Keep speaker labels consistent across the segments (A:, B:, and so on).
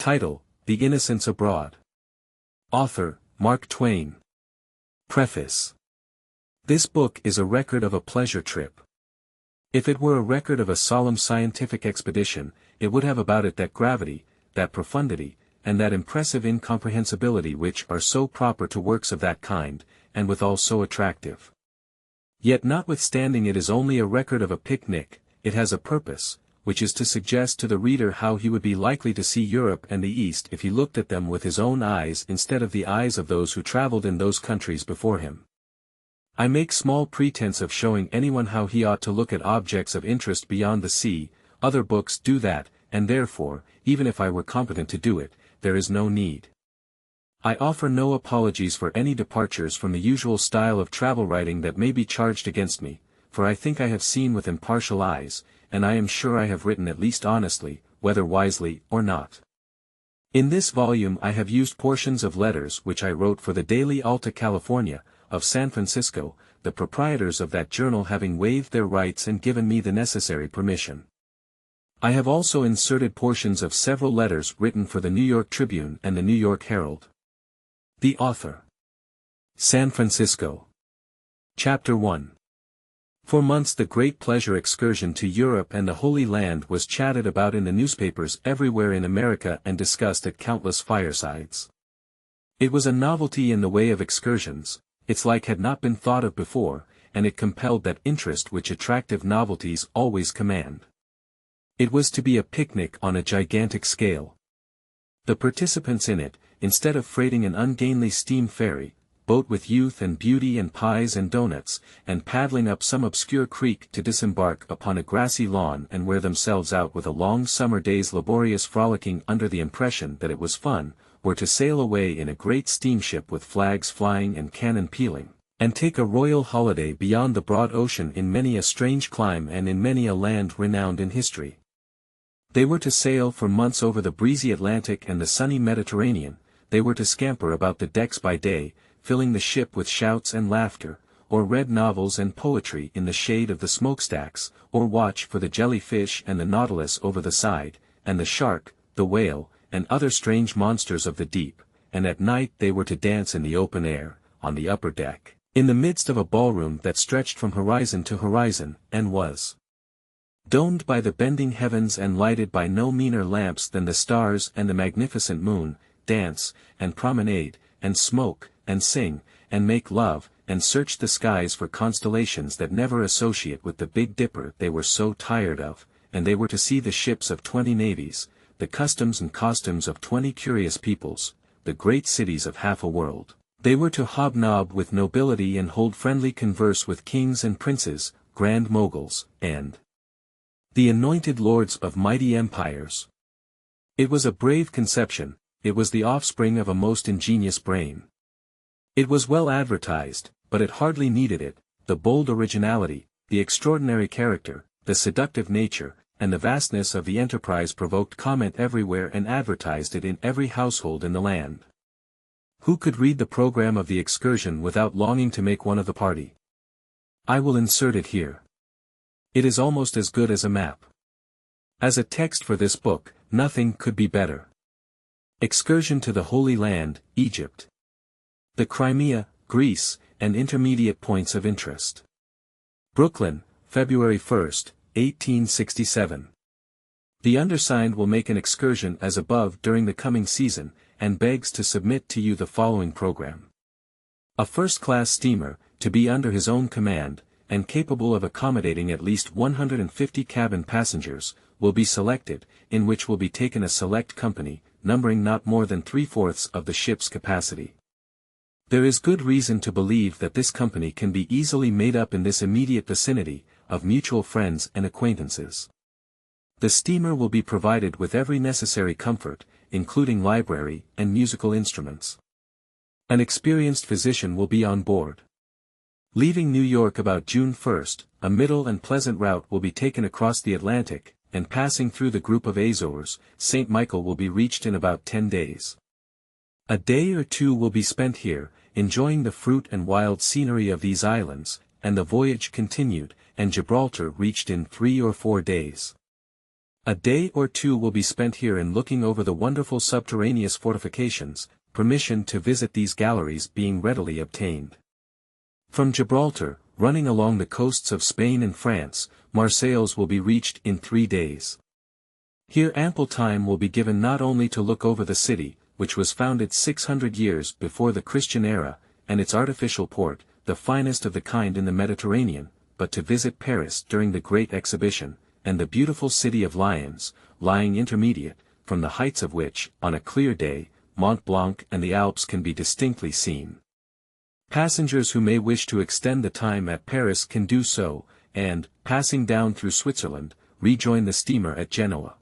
A: Title: The Innocents Abroad. Author: Mark Twain. Preface. This book is a record of a pleasure trip. If it were a record of a solemn scientific expedition, it would have about it that gravity, that profundity, and that impressive incomprehensibility which are so proper to works of that kind, and withal so attractive. Yet notwithstanding it is only a record of a picnic, it has a purpose, which is to suggest to the reader how he would be likely to see Europe and the East if he looked at them with his own eyes instead of the eyes of those who traveled in those countries before him. I make small pretense of showing anyone how he ought to look at objects of interest beyond the sea. Other books do that, and therefore, even if I were competent to do it, there is no need. I offer no apologies for any departures from the usual style of travel writing that may be charged against me, for I think I have seen with impartial eyes, and I am sure I have written at least honestly, whether wisely or not. In this volume I have used portions of letters which I wrote for the Daily Alta California, of San Francisco, the proprietors of that journal having waived their rights and given me the necessary permission. I have also inserted portions of several letters written for the New York Tribune and the New York Herald. The author. San Francisco. Chapter 1. For months the great pleasure excursion to Europe and the Holy Land was chatted about in the newspapers everywhere in America and discussed at countless firesides. It was a novelty in the way of excursions, its like had not been thought of before, and it compelled that interest which attractive novelties always command. It was to be a picnic on a gigantic scale. The participants in it, instead of freighting an ungainly steam ferry, boat with youth and beauty and pies and doughnuts, and paddling up some obscure creek to disembark upon a grassy lawn and wear themselves out with a long summer day's laborious frolicking under the impression that it was fun, were to sail away in a great steamship with flags flying and cannon pealing, and take a royal holiday beyond the broad ocean in many a strange clime and in many a land renowned in history. They were to sail for months over the breezy Atlantic and the sunny Mediterranean. They were to scamper about the decks by day, filling the ship with shouts and laughter, or read novels and poetry in the shade of the smokestacks, or watch for the jellyfish and the nautilus over the side, and the shark, the whale, and other strange monsters of the deep, and at night they were to dance in the open air, on the upper deck, in the midst of a ballroom that stretched from horizon to horizon, and was domed by the bending heavens and lighted by no meaner lamps than the stars and the magnificent moon, dance, and promenade, and smoke, and sing, and make love, and search the skies for constellations that never associate with the Big Dipper they were so tired of, and they were to see the ships of 20 navies, the customs and costumes of 20 curious peoples, the great cities of half a world. They were to hobnob with nobility and hold friendly converse with kings and princes, grand moguls, and the anointed lords of mighty empires. It was a brave conception, it was the offspring of a most ingenious brain. It was well advertised, but it hardly needed it. The bold originality, the extraordinary character, the seductive nature, and the vastness of the enterprise provoked comment everywhere and advertised it in every household in the land. Who could read the program of the excursion without longing to make one of the party? I will insert it here. It is almost as good as a map. As a text for this book, nothing could be better. Excursion to the Holy Land, Egypt. The Crimea, Greece, and intermediate points of interest. Brooklyn, February 1, 1867. The undersigned will make an excursion as above during the coming season, and begs to submit to you the following program. A first-class steamer, to be under his own command, and capable of accommodating at least 150 cabin passengers, will be selected, in which will be taken a select company, numbering not more than 3/4 of the ship's capacity. There is good reason to believe that this company can be easily made up in this immediate vicinity, of mutual friends and acquaintances. The steamer will be provided with every necessary comfort, including library and musical instruments. An experienced physician will be on board. Leaving New York about June 1, a middle and pleasant route will be taken across the Atlantic, and passing through the group of Azores, St. Michael will be reached in about 10 days. A day or two will be spent here, enjoying the fruit and wild scenery of these islands, and the voyage continued, and Gibraltar reached in 3 or 4 days. A day or two will be spent here in looking over the wonderful subterraneous fortifications, permission to visit these galleries being readily obtained. From Gibraltar, running along the coasts of Spain and France, Marseilles will be reached in 3 days. Here ample time will be given not only to look over the city, which was founded 600 years before the Christian era, and its artificial port, the finest of the kind in the Mediterranean, but to visit Paris during the Great Exhibition, and the beautiful city of Lyons, lying intermediate, from the heights of which, on a clear day, Mont Blanc and the Alps can be distinctly seen. Passengers who may wish to extend the time at Paris can do so, and, passing down through Switzerland, rejoin the steamer at Genoa.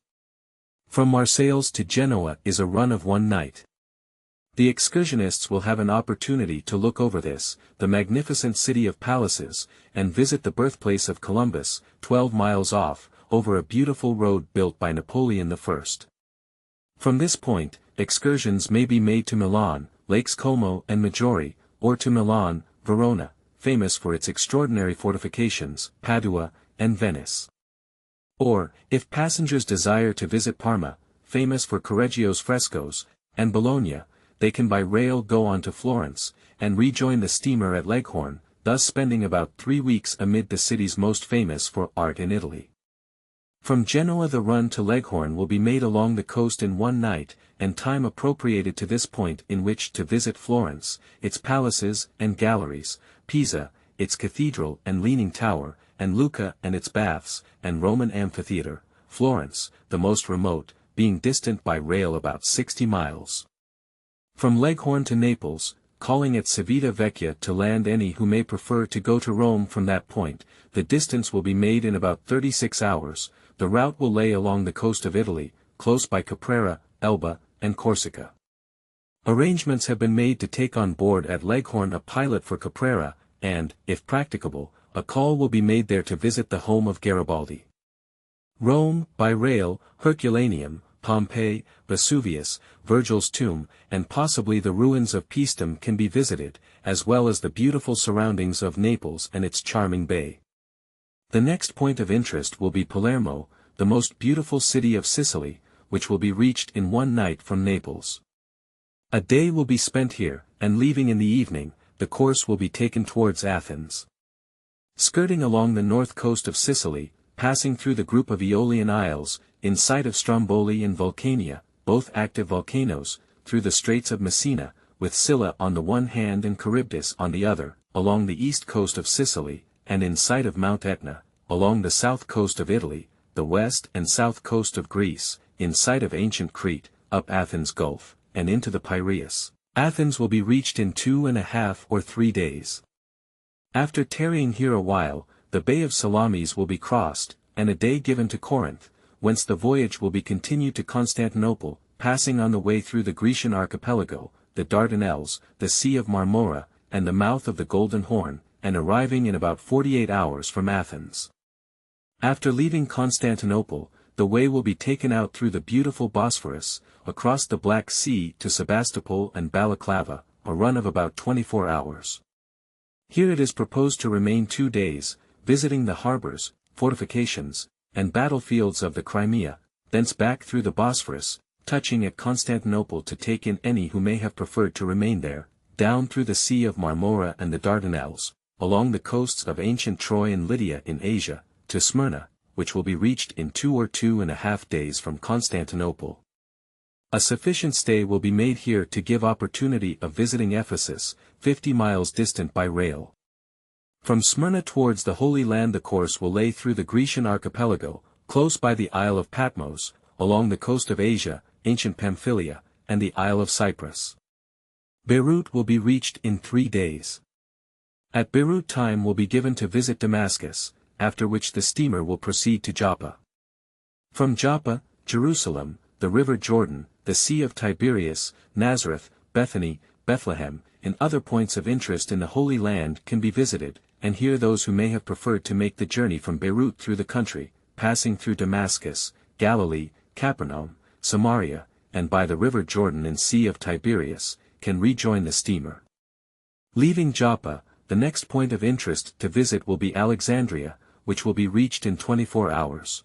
A: From Marseilles to Genoa is a run of 1 night. The excursionists will have an opportunity to look over this, the magnificent city of palaces, and visit the birthplace of Columbus, 12 miles off, over a beautiful road built by Napoleon I. From this point, excursions may be made to Milan, Lakes Como and Maggiore, or to Milan, Verona, famous for its extraordinary fortifications, Padua, and Venice. Or, if passengers desire to visit Parma, famous for Correggio's frescoes, and Bologna, they can by rail go on to Florence, and rejoin the steamer at Leghorn, thus spending about 3 weeks amid the cities most famous for art in Italy. From Genoa the run to Leghorn will be made along the coast in 1 night, and time appropriated to this point in which to visit Florence, its palaces and galleries, Pisa, its cathedral and leaning tower, and Lucca and its baths, and Roman amphitheatre, Florence, the most remote, being distant by rail about 60 miles. From Leghorn to Naples, calling at Civita Vecchia to land any who may prefer to go to Rome from that point, the distance will be made in about 36 hours, the route will lay along the coast of Italy, close by Caprera, Elba, and Corsica. Arrangements have been made to take on board at Leghorn a pilot for Caprera, and, if practicable, a call will be made there to visit the home of Garibaldi. Rome, by rail, Herculaneum, Pompeii, Vesuvius, Virgil's tomb, and possibly the ruins of Paestum can be visited, as well as the beautiful surroundings of Naples and its charming bay. The next point of interest will be Palermo, the most beautiful city of Sicily, which will be reached in 1 night from Naples. A day will be spent here, and leaving in the evening, the course will be taken towards Athens. Skirting along the north coast of Sicily, passing through the group of Aeolian Isles, in sight of Stromboli and Vulcania, both active volcanoes, through the Straits of Messina, with Scylla on the one hand and Charybdis on the other, along the east coast of Sicily, and in sight of Mount Etna, along the south coast of Italy, the west and south coast of Greece, in sight of ancient Crete, up Athens Gulf, and into the Piraeus. Athens will be reached in 2.5 or 3 days. After tarrying here a while, the Bay of Salamis will be crossed, and a day given to Corinth, whence the voyage will be continued to Constantinople, passing on the way through the Grecian archipelago, the Dardanelles, the Sea of Marmora, and the mouth of the Golden Horn, and arriving in about 48 hours from Athens. After leaving Constantinople, the way will be taken out through the beautiful Bosphorus, across the Black Sea to Sebastopol and Balaclava, a run of about 24 hours. Here it is proposed to remain 2 days, visiting the harbors, fortifications, and battlefields of the Crimea, thence back through the Bosphorus, touching at Constantinople to take in any who may have preferred to remain there, down through the Sea of Marmora and the Dardanelles, along the coasts of ancient Troy and Lydia in Asia, to Smyrna, which will be reached in 2 or 2.5 days from Constantinople. A sufficient stay will be made here to give opportunity of visiting Ephesus, 50 miles distant by rail. From Smyrna towards the Holy Land the course will lay through the Grecian archipelago, close by the Isle of Patmos, along the coast of Asia, ancient Pamphylia, and the Isle of Cyprus. Beirut will be reached in 3 days. At Beirut time will be given to visit Damascus, after which the steamer will proceed to Joppa. From Joppa, Jerusalem, the river Jordan, the Sea of Tiberias, Nazareth, Bethany, Bethlehem, and other points of interest in the Holy Land can be visited, and here those who may have preferred to make the journey from Beirut through the country, passing through Damascus, Galilee, Capernaum, Samaria, and by the river Jordan and Sea of Tiberias, can rejoin the steamer. Leaving Joppa, the next point of interest to visit will be Alexandria, which will be reached in 24 hours.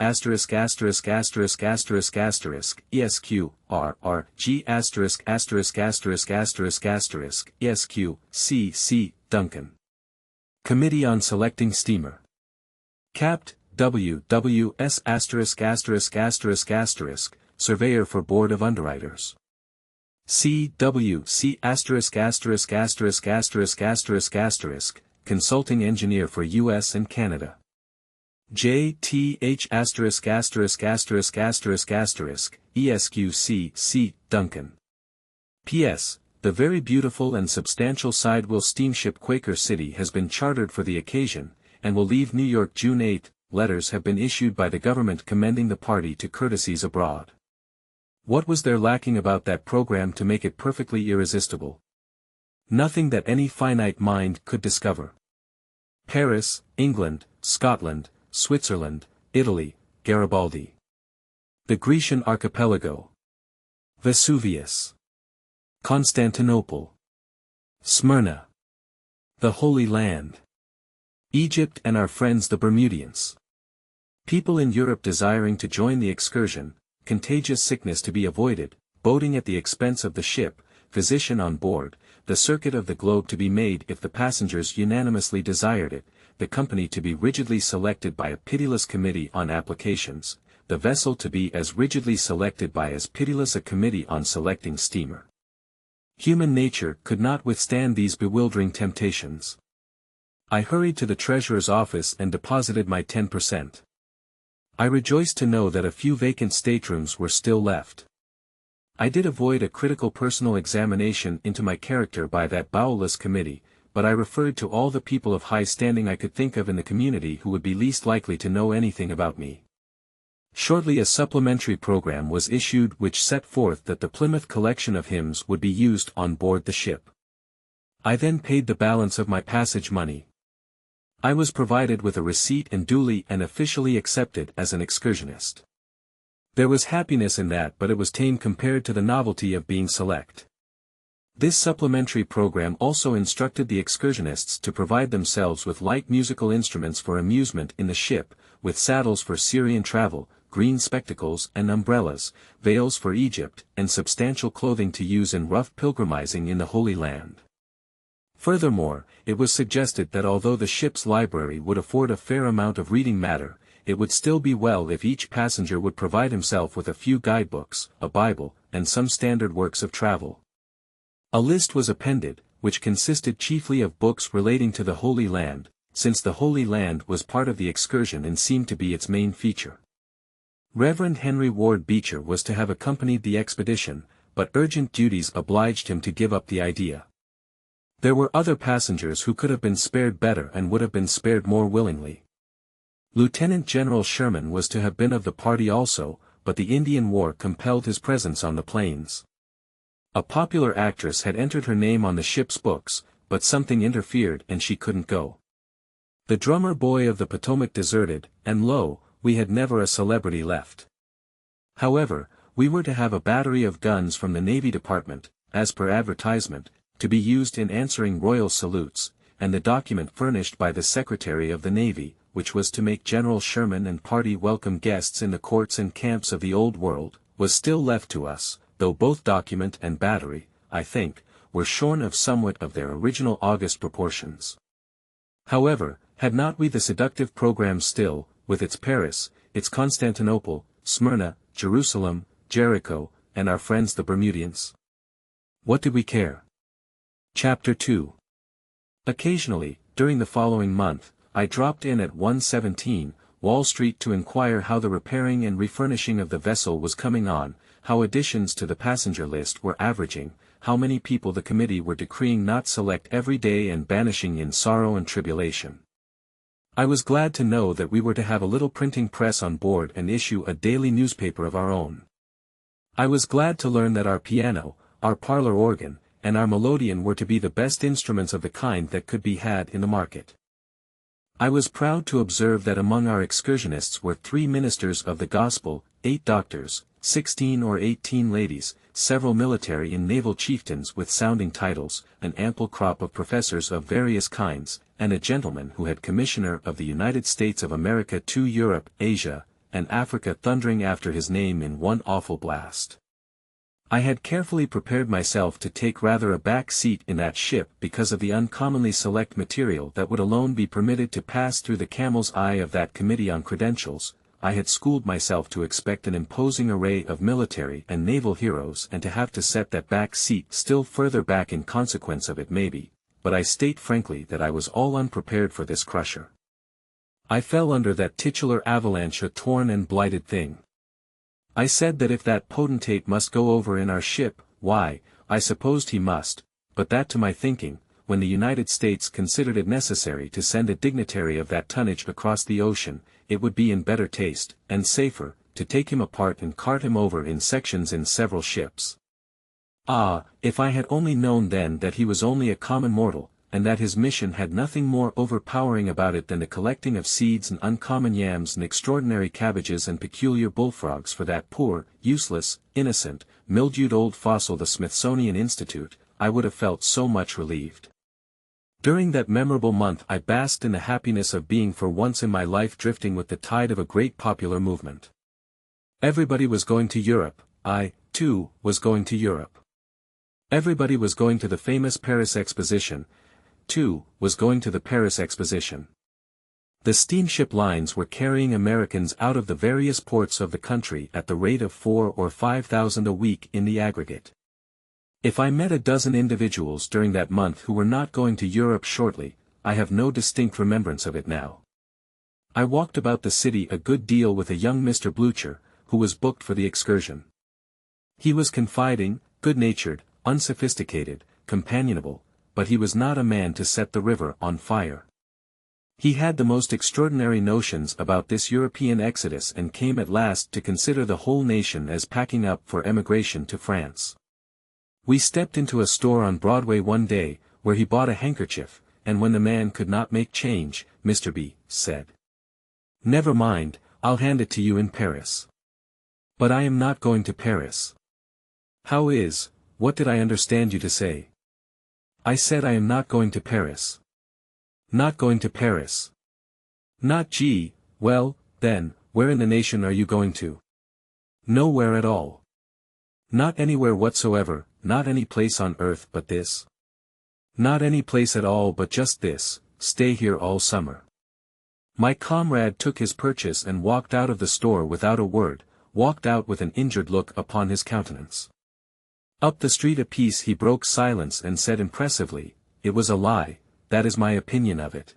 A: asterisk asterisk asterisk asterisk asterisk ESQ R G asterisk asterisk asterisk asterisk asterisk ESQ C Duncan. Committee on Selecting Steamer. Capt. W.S. asterisk asterisk asterisk asterisk, Surveyor for Board of Underwriters. C.W.C. asterisk asterisk asterisk asterisk asterisk asterisk, Consulting Engineer for U.S. and Canada. J.T.H. asterisk asterisk asterisk asterisk asterisk, ESQC C. Duncan. P.S. The very beautiful and substantial sidewheel steamship Quaker City has been chartered for the occasion, and will leave New York June 8. Letters have been issued by the government commending the party to courtesies abroad. What was there lacking about that program to make it perfectly irresistible? Nothing that any finite mind could discover. Paris, England, Scotland, Switzerland, Italy, Garibaldi. The Grecian Archipelago. Vesuvius. Constantinople. Smyrna. The Holy Land. Egypt and our friends the Bermudians. People in Europe desiring to join the excursion, contagious sickness to be avoided, boating at the expense of the ship, physician on board, the circuit of the globe to be made if the passengers unanimously desired it, the company to be rigidly selected by a pitiless committee on applications, the vessel to be as rigidly selected by as pitiless a committee on selecting steamer. Human nature could not withstand these bewildering temptations. I hurried to the treasurer's office and deposited my 10%. I rejoiced to know that a few vacant staterooms were still left. I did avoid a critical personal examination into my character by that bowelless committee, but I referred to all the people of high standing I could think of in the community who would be least likely to know anything about me. Shortly a supplementary program was issued which set forth that the Plymouth collection of hymns would be used on board the ship. I then paid the balance of my passage money. I was provided with a receipt and duly and officially accepted as an excursionist. There was happiness in that, but it was tame compared to the novelty of being select. This supplementary program also instructed the excursionists to provide themselves with light musical instruments for amusement in the ship, with saddles for Syrian travel, green spectacles and umbrellas, veils for Egypt, and substantial clothing to use in rough pilgrimizing in the Holy Land. Furthermore, it was suggested that although the ship's library would afford a fair amount of reading matter, it would still be well if each passenger would provide himself with a few guidebooks, a Bible, and some standard works of travel. A list was appended, which consisted chiefly of books relating to the Holy Land, since the Holy Land was part of the excursion and seemed to be its main feature. Reverend Henry Ward Beecher was to have accompanied the expedition, but urgent duties obliged him to give up the idea. There were other passengers who could have been spared better and would have been spared more willingly. Lieutenant General Sherman was to have been of the party also, but the Indian War compelled his presence on the plains. A popular actress had entered her name on the ship's books, but something interfered and she couldn't go. The drummer boy of the Potomac deserted, and lo, we had never a celebrity left. However, we were to have a battery of guns from the Navy Department, as per advertisement, to be used in answering royal salutes, and the document furnished by the Secretary of the Navy, which was to make General Sherman and party welcome guests in the courts and camps of the Old World, was still left to us, though both document and battery, I think, were shorn of somewhat of their original august proportions. However, had not we the seductive program still, with its Paris, its Constantinople, Smyrna, Jerusalem, Jericho, and our friends the Bermudians? What did we care? Chapter 2. Occasionally, during the following month, I dropped in at 117, Wall Street to inquire how the repairing and refurnishing of the vessel was coming on, how additions to the passenger list were averaging, how many people the committee were decreeing not select every day and banishing in sorrow and tribulation. I was glad to know that we were to have a little printing press on board and issue a daily newspaper of our own. I was glad to learn that our piano, our parlor organ, and our melodeon were to be the best instruments of the kind that could be had in the market. I was proud to observe that among our excursionists were 3 ministers of the gospel, 8 doctors, 16 or 18 ladies, several military and naval chieftains with sounding titles, an ample crop of professors of various kinds, and a gentleman who had Commissioner of the United States of America to Europe, Asia, and Africa thundering after his name in one awful blast. I had carefully prepared myself to take rather a back seat in that ship because of the uncommonly select material that would alone be permitted to pass through the camel's eye of that committee on credentials. I had schooled myself to expect an imposing array of military and naval heroes and to have to set that back seat still further back in consequence of it maybe, but I state frankly that I was all unprepared for this crusher. I fell under that titular avalanche, a torn and blighted thing. I said that if that potentate must go over in our ship, why, I supposed he must, but that to my thinking, when the United States considered it necessary to send a dignitary of that tonnage across the ocean, it would be in better taste, and safer, to take him apart and cart him over in sections in several ships. Ah, if I had only known then that he was only a common mortal, and that his mission had nothing more overpowering about it than the collecting of seeds and uncommon yams and extraordinary cabbages and peculiar bullfrogs for that poor, useless, innocent, mildewed old fossil the Smithsonian Institute, I would have felt so much relieved. During that memorable month I basked in the happiness of being for once in my life drifting with the tide of a great popular movement. Everybody was going to Europe, I, too, was going to Europe. Everybody was going to the famous Paris Exposition, too, was going to the Paris Exposition. The steamship lines were carrying Americans out of the various ports of the country at the rate of 4,000 or 5,000 a week in the aggregate. If I met a dozen individuals during that month who were not going to Europe shortly, I have no distinct remembrance of it now. I walked about the city a good deal with a young Mr. Blucher, who was booked for the excursion. He was confiding, good-natured, unsophisticated, companionable, but he was not a man to set the river on fire. He had the most extraordinary notions about this European exodus and came at last to consider the whole nation as packing up for emigration to France. We stepped into a store on Broadway one day, where he bought a handkerchief, and when the man could not make change, Mr. B. said, "Never mind, I'll hand it to you in Paris." "But I am not going to Paris." "How is, what did I understand you to say?" "I said I am not going to Paris." "Not going to Paris." "Not gee, well, then, where in the nation are you going to?" "Nowhere at all." "Not anywhere whatsoever, not any place on earth but this?" "Not any place at all but just this, stay here all summer." My comrade took his purchase and walked out of the store without a word, walked out with an injured look upon his countenance. Up the street a piece he broke silence and said impressively, "It was a lie, that is my opinion of it."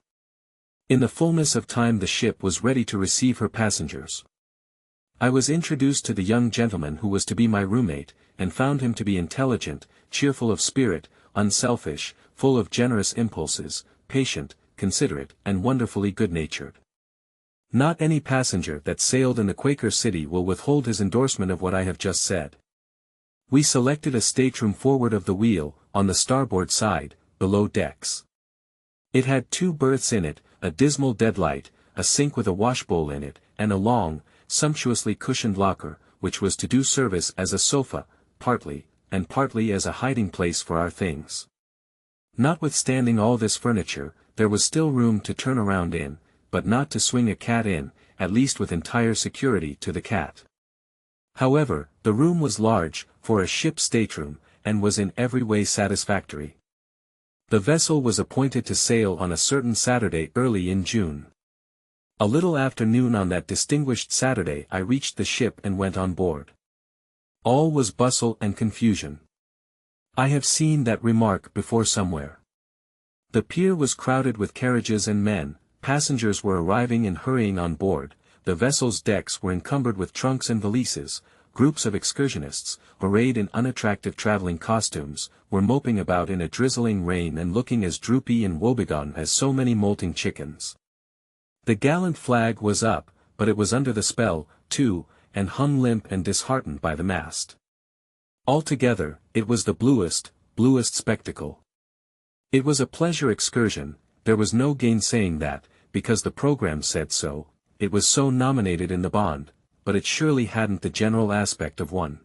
A: In the fullness of time the ship was ready to receive her passengers. I was introduced to the young gentleman who was to be my roommate, and found him to be intelligent, cheerful of spirit, unselfish, full of generous impulses, patient, considerate, and wonderfully good-natured. Not any passenger that sailed in the Quaker City will withhold his endorsement of what I have just said. We selected a stateroom forward of the wheel, on the starboard side, below decks. It had 2 berths in it, a dismal deadlight, a sink with a washbowl in it, and a long, sumptuously cushioned locker, which was to do service as a sofa, partly, and partly as a hiding place for our things. Notwithstanding all this furniture, there was still room to turn around in, but not to swing a cat in, at least with entire security to the cat. However, the room was large, for a ship's stateroom, and was in every way satisfactory. The vessel was appointed to sail on a certain Saturday early in June. A little after noon on that distinguished Saturday I reached the ship and went on board. All was bustle and confusion. I have seen that remark before somewhere. The pier was crowded with carriages and men, passengers were arriving and hurrying on board, the vessel's decks were encumbered with trunks and valises, groups of excursionists, arrayed in unattractive traveling costumes, were moping about in a drizzling rain and looking as droopy and woebegone as so many molting chickens. The gallant flag was up, but it was under the spell, too, and hung limp and disheartened by the mast. Altogether, it was the bluest spectacle. It was a pleasure excursion, there was no gainsaying that, because the program said so, it was so nominated in the bond, but it surely hadn't the general aspect of one.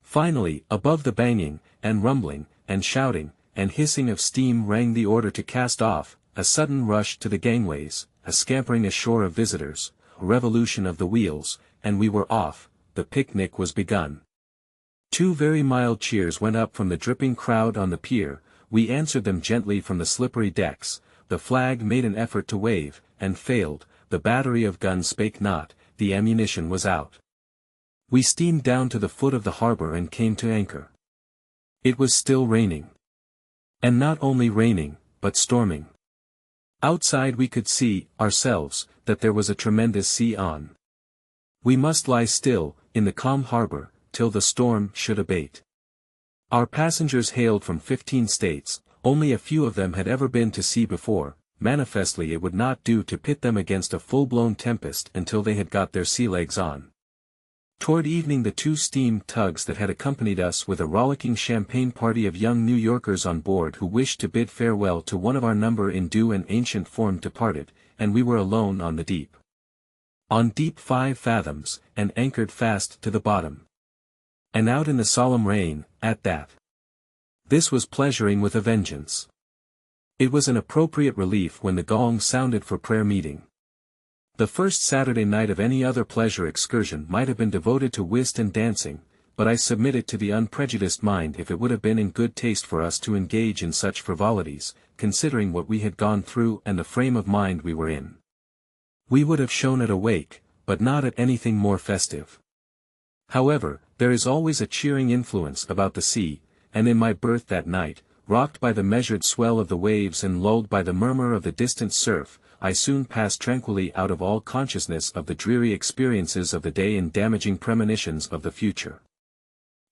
A: Finally, above the banging, and rumbling, and shouting, and hissing of steam rang the order to cast off, a sudden rush to the gangways, a scampering ashore of visitors, a revolution of the wheels, and we were off, the picnic was begun. 2 very mild cheers went up from the dripping crowd on the pier, we answered them gently from the slippery decks, the flag made an effort to wave, and failed, the battery of guns spake not, the ammunition was out. We steamed down to the foot of the harbor and came to anchor. It was still raining. And not only raining, but storming. Outside we could see, ourselves, that there was a tremendous sea on. We must lie still, in the calm harbor, till the storm should abate. Our passengers hailed from 15 states, only a few of them had ever been to sea before, manifestly it would not do to pit them against a full-blown tempest until they had got their sea legs on. Toward evening the 2 steam tugs that had accompanied us with a rollicking champagne party of young New Yorkers on board who wished to bid farewell to one of our number in due and ancient form departed, and we were alone on the deep. On deep 5 fathoms, and anchored fast to the bottom. And out in the solemn rain, at that. This was pleasuring with a vengeance. It was an appropriate relief when the gong sounded for prayer meeting. The first Saturday night of any other pleasure excursion might have been devoted to whist and dancing, but I submit it to the unprejudiced mind if it would have been in good taste for us to engage in such frivolities, considering what we had gone through and the frame of mind we were in. We would have shown at a wake, but not at anything more festive. However, there is always a cheering influence about the sea, and in my berth that night, rocked by the measured swell of the waves and lulled by the murmur of the distant surf, I soon passed tranquilly out of all consciousness of the dreary experiences of the day and damaging premonitions of the future.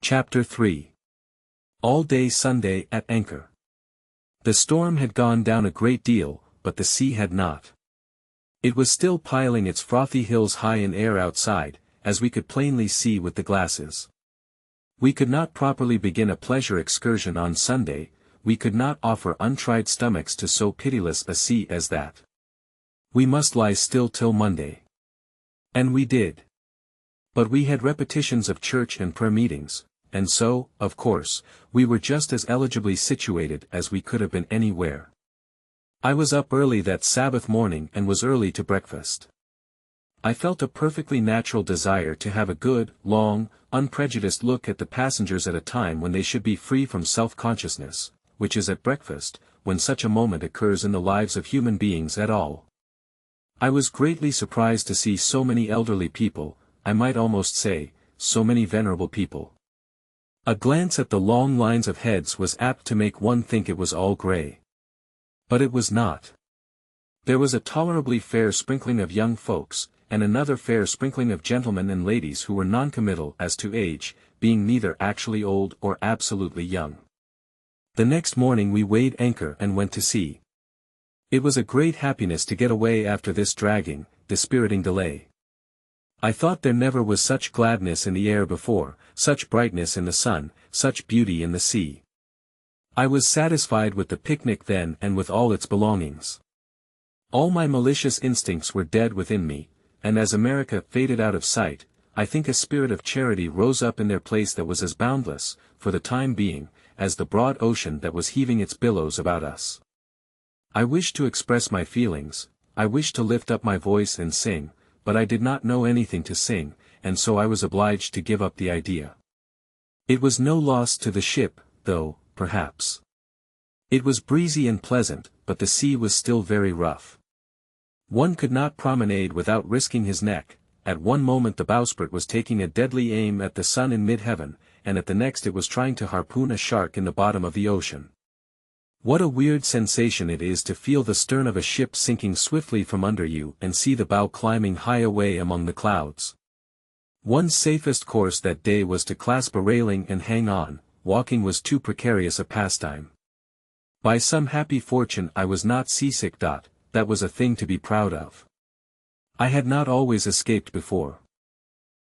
A: Chapter 3. All day Sunday at anchor. The storm had gone down a great deal, but the sea had not. It was still piling its frothy hills high in air outside, as we could plainly see with the glasses. We could not properly begin a pleasure excursion on Sunday, we could not offer untried stomachs to so pitiless a sea as that. We must lie still till Monday. And we did. But we had repetitions of church and prayer meetings, and so, of course, we were just as eligibly situated as we could have been anywhere. I was up early that Sabbath morning and was early to breakfast. I felt a perfectly natural desire to have a good, long, unprejudiced look at the passengers at a time when they should be free from self-consciousness, which is at breakfast, when such a moment occurs in the lives of human beings at all. I was greatly surprised to see so many elderly people, I might almost say, so many venerable people. A glance at the long lines of heads was apt to make one think it was all grey. But it was not. There was a tolerably fair sprinkling of young folks, and another fair sprinkling of gentlemen and ladies who were noncommittal as to age, being neither actually old or absolutely young. The next morning we weighed anchor and went to sea. It was a great happiness to get away after this dragging, dispiriting delay. I thought there never was such gladness in the air before, such brightness in the sun, such beauty in the sea. I was satisfied with the picnic then and with all its belongings. All my malicious instincts were dead within me, and as America faded out of sight, I think a spirit of charity rose up in their place that was as boundless, for the time being, as the broad ocean that was heaving its billows about us. I wished to express my feelings, I wished to lift up my voice and sing, but I did not know anything to sing, and so I was obliged to give up the idea. It was no loss to the ship, though, perhaps. It was breezy and pleasant, but the sea was still very rough. One could not promenade without risking his neck. At one moment the bowsprit was taking a deadly aim at the sun in mid-heaven, and at the next it was trying to harpoon a shark in the bottom of the ocean. What a weird sensation it is to feel the stern of a ship sinking swiftly from under you and see the bow climbing high away among the clouds. One's safest course that day was to clasp a railing and hang on, walking was too precarious a pastime. By some happy fortune I was not seasick. That was a thing to be proud of. I had not always escaped before.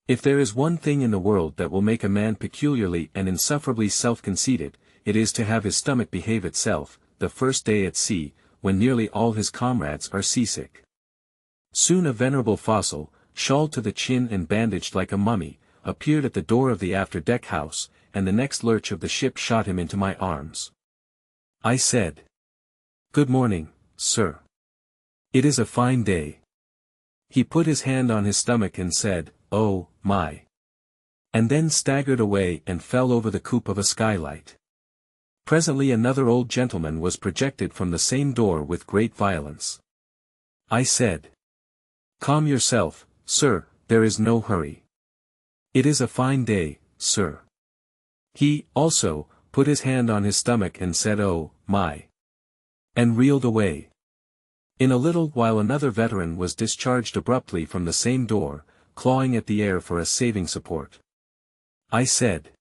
A: If there is one thing in the world that will make a man peculiarly and insufferably self-conceited, it is to have his stomach behave itself, the first day at sea, when nearly all his comrades are seasick. Soon a venerable fossil, shawled to the chin and bandaged like a mummy, appeared at the door of the after-deck house, and the next lurch of the ship shot him into my arms. I said, "Good morning, sir. It is a fine day." He put his hand on his stomach and said, "Oh, my," and then staggered away and fell over the coop of a skylight. Presently another old gentleman was projected from the same door with great violence. I said, "Calm yourself, sir, there is no hurry. It is a fine day, sir." He, also, put his hand on his stomach and said, "Oh, my," and reeled away. In a little while another veteran was discharged abruptly from the same door, clawing at the air for a saving support. I said,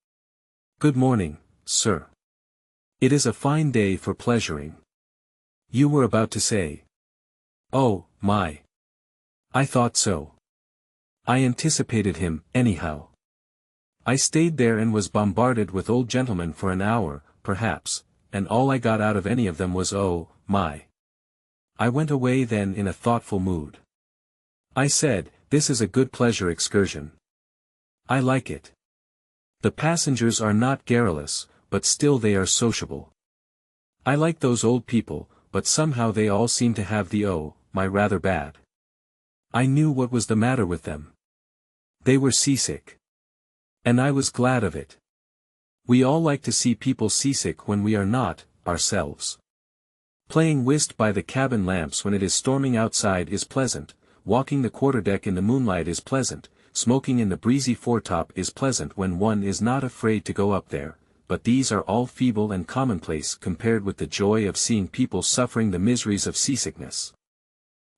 A: "Good morning, sir. It is a fine day for pleasuring." You were about to say, "Oh, my." I thought so. I anticipated him, anyhow. I stayed there and was bombarded with old gentlemen for an hour, perhaps, and all I got out of any of them was "oh, my." I went away then in a thoughtful mood. I said, "This is a good pleasure excursion. I like it. The passengers are not garrulous, but still they are sociable. I like those old people, but somehow they all seem to have the "oh, my" rather bad. I knew what was the matter with them. They were seasick. And I was glad of it. We all like to see people seasick when we are not, ourselves. Playing whist by the cabin lamps when it is storming outside is pleasant, walking the quarterdeck in the moonlight is pleasant, smoking in the breezy foretop is pleasant when one is not afraid to go up there, but these are all feeble and commonplace compared with the joy of seeing people suffering the miseries of seasickness.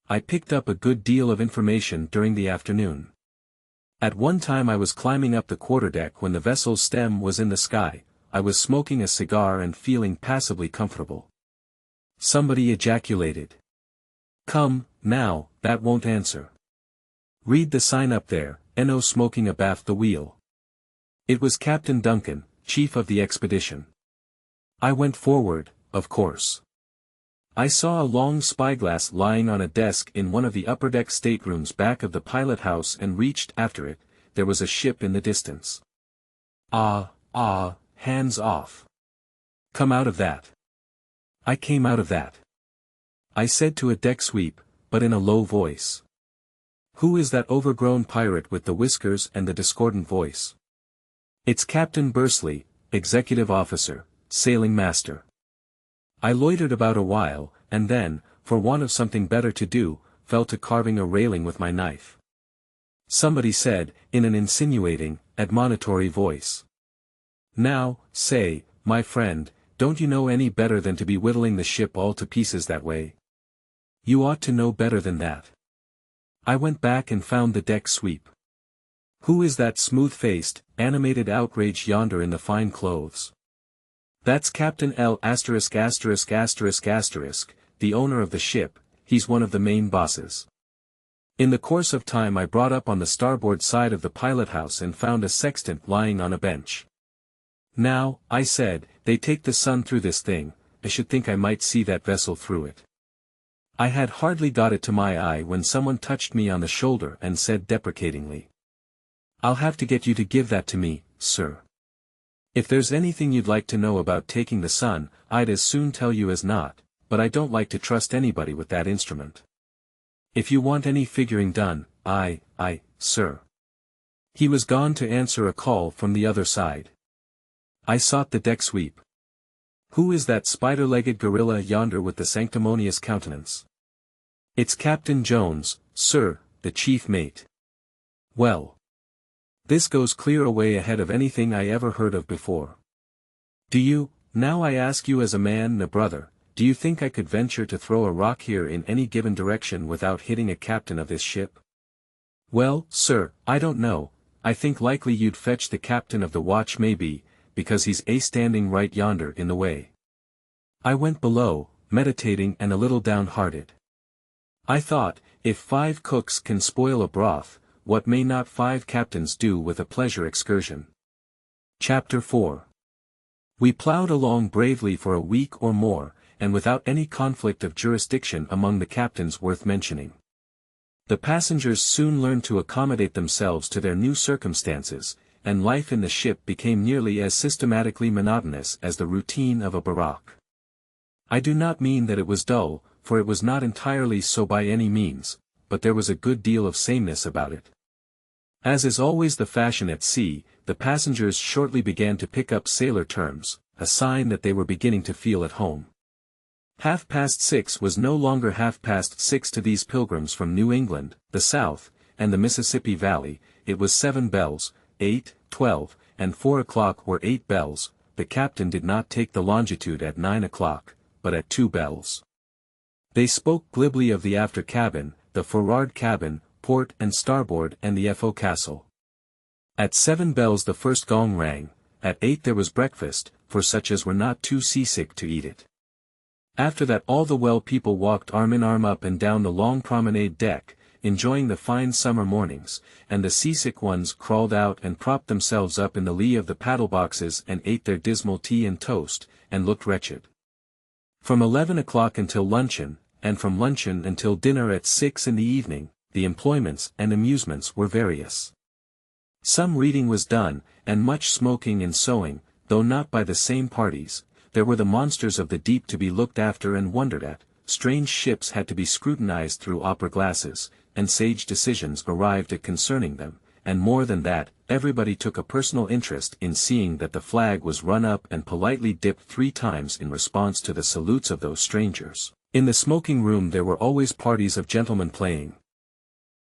A: I picked up a good deal of information during the afternoon. At one time I was climbing up the quarterdeck when the vessel's stem was in the sky. I was smoking a cigar and feeling passably comfortable. Somebody ejaculated. "Come, now, that won't answer. Read the sign up there, N.O. smoking abaft the wheel." It was Captain Duncan, chief of the expedition. I went forward, of course. I saw a long spyglass lying on a desk in one of the upper-deck staterooms back of the pilot house and reached after it. There was a ship in the distance. Hands off. Come out of that. I came out of that. I said to a deck sweep, but in a low voice. Who is that overgrown pirate with the whiskers and the discordant voice? It's Captain Bursley, executive officer, sailing master. I loitered about a while, and then, for want of something better to do, fell to carving a railing with my knife. Somebody said, in an insinuating, admonitory voice. "Now, say, my friend, don't you know any better than to be whittling the ship all to pieces that way? You ought to know better than that." I went back and found the deck sweep. "Who is that smooth-faced, animated outrage yonder in the fine clothes?" "That's Captain L********, the owner of the ship. He's one of the main bosses." In the course of time I brought up on the starboard side of the pilot house and found a sextant lying on a bench. "Now," I said, "they take the sun through this thing. I should think I might see that vessel through it." I had hardly got it to my eye when someone touched me on the shoulder and said deprecatingly, "I'll have to get you to give that to me, sir. If there's anything you'd like to know about taking the sun, I'd as soon tell you as not, but I don't like to trust anybody with that instrument. If you want any figuring done, sir." He was gone to answer a call from the other side. I sought the deck sweep. "Who is that spider-legged gorilla yonder with the sanctimonious countenance?" "It's Captain Jones, sir, the chief mate." "Well. This goes clear away ahead of anything I ever heard of before. Do you, now I ask you as a man and a brother, do you think I could venture to throw a rock here in any given direction without hitting a captain of this ship?" "Well, sir, I don't know. I think likely you'd fetch the captain of the watch maybe, because he's standing right yonder in the way." I went below, meditating and a little downhearted. I thought, if 5 cooks can spoil a broth, what may not 5 captains do with a pleasure excursion? Chapter 4. We ploughed along bravely for a week or more, and without any conflict of jurisdiction among the captains worth mentioning. The passengers soon learned to accommodate themselves to their new circumstances, and life in the ship became nearly as systematically monotonous as the routine of a barrack. I do not mean that it was dull, for it was not entirely so by any means, but there was a good deal of sameness about it. As is always the fashion at sea, the passengers shortly began to pick up sailor terms, a sign that they were beginning to feel at home. 6:30 was no longer 6:30 to these pilgrims from New England, the South, and the Mississippi Valley. It was 7 bells, 8, 12, and 4 o'clock were 8 bells. The captain did not take the longitude at 9 o'clock, but at 2 bells. They spoke glibly of the after cabin, the forward cabin, port and starboard and the forecastle. At 7 bells the first gong rang. At 8 there was breakfast, for such as were not too seasick to eat it. After that all the well people walked arm in arm up and down the long promenade deck, enjoying the fine summer mornings, and the seasick ones crawled out and propped themselves up in the lee of the paddle boxes and ate their dismal tea and toast, and looked wretched. From 11 o'clock until luncheon, and from luncheon until dinner at 6 in the evening, the employments and amusements were various. Some reading was done, and much smoking and sewing, though not by the same parties. There were the monsters of the deep to be looked after and wondered at, strange ships had to be scrutinized through opera glasses, and sage decisions arrived at concerning them, and more than that, everybody took a personal interest in seeing that the flag was run up and politely dipped 3 times in response to the salutes of those strangers. In the smoking room there were always parties of gentlemen playing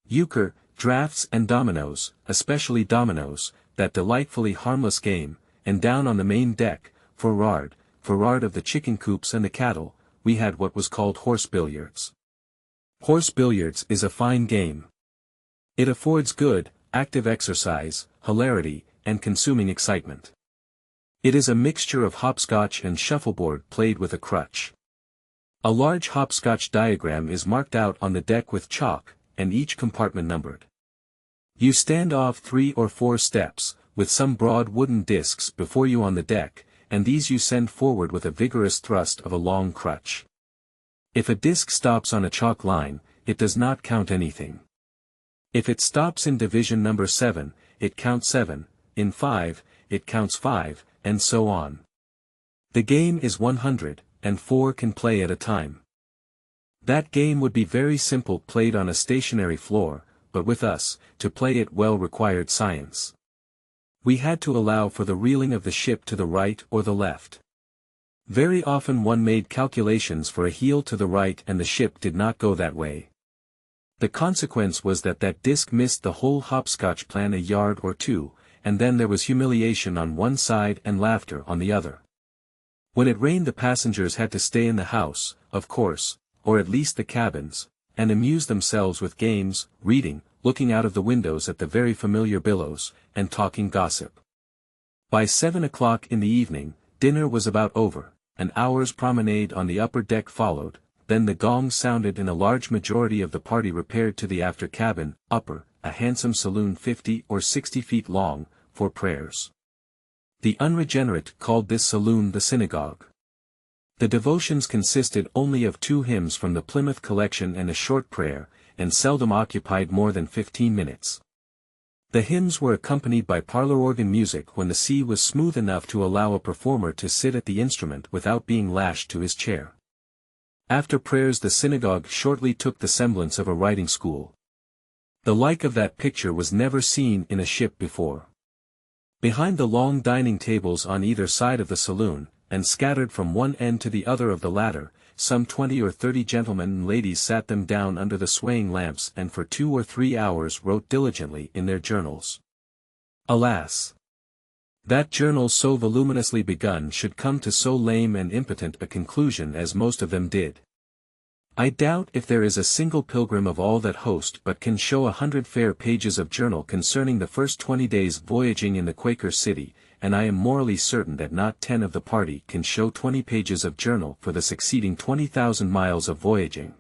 A: euchre, draughts and dominoes, especially dominoes, that delightfully harmless game, and down on the main deck, forrard of the chicken coops and the cattle, we had what was called horse billiards. Horse billiards is a fine game. It affords good, active exercise, hilarity, and consuming excitement. It is a mixture of hopscotch and shuffleboard played with a crutch. A large hopscotch diagram is marked out on the deck with chalk, and each compartment numbered. You stand off 3 or 4 steps, with some broad wooden discs before you on the deck, and these you send forward with a vigorous thrust of a long crutch. If a disc stops on a chalk line, it does not count anything. If it stops in division number 7, it counts 7, in 5, it counts 5, and so on. The game is 100, and 4 can play at a time. That game would be very simple played on a stationary floor, but with us, to play it well required science. We had to allow for the reeling of the ship to the right or the left. Very often one made calculations for a heel to the right and the ship did not go that way. The consequence was that disc missed the whole hopscotch plan a yard or 2, and then there was humiliation on one side and laughter on the other. When it rained the passengers had to stay in the house, of course, or at least the cabins, and amuse themselves with games, reading, looking out of the windows at the very familiar billows, and talking gossip. By 7 o'clock in the evening, dinner was about over, an hour's promenade on the upper deck followed, then the gong sounded and a large majority of the party repaired to the after cabin, upper, a handsome saloon 50 or 60 feet long, for prayers. The unregenerate called this saloon the synagogue. The devotions consisted only of 2 hymns from the Plymouth collection and a short prayer, and seldom occupied more than 15 minutes. The hymns were accompanied by parlor organ music when the sea was smooth enough to allow a performer to sit at the instrument without being lashed to his chair. After prayers the synagogue shortly took the semblance of a writing school. The like of that picture was never seen in a ship before. Behind the long dining tables on either side of the saloon, and scattered from one end to the other of the latter, some 20 or 30 gentlemen and ladies sat them down under the swaying lamps and for 2 or 3 hours wrote diligently in their journals. Alas! That journals so voluminously begun should come to so lame and impotent a conclusion as most of them did. I doubt if there is a single pilgrim of all that host but can show 100 fair pages of journal concerning the first 20 days voyaging in the Quaker city, and I am morally certain that not 10 of the party can show 20 pages of journal for the succeeding 20,000 miles of voyaging.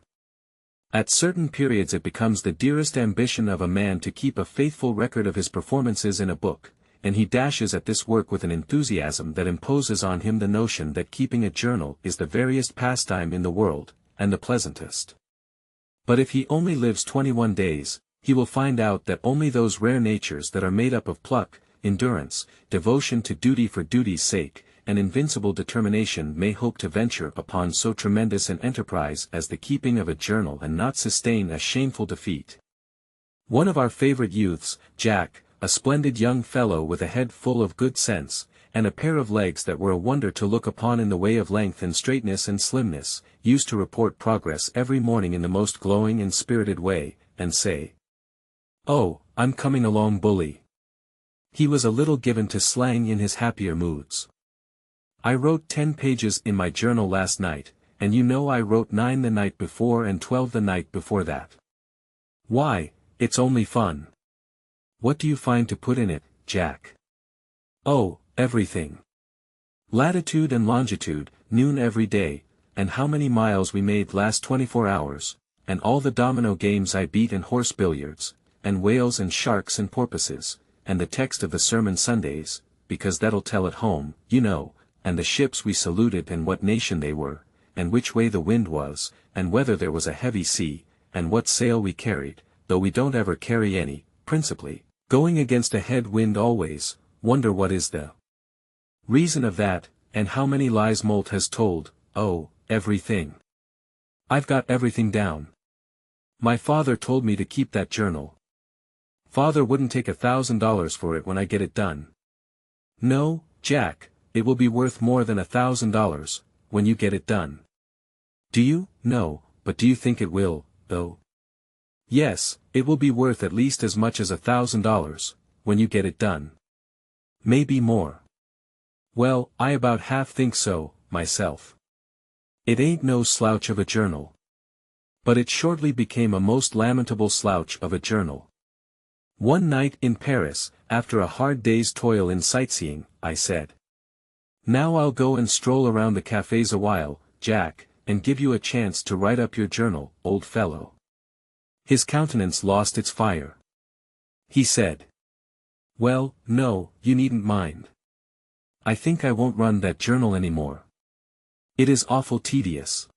A: At certain periods it becomes the dearest ambition of a man to keep a faithful record of his performances in a book, and he dashes at this work with an enthusiasm that imposes on him the notion that keeping a journal is the veriest pastime in the world, and the pleasantest. But if he only lives 21 days, he will find out that only those rare natures that are made up of pluck, endurance, devotion to duty for duty's sake, and invincible determination may hope to venture upon so tremendous an enterprise as the keeping of a journal and not sustain a shameful defeat. One of our favorite youths, Jack, a splendid young fellow with a head full of good sense, and a pair of legs that were a wonder to look upon in the way of length and straightness and slimness, used to report progress every morning in the most glowing and spirited way, and say, "Oh, I'm coming along bully." He was a little given to slang in his happier moods. I wrote 10 pages in my journal last night, and you know I wrote 9 the night before and 12 the night before that. Why, it's only fun. What do you find to put in it, Jack? Oh, everything. Latitude and longitude, noon every day, and how many miles we made last 24 hours, and all the domino games I beat and horse billiards, and whales and sharks and porpoises, and the text of the sermon Sundays, because that'll tell at home, you know, and the ships we saluted and what nation they were, and which way the wind was, and whether there was a heavy sea, and what sail we carried, though we don't ever carry any, principally, going against a head wind always, wonder what is the reason of that, and how many lies Moult has told, oh, everything. I've got everything down. My father told me to keep that journal. Father wouldn't take $1,000 for it when I get it done. No, Jack, it will be worth more than $1,000, when you get it done. Do you? No, but do you think it will, though? Yes, it will be worth at least as much as $1,000, when you get it done. Maybe more. Well, I about half think so, myself. It ain't no slouch of a journal. But it shortly became a most lamentable slouch of a journal. One night in Paris, after a hard day's toil in sightseeing, I said, "Now I'll go and stroll around the cafes a while, Jack, and give you a chance to write up your journal, old fellow." His countenance lost its fire. He said, "Well, no, you needn't mind. I think I won't run that journal anymore. It is awful tedious.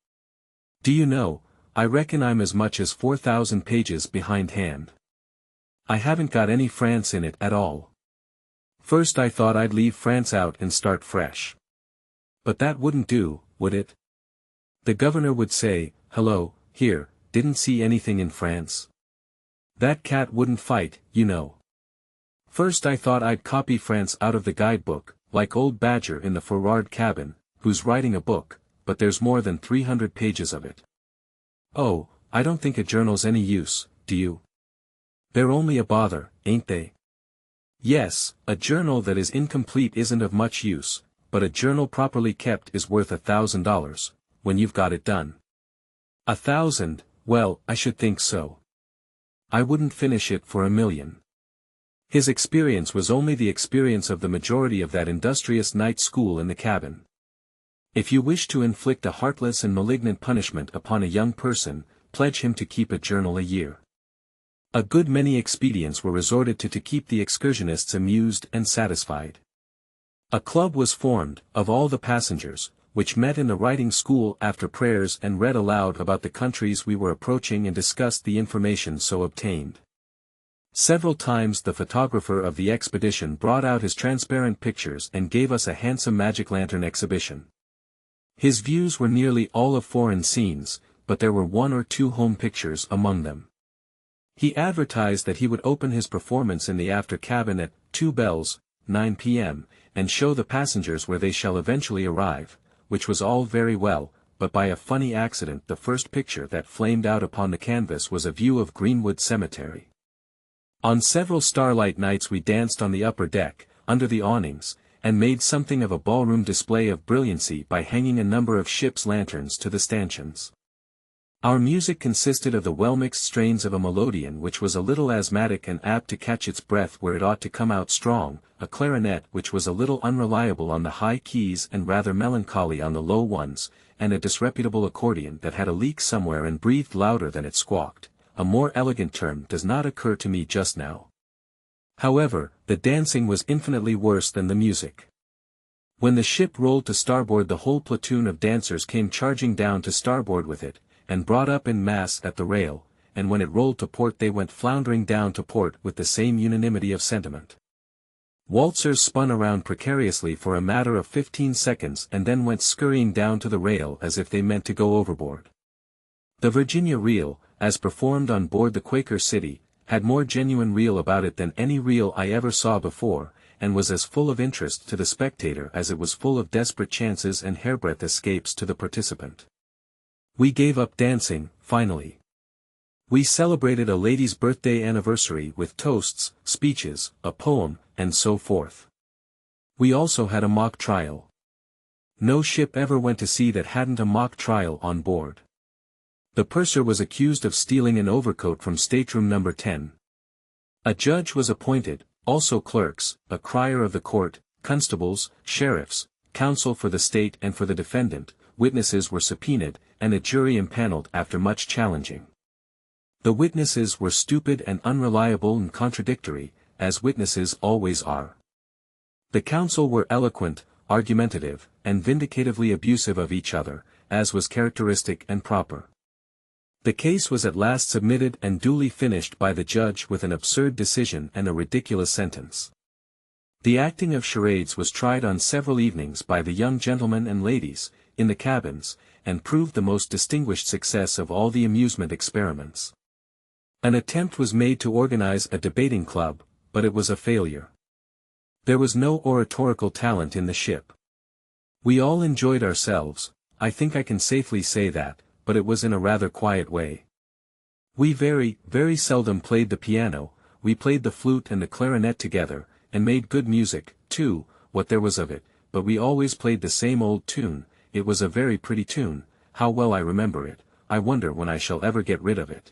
A: Do you know, I reckon I'm as much as 4,000 pages behindhand. I haven't got any France in it at all. First I thought I'd leave France out and start fresh. But that wouldn't do, would it? The governor would say, 'Hello, here, didn't see anything in France?' That cat wouldn't fight, you know. First I thought I'd copy France out of the guidebook, like old Badger in the forward cabin, who's writing a book, but there's more than 300 pages of it. Oh, I don't think a journal's any use, do you? They're only a bother, ain't they? Yes, a journal that is incomplete isn't of much use, but a journal properly kept is worth $1,000, when you've got it done. 1,000, well, I should think so. I wouldn't finish it for $1,000,000. His experience was only the experience of the majority of that industrious night school in the cabin. If you wish to inflict a heartless and malignant punishment upon a young person, pledge him to keep a journal a year. A good many expedients were resorted to keep the excursionists amused and satisfied. A club was formed, of all the passengers, which met in the writing school after prayers and read aloud about the countries we were approaching and discussed the information so obtained. Several times the photographer of the expedition brought out his transparent pictures and gave us a handsome magic lantern exhibition. His views were nearly all of foreign scenes, but there were 1 or 2 home pictures among them. He advertised that he would open his performance in the after cabin at 2 bells, 9 p.m., and show the passengers where they shall eventually arrive, which was all very well, but by a funny accident the first picture that flamed out upon the canvas was a view of Greenwood Cemetery. On several starlight nights we danced on the upper deck, under the awnings, and made something of a ballroom display of brilliancy by hanging a number of ship's lanterns to the stanchions. Our music consisted of the well-mixed strains of a melodeon which was a little asthmatic and apt to catch its breath where it ought to come out strong, a clarinet which was a little unreliable on the high keys and rather melancholy on the low ones, and a disreputable accordion that had a leak somewhere and breathed louder than it squawked. A more elegant term does not occur to me just now. However, the dancing was infinitely worse than the music. When the ship rolled to starboard the whole platoon of dancers came charging down to starboard with it, and brought up in mass at the rail, and when it rolled to port they went floundering down to port with the same unanimity of sentiment. Waltzers spun around precariously for a matter of 15 seconds and then went scurrying down to the rail as if they meant to go overboard. The Virginia reel, as performed on board the Quaker City, had more genuine reel about it than any reel I ever saw before, and was as full of interest to the spectator as it was full of desperate chances and hairbreadth escapes to the participant. We gave up dancing, finally. We celebrated a lady's birthday anniversary with toasts, speeches, a poem, and so forth. We also had a mock trial. No ship ever went to sea that hadn't a mock trial on board. The purser was accused of stealing an overcoat from stateroom number 10. A judge was appointed, also clerks, a crier of the court, constables, sheriffs, counsel for the state and for the defendant, witnesses were subpoenaed, and a jury impaneled after much challenging. The witnesses were stupid and unreliable and contradictory, as witnesses always are. The counsel were eloquent, argumentative, and vindicatively abusive of each other, as was characteristic and proper. The case was at last submitted and duly finished by the judge with an absurd decision and a ridiculous sentence. The acting of charades was tried on several evenings by the young gentlemen and ladies, in the cabins, and proved the most distinguished success of all the amusement experiments. An attempt was made to organize a debating club, but it was a failure. There was no oratorical talent in the ship. We all enjoyed ourselves, I think I can safely say that, but it was in a rather quiet way. We very, very seldom played the piano, we played the flute and the clarinet together, and made good music, too, what there was of it, but we always played the same old tune. It was a very pretty tune. How well I remember it, I wonder when I shall ever get rid of it.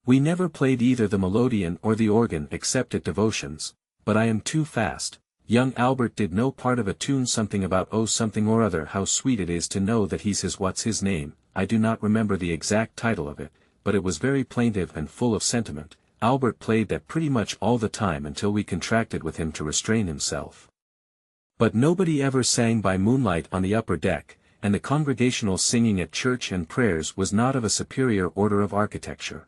A: We never played either the melodeon or the organ except at devotions, but I am too fast. Young Albert did no part of a tune something about oh something or other how sweet it is to know that he's his what's his name, I do not remember the exact title of it, but it was very plaintive and full of sentiment. Albert played that pretty much all the time until we contracted with him to restrain himself. But nobody ever sang by moonlight on the upper deck, and the congregational singing at church and prayers was not of a superior order of architecture.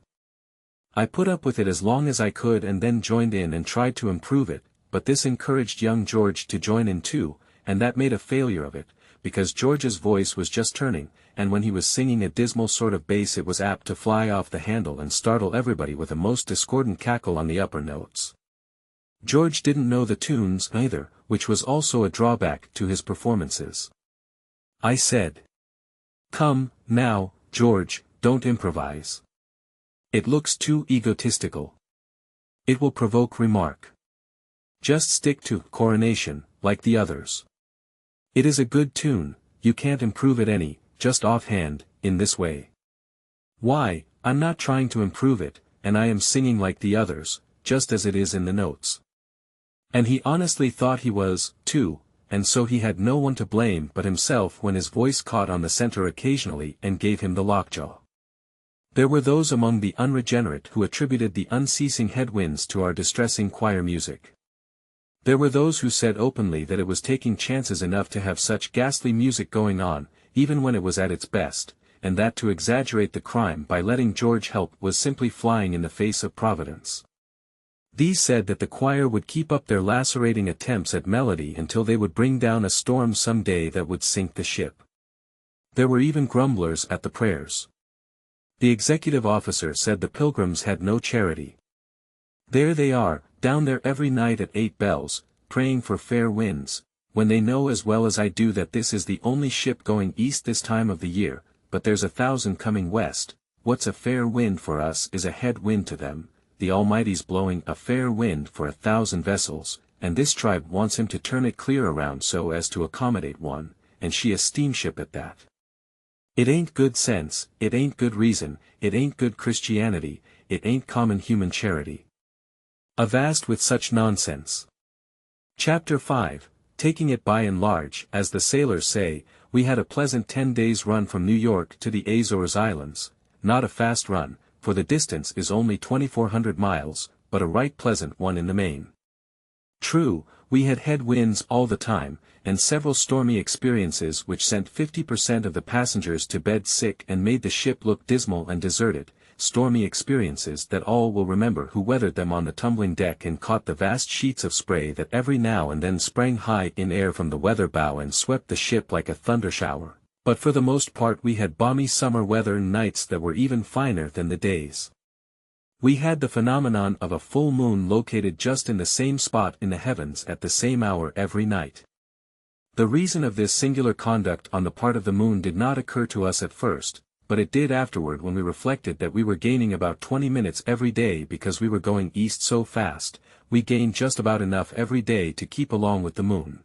A: I put up with it as long as I could and then joined in and tried to improve it, but this encouraged young George to join in too, and that made a failure of it, because George's voice was just turning, and when he was singing a dismal sort of bass it was apt to fly off the handle and startle everybody with a most discordant cackle on the upper notes. George didn't know the tunes either, which was also a drawback to his performances. I said, "Come, now, George, don't improvise. It looks too egotistical. It will provoke remark. Just stick to Coronation, like the others. It is a good tune, you can't improve it any, just offhand, in this way. Why, I'm not trying to improve it, and I am singing like the others, just as it is in the notes." And he honestly thought he was, too, and so he had no one to blame but himself when his voice caught on the center occasionally and gave him the lockjaw. There were those among the unregenerate who attributed the unceasing headwinds to our distressing choir music. There were those who said openly that it was taking chances enough to have such ghastly music going on, even when it was at its best, and that to exaggerate the crime by letting George help was simply flying in the face of Providence. These said that the choir would keep up their lacerating attempts at melody until they would bring down a storm some day that would sink the ship. There were even grumblers at the prayers. The executive officer said the pilgrims had no charity. There they are, down there every night at 8 bells, praying for fair winds, when they know as well as I do that this is the only ship going east this time of the year, but there's 1,000 coming west. What's a fair wind for us is a head wind to them. The Almighty's blowing a fair wind for 1,000 vessels, and this tribe wants him to turn it clear around so as to accommodate one, and she a steamship at that. It ain't good sense, it ain't good reason, it ain't good Christianity, it ain't common human charity. Avast with such nonsense. Chapter 5, Taking it by and large, as the sailors say. We had a pleasant 10 days' run from New York to the Azores Islands, not a fast run, for the distance is only 2,400 miles, but a right pleasant one in the main. True, we had head winds all the time, and several stormy experiences which sent 50% of the passengers to bed sick and made the ship look dismal and deserted, stormy experiences that all will remember who weathered them on the tumbling deck and caught the vast sheets of spray that every now and then sprang high in air from the weather bow and swept the ship like a thunder shower. But for the most part we had balmy summer weather and nights that were even finer than the days. We had the phenomenon of a full moon located just in the same spot in the heavens at the same hour every night. The reason of this singular conduct on the part of the moon did not occur to us at first, but it did afterward when we reflected that we were gaining about 20 minutes every day because we were going east so fast. We gained just about enough every day to keep along with the moon.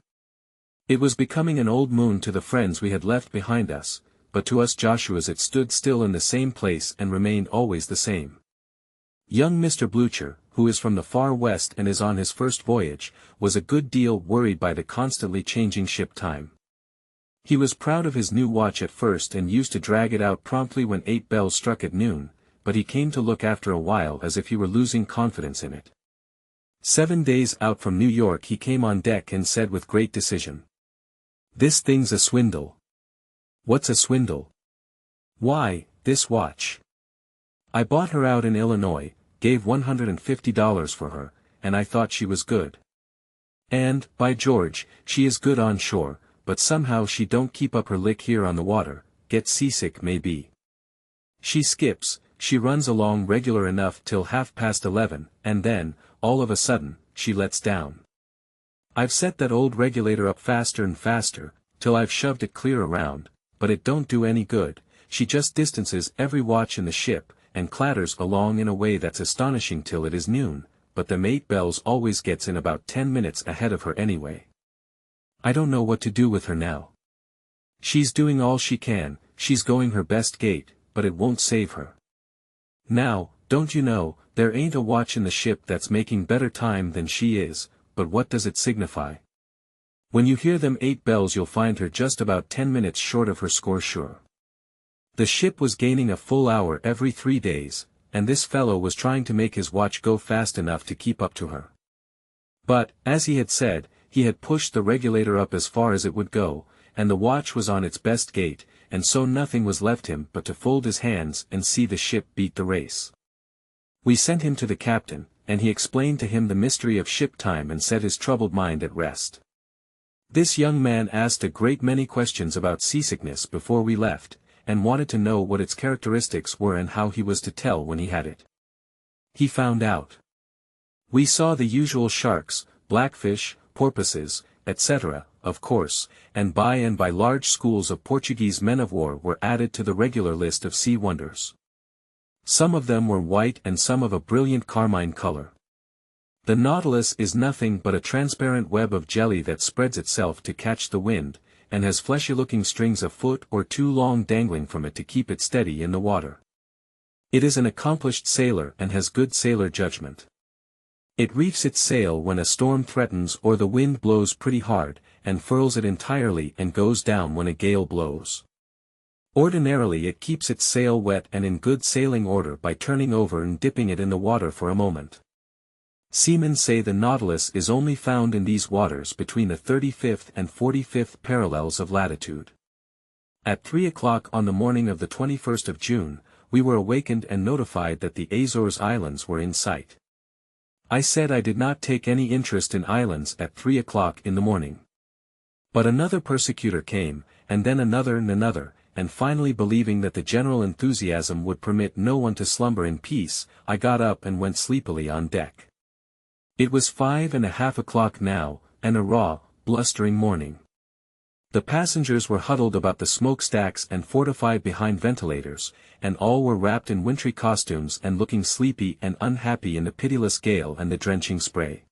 A: It was becoming an old moon to the friends we had left behind us, but to us Joshua's it stood still in the same place and remained always the same. Young Mr. Blucher, who is from the far west and is on his first voyage, was a good deal worried by the constantly changing ship time. He was proud of his new watch at first and used to drag it out promptly when 8 bells struck at noon, but he came to look after a while as if he were losing confidence in it. 7 days out from New York he came on deck and said with great decision, "This thing's a swindle." "What's a swindle?" "Why, this watch. I bought her out in Illinois, gave $150 for her, and I thought she was good. And, by George, she is good on shore, but somehow she don't keep up her lick here on the water, gets seasick maybe. She skips, she runs along regular enough till 11:30, and then, all of a sudden, she lets down. I've set that old regulator up faster and faster, till I've shoved it clear around, but it don't do any good. She just distances every watch in the ship, and clatters along in a way that's astonishing till it is noon, but the mate bells always gets in about 10 minutes ahead of her anyway. I don't know what to do with her now. She's doing all she can, she's going her best gait, but it won't save her. Now, don't you know, there ain't a watch in the ship that's making better time than she is, but what does it signify? When you hear them 8 bells you'll find her just about 10 minutes short of her score sure. The ship was gaining a full hour every 3 days, and this fellow was trying to make his watch go fast enough to keep up to her. But, as he had said, he had pushed the regulator up as far as it would go, and the watch was on its best gait, and so nothing was left him but to fold his hands and see the ship beat the race. We sent him to the captain, and he explained to him the mystery of ship time and set his troubled mind at rest. This young man asked a great many questions about seasickness before we left, and wanted to know what its characteristics were and how he was to tell when he had it. He found out. We saw the usual sharks, blackfish, porpoises, etc., of course, and by large schools of Portuguese men-of-war were added to the regular list of sea wonders. Some of them were white and some of a brilliant carmine color. The Nautilus is nothing but a transparent web of jelly that spreads itself to catch the wind, and has fleshy-looking strings a foot or 2 long dangling from it to keep it steady in the water. It is an accomplished sailor and has good sailor judgment. It reefs its sail when a storm threatens or the wind blows pretty hard, and furls it entirely and goes down when a gale blows. Ordinarily it keeps its sail wet and in good sailing order by turning over and dipping it in the water for a moment. Seamen say the Nautilus is only found in these waters between the 35th and 45th parallels of latitude. At 3 o'clock on the morning of the 21st of June, we were awakened and notified that the Azores Islands were in sight. I said I did not take any interest in islands at 3 o'clock in the morning. But another persecutor came, and then another and another, and finally believing that the general enthusiasm would permit no one to slumber in peace, I got up and went sleepily on deck. It was 5:30 o'clock now, and a raw, blustering morning. The passengers were huddled about the smokestacks and fortified behind ventilators, and all were wrapped in wintry costumes and looking sleepy and unhappy in the pitiless gale and the drenching spray.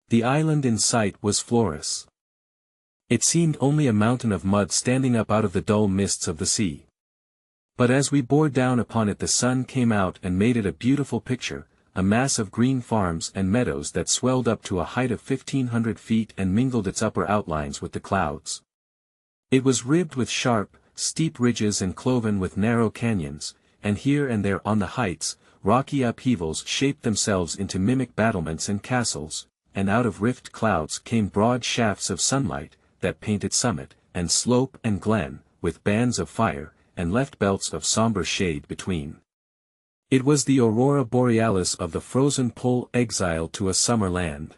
A: The island in sight was Flores. It seemed only a mountain of mud standing up out of the dull mists of the sea. But as we bore down upon it the sun came out and made it a beautiful picture, a mass of green farms and meadows that swelled up to a height of 1,500 feet and mingled its upper outlines with the clouds. It was ribbed with sharp, steep ridges and cloven with narrow canyons, and here and there on the heights, rocky upheavals shaped themselves into mimic battlements and castles, and out of rift clouds came broad shafts of sunlight, that painted summit, and slope and glen, with bands of fire, and left belts of somber shade between. It was the aurora borealis of the frozen pole exiled to a summer land.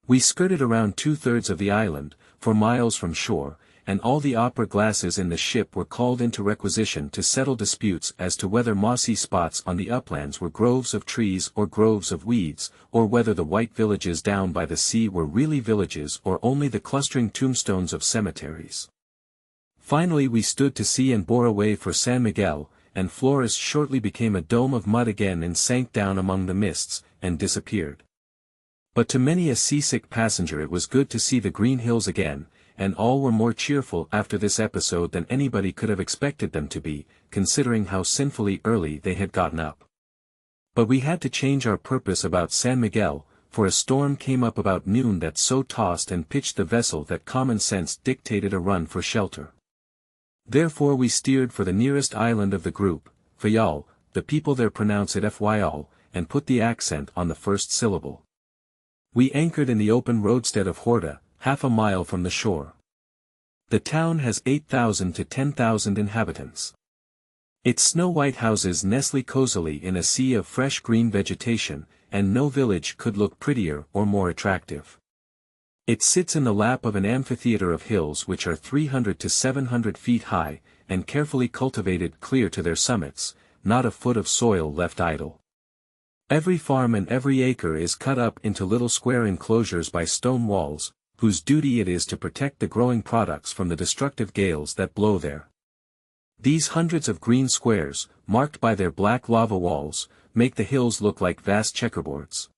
A: We skirted around 2/3 of the island, for miles from shore, and all the opera glasses in the ship were called into requisition to settle disputes as to whether mossy spots on the uplands were groves of trees or groves of weeds, or whether the white villages down by the sea were really villages or only the clustering tombstones of cemeteries. Finally we stood to sea and bore away for San Miguel, and Flores shortly became a dome of mud again and sank down among the mists, and disappeared. But to many a seasick passenger it was good to see the green hills again, and all were more cheerful after this episode than anybody could have expected them to be, considering how sinfully early they had gotten up. But we had to change our purpose about San Miguel, for a storm came up about noon that so tossed and pitched the vessel that common sense dictated a run for shelter. Therefore we steered for the nearest island of the group, Fayal, the people there pronounce it Fyal, and put the accent on the first syllable. We anchored in the open roadstead of Horta, half a mile from the shore. The town has 8,000 to 10,000 inhabitants. Its snow-white houses nestle cozily in a sea of fresh green vegetation, and no village could look prettier or more attractive. It sits in the lap of an amphitheater of hills which are 300 to 700 feet high, and carefully cultivated clear to their summits, not a foot of soil left idle. Every farm and every acre is cut up into little square enclosures by stone walls, whose duty it is to protect the growing products from the destructive gales that blow there. These hundreds of green squares, marked by their black lava walls, make the hills look like vast checkerboards.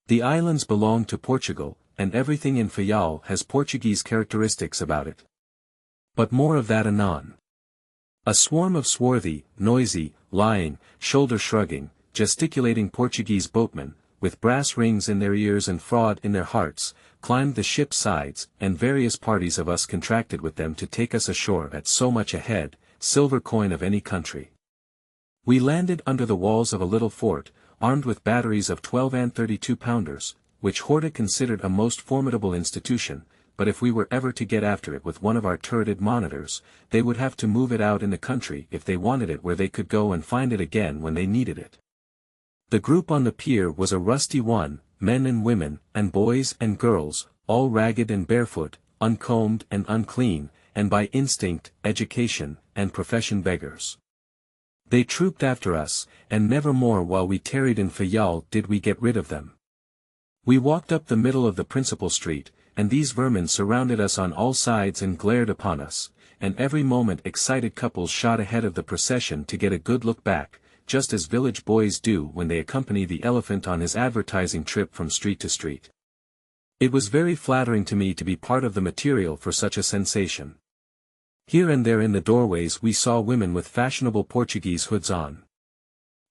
A: The islands belong to Portugal, and everything in Fayal has Portuguese characteristics about it. But more of that anon. A swarm of swarthy, noisy, lying, shoulder-shrugging, gesticulating Portuguese boatmen, with brass rings in their ears and fraud in their hearts, climbed the ship's sides, and various parties of us contracted with them to take us ashore at so much a head, silver coin of any country. We landed under the walls of a little fort, armed with batteries of 12 and 32-pounders, which Horta considered a most formidable institution, but if we were ever to get after it with one of our turreted monitors, they would have to move it out in the country if they wanted it where they could go and find it again when they needed it. The group on the pier was a rusty one, men and women, and boys and girls, all ragged and barefoot, uncombed and unclean, and by instinct, education, and profession beggars. They trooped after us, and never more while we tarried in Fayal did we get rid of them. We walked up the middle of the principal street, and these vermin surrounded us on all sides and glared upon us, and every moment excited couples shot ahead of the procession to get a good look back, just as village boys do when they accompany the elephant on his advertising trip from street to street. It was very flattering to me to be part of the material for such a sensation. Here and there in the doorways we saw women with fashionable Portuguese hoods on.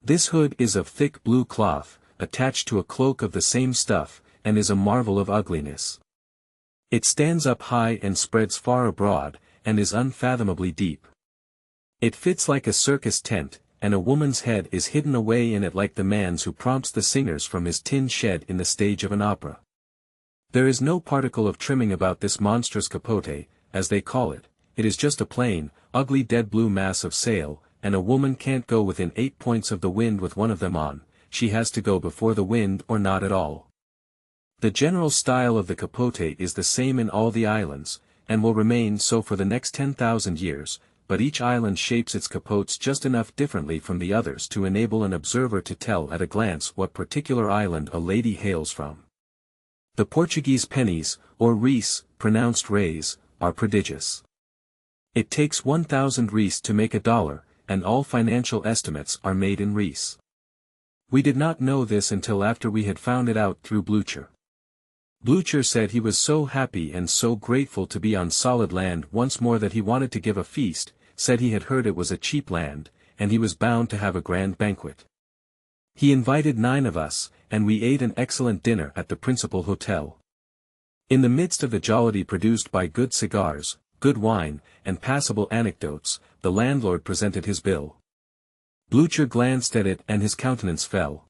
A: This hood is of thick blue cloth, attached to a cloak of the same stuff, and is a marvel of ugliness. It stands up high and spreads far abroad, and is unfathomably deep. It fits like a circus tent, and a woman's head is hidden away in it like the man's who prompts the singers from his tin shed in the stage of an opera. There is no particle of trimming about this monstrous capote, as they call it. It is just a plain, ugly dead blue mass of sail, and a woman can't go within 8 points of the wind with one of them on, she has to go before the wind or not at all. The general style of the capote is the same in all the islands, and will remain so for the next 10,000 years, but each island shapes its capotes just enough differently from the others to enable an observer to tell at a glance what particular island a lady hails from. The Portuguese pennies, or reis, pronounced reis, are prodigious. It takes 1,000 reis to make $1, and all financial estimates are made in reis. We did not know this until after we had found it out through Blucher. Blucher said he was so happy and so grateful to be on solid land once more that he wanted to give a feast, said he had heard it was a cheap land, and he was bound to have a grand banquet. He invited 9 of us, and we ate an excellent dinner at the principal hotel. In the midst of the jollity produced by good cigars, good wine, and passable anecdotes, the landlord presented his bill. Blucher glanced at it and his countenance fell.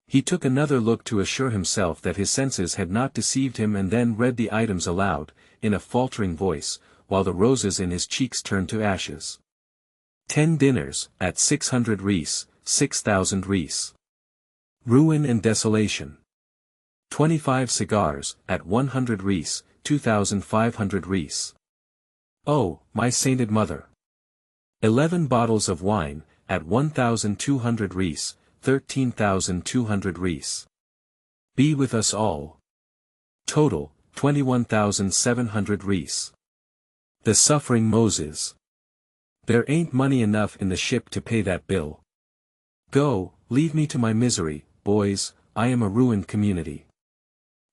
A: He took another look to assure himself that his senses had not deceived him and then read the items aloud, in a faltering voice, while the roses in his cheeks turned to ashes. 10 dinners, at 600 reis, 6,000 reis. Ruin and desolation. 25 cigars, at 100 reis, 2,500 reis. Oh, my sainted mother! 11 bottles of wine, at 1,200 reis, 13,200 reis. Be with us all. Total, 21,700 reis. The suffering Moses. There ain't money enough in the ship to pay that bill. Go, leave me to my misery, boys, I am a ruined community.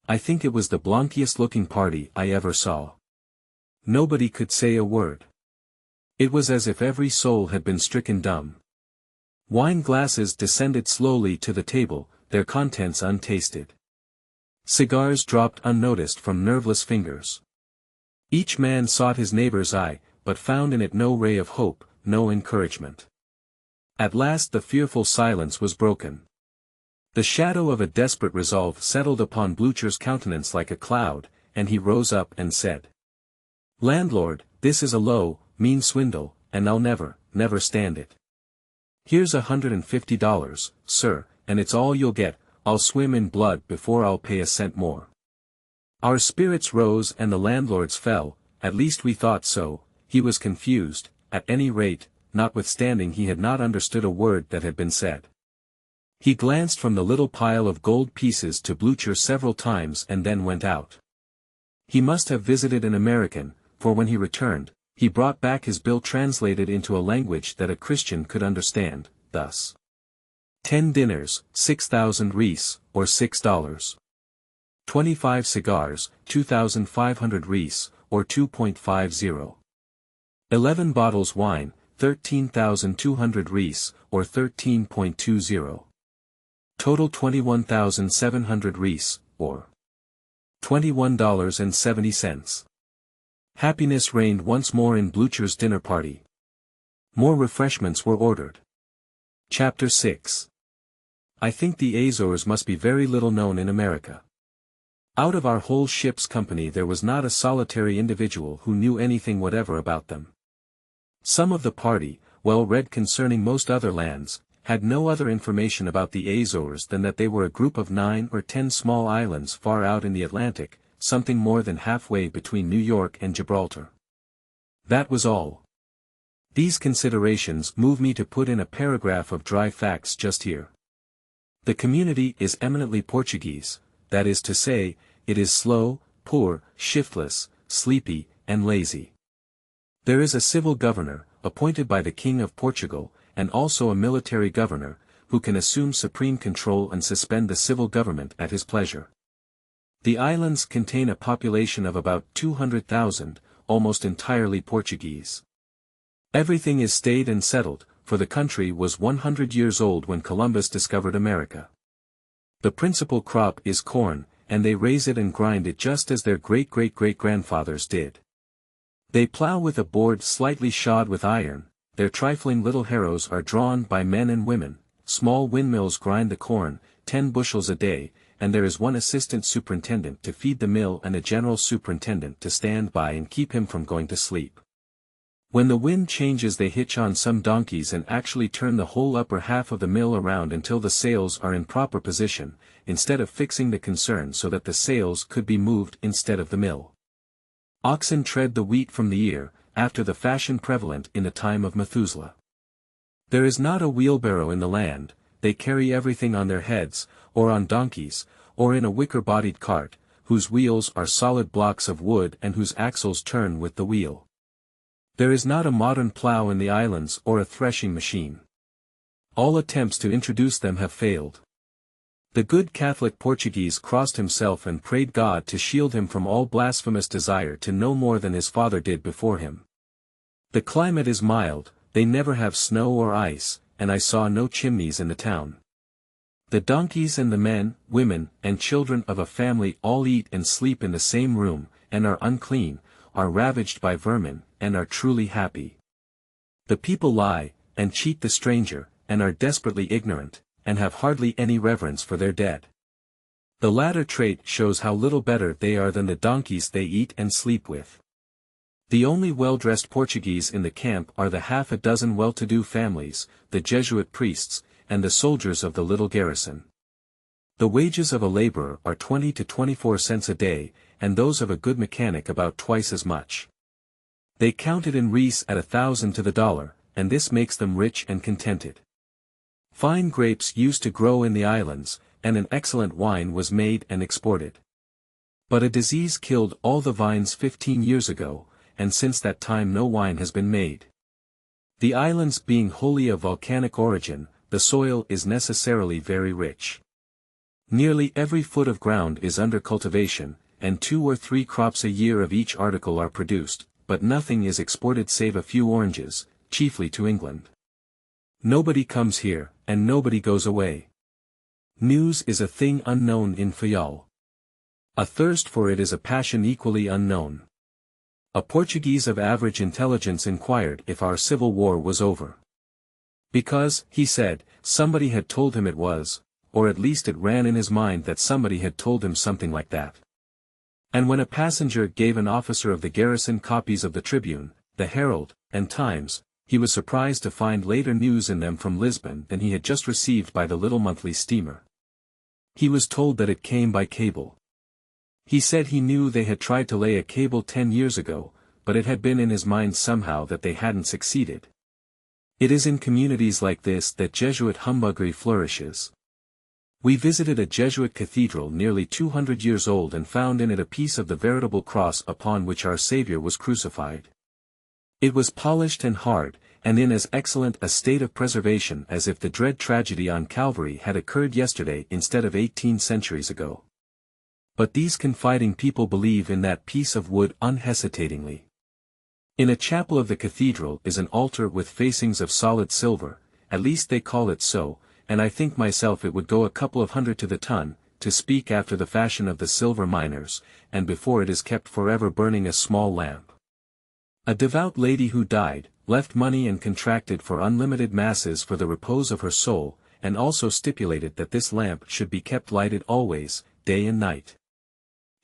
A: I think it was the blankiest looking party I ever saw. Nobody could say a word. It was as if every soul had been stricken dumb. Wine glasses descended slowly to the table, their contents untasted. Cigars dropped unnoticed from nerveless fingers. Each man sought his neighbor's eye, but found in it no ray of hope, no encouragement. At last the fearful silence was broken. The shadow of a desperate resolve settled upon Blucher's countenance like a cloud, and he rose up and said, "Landlord, this is a low, mean swindle, and I'll never, never stand it. Here's $150, sir, and it's all you'll get. I'll swim in blood before I'll pay a cent more." Our spirits rose and the landlord's fell, at least we thought so. He was confused, at any rate, notwithstanding he had not understood a word that had been said. He glanced from the little pile of gold pieces to Blucher several times and then went out. He must have visited an American, for when he returned, he brought back his bill translated into a language that a Christian could understand, thus. 10 dinners, 6,000 reis, or $6. 25 cigars, 2,500 reis, or 2.50. 11 bottles wine, 13,200 reis, or 13.20. Total 21,700 reis, or $21.70. Happiness reigned once more in Blucher's dinner party. More refreshments were ordered. Chapter 6. I think the Azores must be very little known in America. Out of our whole ship's company there was not a solitary individual who knew anything whatever about them. Some of the party, well read concerning most other lands, had no other information about the Azores than that they were a group of 9 or 10 small islands far out in the Atlantic, something more than halfway between New York and Gibraltar. That was all. These considerations move me to put in a paragraph of dry facts just here. The community is eminently Portuguese, that is to say, it is slow, poor, shiftless, sleepy, and lazy. There is a civil governor, appointed by the King of Portugal, and also a military governor, who can assume supreme control and suspend the civil government at his pleasure. The islands contain a population of about 200,000, almost entirely Portuguese. Everything is staid and settled, for the country was 100 years old when Columbus discovered America. The principal crop is corn, and they raise it and grind it just as their great-great-great-grandfathers did. They plow with a board slightly shod with iron, their trifling little harrows are drawn by men and women, small windmills grind the corn, 10 bushels a day, and there is one assistant superintendent to feed the mill and a general superintendent to stand by and keep him from going to sleep. When the wind changes they hitch on some donkeys and actually turn the whole upper half of the mill around until the sails are in proper position, instead of fixing the concern so that the sails could be moved instead of the mill. Oxen tread the wheat from the ear, after the fashion prevalent in the time of Methuselah. There is not a wheelbarrow in the land, they carry everything on their heads, or on donkeys, or in a wicker-bodied cart, whose wheels are solid blocks of wood and whose axles turn with the wheel. There is not a modern plough in the islands or a threshing machine. All attempts to introduce them have failed. The good Catholic Portuguese crossed himself and prayed God to shield him from all blasphemous desire to know more than his father did before him. The climate is mild, they never have snow or ice, and I saw no chimneys in the town. The donkeys and the men, women, and children of a family all eat and sleep in the same room, and are unclean, are ravaged by vermin, and are truly happy. The people lie, and cheat the stranger, and are desperately ignorant, and have hardly any reverence for their dead. The latter trait shows how little better they are than the donkeys they eat and sleep with. The only well-dressed Portuguese in the camp are the half a dozen well-to-do families, the Jesuit priests, and the soldiers of the little garrison. The wages of a laborer are 20 to 24 cents a day, and those of a good mechanic about twice as much. They count it in reis at 1,000 to the dollar, and this makes them rich and contented. Fine grapes used to grow in the islands, and an excellent wine was made and exported. But a disease killed all the vines 15 years ago, and since that time no wine has been made. The islands being wholly of volcanic origin, the soil is necessarily very rich. Nearly every foot of ground is under cultivation, and 2 or 3 crops a year of each article are produced, but nothing is exported save a few oranges, chiefly to England. Nobody comes here, and nobody goes away. News is a thing unknown in Fayal. A thirst for it is a passion equally unknown. A Portuguese of average intelligence inquired if our civil war was over. Because, he said, somebody had told him it was, or at least it ran in his mind that somebody had told him something like that. And when a passenger gave an officer of the garrison copies of the Tribune, the Herald, and Times, he was surprised to find later news in them from Lisbon than he had just received by the little monthly steamer. He was told that it came by cable. He said he knew they had tried to lay a cable 10 years ago, but it had been in his mind somehow that they hadn't succeeded. It is in communities like this that Jesuit humbuggery flourishes. We visited a Jesuit cathedral nearly 200 years old and found in it a piece of the veritable cross upon which our Savior was crucified. It was polished and hard, and in as excellent a state of preservation as if the dread tragedy on Calvary had occurred yesterday instead of 18 centuries ago. But these confiding people believe in that piece of wood unhesitatingly. In a chapel of the cathedral is an altar with facings of solid silver, at least they call it so, and I think myself it would go a couple of hundred to the ton, to speak after the fashion of the silver miners, and before it is kept forever burning a small lamp. A devout lady who died, left money and contracted for unlimited masses for the repose of her soul, and also stipulated that this lamp should be kept lighted always, day and night.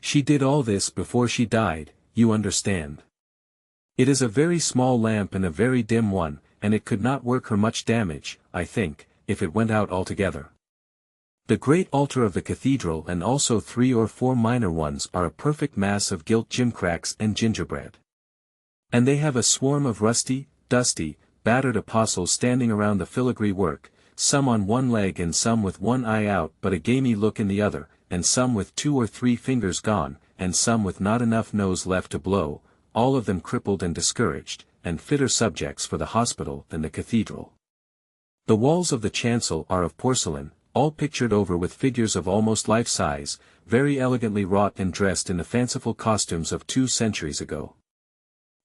A: She did all this before she died, you understand. It is a very small lamp and a very dim one, and it could not work her much damage, I think, if it went out altogether. The great altar of the cathedral and also 3 or 4 minor ones are a perfect mass of gilt gimcracks and gingerbread. And they have a swarm of rusty, dusty, battered apostles standing around the filigree work, some on one leg and some with one eye out but a gamey look in the other, and some with 2 or 3 fingers gone, and some with not enough nose left to blow, all of them crippled and discouraged, and fitter subjects for the hospital than the cathedral. The walls of the chancel are of porcelain, all pictured over with figures of almost life-size, very elegantly wrought and dressed in the fanciful costumes of 2 centuries ago.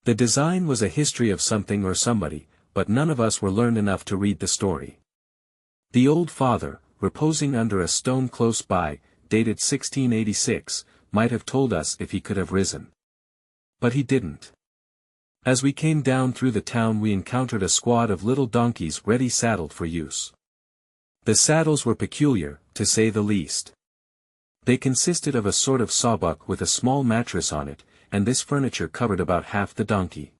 A: The design was a history of something or somebody, but none of us were learned enough to read the story. The old father, reposing under a stone close by, dated 1686, might have told us if he could have risen. But he didn't. As we came down through the town we encountered a squad of little donkeys ready saddled for use. The saddles were peculiar, to say the least. They consisted of a sort of sawbuck with a small mattress on it, and this furniture covered about half the donkey.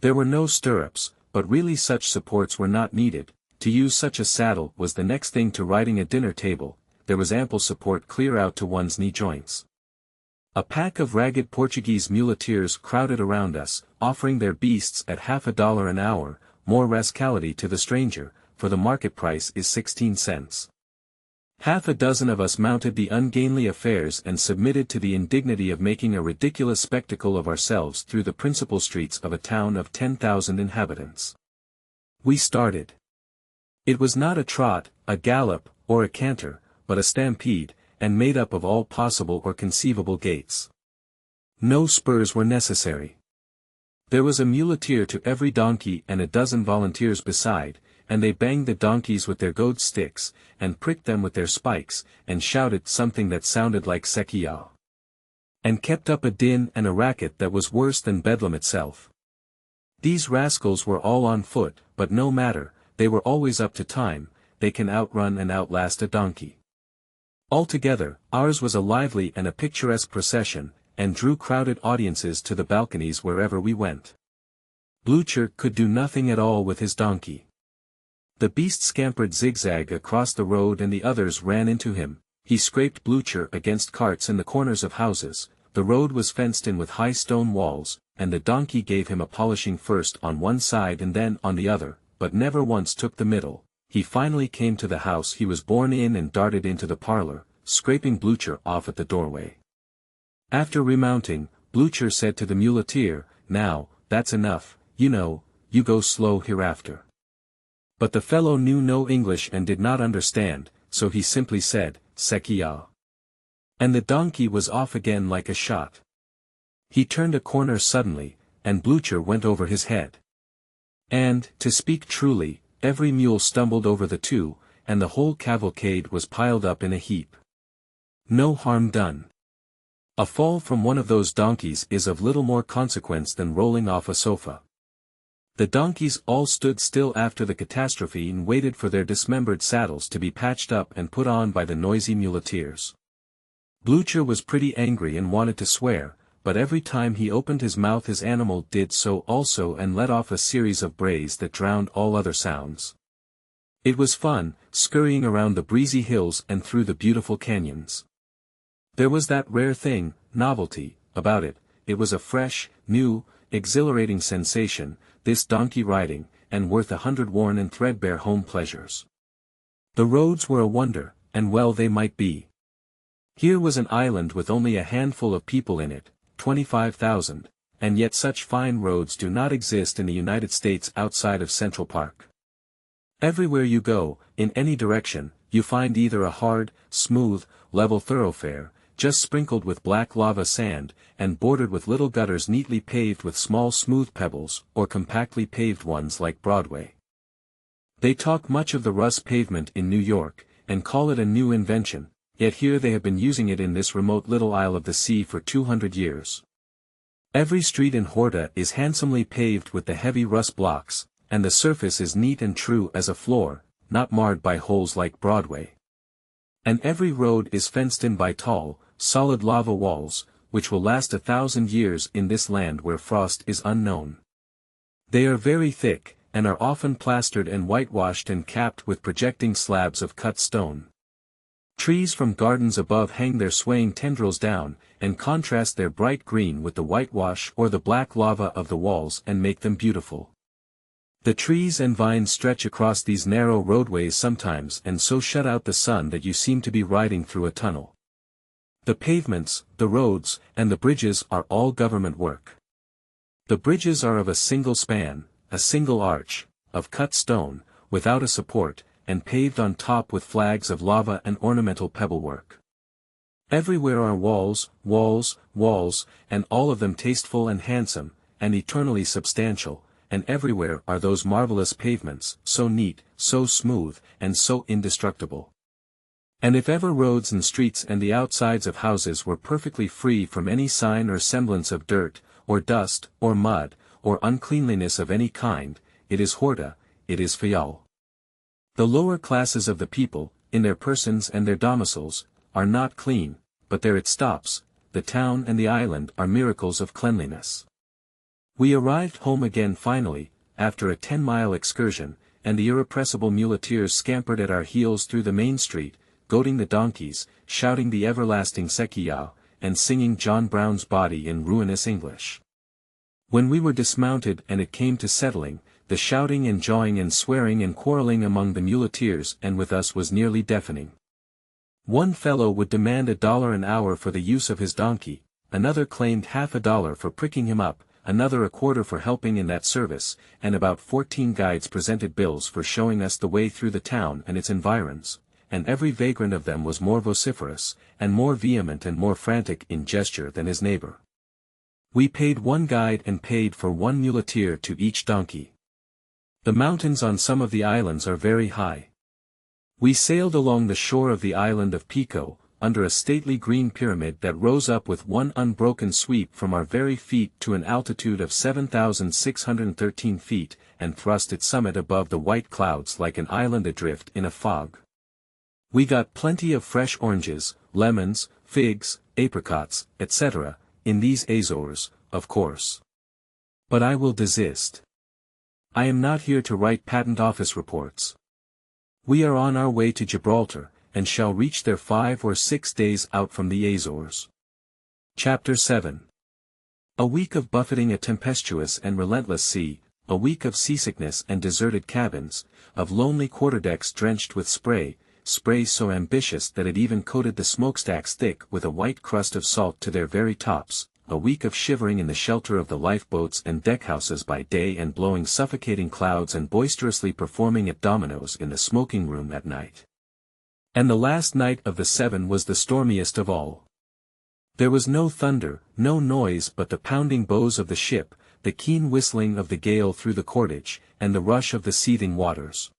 A: There were no stirrups, but really such supports were not needed. To use such a saddle was the next thing to riding a dinner table, there was ample support clear out to one's knee joints. A pack of ragged Portuguese muleteers crowded around us, offering their beasts at $50 an hour, more rascality to the stranger, for the market price is 16 cents. Half a dozen of us mounted the ungainly affairs and submitted to the indignity of making a ridiculous spectacle of ourselves through the principal streets of a town of 10,000 inhabitants. We started. It was not a trot, a gallop, or a canter, but a stampede, and made up of all possible or conceivable gaits. No spurs were necessary. There was a muleteer to every donkey and a dozen volunteers beside, and they banged the donkeys with their goad sticks, and pricked them with their spikes, and shouted something that sounded like sekia. And kept up a din and a racket that was worse than Bedlam itself. These rascals were all on foot, but no matter, they were always up to time, they can outrun and outlast a donkey. Altogether, ours was a lively and a picturesque procession, and drew crowded audiences to the balconies wherever we went. Blucher could do nothing at all with his donkey. The beast scampered zigzag across the road and the others ran into him. He scraped Blucher against carts in the corners of houses. The road was fenced in with high stone walls, and the donkey gave him a polishing first on one side and then on the other, but never once took the middle. He finally came to the house he was born in and darted into the parlor, scraping Blucher off at the doorway. After remounting, Blucher said to the muleteer, "Now, that's enough, you know, you go slow hereafter." But the fellow knew no English and did not understand, so he simply said, "Sekia." And the donkey was off again like a shot. He turned a corner suddenly, and Blucher went over his head. And, to speak truly, every mule stumbled over the two, and the whole cavalcade was piled up in a heap. No harm done. A fall from one of those donkeys is of little more consequence than rolling off a sofa. The donkeys all stood still after the catastrophe and waited for their dismembered saddles to be patched up and put on by the noisy muleteers. Blucher was pretty angry and wanted to swear, but every time he opened his mouth his animal did so also and let off a series of brays that drowned all other sounds. It was fun, scurrying around the breezy hills and through the beautiful canyons. There was that rare thing, novelty, about it. It was a fresh, new, exhilarating sensation, this donkey riding, and worth 100 worn and threadbare home pleasures. The roads were a wonder, and well they might be. Here was an island with only a handful of people in it, 25,000, and yet such fine roads do not exist in the United States outside of Central Park. Everywhere you go, in any direction, you find either a hard, smooth, level thoroughfare, just sprinkled with black lava sand, and bordered with little gutters neatly paved with small smooth pebbles, or compactly paved ones like Broadway. They talk much of the rust pavement in New York, and call it a new invention, yet here they have been using it in this remote little isle of the sea for 200 years. Every street in Horta is handsomely paved with the heavy rust blocks, and the surface is neat and true as a floor, not marred by holes like Broadway. And every road is fenced in by tall, solid lava walls, which will last 1,000 years in this land where frost is unknown. They are very thick, and are often plastered and whitewashed and capped with projecting slabs of cut stone. Trees from gardens above hang their swaying tendrils down, and contrast their bright green with the whitewash or the black lava of the walls and make them beautiful. The trees and vines stretch across these narrow roadways sometimes and so shut out the sun that you seem to be riding through a tunnel. The pavements, the roads, and the bridges are all government work. The bridges are of a single span, a single arch, of cut stone, without a support, and paved on top with flags of lava and ornamental pebblework. Everywhere are walls, walls, walls, and all of them tasteful and handsome, and eternally substantial, and everywhere are those marvelous pavements, so neat, so smooth, and so indestructible. And if ever roads and streets and the outsides of houses were perfectly free from any sign or semblance of dirt, or dust, or mud, or uncleanliness of any kind, it is Horta, it is Fayal. The lower classes of the people, in their persons and their domiciles, are not clean, but there it stops. The town and the island are miracles of cleanliness. We arrived home again finally, after a 10-mile excursion, and the irrepressible muleteers scampered at our heels through the main street, goading the donkeys, shouting the everlasting Sekiyao, and singing John Brown's Body in ruinous English. When we were dismounted and it came to settling, the shouting and jawing and swearing and quarreling among the muleteers and with us was nearly deafening. One fellow would demand $1 an hour for the use of his donkey, another claimed half a dollar for pricking him up, another a quarter for helping in that service, and about 14 guides presented bills for showing us the way through the town and its environs, and every vagrant of them was more vociferous, and more vehement and more frantic in gesture than his neighbor. We paid one guide and paid for one muleteer to each donkey. The mountains on some of the islands are very high. We sailed along the shore of the island of Pico, under a stately green pyramid that rose up with one unbroken sweep from our very feet to an altitude of 7,613 feet, and thrust its summit above the white clouds like an island adrift in a fog. We got plenty of fresh oranges, lemons, figs, apricots, etc., in these Azores, of course. But I will desist. I am not here to write patent office reports. We are on our way to Gibraltar, and shall reach there 5 or 6 days out from the Azores. Chapter 7. A week of buffeting a tempestuous and relentless sea, a week of seasickness and deserted cabins, of lonely quarterdecks drenched with spray so ambitious that it even coated the smokestacks thick with a white crust of salt to their very tops, a week of shivering in the shelter of the lifeboats and deckhouses by day and blowing suffocating clouds and boisterously performing at dominoes in the smoking room at night. And the last night of the 7 was the stormiest of all. There was no thunder, no noise but the pounding bows of the ship, the keen whistling of the gale through the cordage, and the rush of the seething waters.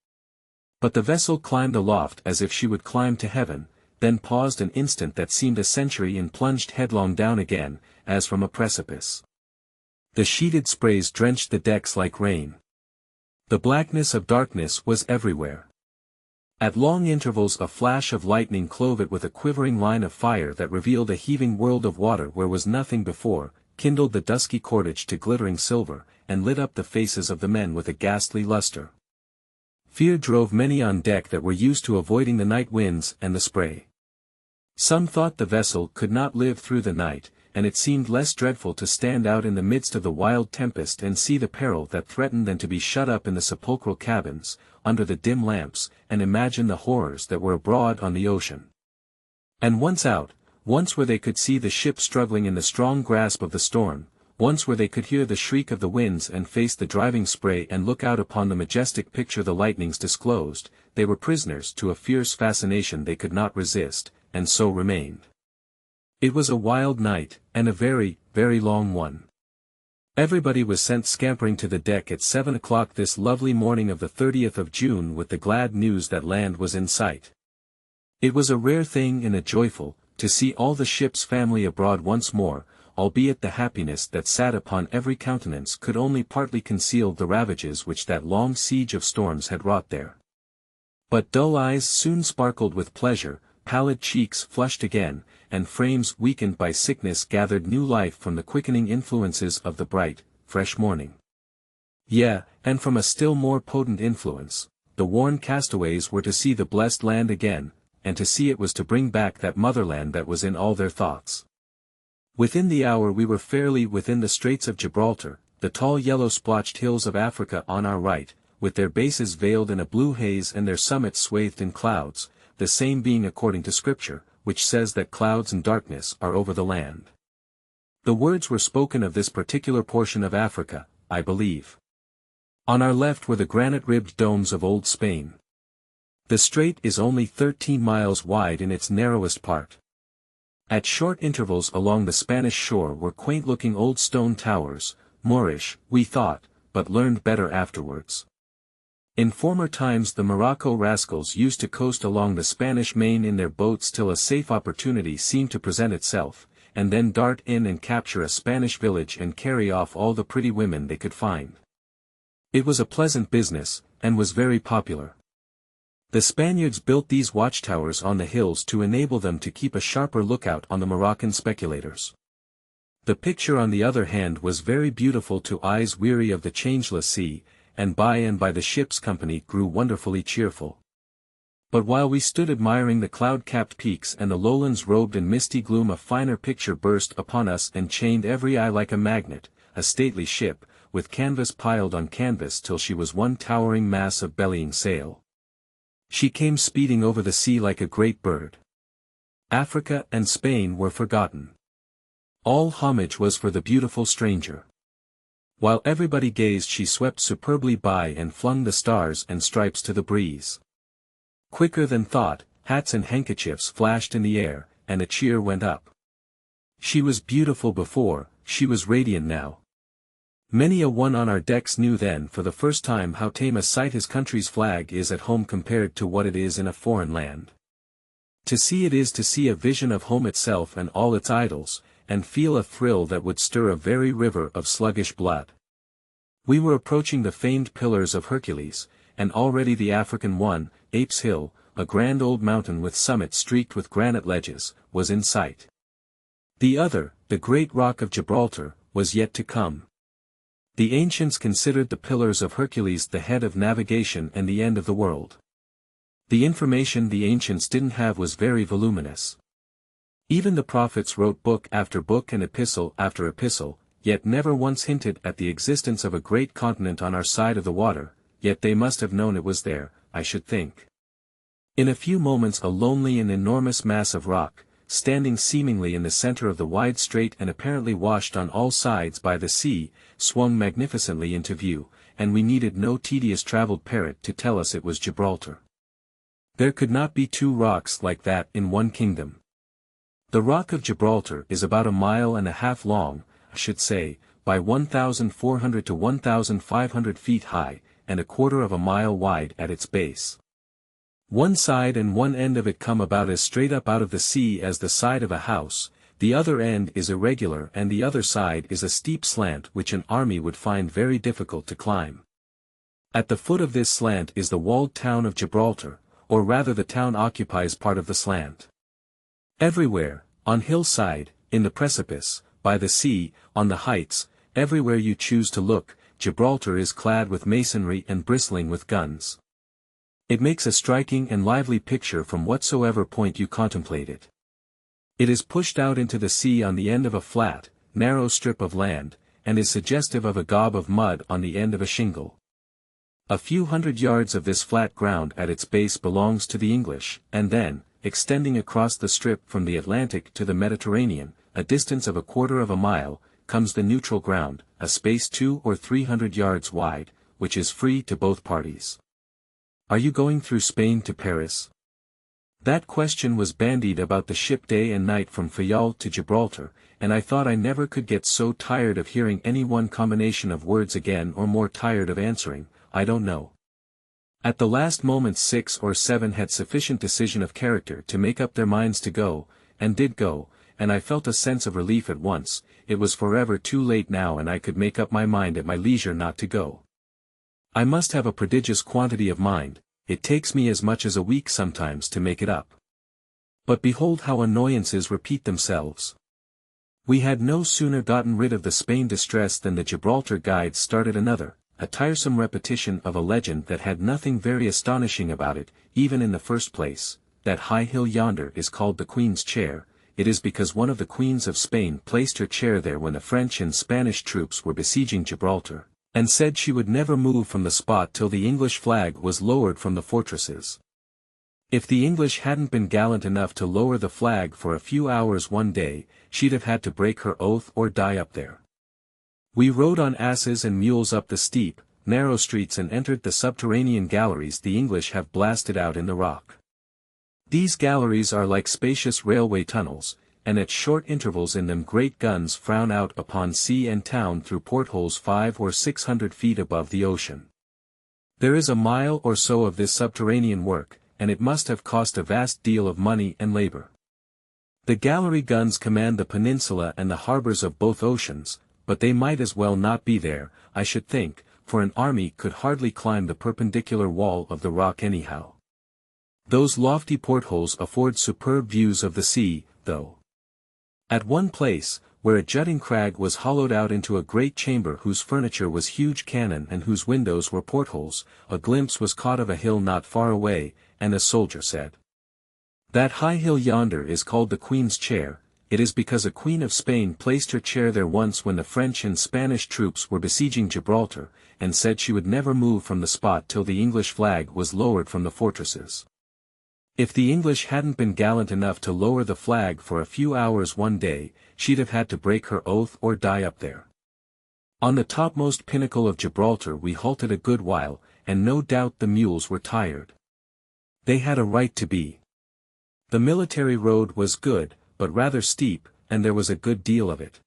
A: But the vessel climbed aloft as if she would climb to heaven, then paused an instant that seemed a century and plunged headlong down again, as from a precipice. The sheeted sprays drenched the decks like rain. The blackness of darkness was everywhere. At long intervals a flash of lightning clove it with a quivering line of fire that revealed a heaving world of water where was nothing before, kindled the dusky cordage to glittering silver, and lit up the faces of the men with a ghastly luster. Fear drove many on deck that were used to avoiding the night winds and the spray. Some thought the vessel could not live through the night, and it seemed less dreadful to stand out in the midst of the wild tempest and see the peril that threatened than to be shut up in the sepulchral cabins, under the dim lamps, and imagine the horrors that were abroad on the ocean. And once out, once where they could see the ship struggling in the strong grasp of the storm, once where they could hear the shriek of the winds and face the driving spray and look out upon the majestic picture the lightnings disclosed, they were prisoners to a fierce fascination they could not resist, and so remained. It was a wild night, and a very, very long one. Everybody was sent scampering to the deck at 7 o'clock this lovely morning of the 30th of June with the glad news that land was in sight. It was a rare thing and a joyful, to see all the ship's family abroad once more, albeit the happiness that sat upon every countenance could only partly conceal the ravages which that long siege of storms had wrought there. But dull eyes soon sparkled with pleasure, pallid cheeks flushed again, and frames weakened by sickness gathered new life from the quickening influences of the bright, fresh morning. Yea, and from a still more potent influence, the worn castaways were to see the blessed land again, and to see it was to bring back that motherland that was in all their thoughts. Within the hour we were fairly within the Straits of Gibraltar, the tall yellow-splotched hills of Africa on our right, with their bases veiled in a blue haze and their summits swathed in clouds, the same being according to Scripture, which says that clouds and darkness are over the land. The words were spoken of this particular portion of Africa, I believe. On our left were the granite-ribbed domes of old Spain. The strait is only 13 miles wide in its narrowest part. At short intervals along the Spanish shore were quaint-looking old stone towers, Moorish, we thought, but learned better afterwards. In former times the Morocco rascals used to coast along the Spanish Main in their boats till a safe opportunity seemed to present itself, and then dart in and capture a Spanish village and carry off all the pretty women they could find. It was a pleasant business, and was very popular. The Spaniards built these watchtowers on the hills to enable them to keep a sharper lookout on the Moroccan speculators. The picture on the other hand was very beautiful to eyes weary of the changeless sea, and by the ship's company grew wonderfully cheerful. But while we stood admiring the cloud-capped peaks and the lowlands robed in misty gloom, a finer picture burst upon us and chained every eye like a magnet, a stately ship, with canvas piled on canvas till she was one towering mass of bellying sail. She came speeding over the sea like a great bird. Africa and Spain were forgotten. All homage was for the beautiful stranger. While everybody gazed, she swept superbly by and flung the stars and stripes to the breeze. Quicker than thought, hats and handkerchiefs flashed in the air, and a cheer went up. She was beautiful before, she was radiant now. Many a one on our decks knew then for the first time how tame a sight his country's flag is at home compared to what it is in a foreign land. To see it is to see a vision of home itself and all its idols, and feel a thrill that would stir a very river of sluggish blood. We were approaching the famed Pillars of Hercules, and already the African one, Apes Hill, a grand old mountain with summit streaked with granite ledges, was in sight. The other, the great rock of Gibraltar, was yet to come. The ancients considered the Pillars of Hercules the head of navigation and the end of the world. The information the ancients didn't have was very voluminous. Even the prophets wrote book after book and epistle after epistle, yet never once hinted at the existence of a great continent on our side of the water, yet they must have known it was there, I should think. In a few moments a lonely and enormous mass of rock, standing seemingly in the center of the wide strait and apparently washed on all sides by the sea, swung magnificently into view, and we needed no tedious traveled parrot to tell us it was Gibraltar. There could not be two rocks like that in one kingdom. The Rock of Gibraltar is about 1.5 miles long, I should say, by 1,400 to 1,500 feet high, and 1/4 mile wide at its base. One side and one end of it come about as straight up out of the sea as the side of a house, the other end is irregular and the other side is a steep slant which an army would find very difficult to climb. At the foot of this slant is the walled town of Gibraltar, or rather the town occupies part of the slant. Everywhere, on hillside, in the precipice, by the sea, on the heights, everywhere you choose to look, Gibraltar is clad with masonry and bristling with guns. It makes a striking and lively picture from whatsoever point you contemplate it. It is pushed out into the sea on the end of a flat, narrow strip of land, and is suggestive of a gob of mud on the end of a shingle. A few hundred yards of this flat ground at its base belongs to the English, and then, extending across the strip from the Atlantic to the Mediterranean, a distance of 1/4 of a mile, comes the neutral ground, a space 200 or 300 yards wide, which is free to both parties. Are you going through Spain to Paris? That question was bandied about the ship day and night from Fayal to Gibraltar, and I thought I never could get so tired of hearing any one combination of words again, or more tired of answering, I don't know. At the last moment 6 or 7 had sufficient decision of character to make up their minds to go, and did go, and I felt a sense of relief at once. It was forever too late now, and I could make up my mind at my leisure not to go. I must have a prodigious quantity of mind, it takes me as much as a week sometimes to make it up. But behold how annoyances repeat themselves. We had no sooner gotten rid of the Spain distress than the Gibraltar guide started another, a tiresome repetition of a legend that had nothing very astonishing about it. Even in the first place, that high hill yonder is called the Queen's Chair. It is because one of the queens of Spain placed her chair there when the French and Spanish troops were besieging Gibraltar, and said she would never move from the spot till the English flag was lowered from the fortresses. If the English hadn't been gallant enough to lower the flag for a few hours one day, she'd have had to break her oath or die up there. We rode on asses and mules up the steep, narrow streets and entered the subterranean galleries the English have blasted out in the rock. These galleries are like spacious railway tunnels, and at short intervals in them great guns frown out upon sea and town through portholes 500 or 600 feet above the ocean. There is a mile or so of this subterranean work, and it must have cost a vast deal of money and labor. The gallery guns command the peninsula and the harbors of both oceans, but they might as well not be there, I should think, for an army could hardly climb the perpendicular wall of the rock anyhow. Those lofty portholes afford superb views of the sea, though. At one place, where a jutting crag was hollowed out into a great chamber whose furniture was huge cannon and whose windows were portholes, a glimpse was caught of a hill not far away, and a soldier said, "That high hill yonder is called the Queen's Chair. It is because a Queen of Spain placed her chair there once when the French and Spanish troops were besieging Gibraltar, and said she would never move from the spot till the English flag was lowered from the fortresses. If the English hadn't been gallant enough to lower the flag for a few hours one day, she'd have had to break her oath or die up there." On the topmost pinnacle of Gibraltar we halted a good while, and no doubt the mules were tired. They had a right to be. The military road was good, but rather steep, and there was a good deal of it.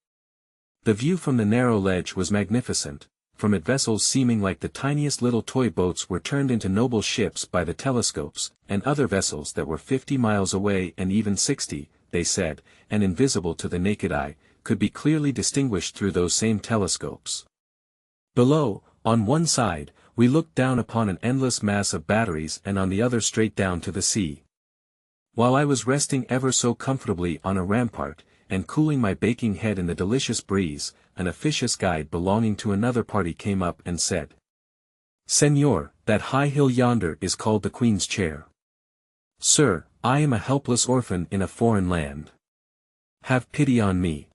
A: The view from the narrow ledge was magnificent. From it vessels seeming like the tiniest little toy boats were turned into noble ships by the telescopes, and other vessels that were 50 miles away and even 60, they said, and invisible to the naked eye, could be clearly distinguished through those same telescopes. Below, on one side, we looked down upon an endless mass of batteries and on the other straight down to the sea. While I was resting ever so comfortably on a rampart, and cooling my baking head in the delicious breeze, an officious guide belonging to another party came up and said, "Senor, that high hill yonder is called the Queen's Chair. Sir, I am a helpless orphan in a foreign land. Have pity on me.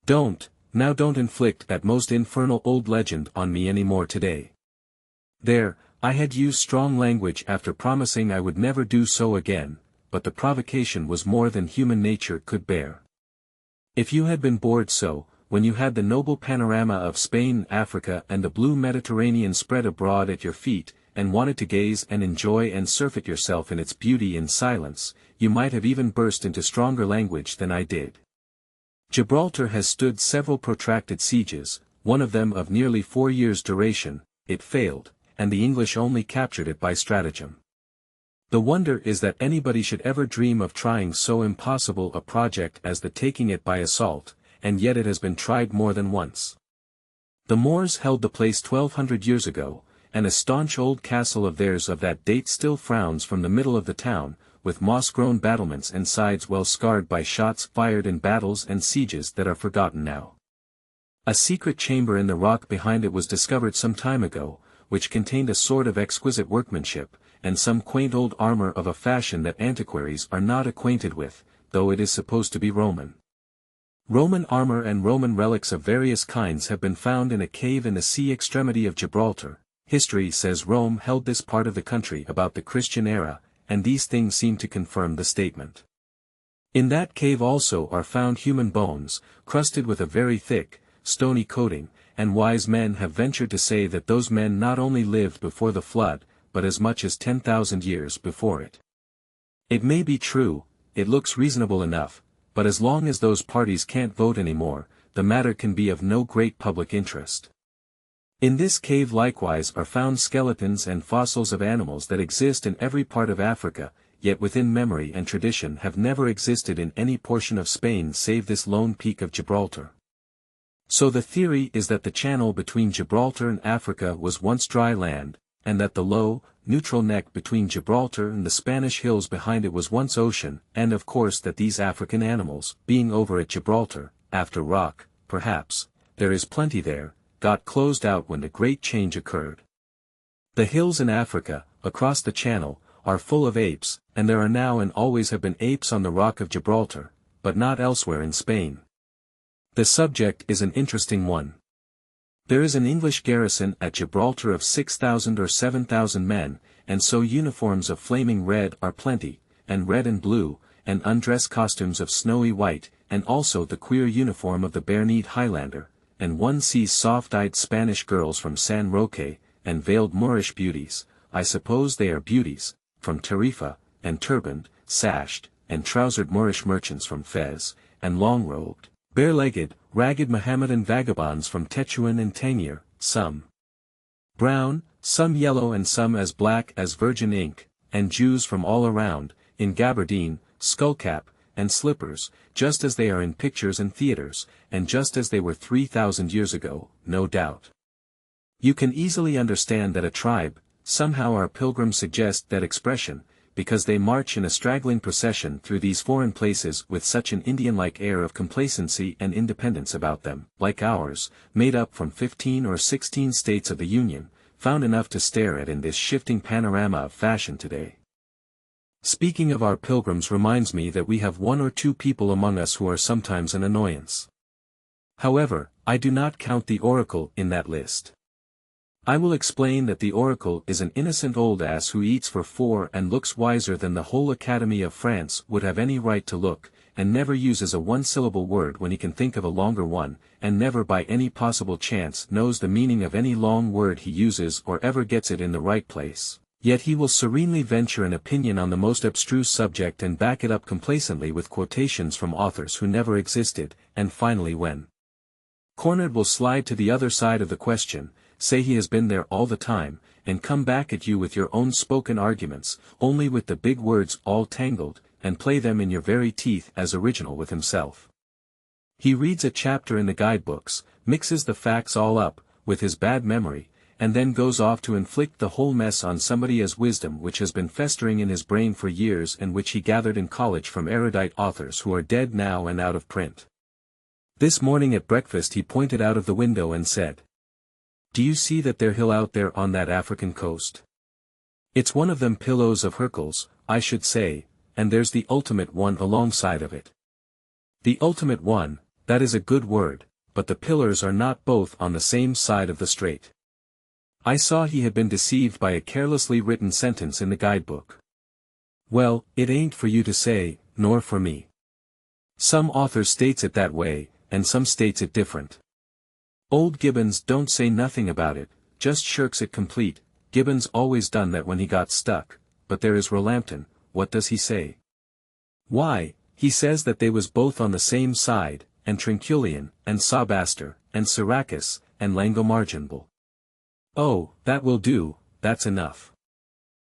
A: Don't inflict that most infernal old legend on me any more today." There, I had used strong language after promising I would never do so again, but the provocation was more than human nature could bear. If you had been bored so, when you had the noble panorama of Spain, Africa and the blue Mediterranean spread abroad at your feet, and wanted to gaze and enjoy and surfeit yourself in its beauty in silence, you might have even burst into stronger language than I did. Gibraltar has stood several protracted sieges, one of them of nearly 4 years' duration. It failed, and the English only captured it by stratagem. The wonder is that anybody should ever dream of trying so impossible a project as the taking it by assault, and yet it has been tried more than once. The Moors held the place 1200 years ago, and a staunch old castle of theirs of that date still frowns from the middle of the town, with moss-grown battlements and sides well scarred by shots fired in battles and sieges that are forgotten now. A secret chamber in the rock behind it was discovered some time ago, which contained a sword of exquisite workmanship, and some quaint old armor of a fashion that antiquaries are not acquainted with, though it is supposed to be Roman. Roman armor and Roman relics of various kinds have been found in a cave in the sea extremity of Gibraltar. History says Rome held this part of the country about the Christian era, and these things seem to confirm the statement. In that cave also are found human bones, crusted with a very thick, stony coating, and wise men have ventured to say that those men not only lived before the flood, but as much as 10,000 years before it. It may be true, it looks reasonable enough, but as long as those parties can't vote anymore, the matter can be of no great public interest. In this cave likewise are found skeletons and fossils of animals that exist in every part of Africa, yet within memory and tradition have never existed in any portion of Spain save this lone peak of Gibraltar. So the theory is that the channel between Gibraltar and Africa was once dry land, and that the low, neutral neck between Gibraltar and the Spanish hills behind it was once ocean, and of course that these African animals, being over at Gibraltar, after rock, perhaps, there is plenty there, got closed out when the great change occurred. The hills in Africa, across the channel, are full of apes, and there are now and always have been apes on the rock of Gibraltar, but not elsewhere in Spain. The subject is an interesting one. There is an English garrison at Gibraltar of 6,000 or 7,000 men, and so uniforms of flaming red are plenty, and red and blue, and undress costumes of snowy white, and also the queer uniform of the bare-kneed Highlander, and one sees soft-eyed Spanish girls from San Roque, and veiled Moorish beauties, I suppose they are beauties, from Tarifa, and turbaned, sashed, and trousered Moorish merchants from Fez, and long-robed, bare-legged, ragged Mohammedan vagabonds from Tetuan and Tangier, some brown, some yellow and some as black as virgin ink, and Jews from all around, in gabardine, skullcap, and slippers, just as they are in pictures and theatres, and just as they were 3,000 years ago, no doubt. You can easily understand that a tribe, somehow our pilgrims suggest that expression, because they march in a straggling procession through these foreign places with such an Indian-like air of complacency and independence about them, like ours, made up from 15 or 16 states of the Union, found enough to stare at in this shifting panorama of fashion today. Speaking of our pilgrims reminds me that we have one or two people among us who are sometimes an annoyance. However, I do not count the oracle in that list. I will explain that the oracle is an innocent old ass who eats for 4 and looks wiser than the whole Academy of France would have any right to look, and never uses a one-syllable word when he can think of a longer one, and never by any possible chance knows the meaning of any long word he uses or ever gets it in the right place. Yet he will serenely venture an opinion on the most abstruse subject and back it up complacently with quotations from authors who never existed, and finally when cornered will slide to the other side of the question, say he has been there all the time, and come back at you with your own spoken arguments, only with the big words all tangled, and play them in your very teeth as original with himself. He reads a chapter in the guidebooks, mixes the facts all up, with his bad memory, and then goes off to inflict the whole mess on somebody as wisdom which has been festering in his brain for years and which he gathered in college from erudite authors who are dead now and out of print. This morning at breakfast he pointed out of the window and said, "Do you see that there hill out there on that African coast? It's one of them pillows of Hercules, I should say, and there's the ultimate one alongside of it. The ultimate one, that is a good word, but the pillars are not both on the same side of the strait." I saw he had been deceived by a carelessly written sentence in the guidebook. Well, it ain't for you to say, nor for me. Some author states it that way, and some states it different. Old Gibbons don't say nothing about it, just shirks it complete. Gibbons always done that when he got stuck, but there is Roehampton, what does he say? Why, he says that they was both on the same side, and Trinculian, and Sobaster, and Syracuse, and Langomarginable. Oh, that will do, that's enough.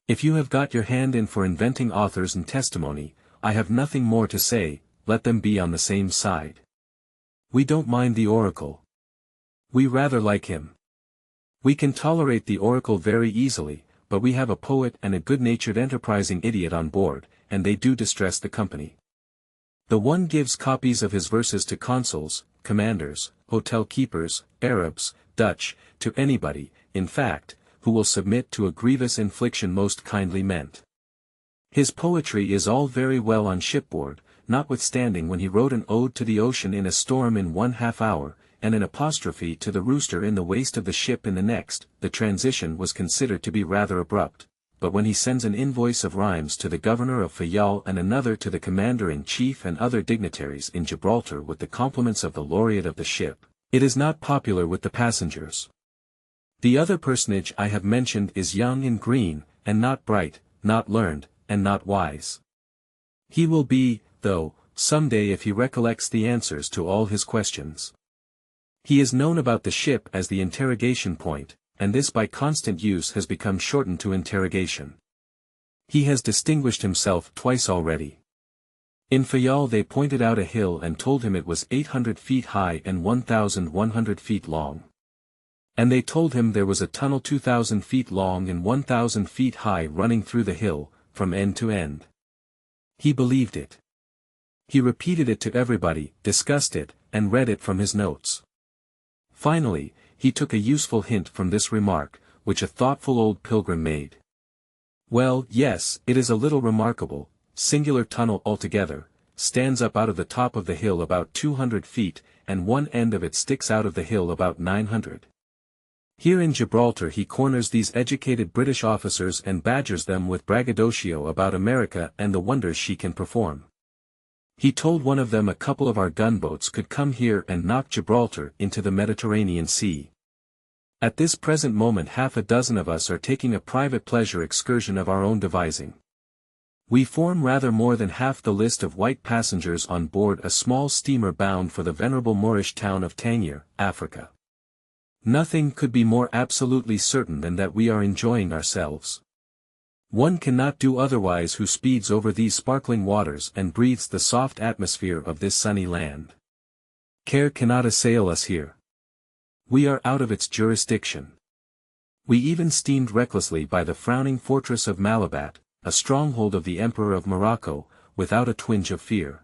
A: If you have got your hand in for inventing authors and testimony, I have nothing more to say, let them be on the same side. We don't mind the oracle. We rather like him. We can tolerate the oracle very easily, but we have a poet and a good-natured enterprising idiot on board, and they do distress the company. The one gives copies of his verses to consuls, commanders, hotel keepers, Arabs, Dutch, to anybody, in fact, who will submit to a grievous infliction most kindly meant. His poetry is all very well on shipboard, notwithstanding when he wrote an ode to the ocean in a storm in 1/2 hour, and an apostrophe to the rooster in the waist of the ship in the next, the transition was considered to be rather abrupt. But when he sends an invoice of rhymes to the governor of Fayal and another to the commander-in-chief and other dignitaries in Gibraltar with the compliments of the laureate of the ship, it is not popular with the passengers. The other personage I have mentioned is young and green, and not bright, not learned, and not wise. He will be, though, some day if he recollects the answers to all his questions. He is known about the ship as the interrogation point, and this by constant use has become shortened to interrogation. He has distinguished himself twice already. In Fayal they pointed out a hill and told him it was 800 feet high and 1,100 feet long. And they told him there was a tunnel 2,000 feet long and 1,000 feet high running through the hill, from end to end. He believed it. He repeated it to everybody, discussed it, and read it from his notes. Finally, he took a useful hint from this remark, which a thoughtful old pilgrim made. Well, yes, it is a little remarkable, singular tunnel altogether, stands up out of the top of the hill about 200 feet, and one end of it sticks out of the hill about 900. Here in Gibraltar he corners these educated British officers and badgers them with braggadocio about America and the wonders she can perform. He told one of them a couple of our gunboats could come here and knock Gibraltar into the Mediterranean Sea. At this present moment 6 of us are taking a private pleasure excursion of our own devising. We form rather more than half the list of white passengers on board a small steamer bound for the venerable Moorish town of Tangier, Africa. Nothing could be more absolutely certain than that we are enjoying ourselves. One cannot do otherwise who speeds over these sparkling waters and breathes the soft atmosphere of this sunny land. Care cannot assail us here. We are out of its jurisdiction. We even steamed recklessly by the frowning fortress of Malabat, a stronghold of the Emperor of Morocco, without a twinge of fear.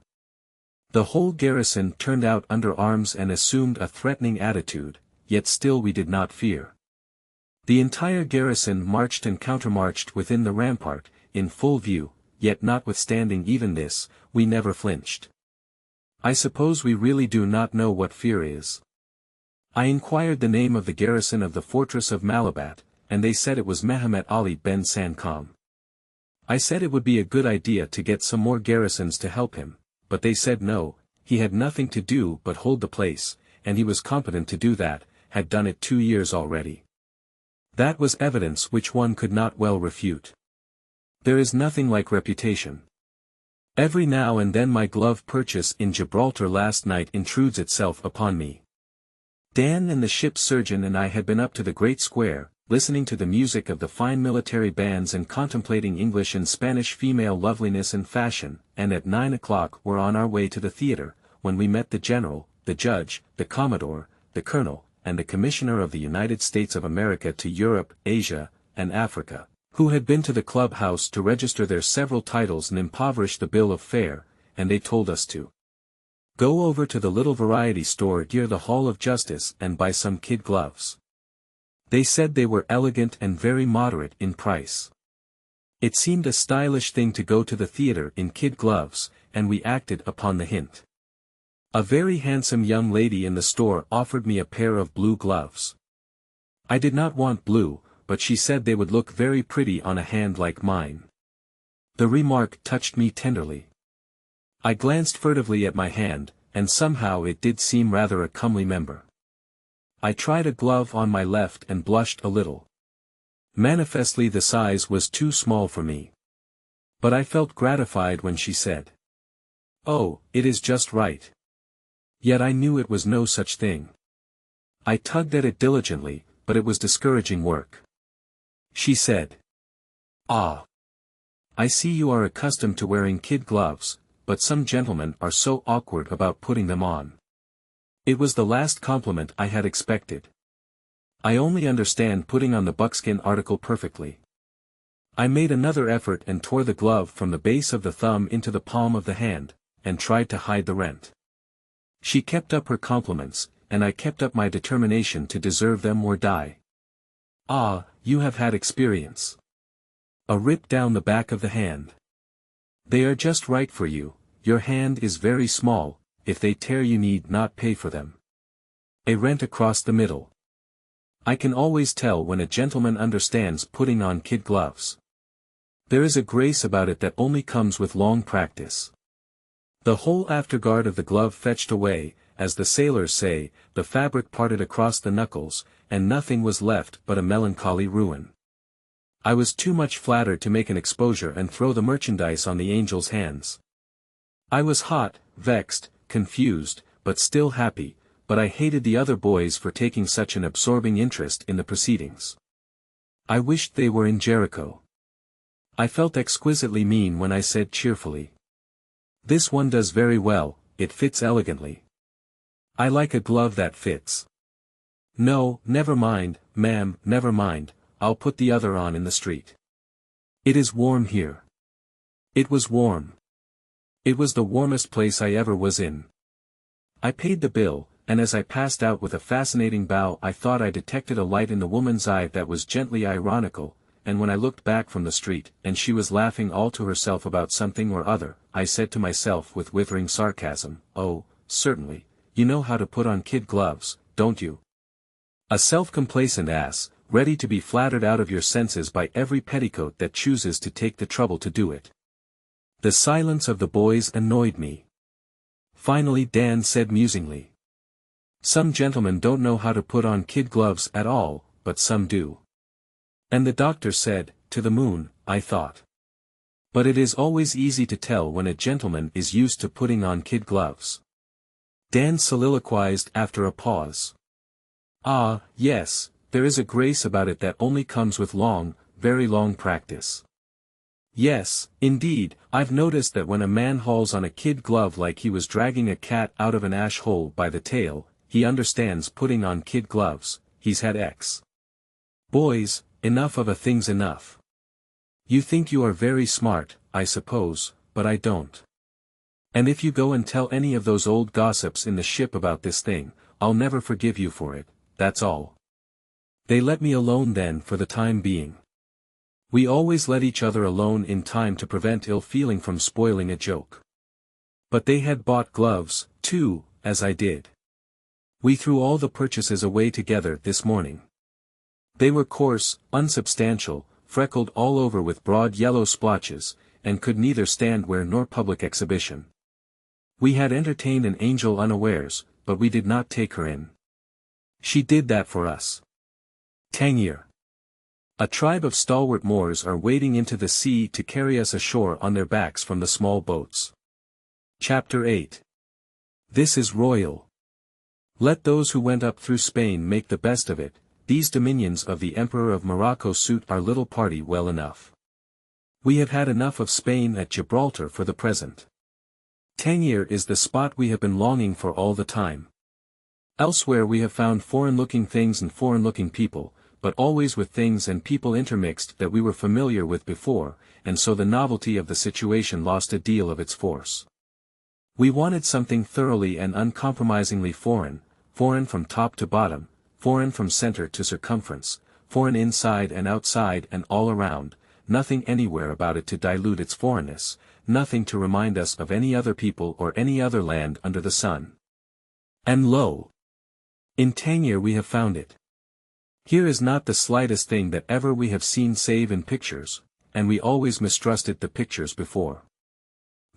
A: The whole garrison turned out under arms and assumed a threatening attitude, yet still we did not fear. The entire garrison marched and countermarched within the rampart, in full view, yet notwithstanding even this, we never flinched. I suppose we really do not know what fear is. I inquired the name of the garrison of the fortress of Malabat, and they said it was Mehemet Ali Ben Sankam. I said it would be a good idea to get some more garrisons to help him, but they said no, he had nothing to do but hold the place, and he was competent to do that, had done it 2 years already. That was evidence which one could not well refute. There is nothing like reputation. Every now and then my glove purchase in Gibraltar last night intrudes itself upon me. Dan and the ship's surgeon and I had been up to the great square, listening to the music of the fine military bands and contemplating English and Spanish female loveliness and fashion, and at 9 o'clock were on our way to the theatre, when we met the general, the judge, the commodore, the colonel, and the Commissioner of the United States of America to Europe, Asia, and Africa, who had been to the clubhouse to register their several titles and impoverish the bill of fare, and they told us to go over to the little variety store near the Hall of Justice and buy some kid gloves. They said they were elegant and very moderate in price. It seemed a stylish thing to go to the theatre in kid gloves, and we acted upon the hint. A very handsome young lady in the store offered me a pair of blue gloves. I did not want blue, but she said they would look very pretty on a hand like mine. The remark touched me tenderly. I glanced furtively at my hand, and somehow it did seem rather a comely member. I tried a glove on my left and blushed a little. Manifestly the size was too small for me. But I felt gratified when she said, "Oh, it is just right." Yet I knew it was no such thing. I tugged at it diligently, but it was discouraging work. She said, "Ah, I see you are accustomed to wearing kid gloves, but some gentlemen are so awkward about putting them on." It was the last compliment I had expected. I only understand putting on the buckskin article perfectly. I made another effort and tore the glove from the base of the thumb into the palm of the hand, and tried to hide the rent. She kept up her compliments, and I kept up my determination to deserve them or die. "Ah, you have had experience. A rip down the back of the hand. They are just right for you, your hand is very small, if they tear you need not pay for them. A rent across the middle. I can always tell when a gentleman understands putting on kid gloves. There is a grace about it that only comes with long practice. The whole afterguard of the glove fetched away, as the sailors say, the fabric parted across the knuckles, and nothing was left but a melancholy ruin. I was too much flattered to make an exposure and throw the merchandise on the angel's hands. I was hot, vexed, confused, but still happy, but I hated the other boys for taking such an absorbing interest in the proceedings. I wished they were in Jericho. I felt exquisitely mean when I said cheerfully, "This one does very well, it fits elegantly. I like a glove that fits." "No, never mind, ma'am, never mind, I'll put the other on in the street. It is warm here." It was warm. It was the warmest place I ever was in. I paid the bill, and as I passed out with a fascinating bow I thought I detected a light in the woman's eye that was gently ironical, and when I looked back from the street and she was laughing all to herself about something or other, I said to myself with withering sarcasm, "Oh, certainly, you know how to put on kid gloves, don't you? A self-complacent ass, ready to be flattered out of your senses by every petticoat that chooses to take the trouble to do it." The silence of the boys annoyed me. Finally Dan said musingly, "Some gentlemen don't know how to put on kid gloves at all, but some do." And the doctor said, "To the moon," I thought. But it is always easy to tell when a gentleman is used to putting on kid gloves. Dan soliloquized after a pause. "Ah, yes, there is a grace about it that only comes with long, very long practice. Yes, indeed, I've noticed that when a man hauls on a kid glove like he was dragging a cat out of an ash hole by the tail, he understands putting on kid gloves, he's had X. Boys, enough of a thing's enough. You think you are very smart, I suppose, but I don't. And if you go and tell any of those old gossips in the ship about this thing, I'll never forgive you for it, that's all." They let me alone then for the time being. We always let each other alone in time to prevent ill feeling from spoiling a joke. But they had bought gloves, too, as I did. We threw all the purchases away together this morning. They were coarse, unsubstantial, freckled all over with broad yellow splotches, and could neither stand wear nor public exhibition. We had entertained an angel unawares, but we did not take her in. She did that for us. Tangier. A tribe of stalwart Moors are wading into the sea to carry us ashore on their backs from the small boats. Chapter 8. This is royal. Let those who went up through Spain make the best of it, these dominions of the Emperor of Morocco suit our little party well enough. We have had enough of Spain at Gibraltar for the present. Tangier is the spot we have been longing for all the time. Elsewhere we have found foreign-looking things and foreign-looking people, but always with things and people intermixed that we were familiar with before, and so the novelty of the situation lost a deal of its force. We wanted something thoroughly and uncompromisingly foreign, foreign from top to bottom, foreign from center to circumference, foreign inside and outside and all around, nothing anywhere about it to dilute its foreignness, nothing to remind us of any other people or any other land under the sun. And lo! In Tangier we have found it. Here is not the slightest thing that ever we have seen save in pictures, and we always mistrusted the pictures before.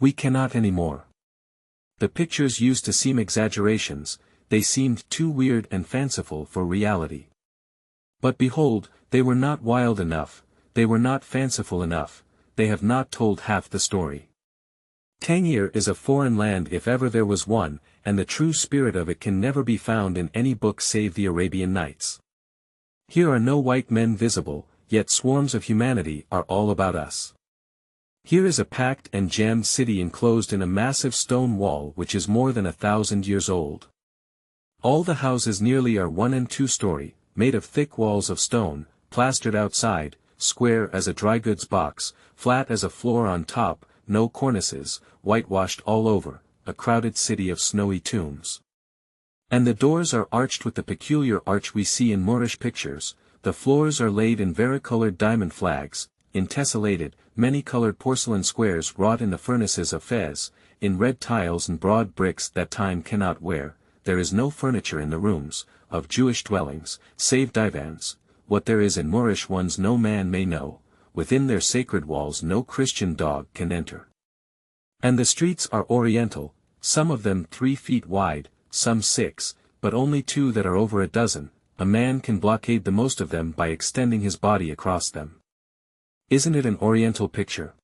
A: We cannot any more. The pictures used to seem exaggerations, they seemed too weird and fanciful for reality. But behold, they were not wild enough, they were not fanciful enough, they have not told half the story. Tangier is a foreign land if ever there was one, and the true spirit of it can never be found in any book save the Arabian Nights. Here are no white men visible, yet swarms of humanity are all about us. Here is a packed and jammed city enclosed in a massive stone wall which is more than 1,000 years old. All the houses nearly are 1- and 2-story, made of thick walls of stone, plastered outside, square as a dry goods box, flat as a floor on top, no cornices, whitewashed all over, a crowded city of snowy tombs. And the doors are arched with the peculiar arch we see in Moorish pictures, the floors are laid in varicolored diamond flags, in tessellated, many-colored porcelain squares wrought in the furnaces of Fez, in red tiles and broad bricks that time cannot wear, there is no furniture in the rooms, of Jewish dwellings, save divans, what there is in Moorish ones no man may know, within their sacred walls no Christian dog can enter. And the streets are oriental, some of them 3 feet wide, some 6, but only 2 that are over a dozen, a man can blockade the most of them by extending his body across them. Isn't it an oriental picture?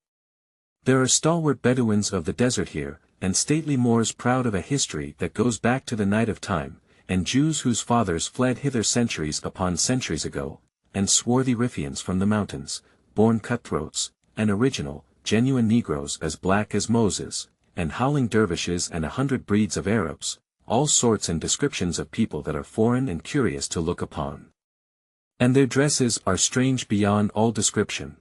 A: There are stalwart Bedouins of the desert here, and stately Moors proud of a history that goes back to the night of time, and Jews whose fathers fled hither centuries upon centuries ago, and swarthy Riffians from the mountains, born cutthroats, and original, genuine Negroes as black as Moses, and howling dervishes and 100 breeds of Arabs, all sorts and descriptions of people that are foreign and curious to look upon. And their dresses are strange beyond all description.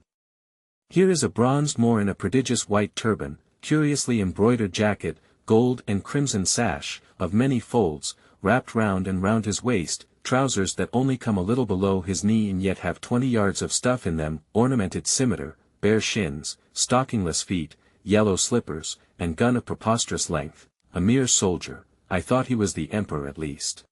A: Here is a bronzed Moor in a prodigious white turban, curiously embroidered jacket, gold and crimson sash, of many folds, wrapped round and round his waist, trousers that only come a little below his knee and yet have 20 yards of stuff in them, ornamented scimitar, bare shins, stockingless feet, yellow slippers, and gun of preposterous length, a mere soldier, I thought he was the emperor at least.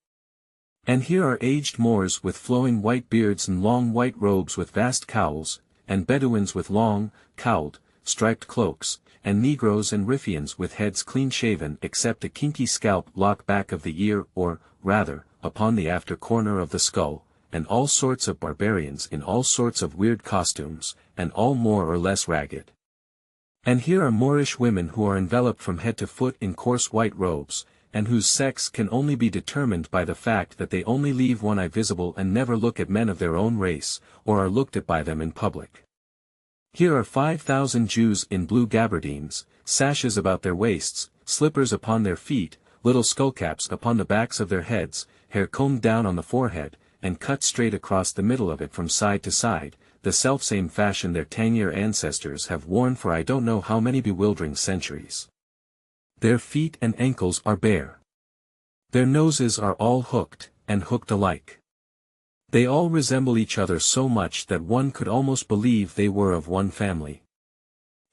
A: And here are aged Moors with flowing white beards and long white robes with vast cowls, and Bedouins with long, cowled, striped cloaks, and Negroes and Riffians with heads clean-shaven except a kinky scalp lock back of the ear or, rather, upon the after corner of the skull, and all sorts of barbarians in all sorts of weird costumes, and all more or less ragged. And here are Moorish women who are enveloped from head to foot in coarse white robes, and whose sex can only be determined by the fact that they only leave one eye visible and never look at men of their own race, or are looked at by them in public. Here are 5,000 Jews in blue gabardines, sashes about their waists, slippers upon their feet, little skullcaps upon the backs of their heads, hair combed down on the forehead, and cut straight across the middle of it from side to side, the selfsame fashion their Tangier ancestors have worn for I don't know how many bewildering centuries. Their feet and ankles are bare. Their noses are all hooked, and hooked alike. They all resemble each other so much that one could almost believe they were of one family.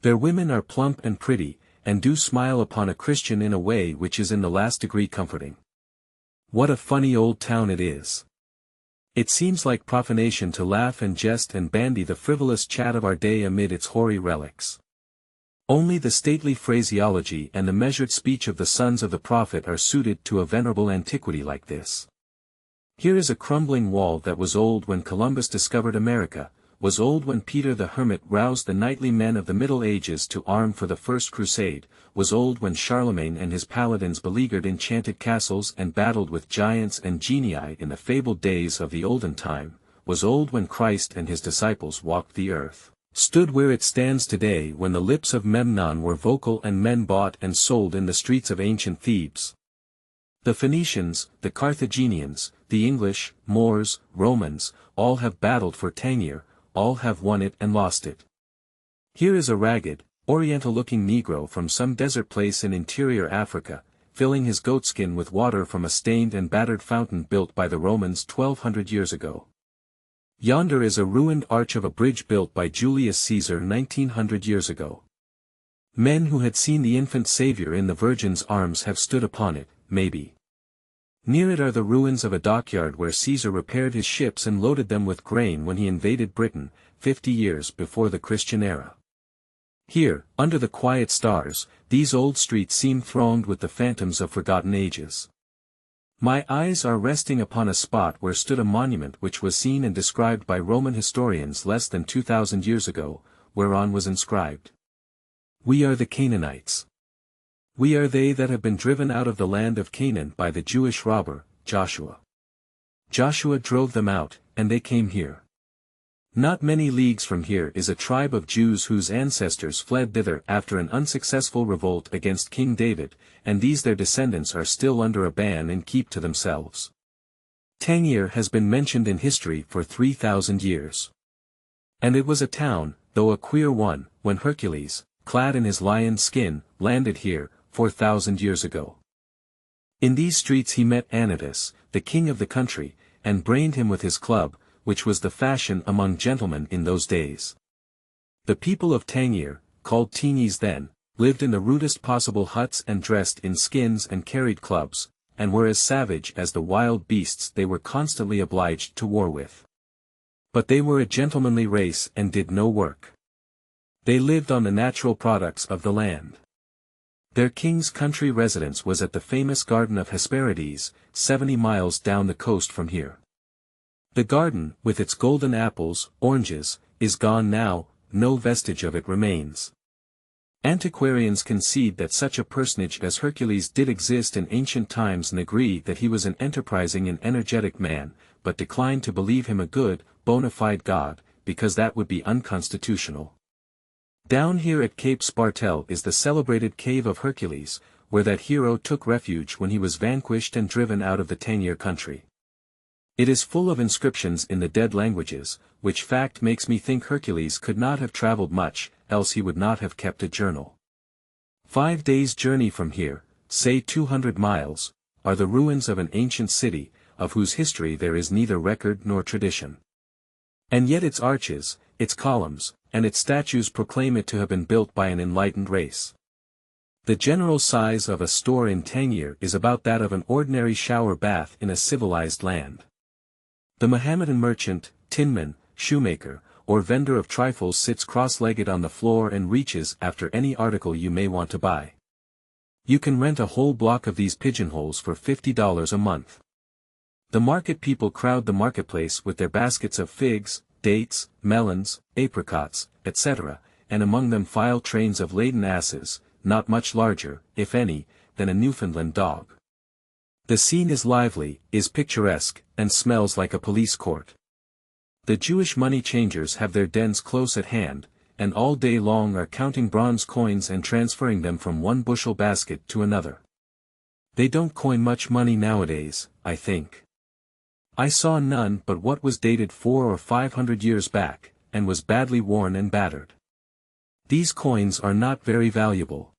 A: Their women are plump and pretty, and do smile upon a Christian in a way which is in the last degree comforting. What a funny old town it is. It seems like profanation to laugh and jest and bandy the frivolous chat of our day amid its hoary relics. Only the stately phraseology and the measured speech of the sons of the prophet are suited to a venerable antiquity like this. Here is a crumbling wall that was old when Columbus discovered America, was old when Peter the Hermit roused the knightly men of the Middle Ages to arm for the First Crusade, was old when Charlemagne and his paladins beleaguered enchanted castles and battled with giants and genii in the fabled days of the olden time, was old when Christ and his disciples walked the earth, stood where it stands today when the lips of Memnon were vocal and men bought and sold in the streets of ancient Thebes. The Phoenicians, the Carthaginians, the English, Moors, Romans, all have battled for Tangier, all have won it and lost it. Here is a ragged, oriental-looking Negro from some desert place in interior Africa, filling his goatskin with water from a stained and battered fountain built by the Romans 1200 years ago. Yonder is a ruined arch of a bridge built by Julius Caesar 1900 years ago. Men who had seen the infant Savior in the Virgin's arms have stood upon it, maybe. Near it are the ruins of a dockyard where Caesar repaired his ships and loaded them with grain when he invaded Britain, 50 years before the Christian era. Here, under the quiet stars, these old streets seem thronged with the phantoms of forgotten ages. My eyes are resting upon a spot where stood a monument which was seen and described by Roman historians less than 2,000 years ago, whereon was inscribed, "We are the Canaanites. We are they that have been driven out of the land of Canaan by the Jewish robber, Joshua. Joshua drove them out, and they came here. Not many leagues from here is a tribe of Jews whose ancestors fled thither after an unsuccessful revolt against King David, and these their descendants are still under a ban and keep to themselves. Tangier has been mentioned in history for 3,000 years. And it was a town, though a queer one, when Hercules, clad in his lion's skin, landed here, 4,000 years ago. In these streets he met Anytus, the king of the country, and brained him with his club, which was the fashion among gentlemen in those days. The people of Tangier, called Tenies then, lived in the rudest possible huts and dressed in skins and carried clubs, and were as savage as the wild beasts they were constantly obliged to war with. But they were a gentlemanly race and did no work. They lived on the natural products of the land. Their king's country residence was at the famous Garden of Hesperides, 70 miles down the coast from here. The garden, with its golden apples, oranges, is gone now, no vestige of it remains. Antiquarians concede that such a personage as Hercules did exist in ancient times and agree that he was an enterprising and energetic man, but decline to believe him a good, bona fide god, because that would be unconstitutional. Down here at Cape Spartel is the celebrated Cave of Hercules, where that hero took refuge when he was vanquished and driven out of the Tangier country. It is full of inscriptions in the dead languages, which fact makes me think Hercules could not have traveled much, else he would not have kept a journal. 5 days' journey from here, say 200 miles, are the ruins of an ancient city, of whose history there is neither record nor tradition. And yet its arches, its columns, and its statues proclaim it to have been built by an enlightened race. The general size of a store in Tangier is about that of an ordinary shower bath in a civilized land. The Mohammedan merchant, tinman, shoemaker, or vendor of trifles sits cross-legged on the floor and reaches after any article you may want to buy. You can rent a whole block of these pigeonholes for $50 a month. The market people crowd the marketplace with their baskets of figs, dates, melons, apricots, etc., and among them file trains of laden asses, not much larger, if any, than a Newfoundland dog. The scene is lively, is picturesque, and smells like a police court. The Jewish money changers have their dens close at hand, and all day long are counting bronze coins and transferring them from one bushel basket to another. They don't coin much money nowadays, I think. I saw none but what was dated 400 or 500 years back, and was badly worn and battered. These coins are not very valuable.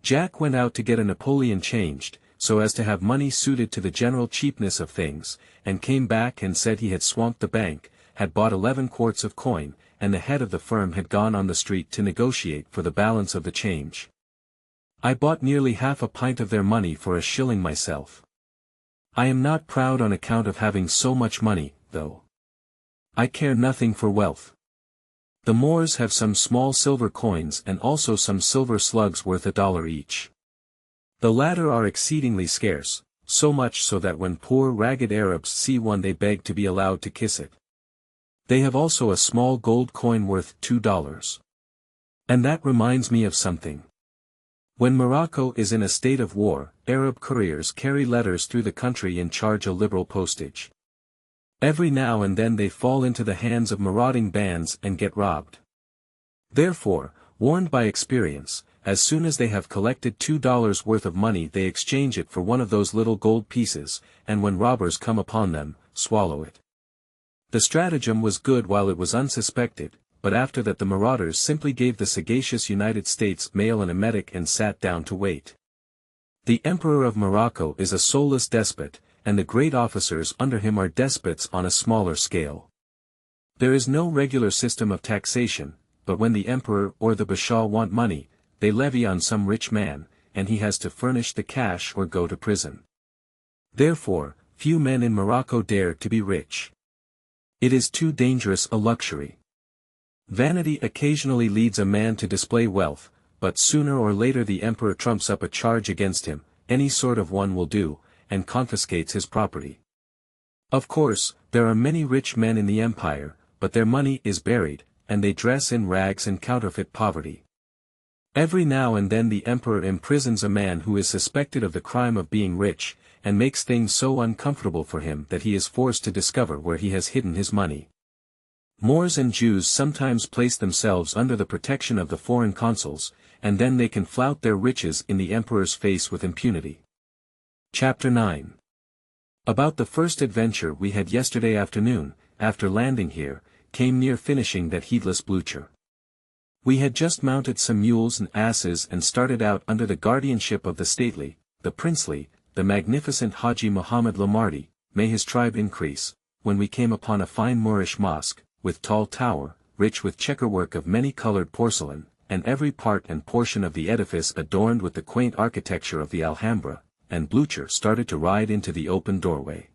A: Jack went out to get a Napoleon changed, so as to have money suited to the general cheapness of things, and came back and said he had swamped the bank, had bought 11 quarts of coin, and the head of the firm had gone on the street to negotiate for the balance of the change. I bought nearly half a pint of their money for a shilling myself. I am not proud on account of having so much money, though. I care nothing for wealth. The Moors have some small silver coins and also some silver slugs worth $1 each. The latter are exceedingly scarce, so much so that when poor ragged Arabs see one they beg to be allowed to kiss it. They have also a small gold coin worth $2. And that reminds me of something. When Morocco is in a state of war, Arab couriers carry letters through the country and charge a liberal postage. Every now and then they fall into the hands of marauding bands and get robbed. Therefore, warned by experience, as soon as they have collected $2 worth of money they exchange it for one of those little gold pieces, and when robbers come upon them, swallow it. The stratagem was good while it was unsuspected, but after that the marauders simply gave the sagacious United States mail an emetic and sat down to wait. The Emperor of Morocco is a soulless despot, and the great officers under him are despots on a smaller scale. There is no regular system of taxation, but when the emperor or the bashaw want money, they levy on some rich man, and he has to furnish the cash or go to prison. Therefore, few men in Morocco dare to be rich. It is too dangerous a luxury. Vanity occasionally leads a man to display wealth, but sooner or later the emperor trumps up a charge against him, any sort of one will do, and confiscates his property. Of course, there are many rich men in the empire, but their money is buried, and they dress in rags and counterfeit poverty. Every now and then the emperor imprisons a man who is suspected of the crime of being rich, and makes things so uncomfortable for him that he is forced to discover where he has hidden his money. Moors and Jews sometimes place themselves under the protection of the foreign consuls, and then they can flout their riches in the emperor's face with impunity. Chapter 9. About the first adventure we had yesterday afternoon, after landing here, came near finishing that heedless blucher. We had just mounted some mules and asses and started out under the guardianship of the stately, the princely, the magnificent Haji Muhammad Lamardi, may his tribe increase, when we came upon a fine Moorish mosque, with tall tower, rich with checkerwork of many-colored porcelain, and every part and portion of the edifice adorned with the quaint architecture of the Alhambra, and Blucher started to ride into the open doorway.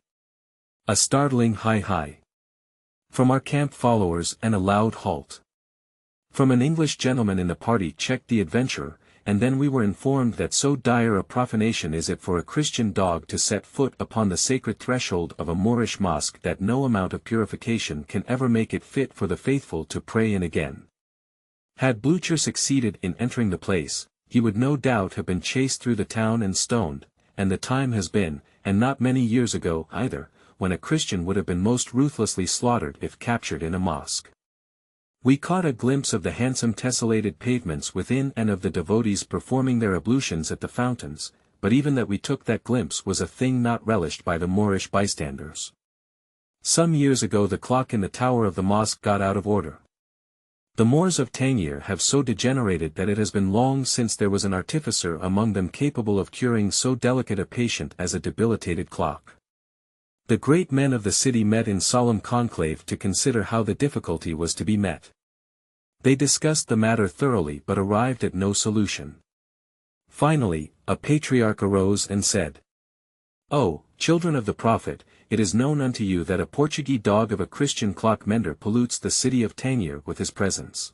A: A startling hi-hi from our camp followers and a loud halt from an English gentleman in the party checked the adventurer, and then we were informed that so dire a profanation is it for a Christian dog to set foot upon the sacred threshold of a Moorish mosque that no amount of purification can ever make it fit for the faithful to pray in again. Had Blucher succeeded in entering the place, he would no doubt have been chased through the town and stoned, and the time has been, and not many years ago either, when a Christian would have been most ruthlessly slaughtered if captured in a mosque. We caught a glimpse of the handsome tessellated pavements within and of the devotees performing their ablutions at the fountains, but even that we took that glimpse was a thing not relished by the Moorish bystanders. Some years ago the clock in the tower of the mosque got out of order. The Moors of Tangier have so degenerated that it has been long since there was an artificer among them capable of curing so delicate a patient as a debilitated clock. The great men of the city met in solemn conclave to consider how the difficulty was to be met. They discussed the matter thoroughly but arrived at no solution. Finally, a patriarch arose and said, "O, children of the Prophet, it is known unto you that a Portuguese dog of a Christian clock mender pollutes the city of Tangier with his presence.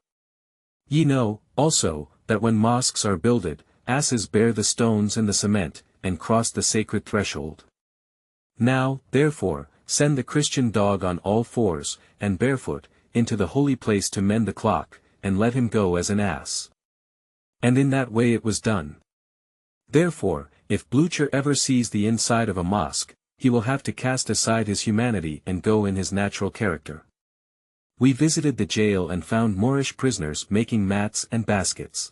A: Ye know, also, that when mosques are builded, asses bear the stones and the cement, and cross the sacred threshold. Now, therefore, send the Christian dog on all fours, and barefoot, into the holy place to mend the clock, and let him go as an ass." And in that way it was done. Therefore, if Blucher ever sees the inside of a mosque, he will have to cast aside his humanity and go in his natural character. We visited the jail and found Moorish prisoners making mats and baskets.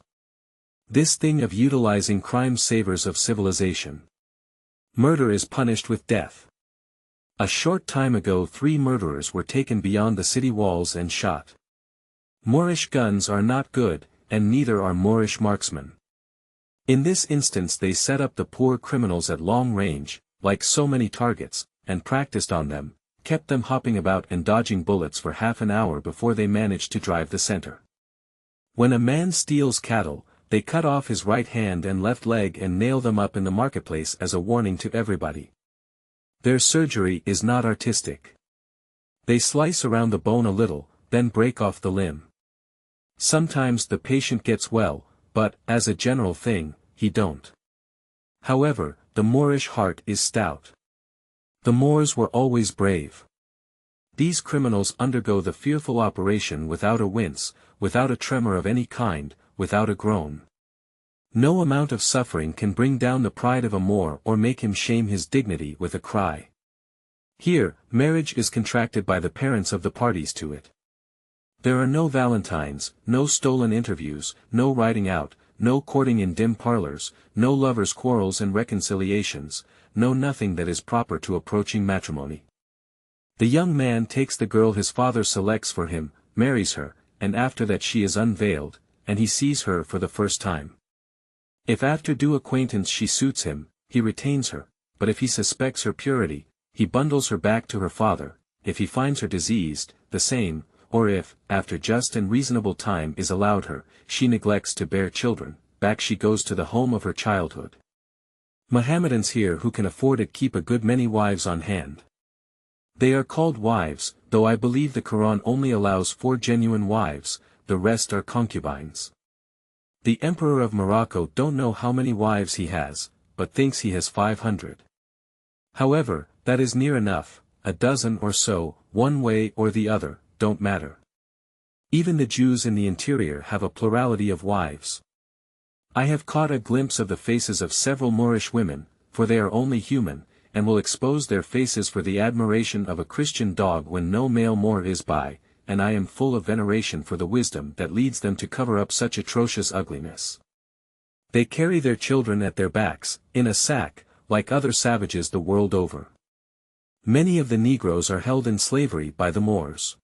A: This thing of utilizing crime savors of civilization. Murder is punished with death. A short time ago 3 murderers were taken beyond the city walls and shot. Moorish guns are not good, and neither are Moorish marksmen. In this instance they set up the poor criminals at long range, like so many targets, and practiced on them, kept them hopping about and dodging bullets for half an hour before they managed to drive the center. When a man steals cattle, they cut off his right hand and left leg and nail them up in the marketplace as a warning to everybody. Their surgery is not artistic. They slice around the bone a little, then break off the limb. Sometimes the patient gets well, but, as a general thing, he don't. However, the Moorish heart is stout. The Moors were always brave. These criminals undergo the fearful operation without a wince, without a tremor of any kind, without a groan. No amount of suffering can bring down the pride of a Moor or make him shame his dignity with a cry. Here, marriage is contracted by the parents of the parties to it. There are no valentines, no stolen interviews, no riding out, no courting in dim parlors, no lovers' quarrels and reconciliations, no nothing that is proper to approaching matrimony. The young man takes the girl his father selects for him, marries her, and after that she is unveiled, and he sees her for the first time. If after due acquaintance she suits him, he retains her, but if he suspects her purity, he bundles her back to her father, if he finds her diseased, the same, or if, after just and reasonable time is allowed her, she neglects to bear children, back she goes to the home of her childhood. Mohammedans here who can afford it keep a good many wives on hand. They are called wives, though I believe the Quran only allows 4 genuine wives, the rest are concubines. The Emperor of Morocco don't know how many wives he has, but thinks he has 500. However, that is near enough, a dozen or so, one way or the other, don't matter. Even the Jews in the interior have a plurality of wives. I have caught a glimpse of the faces of several Moorish women, for they are only human, and will expose their faces for the admiration of a Christian dog when no male Moor is by, and I am full of veneration for the wisdom that leads them to cover up such atrocious ugliness. They carry their children at their backs, in a sack, like other savages the world over. Many of the Negroes are held in slavery by the Moors.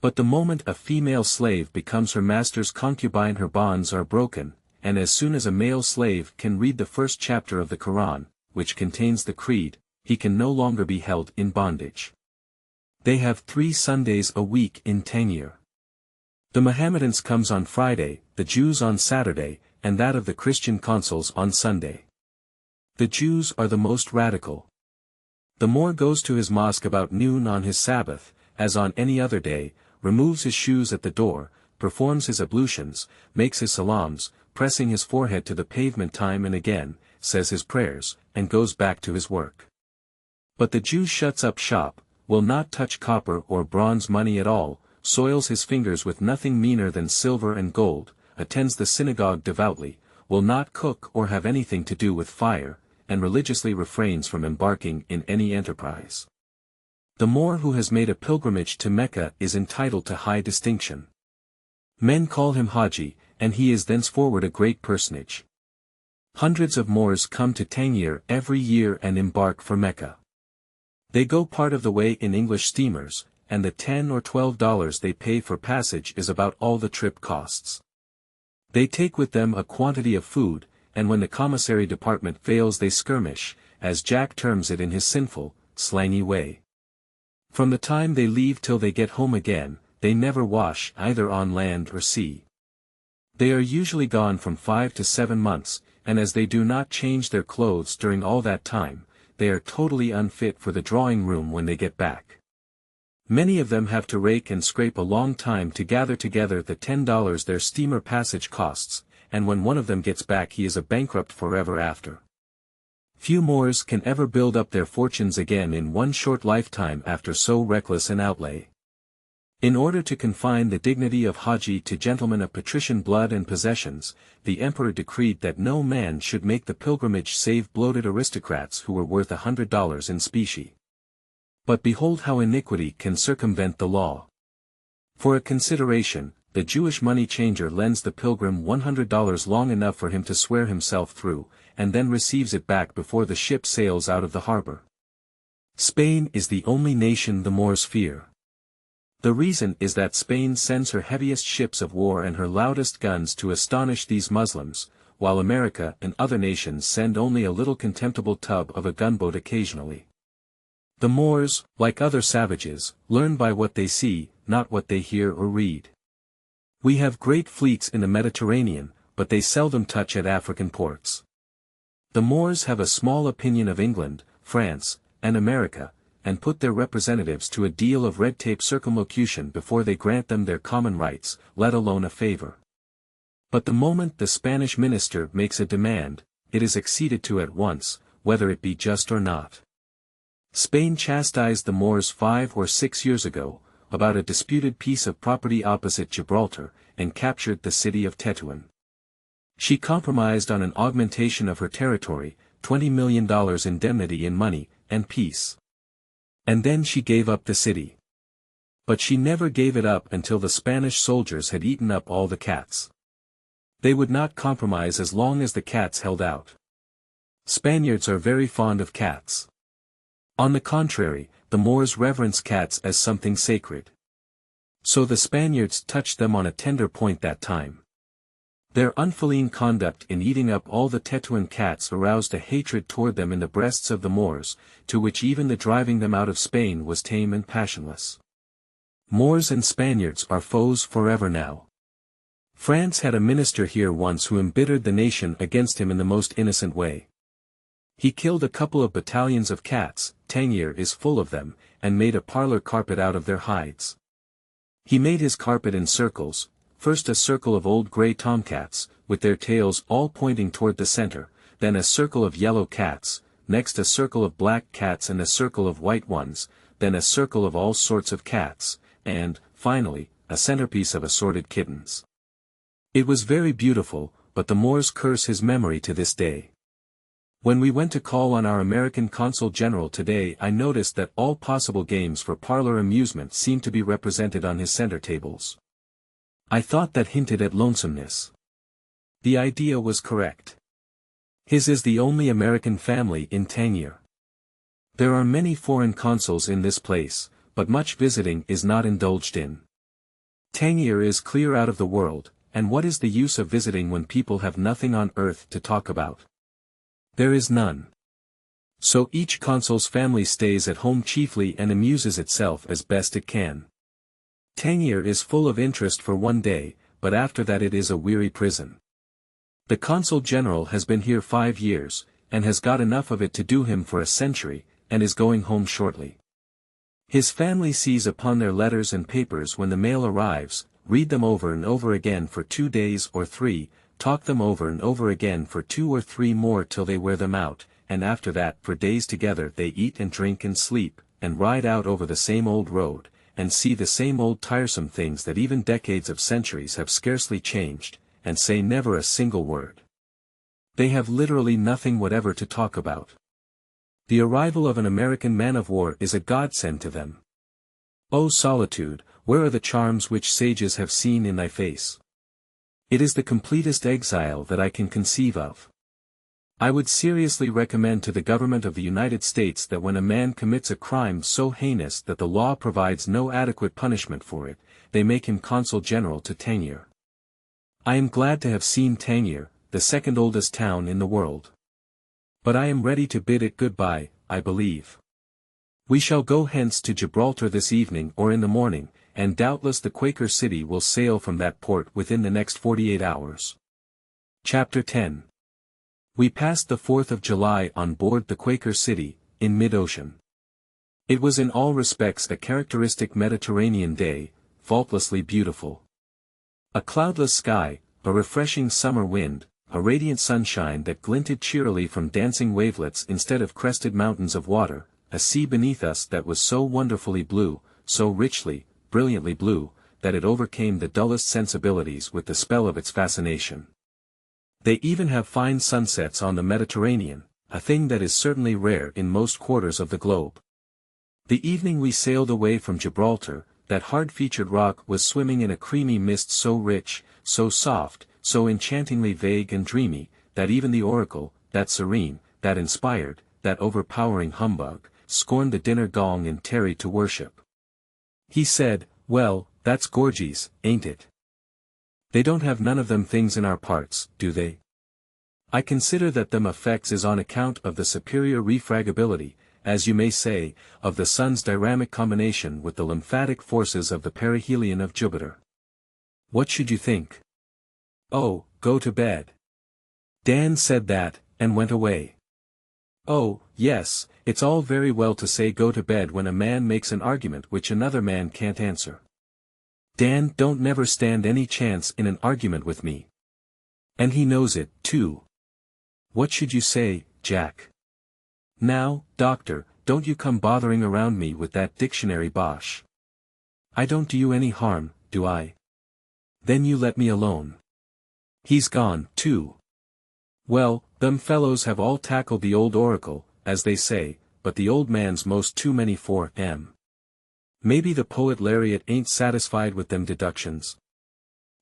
A: But the moment a female slave becomes her master's concubine her bonds are broken, and as soon as a male slave can read the first chapter of the Quran, which contains the creed, he can no longer be held in bondage. They have 3 Sundays a week in Tangier. The Mohammedans comes on Friday, the Jews on Saturday, and that of the Christian consuls on Sunday. The Jews are the most radical. The Moor goes to his mosque about noon on his Sabbath, as on any other day, removes his shoes at the door, performs his ablutions, makes his salams, pressing his forehead to the pavement time and again, says his prayers, and goes back to his work. But the Jew shuts up shop, will not touch copper or bronze money at all, soils his fingers with nothing meaner than silver and gold, attends the synagogue devoutly, will not cook or have anything to do with fire, and religiously refrains from embarking in any enterprise. The Moor who has made a pilgrimage to Mecca is entitled to high distinction. Men call him Haji, and he is thenceforward a great personage. Hundreds of Moors come to Tangier every year and embark for Mecca. They go part of the way in English steamers, and the $10 or $12 they pay for passage is about all the trip costs. They take with them a quantity of food, and when the commissary department fails they skirmish, as Jack terms it in his sinful, slangy way. From the time they leave till they get home again, they never wash either on land or sea. They are usually gone from 5 to 7 months, and as they do not change their clothes during all that time, they are totally unfit for the drawing room when they get back. Many of them have to rake and scrape a long time to gather together the $10 their steamer passage costs, and when one of them gets back he is a bankrupt forever after. Few Moors can ever build up their fortunes again in one short lifetime after so reckless an outlay. In order to confine the dignity of Haji to gentlemen of patrician blood and possessions, the emperor decreed that no man should make the pilgrimage save bloated aristocrats who were worth $100 in specie. But behold how iniquity can circumvent the law. For a consideration, the Jewish money changer lends the pilgrim $100 long enough for him to swear himself through, and then receives it back before the ship sails out of the harbor. Spain is the only nation the Moors fear. The reason is that Spain sends her heaviest ships of war and her loudest guns to astonish these Muslims, while America and other nations send only a little contemptible tub of a gunboat occasionally. The Moors, like other savages, learn by what they see, not what they hear or read. We have great fleets in the Mediterranean, but they seldom touch at African ports. The Moors have a small opinion of England, France, and America, and put their representatives to a deal of red tape circumlocution before they grant them their common rights, let alone a favor. But the moment the Spanish minister makes a demand, it is acceded to at once, whether it be just or not. Spain chastised the Moors 5 or 6 years ago, about a disputed piece of property opposite Gibraltar, and captured the city of Tetuan. She compromised on an augmentation of her territory, $20 million indemnity in money, and peace. And then she gave up the city. But she never gave it up until the Spanish soldiers had eaten up all the cats. They would not compromise as long as the cats held out. Spaniards are very fond of cats. On the contrary, the Moors reverence cats as something sacred. So the Spaniards touched them on a tender point that time. Their unfeline conduct in eating up all the Tetuan cats aroused a hatred toward them in the breasts of the Moors, to which even the driving them out of Spain was tame and passionless. Moors and Spaniards are foes forever now. France had a minister here once who embittered the nation against him in the most innocent way. He killed a couple of battalions of cats, Tangier is full of them, and made a parlor carpet out of their hides. He made his carpet in circles, first a circle of old grey tomcats, with their tails all pointing toward the center, then a circle of yellow cats, next a circle of black cats and a circle of white ones, then a circle of all sorts of cats, and, finally, a centerpiece of assorted kittens. It was very beautiful, but the Moors curse his memory to this day. When we went to call on our American Consul General today, I noticed that all possible games for parlor amusement seemed to be represented on his center tables. I thought that hinted at lonesomeness. The idea was correct. His is the only American family in Tangier. There are many foreign consuls in this place, but much visiting is not indulged in. Tangier is clear out of the world, and what is the use of visiting when people have nothing on earth to talk about? There is none. So each consul's family stays at home chiefly and amuses itself as best it can. Tangier is full of interest for one day, but after that it is a weary prison. The Consul General has been here 5 years, and has got enough of it to do him for a century, and is going home shortly. His family seize upon their letters and papers when the mail arrives, read them over and over again for 2 days or 3, talk them over and over again for 2 or 3 more till they wear them out, and after that for days together they eat and drink and sleep, and ride out over the same old road, and see the same old tiresome things that even decades of centuries have scarcely changed, and say never a single word. They have literally nothing whatever to talk about. The arrival of an American man-of-war is a godsend to them. O solitude, where are the charms which sages have seen in thy face? It is the completest exile that I can conceive of. I would seriously recommend to the government of the United States that when a man commits a crime so heinous that the law provides no adequate punishment for it, they make him Consul General to Tangier. I am glad to have seen Tangier, the second oldest town in the world. But I am ready to bid it goodbye, I believe. We shall go hence to Gibraltar this evening or in the morning, and doubtless the Quaker City will sail from that port within the next 48 hours. Chapter 10. We passed the 4th of July on board the Quaker City, in mid-ocean. It was in all respects a characteristic Mediterranean day, faultlessly beautiful. A cloudless sky, a refreshing summer wind, a radiant sunshine that glinted cheerily from dancing wavelets instead of crested mountains of water, a sea beneath us that was so wonderfully blue, so richly, brilliantly blue, that it overcame the dullest sensibilities with the spell of its fascination. They even have fine sunsets on the Mediterranean, a thing that is certainly rare in most quarters of the globe. The evening we sailed away from Gibraltar, that hard-featured rock was swimming in a creamy mist so rich, so soft, so enchantingly vague and dreamy, that even the oracle, that serene, that inspired, that overpowering humbug, scorned the dinner gong and tarried to worship. He said, "Well, that's gorgies, ain't it? They don't have none of them things in our parts, do they? I consider that them effects is on account of the superior refragability, as you may say, of the sun's dynamic combination with the lymphatic forces of the perihelion of Jupiter. What should you think? Oh, go to bed." Dan said that, and went away. Oh, yes, it's all very well to say go to bed when a man makes an argument which another man can't answer. Dan don't never stand any chance in an argument with me. And he knows it, too. What should you say, Jack? Now, doctor, don't you come bothering around me with that dictionary bosh. I don't do you any harm, do I? Then you let me alone. He's gone, too. Well, them fellows have all tackled the old oracle, as they say, but the old man's most too many for 'em. Maybe the poet laureate ain't satisfied with them deductions.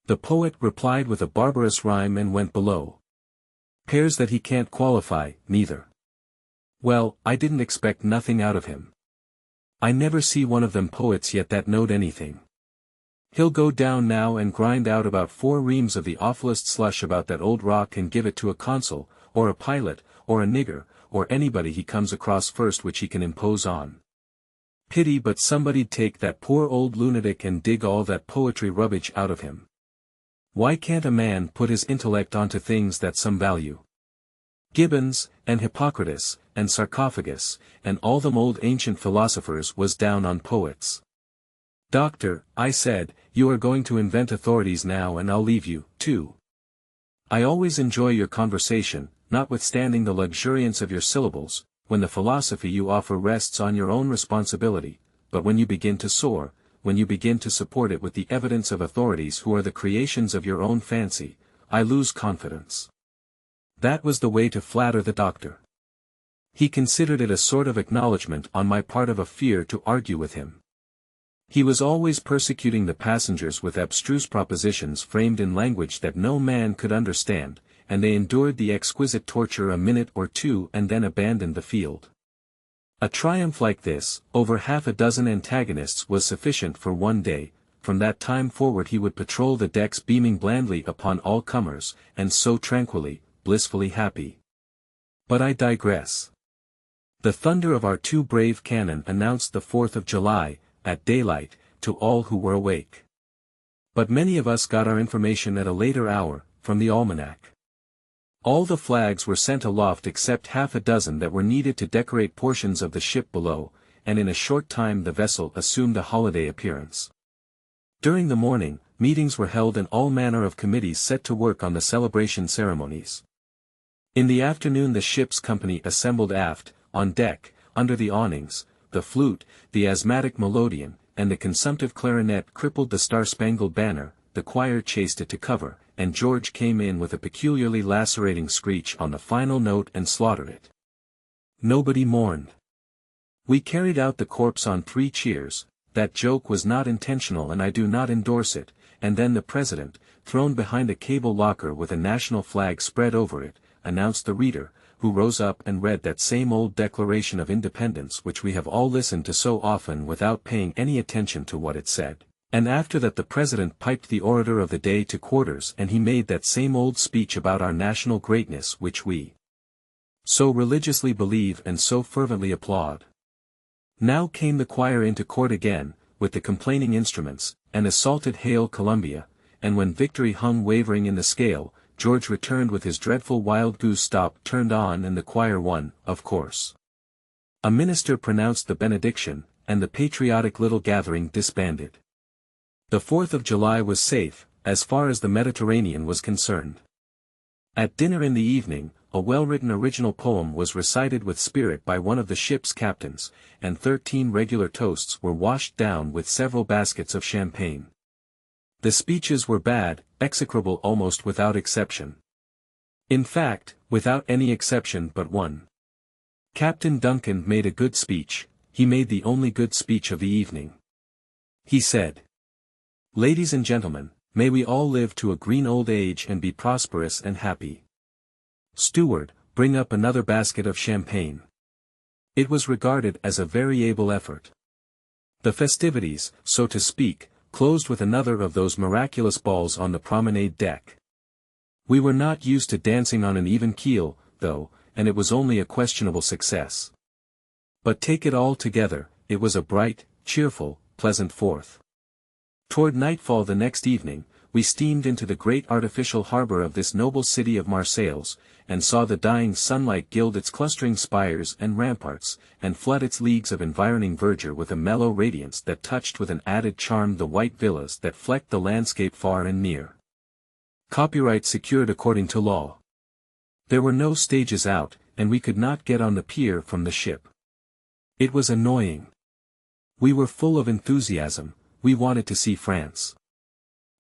A: The poet replied with a barbarous rhyme and went below. Pairs that he can't qualify, neither. Well, I didn't expect nothing out of him. I never see one of them poets yet that knowed anything. He'll go down now and grind out about 4 reams of the awfulest slush about that old rock and give it to a consul, or a pilot, or a nigger, or anybody he comes across first which he can impose on. Pity but somebody'd take that poor old lunatic and dig all that poetry rubbish out of him. Why can't a man put his intellect onto things that some value? Gibbons, and Hippocrates, and Sarcophagus, and all them old ancient philosophers was down on poets. Doctor, I said, you are going to invent authorities now and I'll leave you, too. I always enjoy your conversation, notwithstanding the luxuriance of your syllables, when the philosophy you offer rests on your own responsibility, but when you begin to soar, when you begin to support it with the evidence of authorities who are the creations of your own fancy, I lose confidence. That was the way to flatter the doctor. He considered it a sort of acknowledgment on my part of a fear to argue with him. He was always persecuting the passengers with abstruse propositions framed in language that no man could understand, and they endured the exquisite torture a minute or 2 and then abandoned the field. A triumph like this, over half a dozen antagonists was sufficient for one day. From that time forward he would patrol the decks beaming blandly upon all comers, and so tranquilly, blissfully happy. But I digress. The thunder of our 2 brave cannon announced the 4th of July, at daylight, to all who were awake. But many of us got our information at a later hour, from the almanac. All the flags were sent aloft except half a dozen that were needed to decorate portions of the ship below, and in a short time the vessel assumed a holiday appearance. During the morning, meetings were held and all manner of committees set to work on the celebration ceremonies. In the afternoon the ship's company assembled aft, on deck, under the awnings. The flute, the asthmatic melodeon, and the consumptive clarinet crippled the Star-Spangled Banner, the choir chased it to cover, and George came in with a peculiarly lacerating screech on the final note and slaughtered it. Nobody mourned. We carried out the corpse on 3 cheers. That joke was not intentional and I do not endorse it, and then the president, thrown behind a cable locker with a national flag spread over it, announced the reader, who rose up and read that same old Declaration of Independence which we have all listened to so often without paying any attention to what it said, and after that the president piped the orator of the day to quarters and he made that same old speech about our national greatness which we so religiously believe and so fervently applaud. Now came the choir into court again, with the complaining instruments, and assaulted Hail Columbia, and when victory hung wavering in the scale, George returned with his dreadful wild goose stop turned on and the choir won, of course. A minister pronounced the benediction, and the patriotic little gathering disbanded. The 4th of July was safe, as far as the Mediterranean was concerned. At dinner in the evening, a well-written original poem was recited with spirit by one of the ship's captains, and 13 regular toasts were washed down with several baskets of champagne. The speeches were bad, execrable almost without exception. In fact, without any exception but one. Captain Duncan made a good speech. He made the only good speech of the evening. He said, "Ladies and gentlemen, may we all live to a green old age and be prosperous and happy. Steward, bring up another basket of champagne." It was regarded as a very able effort. The festivities, so to speak, closed with another of those miraculous balls on the promenade deck. We were not used to dancing on an even keel, though, and it was only a questionable success. But take it all together, it was a bright, cheerful, pleasant 4th. Toward nightfall the next evening, we steamed into the great artificial harbor of this noble city of Marseilles, and saw the dying sunlight gild its clustering spires and ramparts, and flood its leagues of environing verdure with a mellow radiance that touched with an added charm the white villas that flecked the landscape far and near. Copyright secured according to law. There were no stages out, and we could not get on the pier from the ship. It was annoying. We were full of enthusiasm, we wanted to see France.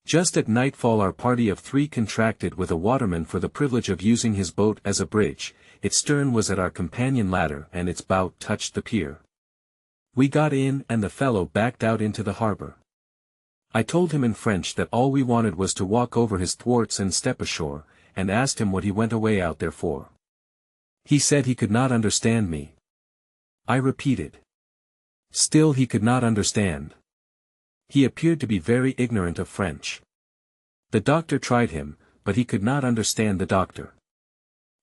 A: Just at nightfall our party of 3 contracted with a waterman for the privilege of using his boat as a bridge. Its stern was at our companion ladder and its bow touched the pier. We got in and the fellow backed out into the harbor. I told him in French that all we wanted was to walk over his thwarts and step ashore, and asked him what he went away out there for. He said he could not understand me. I repeated. Still he could not understand. He appeared to be very ignorant of French. The doctor tried him, but he could not understand the doctor.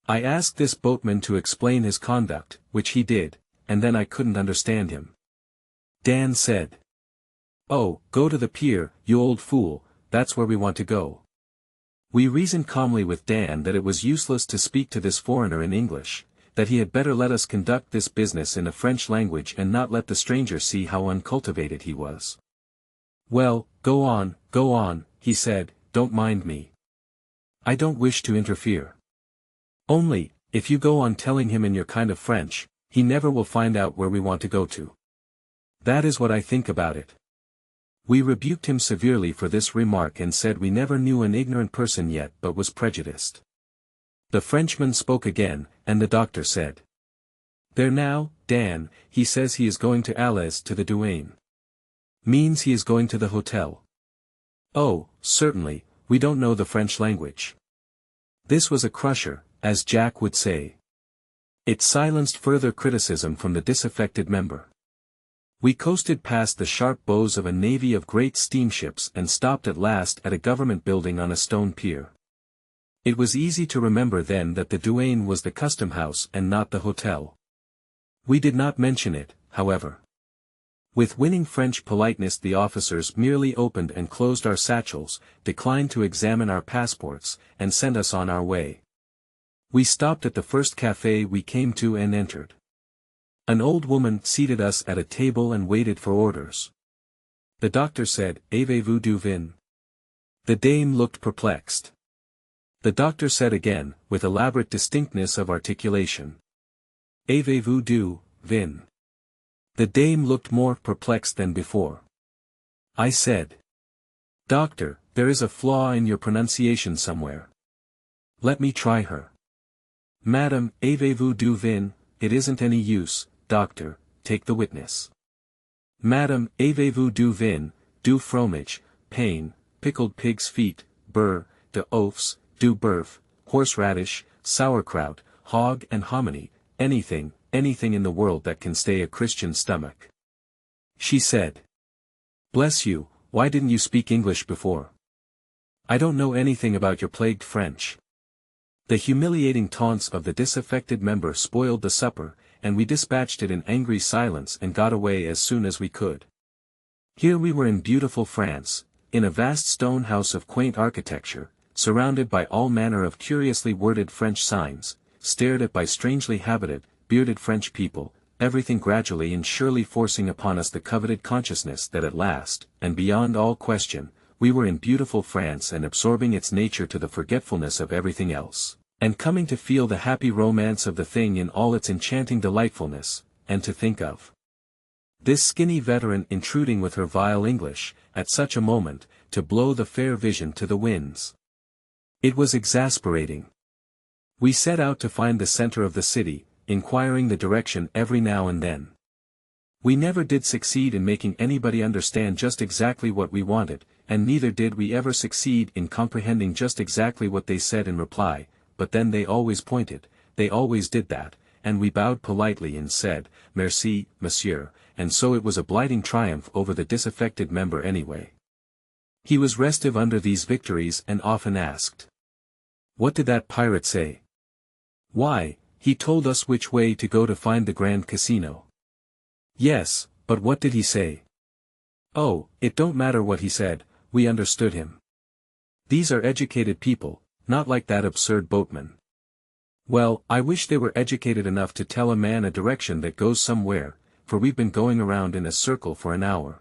A: I asked this boatman to explain his conduct, which he did, and then I couldn't understand him. Dan said, "Oh, go to the pier, you old fool, that's where we want to go." We reasoned calmly with Dan that it was useless to speak to this foreigner in English, that he had better let us conduct this business in the French language and not let the stranger see how uncultivated he was. "Well, go on, he said, don't mind me. I don't wish to interfere. Only, if you go on telling him in your kind of French, he never will find out where we want to go to. That is what I think about it." We rebuked him severely for this remark and said we never knew an ignorant person yet but was prejudiced. The Frenchman spoke again, and the doctor said, "There now, Dan, he says he is going to Alès to the douane. Means he is going to the hotel." "Oh, certainly, we don't know the French language." This was a crusher, as Jack would say. It silenced further criticism from the disaffected member. We coasted past the sharp bows of a navy of great steamships and stopped at last at a government building on a stone pier. It was easy to remember then that the douane was the custom house and not the hotel. We did not mention it, however. With winning French politeness the officers merely opened and closed our satchels, declined to examine our passports, and sent us on our way. We stopped at the first café we came to and entered. An old woman seated us at a table and waited for orders. The doctor said, "Avez-vous du vin?" The dame looked perplexed. The doctor said again, with elaborate distinctness of articulation, "Avez-vous du vin?" The dame looked more perplexed than before. I said, "Doctor, there is a flaw in your pronunciation somewhere. Let me try her." "Madam, avez-vous du vin?" "It isn't any use, doctor, take the witness." "Madam, avez-vous du vin, du fromage, pain, pickled pig's feet, beurre, de oeufs, du boeuf, horseradish, sauerkraut, hog and hominy, anything in the world that can stay a Christian stomach." She said, "Bless you, why didn't you speak English before? I don't know anything about your plagued French." The humiliating taunts of the disaffected member spoiled the supper, and we dispatched it in angry silence and got away as soon as we could. Here we were in beautiful France, in a vast stone house of quaint architecture, surrounded by all manner of curiously worded French signs, stared at by strangely habited, bearded French people, everything gradually and surely forcing upon us the coveted consciousness that at last, and beyond all question, we were in beautiful France and absorbing its nature to the forgetfulness of everything else, and coming to feel the happy romance of the thing in all its enchanting delightfulness, and to think of this skinny veteran intruding with her vile English, at such a moment, to blow the fair vision to the winds. It was exasperating. We set out to find the center of the city, inquiring the direction every now and then. We never did succeed in making anybody understand just exactly what we wanted, and neither did we ever succeed in comprehending just exactly what they said in reply, but then they always pointed, they always did that, and we bowed politely and said, "Merci, monsieur," and so it was a blighting triumph over the disaffected member anyway. He was restive under these victories and often asked, "What did that pirate say?" "Why, he told us which way to go to find the Grand Casino." "Yes, but what did he say?" "Oh, it don't matter what he said, we understood him. These are educated people, not like that absurd boatman." "Well, I wish they were educated enough to tell a man a direction that goes somewhere, for we've been going around in a circle for an hour.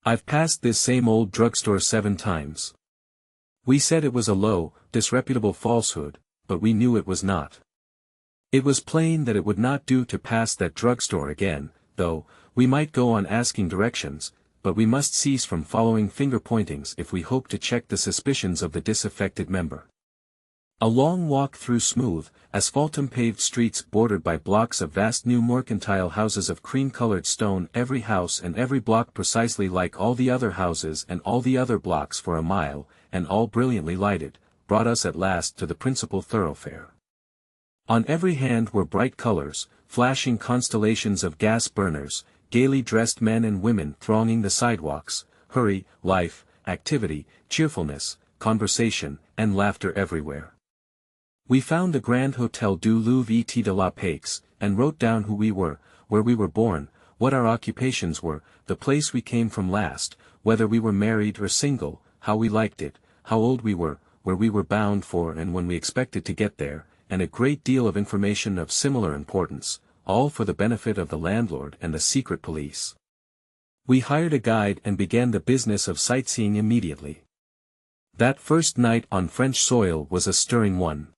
A: I've passed this same old drugstore 7 times. We said it was a low, disreputable falsehood, but we knew it was not. It was plain that it would not do to pass that drugstore again, though, we might go on asking directions, but we must cease from following finger-pointings if we hope to check the suspicions of the disaffected member. A long walk through smooth, asphaltum-paved streets bordered by blocks of vast new mercantile houses of cream-colored stone, every house and every block precisely like all the other houses and all the other blocks for a mile, and all brilliantly lighted, brought us at last to the principal thoroughfare. On every hand were bright colors, flashing constellations of gas burners, gaily dressed men and women thronging the sidewalks, hurry, life, activity, cheerfulness, conversation, and laughter everywhere. We found the Grand Hôtel du Louvre et de la Paix, and wrote down who we were, where we were born, what our occupations were, the place we came from last, whether we were married or single, how we liked it, how old we were, where we were bound for and when we expected to get there, and a great deal of information of similar importance, all for the benefit of the landlord and the secret police. We hired a guide and began the business of sightseeing immediately. That first night on French soil was a stirring one.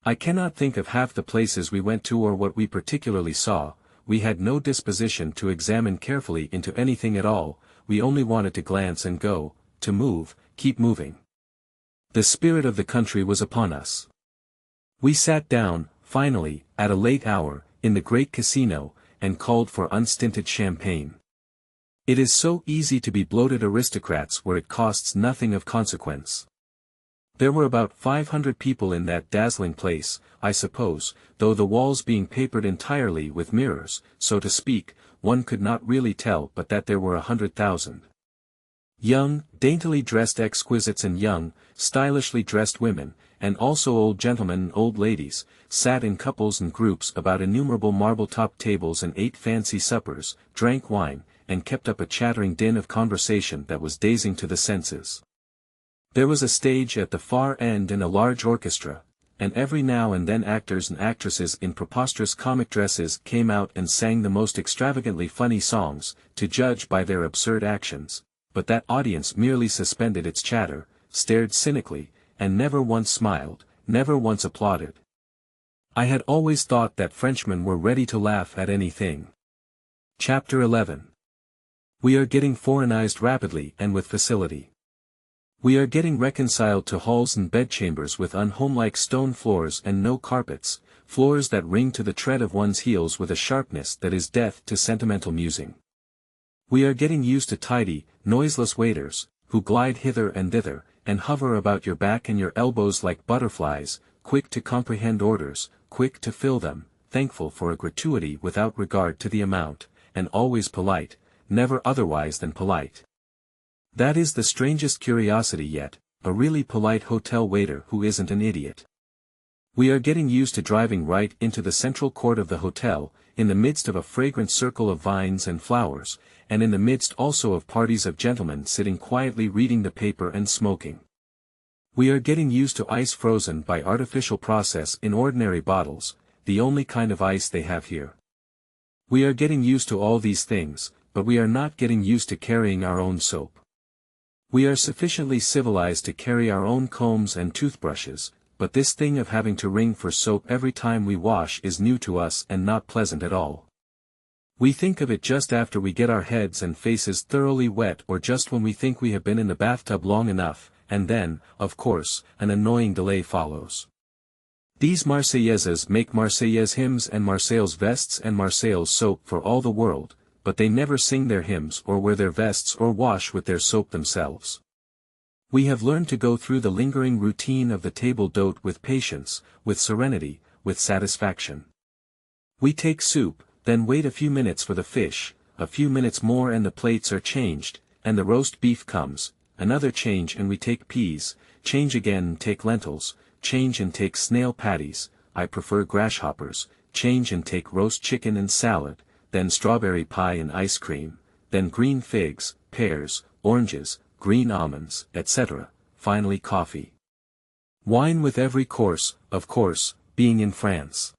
A: I cannot think of half the places we went to or what we particularly saw. We had no disposition to examine carefully into anything at all, we only wanted to glance and go, to move, keep moving. The spirit of the country was upon us. We sat down, finally, at a late hour, in the great casino, and called for unstinted champagne. It is so easy to be bloated aristocrats where it costs nothing of consequence. There were about 500 people in that dazzling place, I suppose, though the walls being papered entirely with mirrors, so to speak, one could not really tell but that there were 100,000. Young, daintily dressed exquisites and young, stylishly dressed women, and also old gentlemen and old ladies, sat in couples and groups about innumerable marble-topped tables and ate fancy suppers, drank wine, and kept up a chattering din of conversation that was dazing to the senses. There was a stage at the far end and a large orchestra, and every now and then actors and actresses in preposterous comic dresses came out and sang the most extravagantly funny songs, to judge by their absurd actions, but that audience merely suspended its chatter, stared cynically, and never once smiled, never once applauded. I had always thought that Frenchmen were ready to laugh at anything. Chapter 11. We are getting foreignized rapidly and with facility. We are getting reconciled to halls and bedchambers with unhomelike stone floors and no carpets, floors that ring to the tread of one's heels with a sharpness that is death to sentimental musing. We are getting used to tidy, noiseless waiters, who glide hither and thither, and hover about your back and your elbows like butterflies, quick to comprehend orders, quick to fill them, thankful for a gratuity without regard to the amount, and always polite, never otherwise than polite. That is the strangest curiosity yet, a really polite hotel waiter who isn't an idiot. We are getting used to driving right into the central court of the hotel, in the midst of a fragrant circle of vines and flowers, and in the midst also of parties of gentlemen sitting quietly reading the paper and smoking. We are getting used to ice frozen by artificial process in ordinary bottles, the only kind of ice they have here. We are getting used to all these things, but we are not getting used to carrying our own soap. We are sufficiently civilized to carry our own combs and toothbrushes, but this thing of having to ring for soap every time we wash is new to us and not pleasant at all. We think of it just after we get our heads and faces thoroughly wet or just when we think we have been in the bathtub long enough, and then, of course, an annoying delay follows. These Marseillaises make Marseillaise hymns and Marseilles vests and Marseilles soap for all the world, but they never sing their hymns or wear their vests or wash with their soap themselves. We have learned to go through the lingering routine of the table d'hôte with patience, with serenity, with satisfaction. We take soup, then wait a few minutes for the fish, a few minutes more and the plates are changed, and the roast beef comes, another change and we take peas, change again and take lentils, change and take snail patties, I prefer grasshoppers, change and take roast chicken and salad, then strawberry pie and ice cream, then green figs, pears, oranges, green almonds, etc., finally coffee. Wine with every course, of course, being in France.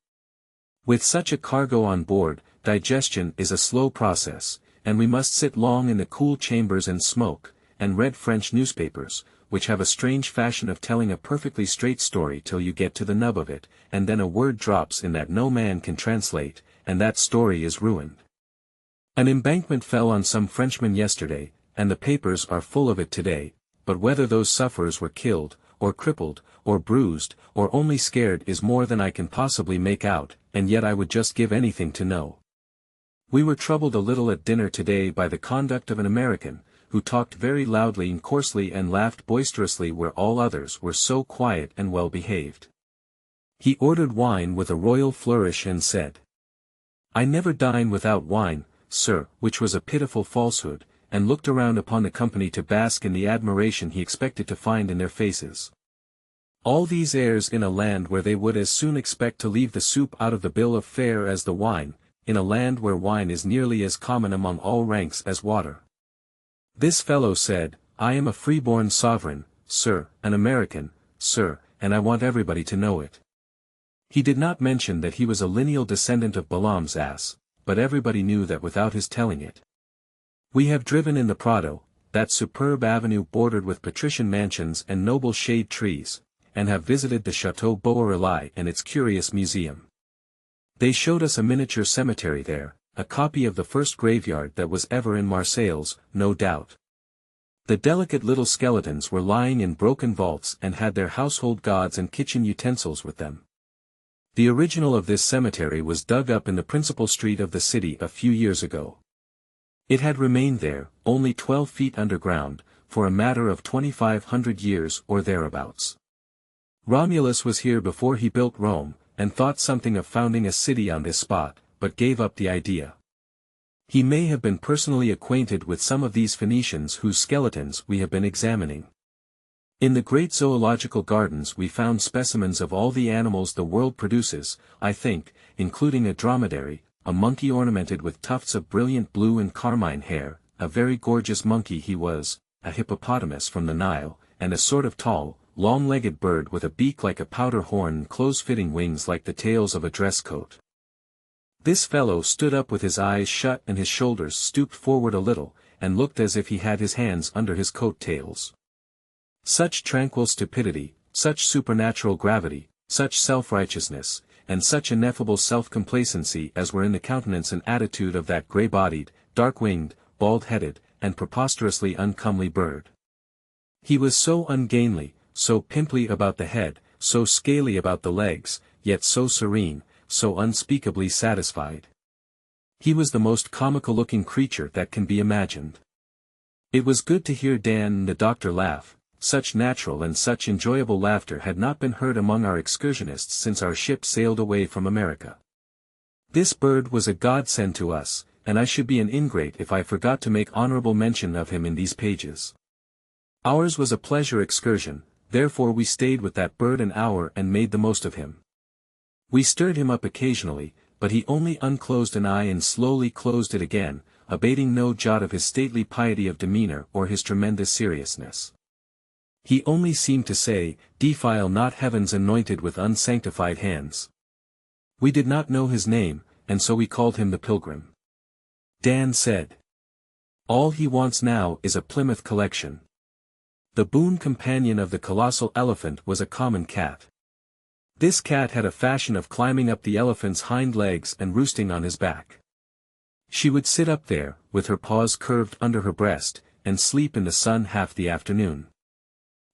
A: With such a cargo on board, digestion is a slow process, and we must sit long in the cool chambers and smoke, and read French newspapers, which have a strange fashion of telling a perfectly straight story till you get to the nub of it, and then a word drops in that no man can translate, and that story is ruined. An embankment fell on some Frenchmen yesterday, and the papers are full of it today, but whether those sufferers were killed, or crippled, or bruised, or only scared is more than I can possibly make out, and yet I would just give anything to know. We were troubled a little at dinner today by the conduct of an American, who talked very loudly and coarsely and laughed boisterously where all others were so quiet and well behaved. He ordered wine with a royal flourish and said, "I never dine without wine, sir," which was a pitiful falsehood, and looked around upon the company to bask in the admiration he expected to find in their faces. All these airs in a land where they would as soon expect to leave the soup out of the bill of fare as the wine, in a land where wine is nearly as common among all ranks as water. This fellow said, "I am a free-born sovereign, sir, an American, sir, and I want everybody to know it." He did not mention that he was a lineal descendant of Balaam's ass, but everybody knew that without his telling it. We have driven in the Prado, that superb avenue bordered with patrician mansions and noble shade trees, and have visited the Château Beaurelis and its curious museum. They showed us a miniature cemetery there, a copy of the first graveyard that was ever in Marseilles, no doubt. The delicate little skeletons were lying in broken vaults and had their household gods and kitchen utensils with them. The original of this cemetery was dug up in the principal street of the city a few years ago. It had remained there, only 12 feet underground, for a matter of 2,500 years or thereabouts. Romulus was here before he built Rome, and thought something of founding a city on this spot, but gave up the idea. He may have been personally acquainted with some of these Phoenicians whose skeletons we have been examining. In the great zoological gardens we found specimens of all the animals the world produces, I think, including a dromedary, a monkey ornamented with tufts of brilliant blue and carmine hair, a very gorgeous monkey he was, a hippopotamus from the Nile, and a sort of tall, long-legged bird with a beak like a powder horn and close-fitting wings like the tails of a dress coat. This fellow stood up with his eyes shut and his shoulders stooped forward a little, and looked as if he had his hands under his coat-tails. Such tranquil stupidity, such supernatural gravity, such self-righteousness, and such ineffable self-complacency as were in the countenance and attitude of that grey-bodied, dark-winged, bald-headed, and preposterously uncomely bird. He was so ungainly, so pimply about the head, so scaly about the legs, yet so serene, so unspeakably satisfied. He was the most comical-looking creature that can be imagined. It was good to hear Dan and the doctor laugh. Such natural and such enjoyable laughter had not been heard among our excursionists since our ship sailed away from America. This bird was a godsend to us, and I should be an ingrate if I forgot to make honorable mention of him in these pages. Ours was a pleasure excursion, therefore we stayed with that bird an hour and made the most of him. We stirred him up occasionally, but he only unclosed an eye and slowly closed it again, abating no jot of his stately piety of demeanor or his tremendous seriousness. He only seemed to say, "Defile not heaven's anointed with unsanctified hands." We did not know his name, and so we called him the Pilgrim. Dan said, "All he wants now is a Plymouth collection." The boon companion of the colossal elephant was a common cat. This cat had a fashion of climbing up the elephant's hind legs and roosting on his back. She would sit up there, with her paws curved under her breast, and sleep in the sun half the afternoon.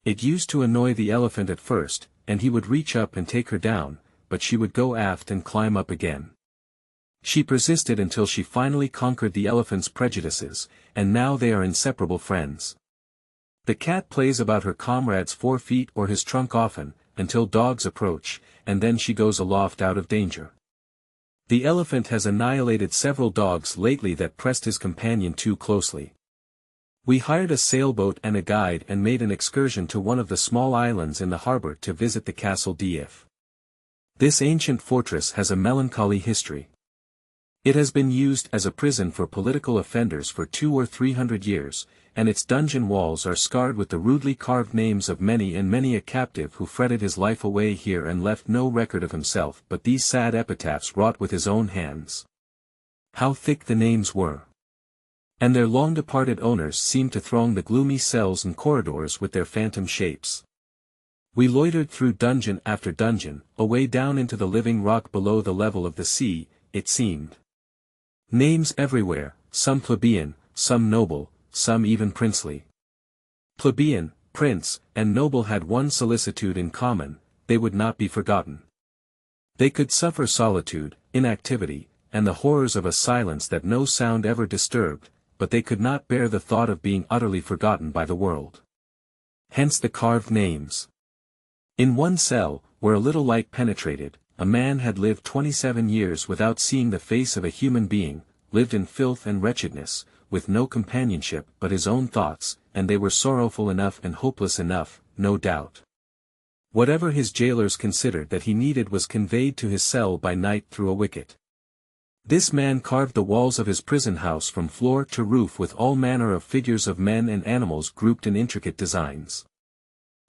A: It used to annoy the elephant at first, and he would reach up and take her down, but she would go aft and climb up again. She persisted until she finally conquered the elephant's prejudices, and now they are inseparable friends. The cat plays about her comrade's 4 feet or his trunk often, until dogs approach, and then she goes aloft out of danger. The elephant has annihilated several dogs lately that pressed his companion too closely. We hired a sailboat and a guide and made an excursion to one of the small islands in the harbor to visit the Castle d'If. This ancient fortress has a melancholy history. It has been used as a prison for political offenders for 200 or 300 years, and its dungeon walls are scarred with the rudely carved names of many and many a captive who fretted his life away here and left no record of himself but these sad epitaphs wrought with his own hands. How thick the names were! And their long-departed owners seemed to throng the gloomy cells and corridors with their phantom shapes. We loitered through dungeon after dungeon, away down into the living rock below the level of the sea, it seemed. Names everywhere, some plebeian, some noble, some even princely. Plebeian, prince, and noble had one solicitude in common: they would not be forgotten. They could suffer solitude, inactivity, and the horrors of a silence that no sound ever disturbed, but they could not bear the thought of being utterly forgotten by the world. Hence the carved names. In one cell, where a little light penetrated, a man had lived 27 years without seeing the face of a human being, lived in filth and wretchedness, with no companionship but his own thoughts, and they were sorrowful enough and hopeless enough, no doubt. Whatever his jailers considered that he needed was conveyed to his cell by night through a wicket. This man carved the walls of his prison house from floor to roof with all manner of figures of men and animals grouped in intricate designs.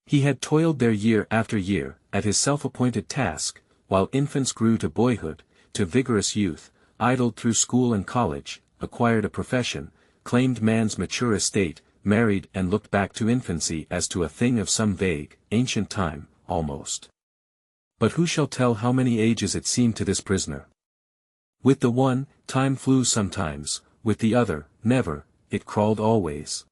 A: He had toiled there year after year, at his self-appointed task, while infants grew to boyhood, to vigorous youth, idled through school and college, acquired a profession, claimed man's mature estate, married and looked back to infancy as to a thing of some vague, ancient time, almost. But who shall tell how many ages it seemed to this prisoner? With the one, time flew sometimes, with the other, never, it crawled always.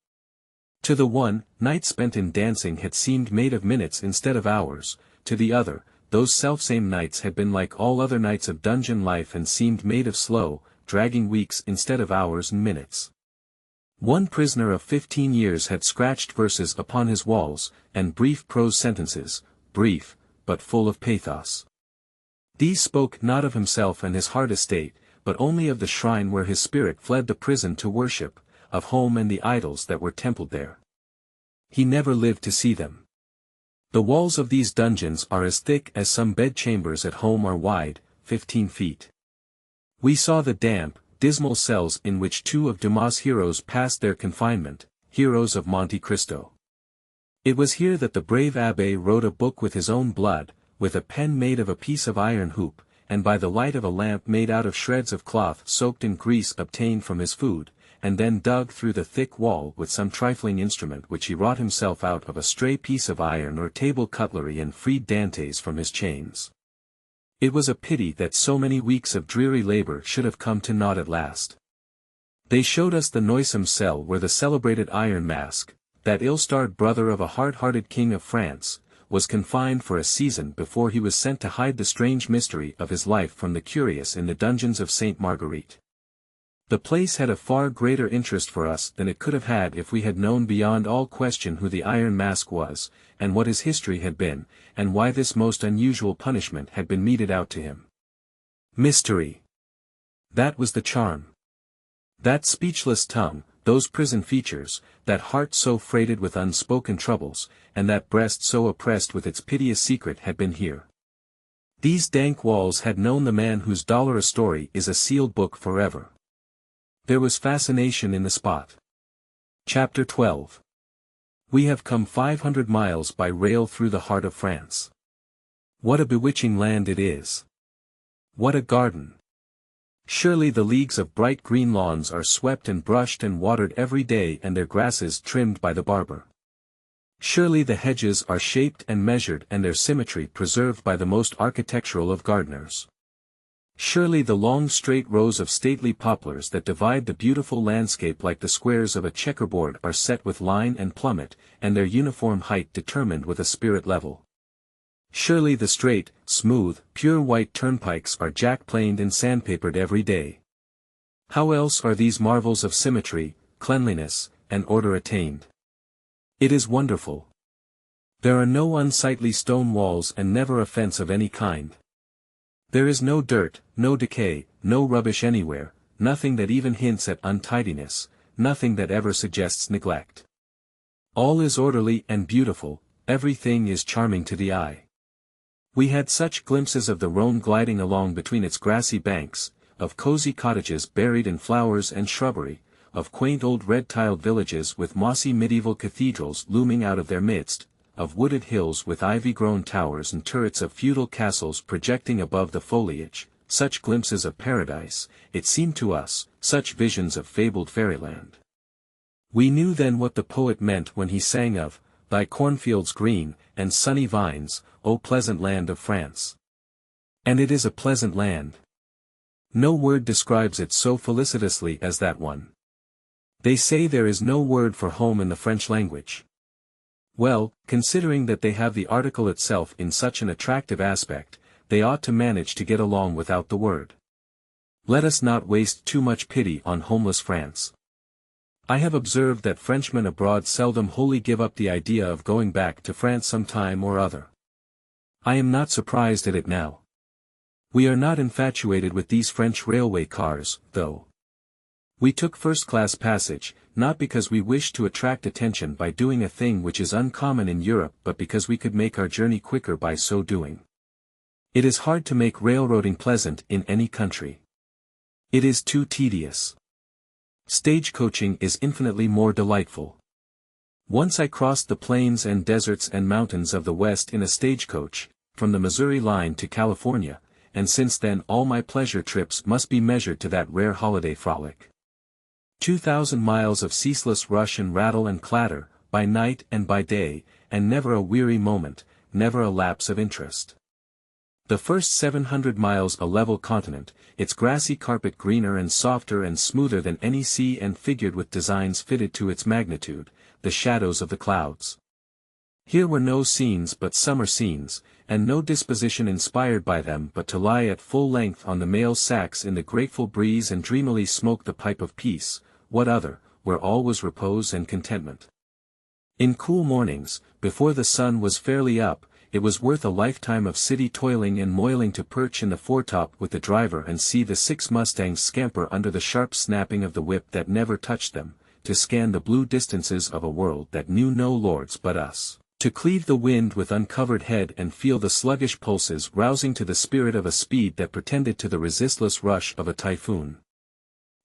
A: To the one, nights spent in dancing had seemed made of minutes instead of hours, to the other, those selfsame nights had been like all other nights of dungeon life and seemed made of slow, dragging weeks instead of hours and minutes. One prisoner of 15 years had scratched verses upon his walls, and brief prose sentences, brief, but full of pathos. These spoke not of himself and his hard estate, but only of the shrine where his spirit fled the prison to worship, of home and the idols that were templed there. He never lived to see them. The walls of these dungeons are as thick as some bedchambers at home are wide, 15 feet. We saw the damp, dismal cells in which two of Dumas' heroes passed their confinement, heroes of Monte Cristo. It was here that the brave abbé wrote a book with his own blood, with a pen made of a piece of iron hoop, and by the light of a lamp made out of shreds of cloth soaked in grease obtained from his food, and then dug through the thick wall with some trifling instrument which he wrought himself out of a stray piece of iron or table cutlery and freed Dantes from his chains. It was a pity that so many weeks of dreary labor should have come to naught at last. They showed us the noisome cell where the celebrated Iron Mask, that ill-starred brother of a hard-hearted king of France, was confined for a season before he was sent to hide the strange mystery of his life from the curious in the dungeons of Sainte Marguerite. The place had a far greater interest for us than it could have had if we had known beyond all question who the Iron Mask was, and what his history had been, and why this most unusual punishment had been meted out to him. Mystery. That was the charm. That speechless tongue, those prison features, that heart so freighted with unspoken troubles, and that breast so oppressed with its piteous secret had been here. These dank walls had known the man whose dollar a story is a sealed book forever. There was fascination in the spot. Chapter 12. We have come 500 miles by rail through the heart of France. What a bewitching land it is! What a garden! Surely the leagues of bright green lawns are swept and brushed and watered every day and their grasses trimmed by the barber. Surely the hedges are shaped and measured and their symmetry preserved by the most architectural of gardeners. Surely the long straight rows of stately poplars that divide the beautiful landscape like the squares of a checkerboard are set with line and plummet, and their uniform height determined with a spirit level. Surely the straight, smooth, pure white turnpikes are jack-planed and sandpapered every day. How else are these marvels of symmetry, cleanliness, and order attained? It is wonderful. There are no unsightly stone walls and never a fence of any kind. There is no dirt, no decay, no rubbish anywhere, nothing that even hints at untidiness, nothing that ever suggests neglect. All is orderly and beautiful, everything is charming to the eye. We had such glimpses of the Rhone gliding along between its grassy banks, of cozy cottages buried in flowers and shrubbery, of quaint old red-tiled villages with mossy medieval cathedrals looming out of their midst, of wooded hills with ivy-grown towers and turrets of feudal castles projecting above the foliage, such glimpses of paradise, it seemed to us, such visions of fabled fairyland. We knew then what the poet meant when he sang of, "Thy cornfields green, and sunny vines, O pleasant land of France." And it is a pleasant land. No word describes it so felicitously as that one. They say there is no word for home in the French language. Well, considering that they have the article itself in such an attractive aspect, they ought to manage to get along without the word. Let us not waste too much pity on homeless France. I have observed that Frenchmen abroad seldom wholly give up the idea of going back to France some time or other. I am not surprised at it now. We are not infatuated with these French railway cars, though. We took first-class passage, not because we wished to attract attention by doing a thing which is uncommon in Europe but because we could make our journey quicker by so doing. It is hard to make railroading pleasant in any country. It is too tedious. Stagecoaching is infinitely more delightful. Once I crossed the plains and deserts and mountains of the West in a stagecoach, from the Missouri line to California, and since then all my pleasure trips must be measured to that rare holiday frolic. 2,000 miles of ceaseless rush and rattle and clatter, by night and by day, and never a weary moment, never a lapse of interest. The first 700 miles a level continent, its grassy carpet greener and softer and smoother than any sea and figured with designs fitted to its magnitude, the shadows of the clouds. Here were no scenes but summer scenes, and no disposition inspired by them but to lie at full length on the mail sacks in the grateful breeze and dreamily smoke the pipe of peace, what other, where all was repose and contentment. In cool mornings, before the sun was fairly up, it was worth a lifetime of city toiling and moiling to perch in the foretop with the driver and see the 6 mustangs scamper under the sharp snapping of the whip that never touched them, to scan the blue distances of a world that knew no lords but us. To cleave the wind with uncovered head and feel the sluggish pulses rousing to the spirit of a speed that pretended to the resistless rush of a typhoon.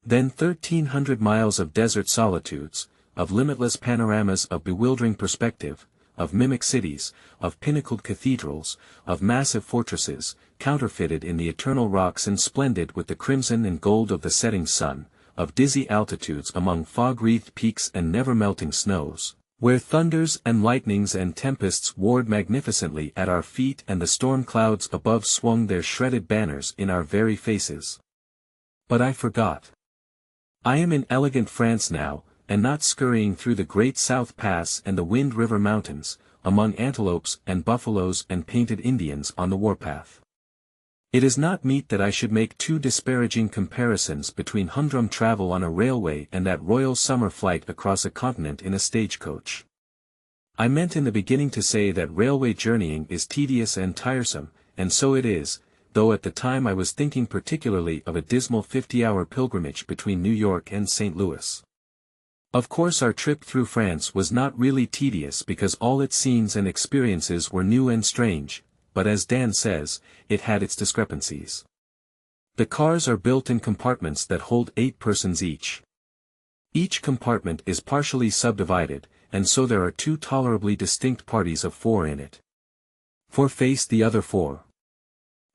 A: Then 1,300 miles of desert solitudes, of limitless panoramas of bewildering perspective, of mimic cities, of pinnacled cathedrals, of massive fortresses, counterfeited in the eternal rocks and splendid with the crimson and gold of the setting sun, of dizzy altitudes among fog-wreathed peaks and never-melting snows, where thunders and lightnings and tempests warred magnificently at our feet and the storm clouds above swung their shredded banners in our very faces. But I forgot. I am in elegant France now, and not scurrying through the great South Pass and the Wind River Mountains, among antelopes and buffaloes and painted Indians on the warpath. It is not meet that I should make too disparaging comparisons between humdrum travel on a railway and that royal summer flight across a continent in a stagecoach. I meant in the beginning to say that railway journeying is tedious and tiresome, and so it is, though at the time I was thinking particularly of a dismal 50-hour pilgrimage between New York and St. Louis. Of course our trip through France was not really tedious because all its scenes and experiences were new and strange, but as Dan says, it had its discrepancies. The cars are built in compartments that hold 8 persons each. Each compartment is partially subdivided, and so there are 2 tolerably distinct parties of 4 in it. 4 face the other 4.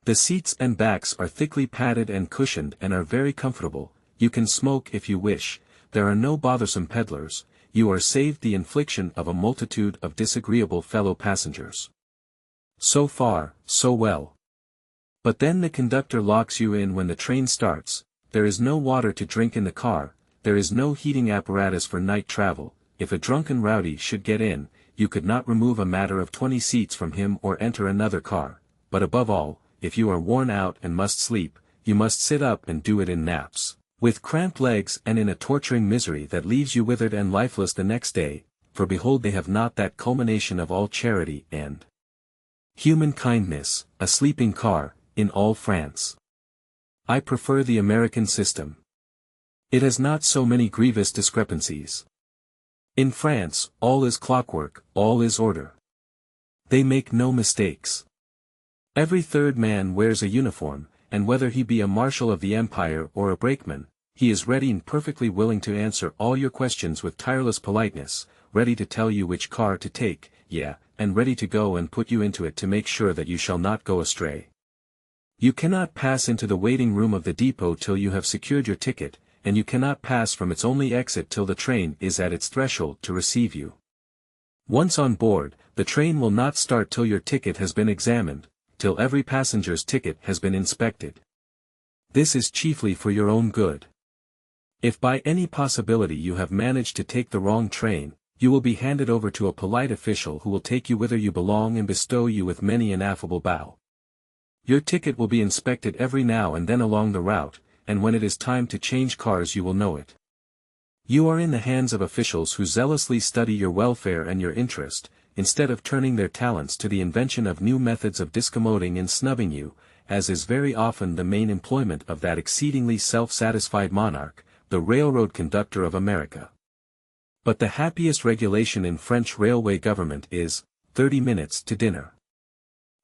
A: The seats and backs are thickly padded and cushioned and are very comfortable. You can smoke if you wish, there are no bothersome peddlers, you are saved the infliction of a multitude of disagreeable fellow passengers. So far, so well. But then the conductor locks you in when the train starts, there is no water to drink in the car, there is no heating apparatus for night travel. If a drunken rowdy should get in, you could not remove a matter of 20 seats from him or enter another car, but above all, if you are worn out and must sleep, you must sit up and do it in naps, with cramped legs and in a torturing misery that leaves you withered and lifeless the next day, for behold they have not that culmination of all charity and human kindness, a sleeping car, in all France. I prefer the American system. It has not so many grievous discrepancies. In France, all is clockwork, all is order. They make no mistakes. Every third man wears a uniform, and whether he be a marshal of the empire or a brakeman, he is ready and perfectly willing to answer all your questions with tireless politeness, ready to tell you which car to take, and ready to go and put you into it to make sure that you shall not go astray. You cannot pass into the waiting room of the depot till you have secured your ticket, and you cannot pass from its only exit till the train is at its threshold to receive you. Once on board, the train will not start till your ticket has been examined, till every passenger's ticket has been inspected. This is chiefly for your own good. If by any possibility you have managed to take the wrong train, you will be handed over to a polite official who will take you whither you belong and bestow you with many an affable bow. Your ticket will be inspected every now and then along the route, and when it is time to change cars you will know it. You are in the hands of officials who zealously study your welfare and your interest, instead of turning their talents to the invention of new methods of discommoding and snubbing you, as is very often the main employment of that exceedingly self-satisfied monarch, the railroad conductor of America. But the happiest regulation in French railway government is, 30 minutes to dinner.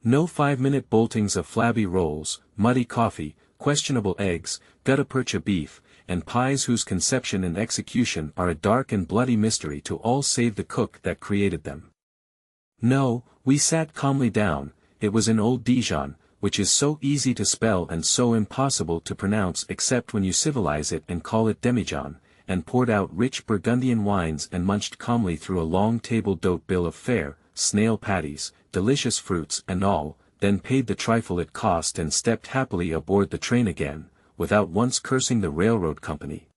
A: No 5-minute boltings of flabby rolls, muddy coffee, questionable eggs, gutta-percha beef, and pies whose conception and execution are a dark and bloody mystery to all save the cook that created them. No, we sat calmly down, it was in old Dijon, which is so easy to spell and so impossible to pronounce except when you civilize it and call it demijohn, and poured out rich Burgundian wines and munched calmly through a long table d'hote bill of fare, snail patties, delicious fruits and all, then paid the trifle it cost and stepped happily aboard the train again, without once cursing the railroad company.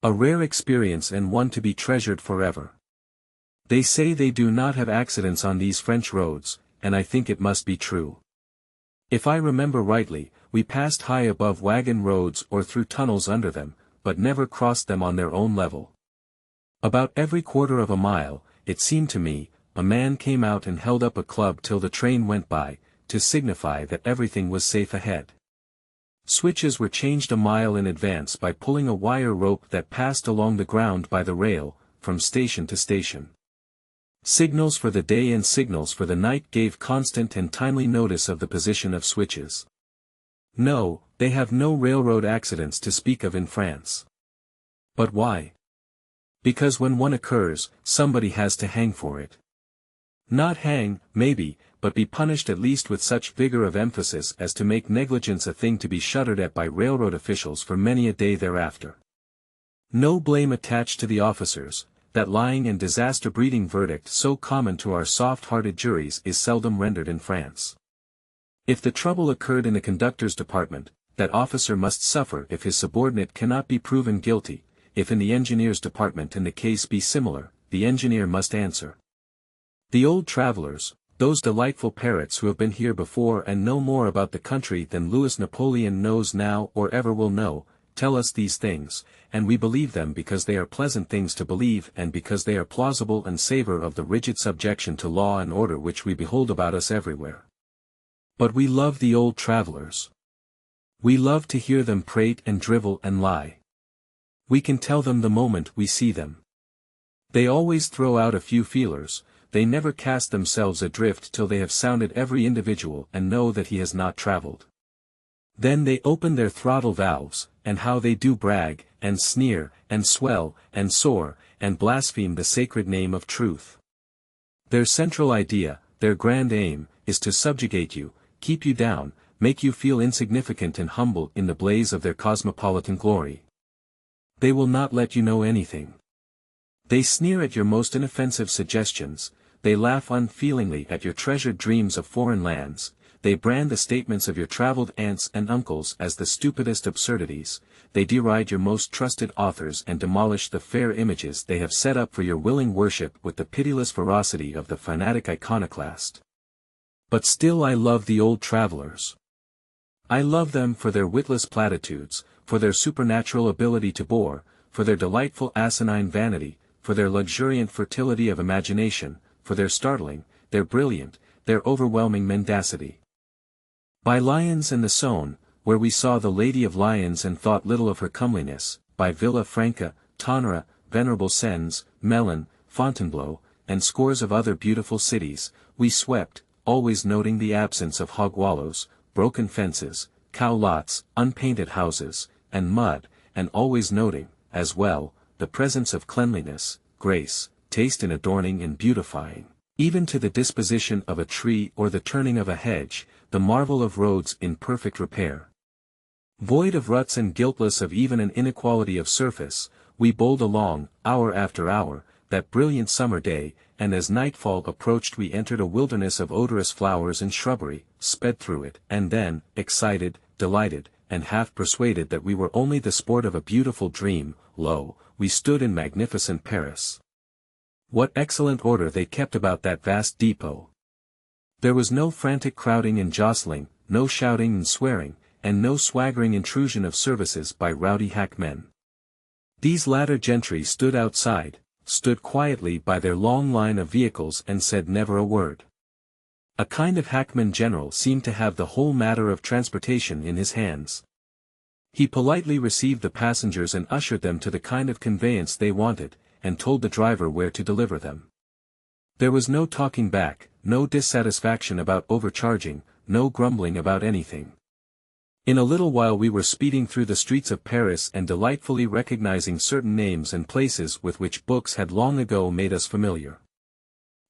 A: A rare experience and one to be treasured forever. They say they do not have accidents on these French roads, and I think it must be true. If I remember rightly, we passed high above wagon roads or through tunnels under them, but never crossed them on their own level. About every quarter of a mile, it seemed to me, a man came out and held up a club till the train went by, to signify that everything was safe ahead. Switches were changed a mile in advance by pulling a wire rope that passed along the ground by the rail, from station to station. Signals for the day and signals for the night gave constant and timely notice of the position of switches. No, they have no railroad accidents to speak of in France. But why? Because when one occurs, somebody has to hang for it. Not hang, maybe, but be punished at least with such vigor of emphasis as to make negligence a thing to be shuddered at by railroad officials for many a day thereafter. No blame attached to the officers. That lying and disaster-breeding verdict so common to our soft-hearted juries is seldom rendered in France. If the trouble occurred in the conductor's department, that officer must suffer if his subordinate cannot be proven guilty. If in the engineer's department and the case be similar, the engineer must answer. The old travelers, those delightful parrots who have been here before and know more about the country than Louis Napoleon knows now or ever will know, tell us these things, and we believe them because they are pleasant things to believe and because they are plausible and savor of the rigid subjection to law and order which we behold about us everywhere. But we love the old travelers. We love to hear them prate and drivel and lie. We can tell them the moment we see them. They always throw out a few feelers, they never cast themselves adrift till they have sounded every individual and know that he has not traveled. Then they open their throttle valves, and how they do brag, and sneer, and swell, and soar, and blaspheme the sacred name of truth. Their central idea, their grand aim, is to subjugate you, keep you down, make you feel insignificant and humble in the blaze of their cosmopolitan glory. They will not let you know anything. They sneer at your most inoffensive suggestions, they laugh unfeelingly at your treasured dreams of foreign lands, they brand the statements of your traveled aunts and uncles as the stupidest absurdities, they deride your most trusted authors and demolish the fair images they have set up for your willing worship with the pitiless ferocity of the fanatic iconoclast. But still I love the old travelers. I love them for their witless platitudes, for their supernatural ability to bore, for their delightful asinine vanity, for their luxuriant fertility of imagination, for their startling, their brilliant, their overwhelming mendacity. By Lyons and the Saône, where we saw the Lady of Lyons and thought little of her comeliness, by Villa Franca, Tonnerre, Venerable Sens, Melun, Fontainebleau, and scores of other beautiful cities, we swept, always noting the absence of hog wallows, broken fences, cow lots, unpainted houses, and mud, and always noting, as well, the presence of cleanliness, grace, taste in adorning and beautifying, even to the disposition of a tree or the turning of a hedge, the marvel of roads in perfect repair. Void of ruts and guiltless of even an inequality of surface, we bowled along, hour after hour, that brilliant summer day, and as nightfall approached we entered a wilderness of odorous flowers and shrubbery, sped through it, and then, excited, delighted, and half persuaded that we were only the sport of a beautiful dream, lo, we stood in magnificent Paris. What excellent order they kept about that vast depot! There was no frantic crowding and jostling, no shouting and swearing, and no swaggering intrusion of services by rowdy hackmen. These latter gentry stood outside, stood quietly by their long line of vehicles and said never a word. A kind of hackman general seemed to have the whole matter of transportation in his hands. He politely received the passengers and ushered them to the kind of conveyance they wanted, and told the driver where to deliver them. There was no talking back, no dissatisfaction about overcharging, no grumbling about anything. In a little while we were speeding through the streets of Paris and delightfully recognizing certain names and places with which books had long ago made us familiar.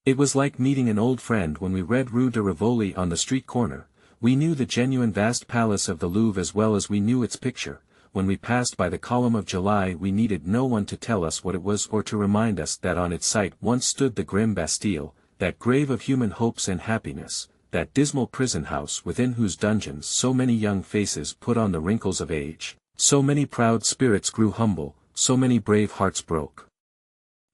A: It was like meeting an old friend when we read Rue de Rivoli on the street corner. We knew the genuine vast palace of the Louvre as well as we knew its picture. When we passed by the Column of July we needed no one to tell us what it was or to remind us that on its site once stood the grim Bastille, that grave of human hopes and happiness, that dismal prison house within whose dungeons so many young faces put on the wrinkles of age, so many proud spirits grew humble, so many brave hearts broke.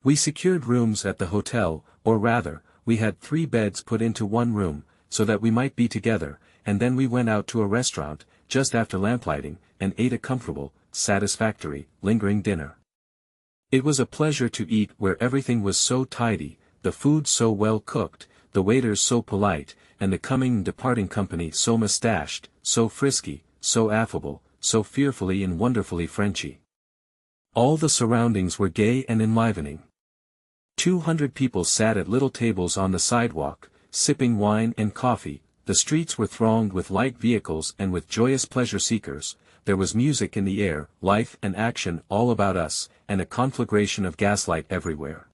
A: We secured rooms at the hotel, or rather, we had 3 beds put into one room, so that we might be together, and then we went out to a restaurant, just after lamplighting, and ate a comfortable, satisfactory, lingering dinner. It was a pleasure to eat where everything was so tidy, the food so well cooked, the waiters so polite, and the coming and departing company so mustached, so frisky, so affable, so fearfully and wonderfully Frenchy. All the surroundings were gay and enlivening. 200 people sat at little tables on the sidewalk, sipping wine and coffee. The streets were thronged with light vehicles and with joyous pleasure seekers. There was music in the air, life and action all about us, and a conflagration of gaslight everywhere.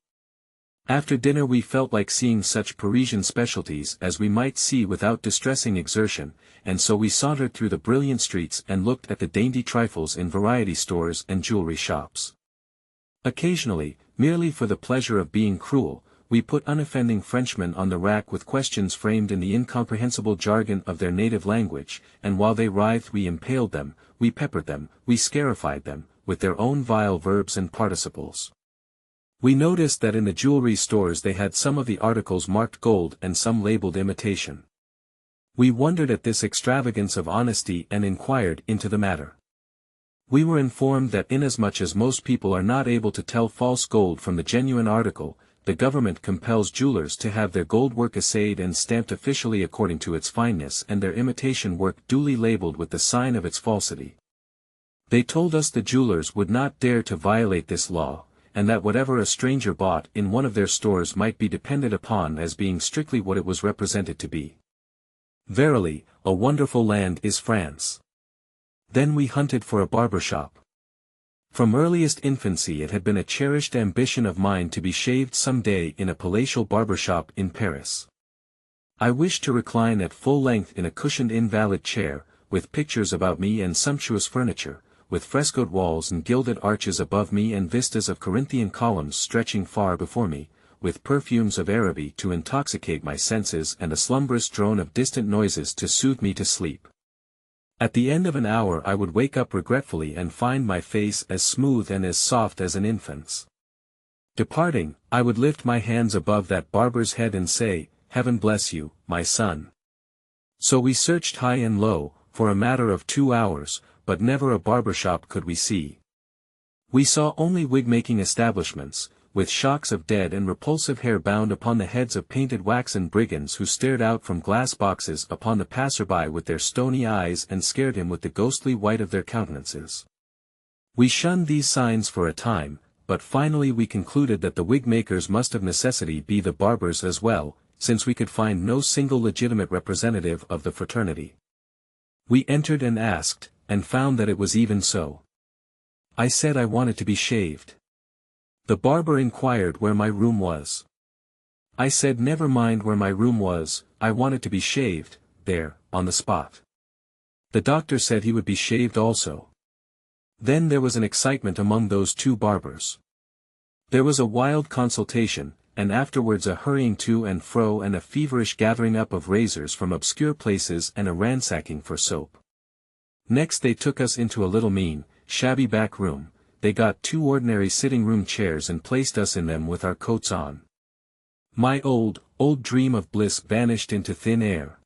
A: After dinner we felt like seeing such Parisian specialties as we might see without distressing exertion, and so we sauntered through the brilliant streets and looked at the dainty trifles in variety stores and jewelry shops. Occasionally, merely for the pleasure of being cruel, we put unoffending Frenchmen on the rack with questions framed in the incomprehensible jargon of their native language, and while they writhed we impaled them, we peppered them, we scarified them, with their own vile verbs and participles. We noticed that in the jewelry stores they had some of the articles marked gold and some labeled imitation. We wondered at this extravagance of honesty and inquired into the matter. We were informed that inasmuch as most people are not able to tell false gold from the genuine article, the government compels jewelers to have their gold work assayed and stamped officially according to its fineness and their imitation work duly labeled with the sign of its falsity. They told us the jewelers would not dare to violate this law, and that whatever a stranger bought in one of their stores might be depended upon as being strictly what it was represented to be. Verily, a wonderful land is France. Then we hunted for a barber shop. From earliest infancy it had been a cherished ambition of mine to be shaved some day in a palatial barber shop in Paris. I wished to recline at full length in a cushioned invalid chair, with pictures about me and sumptuous furniture, with frescoed walls and gilded arches above me and vistas of Corinthian columns stretching far before me, with perfumes of Araby to intoxicate my senses and a slumberous drone of distant noises to soothe me to sleep. At the end of an hour I would wake up regretfully and find my face as smooth and as soft as an infant's. Departing, I would lift my hands above that barber's head and say, "Heaven bless you, my son." So we searched high and low, for a matter of 2 hours, but never a barber shop could we see. We saw only wig-making establishments, with shocks of dead and repulsive hair bound upon the heads of painted waxen brigands who stared out from glass boxes upon the passer-by with their stony eyes and scared him with the ghostly white of their countenances. We shunned these signs for a time, but finally we concluded that the wig-makers must of necessity be the barbers as well, since we could find no single legitimate representative of the fraternity. We entered and asked, and found that it was even so. I said I wanted to be shaved. The barber inquired where my room was. I said never mind where my room was, I wanted to be shaved, there, on the spot. The doctor said he would be shaved also. Then there was an excitement among those two barbers. There was a wild consultation, and afterwards a hurrying to and fro and a feverish gathering up of razors from obscure places and a ransacking for soap. Next they took us into a little mean, shabby back room. They got 2 ordinary sitting-room chairs and placed us in them with our coats on. My old dream of bliss vanished into thin air.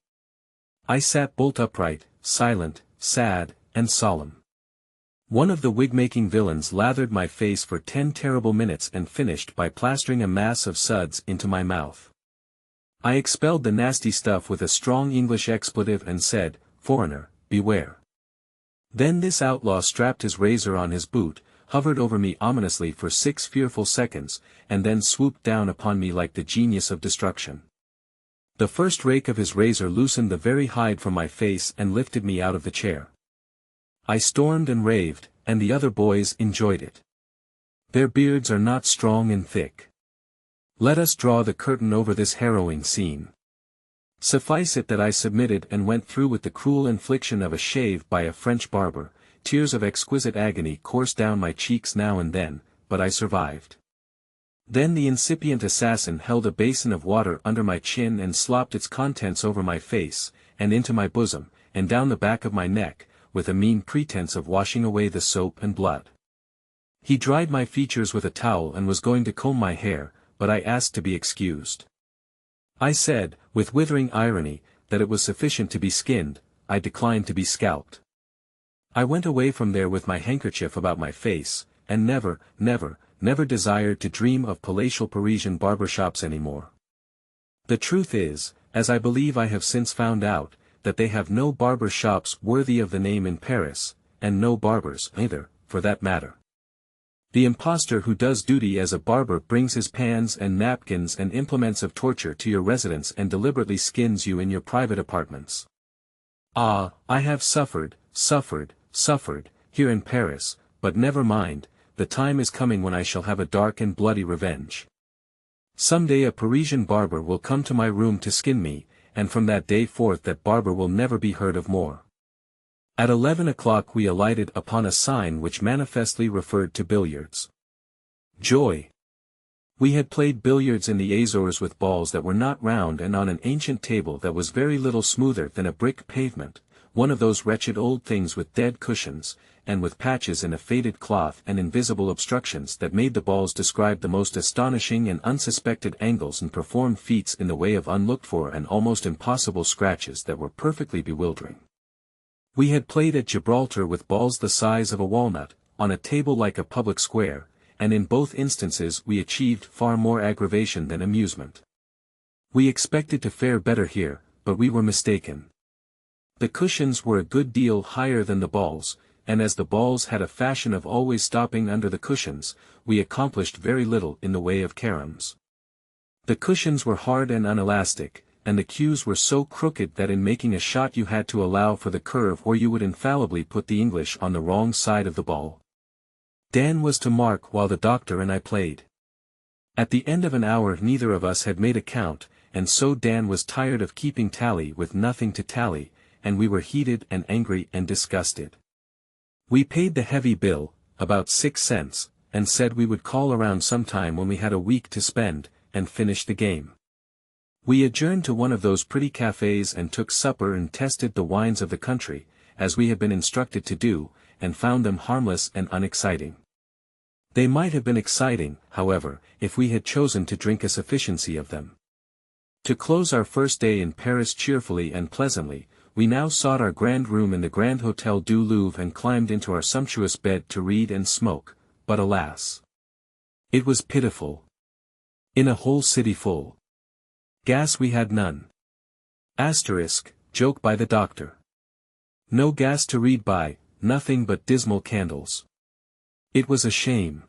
A: I sat bolt upright, silent, sad, and solemn. One of the wig-making villains lathered my face for 10 terrible minutes and finished by plastering a mass of suds into my mouth. I expelled the nasty stuff with a strong English expletive and said, "Foreigner, beware." Then this outlaw strapped his razor on his boot, hovered over me ominously for 6 fearful seconds, and then swooped down upon me like the genius of destruction. The first rake of his razor loosened the very hide from my face and lifted me out of the chair. I stormed and raved, and the other boys enjoyed it. Their beards are not strong and thick. Let us draw the curtain over this harrowing scene. Suffice it that I submitted and went through with the cruel infliction of a shave by a French barber. Tears of exquisite agony coursed down my cheeks now and then, but I survived. Then the incipient assassin held a basin of water under my chin and slopped its contents over my face, and into my bosom, and down the back of my neck, with a mean pretense of washing away the soap and blood. He dried my features with a towel and was going to comb my hair, but I asked to be excused. I said, with withering irony, that it was sufficient to be skinned. I declined to be scalped. I went away from there with my handkerchief about my face, and never desired to dream of palatial Parisian barber shops any more. The truth is, as I believe I have since found out, that they have no barber shops worthy of the name in Paris, and no barbers either, for that matter. The impostor who does duty as a barber brings his pans and napkins and implements of torture to your residence and deliberately skins you in your private apartments. Ah, I have suffered, here in Paris, but never mind, the time is coming when I shall have a dark and bloody revenge. Some day a Parisian barber will come to my room to skin me, and from that day forth that barber will never be heard of more. At 11 o'clock we alighted upon a sign which manifestly referred to billiards. Joy! We had played billiards in the Azores with balls that were not round and on an ancient table that was very little smoother than a brick pavement, one of those wretched old things with dead cushions, and with patches in a faded cloth and invisible obstructions that made the balls describe the most astonishing and unsuspected angles and perform feats in the way of unlooked-for and almost impossible scratches that were perfectly bewildering. We had played at Gibraltar with balls the size of a walnut, on a table like a public square, and in both instances we achieved far more aggravation than amusement. We expected to fare better here, but we were mistaken. The cushions were a good deal higher than the balls, and as the balls had a fashion of always stopping under the cushions, we accomplished very little in the way of caroms. The cushions were hard and unelastic, and the cues were so crooked that in making a shot you had to allow for the curve or you would infallibly put the English on the wrong side of the ball. Dan was to mark while the doctor and I played. At the end of an hour neither of us had made a count, and so Dan was tired of keeping tally with nothing to tally, and we were heated and angry and disgusted. We paid the heavy bill, about 6 cents, and said we would call around sometime when we had a week to spend, and finish the game. We adjourned to one of those pretty cafes and took supper and tested the wines of the country, as we had been instructed to do, and found them harmless and unexciting. They might have been exciting, however, if we had chosen to drink a sufficiency of them. To close our first day in Paris cheerfully and pleasantly, we now sought our grand room in the Grand Hotel du Louvre and climbed into our sumptuous bed to read and smoke, but alas! It was pitiful. In a whole city full. Gas we had none. Joke by the doctor. No gas to read by, nothing but dismal candles. It was a shame.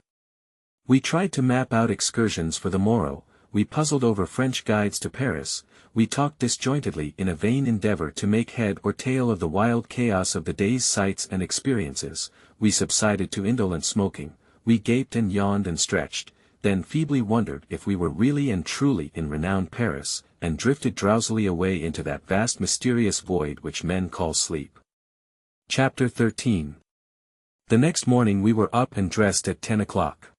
A: We tried to map out excursions for the morrow, we puzzled over French guides to Paris, we talked disjointedly in a vain endeavor to make head or tail of the wild chaos of the day's sights and experiences, we subsided to indolent smoking, we gaped and yawned and stretched, then feebly wondered if we were really and truly in renowned Paris, and drifted drowsily away into that vast mysterious void which men call sleep. Chapter 13. The next morning we were up and dressed at 10 o'clock.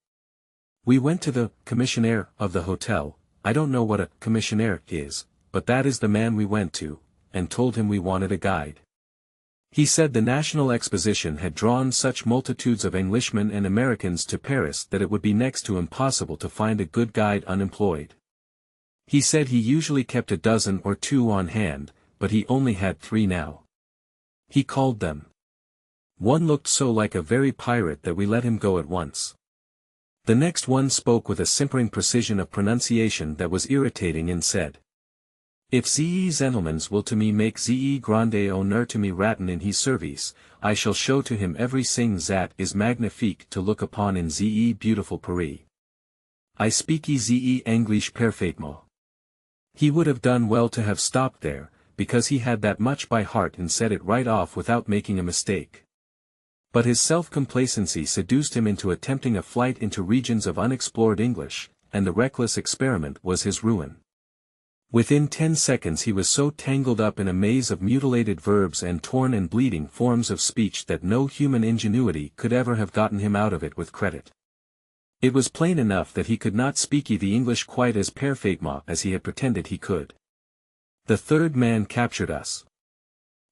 A: We went to the commissionaire of the hotel. I don't know what a commissionaire is, but that is the man we went to, and told him we wanted a guide. He said the National Exposition had drawn such multitudes of Englishmen and Americans to Paris that it would be next to impossible to find a good guide unemployed. He said he usually kept a dozen or two on hand, but he only had 3 now. He called them. One looked so like a very pirate that we let him go at once. The next one spoke with a simpering precision of pronunciation that was irritating and said, "If ze gentlemans will to me make ze grande honneur to me ratten in his service, I shall show to him every sing zat is magnifique to look upon in ze beautiful Paris. I speak ze English parfaitement." He would have done well to have stopped there, because he had that much by heart and said it right off without making a mistake. But his self-complacency seduced him into attempting a flight into regions of unexplored English, and the reckless experiment was his ruin. Within 10 seconds he was so tangled up in a maze of mutilated verbs and torn and bleeding forms of speech that no human ingenuity could ever have gotten him out of it with credit. It was plain enough that he could not speak the English quite as parfaitement as he had pretended he could. The third man captured us.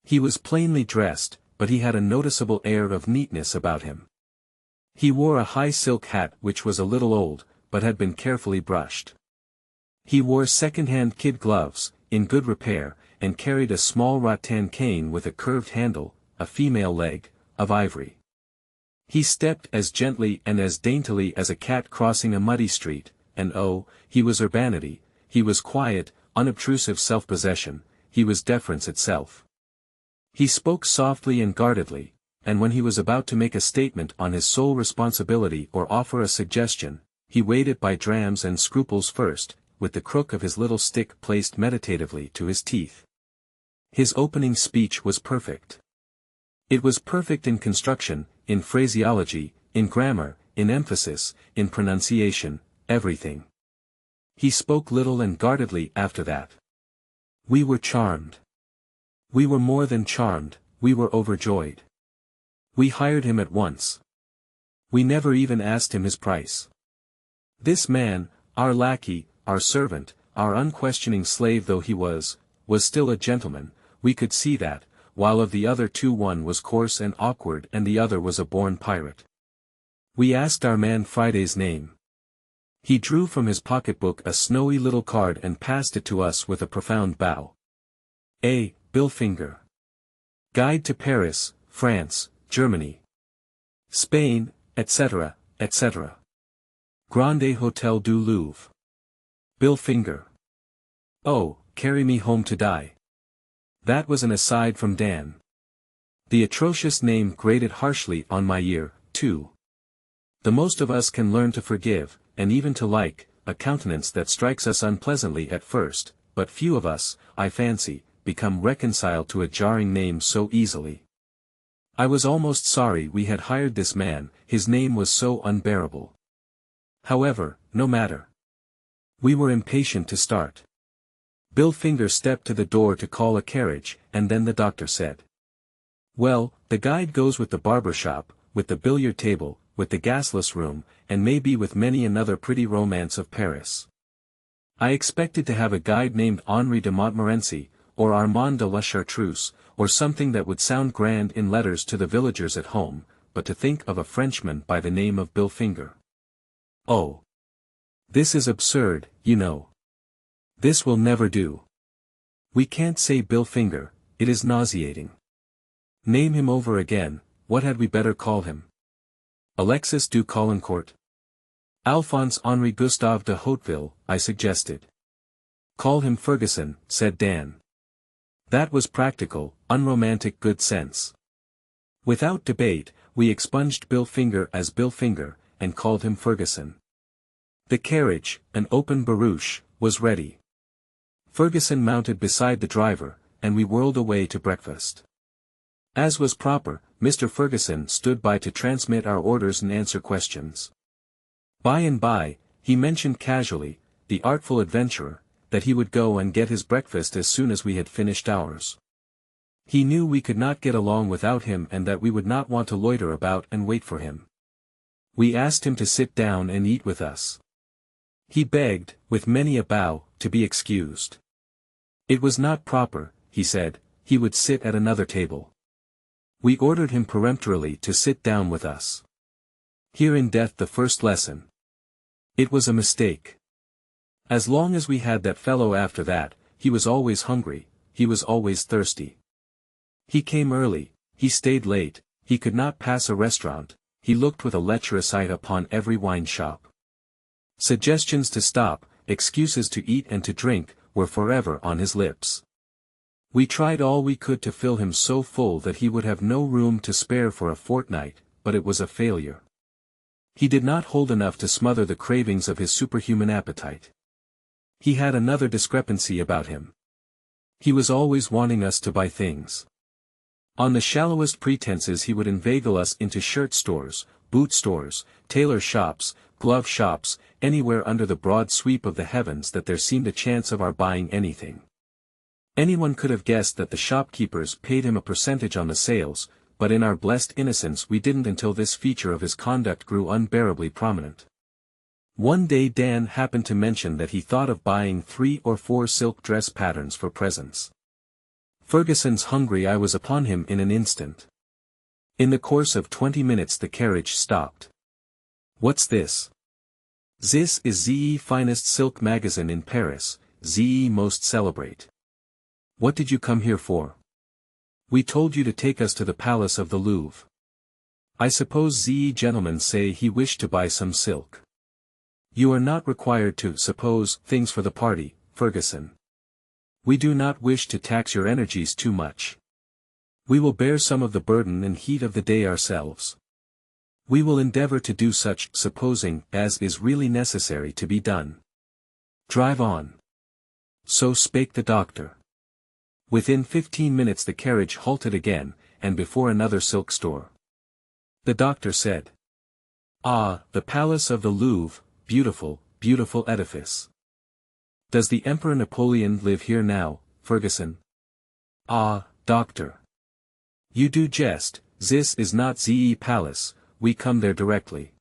A: He was plainly dressed, but he had a noticeable air of neatness about him. He wore a high silk hat which was a little old, but had been carefully brushed. He wore second-hand kid gloves, in good repair, and carried a small rattan cane with a curved handle, a female leg, of ivory. He stepped as gently and as daintily as a cat crossing a muddy street, and oh, he was urbanity, he was quiet, unobtrusive self-possession, he was deference itself. He spoke softly and guardedly, and when he was about to make a statement on his sole responsibility or offer a suggestion, he weighed it by drams and scruples first, with the crook of his little stick placed meditatively to his teeth. His opening speech was perfect. It was perfect in construction, in phraseology, in grammar, in emphasis, in pronunciation, everything. He spoke little and guardedly after that. We were charmed. We were more than charmed, we were overjoyed. We hired him at once. We never even asked him his price. This man, our lackey, our servant, our unquestioning slave though he was still a gentleman. We could see that, while of the other two one was coarse and awkward and the other was a born pirate. We asked our man Friday's name. He drew from his pocketbook a snowy little card and passed it to us with a profound bow. A. Billfinger. Guide to Paris, France, Germany, Spain, etc., etc. Grande Hotel du Louvre. Billfinger. Oh, carry me home to die. That was an aside from Dan. The atrocious name grated harshly on my ear, too. The most of us can learn to forgive, and even to like, a countenance that strikes us unpleasantly at first, but few of us, I fancy, become reconciled to a jarring name so easily. I was almost sorry we had hired this man, his name was so unbearable. However, no matter. We were impatient to start. Billfinger stepped to the door to call a carriage, and then the doctor said. Well, the guide goes with the barber shop, with the billiard table, with the gasless room, and maybe with many another pretty romance of Paris. I expected to have a guide named Henri de Montmorency, or Armand de la Chartreuse, or something that would sound grand in letters to the villagers at home, but to think of a Frenchman by the name of Billfinger. Oh! This is absurd, you know. This will never do. We can't say Billfinger, it is nauseating. Name him over again, what had we better call him? Alexis du Caulaincourt? Alphonse Henri Gustave de Hauteville, I suggested. Call him Ferguson, said Dan. That was practical, unromantic good sense. Without debate, we expunged Billfinger as Billfinger, and called him Ferguson. The carriage, an open barouche, was ready. Ferguson mounted beside the driver, and we whirled away to breakfast. As was proper, Mr. Ferguson stood by to transmit our orders and answer questions. By and by, he mentioned casually, the artful adventurer, that he would go and get his breakfast as soon as we had finished ours. He knew we could not get along without him and that we would not want to loiter about and wait for him. We asked him to sit down and eat with us. He begged, with many a bow, to be excused. It was not proper, he said, he would sit at another table. We ordered him peremptorily to sit down with us. Here in death the first lesson. It was a mistake. As long as we had that fellow after that, he was always hungry, he was always thirsty. He came early, he stayed late, he could not pass a restaurant, he looked with a lecherous eye upon every wine shop. Suggestions to stop, excuses to eat and to drink, were forever on his lips. We tried all we could to fill him so full that he would have no room to spare for a fortnight, but it was a failure. He did not hold enough to smother the cravings of his superhuman appetite. He had another discrepancy about him. He was always wanting us to buy things. On the shallowest pretenses he would inveigle us into shirt stores, boot stores, tailor shops, glove shops, anywhere under the broad sweep of the heavens that there seemed a chance of our buying anything. Anyone could have guessed that the shopkeepers paid him a percentage on the sales, but in our blessed innocence we didn't until this feature of his conduct grew unbearably prominent. One day Dan happened to mention that he thought of buying 3 or 4 silk dress patterns for presents. Ferguson's hungry eye was upon him in an instant. In the course of 20 minutes the carriage stopped. What's this? This is the finest silk magazine in Paris, the most celebrate. What did you come here for? We told you to take us to the palace of the Louvre. I suppose the gentleman say he wished to buy some silk. You are not required to suppose things for the party, Ferguson. We do not wish to tax your energies too much. We will bear some of the burden and heat of the day ourselves. We will endeavor to do such, supposing, as is really necessary to be done. Drive on. So spake the doctor. Within 15 minutes the carriage halted again, and before another silk store. The doctor said, "Ah, the palace of the Louvre, beautiful, beautiful edifice. Does the Emperor Napoleon live here now, Ferguson?" "Ah, doctor. You do jest, this is not the palace, we come there directly.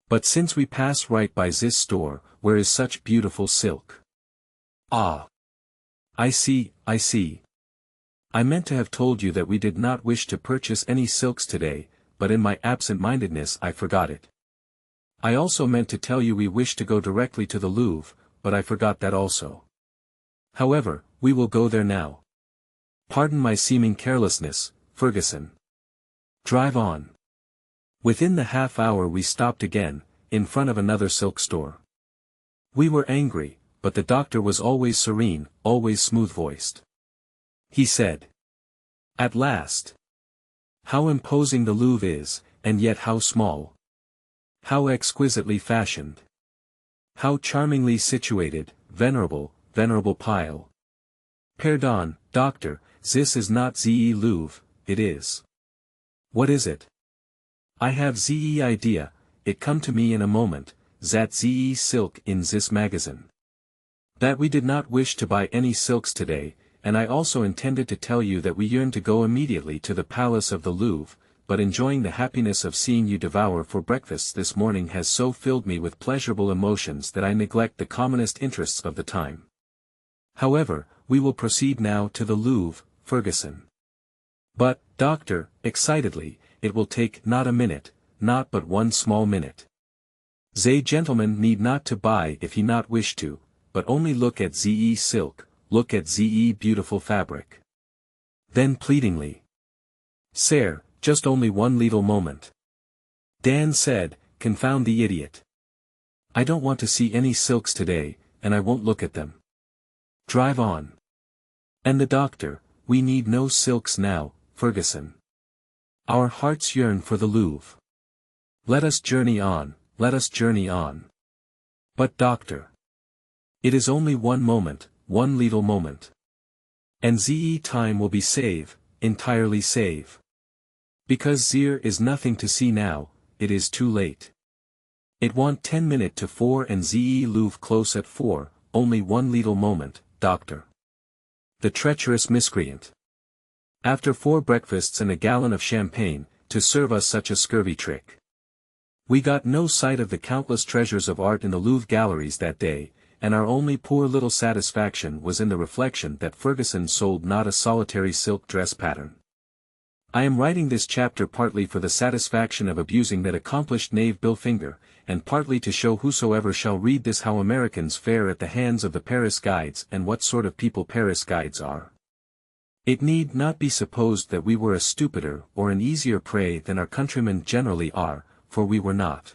A: But since we pass right by this store, where is such beautiful silk." "Ah. I see, I see. I meant to have told you that we did not wish to purchase any silks today, but in my absent-mindedness I forgot it. I also meant to tell you we wish to go directly to the Louvre, but I forgot that also. However, we will go there now. Pardon my seeming carelessness, Ferguson. Drive on." Within the half-hour we stopped again, in front of another silk store. We were angry, but the doctor was always serene, always smooth-voiced. He said, "At last. How imposing the Louvre is, and yet how small. How exquisitely fashioned. How charmingly situated, venerable, venerable pile. Pardon, doctor, this is not the Louvre, it is. What is it? I have the idea, it come to me in a moment, that the silk in this magazine. That we did not wish to buy any silks today, and I also intended to tell you that we yearn to go immediately to the palace of the Louvre, but enjoying the happiness of seeing you devour for breakfast this morning has so filled me with pleasurable emotions that I neglect the commonest interests of the time. However, we will proceed now to the Louvre, Ferguson. But, doctor, excitedly, it will take not a minute, not but one small minute. They gentleman need not to buy if he not wish to, but only look at ze silk, look at ze beautiful fabric." Then pleadingly, "Sir, just only one little moment." Dan said, "Confound the idiot. I don't want to see any silks today, and I won't look at them. Drive on." And the doctor, "We need no silks now, Ferguson. Our hearts yearn for the Louvre. Let us journey on, let us journey on." "But doctor, it is only one moment, one little moment. And ze time will be save, entirely save. Because there is nothing to see now, it is too late. It want 10 minutes to 4 and ze Louvre close at 4, only one little moment, doctor." The treacherous miscreant. After 4 breakfasts and a gallon of champagne, to serve us such a scurvy trick. We got no sight of the countless treasures of art in the Louvre galleries that day, and our only poor little satisfaction was in the reflection that Ferguson sold not a solitary silk dress pattern. I am writing this chapter partly for the satisfaction of abusing that accomplished knave Billfinger, and partly to show whosoever shall read this how Americans fare at the hands of the Paris guides and what sort of people Paris guides are. It need not be supposed that we were a stupider or an easier prey than our countrymen generally are, for we were not.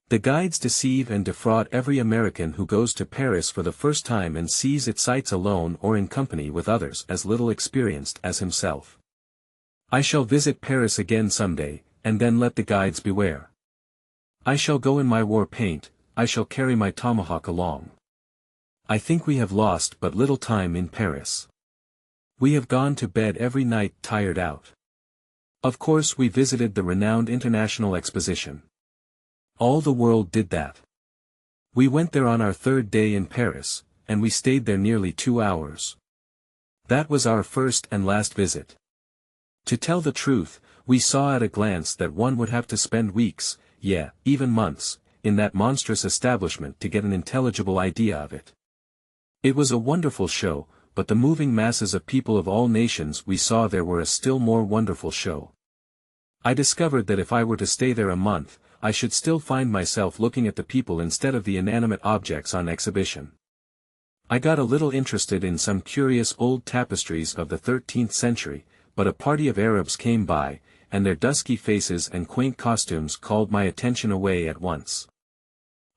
A: The guides deceive and defraud every American who goes to Paris for the first time and sees its sights alone or in company with others as little experienced as himself. I shall visit Paris again someday, and then let the guides beware. I shall go in my war paint, I shall carry my tomahawk along. I think we have lost but little time in Paris. We have gone to bed every night tired out. Of course we visited the renowned International Exposition. All the world did that. We went there on our 3rd day in Paris, and we stayed there nearly 2 hours. That was our first and last visit. To tell the truth, we saw at a glance that one would have to spend weeks, even months, in that monstrous establishment to get an intelligible idea of it. It was a wonderful show, but the moving masses of people of all nations we saw there were a still more wonderful show. I discovered that if I were to stay there a month, I should still find myself looking at the people instead of the inanimate objects on exhibition. I got a little interested in some curious old tapestries of the 13th century, but a party of Arabs came by, and their dusky faces and quaint costumes called my attention away at once.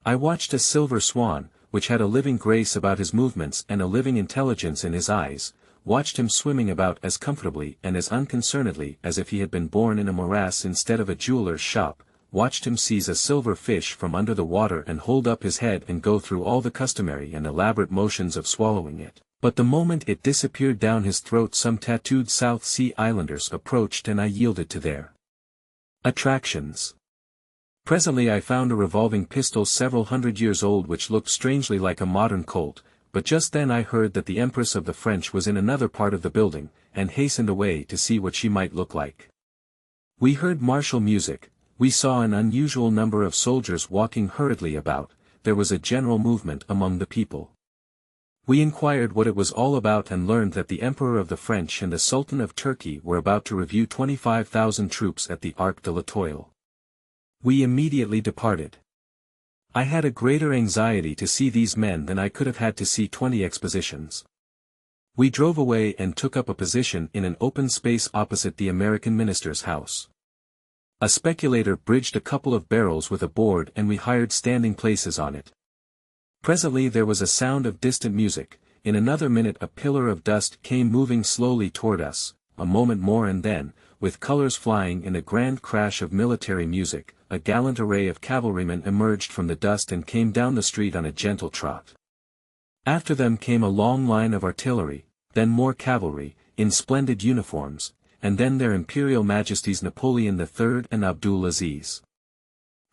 A: I watched a silver swan, which had a living grace about his movements and a living intelligence in his eyes, watched him swimming about as comfortably and as unconcernedly as if he had been born in a morass instead of a jeweler's shop, watched him seize a silver fish from under the water and hold up his head and go through all the customary and elaborate motions of swallowing it. But the moment it disappeared down his throat some tattooed South Sea Islanders approached and I yielded to their attractions. Presently I found a revolving pistol several hundred years old which looked strangely like a modern Colt, but just then I heard that the Empress of the French was in another part of the building, and hastened away to see what she might look like. We heard martial music, we saw an unusual number of soldiers walking hurriedly about, there was a general movement among the people. We inquired what it was all about and learned that the Emperor of the French and the Sultan of Turkey were about to review 25,000 troops at the Arc de la Toile. We immediately departed. I had a greater anxiety to see these men than I could have had to see 20 expositions. We drove away and took up a position in an open space opposite the American minister's house. A speculator bridged a couple of barrels with a board and we hired standing places on it. Presently there was a sound of distant music, in another minute a pillar of dust came moving slowly toward us, a moment more and then, with colors flying in a grand crash of military music, a gallant array of cavalrymen emerged from the dust and came down the street on a gentle trot. After them came a long line of artillery, then more cavalry, in splendid uniforms, and then their Imperial Majesties Napoleon III and Abdul Aziz.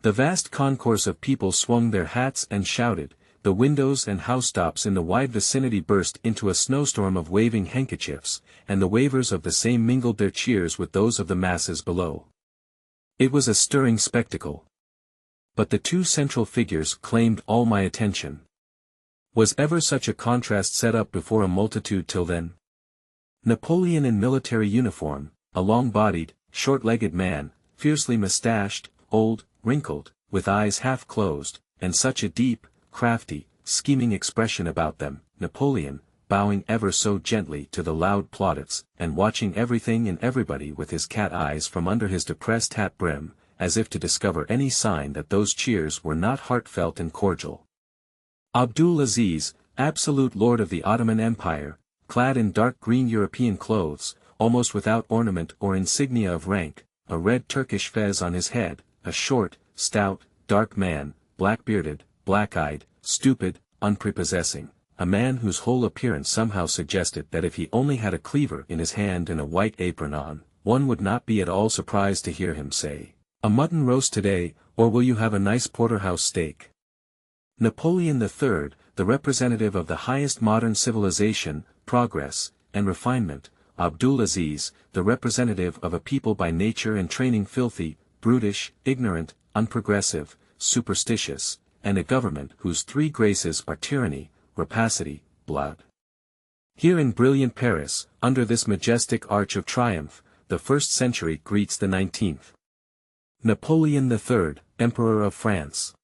A: The vast concourse of people swung their hats and shouted, the windows and housetops in the wide vicinity burst into a snowstorm of waving handkerchiefs, and the wavers of the same mingled their cheers with those of the masses below. It was a stirring spectacle. But the two central figures claimed all my attention. Was ever such a contrast set up before a multitude till then? Napoleon in military uniform, a long-bodied, short-legged man, fiercely mustached, old, wrinkled, with eyes half closed, and such a deep, crafty, scheming expression about them, Napoleon, bowing ever so gently to the loud plaudits, and watching everything and everybody with his cat eyes from under his depressed hat brim, as if to discover any sign that those cheers were not heartfelt and cordial. Abdul Aziz, absolute lord of the Ottoman Empire, clad in dark green European clothes, almost without ornament or insignia of rank, a red Turkish fez on his head, a short, stout, dark man, black-bearded, black-eyed, stupid, unprepossessing, a man whose whole appearance somehow suggested that if he only had a cleaver in his hand and a white apron on, one would not be at all surprised to hear him say, "A mutton roast today, or will you have a nice porterhouse steak?" Napoleon III, the representative of the highest modern civilization, progress, and refinement, Abdul Aziz, the representative of a people by nature and training filthy, brutish, ignorant, unprogressive, superstitious, and a government whose three graces are tyranny, rapacity, blood. Here in brilliant Paris, under this majestic arch of triumph, the first century greets the 19th. Napoleon III, Emperor of France.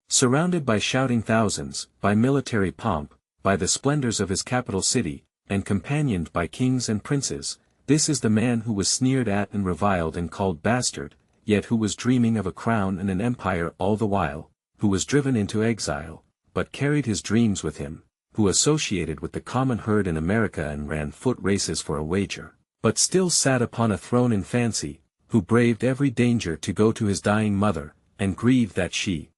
A: Surrounded by shouting thousands, by military pomp, by the splendors of his capital city, and companioned by kings and princes, this is the man who was sneered at and reviled and called bastard, yet who was dreaming of a crown and an empire all the while, who was driven into exile, but carried his dreams with him, who associated with the common herd in America and ran foot races for a wager, but still sat upon a throne in fancy, who braved every danger to go to his dying mother, and grieved that she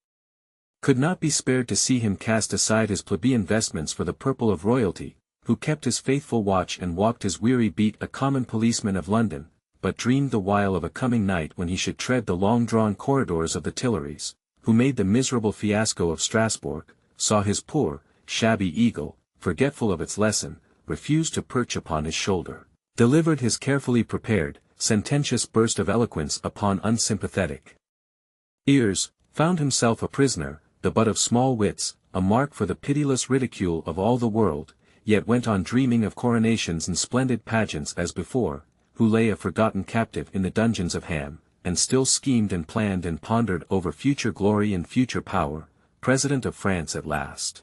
A: could not be spared to see him cast aside his plebeian vestments for the purple of royalty, who kept his faithful watch and walked his weary beat a common policeman of London, but dreamed the while of a coming night when he should tread the long-drawn corridors of the Tuileries, who made the miserable fiasco of Strasbourg, saw his poor, shabby eagle, forgetful of its lesson, refuse to perch upon his shoulder, delivered his carefully prepared, sententious burst of eloquence upon unsympathetic ears, found himself a prisoner, the butt of small wits, a mark for the pitiless ridicule of all the world, yet went on dreaming of coronations and splendid pageants as before, who lay a forgotten captive in the dungeons of Ham, and still schemed and planned and pondered over future glory and future power, President of France at last.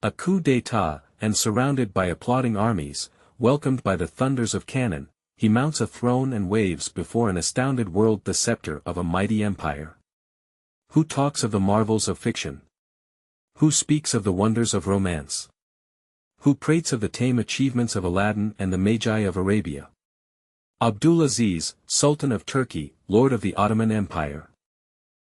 A: A coup d'état, and surrounded by applauding armies, welcomed by the thunders of cannon, he mounts a throne and waves before an astounded world the scepter of a mighty empire. Who talks of the marvels of fiction? Who speaks of the wonders of romance? Who prates of the tame achievements of Aladdin and the Magi of Arabia? Abdulaziz, Sultan of Turkey, Lord of the Ottoman Empire.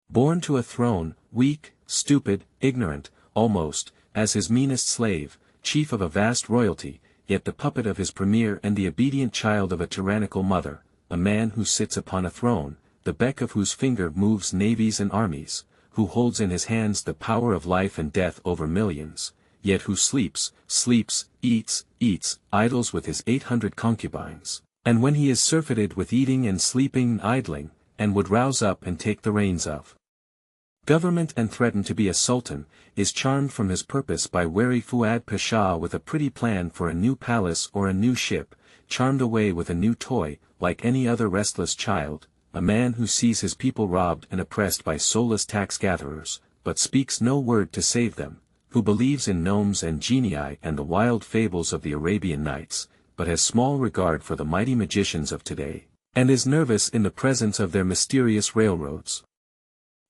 A: Born to a throne, weak, stupid, ignorant, almost, as his meanest slave, chief of a vast royalty, yet the puppet of his premier and the obedient child of a tyrannical mother, a man who sits upon a throne, the beck of whose finger moves navies and armies, who holds in his hands the power of life and death over millions, yet who sleeps, eats, idles with his 800 concubines, and when he is surfeited with eating and sleeping and idling, and would rouse up and take the reins of government and threaten to be a sultan, is charmed from his purpose by wary Fuad Pasha with a pretty plan for a new palace or a new ship, charmed away with a new toy, like any other restless child, a man who sees his people robbed and oppressed by soulless tax-gatherers, but speaks no word to save them, who believes in gnomes and genii and the wild fables of the Arabian Nights, but has small regard for the mighty magicians of today, and is nervous in the presence of their mysterious railroads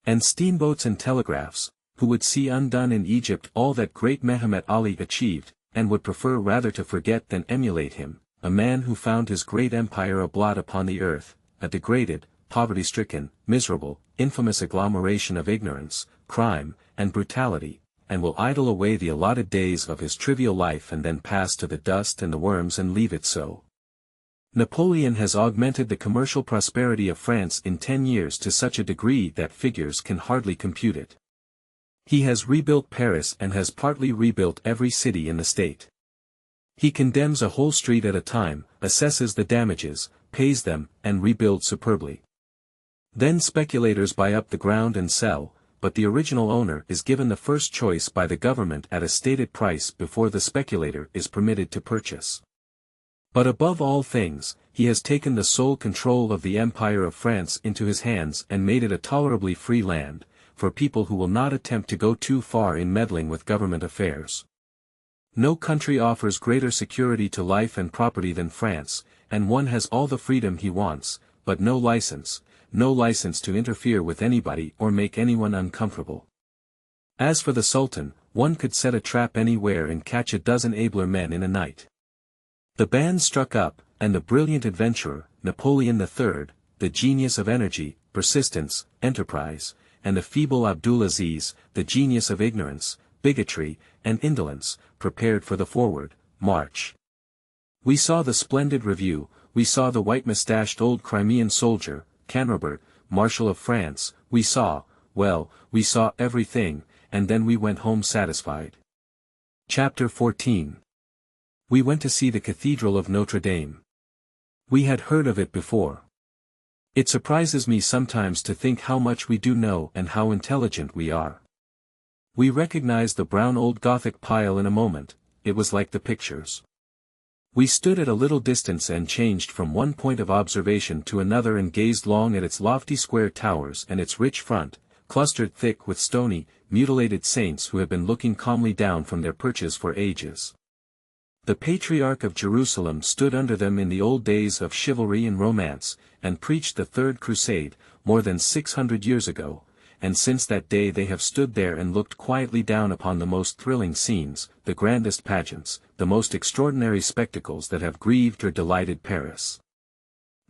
A: and steamboats and telegraphs, who would see undone in Egypt all that great Mehemet Ali achieved, and would prefer rather to forget than emulate him, a man who found his great empire a blot upon the earth, a degraded, poverty-stricken, miserable, infamous agglomeration of ignorance, crime, and brutality, and will idle away the allotted days of his trivial life and then pass to the dust and the worms and leave it so. Napoleon has augmented the commercial prosperity of France in 10 years to such a degree that figures can hardly compute it. He has rebuilt Paris and has partly rebuilt every city in the state. He condemns a whole street at a time, assesses the damages, pays them, and rebuilds superbly. Then speculators buy up the ground and sell, but the original owner is given the first choice by the government at a stated price before the speculator is permitted to purchase. But above all things, he has taken the sole control of the Empire of France into his hands and made it a tolerably free land, for people who will not attempt to go too far in meddling with government affairs. No country offers greater security to life and property than France, and one has all the freedom he wants, but no license to interfere with anybody or make anyone uncomfortable. As for the Sultan, one could set a trap anywhere and catch a dozen abler men in a night. The band struck up, and the brilliant adventurer, Napoleon III, the genius of energy, persistence, enterprise, and the feeble Abdulaziz, the genius of ignorance, bigotry, and indolence, prepared for the forward march. We saw the splendid review, we saw the white-moustached old Crimean soldier, Canrobert, Marshal of France, we saw everything, and then we went home satisfied. Chapter 14. We went to see the Cathedral of Notre Dame. We had heard of it before. It surprises me sometimes to think how much we do know and how intelligent we are. We recognized the brown old Gothic pile in a moment, it was like the pictures. We stood at a little distance and changed from one point of observation to another and gazed long at its lofty square towers and its rich front, clustered thick with stony, mutilated saints who have been looking calmly down from their perches for ages. The Patriarch of Jerusalem stood under them in the old days of chivalry and romance, and preached the Third Crusade, more than 600 years ago, and since that day they have stood there and looked quietly down upon the most thrilling scenes, the grandest pageants, the most extraordinary spectacles that have grieved or delighted Paris.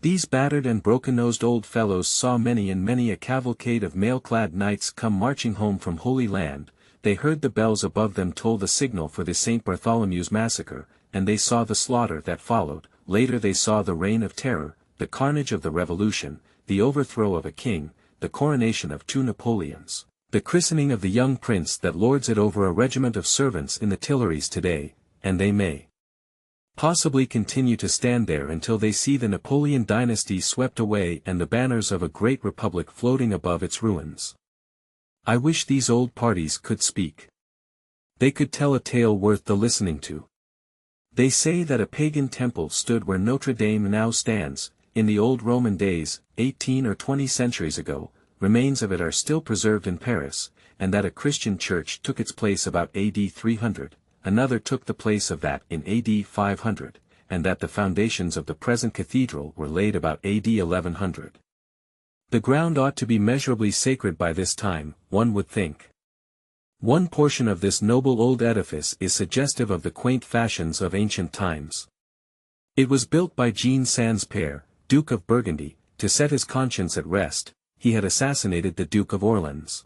A: These battered and broken-nosed old fellows saw many and many a cavalcade of mail-clad knights come marching home from Holy Land. They heard the bells above them toll the signal for the St. Bartholomew's massacre, and they saw the slaughter that followed. Later they saw the reign of terror, the carnage of the revolution, the overthrow of a king, the coronation of two Napoleons, the christening of the young prince that lords it over a regiment of servants in the Tuileries today, and they may possibly continue to stand there until they see the Napoleon dynasty swept away and the banners of a great republic floating above its ruins. I wish these old parties could speak. They could tell a tale worth the listening to. They say that a pagan temple stood where Notre Dame now stands, in the old Roman days, 18 or 20 centuries ago, remains of it are still preserved in Paris, and that a Christian church took its place about AD 300, another took the place of that in AD 500, and that the foundations of the present cathedral were laid about AD 1100. The ground ought to be measurably sacred by this time, one would think. One portion of this noble old edifice is suggestive of the quaint fashions of ancient times. It was built by Jean Sans Père, Duke of Burgundy, to set his conscience at rest. He had assassinated the Duke of Orleans.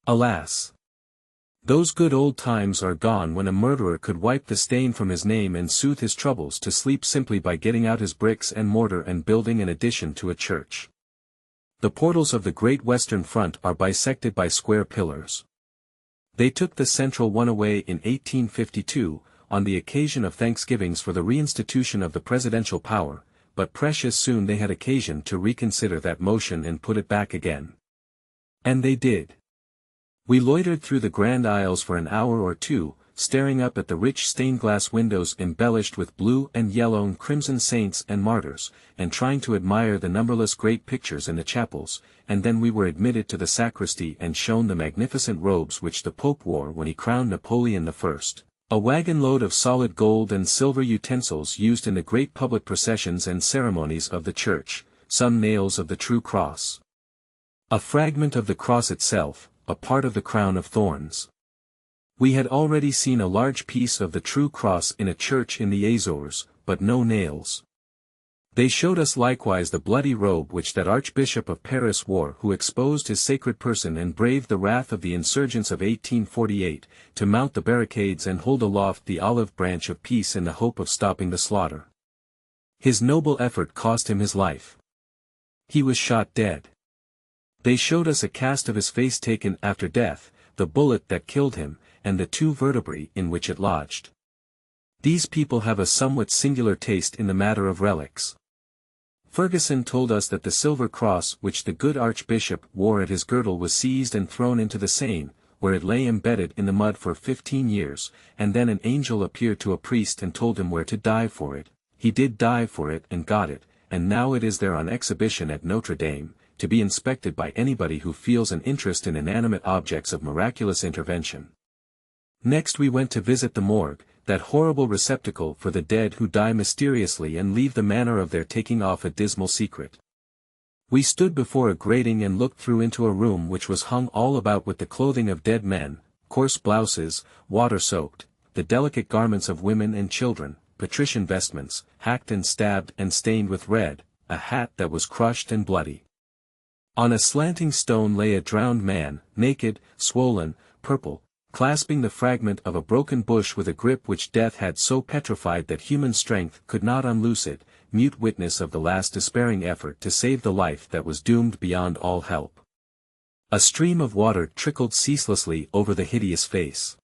A: Alas! Those good old times are gone when a murderer could wipe the stain from his name and soothe his troubles to sleep simply by getting out his bricks and mortar and building an addition to a church. The portals of the Great Western Front are bisected by square pillars. They took the central one away in 1852, on the occasion of Thanksgivings for the reinstitution of the presidential power, but precious soon they had occasion to reconsider that motion and put it back again. And they did. We loitered through the grand aisles for an hour or two, staring up at the rich stained-glass windows embellished with blue and yellow and crimson saints and martyrs, and trying to admire the numberless great pictures in the chapels, and then we were admitted to the sacristy and shown the magnificent robes which the Pope wore when he crowned Napoleon I, a wagon-load of solid gold and silver utensils used in the great public processions and ceremonies of the Church, some nails of the true cross, a fragment of the cross itself, a part of the crown of thorns. We had already seen a large piece of the true cross in a church in the Azores, but no nails. They showed us likewise the bloody robe which that Archbishop of Paris wore who exposed his sacred person and braved the wrath of the insurgents of 1848, to mount the barricades and hold aloft the olive branch of peace in the hope of stopping the slaughter. His noble effort cost him his life. He was shot dead. They showed us a cast of his face taken after death, the bullet that killed him, and the two vertebrae in which it lodged. These people have a somewhat singular taste in the matter of relics. Ferguson told us that the silver cross which the good Archbishop wore at his girdle was seized and thrown into the Seine, where it lay embedded in the mud for 15 years, and then an angel appeared to a priest and told him where to dive for it. He did dive for it and got it, and now it is there on exhibition at Notre Dame, to be inspected by anybody who feels an interest in inanimate objects of miraculous intervention. Next we went to visit the morgue, that horrible receptacle for the dead who die mysteriously and leave the manner of their taking off a dismal secret. We stood before a grating and looked through into a room which was hung all about with the clothing of dead men, coarse blouses, water-soaked, the delicate garments of women and children, patrician vestments, hacked and stabbed and stained with red, a hat that was crushed and bloody. On a slanting stone lay a drowned man, naked, swollen, purple, clasping the fragment of a broken bush with a grip which death had so petrified that human strength could not unloose it, mute witness of the last despairing effort to save the life that was doomed beyond all help. A stream of water trickled ceaselessly over the hideous face.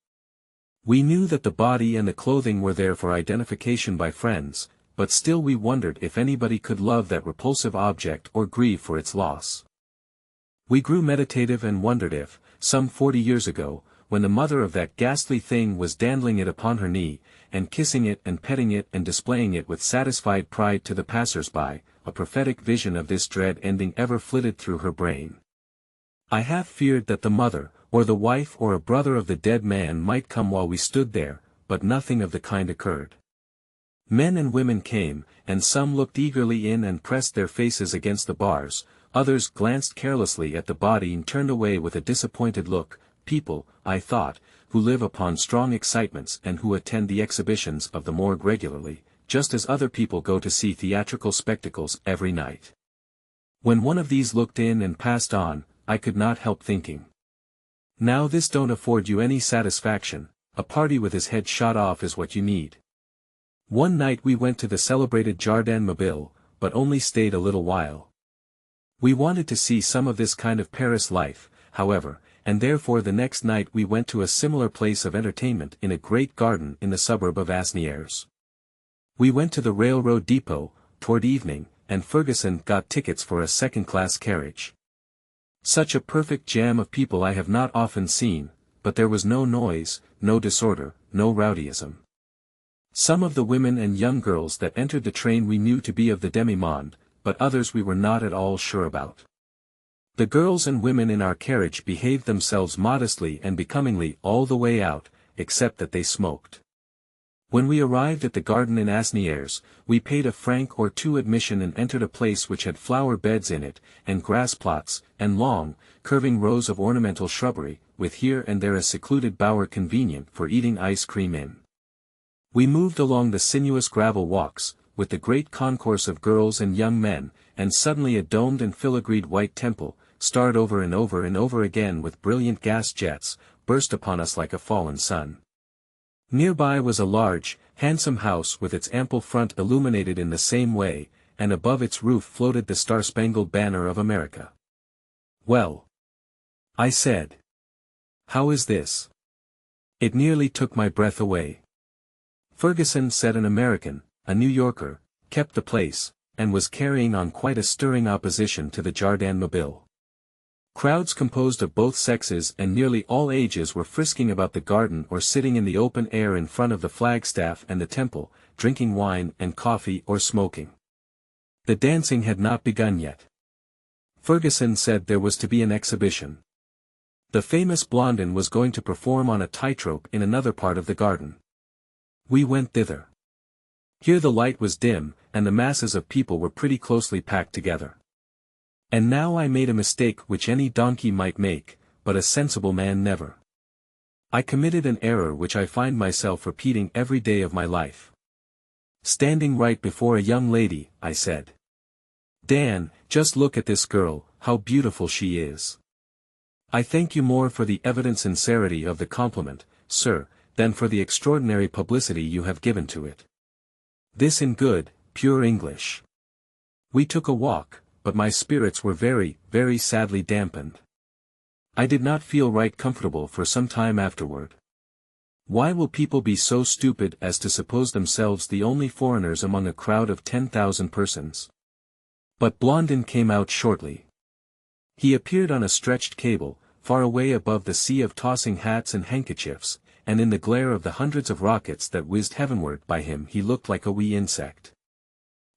A: We knew that the body and the clothing were there for identification by friends, but still we wondered if anybody could love that repulsive object or grieve for its loss. We grew meditative and wondered if, some 40 years ago, when the mother of that ghastly thing was dandling it upon her knee, and kissing it and petting it and displaying it with satisfied pride to the passers-by, a prophetic vision of this dread ending ever flitted through her brain. I half feared that the mother, or the wife or a brother of the dead man might come while we stood there, but nothing of the kind occurred. Men and women came, and some looked eagerly in and pressed their faces against the bars, others glanced carelessly at the body and turned away with a disappointed look. People, I thought, who live upon strong excitements and who attend the exhibitions of the morgue regularly, just as other people go to see theatrical spectacles every night. When one of these looked in and passed on, I could not help thinking, now this don't afford you any satisfaction, a party with his head shot off is what you need. One night we went to the celebrated Jardin Mobile, but only stayed a little while. We wanted to see some of this kind of Paris life, however, and therefore the next night we went to a similar place of entertainment in a great garden in the suburb of Asnières. We went to the railroad depot, toward evening, and Ferguson got tickets for a second-class carriage. Such a perfect jam of people I have not often seen, but there was no noise, no disorder, no rowdyism. Some of the women and young girls that entered the train we knew to be of the demi-monde, but others we were not at all sure about. The girls and women in our carriage behaved themselves modestly and becomingly all the way out, except that they smoked. When we arrived at the garden in Asnières, we paid a franc or two admission and entered a place which had flower beds in it, and grass plots, and long, curving rows of ornamental shrubbery, with here and there a secluded bower convenient for eating ice cream in. We moved along the sinuous gravel walks, with the great concourse of girls and young men, and suddenly a domed and filigreed white temple, starred over and over and over again with brilliant gas jets, burst upon us like a fallen sun. Nearby was a large, handsome house with its ample front illuminated in the same way, and above its roof floated the star-spangled banner of America. "Well," I said. "How is this?" It nearly took my breath away. Ferguson said an American, a New Yorker, kept the place, and was carrying on quite a stirring opposition to the Jardin Mobile. Crowds composed of both sexes and nearly all ages were frisking about the garden or sitting in the open air in front of the flagstaff and the temple, drinking wine and coffee or smoking. The dancing had not begun yet. Ferguson said there was to be an exhibition. The famous Blondin was going to perform on a tightrope in another part of the garden. We went thither. Here the light was dim, and the masses of people were pretty closely packed together. And now I made a mistake which any donkey might make, but a sensible man never. I committed an error which I find myself repeating every day of my life. Standing right before a young lady, I said, "Dan, just look at this girl, how beautiful she is." I thank you more for the evident sincerity of the compliment, sir, than for the extraordinary publicity you have given to it. This in good, pure English. We took a walk, but my spirits were very, very sadly dampened. I did not feel right comfortable for some time afterward. Why will people be so stupid as to suppose themselves the only foreigners among a crowd of 10,000 persons? But Blondin came out shortly. He appeared on a stretched cable, far away above the sea of tossing hats and handkerchiefs, and in the glare of the hundreds of rockets that whizzed heavenward by him he looked like a wee insect.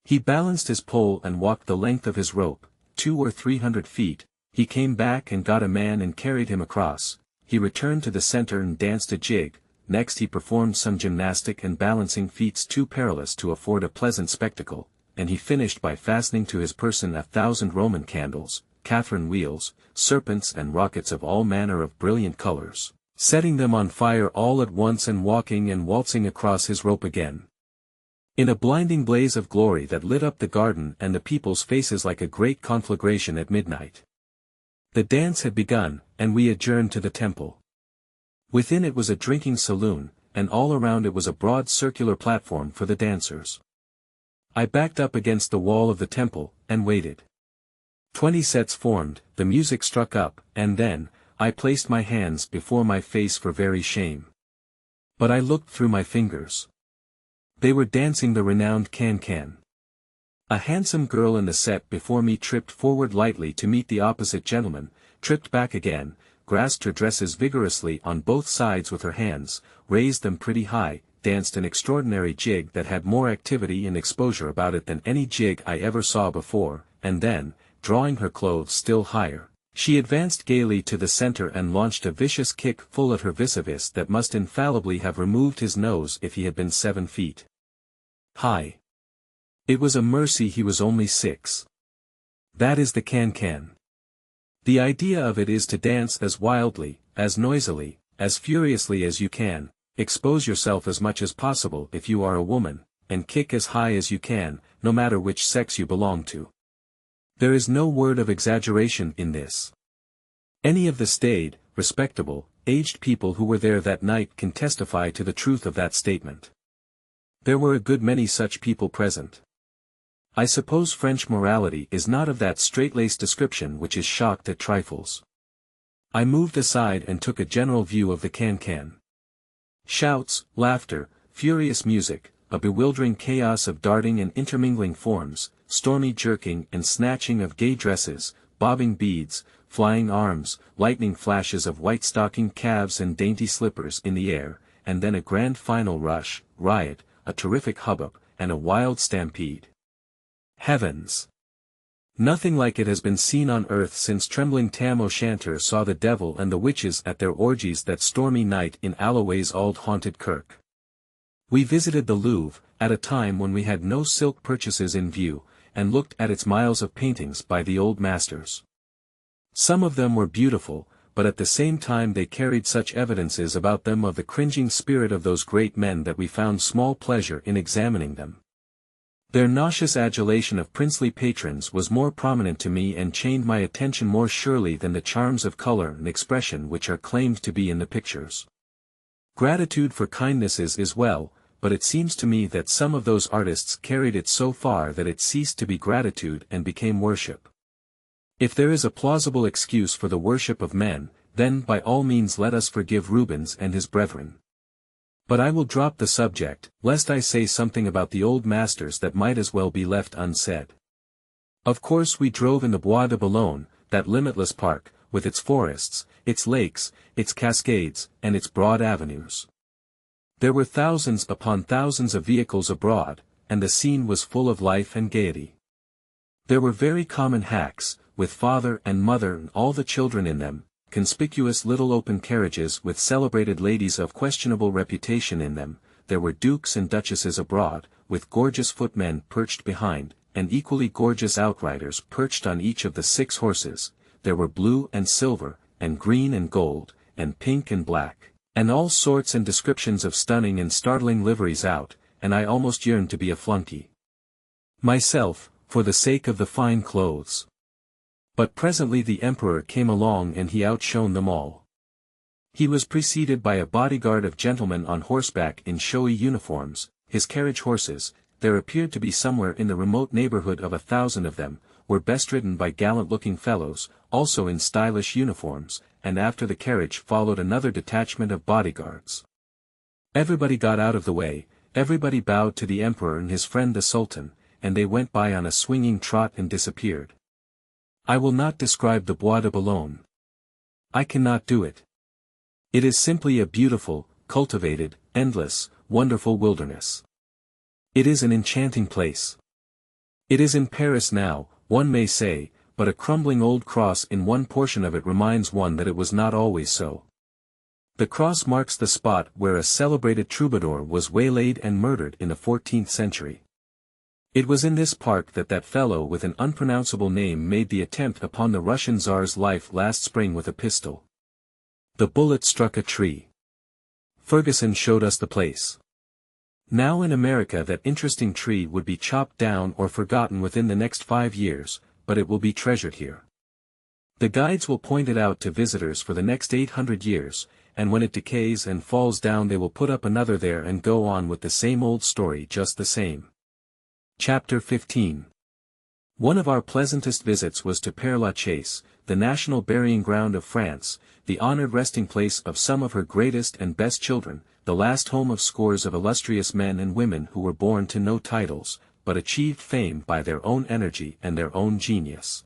A: He balanced his pole and walked the length of his rope, 200 or 300 feet, he came back and got a man and carried him across, he returned to the center and danced a jig, next he performed some gymnastic and balancing feats too perilous to afford a pleasant spectacle, and he finished by fastening to his person 1,000 Roman candles, Catherine wheels, serpents and rockets of all manner of brilliant colors, setting them on fire all at once and walking and waltzing across his rope again. In a blinding blaze of glory that lit up the garden and the people's faces like a great conflagration at midnight. The dance had begun, and we adjourned to the temple. Within it was a drinking saloon, and all around it was a broad circular platform for the dancers. I backed up against the wall of the temple, and waited. 20 sets formed, the music struck up, and then, I placed my hands before my face for very shame. But I looked through my fingers. They were dancing the renowned can-can. A handsome girl in the set before me tripped forward lightly to meet the opposite gentleman, tripped back again, grasped her dresses vigorously on both sides with her hands, raised them pretty high, danced an extraordinary jig that had more activity and exposure about it than any jig I ever saw before, and then, drawing her clothes still higher, she advanced gaily to the center and launched a vicious kick full at her vis-a-vis that must infallibly have removed his nose if he had been 7 feet high. It was a mercy he was only 6. That is the can-can. The idea of it is to dance as wildly, as noisily, as furiously as you can, expose yourself as much as possible if you are a woman, and kick as high as you can, no matter which sex you belong to. There is no word of exaggeration in this. Any of the staid, respectable, aged people who were there that night can testify to the truth of that statement. There were a good many such people present. I suppose French morality is not of that straight-laced description which is shocked at trifles. I moved aside and took a general view of the can-can. Shouts, laughter, furious music, a bewildering chaos of darting and intermingling forms, stormy jerking and snatching of gay dresses, bobbing beads, flying arms, lightning flashes of white-stockinged calves and dainty slippers in the air, and then a grand final rush, riot, a terrific hubbub, and a wild stampede. Heavens! Nothing like it has been seen on earth since trembling Tam O'Shanter saw the devil and the witches at their orgies that stormy night in Alloway's old haunted kirk. We visited the Louvre, at a time when we had no silk purchases in view, and looked at its miles of paintings by the old masters. Some of them were beautiful, but at the same time they carried such evidences about them of the cringing spirit of those great men that we found small pleasure in examining them. Their nauseous adulation of princely patrons was more prominent to me and chained my attention more surely than the charms of color and expression which are claimed to be in the pictures. Gratitude for kindnesses is well, but it seems to me that some of those artists carried it so far that it ceased to be gratitude and became worship. If there is a plausible excuse for the worship of men, then by all means let us forgive Rubens and his brethren. But I will drop the subject, lest I say something about the old masters that might as well be left unsaid. Of course we drove in the Bois de Boulogne, that limitless park, with its forests, its lakes, its cascades, and its broad avenues. There were thousands upon thousands of vehicles abroad, and the scene was full of life and gaiety. There were very common hacks, with father and mother and all the children in them, conspicuous little open carriages with celebrated ladies of questionable reputation in them, there were dukes and duchesses abroad, with gorgeous footmen perched behind, and equally gorgeous outriders perched on each of the 6 horses, there were blue and silver, and green and gold, and pink and black, and all sorts and descriptions of stunning and startling liveries out, and I almost yearned to be a flunkey myself, for the sake of the fine clothes. But presently the emperor came along and he outshone them all. He was preceded by a bodyguard of gentlemen on horseback in showy uniforms, his carriage horses, there appeared to be somewhere in the remote neighborhood of 1,000 of them, were bestridden by gallant-looking fellows, also in stylish uniforms, and after the carriage followed another detachment of bodyguards. Everybody got out of the way, everybody bowed to the emperor and his friend the sultan, and they went by on a swinging trot and disappeared. I will not describe the Bois de Boulogne. I cannot do it. It is simply a beautiful, cultivated, endless, wonderful wilderness. It is an enchanting place. It is in Paris now, one may say, but a crumbling old cross in one portion of it reminds one that it was not always so. The cross marks the spot where a celebrated troubadour was waylaid and murdered in the 14th century. It was in this park that that fellow with an unpronounceable name made the attempt upon the Russian Tsar's life last spring with a pistol. The bullet struck a tree. Ferguson showed us the place. Now in America that interesting tree would be chopped down or forgotten within the next 5 years, but it will be treasured here. The guides will point it out to visitors for the next 800 years, and when it decays and falls down they will put up another there and go on with the same old story just the same. Chapter 15. One of our pleasantest visits was to Père-Lachaise, the national burying ground of France, the honored resting place of some of her greatest and best children, the last home of scores of illustrious men and women who were born to no titles, but achieved fame by their own energy and their own genius.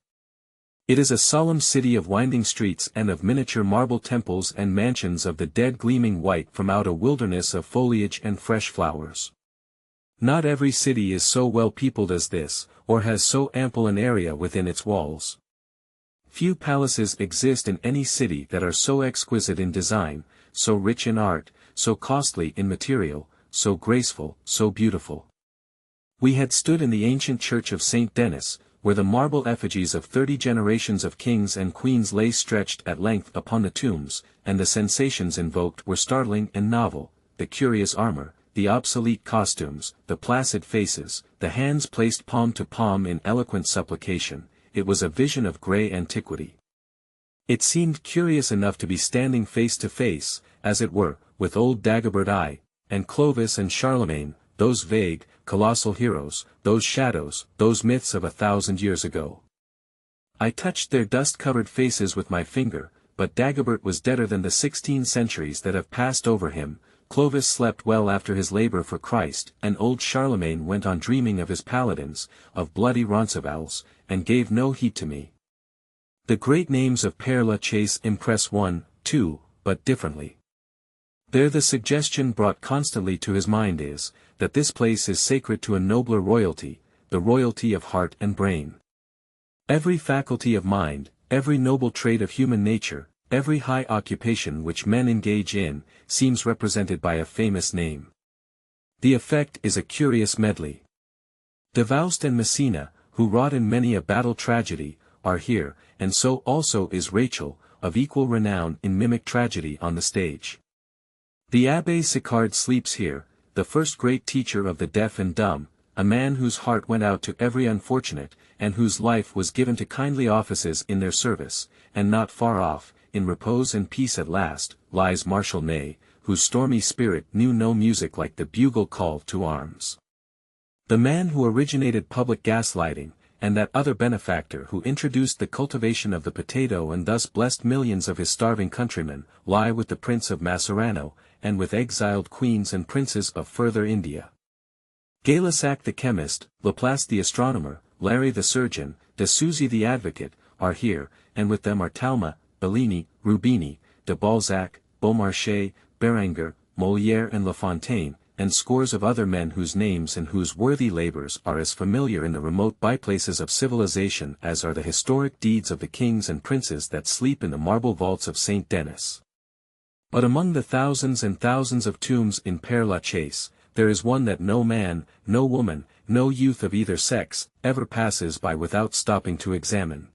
A: It is a solemn city of winding streets and of miniature marble temples and mansions of the dead gleaming white from out a wilderness of foliage and fresh flowers. Not every city is so well peopled as this, or has so ample an area within its walls. Few palaces exist in any city that are so exquisite in design, so rich in art, so costly in material, so graceful, so beautiful. We had stood in the ancient church of St. Denis, where the marble effigies of 30 generations of kings and queens lay stretched at length upon the tombs, and the sensations invoked were startling and novel, the curious armor, the obsolete costumes, the placid faces, the hands placed palm to palm in eloquent supplication. It was a vision of grey antiquity. It seemed curious enough to be standing face to face, as it were, with old Dagobert I, and Clovis and Charlemagne, those vague, colossal heroes, those shadows, those myths of 1,000 years ago. I touched their dust-covered faces with my finger, but Dagobert was deader than the 16 centuries that have passed over him. Clovis slept well after his labor for Christ, and old Charlemagne went on dreaming of his paladins, of bloody Roncesvalles, and gave no heed to me. The great names of Père-Lachaise impress one, too, but differently. There the suggestion brought constantly to his mind is, that this place is sacred to a nobler royalty, the royalty of heart and brain. Every faculty of mind, every noble trait of human nature, every high occupation which men engage in, seems represented by a famous name. The effect is a curious medley. Davoust and Messina, who wrought in many a battle tragedy, are here, and so also is Rachel, of equal renown in mimic tragedy on the stage. The Abbé Sicard sleeps here, the first great teacher of the deaf and dumb, a man whose heart went out to every unfortunate, and whose life was given to kindly offices in their service, and not far off, in repose and peace at last, lies Marshal Ney, whose stormy spirit knew no music like the bugle call to arms. The man who originated public gaslighting, and that other benefactor who introduced the cultivation of the potato and thus blessed millions of his starving countrymen, lie with the Prince of Masserano, and with exiled queens and princes of further India. Gay-Lussac the chemist, Laplace the astronomer, Larry the surgeon, de Soucy the advocate, are here, and with them are Talma, Bellini, Rubini, de Balzac, Beaumarchais, Béranger, Molière and La Fontaine, and scores of other men whose names and whose worthy labors are as familiar in the remote byplaces of civilization as are the historic deeds of the kings and princes that sleep in the marble vaults of Saint Denis. But among the thousands and thousands of tombs in Père Lachaise, there is one that no man, no woman, no youth of either sex, ever passes by without stopping to examine.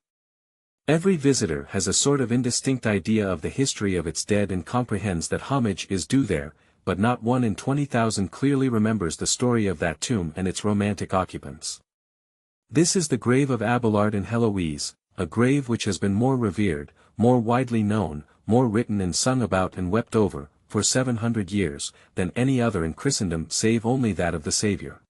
A: Every visitor has a sort of indistinct idea of the history of its dead and comprehends that homage is due there, but not 1 in 20,000 clearly remembers the story of that tomb and its romantic occupants. This is the grave of Abelard and Heloise, a grave which has been more revered, more widely known, more written and sung about and wept over, for 700 years, than any other in Christendom save only that of the Saviour.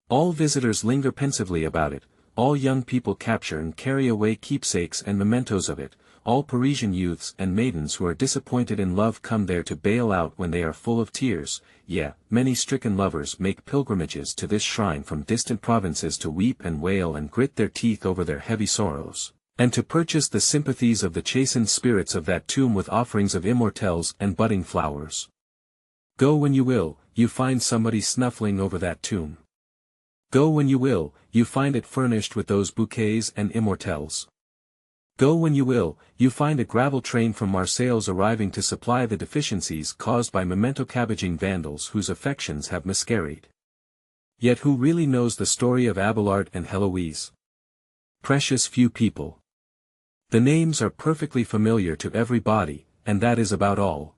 A: All visitors linger pensively about it, all young people capture and carry away keepsakes and mementos of it, all Parisian youths and maidens who are disappointed in love come there to bail out when they are full of tears, many stricken lovers make pilgrimages to this shrine from distant provinces to weep and wail and grit their teeth over their heavy sorrows, and to purchase the sympathies of the chastened spirits of that tomb with offerings of immortelles and budding flowers. Go when you will, you find somebody snuffling over that tomb. Go when you will, you find it furnished with those bouquets and immortelles. Go when you will, you find a gravel train from Marseilles arriving to supply the deficiencies caused by memento-cabbaging vandals whose affections have miscarried. Yet who really knows the story of Abelard and Heloise? Precious few people. The names are perfectly familiar to everybody, and that is about all.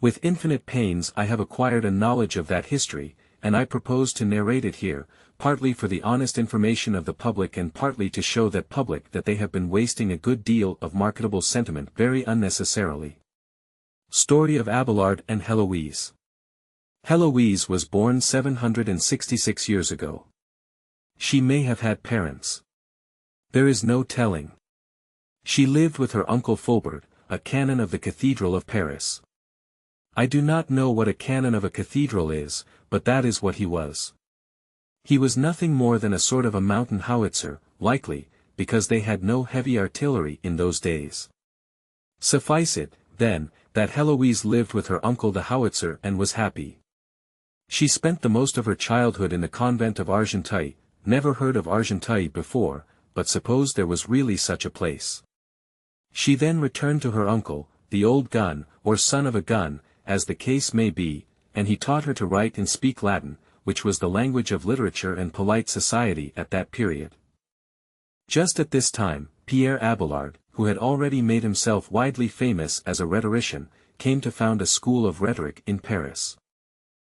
A: With infinite pains I have acquired a knowledge of that history, and I propose to narrate it here, partly for the honest information of the public and partly to show that public that they have been wasting a good deal of marketable sentiment very unnecessarily. Story of Abelard and Heloise. Heloise was born 766 years ago. She may have had parents. There is no telling. She lived with her uncle Fulbert, a canon of the Cathedral of Paris. I do not know what a canon of a cathedral is, but that is what he was. He was nothing more than a sort of a mountain howitzer, likely, because they had no heavy artillery in those days. Suffice it, then, that Heloise lived with her uncle the howitzer and was happy. She spent the most of her childhood in the convent of Argenteuil, never heard of Argenteuil before, but supposed there was really such a place. She then returned to her uncle, the old gun, or son of a gun, as the case may be, and he taught her to write and speak Latin, which was the language of literature and polite society at that period. Just at this time, Pierre Abelard, who had already made himself widely famous as a rhetorician, came to found a school of rhetoric in Paris.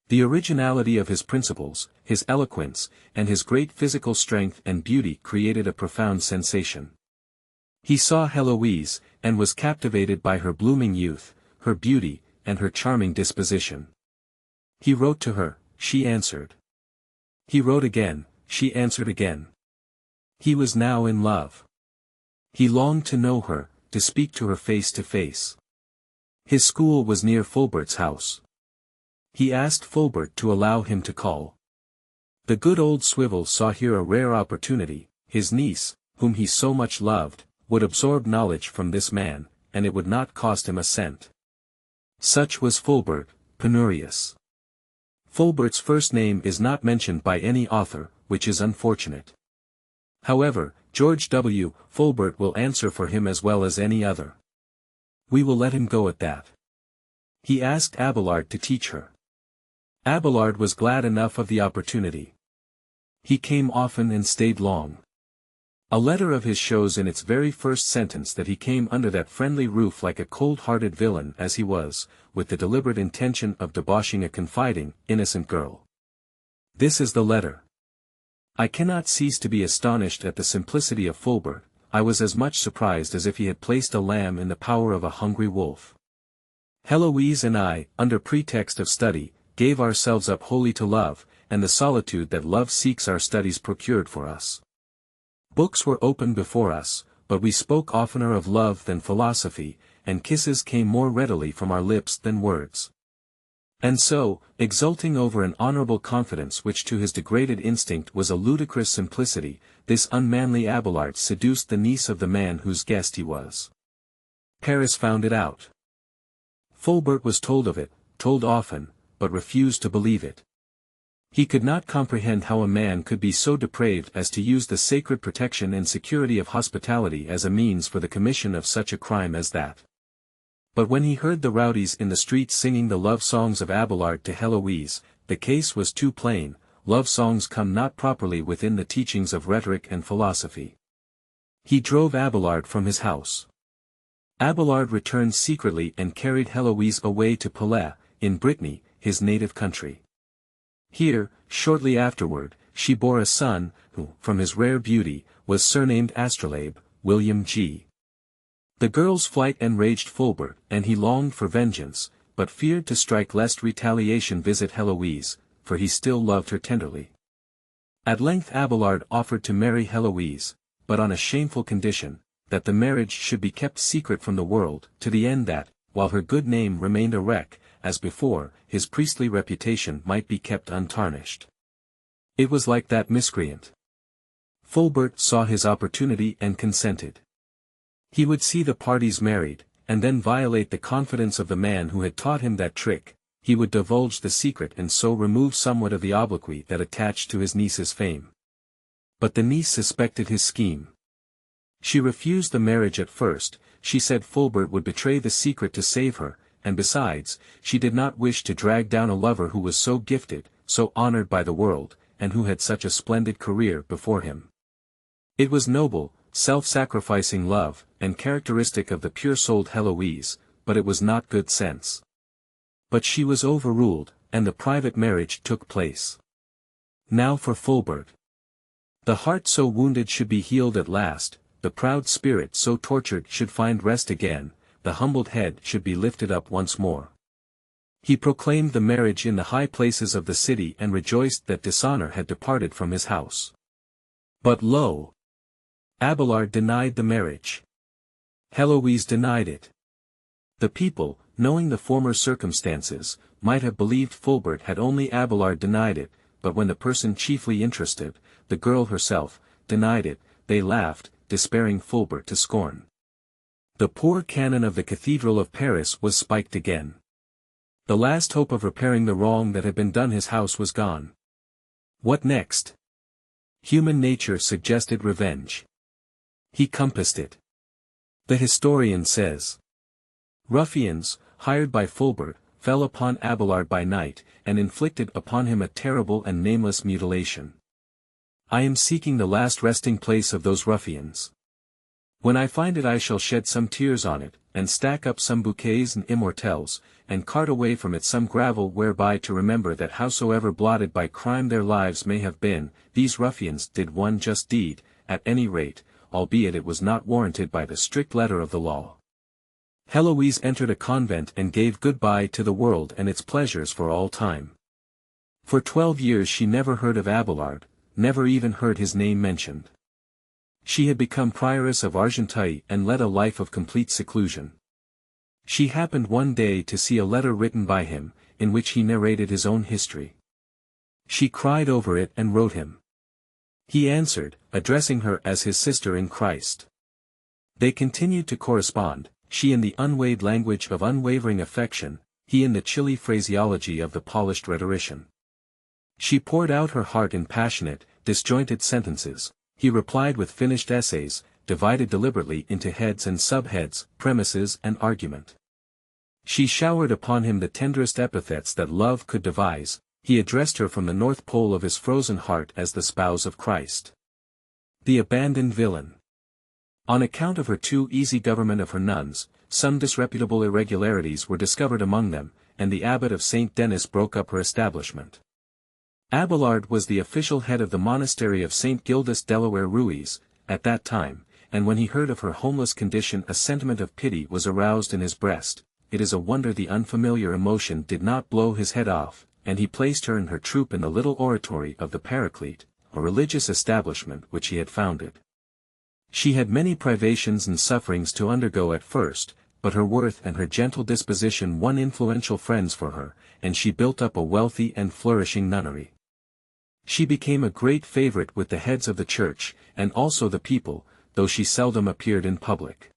A: The originality of his principles, his eloquence, and his great physical strength and beauty created a profound sensation. He saw Heloise, and was captivated by her blooming youth, her beauty, and her charming disposition. He wrote to her, she answered. He wrote again, she answered again. He was now in love. He longed to know her, to speak to her face to face. His school was near Fulbert's house. He asked Fulbert to allow him to call. The good old Swivel saw here a rare opportunity. His niece, whom he so much loved, would absorb knowledge from this man, and it would not cost him a cent. Such was Fulbert, penurious. Fulbert's first name is not mentioned by any author, which is unfortunate. However, George W. Fulbert will answer for him as well as any other. We will let him go at that. He asked Abelard to teach her. Abelard was glad enough of the opportunity. He came often and stayed long. A letter of his shows in its very first sentence that he came under that friendly roof like a cold-hearted villain as he was, with the deliberate intention of debauching a confiding, innocent girl. This is the letter. I cannot cease to be astonished at the simplicity of Fulbert. I was as much surprised as if he had placed a lamb in the power of a hungry wolf. Heloise and I, under pretext of study, gave ourselves up wholly to love, and the solitude that love seeks our studies procured for us. Books were open before us, but we spoke oftener of love than philosophy, and kisses came more readily from our lips than words. And so, exulting over an honorable confidence which to his degraded instinct was a ludicrous simplicity, this unmanly Abelard seduced the niece of the man whose guest he was. Paris found it out. Fulbert was told of it, told often, but refused to believe it. He could not comprehend how a man could be so depraved as to use the sacred protection and security of hospitality as a means for the commission of such a crime as that. But when he heard the rowdies in the streets singing the love songs of Abelard to Heloise, the case was too plain. Love songs come not properly within the teachings of rhetoric and philosophy. He drove Abelard from his house. Abelard returned secretly and carried Heloise away to Palais, in Brittany, his native country. Here, shortly afterward, she bore a son, who, from his rare beauty, was surnamed Astrolabe, William G. The girl's flight enraged Fulbert, and he longed for vengeance, but feared to strike lest retaliation visit Heloise, for he still loved her tenderly. At length Abelard offered to marry Heloise, but on a shameful condition, that the marriage should be kept secret from the world, to the end that, while her good name remained a wreck, as before, his priestly reputation might be kept untarnished. It was like that miscreant. Fulbert saw his opportunity and consented. He would see the parties married, and then violate the confidence of the man who had taught him that trick. He would divulge the secret and so remove somewhat of the obloquy that attached to his niece's fame. But the niece suspected his scheme. She refused the marriage at first. She said Fulbert would betray the secret to save her, and besides, she did not wish to drag down a lover who was so gifted, so honored by the world, and who had such a splendid career before him. It was noble, self-sacrificing love, and characteristic of the pure-souled Heloise, but it was not good sense. But she was overruled, and the private marriage took place. Now for Fulbert. The heart so wounded should be healed at last, the proud spirit so tortured should find rest again, the humbled head should be lifted up once more. He proclaimed the marriage in the high places of the city and rejoiced that dishonor had departed from his house. But lo! Abelard denied the marriage. Heloise denied it. The people, knowing the former circumstances, might have believed Fulbert had only Abelard denied it, but when the person chiefly interested, the girl herself, denied it, they laughed, despairing Fulbert to scorn. The poor canon of the Cathedral of Paris was spiked again. The last hope of repairing the wrong that had been done his house was gone. What next? Human nature suggested revenge. He compassed it. The historian says, ruffians, hired by Fulbert, fell upon Abelard by night, and inflicted upon him a terrible and nameless mutilation. I am seeking the last resting place of those ruffians. When I find it I shall shed some tears on it, and stack up some bouquets and immortelles, and cart away from it some gravel whereby to remember that howsoever blotted by crime their lives may have been, these ruffians did one just deed, at any rate, albeit it was not warranted by the strict letter of the law. Heloise entered a convent and gave goodbye to the world and its pleasures for all time. For 12 years she never heard of Abelard, never even heard his name mentioned. She had become prioress of Argenteuil and led a life of complete seclusion. She happened one day to see a letter written by him, in which he narrated his own history. She cried over it and wrote him. He answered, addressing her as his sister in Christ. They continued to correspond, she in the unweighed language of unwavering affection, he in the chilly phraseology of the polished rhetorician. She poured out her heart in passionate, disjointed sentences, he replied with finished essays, divided deliberately into heads and subheads, premises and argument. She showered upon him the tenderest epithets that love could devise, He addressed her from the North Pole of his frozen heart as the spouse of Christ. The abandoned villain. On account of her too easy government of her nuns, some disreputable irregularities were discovered among them, and the abbot of St. Denis broke up her establishment. Abelard was the official head of the monastery of St. Gildas Delaware Ruiz, at that time, and when he heard of her homeless condition a sentiment of pity was aroused in his breast. It is a wonder the unfamiliar emotion did not blow his head off, and he placed her and her troop in the little oratory of the Paraclete, a religious establishment which he had founded. She had many privations and sufferings to undergo at first, but her worth and her gentle disposition won influential friends for her, and she built up a wealthy and flourishing nunnery. She became a great favorite with the heads of the church, and also the people, though she seldom appeared in public.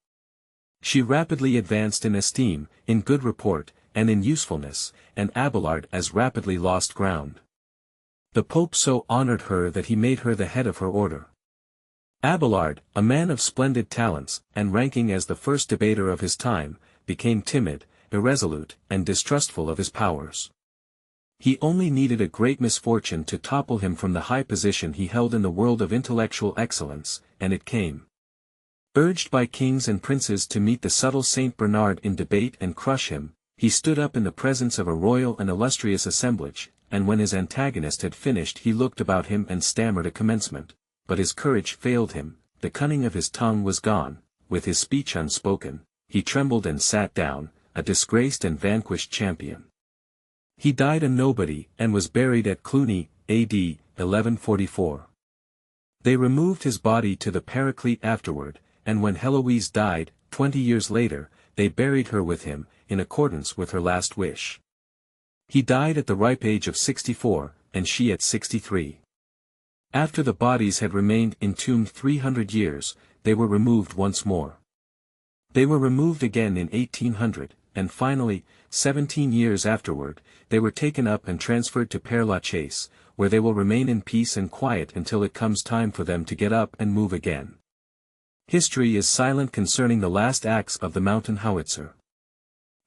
A: She rapidly advanced in esteem, in good report, and in usefulness, and Abelard as rapidly lost ground. The Pope so honored her that he made her the head of her order. Abelard, a man of splendid talents, and ranking as the first debater of his time, became timid, irresolute, and distrustful of his powers. He only needed a great misfortune to topple him from the high position he held in the world of intellectual excellence, and it came. Urged by kings and princes to meet the subtle Saint Bernard in debate and crush him, he stood up in the presence of a royal and illustrious assemblage, and when his antagonist had finished he looked about him and stammered a commencement, but his courage failed him, the cunning of his tongue was gone, with his speech unspoken, he trembled and sat down, a disgraced and vanquished champion. He died a nobody, and was buried at Cluny, A.D. 1144. They removed his body to the Paraclete afterward, and when Heloise died, 20 years later, they buried her with him, in accordance with her last wish. He died at the ripe age of 64, and she at 63. After the bodies had remained entombed 300 years, they were removed once more. They were removed again in 1800, and finally, 17 years afterward, they were taken up and transferred to Père Lachaise, where they will remain in peace and quiet until it comes time for them to get up and move again. History is silent concerning the last acts of the mountain howitzer.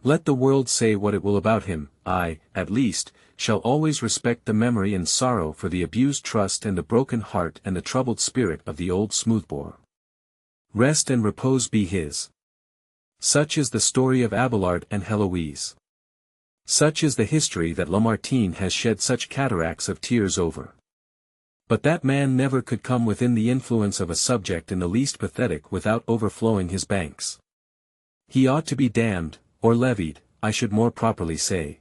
A: Let the world say what it will about him, I, at least, shall always respect the memory and sorrow for the abused trust and the broken heart and the troubled spirit of the old smoothbore. Rest and repose be his. Such is the story of Abelard and Heloise. Such is the history that Lamartine has shed such cataracts of tears over. But that man never could come within the influence of a subject in the least pathetic without overflowing his banks. He ought to be damned, or levied, I should more properly say.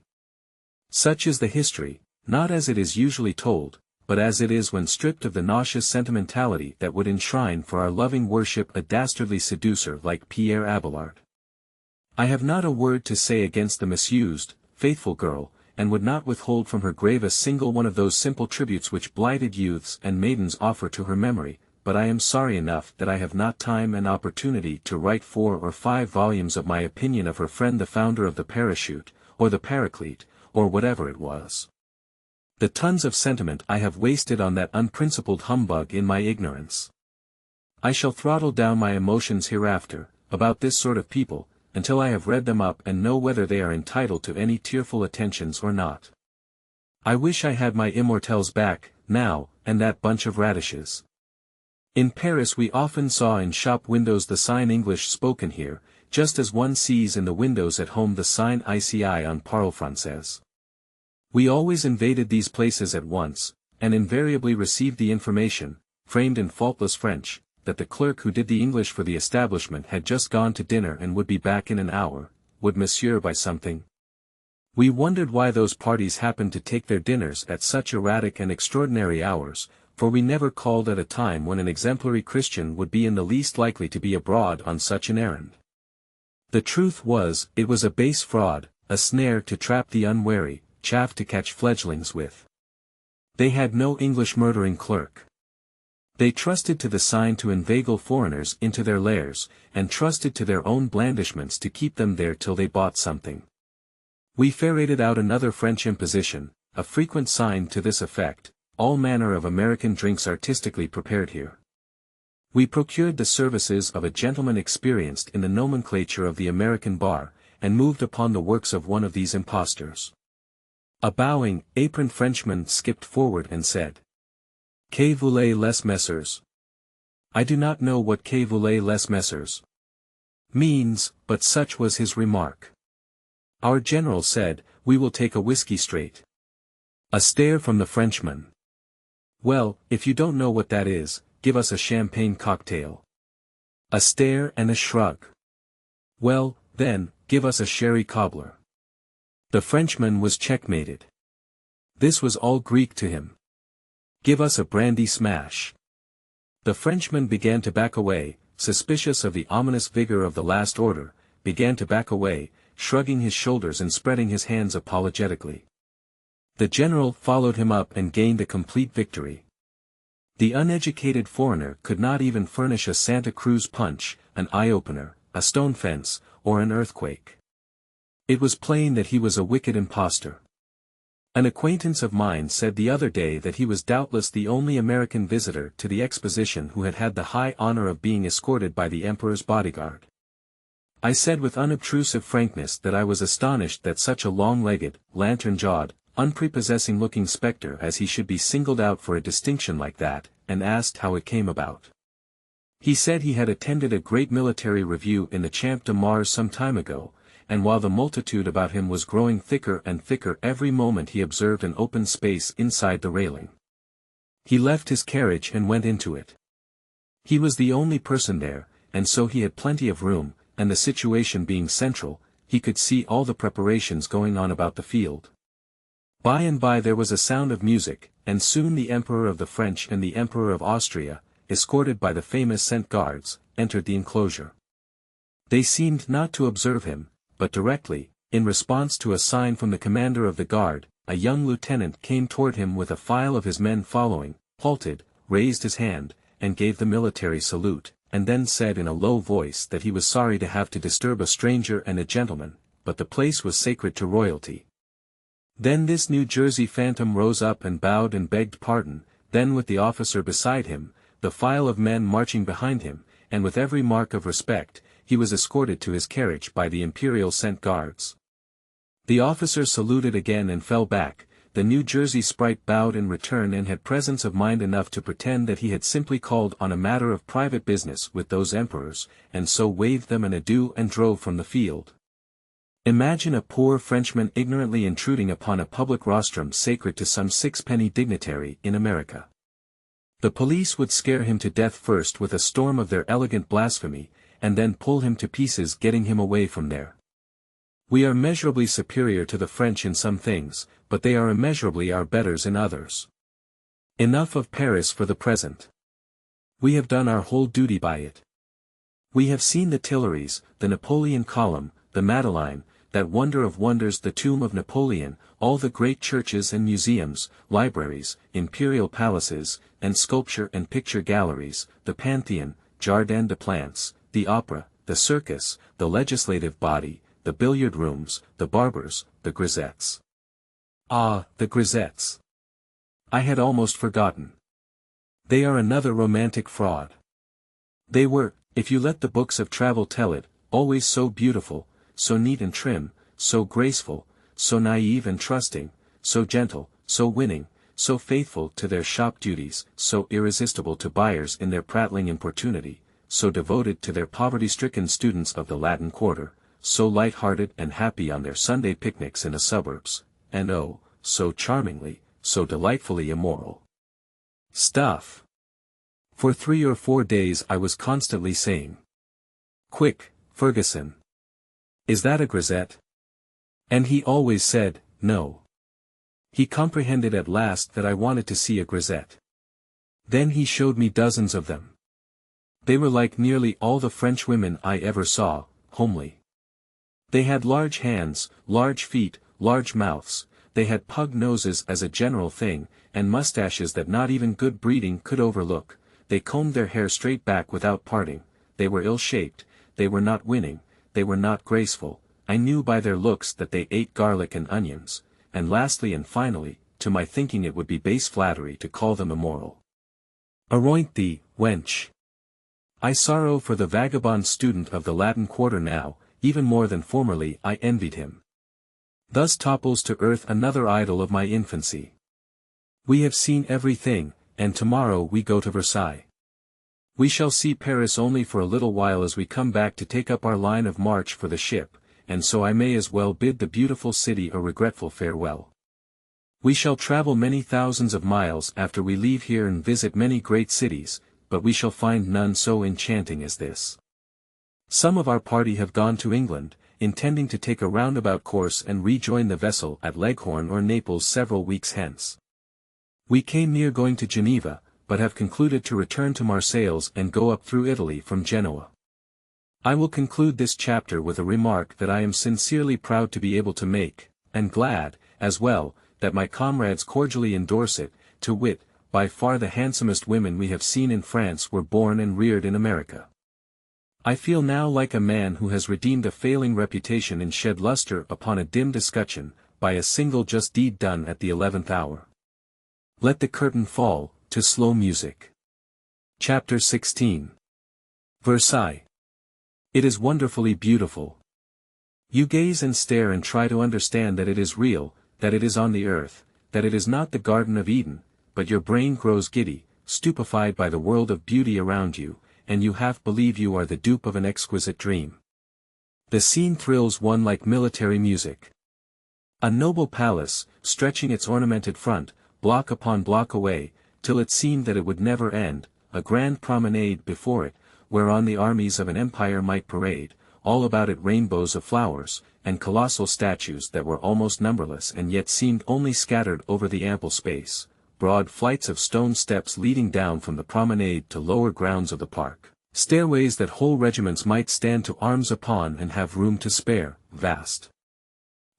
A: Such is the history, not as it is usually told, but as it is when stripped of the nauseous sentimentality that would enshrine for our loving worship a dastardly seducer like Pierre Abelard. I have not a word to say against the misused, faithful girl, and would not withhold from her grave a single one of those simple tributes which blighted youths and maidens offer to her memory, but I am sorry enough that I have not time and opportunity to write 4 or 5 volumes of my opinion of her friend the founder of the Parachute, or the Paraclete, or whatever it was. The tons of sentiment I have wasted on that unprincipled humbug in my ignorance. I shall throttle down my emotions hereafter, about this sort of people, until I have read them up and know whether they are entitled to any tearful attentions or not. I wish I had my immortelles back, now, and that bunch of radishes. In Paris we often saw in shop windows the sign English spoken here, just as one sees in the windows at home the sign ICI on Parle Français. We always invaded these places at once, and invariably received the information, framed in faultless French, that the clerk who did the English for the establishment had just gone to dinner and would be back in an hour, would monsieur buy something? We wondered why those parties happened to take their dinners at such erratic and extraordinary hours, for we never called at a time when an exemplary Christian would be in the least likely to be abroad on such an errand. The truth was, it was a base fraud, a snare to trap the unwary, chaff to catch fledglings with. They had no English murdering clerk. They trusted to the sign to inveigle foreigners into their lairs, and trusted to their own blandishments to keep them there till they bought something. We ferreted out another French imposition, a frequent sign to this effect, all manner of American drinks artistically prepared here. We procured the services of a gentleman experienced in the nomenclature of the American bar, and moved upon the works of one of these impostors. A bowing, aproned Frenchman skipped forward and said, "Que voulez-les messieurs?" I do not know what que voulez-les messieurs means, but such was his remark. Our general said, "We will take a whiskey straight." A stare from the Frenchman. "Well, if you don't know what that is, give us a champagne cocktail." A stare and a shrug. "Well, then, give us a sherry cobbler." The Frenchman was checkmated. This was all Greek to him. "Give us a brandy smash." The Frenchman began to back away, suspicious of the ominous vigor of the last order, began to back away, shrugging his shoulders and spreading his hands apologetically. The general followed him up and gained a complete victory. The uneducated foreigner could not even furnish a Santa Cruz punch, an eye-opener, a stone fence, or an earthquake. It was plain that he was a wicked impostor. An acquaintance of mine said the other day that he was doubtless the only American visitor to the exposition who had had the high honor of being escorted by the emperor's bodyguard. I said with unobtrusive frankness that I was astonished that such a long-legged, lantern-jawed, unprepossessing-looking spectre as he should be singled out for a distinction like that, and asked how it came about. He said he had attended a great military review in the Champ de Mars some time ago, and while the multitude about him was growing thicker and thicker every moment he observed an open space inside the railing. He left his carriage and went into it. He was the only person there, and so he had plenty of room, and the situation being central, he could see all the preparations going on about the field. By and by there was a sound of music, and soon the Emperor of the French and the Emperor of Austria, escorted by the famous Cent Guards, entered the enclosure. They seemed not to observe him, but directly, in response to a sign from the commander of the guard, a young lieutenant came toward him with a file of his men following, halted, raised his hand, and gave the military salute, and then said in a low voice that he was sorry to have to disturb a stranger and a gentleman, but the place was sacred to royalty. Then this New Jersey phantom rose up and bowed and begged pardon, then with the officer beside him, the file of men marching behind him, and with every mark of respect, he was escorted to his carriage by the Imperial Cent Guards. The officer saluted again and fell back. The New Jersey sprite bowed in return and had presence of mind enough to pretend that he had simply called on a matter of private business with those emperors, and so waved them an adieu and drove from the field. Imagine a poor Frenchman ignorantly intruding upon a public rostrum sacred to some sixpenny dignitary in America. The police would scare him to death first with a storm of their elegant blasphemy, and then pull him to pieces getting him away from there. We are measurably superior to the French in some things, but they are immeasurably our betters in others. Enough of Paris for the present. We have done our whole duty by it. We have seen the Tuileries, the Napoleon Column, the Madeleine, that wonder of wonders, the tomb of Napoleon, all the great churches and museums, libraries, imperial palaces, and sculpture and picture galleries, the Pantheon, Jardin des Plantes, the opera, the circus, the legislative body, the billiard rooms, the barbers, the grisettes. Ah, the grisettes! I had almost forgotten. They are another romantic fraud. They were, if you let the books of travel tell it, always so beautiful, so neat and trim, so graceful, so naive and trusting, so gentle, so winning, so faithful to their shop duties, so irresistible to buyers in their prattling importunity, so devoted to their poverty-stricken students of the Latin Quarter, so light-hearted and happy on their Sunday picnics in the suburbs, and oh, so charmingly, so delightfully immoral. Stuff! For 3 or 4 days I was constantly saying, "Quick, Ferguson! Is that a grisette?" And he always said, "No." He comprehended at last that I wanted to see a grisette. Then he showed me dozens of them. They were like nearly all the French women I ever saw, homely. They had large hands, large feet, large mouths, they had pug noses as a general thing, and mustaches that not even good breeding could overlook, they combed their hair straight back without parting, they were ill-shaped, they were not winning, they were not graceful, I knew by their looks that they ate garlic and onions, and lastly and finally, to my thinking it would be base flattery to call them immoral. Aroint thee, wench! I sorrow for the vagabond student of the Latin Quarter now, even more than formerly I envied him. Thus topples to earth another idol of my infancy. We have seen everything, and tomorrow we go to Versailles. We shall see Paris only for a little while as we come back to take up our line of march for the ship, and so I may as well bid the beautiful city a regretful farewell. We shall travel many thousands of miles after we leave here and visit many great cities, but we shall find none so enchanting as this. Some of our party have gone to England, intending to take a roundabout course and rejoin the vessel at Leghorn or Naples several weeks hence. We came near going to Geneva, but have concluded to return to Marseilles and go up through Italy from Genoa. I will conclude this chapter with a remark that I am sincerely proud to be able to make, and glad, as well, that my comrades cordially endorse it, to wit, by far the handsomest women we have seen in France were born and reared in America. I feel now like a man who has redeemed a failing reputation and shed luster upon a dim escutcheon, by a single just deed done at the 11th hour. Let the curtain fall, to slow music. Chapter 16. Versailles. It is wonderfully beautiful. You gaze and stare and try to understand that it is real, that it is on the earth, that it is not the Garden of Eden, but your brain grows giddy, stupefied by the world of beauty around you, and you half believe you are the dupe of an exquisite dream. The scene thrills one like military music. A noble palace, stretching its ornamented front, block upon block away, till it seemed that it would never end, a grand promenade before it, whereon the armies of an empire might parade, all about it rainbows of flowers, and colossal statues that were almost numberless and yet seemed only scattered over the ample space, broad flights of stone steps leading down from the promenade to lower grounds of the park, stairways that whole regiments might stand to arms upon and have room to spare, vast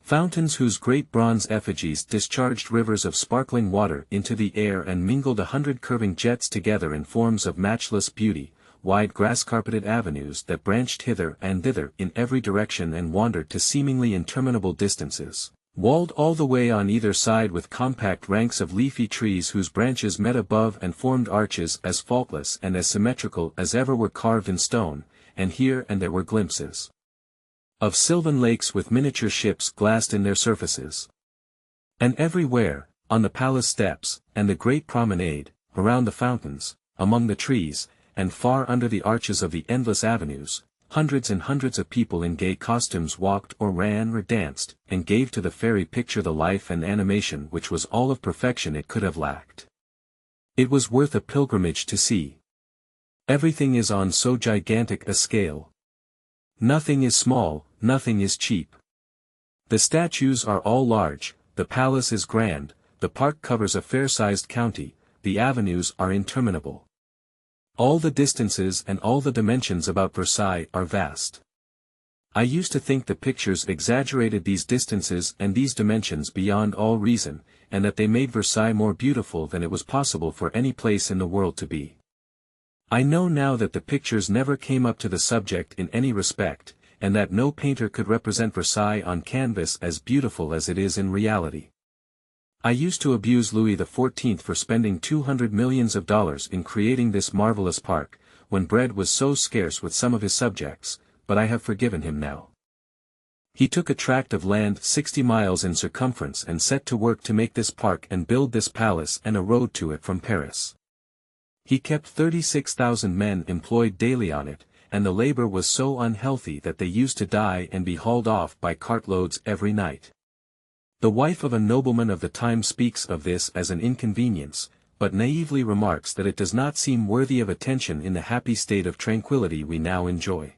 A: fountains whose great bronze effigies discharged rivers of sparkling water into the air and mingled 100 curving jets together in forms of matchless beauty, wide grass-carpeted avenues that branched hither and thither in every direction and wandered to seemingly interminable distances, walled all the way on either side with compact ranks of leafy trees whose branches met above and formed arches as faultless and as symmetrical as ever were carved in stone, and here and there were glimpses of sylvan lakes with miniature ships glassed in their surfaces. And everywhere, on the palace steps, and the great promenade, around the fountains, among the trees, and far under the arches of the endless avenues, hundreds and hundreds of people in gay costumes walked or ran or danced, and gave to the fairy picture the life and animation which was all of perfection it could have lacked. It was worth a pilgrimage to see. Everything is on so gigantic a scale. Nothing is small, nothing is cheap. The statues are all large, the palace is grand, the park covers a fair-sized county, the avenues are interminable. All the distances and all the dimensions about Versailles are vast. I used to think the pictures exaggerated these distances and these dimensions beyond all reason, and that they made Versailles more beautiful than it was possible for any place in the world to be. I know now that the pictures never came up to the subject in any respect, and that no painter could represent Versailles on canvas as beautiful as it is in reality. I used to abuse Louis XIV for spending $200 million in creating this marvelous park, when bread was so scarce with some of his subjects, but I have forgiven him now. He took a tract of land 60 miles in circumference and set to work to make this park and build this palace and a road to it from Paris. He kept 36,000 men employed daily on it, and the labor was so unhealthy that they used to die and be hauled off by cartloads every night. The wife of a nobleman of the time speaks of this as an inconvenience, but naively remarks that it does not seem worthy of attention in the happy state of tranquility we now enjoy.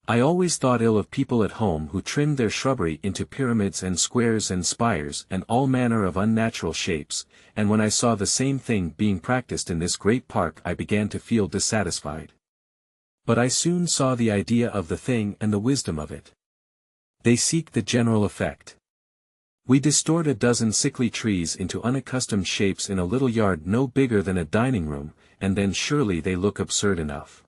A: I always thought ill of people at home who trimmed their shrubbery into pyramids and squares and spires and all manner of unnatural shapes, and when I saw the same thing being practiced in this great park I began to feel dissatisfied. But I soon saw the idea of the thing and the wisdom of it. They seek the general effect. We distort a dozen sickly trees into unaccustomed shapes in a little yard no bigger than a dining room, and then surely they look absurd enough.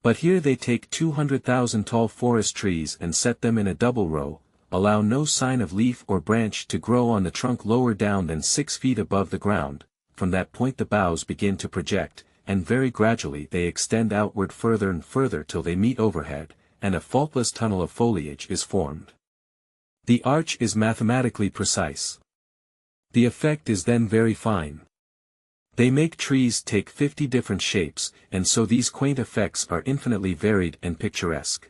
A: But here they take 200,000 tall forest trees and set them in a double row, allow no sign of leaf or branch to grow on the trunk lower down than 6 feet above the ground, from that point the boughs begin to project, and very gradually they extend outward further and further till they meet overhead, and a faultless tunnel of foliage is formed. The arch is mathematically precise. The effect is then very fine. They make trees take 50 different shapes, and so these quaint effects are infinitely varied and picturesque.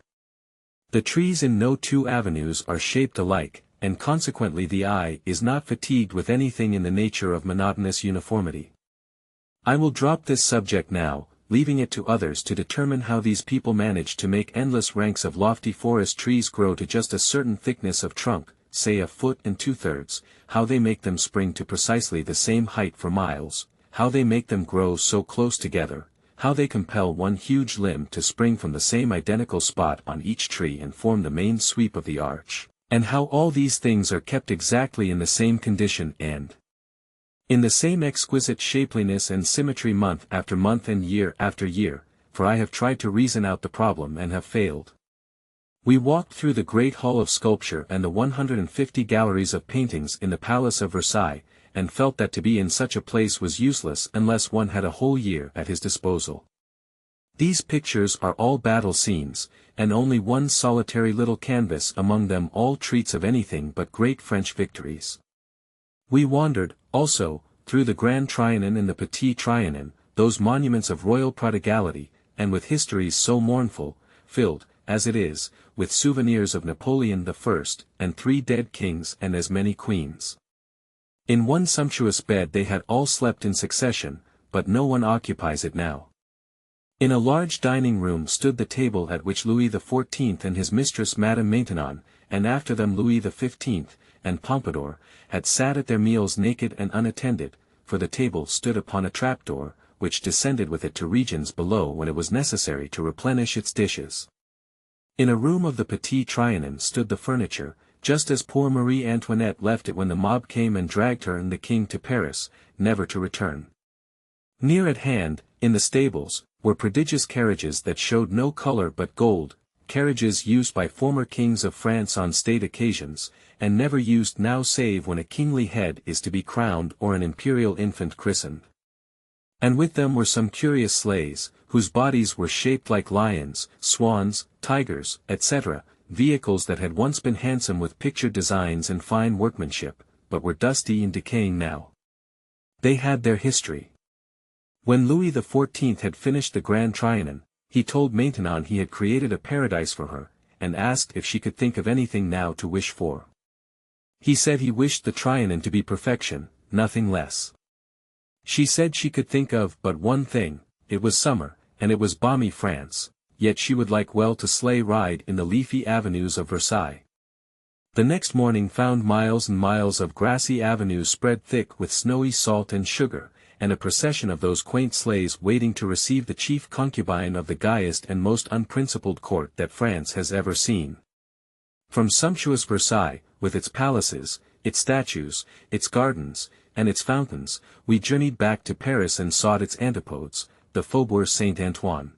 A: The trees in no two avenues are shaped alike, and consequently the eye is not fatigued with anything in the nature of monotonous uniformity. I will drop this subject now, leaving it to others to determine how these people manage to make endless ranks of lofty forest trees grow to just a certain thickness of trunk, say 1 2/3 feet, how they make them spring to precisely the same height for miles, how they make them grow so close together, how they compel one huge limb to spring from the same identical spot on each tree and form the main sweep of the arch, and how all these things are kept exactly in the same condition and in the same exquisite shapeliness and symmetry month after month and year after year, for I have tried to reason out the problem and have failed. We walked through the great hall of sculpture and the 150 galleries of paintings in the Palace of Versailles, and felt that to be in such a place was useless unless one had a whole year at his disposal. These pictures are all battle scenes, and only one solitary little canvas among them all treats of anything but great French victories. We wandered, also, through the Grand Trianon and the Petit Trianon, those monuments of royal prodigality, and with histories so mournful, filled, as it is, with souvenirs of Napoleon I, and 3 dead kings and as many queens. In one sumptuous bed they had all slept in succession, but no one occupies it now. In a large dining room stood the table at which Louis XIV and his mistress Madame Maintenon, and after them Louis XV, and Pompadour, had sat at their meals naked and unattended, for the table stood upon a trapdoor, which descended with it to regions below when it was necessary to replenish its dishes. In a room of the Petit Trianon stood the furniture, just as poor Marie Antoinette left it when the mob came and dragged her and the king to Paris, never to return. Near at hand, in the stables, were prodigious carriages that showed no color but gold, carriages used by former kings of France on state occasions, and never used now save when a kingly head is to be crowned or an imperial infant christened. And with them were some curious sleighs, whose bodies were shaped like lions, swans, tigers, etc., vehicles that had once been handsome with pictured designs and fine workmanship, but were dusty and decaying now. They had their history. When Louis XIV had finished the Grand Trianon, he told Maintenon he had created a paradise for her, and asked if she could think of anything now to wish for. He said he wished the Trianon to be perfection, nothing less. She said she could think of but one thing, it was summer, and it was balmy France, yet she would like well to sleigh ride in the leafy avenues of Versailles. The next morning found miles and miles of grassy avenues spread thick with snowy salt and sugar, and a procession of those quaint sleighs waiting to receive the chief concubine of the gayest and most unprincipled court that France has ever seen. From sumptuous Versailles, with its palaces, its statues, its gardens, and its fountains, we journeyed back to Paris and sought its antipodes, the Faubourg Saint-Antoine.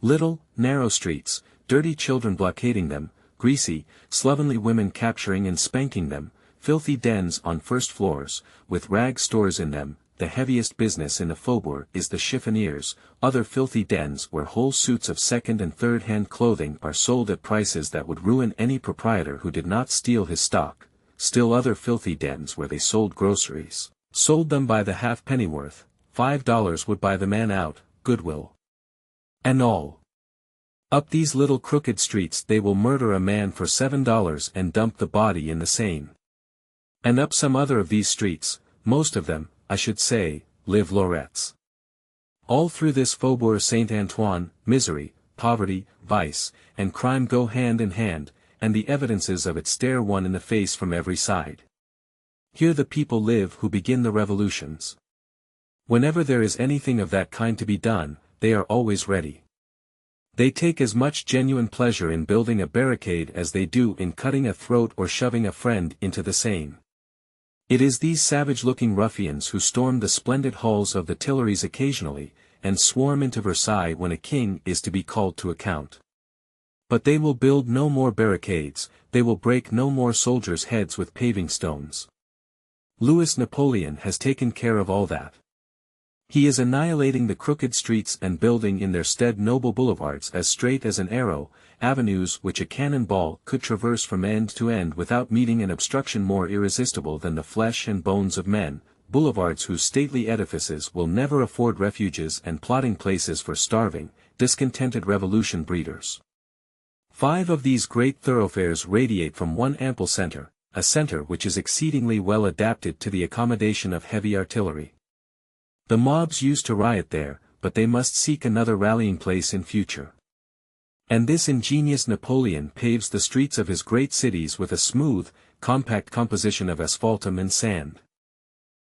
A: Little, narrow streets, dirty children blockading them, greasy, slovenly women capturing and spanking them, filthy dens on first floors, with rag stores in them. The heaviest business in the faubourg is the chiffoniers, other filthy dens where whole suits of second and third-hand clothing are sold at prices that would ruin any proprietor who did not steal his stock, still other filthy dens where they sold groceries, sold them by the half-pennyworth, $5 would buy the man out, Goodwill. And all. Up these little crooked streets they will murder a man for $7 and dump the body in the Seine. And up some other of these streets, most of them, I should say, live Lorettes. All through this Faubourg Saint-Antoine, misery, poverty, vice, and crime go hand in hand, and the evidences of it stare one in the face from every side. Here the people live who begin the revolutions. Whenever there is anything of that kind to be done, they are always ready. They take as much genuine pleasure in building a barricade as they do in cutting a throat or shoving a friend into the Seine. It is these savage-looking ruffians who storm the splendid halls of the Tuileries occasionally, and swarm into Versailles when a king is to be called to account. But they will build no more barricades, they will break no more soldiers' heads with paving stones. Louis Napoleon has taken care of all that. He is annihilating the crooked streets and building in their stead noble boulevards as straight as an arrow, avenues which a cannon ball could traverse from end to end without meeting an obstruction more irresistible than the flesh and bones of men, boulevards whose stately edifices will never afford refuges and plotting places for starving, discontented revolution breeders. 5 of these great thoroughfares radiate from one ample center, a center which is exceedingly well adapted to the accommodation of heavy artillery. The mobs used to riot there, but they must seek another rallying place in future. And this ingenious Napoleon paves the streets of his great cities with a smooth, compact composition of asphaltum and sand.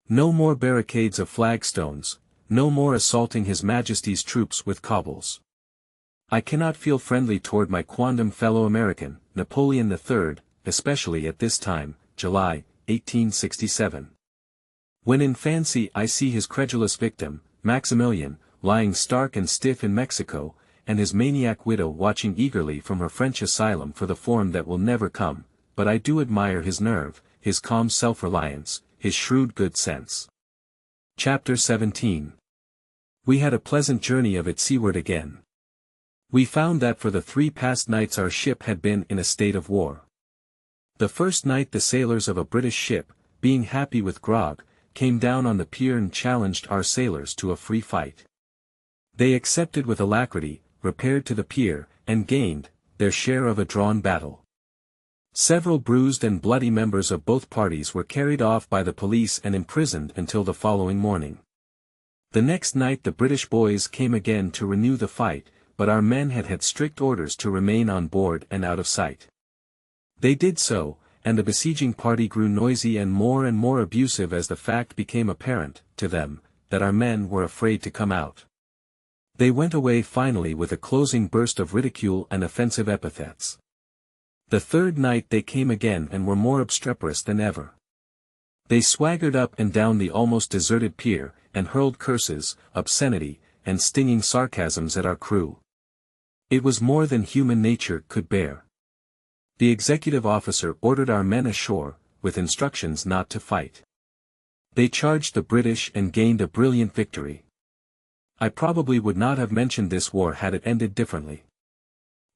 A: No more barricades of flagstones, no more assaulting His Majesty's troops with cobbles. I cannot feel friendly toward my quondam fellow American, Napoleon III, especially at this time, July, 1867. When in fancy I see his credulous victim, Maximilian, lying stark and stiff in Mexico, and his maniac widow watching eagerly from her French asylum for the form that will never come, but I do admire his nerve, his calm self-reliance, his shrewd good sense. Chapter 17. We had a pleasant journey of it seaward again. We found that for the 3 past nights our ship had been in a state of war. The first night the sailors of a British ship, being happy with grog, came down on the pier and challenged our sailors to a free fight. They accepted with alacrity, repaired to the pier, and gained their share of a drawn battle. Several bruised and bloody members of both parties were carried off by the police and imprisoned until the following morning. The next night the British boys came again to renew the fight, but our men had had strict orders to remain on board and out of sight. They did so, and the besieging party grew noisy and more abusive as the fact became apparent, to them, that our men were afraid to come out. They went away finally with a closing burst of ridicule and offensive epithets. The third night they came again and were more obstreperous than ever. They swaggered up and down the almost deserted pier, and hurled curses, obscenity, and stinging sarcasms at our crew. It was more than human nature could bear. The executive officer ordered our men ashore, with instructions not to fight. They charged the British and gained a brilliant victory. I probably would not have mentioned this war had it ended differently.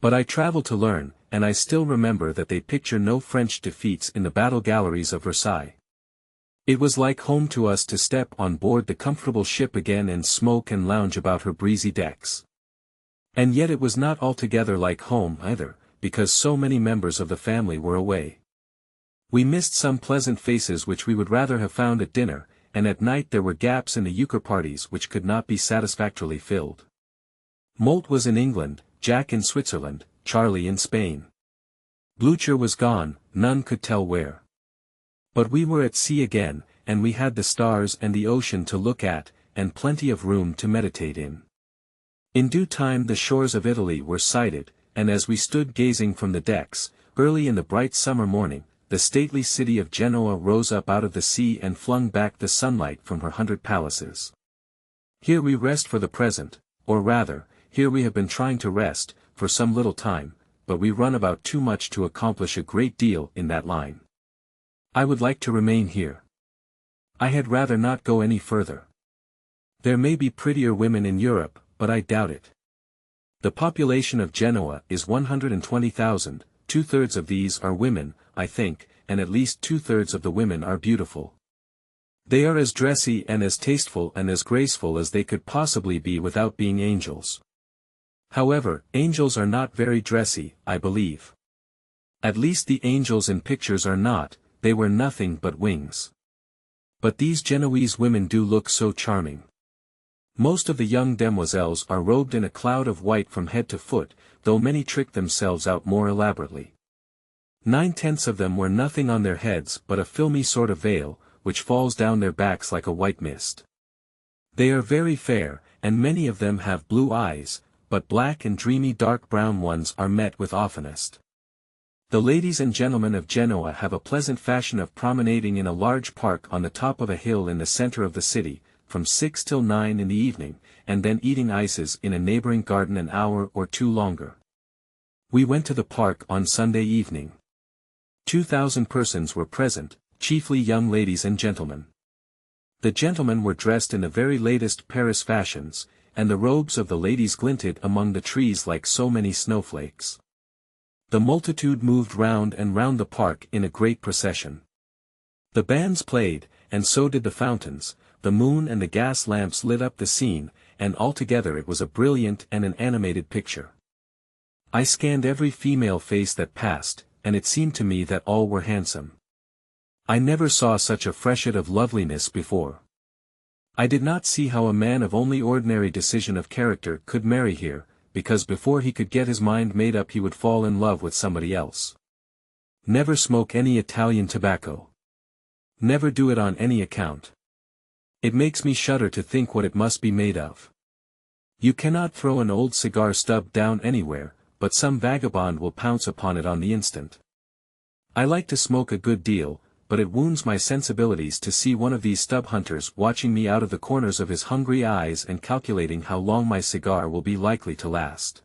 A: But I travel to learn, and I still remember that they picture no French defeats in the battle galleries of Versailles. It was like home to us to step on board the comfortable ship again and smoke and lounge about her breezy decks. And yet it was not altogether like home either, because so many members of the family were away. We missed some pleasant faces which we would rather have found at dinner, and at night there were gaps in the euchre parties which could not be satisfactorily filled. Moult was in England, Jack in Switzerland, Charlie in Spain. Blucher was gone, none could tell where. But we were at sea again, and we had the stars and the ocean to look at, and plenty of room to meditate in. In due time the shores of Italy were sighted, and as we stood gazing from the decks, early in the bright summer morning, the stately city of Genoa rose up out of the sea and flung back the sunlight from her 100 palaces. Here we rest for the present, or rather, here we have been trying to rest, for some little time, but we run about too much to accomplish a great deal in that line. I would like to remain here. I had rather not go any further. There may be prettier women in Europe, but I doubt it. The population of Genoa is 120,000, 2/3 of these are women, I think, and at least 2/3 of the women are beautiful. They are as dressy and as tasteful and as graceful as they could possibly be without being angels. However, angels are not very dressy, I believe. At least the angels in pictures are not, they wear nothing but wings. But these Genoese women do look so charming. Most of the young demoiselles are robed in a cloud of white from head to foot, though many trick themselves out more elaborately. 9/10 of them wear nothing on their heads but a filmy sort of veil, which falls down their backs like a white mist. They are very fair, and many of them have blue eyes, but black and dreamy dark brown ones are met with oftenest. The ladies and gentlemen of Genoa have a pleasant fashion of promenading in a large park on the top of a hill in the center of the city, from 6 till 9 in the evening, and then eating ices in a neighboring garden an hour or two longer. We went to the park on Sunday evening. 2,000 persons were present, chiefly young ladies and gentlemen. The gentlemen were dressed in the very latest Paris fashions, and the robes of the ladies glinted among the trees like so many snowflakes. The multitude moved round and round the park in a great procession. The bands played, and so did the fountains, the moon and the gas lamps lit up the scene, and altogether it was a brilliant and an animated picture. I scanned every female face that passed, and it seemed to me that all were handsome. I never saw such a freshet of loveliness before. I did not see how a man of only ordinary decision of character could marry here, because before he could get his mind made up he would fall in love with somebody else. Never smoke any Italian tobacco. Never do it on any account. It makes me shudder to think what it must be made of. You cannot throw an old cigar stub down anywhere, but some vagabond will pounce upon it on the instant. I like to smoke a good deal, but it wounds my sensibilities to see one of these stub hunters watching me out of the corners of his hungry eyes and calculating how long my cigar will be likely to last.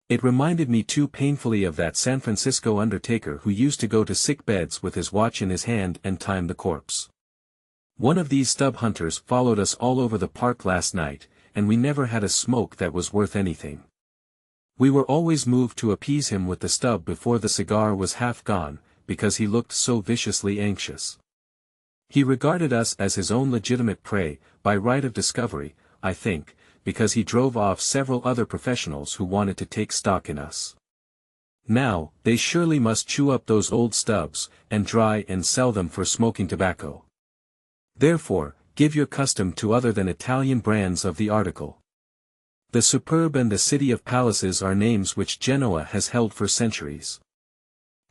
A: It reminded me too painfully of that San Francisco undertaker who used to go to sick beds with his watch in his hand and time the corpse. One of these stub hunters followed us all over the park last night, and we never had a smoke that was worth anything. We were always moved to appease him with the stub before the cigar was half gone, because he looked so viciously anxious. He regarded us as his own legitimate prey, by right of discovery, I think, because he drove off several other professionals who wanted to take stock in us. Now, they surely must chew up those old stubs, and dry and sell them for smoking tobacco. Therefore, give your custom to other than Italian brands of the article. The Superb and the City of Palaces are names which Genoa has held for centuries.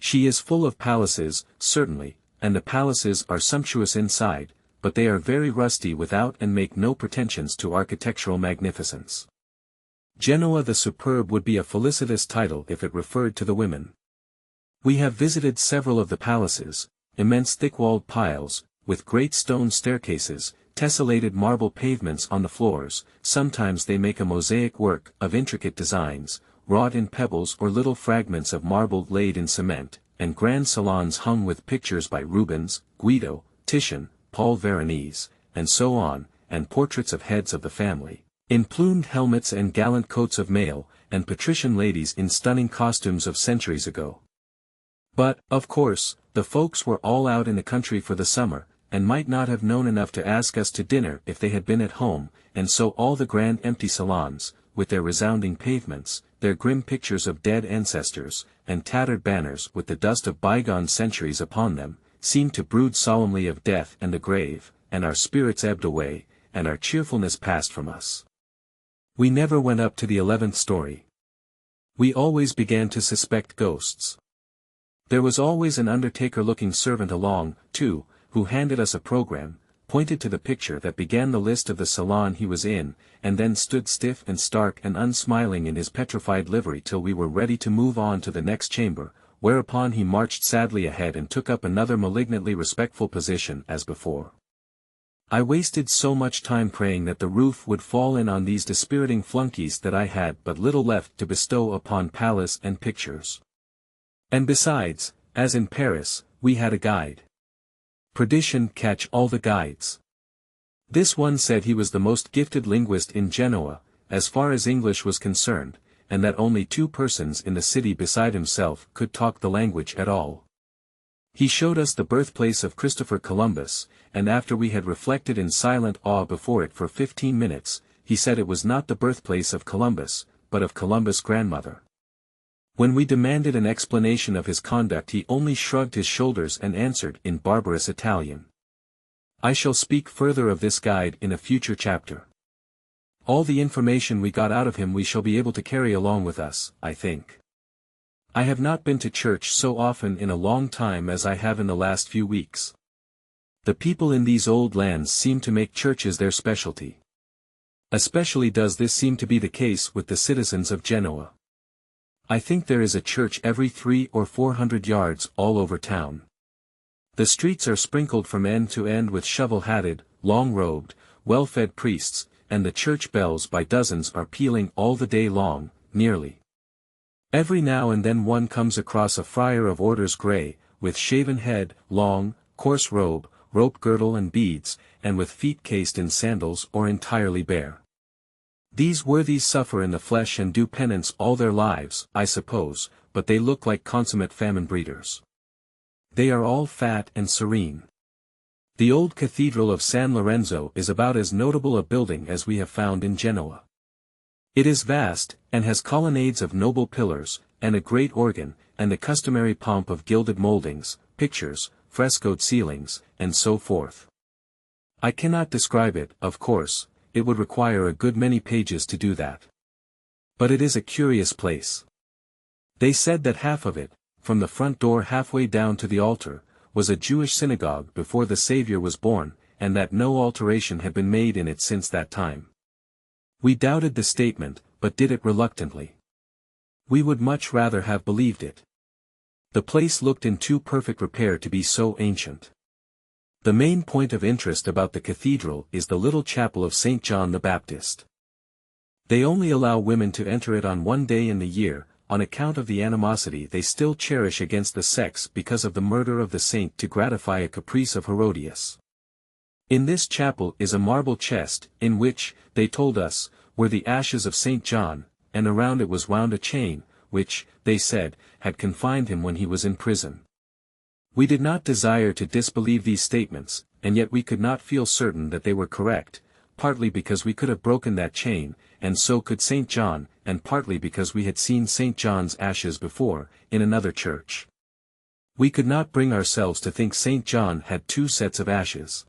A: She is full of palaces, certainly, and the palaces are sumptuous inside, but they are very rusty without and make no pretensions to architectural magnificence. Genoa the Superb would be a felicitous title if it referred to the women. We have visited several of the palaces, immense thick-walled piles, with great stone staircases, tessellated marble pavements on the floors. Sometimes they make a mosaic work of intricate designs, wrought in pebbles or little fragments of marble laid in cement, and grand salons hung with pictures by Rubens, Guido, Titian, Paul Veronese, and so on, and portraits of heads of the family, in plumed helmets and gallant coats of mail, and patrician ladies in stunning costumes of centuries ago. But, of course, the folks were all out in the country for the summer, and might not have known enough to ask us to dinner if they had been at home, and so all the grand empty salons, with their resounding pavements, their grim pictures of dead ancestors, and tattered banners with the dust of bygone centuries upon them, seemed to brood solemnly of death and the grave, and our spirits ebbed away, and our cheerfulness passed from us. We never went up to the 11th story. We always began to suspect ghosts. There was always an undertaker-looking servant along, too, who handed us a program, pointed to the picture that began the list of the salon he was in, and then stood stiff and stark and unsmiling in his petrified livery till we were ready to move on to the next chamber, whereupon he marched sadly ahead and took up another malignantly respectful position as before. I wasted so much time praying that the roof would fall in on these dispiriting flunkies that I had but little left to bestow upon palace and pictures. And besides, as in Paris, we had a guide. Perdition catch all the guides. This one said he was the most gifted linguist in Genoa, as far as English was concerned, and that only 2 persons in the city beside himself could talk the language at all. He showed us the birthplace of Christopher Columbus, and after we had reflected in silent awe before it for 15 minutes, he said it was not the birthplace of Columbus, but of Columbus' grandmother. When we demanded an explanation of his conduct he only shrugged his shoulders and answered in barbarous Italian. I shall speak further of this guide in a future chapter. All the information we got out of him we shall be able to carry along with us, I think. I have not been to church so often in a long time as I have in the last few weeks. The people in these old lands seem to make churches their specialty. Especially does this seem to be the case with the citizens of Genoa. I think there is a church every 300 or 400 yards all over town. The streets are sprinkled from end to end with shovel-hatted, long-robed, well-fed priests, and the church bells by dozens are pealing all the day long, nearly. Every now and then one comes across a friar of orders grey, with shaven head, long, coarse robe, rope girdle and beads, and with feet cased in sandals or entirely bare. These worthies suffer in the flesh and do penance all their lives, I suppose, but they look like consummate famine breeders. They are all fat and serene. The old Cathedral of San Lorenzo is about as notable a building as we have found in Genoa. It is vast, and has colonnades of noble pillars, and a great organ, and the customary pomp of gilded mouldings, pictures, frescoed ceilings, and so forth. I cannot describe it, of course, it would require a good many pages to do that. But it is a curious place. They said that half of it, from the front door halfway down to the altar, was a Jewish synagogue before the Savior was born, and that no alteration had been made in it since that time. We doubted the statement, but did it reluctantly. We would much rather have believed it. The place looked in too perfect repair to be so ancient. The main point of interest about the cathedral is the little chapel of St. John the Baptist. They only allow women to enter it on one day in the year, on account of the animosity they still cherish against the sex because of the murder of the saint to gratify a caprice of Herodias. In this chapel is a marble chest, in which, they told us, were the ashes of St. John, and around it was wound a chain, which, they said, had confined him when he was in prison. We did not desire to disbelieve these statements, and yet we could not feel certain that they were correct, partly because we could have broken that chain, and so could St. John, and partly because we had seen St. John's ashes before, in another church. We could not bring ourselves to think St. John had two sets of ashes.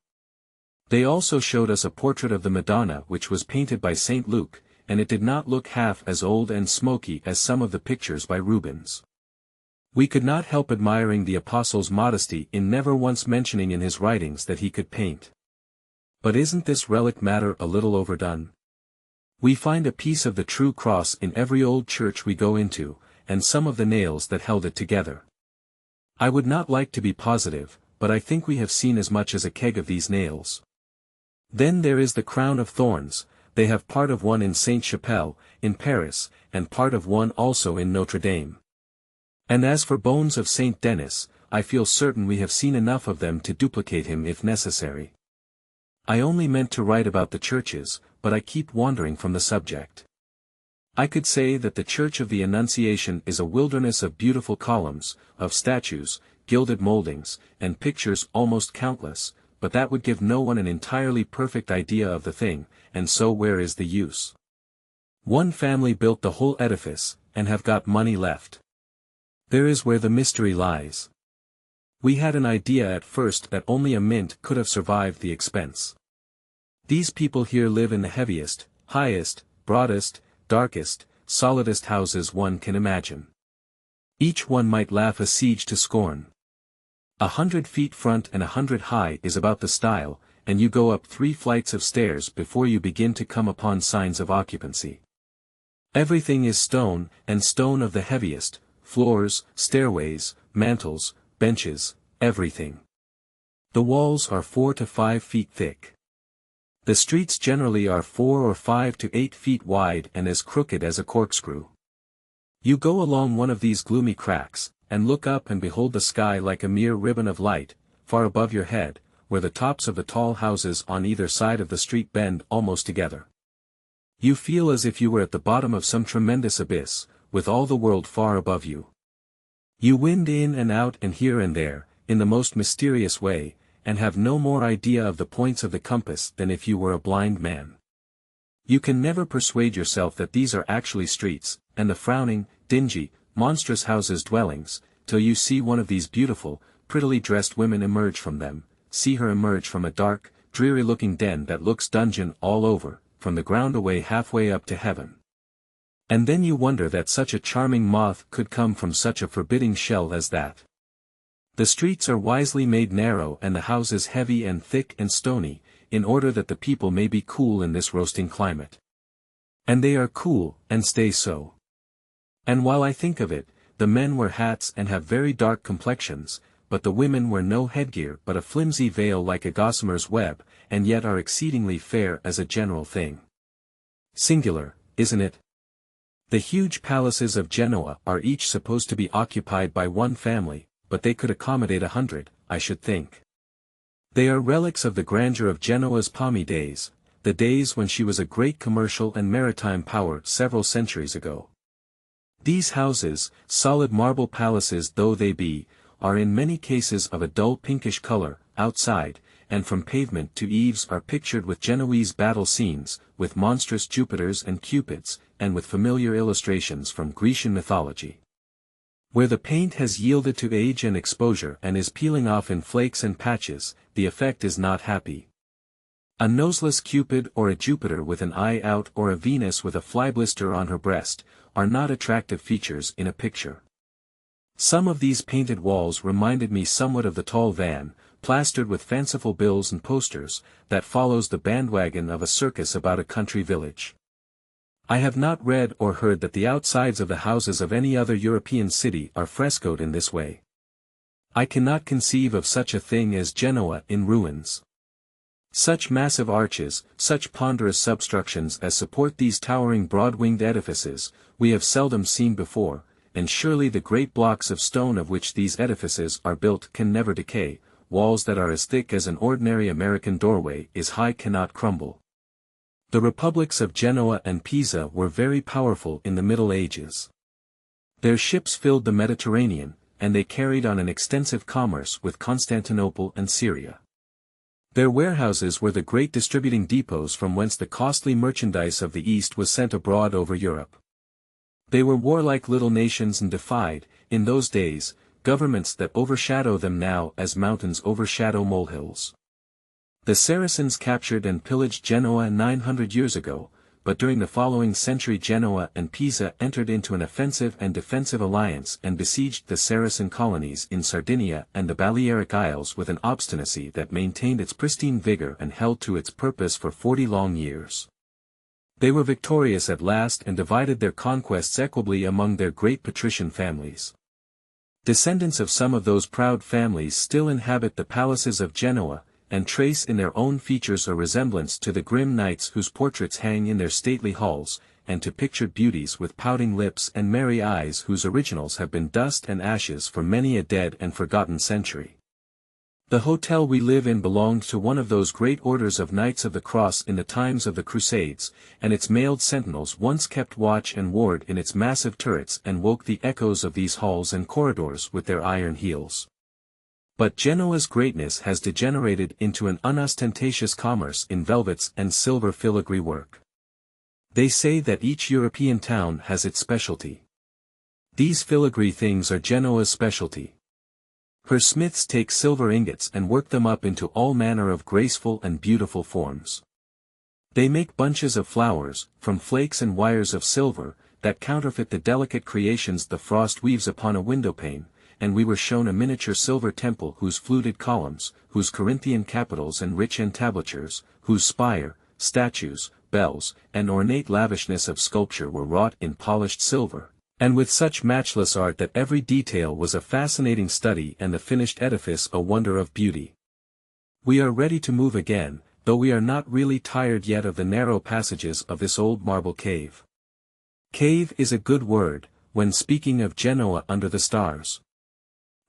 A: They also showed us a portrait of the Madonna which was painted by St. Luke, and it did not look half as old and smoky as some of the pictures by Rubens. We could not help admiring the apostle's modesty in never once mentioning in his writings that he could paint. But isn't this relic matter a little overdone? We find a piece of the true cross in every old church we go into, and some of the nails that held it together. I would not like to be positive, but I think we have seen as much as a keg of these nails. Then there is the crown of thorns. They have part of one in Sainte-Chapelle, in Paris, and part of one also in Notre Dame. And as for bones of Saint Denis, I feel certain we have seen enough of them to duplicate him if necessary. I only meant to write about the churches, but I keep wandering from the subject. I could say that the Church of the Annunciation is a wilderness of beautiful columns, of statues, gilded mouldings, and pictures almost countless, but that would give no one an entirely perfect idea of the thing, and so where is the use? One family built the whole edifice, and have got money left. There is where the mystery lies. We had an idea at first that only a mint could have survived the expense. These people here live in the heaviest, highest, broadest, darkest, solidest houses one can imagine. Each one might laugh a siege to scorn. 100 feet front and 100 high is about the style, and you go up 3 flights of stairs before you begin to come upon signs of occupancy. Everything is stone, and stone of the heaviest, floors, stairways, mantels, benches, everything. The walls are 4 to 5 feet thick. The streets generally are 4 or 5 to 8 feet wide and as crooked as a corkscrew. You go along one of these gloomy cracks, and look up and behold the sky like a mere ribbon of light, far above your head, where the tops of the tall houses on either side of the street bend almost together. You feel as if you were at the bottom of some tremendous abyss, with all the world far above you. You wind in and out and here and there, in the most mysterious way, and have no more idea of the points of the compass than if you were a blind man. You can never persuade yourself that these are actually streets, and the frowning, dingy, monstrous houses dwellings, till you see one of these beautiful, prettily dressed women emerge from them, see her emerge from a dark, dreary-looking den that looks dungeon all over, from the ground away halfway up to heaven. And then you wonder that such a charming moth could come from such a forbidding shell as that. The streets are wisely made narrow and the houses heavy and thick and stony, in order that the people may be cool in this roasting climate. And they are cool, and stay so. And while I think of it, the men wear hats and have very dark complexions, but the women wear no headgear but a flimsy veil like a gossamer's web, and yet are exceedingly fair as a general thing. Singular, isn't it? The huge palaces of Genoa are each supposed to be occupied by one family, but they could accommodate 100, I should think. They are relics of the grandeur of Genoa's palmy days, the days when she was a great commercial and maritime power several centuries ago. These houses, solid marble palaces though they be, are in many cases of a dull pinkish color, outside, and from pavement to eaves are pictured with Genoese battle scenes, with monstrous Jupiters and Cupids, and with familiar illustrations from Grecian mythology. Where the paint has yielded to age and exposure and is peeling off in flakes and patches, the effect is not happy. A noseless Cupid or a Jupiter with an eye out or a Venus with a fly blister on her breast, are not attractive features in a picture. Some of these painted walls reminded me somewhat of the tall van, plastered with fanciful bills and posters, that follows the bandwagon of a circus about a country village. I have not read or heard that the outsides of the houses of any other European city are frescoed in this way. I cannot conceive of such a thing as Genoa in ruins. Such massive arches, such ponderous substructions as support these towering broad-winged edifices, we have seldom seen before, and surely the great blocks of stone of which these edifices are built can never decay, walls that are as thick as an ordinary American doorway is high cannot crumble. The republics of Genoa and Pisa were very powerful in the Middle Ages. Their ships filled the Mediterranean, and they carried on an extensive commerce with Constantinople and Syria. Their warehouses were the great distributing depots from whence the costly merchandise of the East was sent abroad over Europe. They were warlike little nations and defied, in those days, governments that overshadow them now as mountains overshadow molehills. The Saracens captured and pillaged Genoa 900 years ago, but during the following century Genoa and Pisa entered into an offensive and defensive alliance and besieged the Saracen colonies in Sardinia and the Balearic Isles with an obstinacy that maintained its pristine vigor and held to its purpose for 40 long years. They were victorious at last and divided their conquests equably among their great patrician families. Descendants of some of those proud families still inhabit the palaces of Genoa, and trace in their own features a resemblance to the grim knights whose portraits hang in their stately halls, and to pictured beauties with pouting lips and merry eyes whose originals have been dust and ashes for many a dead and forgotten century. The hotel we live in belonged to one of those great orders of Knights of the Cross in the times of the Crusades, and its mailed sentinels once kept watch and ward in its massive turrets and woke the echoes of these halls and corridors with their iron heels. But Genoa's greatness has degenerated into an unostentatious commerce in velvets and silver filigree work. They say that each European town has its specialty. These filigree things are Genoa's specialty. Her smiths take silver ingots and work them up into all manner of graceful and beautiful forms. They make bunches of flowers, from flakes and wires of silver, that counterfeit the delicate creations the frost weaves upon a windowpane, and we were shown a miniature silver temple whose fluted columns, whose Corinthian capitals and rich entablatures, whose spire, statues, bells, and ornate lavishness of sculpture were wrought in polished silver, and with such matchless art that every detail was a fascinating study and the finished edifice a wonder of beauty. We are ready to move again, though we are not really tired yet of the narrow passages of this old marble cave. Cave is a good word, when speaking of Genoa under the stars.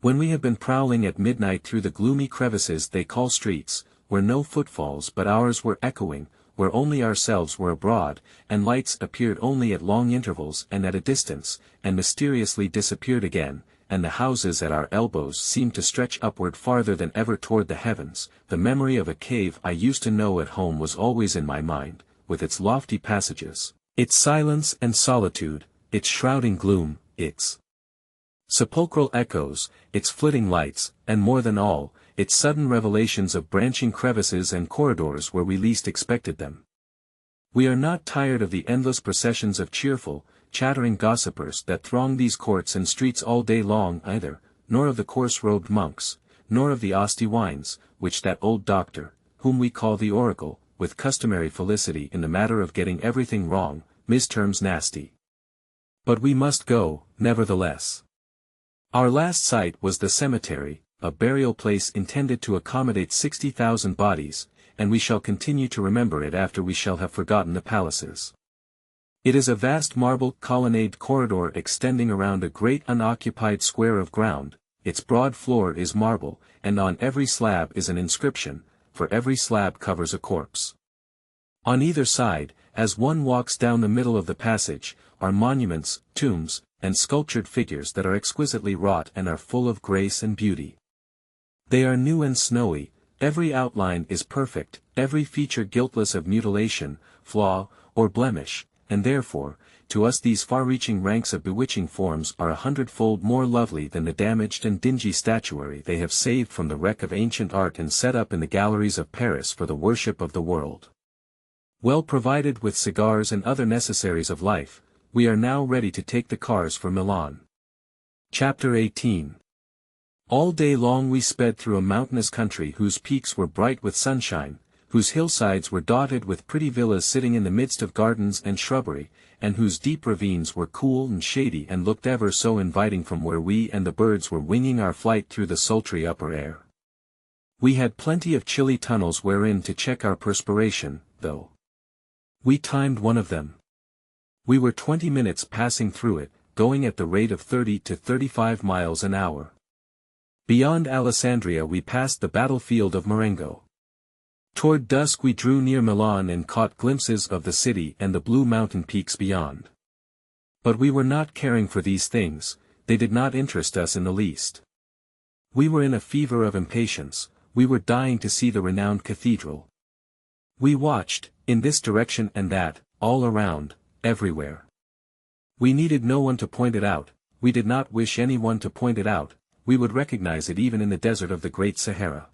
A: When we have been prowling at midnight through the gloomy crevices they call streets, where no footfalls but ours were echoing, where only ourselves were abroad, and lights appeared only at long intervals and at a distance, and mysteriously disappeared again, and the houses at our elbows seemed to stretch upward farther than ever toward the heavens, the memory of a cave I used to know at home was always in my mind, with its lofty passages, its silence and solitude, its shrouding gloom, its sepulchral echoes, its flitting lights, and more than all, its sudden revelations of branching crevices and corridors where we least expected them. We are not tired of the endless processions of cheerful, chattering gossipers that throng these courts and streets all day long either, nor of the coarse-robed monks, nor of the Asti wines, which that old doctor, whom we call the Oracle, with customary felicity in the matter of getting everything wrong, misterms nasty. But we must go, nevertheless. Our last sight was the cemetery, a burial place intended to accommodate 60,000 bodies, and we shall continue to remember it after we shall have forgotten the palaces. It is a vast marble colonnade corridor extending around a great unoccupied square of ground, its broad floor is marble, and on every slab is an inscription, for every slab covers a corpse. On either side, as one walks down the middle of the passage, are monuments, tombs, and sculptured figures that are exquisitely wrought and are full of grace and beauty. They are new and snowy, every outline is perfect, every feature guiltless of mutilation, flaw, or blemish, and therefore, to us these far-reaching ranks of bewitching forms are 100-fold more lovely than the damaged and dingy statuary they have saved from the wreck of ancient art and set up in the galleries of Paris for the worship of the world. Well provided with cigars and other necessaries of life, we are now ready to take the cars for Milan. Chapter 18. All day long we sped through a mountainous country whose peaks were bright with sunshine, whose hillsides were dotted with pretty villas sitting in the midst of gardens and shrubbery, and whose deep ravines were cool and shady and looked ever so inviting from where we and the birds were winging our flight through the sultry upper air. We had plenty of chilly tunnels wherein to check our perspiration, though. We timed one of them. We were 20 minutes passing through it, going at the rate of 30 to 35 miles an hour. Beyond Alessandria we passed the battlefield of Marengo. Toward dusk we drew near Milan and caught glimpses of the city and the blue mountain peaks beyond. But we were not caring for these things, they did not interest us in the least. We were in a fever of impatience, we were dying to see the renowned cathedral. We watched, in this direction and that, all around, everywhere. We needed no one to point it out, we did not wish anyone to point it out, we would recognize it even in the desert of the Great Sahara.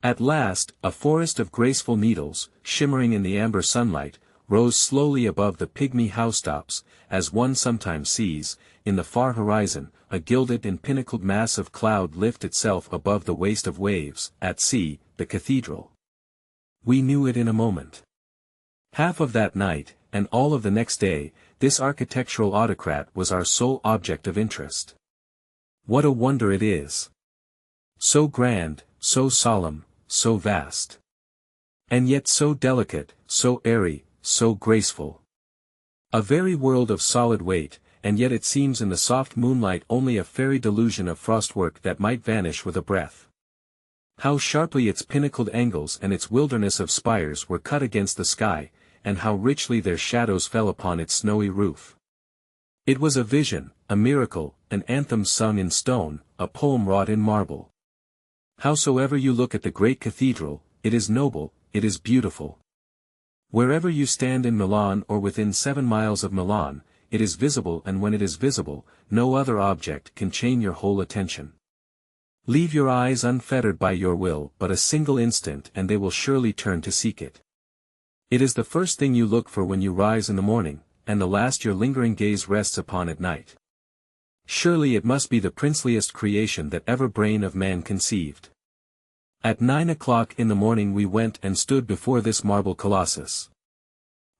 A: At last, a forest of graceful needles, shimmering in the amber sunlight, rose slowly above the pygmy housetops, as one sometimes sees, in the far horizon, a gilded and pinnacled mass of cloud lift itself above the waste of waves, at sea, the cathedral. We knew it in a moment. Half of that night, and all of the next day, this architectural autocrat was our sole object of interest. What a wonder it is! So grand, so solemn, so vast. And yet so delicate, so airy, so graceful. A very world of solid weight, and yet it seems in the soft moonlight only a fairy delusion of frostwork that might vanish with a breath. How sharply its pinnacled angles and its wilderness of spires were cut against the sky, and how richly their shadows fell upon its snowy roof. It was a vision, a miracle, an anthem sung in stone, a poem wrought in marble. Howsoever you look at the great cathedral, it is noble, it is beautiful. Wherever you stand in Milan or within 7 miles of Milan, it is visible, and when it is visible, no other object can chain your whole attention. Leave your eyes unfettered by your will but a single instant and they will surely turn to seek it. It is the first thing you look for when you rise in the morning, and the last your lingering gaze rests upon at night. Surely it must be the princeliest creation that ever brain of man conceived. At 9 o'clock in the morning we went and stood before this marble colossus.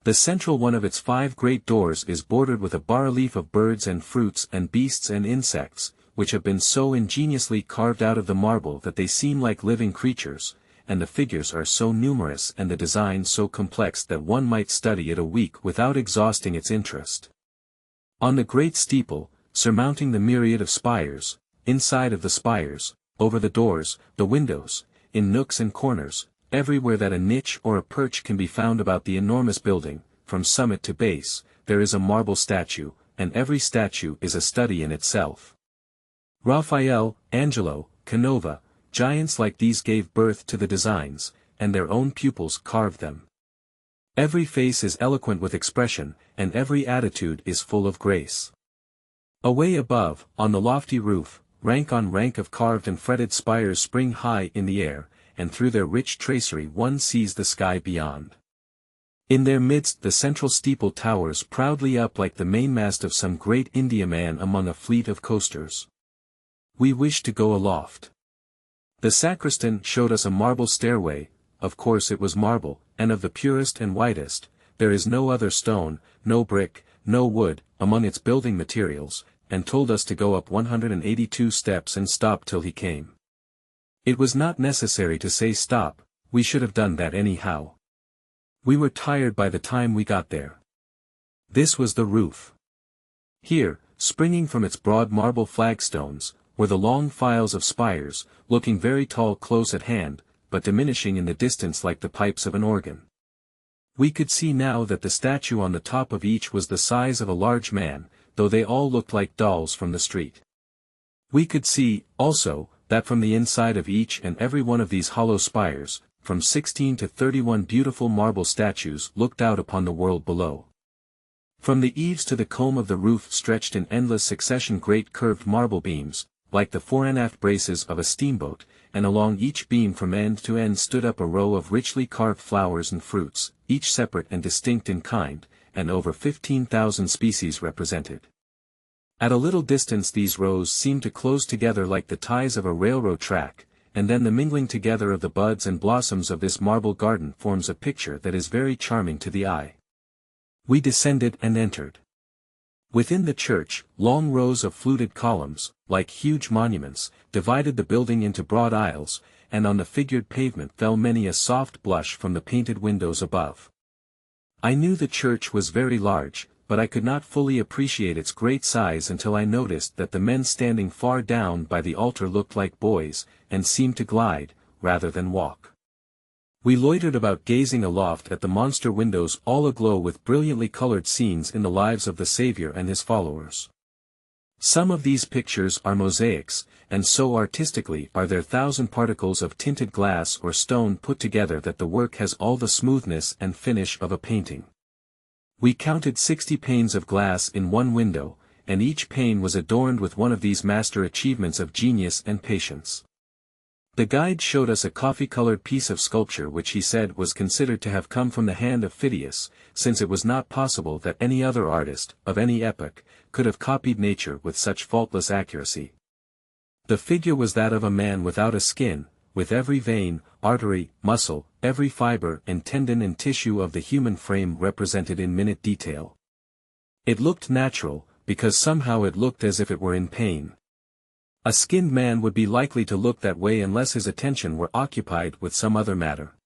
A: The central one of its 5 great doors is bordered with a bas-relief of birds and fruits and beasts and insects, which have been so ingeniously carved out of the marble that they seem like living creatures, and the figures are so numerous and the design so complex that one might study it a week without exhausting its interest. On the great steeple, surmounting the myriad of spires, inside of the spires, over the doors, the windows, in nooks and corners, everywhere that a niche or a perch can be found about the enormous building, from summit to base, there is a marble statue, and every statue is a study in itself. Raphael, Angelo, Canova, giants like these gave birth to the designs, and their own pupils carved them. Every face is eloquent with expression, and every attitude is full of grace. Away above, on the lofty roof, rank on rank of carved and fretted spires spring high in the air, and through their rich tracery one sees the sky beyond. In their midst the central steeple towers proudly up like the mainmast of some great Indiaman among a fleet of coasters. We wished to go aloft. The sacristan showed us a marble stairway, of course it was marble, and of the purest and whitest, there is no other stone, no brick, no wood, among its building materials, and told us to go up 182 steps and stop till he came. It was not necessary to say stop, we should have done that anyhow. We were tired by the time we got there. This was the roof. Here, springing from its broad marble flagstones, were the long files of spires, looking very tall close at hand, but diminishing in the distance like the pipes of an organ. We could see now that the statue on the top of each was the size of a large man, though they all looked like dolls from the street. We could see, also, that from the inside of each and every one of these hollow spires, from 16 to 31 beautiful marble statues looked out upon the world below. From the eaves to the comb of the roof stretched in endless succession great curved marble beams, like the fore and aft braces of a steamboat, and along each beam from end to end stood up a row of richly carved flowers and fruits, each separate and distinct in kind, and over 15,000 species represented. At a little distance these rows seemed to close together like the ties of a railroad track, and then the mingling together of the buds and blossoms of this marble garden forms a picture that is very charming to the eye. We descended and entered. Within the church, long rows of fluted columns, like huge monuments, divided the building into broad aisles, and on the figured pavement fell many a soft blush from the painted windows above. I knew the church was very large, but I could not fully appreciate its great size until I noticed that the men standing far down by the altar looked like boys, and seemed to glide, rather than walk. We loitered about gazing aloft at the monster windows all aglow with brilliantly colored scenes in the lives of the Savior and his followers. Some of these pictures are mosaics, and so artistically are their 1,000 particles of tinted glass or stone put together that the work has all the smoothness and finish of a painting. We counted 60 panes of glass in one window, and each pane was adorned with one of these master achievements of genius and patience. The guide showed us a coffee-colored piece of sculpture which he said was considered to have come from the hand of Phidias, since it was not possible that any other artist, of any epoch, could have copied nature with such faultless accuracy. The figure was that of a man without a skin, with every vein, artery, muscle, every fiber and tendon and tissue of the human frame represented in minute detail. It looked natural, because somehow it looked as if it were in pain. A skinned man would be likely to look that way unless his attention were occupied with some other matter.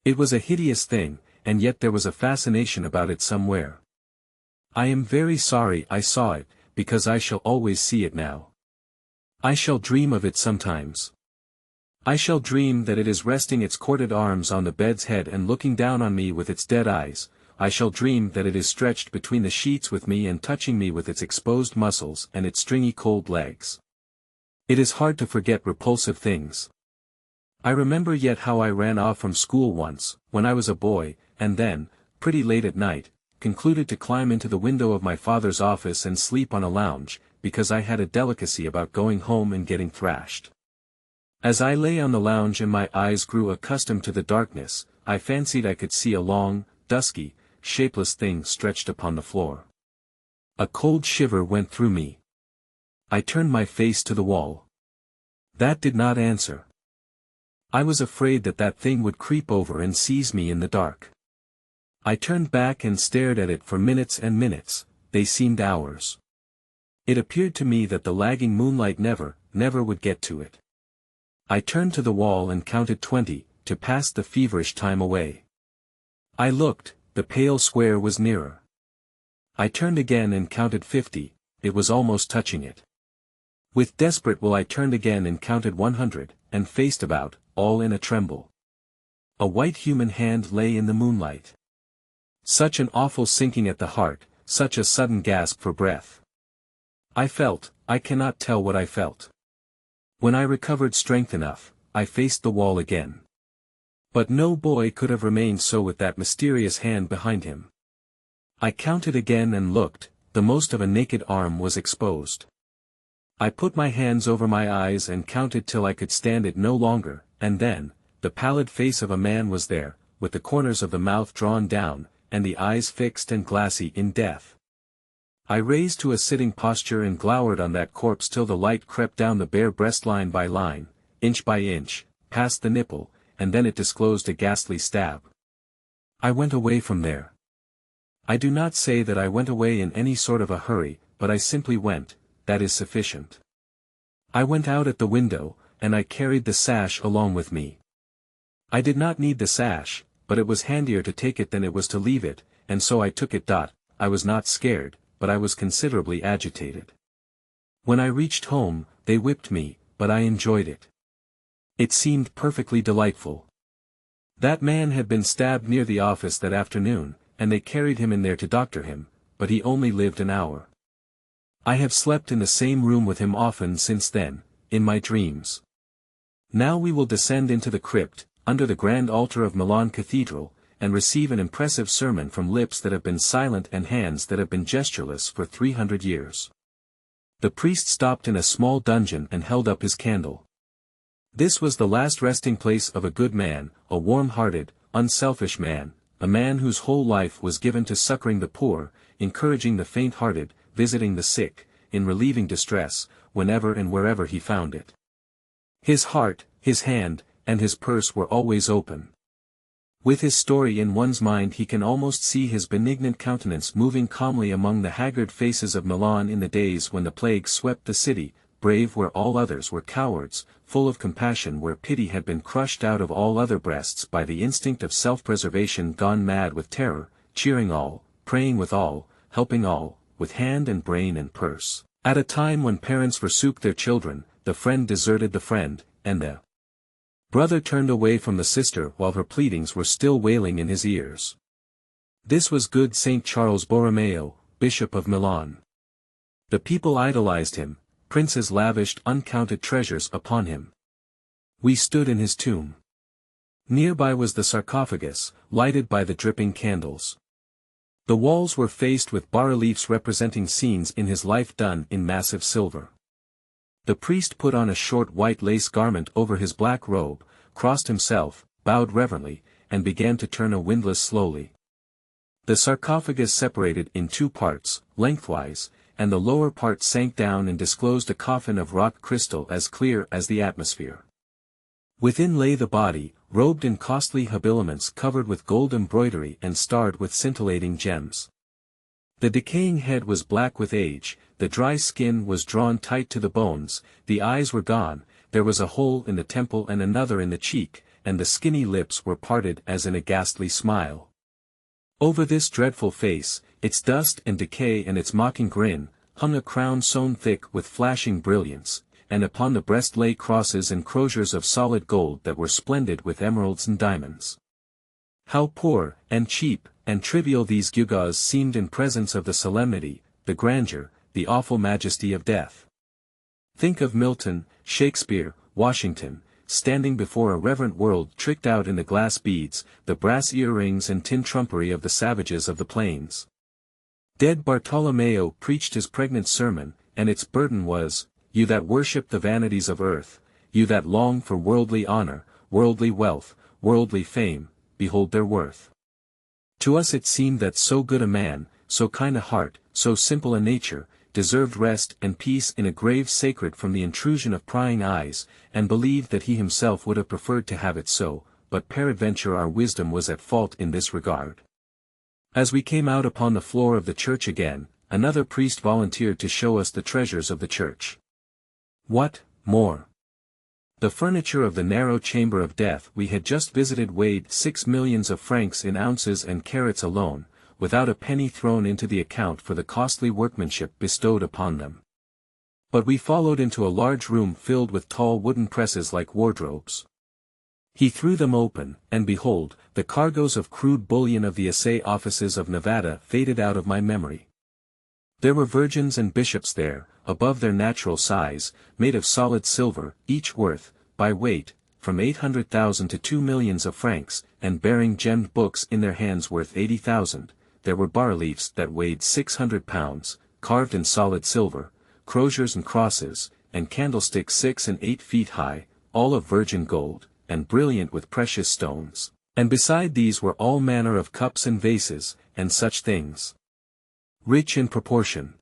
A: It was a hideous thing, and yet there was a fascination about it somewhere. I am very sorry I saw it, because I shall always see it now. I shall dream of it sometimes. I shall dream that it is resting its corded arms on the bed's head and looking down on me with its dead eyes. I shall dream that it is stretched between the sheets with me and touching me with its exposed muscles and its stringy cold legs. It is hard to forget repulsive things. I remember yet how I ran off from school once, when I was a boy, and then, pretty late at night, concluded to climb into the window of my father's office and sleep on a lounge, because I had a delicacy about going home and getting thrashed. As I lay on the lounge and my eyes grew accustomed to the darkness, I fancied I could see a long, dusky, shapeless thing stretched upon the floor. A cold shiver went through me. I turned my face to the wall. That did not answer. I was afraid that that thing would creep over and seize me in the dark. I turned back and stared at it for minutes and minutes, they seemed hours. It appeared to me that the lagging moonlight never would get to it. I turned to the wall and counted 20, to pass the feverish time away. I looked, the pale square was nearer. I turned again and counted 50, it was almost touching it. With desperate will I turned again and counted 100, and faced about, all in a tremble. A white human hand lay in the moonlight. Such an awful sinking at the heart, such a sudden gasp for breath. I cannot tell what I felt. When I recovered strength enough, I faced the wall again. But no boy could have remained so with that mysterious hand behind him. I counted again and looked, the most of a naked arm was exposed. I put my hands over my eyes and counted till I could stand it no longer, and then, the pallid face of a man was there, with the corners of the mouth drawn down, and the eyes fixed and glassy in death. I raised to a sitting posture and glowered on that corpse till the light crept down the bare breast line by line, inch by inch, past the nipple, and then it disclosed a ghastly stab. I went away from there. I do not say that I went away in any sort of a hurry, but I simply went. That is sufficient. I went out at the window, and I carried the sash along with me. I did not need the sash, but it was handier to take it than it was to leave it, and so I took it. I was not scared, but I was considerably agitated. When I reached home, they whipped me, but I enjoyed it. It seemed perfectly delightful. That man had been stabbed near the office that afternoon, and they carried him in there to doctor him, but he only lived an hour. I have slept in the same room with him often since then, in my dreams. Now we will descend into the crypt, under the grand altar of Milan Cathedral, and receive an impressive sermon from lips that have been silent and hands that have been gestureless for 300 years. The priest stopped in a small dungeon and held up his candle. This was the last resting place of a good man, a warm-hearted, unselfish man, a man whose whole life was given to succoring the poor, encouraging the faint-hearted, visiting the sick, in relieving distress, whenever and wherever he found it. His heart, his hand, and his purse were always open. With his story in one's mind he can almost see his benignant countenance moving calmly among the haggard faces of Milan in the days when the plague swept the city, brave where all others were cowards, full of compassion where pity had been crushed out of all other breasts by the instinct of self-preservation gone mad with terror, cheering all, praying with all, helping all, with hand and brain and purse. At a time when parents forsook their children, the friend deserted the friend, and the brother turned away from the sister while her pleadings were still wailing in his ears. This was good Saint Charles Borromeo, Bishop of Milan. The people idolized him, princes lavished uncounted treasures upon him. We stood in his tomb. Nearby was the sarcophagus, lighted by the dripping candles. The walls were faced with bas-reliefs representing scenes in his life done in massive silver. The priest put on a short white lace garment over his black robe, crossed himself, bowed reverently, and began to turn a windlass slowly. The sarcophagus separated in two parts, lengthwise, and the lower part sank down and disclosed a coffin of rock crystal as clear as the atmosphere. Within lay the body, robed in costly habiliments covered with gold embroidery and starred with scintillating gems. The decaying head was black with age, the dry skin was drawn tight to the bones, the eyes were gone, there was a hole in the temple and another in the cheek, and the skinny lips were parted as in a ghastly smile. Over this dreadful face, its dust and decay and its mocking grin, hung a crown sewn thick with flashing brilliance, and upon the breast lay crosses and croziers of solid gold that were splendid with emeralds and diamonds. How poor, and cheap, and trivial these gewgaws seemed in presence of the solemnity, the grandeur, the awful majesty of death. Think of Milton, Shakespeare, Washington, standing before a reverent world tricked out in the glass beads, the brass earrings and tin trumpery of the savages of the plains. Dead Bartolomeo preached his pregnant sermon, and its burden was, "You that worship the vanities of earth, you that long for worldly honor, worldly wealth, worldly fame, behold their worth." To us it seemed that so good a man, so kind a heart, so simple a nature, deserved rest and peace in a grave sacred from the intrusion of prying eyes, and believed that he himself would have preferred to have it so, but peradventure our wisdom was at fault in this regard. As we came out upon the floor of the church again, another priest volunteered to show us the treasures of the church. What, more? The furniture of the narrow chamber of death we had just visited weighed 6 millions of francs in ounces and carats alone, without a penny thrown into the account for the costly workmanship bestowed upon them. But we followed into a large room filled with tall wooden presses like wardrobes. He threw them open, and behold, the cargoes of crude bullion of the assay offices of Nevada faded out of my memory. There were virgins and bishops there, above their natural size, made of solid silver, each worth, by weight, from 800,000 to 2 millions of francs, and bearing gemmed books in their hands worth 80,000. There were bas-reliefs that weighed 600 pounds, carved in solid silver, croziers and crosses, and candlesticks 6 and 8 feet high, all of virgin gold, and brilliant with precious stones, and beside these were all manner of cups and vases, and such things. Rich in proportion.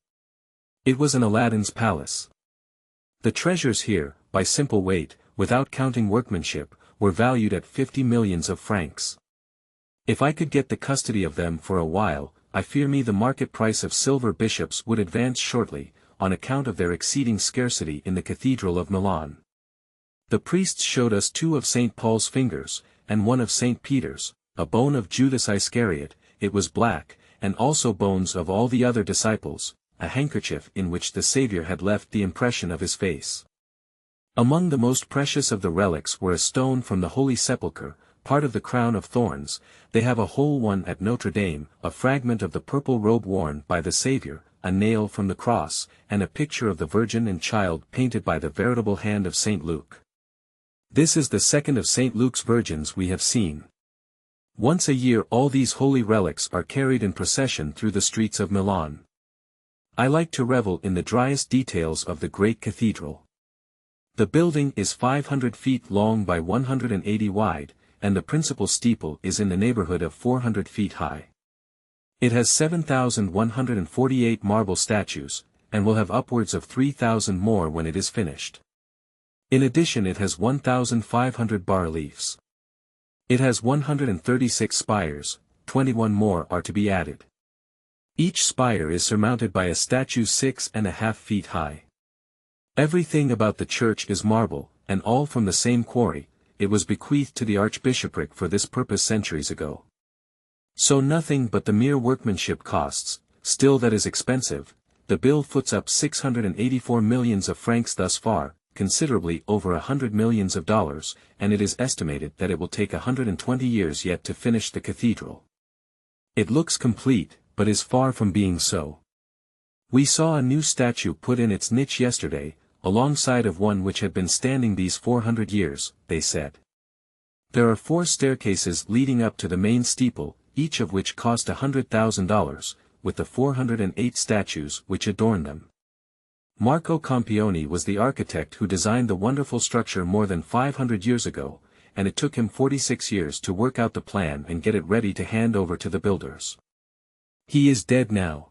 A: It was an Aladdin's palace. The treasures here, by simple weight, without counting workmanship, were valued at 50 millions of francs. If I could get the custody of them for a while, I fear me the market price of silver bishops would advance shortly, on account of their exceeding scarcity in the Cathedral of Milan. The priests showed us 2 of St. Paul's fingers, and 1 of St. Peter's, a bone of Judas Iscariot, it was black, and also bones of all the other disciples, a handkerchief in which the Saviour had left the impression of his face. Among the most precious of the relics were a stone from the Holy Sepulchre, part of the crown of thorns. They have a whole one at Notre Dame, a fragment of the purple robe worn by the Saviour, a nail from the cross, and a picture of the Virgin and Child painted by the veritable hand of St. Luke. This is the second of St. Luke's virgins we have seen. Once a year all these holy relics are carried in procession through the streets of Milan. I like to revel in the driest details of the great cathedral. The building is 500 feet long by 180 wide, and the principal steeple is in the neighborhood of 400 feet high. It has 7,148 marble statues, and will have upwards of 3,000 more when it is finished. In addition it has 1,500 bas-reliefs. It has 136 spires, 21 more are to be added. Each spire is surmounted by a statue 6.5 feet high. Everything about the church is marble, and all from the same quarry. It was bequeathed to the archbishopric for this purpose centuries ago. So nothing but the mere workmanship costs, still that is expensive. The bill foots up 684 millions of francs thus far, considerably over 100 millions of dollars, and it is estimated that it will take 120 years yet to finish the cathedral. It looks complete, but is far from being so. We saw a new statue put in its niche yesterday, alongside of one which had been standing these 400 years, they said. There are 4 staircases leading up to the main steeple, each of which cost $100,000, with the 408 statues which adorn them. Marco Campioni was the architect who designed the wonderful structure more than 500 years ago, and it took him 46 years to work out the plan and get it ready to hand over to the builders. He is dead now.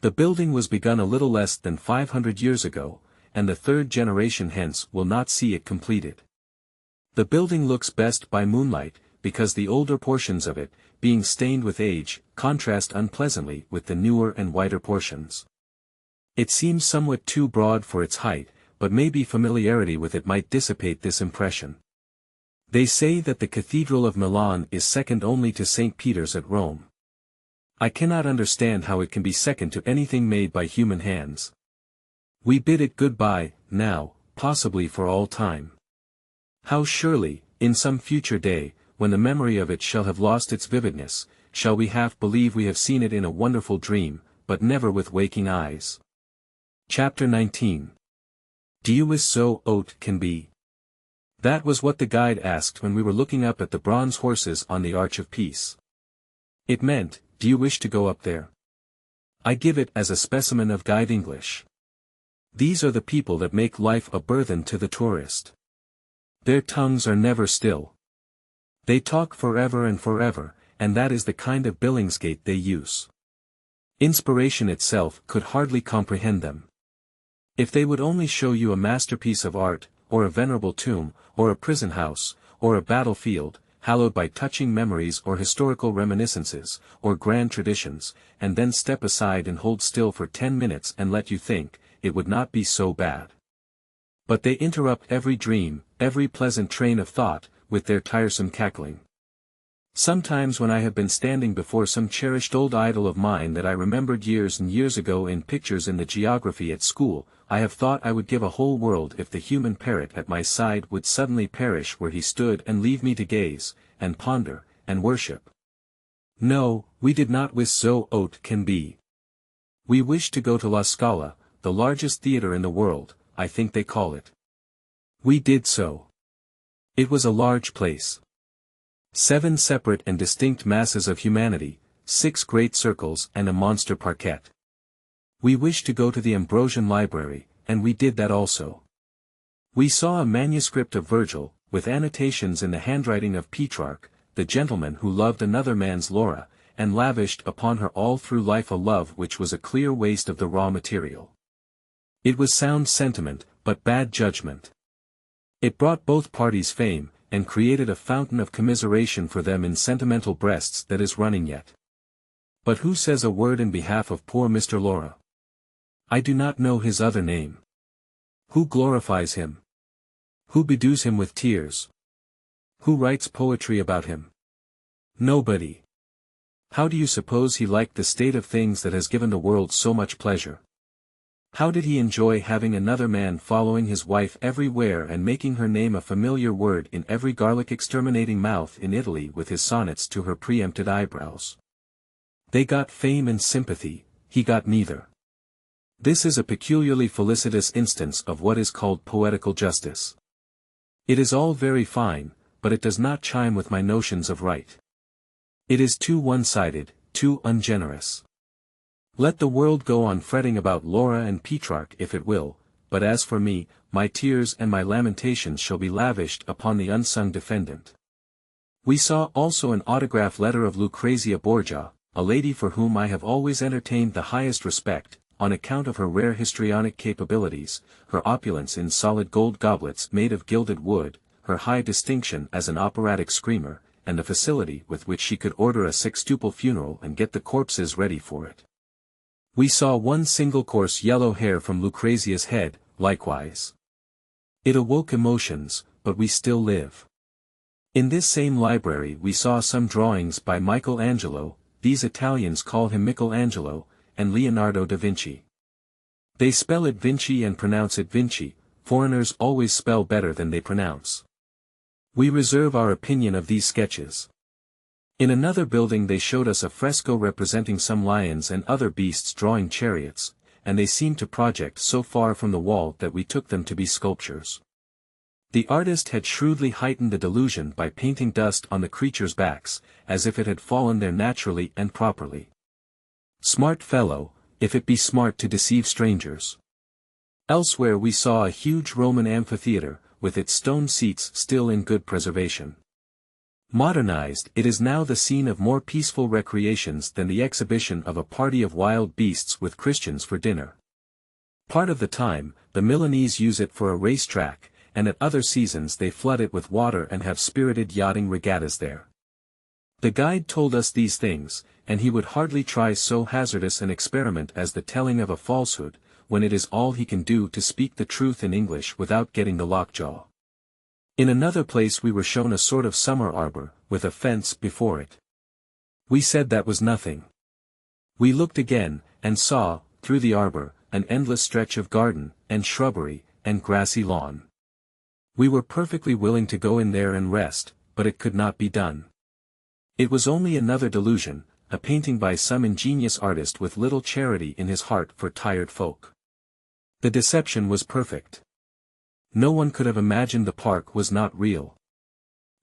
A: The building was begun a little less than 500 years ago, and the third generation hence will not see it completed. The building looks best by moonlight, because the older portions of it, being stained with age, contrast unpleasantly with the newer and whiter portions. It seems somewhat too broad for its height, but maybe familiarity with it might dissipate this impression. They say that the Cathedral of Milan is second only to St. Peter's at Rome. I cannot understand how it can be second to anything made by human hands. We bid it goodbye, now, possibly for all time. How surely, in some future day, when the memory of it shall have lost its vividness, shall we half believe we have seen it in a wonderful dream, but never with waking eyes. Chapter 19. Do you wish so oat can be? That was what the guide asked when we were looking up at the bronze horses on the Arch of Peace. It meant, do you wish to go up there? I give it as a specimen of guide English. These are the people that make life a burthen to the tourist. Their tongues are never still. They talk forever and forever, and that is the kind of billingsgate they use. Inspiration itself could hardly comprehend them. If they would only show you a masterpiece of art, or a venerable tomb, or a prison house, or a battlefield, hallowed by touching memories or historical reminiscences, or grand traditions, and then step aside and hold still for 10 minutes and let you think, it would not be so bad. But they interrupt every dream, every pleasant train of thought, with their tiresome cackling. Sometimes when I have been standing before some cherished old idol of mine that I remembered years and years ago in pictures in the geography at school, I have thought I would give a whole world if the human parrot at my side would suddenly perish where he stood and leave me to gaze, and ponder, and worship. No, we did not wish so oat can be. We wished to go to La Scala, the largest theatre in the world, I think they call it. We did so. It was a large place. 7 separate and distinct masses of humanity, 6 great circles and a monster parquet. We wished to go to the Ambrosian Library, and we did that also. We saw a manuscript of Virgil, with annotations in the handwriting of Petrarch, the gentleman who loved another man's Laura, and lavished upon her all through life a love which was a clear waste of the raw material. It was sound sentiment, but bad judgment. It brought both parties fame, and created a fountain of commiseration for them in sentimental breasts that is running yet. But who says a word in behalf of poor Mr. Laura? I do not know his other name. Who glorifies him? Who bedews him with tears? Who writes poetry about him? Nobody. How do you suppose he liked the state of things that has given the world so much pleasure? How did he enjoy having another man following his wife everywhere and making her name a familiar word in every garlic-exterminating mouth in Italy with his sonnets to her preempted eyebrows. They got fame and sympathy, he got neither. This is a peculiarly felicitous instance of what is called poetical justice. It is all very fine, but it does not chime with my notions of right. It is too one-sided, too ungenerous. Let the world go on fretting about Laura and Petrarch if it will, but as for me, my tears and my lamentations shall be lavished upon the unsung defendant. We saw also an autograph letter of Lucrezia Borgia, a lady for whom I have always entertained the highest respect, on account of her rare histrionic capabilities, her opulence in solid gold goblets made of gilded wood, her high distinction as an operatic screamer, and the facility with which she could order a sextuple funeral and get the corpses ready for it. We saw one single coarse yellow hair from Lucrezia's head, likewise. It awoke emotions, but we still live. In this same library we saw some drawings by Michelangelo, these Italians call him Michelangelo, and Leonardo da Vinci. They spell it Vinci and pronounce it Vinci, foreigners always spell better than they pronounce. We reserve our opinion of these sketches. In another building they showed us a fresco representing some lions and other beasts drawing chariots, and they seemed to project so far from the wall that we took them to be sculptures. The artist had shrewdly heightened the delusion by painting dust on the creatures' backs, as if it had fallen there naturally and properly. Smart fellow, if it be smart to deceive strangers. Elsewhere we saw a huge Roman amphitheater, with its stone seats still in good preservation. Modernized, it is now the scene of more peaceful recreations than the exhibition of a party of wild beasts with Christians for dinner. Part of the time, the Milanese use it for a race track, and at other seasons they flood it with water and have spirited yachting regattas there. The guide told us these things, and he would hardly try so hazardous an experiment as the telling of a falsehood, when it is all he can do to speak the truth in English without getting the lockjaw. In another place we were shown a sort of summer arbor, with a fence before it. We said that was nothing. We looked again, and saw, through the arbor, an endless stretch of garden, and shrubbery, and grassy lawn. We were perfectly willing to go in there and rest, but it could not be done. It was only another delusion, a painting by some ingenious artist with little charity in his heart for tired folk. The deception was perfect. No one could have imagined the park was not real.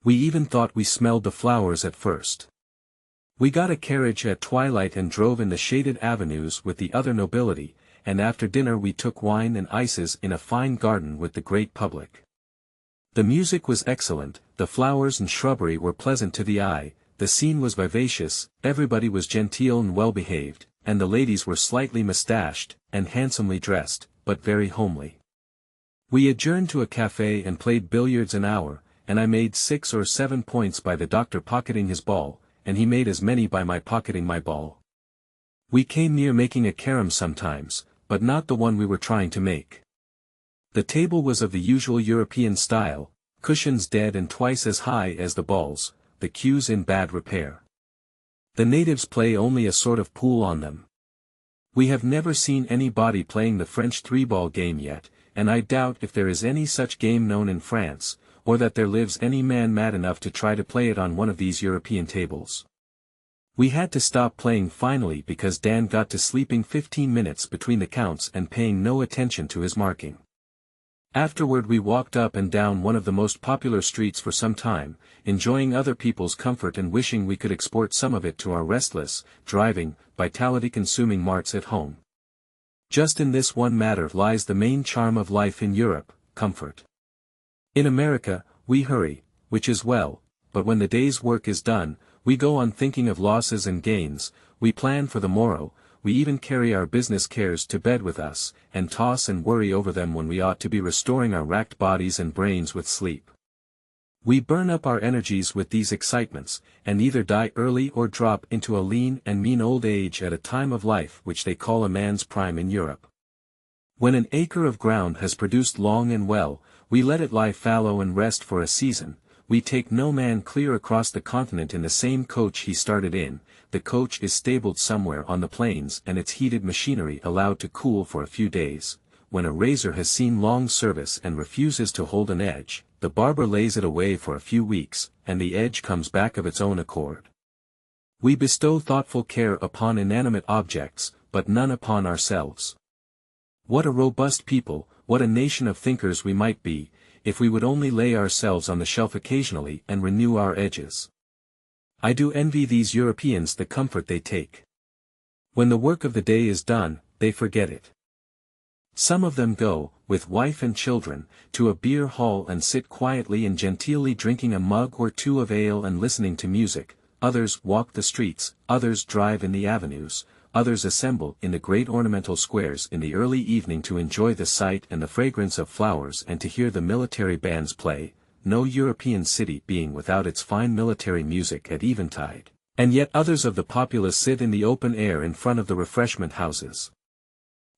A: We even thought we smelled the flowers at first. We got a carriage at twilight and drove in the shaded avenues with the other nobility, and after dinner we took wine and ices in a fine garden with the great public. The music was excellent, the flowers and shrubbery were pleasant to the eye, the scene was vivacious, everybody was genteel and well behaved, and the ladies were slightly moustached, and handsomely dressed, but very homely. We adjourned to a café and played billiards an hour, and I made 6 or 7 points by the doctor pocketing his ball, and he made as many by my pocketing my ball. We came near making a carom sometimes, but not the one we were trying to make. The table was of the usual European style, cushions dead and twice as high as the balls, the cues in bad repair. The natives play only a sort of pool on them. We have never seen anybody playing the French 3-ball game yet, and I doubt if there is any such game known in France, or that there lives any man mad enough to try to play it on one of these European tables. We had to stop playing finally because Dan got to sleeping 15 minutes between the counts and paying no attention to his marking. Afterward we walked up and down one of the most popular streets for some time, enjoying other people's comfort and wishing we could export some of it to our restless, driving, vitality-consuming marts at home. Just in this one matter lies the main charm of life in Europe, comfort. In America, we hurry, which is well, but when the day's work is done, we go on thinking of losses and gains, we plan for the morrow, we even carry our business cares to bed with us, and toss and worry over them when we ought to be restoring our racked bodies and brains with sleep. We burn up our energies with these excitements, and either die early or drop into a lean and mean old age at a time of life which they call a man's prime in Europe. When an acre of ground has produced long and well, we let it lie fallow and rest for a season, we take no man clear across the continent in the same coach he started in. The coach is stabled somewhere on the plains and its heated machinery allowed to cool for a few days. When a razor has seen long service and refuses to hold an edge, the barber lays it away for a few weeks, and the edge comes back of its own accord. We bestow thoughtful care upon inanimate objects, but none upon ourselves. What a robust people, what a nation of thinkers we might be, if we would only lay ourselves on the shelf occasionally and renew our edges. I do envy these Europeans the comfort they take. When the work of the day is done, they forget it. Some of them go, with wife and children, to a beer hall and sit quietly and genteelly drinking a mug or two of ale and listening to music. Others walk the streets, others drive in the avenues, others assemble in the great ornamental squares in the early evening to enjoy the sight and the fragrance of flowers and to hear the military bands play, no European city being without its fine military music at eventide, and yet others of the populace sit in the open air in front of the refreshment houses,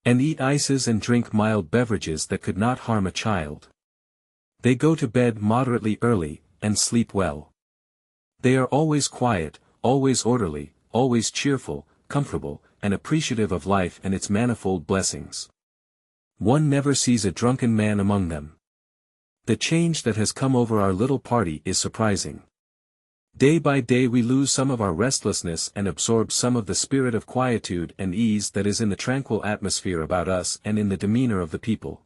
A: and eat ices and drink mild beverages that could not harm a child. They go to bed moderately early, and sleep well. They are always quiet, always orderly, always cheerful, comfortable, and appreciative of life and its manifold blessings. One never sees a drunken man among them. The change that has come over our little party is surprising. Day by day we lose some of our restlessness and absorb some of the spirit of quietude and ease that is in the tranquil atmosphere about us and in the demeanor of the people.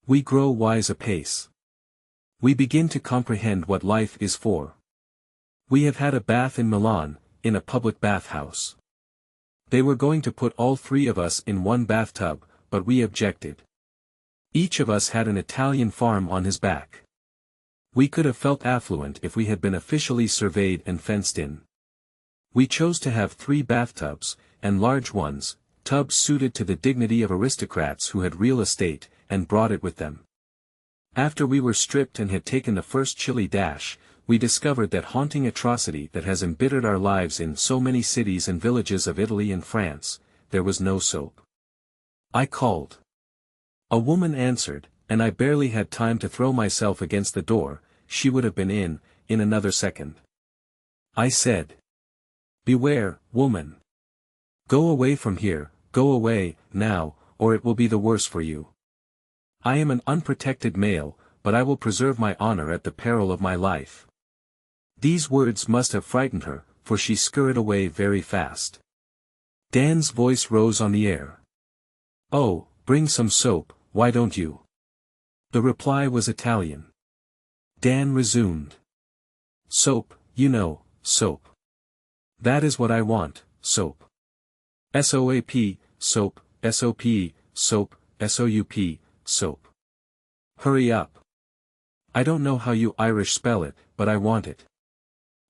A: We grow wise apace. We begin to comprehend what life is for. We have had a bath in Milan, in a public bathhouse. They were going to put all three of us in one bathtub, but we objected. Each of us had an Italian farm on his back. We could have felt affluent if we had been officially surveyed and fenced in. We chose to have 3 bathtubs, and large ones, tubs suited to the dignity of aristocrats who had real estate, and brought it with them. After we were stripped and had taken the first chilly dash, we discovered that haunting atrocity that has embittered our lives in so many cities and villages of Italy and France: there was no soap. I called. A woman answered, and I barely had time to throw myself against the door. She would have been in another second. I said, "Beware, woman. Go away from here, go away, now, or it will be the worse for you. I am an unprotected male, but I will preserve my honor at the peril of my life." These words must have frightened her, for she scurried away very fast. Dan's voice rose on the air. "Oh, bring some soap, why don't you?" The reply was Italian. Dan resumed. "Soap, you know, soap. That is what I want, soap. SOAP, soap, SOP, soap, SOUP, soap. Hurry up. I don't know how you Irish spell it, but I want it.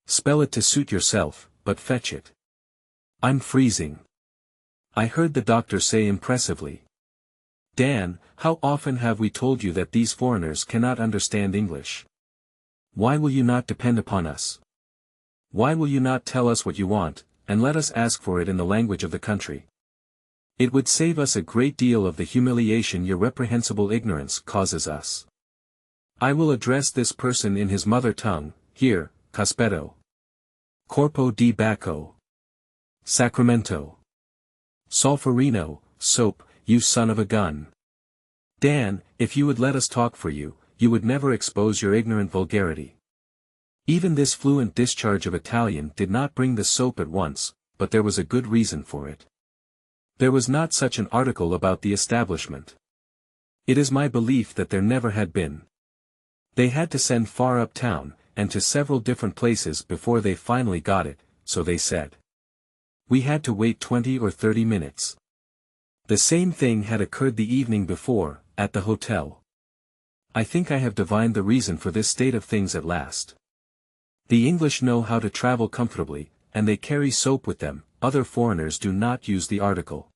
A: Spell it to suit yourself, but fetch it. I'm freezing." I heard the doctor say impressively. "Dan, how often have we told you that these foreigners cannot understand English? Why will you not depend upon us? Why will you not tell us what you want, and let us ask for it in the language of the country? It would save us a great deal of the humiliation your reprehensible ignorance causes us. I will address this person in his mother tongue. Here, Cospetto. Corpo di Bacco. Sacramento. Solferino, soap, you son of a gun. Dan, if you would let us talk for you, you would never expose your ignorant vulgarity." Even this fluent discharge of Italian did not bring the soap at once, but there was a good reason for it. There was not such an article about the establishment. It is my belief that there never had been. They had to send far up town, and to several different places before they finally got it, so they said. We had to wait 20 or 30 minutes. The same thing had occurred the evening before, at the hotel. I think I have divined the reason for this state of things at last. The English know how to travel comfortably, and they carry soap with them. Other foreigners do not use the article.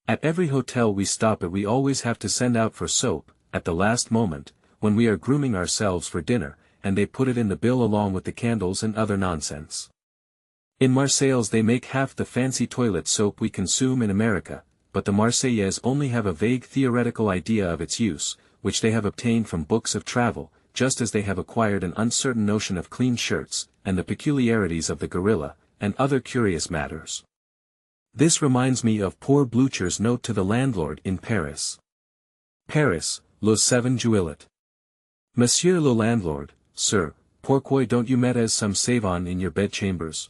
A: At every hotel we stop at we always have to send out for soap, at the last moment, when we are grooming ourselves for dinner, and they put it in the bill along with the candles and other nonsense. In Marseilles they make half the fancy toilet soap we consume in America, but the Marseillais only have a vague theoretical idea of its use, which they have obtained from books of travel. just as they have acquired an uncertain notion of clean shirts, and the peculiarities of the gorilla, and other curious matters. This reminds me of poor Blucher's note to the landlord in Paris. Paris, le 7 juillet. Monsieur le landlord, sir, pourquoi don't you met as some savon in your bedchambers?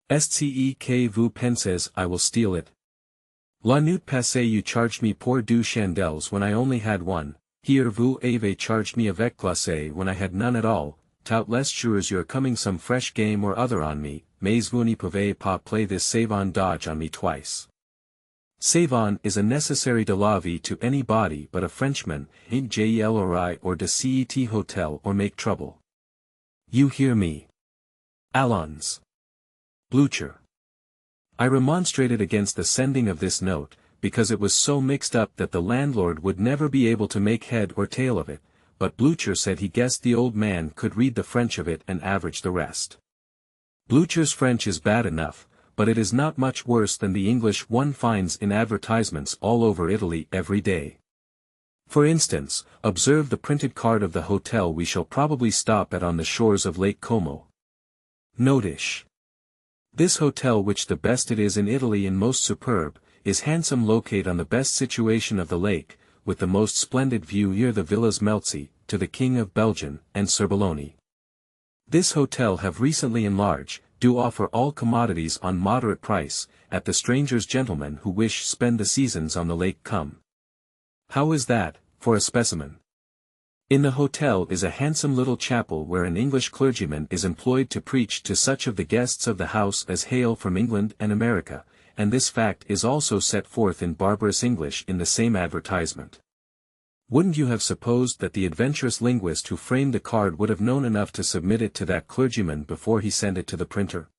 A: Est-ce que vous pensez I will steal it? La nuit passée you charged me pour deux chandelles when I only had one, here vous avez charged me avec glacé when I had none at all, tout les jours you're coming some fresh game or other on me, mais vous ne pouvez pas play this savon dodge on me twice. Savon is a necessary de la vie to any body but a Frenchman, ain't jelori or de cet hotel or make trouble. You hear me. Allons. Blucher. I remonstrated against the sending of this note, because it was so mixed up that the landlord would never be able to make head or tail of it, but Blucher said he guessed the old man could read the French of it and average the rest. Blucher's French is bad enough, but it is not much worse than the English one finds in advertisements all over Italy every day. For instance, observe the printed card of the hotel we shall probably stop at on the shores of Lake Como. Notice. This hotel, which the best it is in Italy and most superb, is handsome, locate on the best situation of the lake, with the most splendid view near the Villas Melzi, to the King of Belgium, and Cerbaloni. This hotel have recently enlarged, do offer all commodities on moderate price, at the strangers gentlemen who wish spend the seasons on the lake come. How is that, for a specimen? In the hotel is a handsome little chapel where an English clergyman is employed to preach to such of the guests of the house as hail from England and America, and this fact is also set forth in barbarous English in the same advertisement. Wouldn't you have supposed that the adventurous linguist who framed the card would have known enough to submit it to that clergyman before he sent it to the printer?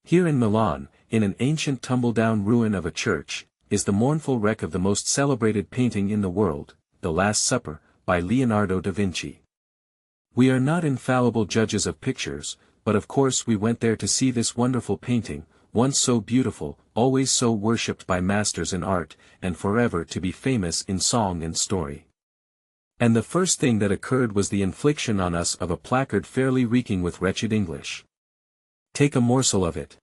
A: Here in Milan, in an ancient tumble-down ruin of a church, is the mournful wreck of the most celebrated painting in the world, The Last Supper, by Leonardo da Vinci. We are not infallible judges of pictures, but of course we went there to see this wonderful painting, once so beautiful, always so worshipped by masters in art, and forever to be famous in song and story. And the first thing that occurred was the infliction on us of a placard fairly reeking with wretched English. Take a morsel of it.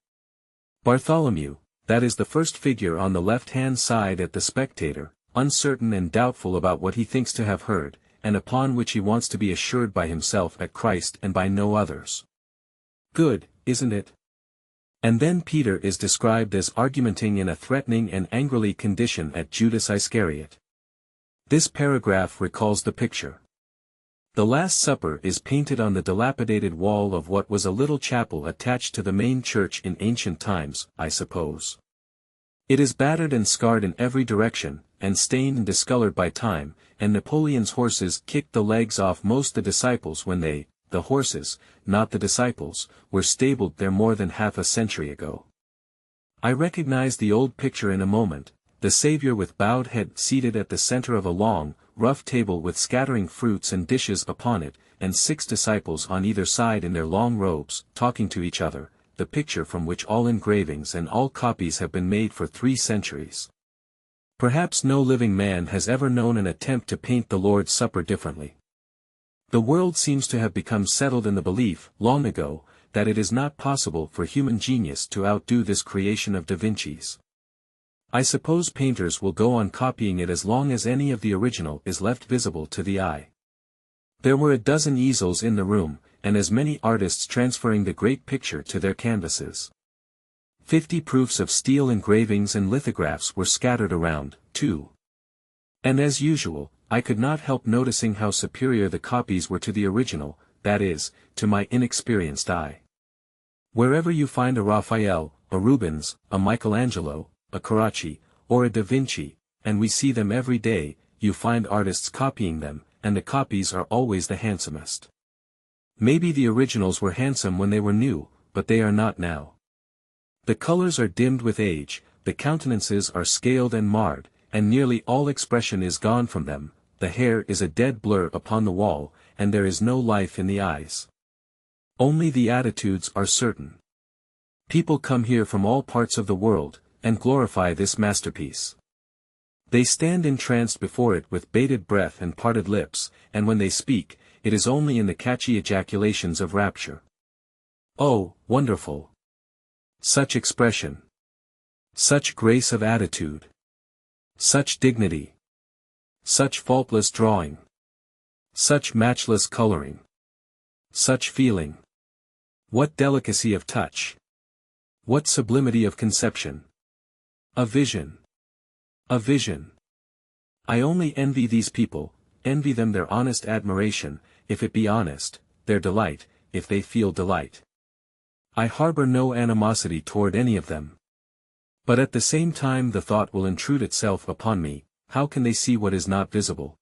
A: Bartholomew, that is the first figure on the left-hand side at the Spectator, uncertain and doubtful about what he thinks to have heard, and upon which he wants to be assured by himself at Christ and by no others. Good, isn't it? And then Peter is described as argumenting in a threatening and angrily condition at Judas Iscariot. This paragraph recalls the picture. The Last Supper is painted on the dilapidated wall of what was a little chapel attached to the main church in ancient times, I suppose. It is battered and scarred in every direction, and stained and discolored by time, and Napoleon's horses kicked the legs off most the disciples when they, the horses, not the disciples, were stabled there more than half a century ago. I recognized the old picture in a moment, the Saviour with bowed head seated at the center of a long, rough table with scattering fruits and dishes upon it, and 6 disciples on either side in their long robes, talking to each other, the picture from which all engravings and all copies have been made for 3 centuries. Perhaps no living man has ever known an attempt to paint the Lord's Supper differently. The world seems to have become settled in the belief, long ago, that it is not possible for human genius to outdo this creation of Da Vinci's. I suppose painters will go on copying it as long as any of the original is left visible to the eye. There were a dozen easels in the room, and as many artists transferring the great picture to their canvases. 50 proofs of steel engravings and lithographs were scattered around, too. And as usual, I could not help noticing how superior the copies were to the original, that is, to my inexperienced eye. Wherever you find a Raphael, a Rubens, a Michelangelo, a Carracci, or a Da Vinci, and we see them every day, you find artists copying them, and the copies are always the handsomest. Maybe the originals were handsome when they were new, but they are not now. The colors are dimmed with age, the countenances are scaled and marred, and nearly all expression is gone from them, the hair is a dead blur upon the wall, and there is no life in the eyes. Only the attitudes are certain. People come here from all parts of the world, and glorify this masterpiece. They stand entranced before it with bated breath and parted lips, and when they speak, it is only in the catchy ejaculations of rapture. Oh, wonderful! Such expression! Such grace of attitude! Such dignity! Such faultless drawing! Such matchless coloring! Such feeling! What delicacy of touch! What sublimity of conception! A vision! A vision! I only envy these people, envy them their honest admiration, if it be honest, their delight, if they feel delight. I harbor no animosity toward any of them. But at the same time the thought will intrude itself upon me, how can they see what is not visible?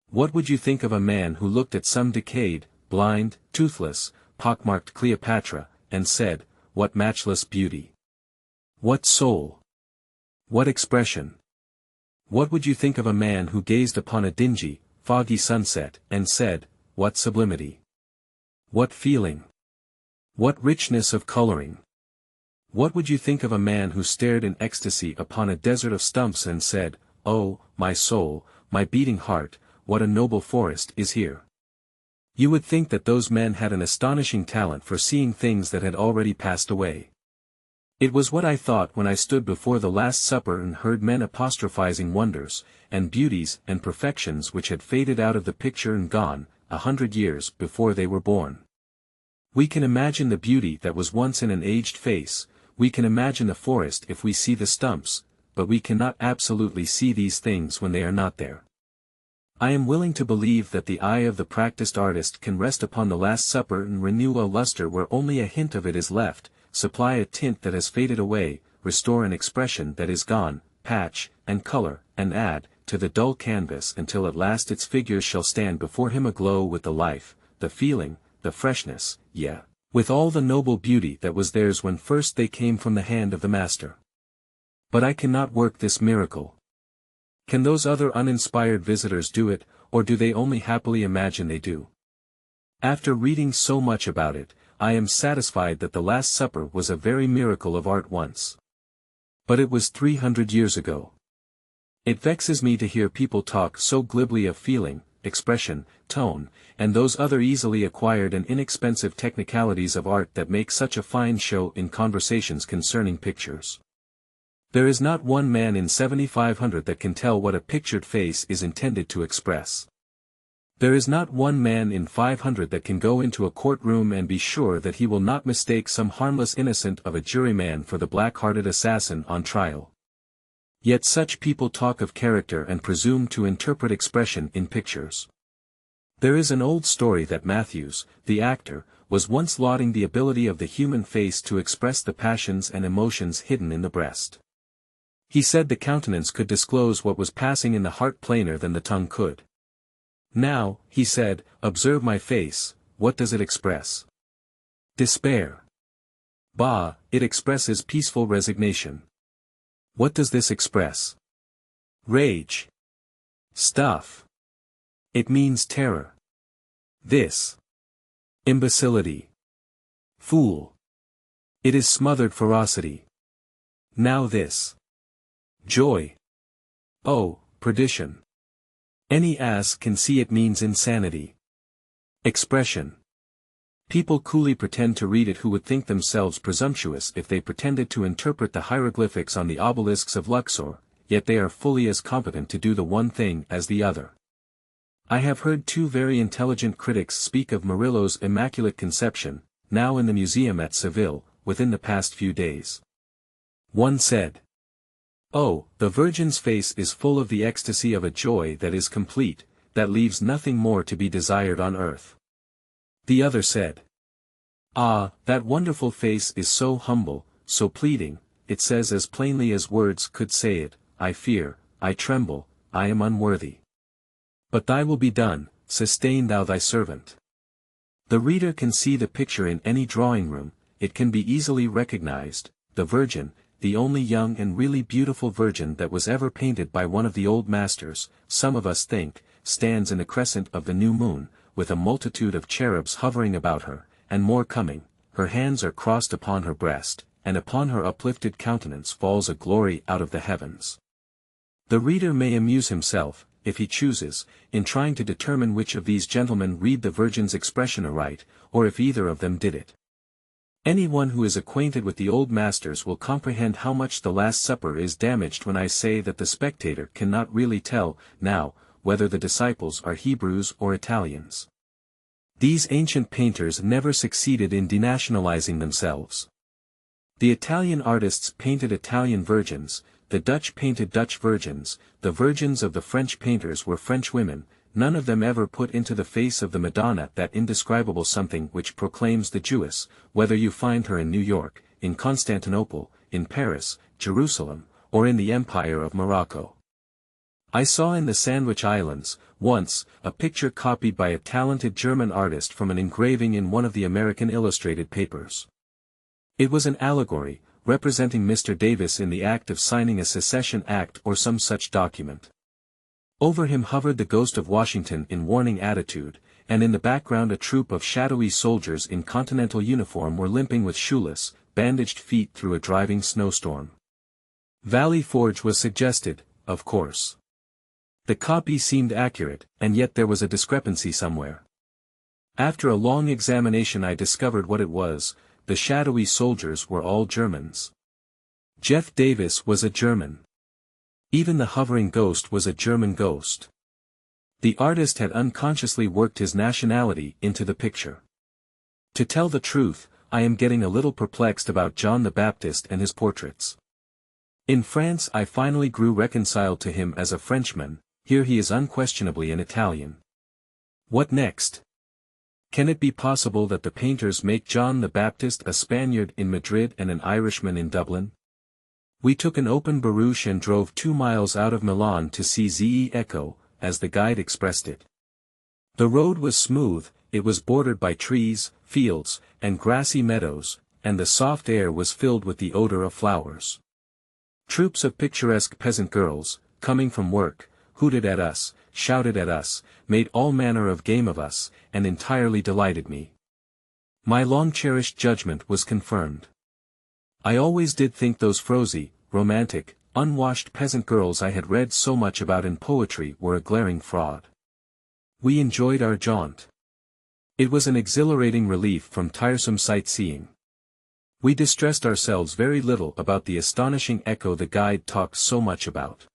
A: What would you think of a man who looked at some decayed, blind, toothless, pockmarked Cleopatra, and said, "What matchless beauty! What soul! What expression!" What would you think of a man who gazed upon a dingy, foggy sunset, and said, "What sublimity! What feeling! What richness of coloring!" What would you think of a man who stared in ecstasy upon a desert of stumps and said, "Oh, my soul, my beating heart, what a noble forest is here"? You would think that those men had an astonishing talent for seeing things that had already passed away. It was what I thought when I stood before the Last Supper and heard men apostrophizing wonders, and beauties and perfections which had faded out of the picture and gone, 100 years before they were born. We can imagine the beauty that was once in an aged face, we can imagine the forest if we see the stumps, but we cannot absolutely see these things when they are not there. I am willing to believe that the eye of the practiced artist can rest upon the Last Supper and renew a luster where only a hint of it is left, supply a tint that has faded away, restore an expression that is gone, patch, and color, and add, to the dull canvas until at last its figures shall stand before him aglow with the life, the feeling, the freshness, with all the noble beauty that was theirs when first they came from the hand of the Master. But I cannot work this miracle. Can those other uninspired visitors do it, or do they only happily imagine they do? After reading so much about it, I am satisfied that the Last Supper was a very miracle of art once. But it was 300 years ago. It vexes me to hear people talk so glibly of feeling, expression, tone, and those other easily acquired and inexpensive technicalities of art that make such a fine show in conversations concerning pictures. There is not one man in 7,500 that can tell what a pictured face is intended to express. There is not one man in 500 that can go into a courtroom and be sure that he will not mistake some harmless innocent of a juryman for the black-hearted assassin on trial. Yet such people talk of character and presume to interpret expression in pictures. There is an old story that Matthews, the actor, was once lauding the ability of the human face to express the passions and emotions hidden in the breast. He said the countenance could disclose what was passing in the heart plainer than the tongue could. Now, he said, observe my face, what does it express? Despair. Bah, it expresses peaceful resignation. What does this express? Rage. Stuff. It means terror. This. Imbecility. Fool. It is smothered ferocity. Now this. Joy. Oh, perdition. Any ass can see it means insanity. Expression. People coolly pretend to read it who would think themselves presumptuous if they pretended to interpret the hieroglyphics on the obelisks of Luxor, yet they are fully as competent to do the one thing as the other. I have heard two very intelligent critics speak of Murillo's Immaculate Conception, now in the museum at Seville, within the past few days. One said, "Oh, the Virgin's face is full of the ecstasy of a joy that is complete, that leaves nothing more to be desired on earth." The other said, "Ah, that wonderful face is so humble, so pleading, it says as plainly as words could say it, I fear, I tremble, I am unworthy. But thy will be done, sustain thou thy servant." The reader can see the picture in any drawing room, it can be easily recognized, the Virgin, the only young and really beautiful Virgin that was ever painted by one of the old masters, some of us think, stands in the crescent of the new moon, with a multitude of cherubs hovering about her, and more coming, her hands are crossed upon her breast, and upon her uplifted countenance falls a glory out of the heavens. The reader may amuse himself, if he chooses, in trying to determine which of these gentlemen read the Virgin's expression aright, or if either of them did it. Anyone who is acquainted with the old masters will comprehend how much the Last Supper is damaged when I say that the spectator cannot really tell, now, whether the disciples are Hebrews or Italians. These ancient painters never succeeded in denationalizing themselves. The Italian artists painted Italian virgins, the Dutch painted Dutch virgins, the virgins of the French painters were French women. None of them ever put into the face of the Madonna that indescribable something which proclaims the Jewess, whether you find her in New York, in Constantinople, in Paris, Jerusalem, or in the Empire of Morocco. I saw in the Sandwich Islands, once, a picture copied by a talented German artist from an engraving in one of the American illustrated papers. It was an allegory, representing Mr. Davis in the act of signing a secession act or some such document. Over him hovered the ghost of Washington in warning attitude, and in the background a troop of shadowy soldiers in continental uniform were limping with shoeless, bandaged feet through a driving snowstorm. Valley Forge was suggested, of course. The copy seemed accurate, and yet there was a discrepancy somewhere. After a long examination I discovered what it was: the shadowy soldiers were all Germans. Jeff Davis was a German. Even the hovering ghost was a German ghost. The artist had unconsciously worked his nationality into the picture. To tell the truth, I am getting a little perplexed about John the Baptist and his portraits. In France I finally grew reconciled to him as a Frenchman. Here he is unquestionably an Italian. What next? Can it be possible that the painters make John the Baptist a Spaniard in Madrid and an Irishman in Dublin? We took an open barouche and drove 2 miles out of Milan to see Ze Echo, as the guide expressed it. The road was smooth, it was bordered by trees, fields, and grassy meadows, and the soft air was filled with the odor of flowers. Troops of picturesque peasant girls, coming from work, hooted at us, shouted at us, made all manner of game of us, and entirely delighted me. My long-cherished judgment was confirmed. I always did think those frosy, romantic, unwashed peasant girls I had read so much about in poetry were a glaring fraud. We enjoyed our jaunt. It was an exhilarating relief from tiresome sightseeing. We distressed ourselves very little about the astonishing echo the guide talked so much about.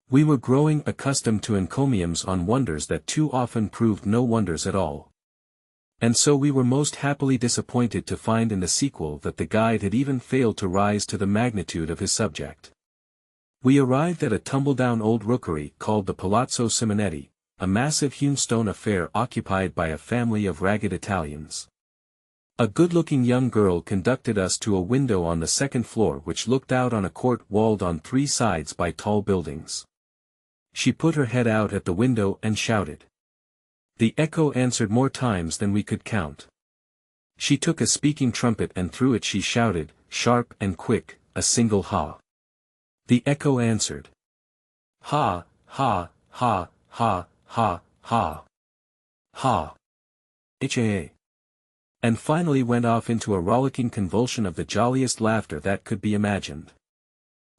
A: We were growing accustomed to encomiums on wonders that too often proved no wonders at all. And so we were most happily disappointed to find in the sequel that the guide had even failed to rise to the magnitude of his subject. We arrived at a tumble-down old rookery called the Palazzo Simonetti, a massive hewn stone affair occupied by a family of ragged Italians. A good-looking young girl conducted us to a window on the second floor which looked out on a court walled on 3 sides by tall buildings. She put her head out at the window and shouted. The echo answered more times than we could count. She took a speaking trumpet and through it she shouted, sharp and quick, a single ha. The echo answered. Ha, ha, ha, ha, ha, ha. Ha. Ha. And finally went off into a rollicking convulsion of the jolliest laughter that could be imagined.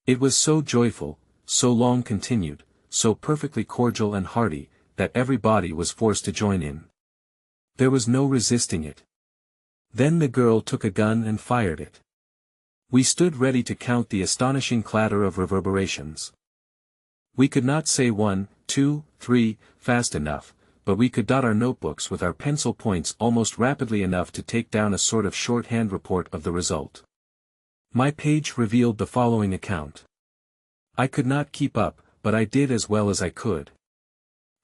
A: It was so joyful, so long continued, so perfectly cordial and hearty, that everybody was forced to join in. There was no resisting it. Then the girl took a gun and fired it. We stood ready to count the astonishing clatter of reverberations. We could not say 1, 2, 3, fast enough, but we could dot our notebooks with our pencil points almost rapidly enough to take down a sort of shorthand report of the result. My page revealed the following account. I could not keep up, but I did as well as I could.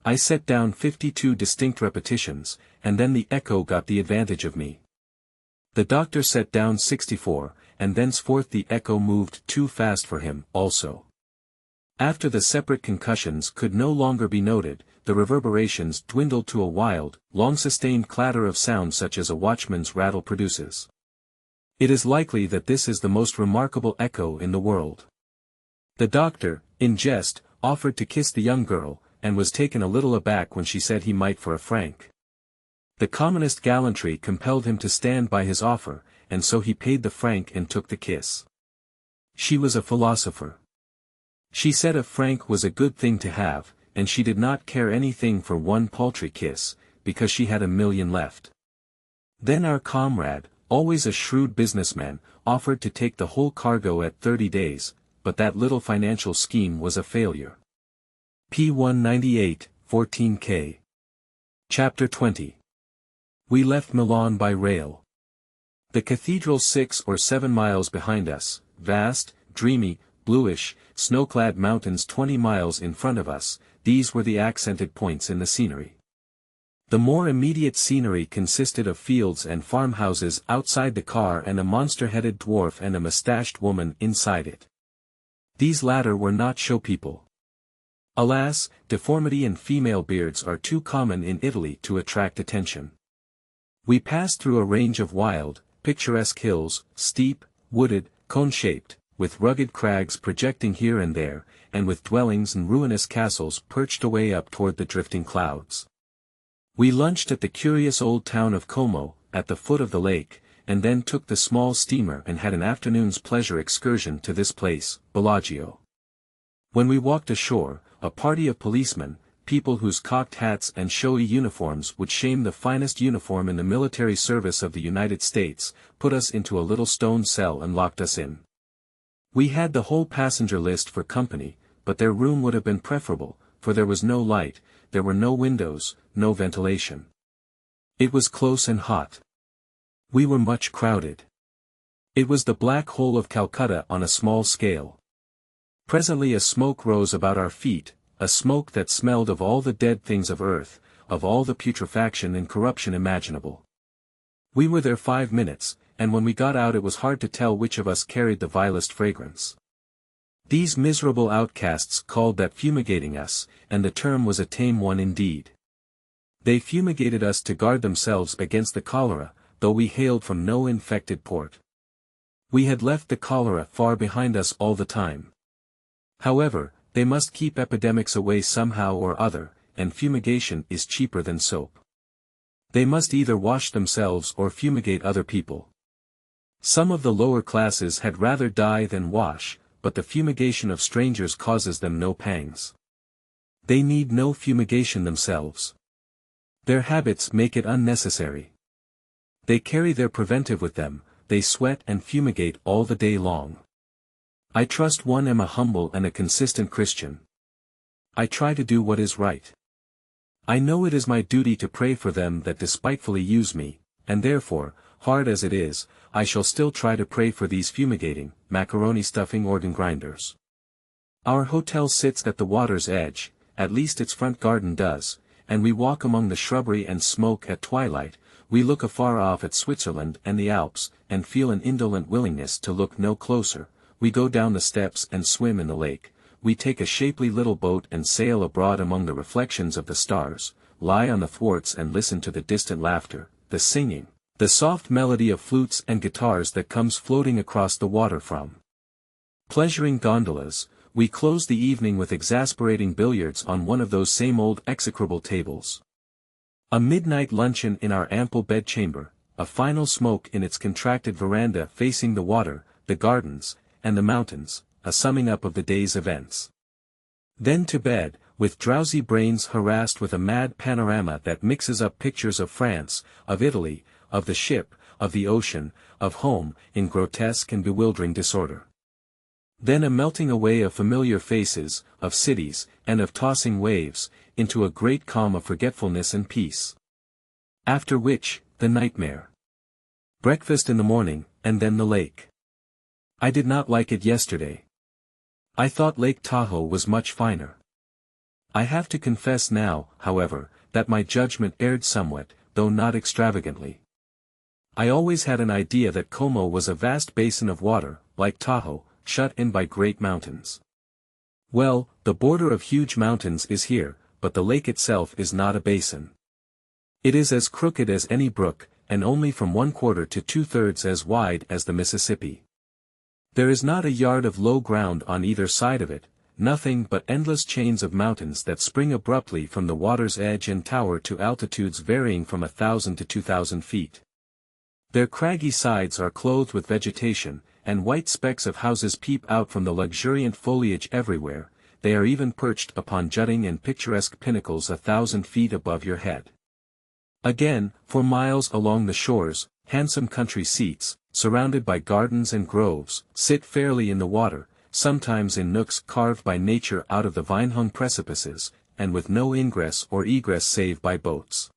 A: I set down 52 distinct repetitions, and then the echo got the advantage of me. The doctor set down 64, and thenceforth the echo moved too fast for him, also. After the separate concussions could no longer be noted, the reverberations dwindled to a wild, long-sustained clatter of sound such as a watchman's rattle produces. It is likely that this is the most remarkable echo in the world. The doctor, in jest, offered to kiss the young girl, and was taken a little aback when she said he might for a franc. The commonest gallantry compelled him to stand by his offer, and so he paid the franc and took the kiss. She was a philosopher. She said a franc was a good thing to have, and she did not care anything for one paltry kiss, because she had 1,000,000 left. Then our comrade, always a shrewd businessman, offered to take the whole cargo at 30 days, but that little financial scheme was a failure. P 198, 14K. Chapter 20. We left Milan by rail. The cathedral 6 or 7 miles behind us, vast, dreamy, bluish, snow-clad mountains 20 miles in front of us, these were the accented points in the scenery. The more immediate scenery consisted of fields and farmhouses outside the car and a monster-headed dwarf and a mustached woman inside it. These latter were not show people. Alas, deformity and female beards are too common in Italy to attract attention. We passed through a range of wild, picturesque hills, steep, wooded, cone-shaped, with rugged crags projecting here and there, and with dwellings and ruinous castles perched away up toward the drifting clouds. We lunched at the curious old town of Como, at the foot of the lake, and then took the small steamer and had an afternoon's pleasure excursion to this place, Bellagio. When we walked ashore, a party of policemen, people whose cocked hats and showy uniforms would shame the finest uniform in the military service of the United States, put us into a little stone cell and locked us in. We had the whole passenger list for company, but their room would have been preferable, for there was no light, there were no windows, no ventilation. It was close and hot. We were much crowded. It was the black hole of Calcutta on a small scale. Presently a smoke rose about our feet, a smoke that smelled of all the dead things of earth, of all the putrefaction and corruption imaginable. We were there 5 minutes, and when we got out it was hard to tell which of us carried the vilest fragrance. These miserable outcasts called that fumigating us, and the term was a tame one indeed. They fumigated us to guard themselves against the cholera, though we hailed from no infected port. We had left the cholera far behind us all the time. However, they must keep epidemics away somehow or other, and fumigation is cheaper than soap. They must either wash themselves or fumigate other people. Some of the lower classes had rather die than wash, but the fumigation of strangers causes them no pangs. They need no fumigation themselves. Their habits make it unnecessary. They carry their preventive with them, they sweat and fumigate all the day long. I trust one am a humble and a consistent Christian. I try to do what is right. I know it is my duty to pray for them that despitefully use me, and therefore, hard as it is, I shall still try to pray for these fumigating, macaroni-stuffing organ grinders. Our hotel sits at the water's edge, at least its front garden does, and we walk among the shrubbery and smoke at twilight. We look afar off at Switzerland and the Alps, and feel an indolent willingness to look no closer. We go down the steps and swim in the lake. We take a shapely little boat and sail abroad among the reflections of the stars, lie on the thwarts and listen to the distant laughter, the singing, the soft melody of flutes and guitars that comes floating across the water from pleasuring gondolas. We close the evening with exasperating billiards on one of those same old execrable tables. A midnight luncheon in our ample bedchamber, a final smoke in its contracted veranda facing the water, the gardens, and the mountains, a summing up of the day's events. Then to bed, with drowsy brains harassed with a mad panorama that mixes up pictures of France, of Italy, of the ship, of the ocean, of home, in grotesque and bewildering disorder. Then a melting away of familiar faces, of cities, and of tossing waves, into a great calm of forgetfulness and peace. After which, the nightmare. Breakfast in the morning, and then the lake. I did not like it yesterday. I thought Lake Tahoe was much finer. I have to confess now, however, that my judgment erred somewhat, though not extravagantly. I always had an idea that Como was a vast basin of water, like Tahoe, shut in by great mountains. Well, the border of huge mountains is here, but the lake itself is not a basin. It is as crooked as any brook, and only from 1/4 to 2/3 as wide as the Mississippi. There is not a yard of low ground on either side of it, nothing but endless chains of mountains that spring abruptly from the water's edge and tower to altitudes varying from 1,000 to 2,000 feet. Their craggy sides are clothed with vegetation, and white specks of houses peep out from the luxuriant foliage everywhere. they are even perched upon jutting and picturesque pinnacles 1,000 feet above your head. Again, for miles along the shores, handsome country seats, surrounded by gardens and groves, sit fairly in the water, sometimes in nooks carved by nature out of the vine-hung precipices, and with no ingress or egress save by boats.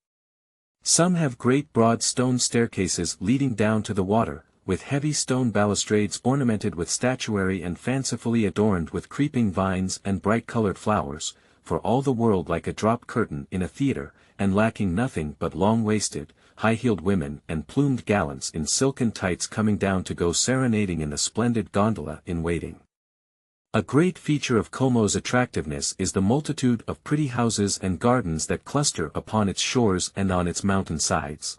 A: Some have great broad stone staircases leading down to the water, with heavy stone balustrades ornamented with statuary and fancifully adorned with creeping vines and bright-colored flowers, for all the world like a drop curtain in a theatre, and lacking nothing but long-waisted, high-heeled women and plumed gallants in silken tights coming down to go serenading in the splendid gondola in waiting. A great feature of Como's attractiveness is the multitude of pretty houses and gardens that cluster upon its shores and on its mountain sides.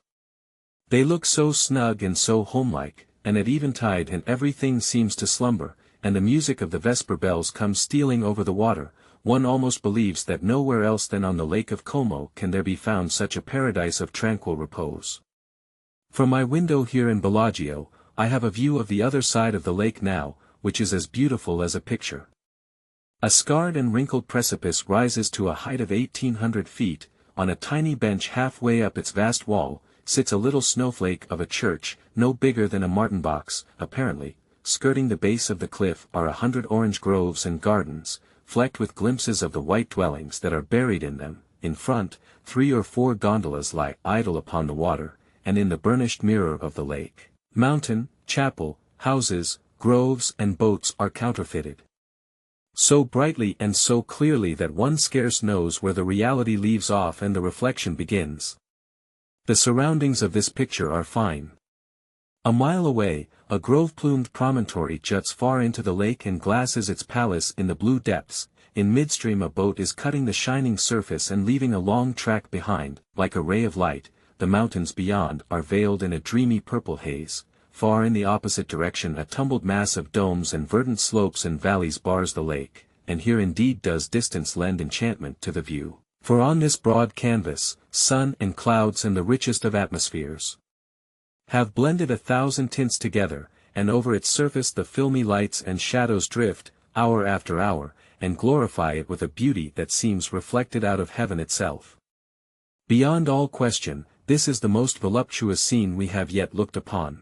A: They look so snug and so homelike, and at eventide and everything seems to slumber, and the music of the vesper bells comes stealing over the water. One almost believes that nowhere else than on the Lake of Como can there be found such a paradise of tranquil repose. From my window here in Bellagio, I have a view of the other side of the lake now, which is as beautiful as a picture. A scarred and wrinkled precipice rises to a height of 1,800 feet, on a tiny bench halfway up its vast wall, sits a little snowflake of a church, no bigger than a martin box, apparently. Skirting the base of the cliff are 100 orange groves and gardens, flecked with glimpses of the white dwellings that are buried in them. In front, 3 or 4 gondolas lie idle upon the water, and in the burnished mirror of the lake, mountain, chapel, houses, groves and boats are counterfeited. So brightly and so clearly that one scarce knows where the reality leaves off and the reflection begins. The surroundings of this picture are fine. A mile away, a grove-plumed promontory juts far into the lake and glasses its palace in the blue depths. In midstream a boat is cutting the shining surface and leaving a long track behind, like a ray of light. The mountains beyond are veiled in a dreamy purple haze. Far in the opposite direction a tumbled mass of domes and verdant slopes and valleys bars the lake, and here indeed does distance lend enchantment to the view, for on this broad canvas, sun and clouds and the richest of atmospheres have blended 1,000 tints together, and over its surface the filmy lights and shadows drift, hour after hour, and glorify it with a beauty that seems reflected out of heaven itself. Beyond all question, this is the most voluptuous scene we have yet looked upon.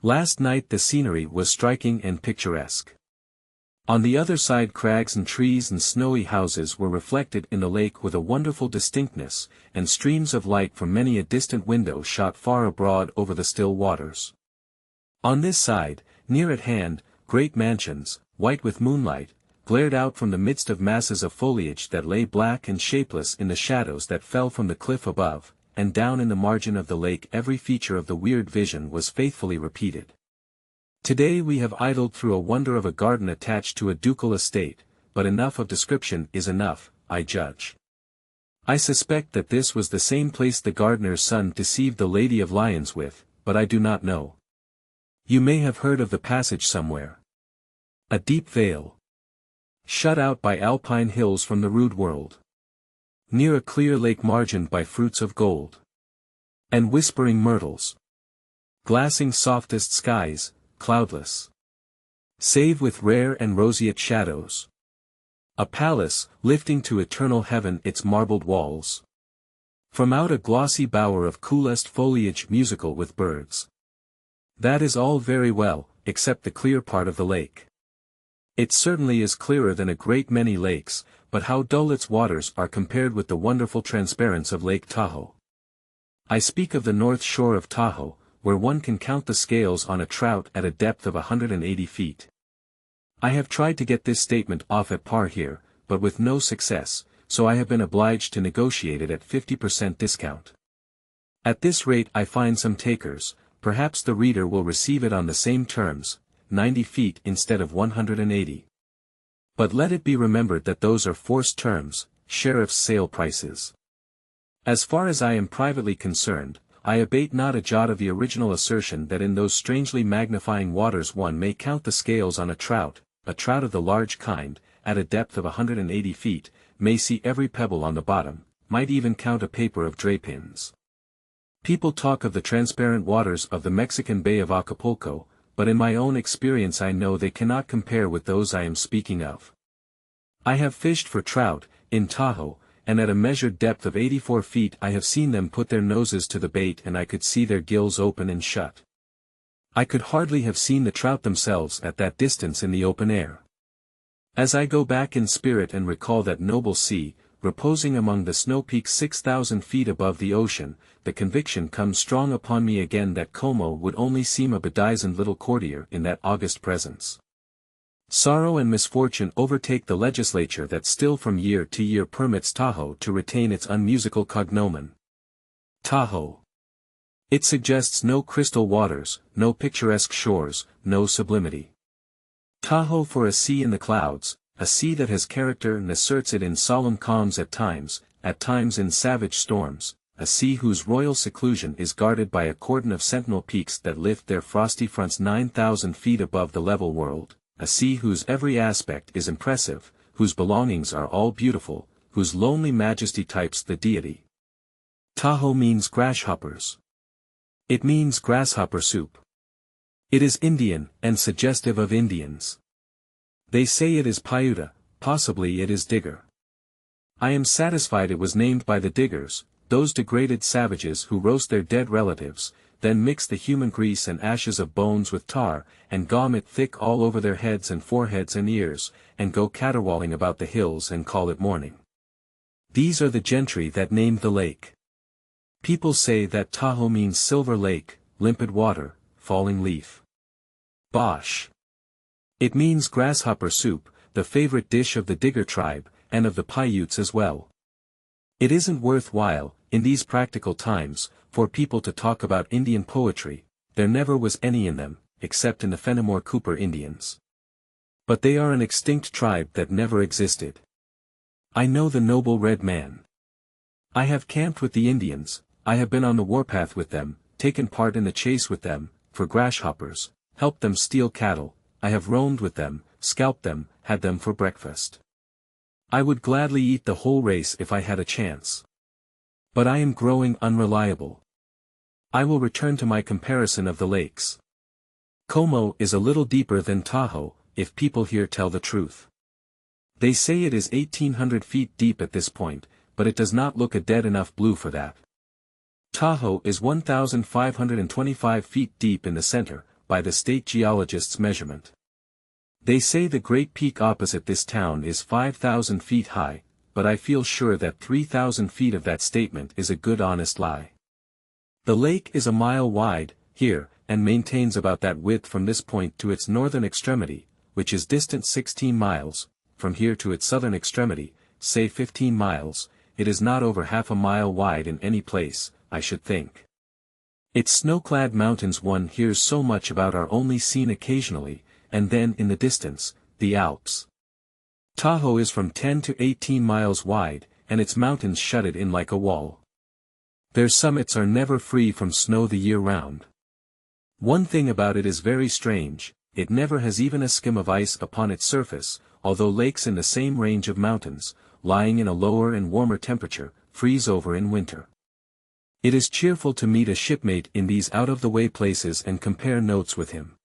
A: Last night the scenery was striking and picturesque. On the other side crags and trees and snowy houses were reflected in the lake with a wonderful distinctness, and streams of light from many a distant window shot far abroad over the still waters. On this side, near at hand, great mansions, white with moonlight, glared out from the midst of masses of foliage that lay black and shapeless in the shadows that fell from the cliff above, and down in the margin of the lake every feature of the weird vision was faithfully repeated. Today we have idled through a wonder of a garden attached to a ducal estate, but enough of description is enough, I judge. I suspect that this was the same place the gardener's son deceived the Lady of Lyons with, but I do not know. You may have heard of the passage somewhere. A deep vale, shut out by alpine hills from the rude world, near a clear lake margined by fruits of gold, and whispering myrtles, glassing softest skies, cloudless, save with rare and roseate shadows. A palace, lifting to eternal heaven its marbled walls. From out a glossy bower of coolest foliage musical with birds. That is all very well, except the clear part of the lake. It certainly is clearer than a great many lakes, but how dull its waters are compared with the wonderful transparence of Lake Tahoe. I speak of the north shore of Tahoe, where one can count the scales on a trout at a depth of 180 feet. I have tried to get this statement off at par here, but with no success, so I have been obliged to negotiate it at 50% discount. At this rate I find some takers, perhaps the reader will receive it on the same terms, 90 feet instead of 180. But let it be remembered that those are forced terms, sheriff's sale prices. As far as I am privately concerned, I abate not a jot of the original assertion that in those strangely magnifying waters one may count the scales on a trout of the large kind, at a depth of 180 feet, may see every pebble on the bottom, might even count a paper of drapins. People talk of the transparent waters of the Mexican Bay of Acapulco, but in my own experience I know they cannot compare with those I am speaking of. I have fished for trout, in Tahoe, and at a measured depth of 84 feet I have seen them put their noses to the bait and I could see their gills open and shut. I could hardly have seen the trout themselves at that distance in the open air. As I go back in spirit and recall that noble sea, reposing among the snow peaks 6,000 feet above the ocean, the conviction comes strong upon me again that Como would only seem a bedizened little courtier in that august presence. Sorrow and misfortune overtake the legislature that still from year to year permits Tahoe to retain its unmusical cognomen. Tahoe. It suggests no crystal waters, no picturesque shores, no sublimity. Tahoe for a sea in the clouds, a sea that has character and asserts it in solemn calms at times in savage storms, a sea whose royal seclusion is guarded by a cordon of sentinel peaks that lift their frosty fronts 9,000 feet above the level world, a sea whose every aspect is impressive, whose belongings are all beautiful, whose lonely majesty types the deity. Tahoe means grasshoppers. It means grasshopper soup. It is Indian, and suggestive of Indians. They say it is Paiute, possibly it is Digger. I am satisfied it was named by the diggers, those degraded savages who roast their dead relatives, then mix the human grease and ashes of bones with tar, and gum it thick all over their heads and foreheads and ears, and go caterwauling about the hills and call it morning. These are the gentry that named the lake. People say that Tahoe means silver lake, limpid water, falling leaf. Bosh. It means grasshopper soup, the favorite dish of the Digger tribe, and of the Paiutes as well. It isn't worthwhile, in these practical times, for people to talk about Indian poetry, there never was any in them, except in the Fenimore Cooper Indians. But they are an extinct tribe that never existed. I know the noble red man. I have camped with the Indians, I have been on the warpath with them, taken part in the chase with them, for grasshoppers, helped them steal cattle, I have roamed with them, scalped them, had them for breakfast. I would gladly eat the whole race if I had a chance. But I am growing unreliable. I will return to my comparison of the lakes. Como is a little deeper than Tahoe, if people here tell the truth. They say it is 1,800 feet deep at this point, but it does not look a dead enough blue for that. Tahoe is 1,525 feet deep in the center, by the state geologist's measurement. They say the great peak opposite this town is 5,000 feet high, but I feel sure that 3,000 feet of that statement is a good honest lie. The lake is a mile wide, here, and maintains about that width from this point to its northern extremity, which is distant 16 miles, from here to its southern extremity, say 15 miles, it is not over half a mile wide in any place, I should think. Its snow-clad mountains one hears so much about are only seen occasionally, and then in the distance, the Alps. Tahoe is from 10 to 18 miles wide, and its mountains shut it in like a wall. Their summits are never free from snow the year round. One thing about it is very strange, it never has even a skim of ice upon its surface, although lakes in the same range of mountains, lying in a lower and warmer temperature, freeze over in winter. It is cheerful to meet a shipmate in these out-of-the-way places and compare notes with him.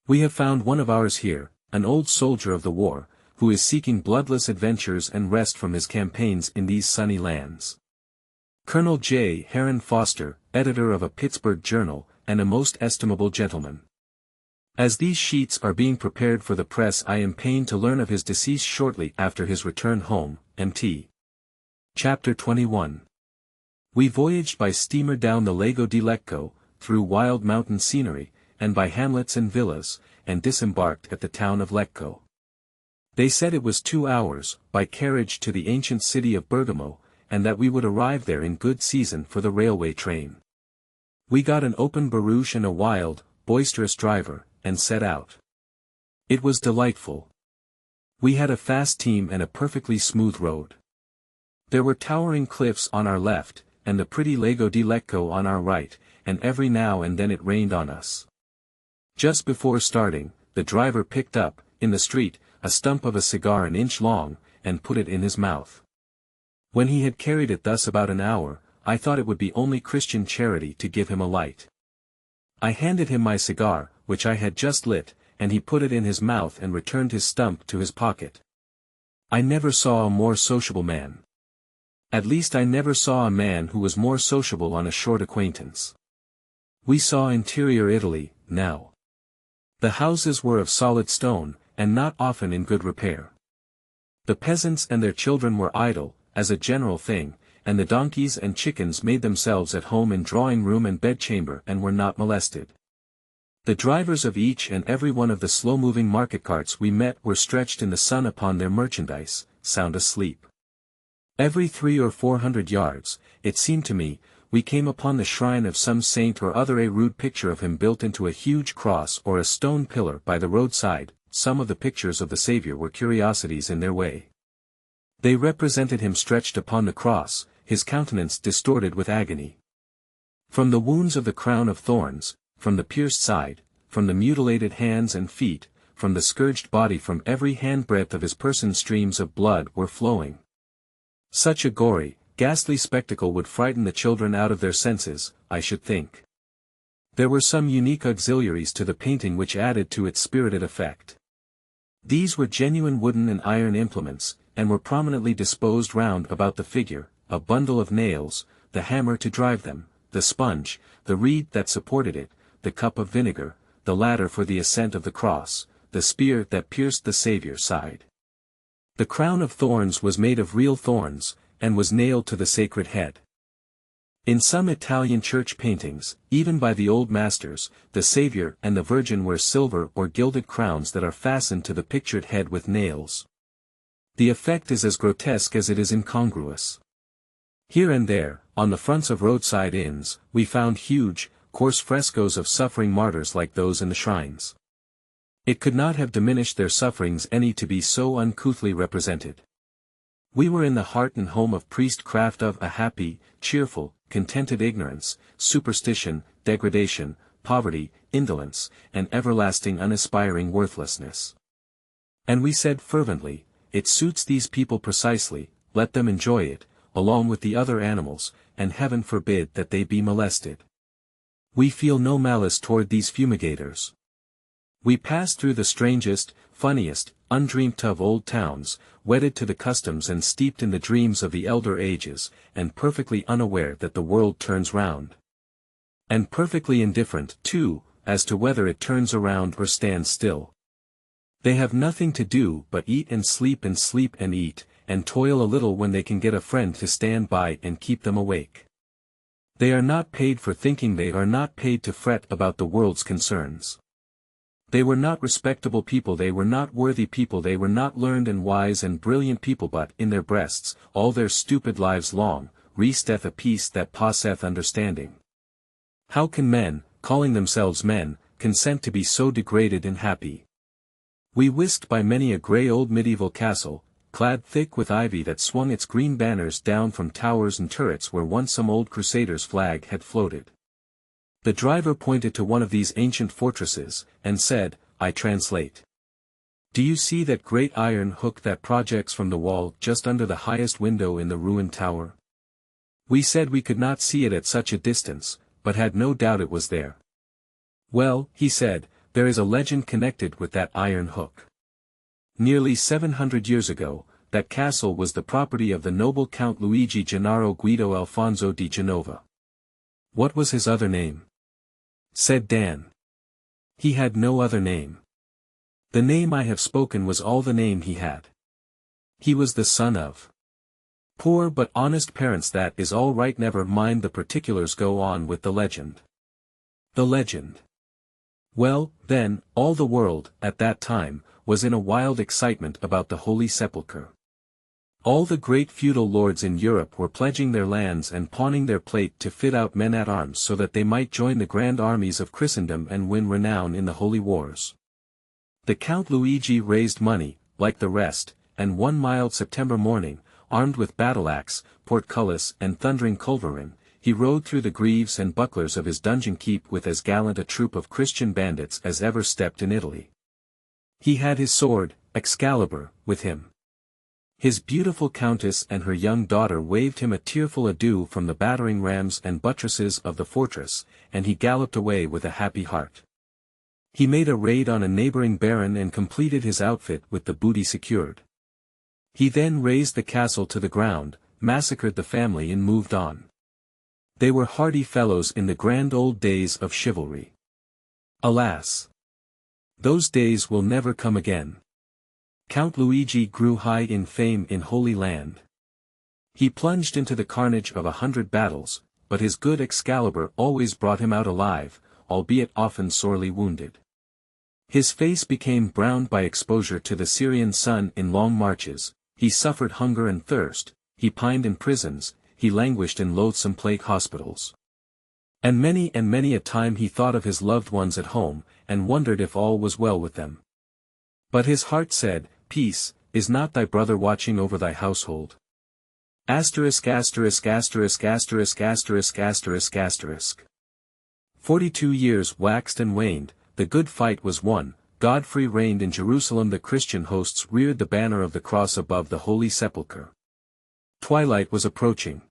A: We have found one of ours here, an old soldier of the war, who is seeking bloodless adventures and rest from his campaigns in these sunny lands. Colonel J. Heron Foster, editor of a Pittsburgh journal, and a most estimable gentleman. As these sheets are being prepared for the press, I am pained to learn of his decease shortly after his return home, Mt. Chapter 21. We voyaged by steamer down the Lago di Lecco, through wild mountain scenery, and by hamlets and villas, and disembarked at the town of Lecco. They said it was 2 hours, by carriage to the ancient city of Bergamo, and that we would arrive there in good season for the railway train. We got an open barouche and a wild, boisterous driver, and set out. It was delightful. We had a fast team and a perfectly smooth road. There were towering cliffs on our left, and the pretty Lago di Lecco on our right, and every now and then it rained on us. Just before starting, the driver picked up, in the street, a stump of a cigar an inch long, and put it in his mouth. When he had carried it thus about an hour, I thought it would be only Christian charity to give him a light. I handed him my cigar, which I had just lit, and he put it in his mouth and returned his stump to his pocket. I never saw a more sociable man. At least I never saw a man who was more sociable on a short acquaintance. We saw interior Italy, now. The houses were of solid stone, and not often in good repair. The peasants and their children were idle, as a general thing, and the donkeys and chickens made themselves at home in drawing-room and bedchamber and were not molested. The drivers of each and every one of the slow-moving market carts we met were stretched in the sun upon their merchandise, sound asleep. Every 300 or 400 yards, it seemed to me, we came upon the shrine of some saint or other, a rude picture of him built into a huge cross or a stone pillar by the roadside. Some of the pictures of the Saviour were curiosities in their way. They represented him stretched upon the cross, his countenance distorted with agony. From the wounds of the crown of thorns, from the pierced side, from the mutilated hands and feet, from the scourged body, from every handbreadth of his person streams of blood were flowing. Such a gory, ghastly spectacle would frighten the children out of their senses, I should think. There were some unique auxiliaries to the painting which added to its spirited effect. These were genuine wooden and iron implements, and were prominently disposed round about the figure, a bundle of nails, the hammer to drive them, the sponge, the reed that supported it, the cup of vinegar, the ladder for the ascent of the cross, the spear that pierced the Saviour's side. The crown of thorns was made of real thorns, and was nailed to the sacred head. In some Italian church paintings, even by the old masters, the Saviour and the Virgin wear silver or gilded crowns that are fastened to the pictured head with nails. The effect is as grotesque as it is incongruous. Here and there, on the fronts of roadside inns, we found huge, coarse frescoes of suffering martyrs like those in the shrines. It could not have diminished their sufferings any to be so uncouthly represented. We were in the heart and home of priestcraft, of a happy, cheerful, contented ignorance, superstition, degradation, poverty, indolence, and everlasting unaspiring worthlessness. And we said fervently, it suits these people precisely, let them enjoy it, along with the other animals, and heaven forbid that they be molested. We feel no malice toward these fumigators. We passed through the strangest, funniest, undreamt of old towns, wedded to the customs and steeped in the dreams of the elder ages, and perfectly unaware that the world turns round. And perfectly indifferent, too, as to whether it turns around or stands still. They have nothing to do but eat and sleep and eat, and toil a little when they can get a friend to stand by and keep them awake. They are not paid for thinking, they are not paid to fret about the world's concerns. They were not respectable people, they were not worthy people, they were not learned and wise and brilliant people, but in their breasts, all their stupid lives long, resteth a peace that passeth understanding. How can men, calling themselves men, consent to be so degraded and happy? We whisked by many a grey old medieval castle, clad thick with ivy that swung its green banners down from towers and turrets where once some old crusader's flag had floated. The driver pointed to one of these ancient fortresses, and said, I translate. Do you see that great iron hook that projects from the wall just under the highest window in the ruined tower? We said we could not see it at such a distance, but had no doubt it was there. Well, he said, there is a legend connected with that iron hook. Nearly 700 years ago, that castle was the property of the noble Count Luigi Gennaro Guido Alfonso di Genova. What was his other name? Said Dan. He had no other name. The name I have spoken was all the name he had. He was the son of poor but honest parents. That is all right, never mind the particulars, go on with the legend. The legend. Well, then, all the world, at that time, was in a wild excitement about the Holy Sepulchre. All the great feudal lords in Europe were pledging their lands and pawning their plate to fit out men-at-arms so that they might join the grand armies of Christendom and win renown in the holy wars. The Count Luigi raised money, like the rest, and one mild September morning, armed with battle-axe, portcullis and thundering culverin, he rode through the greaves and bucklers of his dungeon keep with as gallant a troop of Christian bandits as ever stepped in Italy. He had his sword, Excalibur, with him. His beautiful countess and her young daughter waved him a tearful adieu from the battering rams and buttresses of the fortress, and he galloped away with a happy heart. He made a raid on a neighboring baron and completed his outfit with the booty secured. He then razed the castle to the ground, massacred the family and moved on. They were hardy fellows in the grand old days of chivalry. Alas! Those days will never come again. Count Luigi grew high in fame in Holy Land. He plunged into the carnage of 100 battles, but his good Excalibur always brought him out alive, albeit often sorely wounded. His face became browned by exposure to the Syrian sun in long marches, he suffered hunger and thirst, he pined in prisons, he languished in loathsome plague hospitals. And many a time he thought of his loved ones at home, and wondered if all was well with them. But his heart said, "Peace, is not thy brother watching over thy household?" Asterisk asterisk asterisk asterisk asterisk asterisk asterisk. 42 years waxed and waned, the good fight was won, Godfrey reigned in Jerusalem, the Christian hosts reared the banner of the cross above the Holy Sepulchre. Twilight was approaching.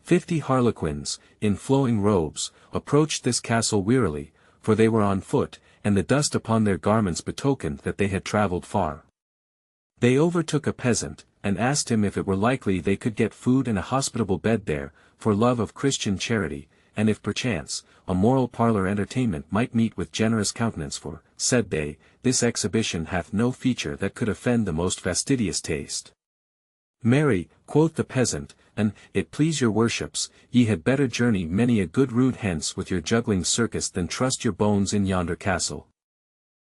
A: 50 harlequins, in flowing robes, approached this castle wearily, for they were on foot, and the dust upon their garments betokened that they had travelled far. They overtook a peasant, and asked him if it were likely they could get food and a hospitable bed there, for love of Christian charity, and if perchance, a moral parlour entertainment might meet with generous countenance, for, said they, this exhibition hath no feature that could offend the most fastidious taste. Marry, quoth the peasant, and, it please your worships, ye had better journey many a good rood hence with your juggling circus than trust your bones in yonder castle.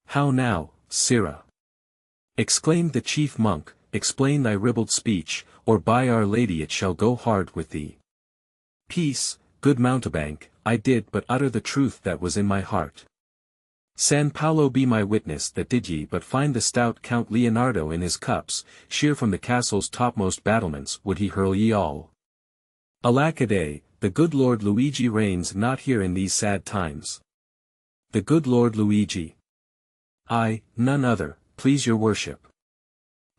A: How now, sirrah? Exclaimed the chief monk, explain thy ribald speech, or by Our Lady it shall go hard with thee. Peace, good mountebank, I did but utter the truth that was in my heart. San Paolo be my witness that did ye but find the stout Count Leonardo in his cups, sheer from the castle's topmost battlements would he hurl ye all. Alack-a-day, the good Lord Luigi reigns not here in these sad times. The good Lord Luigi? Ay, none other, please your worship.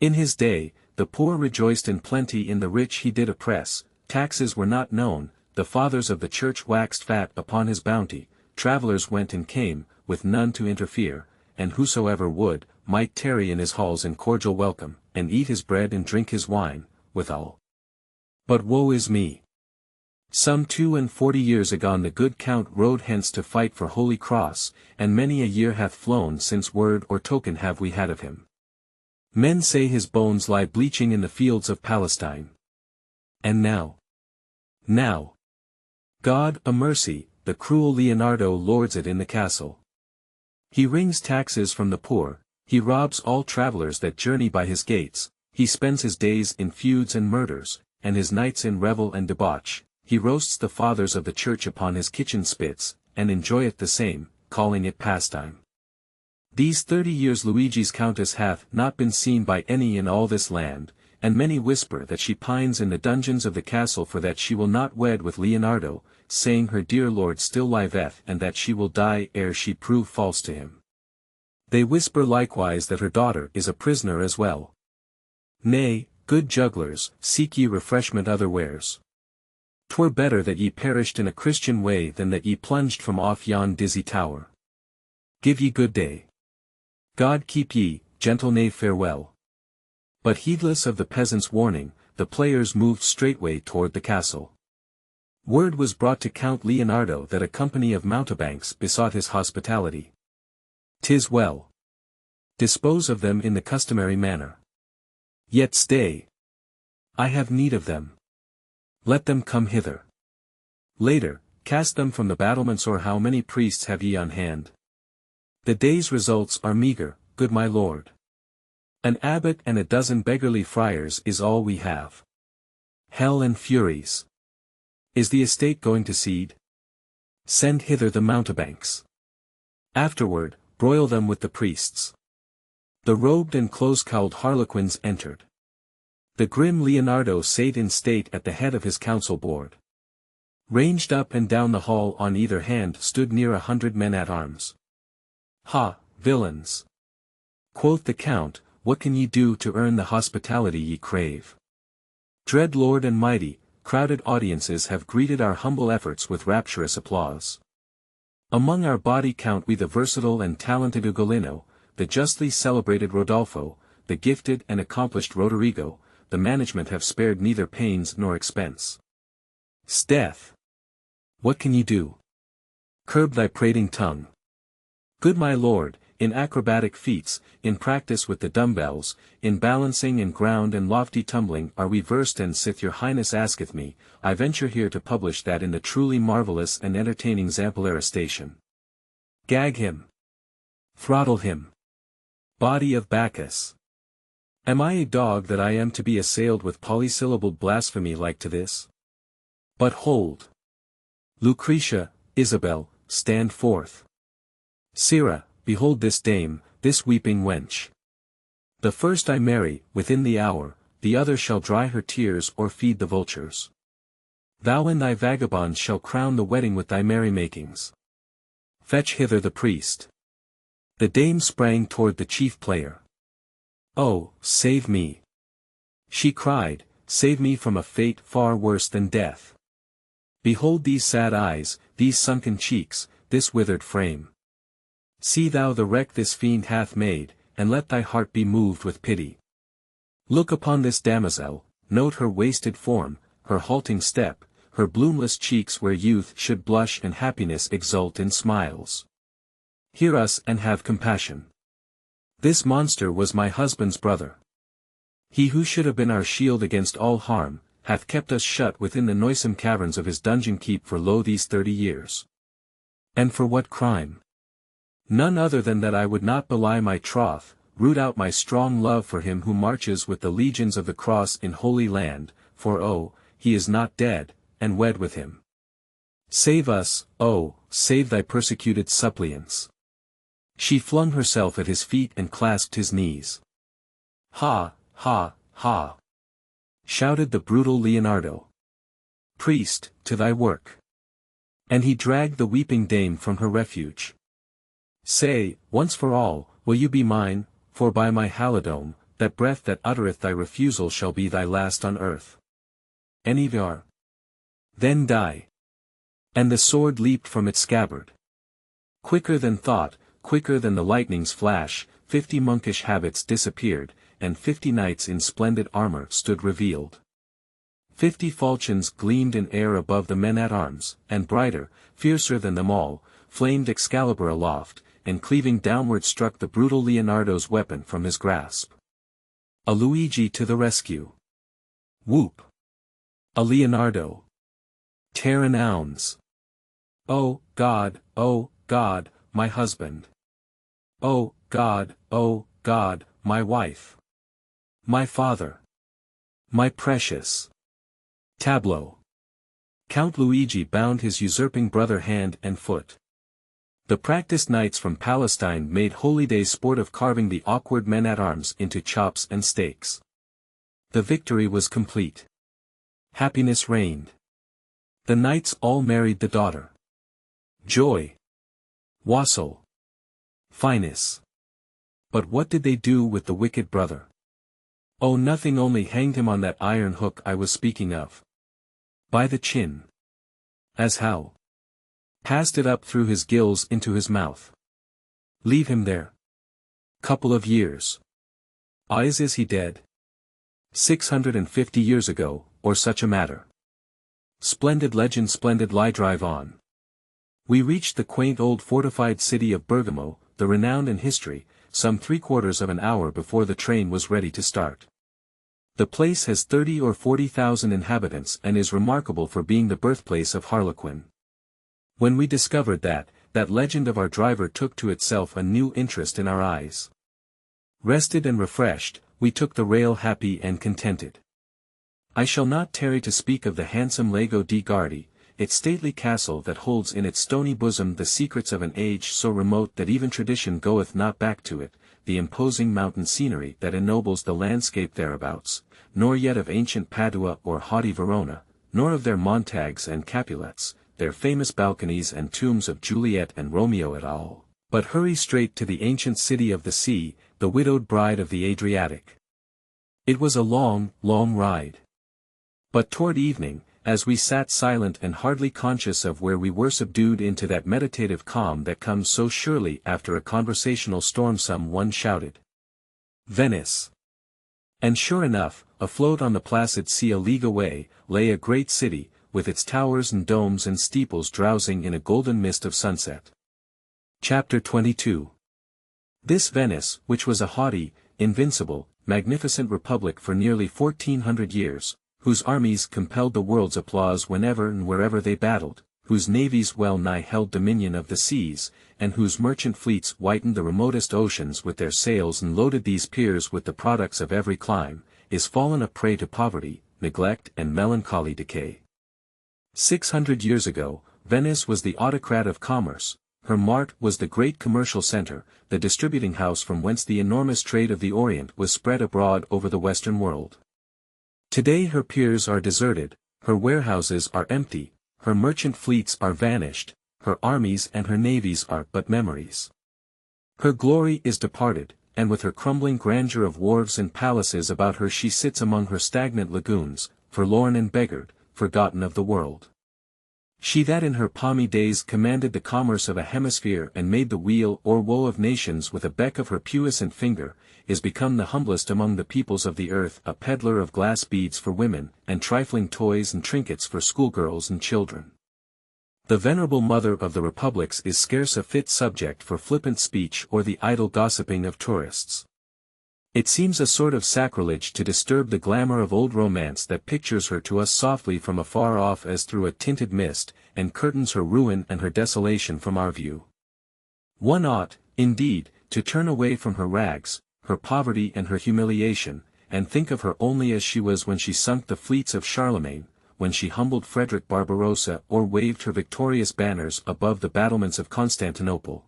A: In his day, the poor rejoiced in plenty, in the rich he did oppress, taxes were not known, the fathers of the church waxed fat upon his bounty, travellers went and came, with none to interfere, and whosoever would, might tarry in his halls in cordial welcome, and eat his bread and drink his wine, withal. But woe is me! Some 42 years agone the good Count rode hence to fight for Holy Cross, and many a year hath flown since word or token have we had of him. Men say his bones lie bleaching in the fields of Palestine. And now? Now! God a mercy, the cruel Leonardo lords it in the castle. He wrings taxes from the poor, he robs all travellers that journey by his gates, he spends his days in feuds and murders, and his nights in revel and debauch, he roasts the fathers of the church upon his kitchen spits, and enjoyeth the same, calling it pastime. These 30 years Luigi's countess hath not been seen by any in all this land, and many whisper that she pines in the dungeons of the castle for that she will not wed with Leonardo, saying her dear lord still liveth and that she will die ere she prove false to him. They whisper likewise that her daughter is a prisoner as well. Nay, good jugglers, seek ye refreshment otherwheres. 'Twere better that ye perished in a Christian way than that ye plunged from off yon dizzy tower. Give ye good day. God keep ye, gentle knave, farewell. But heedless of the peasant's warning, the players moved straightway toward the castle. Word was brought to Count Leonardo that a company of mountebanks besought his hospitality. 'Tis well. Dispose of them in the customary manner. Yet stay. I have need of them. Let them come hither. Later, cast them from the battlements, or how many priests have ye on hand? The day's results are meagre, good my lord. An abbot and a dozen beggarly friars is all we have. Hell and furies! Is the estate going to seed? Send hither the mountebanks. Afterward, broil them with the priests. The robed and close-cowled harlequins entered. The grim Leonardo sate in state at the head of his council board. Ranged up and down the hall on either hand stood near 100 men-at-arms. Ha, villains! Quoth the count, what can ye do to earn the hospitality ye crave? Dread lord and mighty, crowded audiences have greeted our humble efforts with rapturous applause. Among our body count we the versatile and talented Ugolino, the justly celebrated Rodolfo, the gifted and accomplished Roderigo, the management have spared neither pains nor expense. 'Sdeath! What can you do? Curb thy prating tongue. Good my lord, in acrobatic feats, in practice with the dumbbells, in balancing and ground and lofty tumbling are we versed, and sith your highness asketh me, I venture here to publish that in the truly marvellous and entertaining Zampillaria station. Gag him. Throttle him. Body of Bacchus. Am I a dog that I am to be assailed with polysyllabled blasphemy like to this? But hold. Lucretia, Isabel, stand forth. Sirrah, behold this dame, this weeping wench. The first I marry, within the hour, the other shall dry her tears or feed the vultures. Thou and thy vagabonds shall crown the wedding with thy merrymakings. Fetch hither the priest. The dame sprang toward the chief player. Oh, save me! She cried, save me from a fate far worse than death. Behold these sad eyes, these sunken cheeks, this withered frame. See thou the wreck this fiend hath made, and let thy heart be moved with pity. Look upon this damosel, note her wasted form, her halting step, her bloomless cheeks where youth should blush and happiness exult in smiles. Hear us and have compassion. This monster was my husband's brother. He who should have been our shield against all harm, hath kept us shut within the noisome caverns of his dungeon keep for lo these 30 years. And for what crime? None other than that I would not belie my troth, root out my strong love for him who marches with the legions of the cross in Holy Land, for oh, he is not dead, and wed with him. Save us, oh, save thy persecuted suppliants. She flung herself at his feet and clasped his knees. Ha, ha, ha! Shouted the brutal Leonardo. Priest, to thy work. And he dragged the weeping dame from her refuge. Say, once for all, will you be mine, for by my halidome, that breath that uttereth thy refusal shall be thy last on earth. Enivar. Then die. And the sword leaped from its scabbard. Quicker than thought, quicker than the lightning's flash, 50 monkish habits disappeared, and 50 knights in splendid armor stood revealed. 50 falchions gleamed in air above the men-at-arms, and brighter, fiercer than them all, flamed Excalibur aloft, and cleaving downward struck the brutal Leonardo's weapon from his grasp. A Luigi to the rescue. Whoop! A Leonardo. Terran ounds. Oh, God, my husband. Oh, God, my wife. My father. My precious. Tableau. Count Luigi bound his usurping brother hand and foot. The practiced knights from Palestine made holyday sport of carving the awkward men-at-arms into chops and steaks. The victory was complete. Happiness reigned. The knights all married the daughter. Joy. Wassail. Finis. But what did they do with the wicked brother? Oh, nothing, only hanged him on that iron hook I was speaking of. By the chin. As how? Passed it up through his gills into his mouth. Leave him there. Couple of years. Is he dead? 650 years ago, or such a matter. Splendid legend, splendid lie, drive on. We reached the quaint old fortified city of Bergamo, the renowned in history, some 3/4 of an hour before the train was ready to start. The place has 30 or 40,000 inhabitants and is remarkable for being the birthplace of Harlequin. When we discovered that legend of our driver took to itself a new interest in our eyes. Rested and refreshed, we took the rail happy and contented. I shall not tarry to speak of the handsome Lago di Gardi, its stately castle that holds in its stony bosom the secrets of an age so remote that even tradition goeth not back to it, the imposing mountain scenery that ennobles the landscape thereabouts, nor yet of ancient Padua or haughty Verona, nor of their Montagues and Capulets, their famous balconies and tombs of Juliet and Romeo et al., but hurry straight to the ancient city of the sea, the widowed bride of the Adriatic. It was a long, long ride. But toward evening, as we sat silent and hardly conscious of where we were, subdued into that meditative calm that comes so surely after a conversational storm, someone shouted. Venice. And sure enough, afloat on the placid sea a league away, lay a great city, with its towers and domes and steeples drowsing in a golden mist of sunset. Chapter 22. This Venice, which was a haughty, invincible, magnificent republic for nearly 1400 years, whose armies compelled the world's applause whenever and wherever they battled, whose navies well nigh held dominion of the seas, and whose merchant fleets whitened the remotest oceans with their sails and loaded these piers with the products of every clime, is fallen a prey to poverty, neglect and melancholy decay. 600 years ago, Venice was the autocrat of commerce, her mart was the great commercial center, the distributing house from whence the enormous trade of the Orient was spread abroad over the Western world. Today her piers are deserted, her warehouses are empty, her merchant fleets are vanished, her armies and her navies are but memories. Her glory is departed, and with her crumbling grandeur of wharves and palaces about her she sits among her stagnant lagoons, forlorn and beggared, forgotten of the world. She that in her palmy days commanded the commerce of a hemisphere and made the weal or woe of nations with a beck of her puissant finger, is become the humblest among the peoples of the earth, a peddler of glass beads for women, and trifling toys and trinkets for schoolgirls and children. The venerable mother of the republics is scarce a fit subject for flippant speech or the idle gossiping of tourists. It seems a sort of sacrilege to disturb the glamour of old romance that pictures her to us softly from afar off as through a tinted mist, and curtains her ruin and her desolation from our view. One ought, indeed, to turn away from her rags, her poverty and her humiliation, and think of her only as she was when she sunk the fleets of Charlemagne, when she humbled Frederick Barbarossa or waved her victorious banners above the battlements of Constantinople.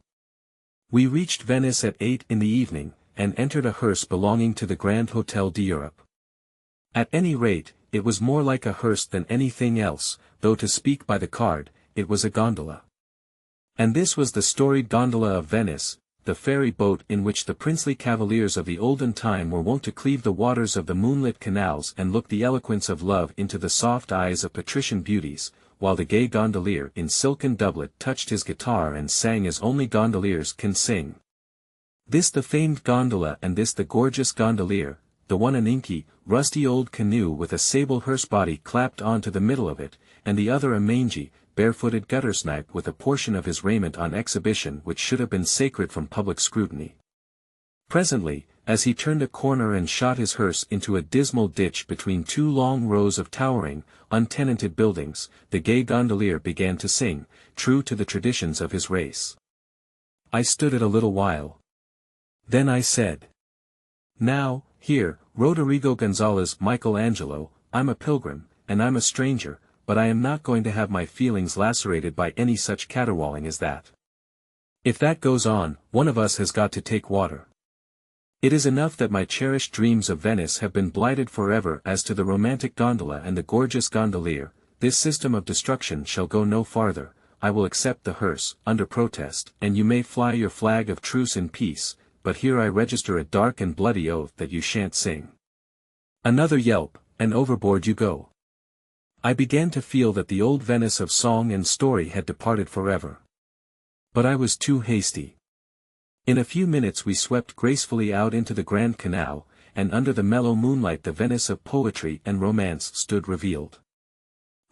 A: We reached Venice at 8 in the evening, and entered a hearse belonging to the Grand Hotel d'Europe. At any rate, it was more like a hearse than anything else, though to speak by the card, it was a gondola. And this was the storied gondola of Venice, the ferry boat in which the princely cavaliers of the olden time were wont to cleave the waters of the moonlit canals and look the eloquence of love into the soft eyes of patrician beauties, while the gay gondolier in silken doublet touched his guitar and sang as only gondoliers can sing. This the famed gondola and this the gorgeous gondolier, the one an inky, rusty old canoe with a sable hearse body clapped on to the middle of it, and the other a mangy, barefooted guttersnipe with a portion of his raiment on exhibition which should have been sacred from public scrutiny. Presently, as he turned a corner and shot his hearse into a dismal ditch between two long rows of towering, untenanted buildings, the gay gondolier began to sing, true to the traditions of his race. I stood it a little while. Then I said, "Now, here, Roderigo Gonzalez Michelangelo, I'm a pilgrim, and I'm a stranger, but I am not going to have my feelings lacerated by any such caterwauling as that. If that goes on, one of us has got to take water. It is enough that my cherished dreams of Venice have been blighted forever. As to the romantic gondola and the gorgeous gondolier, this system of destruction shall go no farther. I will accept the hearse, under protest, and you may fly your flag of truce in peace, but here I register a dark and bloody oath that you shan't sing." Another yelp, and overboard you go. I began to feel that the old Venice of song and story had departed forever. But I was too hasty. In a few minutes we swept gracefully out into the Grand Canal, and under the mellow moonlight the Venice of poetry and romance stood revealed.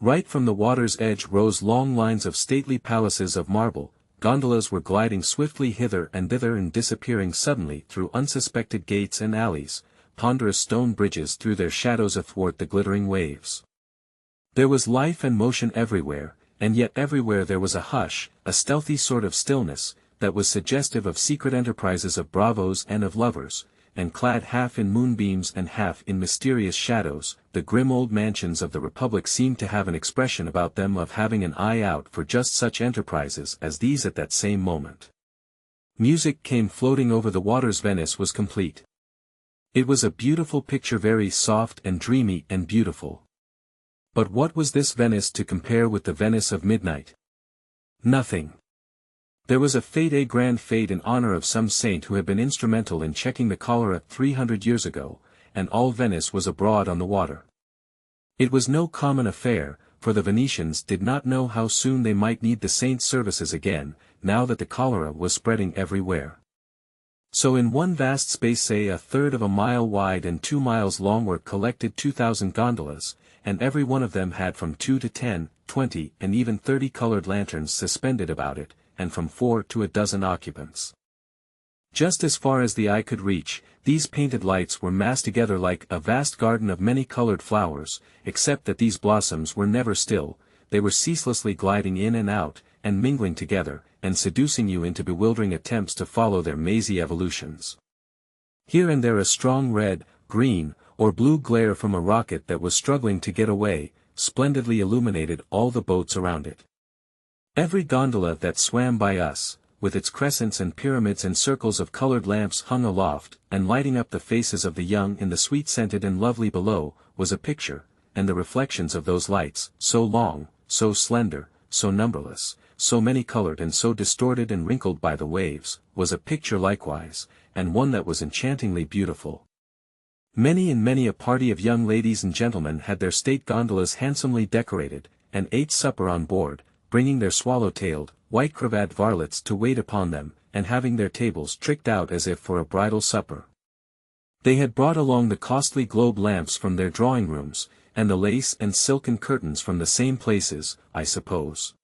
A: Right from the water's edge rose long lines of stately palaces of marble, gondolas were gliding swiftly hither and thither and disappearing suddenly through unsuspected gates and alleys, ponderous stone bridges threw their shadows athwart the glittering waves. There was life and motion everywhere, and yet everywhere there was a hush, a stealthy sort of stillness, that was suggestive of secret enterprises of bravos and of lovers, and clad half in moonbeams and half in mysterious shadows, the grim old mansions of the Republic seemed to have an expression about them of having an eye out for just such enterprises as these at that same moment. Music came floating over the waters. Venice was complete. It was a beautiful picture, very soft and dreamy and beautiful. But what was this Venice to compare with the Venice of midnight? Nothing. There was a fete, a grand fete in honor of some saint who had been instrumental in checking the cholera 300 years ago, and all Venice was abroad on the water. It was no common affair, for the Venetians did not know how soon they might need the saint's services again, now that the cholera was spreading everywhere. So in one vast space, say a third of a mile wide and 2 miles long, were collected 2,000 gondolas, and every one of them had from 2 to 10, 20, and even 30 colored lanterns suspended about it, and from 4 to a dozen occupants. Just as far as the eye could reach, these painted lights were massed together like a vast garden of many colored flowers, except that these blossoms were never still, they were ceaselessly gliding in and out, and mingling together, and seducing you into bewildering attempts to follow their mazy evolutions. Here and there a strong red, green, or blue glare from a rocket that was struggling to get away, splendidly illuminated all the boats around it. Every gondola that swam by us, with its crescents and pyramids and circles of colored lamps hung aloft, and lighting up the faces of the young in the sweet-scented and lovely below, was a picture, and the reflections of those lights, so long, so slender, so numberless, so many-colored and so distorted and wrinkled by the waves, was a picture likewise, and one that was enchantingly beautiful. Many and many a party of young ladies and gentlemen had their state gondolas handsomely decorated, and ate supper on board, bringing their swallow-tailed, white-cravat varlets to wait upon them, and having their tables tricked out as if for a bridal supper. They had brought along the costly globe lamps from their drawing-rooms, and the lace and silken curtains from the same places, I suppose.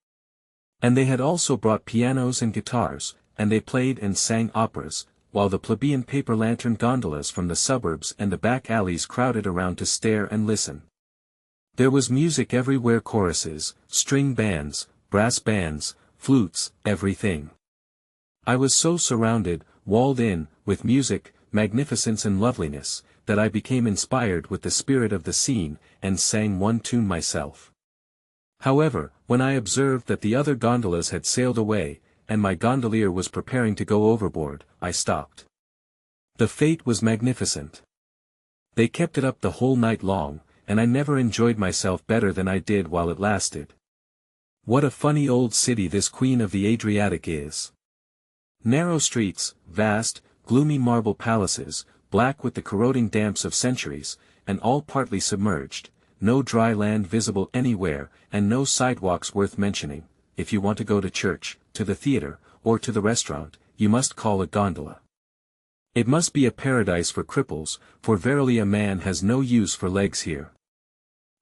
A: And they had also brought pianos and guitars, and they played and sang operas, while the plebeian paper lantern gondolas from the suburbs and the back alleys crowded around to stare and listen. There was music everywhere, choruses, string bands, brass bands, flutes, everything. I was so surrounded, walled in, with music, magnificence and loveliness, that I became inspired with the spirit of the scene, and sang one tune myself. However, when I observed that the other gondolas had sailed away, and my gondolier was preparing to go overboard, I stopped. The fate was magnificent. They kept it up the whole night long, and I never enjoyed myself better than I did while it lasted. What a funny old city this Queen of the Adriatic is! Narrow streets, vast, gloomy marble palaces, black with the corroding damps of centuries, and all partly submerged, no dry land visible anywhere, and no sidewalks worth mentioning. If you want to go to church, to the theater, or to the restaurant, you must call a gondola. It must be a paradise for cripples, for verily a man has no use for legs here.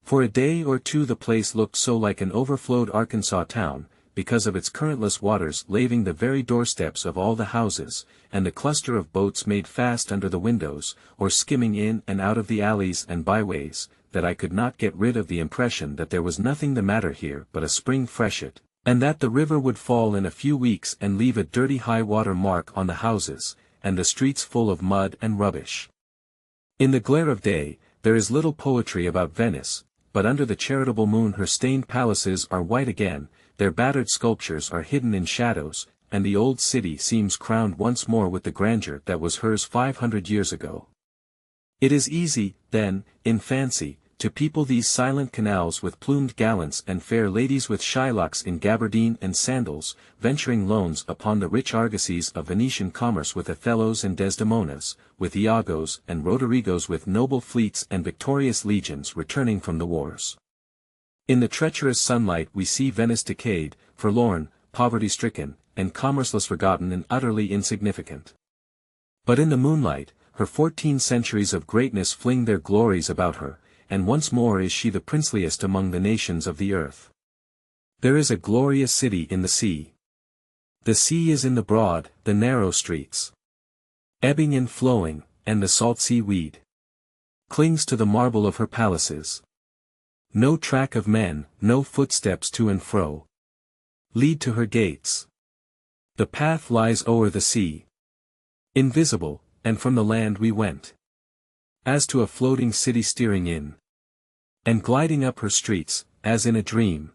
A: For a day or two the place looked so like an overflowed Arkansas town, because of its currentless waters laving the very doorsteps of all the houses, and the cluster of boats made fast under the windows, or skimming in and out of the alleys and byways, that I could not get rid of the impression that there was nothing the matter here but a spring freshet, and that the river would fall in a few weeks and leave a dirty high-water mark on the houses, and the streets full of mud and rubbish. In the glare of day, there is little poetry about Venice, but under the charitable moon her stained palaces are white again, their battered sculptures are hidden in shadows, and the old city seems crowned once more with the grandeur that was hers 500 years ago. It is easy, then, in fancy, to people these silent canals with plumed gallants and fair ladies with shylocks in gabardine and sandals, venturing loans upon the rich argosies of Venetian commerce with Othellos and Desdemonas, with Iagos and Rodrigos, with noble fleets and victorious legions returning from the wars. In the treacherous sunlight we see Venice decayed, forlorn, poverty-stricken, and commerceless, forgotten and utterly insignificant. But in the moonlight, her 14 centuries of greatness fling their glories about her, and once more is she the princeliest among the nations of the earth. There is a glorious city in the sea. The sea is in the broad, the narrow streets. Ebbing and flowing, and the salt sea weed clings to the marble of her palaces. No track of men, no footsteps to and fro, lead to her gates. The path lies o'er the sea, invisible, and from the land we went, as to a floating city steering in, and gliding up her streets, as in a dream.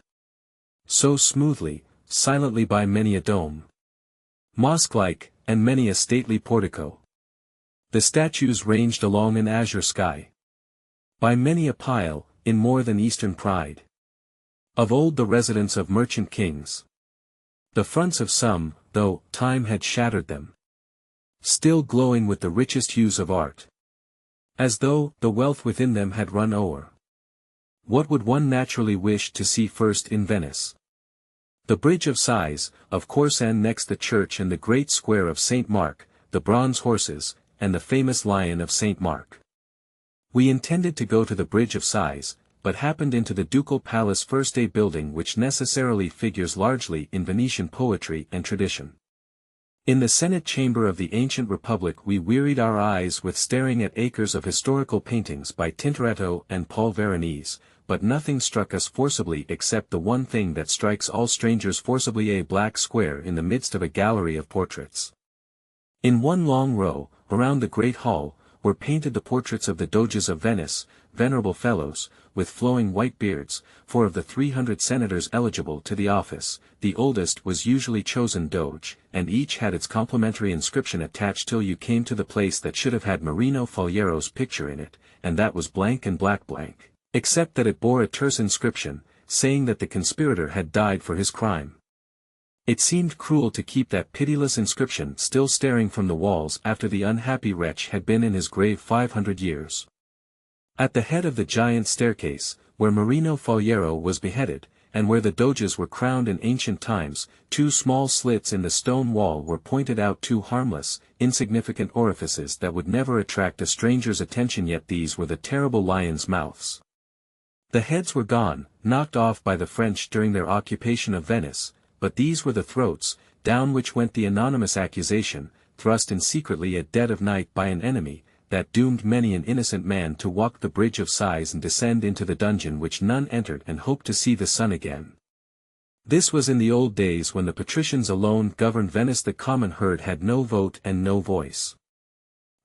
A: So smoothly, silently by many a dome, mosque-like, and many a stately portico. The statues ranged along an azure sky. By many a pile, in more than eastern pride. Of old the residence of merchant kings. The fronts of some, though time had shattered them, still glowing with the richest hues of art. As though the wealth within them had run o'er. What would one naturally wish to see first in Venice? The Bridge of Sighs, of course, and next the church and the great square of St. Mark, the bronze horses, and the famous lion of St. Mark. We intended to go to the Bridge of Sighs, but happened into the Ducal Palace first-day building, which necessarily figures largely in Venetian poetry and tradition. In the Senate chamber of the ancient republic we wearied our eyes with staring at acres of historical paintings by Tintoretto and Paul Veronese, but nothing struck us forcibly except the one thing that strikes all strangers forcibly: a black square in the midst of a gallery of portraits. In one long row, around the great hall, were painted the portraits of the Doges of Venice, venerable fellows, with flowing white beards, for of the 300 senators eligible to the office, the oldest was usually chosen Doge, and each had its complimentary inscription attached till you came to the place that should have had Marino Foliero's picture in it, and that was blank and black blank, except that it bore a terse inscription, saying that the conspirator had died for his crime. It seemed cruel to keep that pitiless inscription still staring from the walls after the unhappy wretch had been in his grave 500 years. At the head of the giant staircase, where Marino Faliero was beheaded, and where the Doges were crowned in ancient times, 2 small slits in the stone wall were pointed out, 2 harmless, insignificant orifices that would never attract a stranger's attention, yet these were the terrible lions' mouths. The heads were gone, knocked off by the French during their occupation of Venice, but these were the throats, down which went the anonymous accusation, thrust in secretly at dead of night by an enemy, that doomed many an innocent man to walk the Bridge of Sighs and descend into the dungeon which none entered and hoped to see the sun again. This was in the old days when the patricians alone governed Venice. The common herd had no vote and no voice.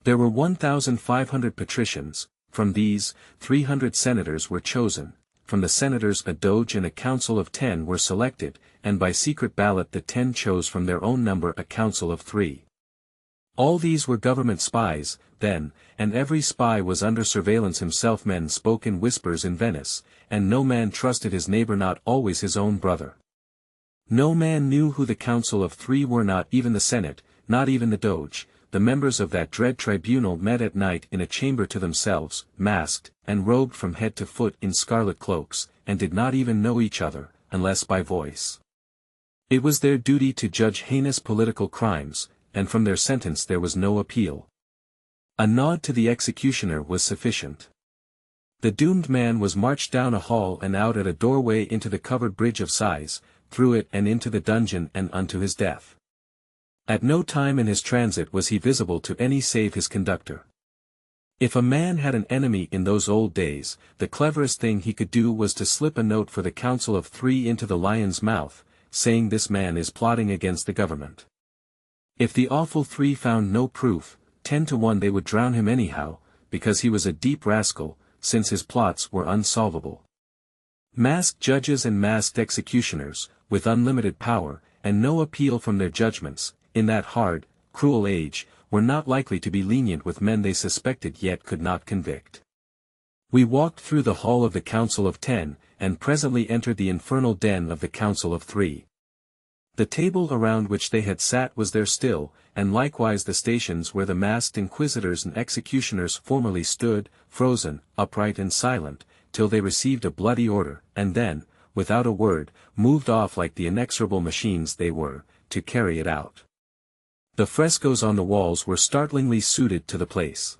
A: There were 1,500 patricians. From these, 300 senators were chosen. From the senators a Doge and a council of 10 were selected, and by secret ballot the 10 chose from their own number a council of 3. All these were government spies, then, and every spy was under surveillance himself. Men spoke in whispers in Venice, and no man trusted his neighbor, not always his own brother. No man knew who the council of 3 were, not even the Senate, not even the Doge. The members of that dread tribunal met at night in a chamber to themselves, masked, and robed from head to foot in scarlet cloaks, and did not even know each other, unless by voice. It was their duty to judge heinous political crimes, and from their sentence there was no appeal. A nod to the executioner was sufficient. The doomed man was marched down a hall and out at a doorway into the covered Bridge of Sighs, through it and into the dungeon and unto his death. At no time in his transit was he visible to any save his conductor. If a man had an enemy in those old days, the cleverest thing he could do was to slip a note for the council of 3 into the lion's mouth, saying, "This man is plotting against the government." If the awful 3 found no proof, 10 to 1 they would drown him anyhow, because he was a deep rascal, since his plots were unsolvable. Masked judges and masked executioners, with unlimited power, and no appeal from their judgments, in that hard, cruel age, were not likely to be lenient with men they suspected yet could not convict. We walked through the hall of the Council of 10, and presently entered the infernal den of the Council of 3. The table around which they had sat was there still, and likewise the stations where the masked inquisitors and executioners formerly stood, frozen, upright and silent, till they received a bloody order, and then, without a word, moved off like the inexorable machines they were, to carry it out. The frescoes on the walls were startlingly suited to the place.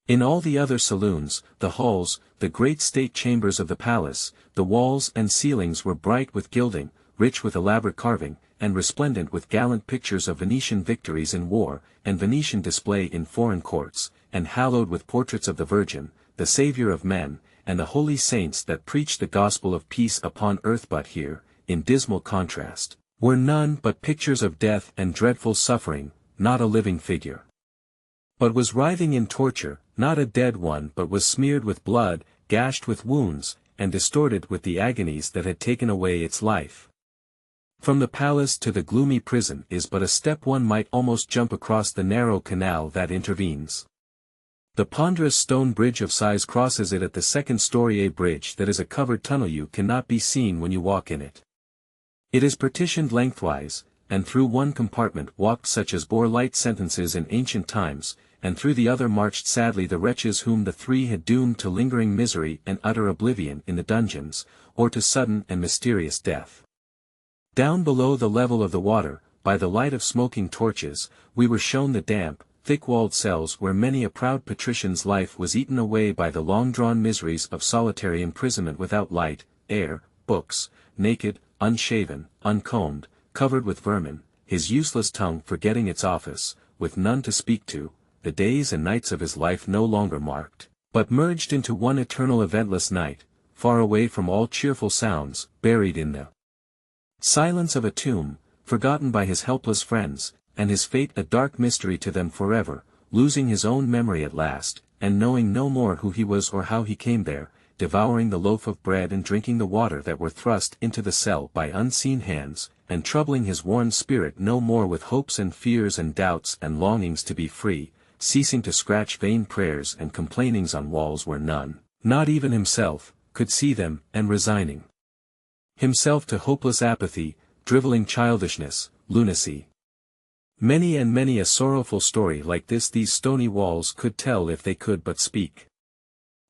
A: In all the other saloons, the halls, the great state chambers of the palace, the walls and ceilings were bright with gilding, rich with elaborate carving, and resplendent with gallant pictures of Venetian victories in war, and Venetian display in foreign courts, and hallowed with portraits of the Virgin, the Saviour of men, and the holy saints that preach the gospel of peace upon earth. But here, in dismal contrast, were none but pictures of death and dreadful suffering, not a living figure. But was writhing in torture, not a dead one, but was smeared with blood, gashed with wounds, and distorted with the agonies that had taken away its life. From the palace to the gloomy prison is but a step. One might almost jump across the narrow canal that intervenes. The ponderous stone Bridge of Sighs crosses it at the second story. A bridge that is a covered tunnel, you cannot be seen when you walk in it. It is partitioned lengthwise, and through one compartment walked such as bore light sentences in ancient times, and through the other marched sadly the wretches whom the 3 had doomed to lingering misery and utter oblivion in the dungeons, or to sudden and mysterious death. Down below the level of the water, by the light of smoking torches, we were shown the damp, thick-walled cells where many a proud patrician's life was eaten away by the long-drawn miseries of solitary imprisonment without light, air, books, naked, unshaven, uncombed, covered with vermin, his useless tongue forgetting its office, with none to speak to, the days and nights of his life no longer marked, but merged into one eternal eventless night, far away from all cheerful sounds, buried in the silence of a tomb, forgotten by his helpless friends, and his fate a dark mystery to them forever, losing his own memory at last, and knowing no more who he was or how he came there, devouring the loaf of bread and drinking the water that were thrust into the cell by unseen hands, and troubling his worn spirit no more with hopes and fears and doubts and longings to be free, ceasing to scratch vain prayers and complainings on walls where none, not even himself, could see them, and resigning himself to hopeless apathy, drivelling childishness, lunacy. Many and many a sorrowful story like this these stony walls could tell if they could but speak.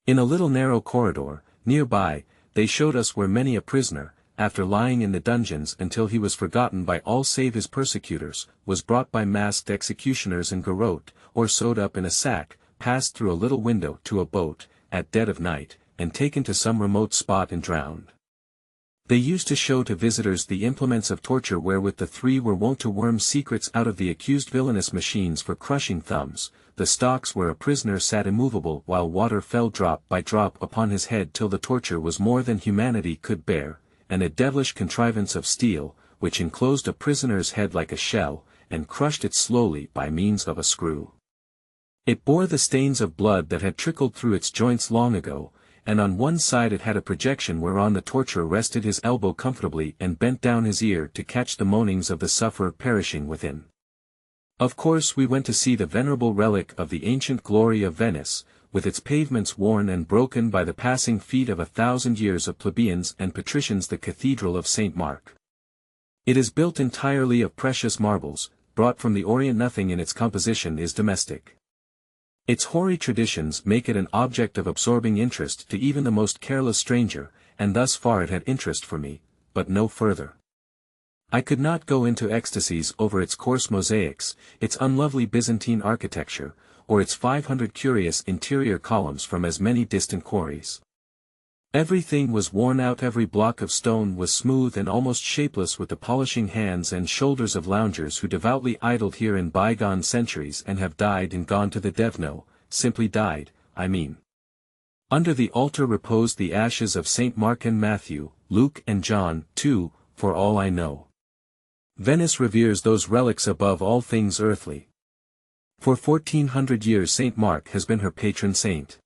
A: In a little narrow corridor, nearby, they showed us where many a prisoner, after lying in the dungeons until he was forgotten by all save his persecutors, was brought by masked executioners and garrote, or sewed up in a sack, passed through a little window to a boat, at dead of night, and taken to some remote spot and drowned. They used to show to visitors the implements of torture wherewith the three were wont to worm secrets out of the accused villainous machines for crushing thumbs, the stocks where a prisoner sat immovable while water fell drop by drop upon his head till the torture was more than humanity could bear, and a devilish contrivance of steel, which enclosed a prisoner's head like a shell, and crushed it slowly by means of a screw. It bore the stains of blood that had trickled through its joints long ago, and on one side it had a projection whereon the torturer rested his elbow comfortably and bent down his ear to catch the moanings of the sufferer perishing within. Of course we went to see the venerable relic of the ancient glory of Venice, with its pavements worn and broken by the passing feet of 1,000 years of plebeians and patricians, the Cathedral of St. Mark. It is built entirely of precious marbles, brought from the Orient. Nothing in its composition is domestic. Its hoary traditions make it an object of absorbing interest to even the most careless stranger, and thus far it had interest for me, but no further. I could not go into ecstasies over its coarse mosaics, its unlovely Byzantine architecture, or its 500 curious interior columns from as many distant quarries. Everything was worn out, every block of stone was smooth and almost shapeless with the polishing hands and shoulders of loungers who devoutly idled here in bygone centuries and have died and gone to the Devno, simply died, I mean. Under the altar reposed the ashes of St. Mark and Matthew, Luke and John, too, for all I know. Venice reveres those relics above all things earthly. For 1400 years St. Mark has been her patron saint.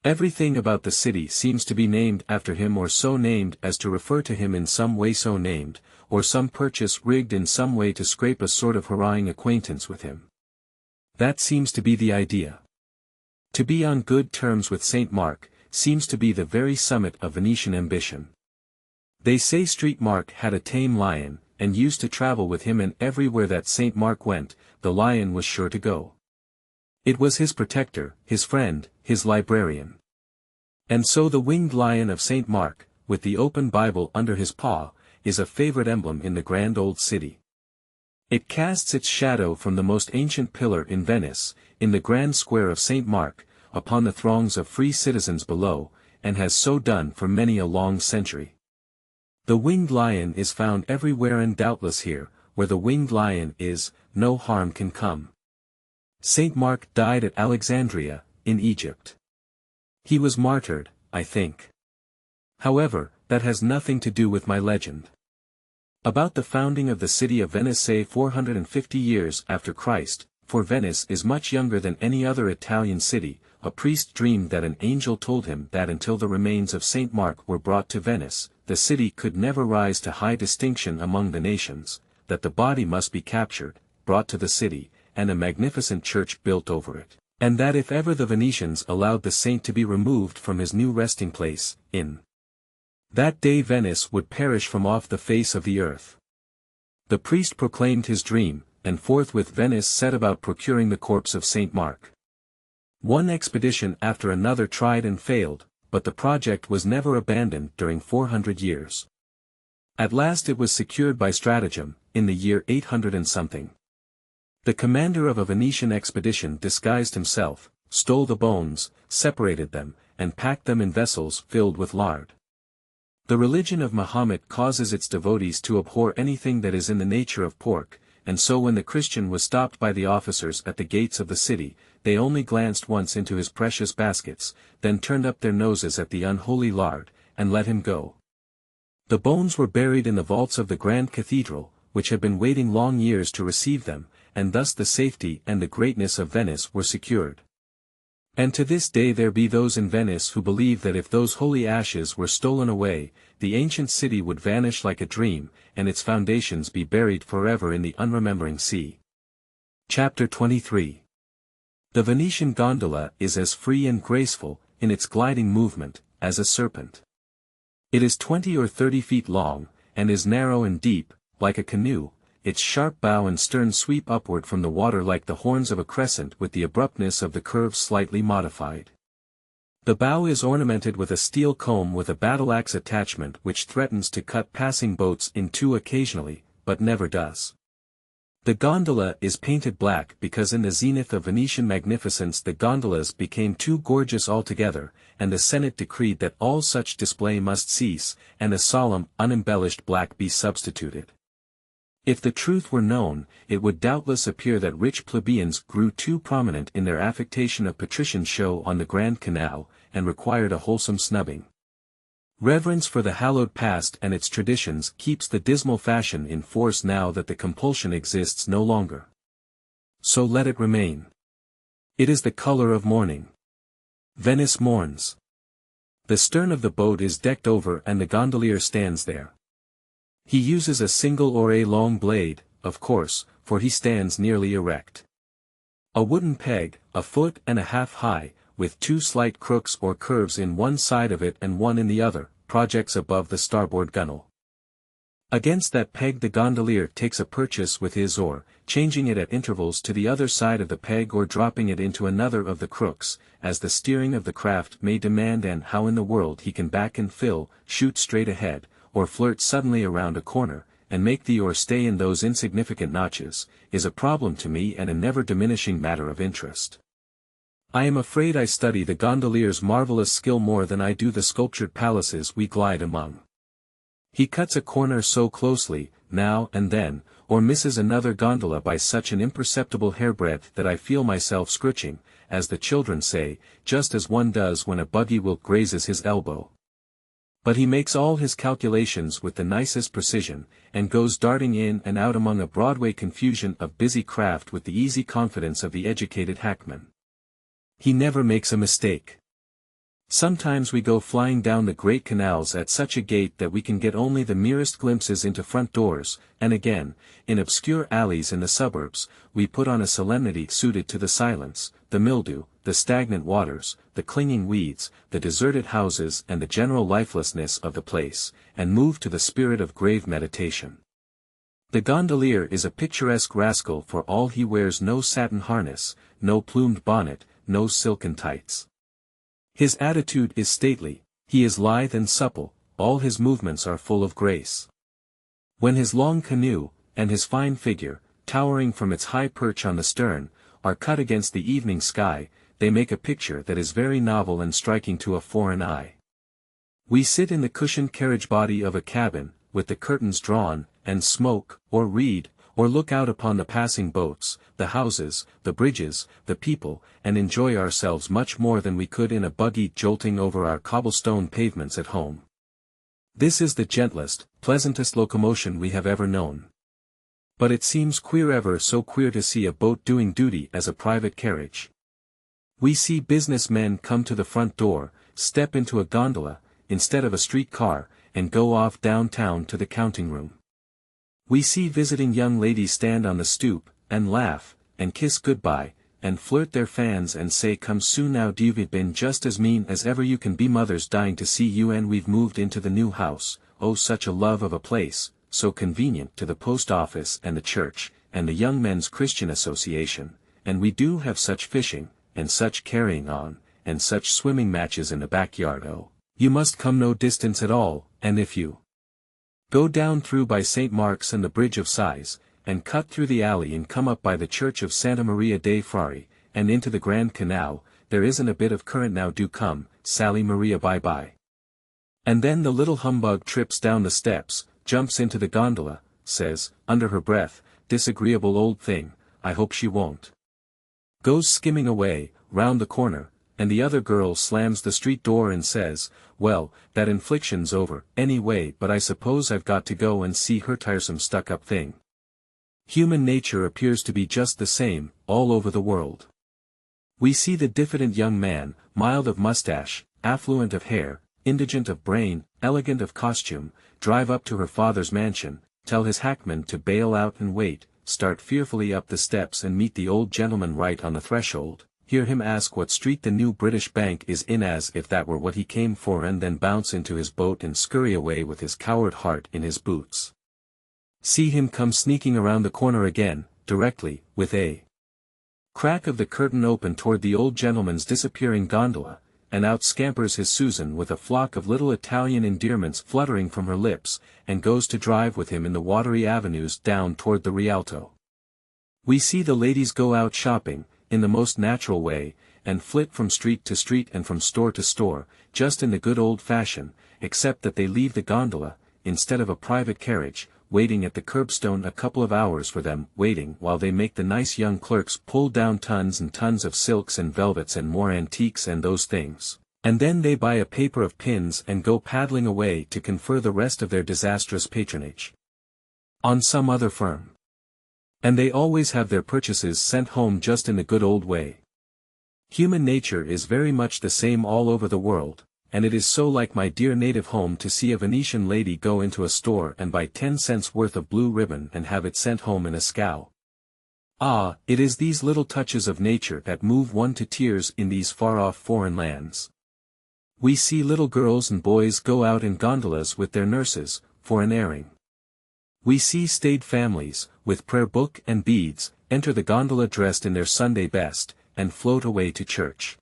A: Everything about the city seems to be named after him, or so named as to refer to him in some way, so named, or some purchase rigged in some way to scrape a sort of hurrahing acquaintance with him. That seems to be the idea. To be on good terms with St. Mark seems to be the very summit of Venetian ambition. They say Street Mark had a tame lion, and used to travel with him, and everywhere that St. Mark went, the lion was sure to go. It was his protector, his friend, his librarian. And so the winged lion of St. Mark, with the open Bible under his paw, is a favorite emblem in the grand old city. It casts its shadow from the most ancient pillar in Venice, in the grand square of St. Mark, upon the throngs of free citizens below, and has so done for many a long century. The winged lion is found everywhere, and doubtless here, where the winged lion is, no harm can come. St. Mark died at Alexandria, in Egypt. He was martyred, I think. However, that has nothing to do with my legend. About the founding of the city of Venice, say 450 years after Christ, for Venice is much younger than any other Italian city, a priest dreamed that an angel told him that until the remains of St. Mark were brought to Venice, the city could never rise to high distinction among the nations, that the body must be captured, brought to the city, and a magnificent church built over it, and that if ever the Venetians allowed the saint to be removed from his new resting place, in that day Venice would perish from off the face of the earth. The priest proclaimed his dream, and forthwith Venice set about procuring the corpse of St. Mark. One expedition after another tried and failed, but the project was never abandoned during 400 years. At last it was secured by stratagem, in the year 800 and something. The commander of a Venetian expedition disguised himself, stole the bones, separated them, and packed them in vessels filled with lard. The religion of Mahomet causes its devotees to abhor anything that is in the nature of pork, and so when the Christian was stopped by the officers at the gates of the city, they only glanced once into his precious baskets, then turned up their noses at the unholy lard, and let him go. The bones were buried in the vaults of the Grand Cathedral, which had been waiting long years to receive them, and thus the safety and the greatness of Venice were secured. And to this day there be those in Venice who believe that if those holy ashes were stolen away, the ancient city would vanish like a dream, and its foundations be buried forever in the unremembering sea. Chapter 23. The Venetian gondola is as free and graceful, in its gliding movement, as a serpent. It is 20 or 30 feet long, and is narrow and deep, like a canoe. Its sharp bow and stern sweep upward from the water like the horns of a crescent with the abruptness of the curve slightly modified. The bow is ornamented with a steel comb with a battle-axe attachment which threatens to cut passing boats in two occasionally, but never does. The gondola is painted black because in the zenith of Venetian magnificence the gondolas became too gorgeous altogether, and the Senate decreed that all such display must cease, and a solemn, unembellished black be substituted. If the truth were known, it would doubtless appear that rich plebeians grew too prominent in their affectation of patrician show on the Grand Canal, and required a wholesome snubbing. Reverence for the hallowed past and its traditions keeps the dismal fashion in force now that the compulsion exists no longer. So let it remain. It is the color of mourning. Venice mourns. The stern of the boat is decked over and the gondolier stands there. He uses a single or a long blade, of course, for he stands nearly erect. A wooden peg, 1.5 feet high, with two slight crooks or curves in one side of it and one in the other, projects above the starboard gunwale. Against that peg the gondolier takes a purchase with his oar, changing it at intervals to the other side of the peg or dropping it into another of the crooks, as the steering of the craft may demand, and how in the world he can back and fill, shoot straight ahead, or flirt suddenly around a corner, and make the oar stay in those insignificant notches, is a problem to me and a never-diminishing matter of interest. I am afraid I study the gondolier's marvelous skill more than I do the sculptured palaces we glide among. He cuts a corner so closely, now and then, or misses another gondola by such an imperceptible hairbreadth that I feel myself scritching, as the children say, just as one does when a buggy wheel grazes his elbow. But he makes all his calculations with the nicest precision, and goes darting in and out among a Broadway confusion of busy craft with the easy confidence of the educated hackman. He never makes a mistake. Sometimes we go flying down the great canals at such a gait that we can get only the merest glimpses into front doors, and again, in obscure alleys in the suburbs, we put on a solemnity suited to the silence, the mildew, the stagnant waters, the clinging weeds, the deserted houses and the general lifelessness of the place, and move to the spirit of grave meditation. The gondolier is a picturesque rascal for all he wears no satin harness, no plumed bonnet, no silken tights. His attitude is stately, he is lithe and supple, all his movements are full of grace. When his long canoe, and his fine figure, towering from its high perch on the stern, are cut against the evening sky, they make a picture that is very novel and striking to a foreign eye. We sit in the cushioned carriage body of a cabin, with the curtains drawn, and smoke, or read, or look out upon the passing boats, the houses, the bridges, the people, and enjoy ourselves much more than we could in a buggy jolting over our cobblestone pavements at home. This is the gentlest, pleasantest locomotion we have ever known. But it seems queer, ever so queer, to see a boat doing duty as a private carriage. We see business men come to the front door, step into a gondola, instead of a street car, and go off downtown to the counting room. We see visiting young ladies stand on the stoop, and laugh, and kiss goodbye, and flirt their fans and say, "Come soon now, you've been just as mean as ever you can be, mother's dying to see you, and we've moved into the new house, oh such a love of a place, so convenient to the post office and the church, and the Young Men's Christian Association, and we do have such fishing, and such carrying on, and such swimming matches in the backyard, oh, you must come no distance at all, and if you Go down through by St. Mark's and the Bridge of Sighs, and cut through the alley and come up by the church of Santa Maria dei Frari, and into the Grand Canal. There isn't a bit of current now. Do come, Sally Maria, bye-bye. And then the little humbug trips down the steps, jumps into the gondola, says, under her breath, disagreeable old thing, I hope she won't. Goes skimming away, round the corner, and the other girl slams the street door and says, well, that infliction's over, anyway, but I suppose I've got to go and see her tiresome stuck-up thing. Human nature appears to be just the same, all over the world. We see the diffident young man, mild of mustache, affluent of hair, indigent of brain, elegant of costume, drive up to her father's mansion, tell his hackman to bail out and wait, start fearfully up the steps and meet the old gentleman right on the threshold, hear him ask what street the new British Bank is in as if that were what he came for, and then bounce into his boat and scurry away with his coward heart in his boots. See him come sneaking around the corner again, directly, with a crack of the curtain open toward the old gentleman's disappearing gondola, and out scampers his Susan with a flock of little Italian endearments fluttering from her lips, and goes to drive with him in the watery avenues down toward the Rialto. We see the ladies go out shopping, in the most natural way, and flit from street to street and from store to store, just in the good old fashion, except that they leave the gondola, instead of a private carriage, waiting at the curbstone a couple of hours for them, waiting while they make the nice young clerks pull down tons and tons of silks and velvets and more antiques and those things, and then they buy a paper of pins and go paddling away to confer the rest of their disastrous patronage on some other firm. And they always have their purchases sent home just in the good old way. Human nature is very much the same all over the world, and it is so like my dear native home to see a Venetian lady go into a store and buy 10 cents worth of blue ribbon and have it sent home in a scow. Ah, it is these little touches of nature that move one to tears in these far-off foreign lands. We see little girls and boys go out in gondolas with their nurses, for an airing. We see staid families, with prayer book and beads, enter the gondola dressed in their Sunday best, and float away to church.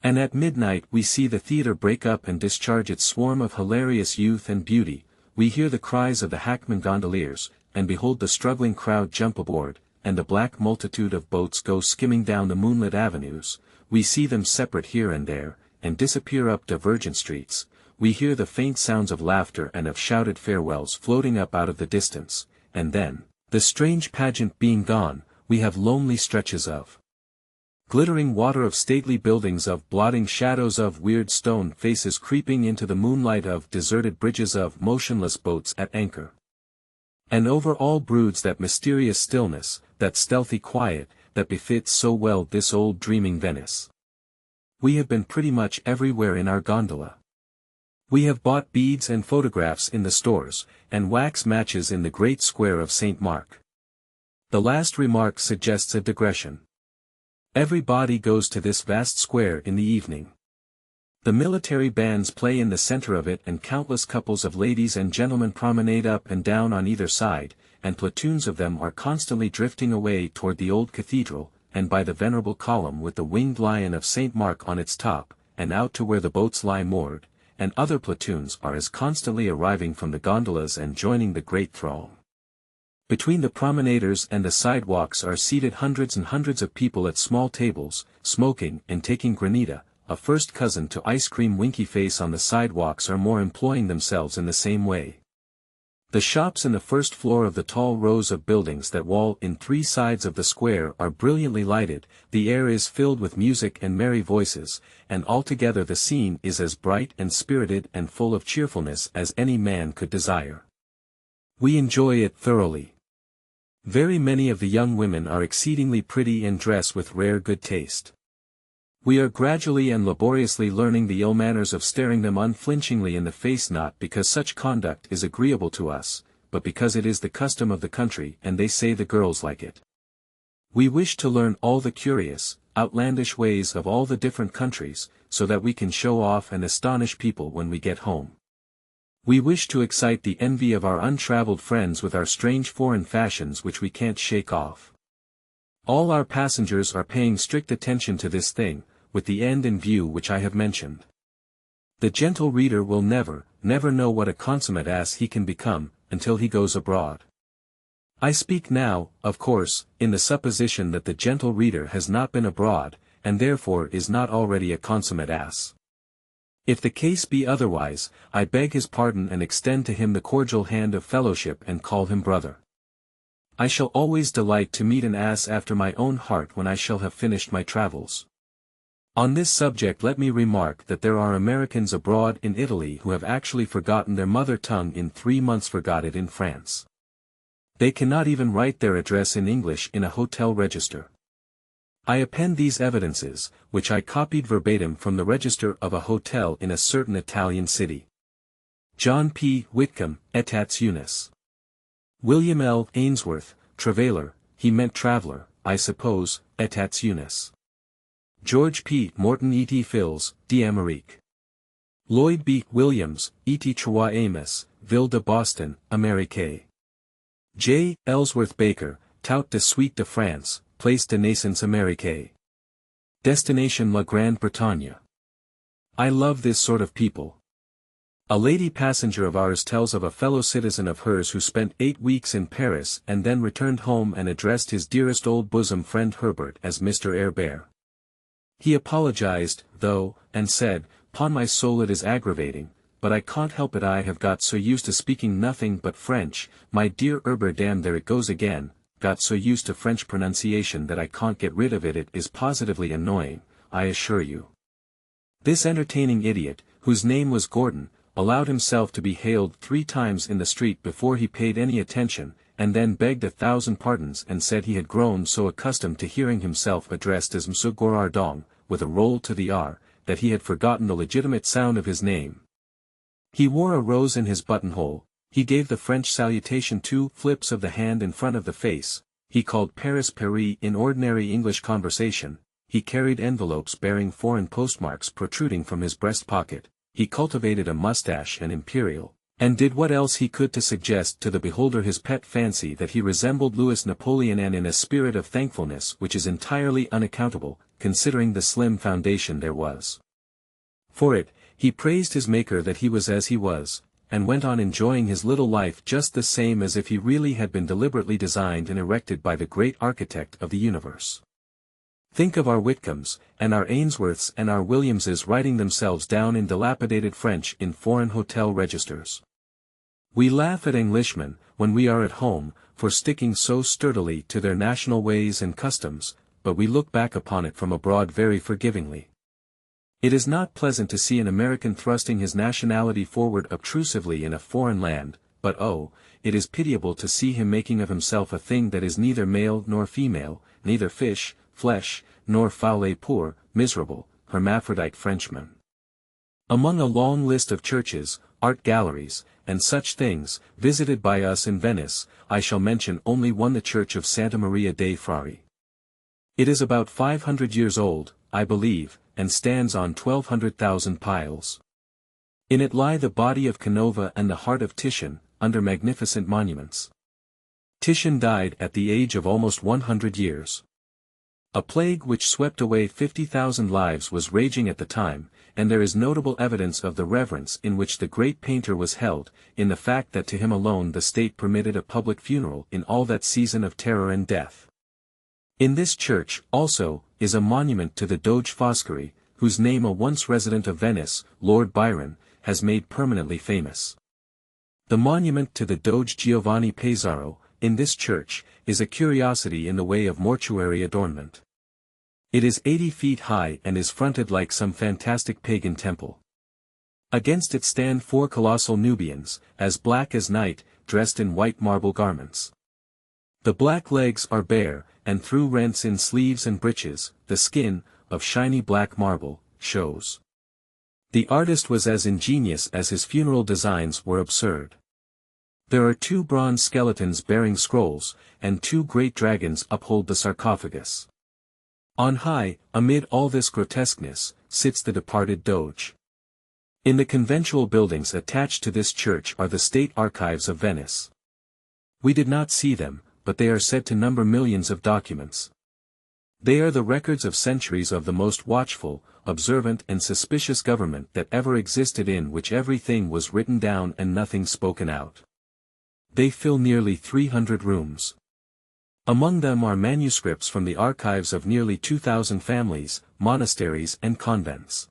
A: And at midnight we see the theatre break up and discharge its swarm of hilarious youth and beauty, we hear the cries of the hackman gondoliers, and behold the struggling crowd jump aboard, and the black multitude of boats go skimming down the moonlit avenues, we see them separate here and there, and disappear up divergent streets, we hear the faint sounds of laughter and of shouted farewells floating up out of the distance, and then, the strange pageant being gone, we have lonely stretches of glittering water, of stately buildings, of blotting shadows, of weird stone faces creeping into the moonlight, of deserted bridges, of motionless boats at anchor. And over all broods that mysterious stillness, that stealthy quiet, that befits so well this old dreaming Venice. We have been pretty much everywhere in our gondola. We have bought beads and photographs in the stores, and wax matches in the great square of St. Mark. The last remark suggests a digression. Everybody goes to this vast square in the evening. The military bands play in the center of it, and countless couples of ladies and gentlemen promenade up and down on either side, and platoons of them are constantly drifting away toward the old cathedral, and by the venerable column with the winged lion of St. Mark on its top, and out to where the boats lie moored, and other platoons are as constantly arriving from the gondolas and joining the great throng. Between the promenaders and the sidewalks are seated hundreds and hundreds of people at small tables, smoking and taking granita, a first cousin to ice cream. Winky face on the sidewalks are more employing themselves in the same way. The shops in the first floor of the tall rows of buildings that wall in three sides of the square are brilliantly lighted, the air is filled with music and merry voices, and altogether the scene is as bright and spirited and full of cheerfulness as any man could desire. We enjoy it thoroughly. Very many of the young women are exceedingly pretty and dress with rare good taste. We are gradually and laboriously learning the ill manners of staring them unflinchingly in the face, not because such conduct is agreeable to us, but because it is the custom of the country and they say the girls like it. We wish to learn all the curious, outlandish ways of all the different countries, so that we can show off and astonish people when we get home. We wish to excite the envy of our untraveled friends with our strange foreign fashions which we can't shake off. All our passengers are paying strict attention to this thing, with the end in view which I have mentioned. The gentle reader will never know what a consummate ass he can become, until he goes abroad. I speak now, of course, in the supposition that the gentle reader has not been abroad, and therefore is not already a consummate ass. If the case be otherwise, I beg his pardon and extend to him the cordial hand of fellowship and call him brother. I shall always delight to meet an ass after my own heart when I shall have finished my travels. On this subject let me remark that there are Americans abroad in Italy who have actually forgotten their mother tongue in 3 months, forgot it in France. They cannot even write their address in English in a hotel register. I append these evidences, which I copied verbatim from the register of a hotel in a certain Italian city. John P. Whitcomb, etats Eunice. William L. Ainsworth, travailer, he meant traveler, I suppose, etats Eunice. George P. Morton et Fils, d'Amérique. Lloyd B. Williams, et Trois Amos, Ville de Boston, Amérique. J. Ellsworth Baker, Tout de Suite de France, Place de Naissance Amérique. Destination La Grande-Bretagne. I love this sort of people. A lady passenger of ours tells of a fellow citizen of hers who spent 8 weeks in Paris and then returned home and addressed his dearest old bosom friend Herbert as Mr. Herbert. He apologized, though, and said, "'Pon my soul it is aggravating, but I can't help it, I have got so used to speaking nothing but French, my dear Herbert, damn there it goes again, got so used to French pronunciation that I can't get rid of it, it is positively annoying, I assure you." This entertaining idiot, whose name was Gordon, allowed himself to be hailed 3 times in the street before he paid any attention, and then begged 1,000 pardons and said he had grown so accustomed to hearing himself addressed as Monsieur Gorardong, with a roll to the R, that he had forgotten the legitimate sound of his name. He wore a rose in his buttonhole, he gave the French salutation 2 flips of the hand in front of the face, he called Paris Paris in ordinary English conversation, he carried envelopes bearing foreign postmarks protruding from his breast pocket, he cultivated a mustache and imperial, and did what else he could to suggest to the beholder his pet fancy that he resembled Louis Napoleon, and in a spirit of thankfulness which is entirely unaccountable, considering the slim foundation there was for it, he praised his Maker that he was as he was, and went on enjoying his little life just the same as if he really had been deliberately designed and erected by the great architect of the universe. Think of our Whitcombs, and our Ainsworths and our Williamses writing themselves down in dilapidated French in foreign hotel registers. We laugh at Englishmen, when we are at home, for sticking so sturdily to their national ways and customs, but we look back upon it from abroad very forgivingly. It is not pleasant to see an American thrusting his nationality forward obtrusively in a foreign land, but oh, it is pitiable to see him making of himself a thing that is neither male nor female, neither fish, flesh, nor foul, a poor, miserable, hermaphrodite Frenchman. Among a long list of churches, art galleries, and such things, visited by us in Venice, I shall mention only one, the Church of Santa Maria dei Frari. It is about 500 years old, I believe, and stands on 1,200,000 piles. In it lie the body of Canova and the heart of Titian, under magnificent monuments. Titian died at the age of almost 100 years. A plague which swept away 50,000 lives was raging at the time, and there is notable evidence of the reverence in which the great painter was held, in the fact that to him alone the state permitted a public funeral in all that season of terror and death. In this church, also, is a monument to the Doge Foscari, whose name a once resident of Venice, Lord Byron, has made permanently famous. The monument to the Doge Giovanni Pesaro, in this church, is a curiosity in the way of mortuary adornment. It is 80 feet high and is fronted like some fantastic pagan temple. Against it stand 4 colossal Nubians, as black as night, dressed in white marble garments. The black legs are bare, and through rents in sleeves and breeches, the skin, of shiny black marble, shows. The artist was as ingenious as his funeral designs were absurd. There are 2 bronze skeletons bearing scrolls, and 2 great dragons uphold the sarcophagus. On high, amid all this grotesqueness, sits the departed Doge. In the conventual buildings attached to this church are the state archives of Venice. We did not see them, but they are said to number millions of documents. They are the records of centuries of the most watchful, observant and suspicious government that ever existed, in which everything was written down and nothing spoken out. They fill nearly 300 rooms. Among them are manuscripts from the archives of nearly 2,000 families, monasteries and convents.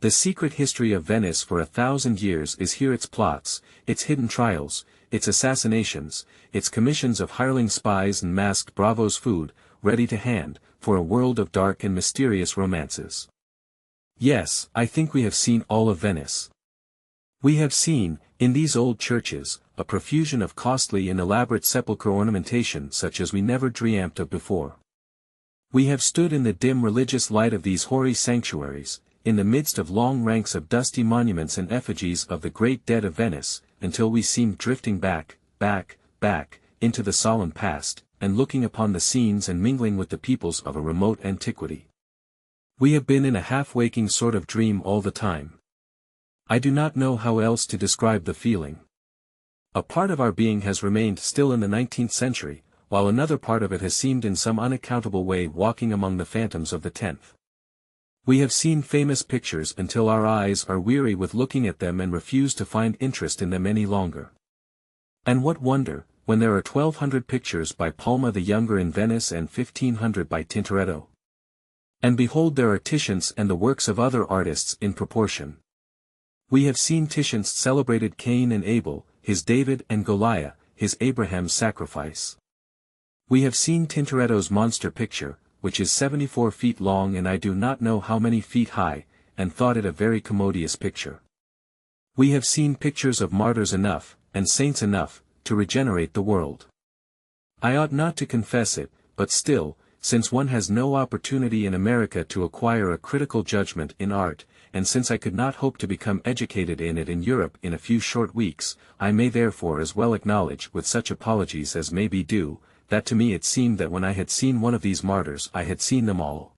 A: The secret history of Venice for 1,000 years is here: its plots, its hidden trials, its assassinations, its commissions of hireling spies and masked bravos, food, ready to hand, for a world of dark and mysterious romances. Yes, I think we have seen all of Venice. We have seen, in these old churches, a profusion of costly and elaborate sepulchre ornamentation such as we never dreamt of before. We have stood in the dim religious light of these hoary sanctuaries, in the midst of long ranks of dusty monuments and effigies of the great dead of Venice, until we seemed drifting back, into the solemn past, and looking upon the scenes and mingling with the peoples of a remote antiquity. We have been in a half-waking sort of dream all the time. I do not know how else to describe the feeling. A part of our being has remained still in the 19th century, while another part of it has seemed in some unaccountable way walking among the phantoms of the 10th. We have seen famous pictures until our eyes are weary with looking at them and refuse to find interest in them any longer. And what wonder, when there are 1,200 pictures by Palma the Younger in Venice and 1,500 by Tintoretto? And behold, there are Titians and the works of other artists in proportion. We have seen Titian's celebrated Cain and Abel, his David and Goliath, his Abraham's sacrifice. We have seen Tintoretto's monster picture, which is 74 feet long and I do not know how many feet high, and thought it a very commodious picture. We have seen pictures of martyrs enough, and saints enough, to regenerate the world. I ought not to confess it, but still, since one has no opportunity in America to acquire a critical judgment in art, and since I could not hope to become educated in it in Europe in a few short weeks, I may therefore as well acknowledge, with such apologies as may be due, that to me it seemed that when I had seen one of these martyrs I had seen them all.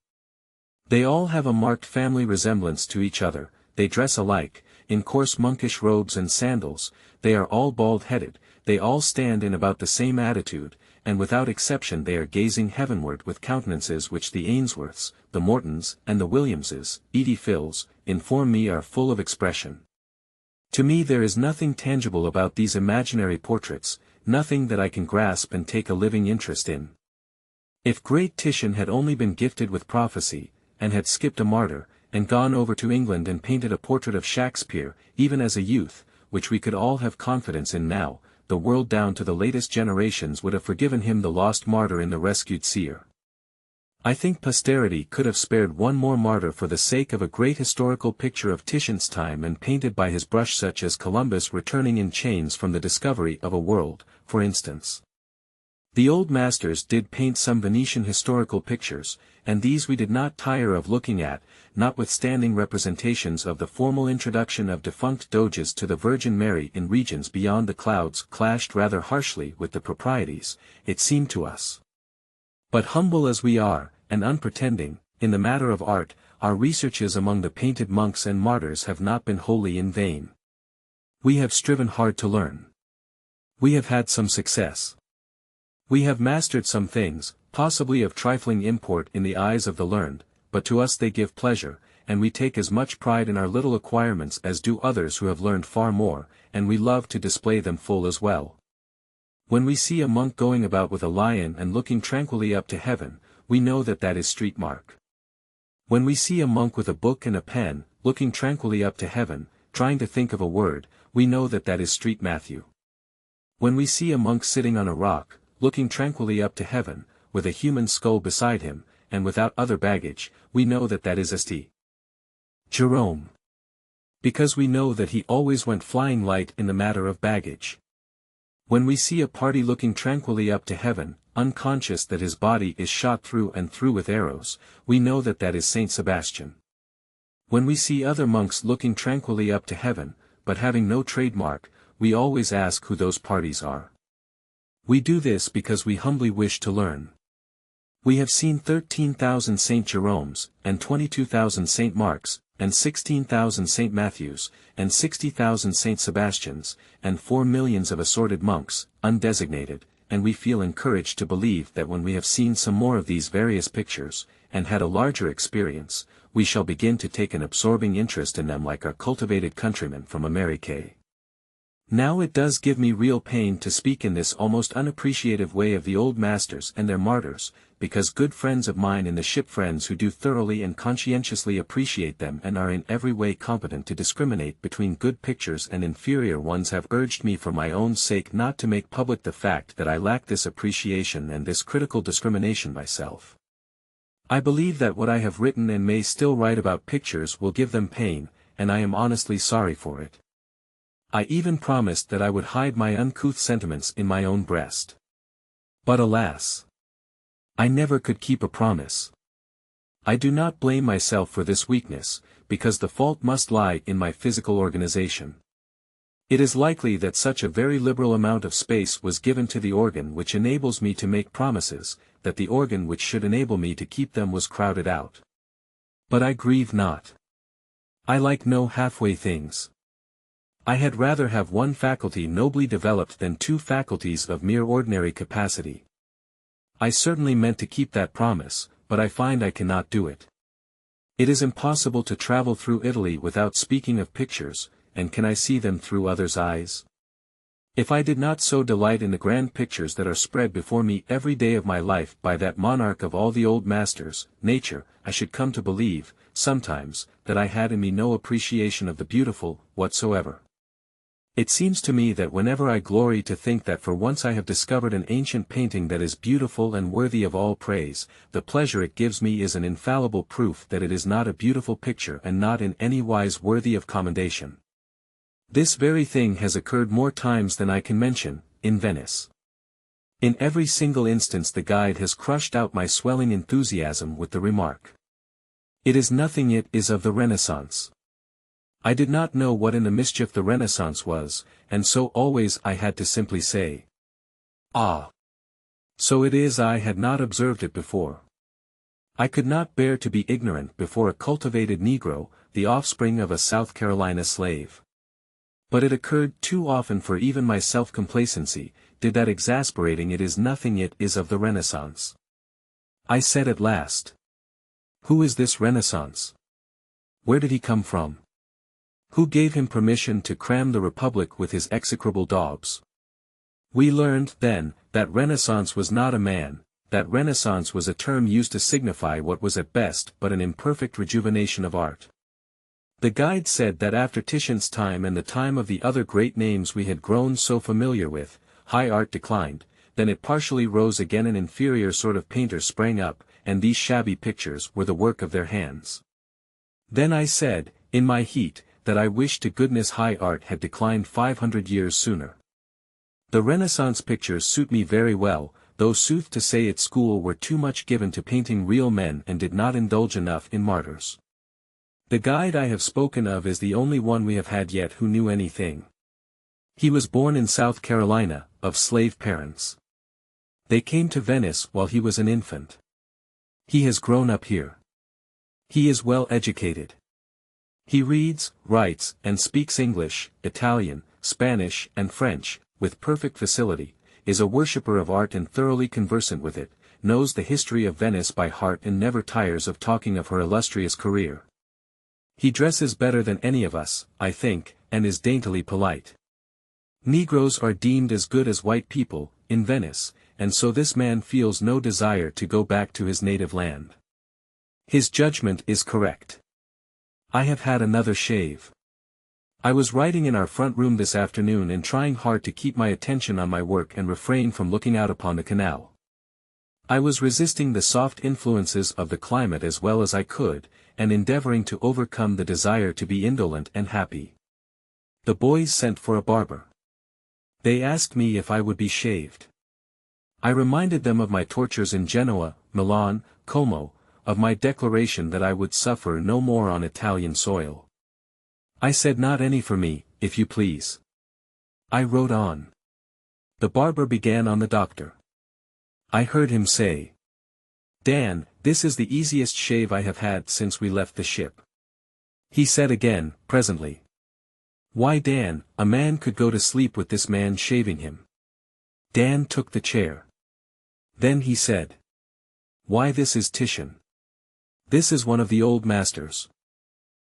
A: They all have a marked family resemblance to each other, they dress alike, in coarse monkish robes and sandals, they are all bald-headed, they all stand in about the same attitude, and without exception they are gazing heavenward with countenances which the Ainsworths, the Mortons, and the Williamses, E.D. Phils, inform me are full of expression. To me there is nothing tangible about these imaginary portraits, nothing that I can grasp and take a living interest in. If great Titian had only been gifted with prophecy, and had skipped a martyr, and gone over to England and painted a portrait of Shakespeare, even as a youth, which we could all have confidence in now, the world down to the latest generations would have forgiven him the lost martyr in the rescued seer. I think posterity could have spared one more martyr for the sake of a great historical picture of Titian's time and painted by his brush, such as Columbus returning in chains from the discovery of a world, for instance. The old masters did paint some Venetian historical pictures, and these we did not tire of looking at, notwithstanding representations of the formal introduction of defunct doges to the Virgin Mary in regions beyond the clouds clashed rather harshly with the proprieties, it seemed to us. But humble as we are, and unpretending, in the matter of art, our researches among the painted monks and martyrs have not been wholly in vain. We have striven hard to learn. We have had some success. We have mastered some things, possibly of trifling import in the eyes of the learned, but to us they give pleasure, and we take as much pride in our little acquirements as do others who have learned far more, and we love to display them full as well. When we see a monk going about with a lion and looking tranquilly up to heaven, we know that that is Street Mark. When we see a monk with a book and a pen, looking tranquilly up to heaven, trying to think of a word, we know that that is Street Matthew. When we see a monk sitting on a rock, looking tranquilly up to heaven, with a human skull beside him, and without other baggage, we know that that is St. Jerome. Because we know that he always went flying light in the matter of baggage. When we see a party looking tranquilly up to heaven, unconscious that his body is shot through and through with arrows, we know that that is Saint Sebastian. When we see other monks looking tranquilly up to heaven, but having no trademark, we always ask who those parties are. We do this because we humbly wish to learn. We have seen 13,000 St. Jeromes, and 22,000 St. Marks, and 16,000 St. Matthews, and 60,000 St. Sebastians, and 4 millions of assorted monks, undesignated, and we feel encouraged to believe that when we have seen some more of these various pictures, and had a larger experience, we shall begin to take an absorbing interest in them like our cultivated countrymen from America. Now it does give me real pain to speak in this almost unappreciative way of the old masters and their martyrs, because good friends of mine in the ship, friends who do thoroughly and conscientiously appreciate them and are in every way competent to discriminate between good pictures and inferior ones, have urged me for my own sake not to make public the fact that I lack this appreciation and this critical discrimination myself. I believe that what I have written and may still write about pictures will give them pain, and I am honestly sorry for it. I even promised that I would hide my uncouth sentiments in my own breast. But alas! I never could keep a promise. I do not blame myself for this weakness, because the fault must lie in my physical organization. It is likely that such a very liberal amount of space was given to the organ which enables me to make promises, that the organ which should enable me to keep them was crowded out. But I grieve not. I like no halfway things. I had rather have one faculty nobly developed than two faculties of mere ordinary capacity. I certainly meant to keep that promise, but I find I cannot do it. It is impossible to travel through Italy without speaking of pictures, and can I see them through others' eyes? If I did not so delight in the grand pictures that are spread before me every day of my life by that monarch of all the old masters, nature, I should come to believe, sometimes, that I had in me no appreciation of the beautiful, whatsoever. It seems to me that whenever I glory to think that for once I have discovered an ancient painting that is beautiful and worthy of all praise, the pleasure it gives me is an infallible proof that it is not a beautiful picture and not in any wise worthy of commendation. This very thing has occurred more times than I can mention, in Venice. In every single instance the guide has crushed out my swelling enthusiasm with the remark: "It is nothing, it is of the Renaissance." I did not know what in the mischief the Renaissance was, and so always I had to simply say, "Ah! So it is, I had not observed it before." I could not bear to be ignorant before a cultivated Negro, the offspring of a South Carolina slave. But it occurred too often for even my self-complacency, did that exasperating "it is nothing, it is of the Renaissance." I said at last, "Who is this Renaissance? Where did he come from? Who gave him permission to cram the Republic with his execrable daubs?" We learned, then, that Renaissance was not a man, that Renaissance was a term used to signify what was at best but an imperfect rejuvenation of art. The guide said that after Titian's time and the time of the other great names we had grown so familiar with, high art declined, then it partially rose again, an inferior sort of painters sprang up, and these shabby pictures were the work of their hands. Then I said, in my heat, that I wished to goodness high art had declined 500 years sooner. The Renaissance pictures suit me very well, though sooth to say at school were too much given to painting real men and did not indulge enough in martyrs. The guide I have spoken of is the only one we have had yet who knew anything. He was born in South Carolina, of slave parents. They came to Venice while he was an infant. He has grown up here. He is well educated. He reads, writes, and speaks English, Italian, Spanish, and French, with perfect facility, is a worshipper of art and thoroughly conversant with it, knows the history of Venice by heart and never tires of talking of her illustrious career. He dresses better than any of us, I think, and is daintily polite. Negroes are deemed as good as white people, in Venice, and so this man feels no desire to go back to his native land. His judgment is correct. I have had another shave. I was writing in our front room this afternoon and trying hard to keep my attention on my work and refrain from looking out upon the canal. I was resisting the soft influences of the climate as well as I could, and endeavoring to overcome the desire to be indolent and happy. The boys sent for a barber. They asked me if I would be shaved. I reminded them of my tortures in Genoa, Milan, Como, of my declaration that I would suffer no more on Italian soil. I said, "Not any for me, if you please." I wrote on. The barber began on the doctor. I heard him say, "Dan, this is the easiest shave I have had since we left the ship." He said again, presently, "Why, Dan, a man could go to sleep with this man shaving him." Dan took the chair. Then he said, "Why, this is Titian." This is one of the old masters.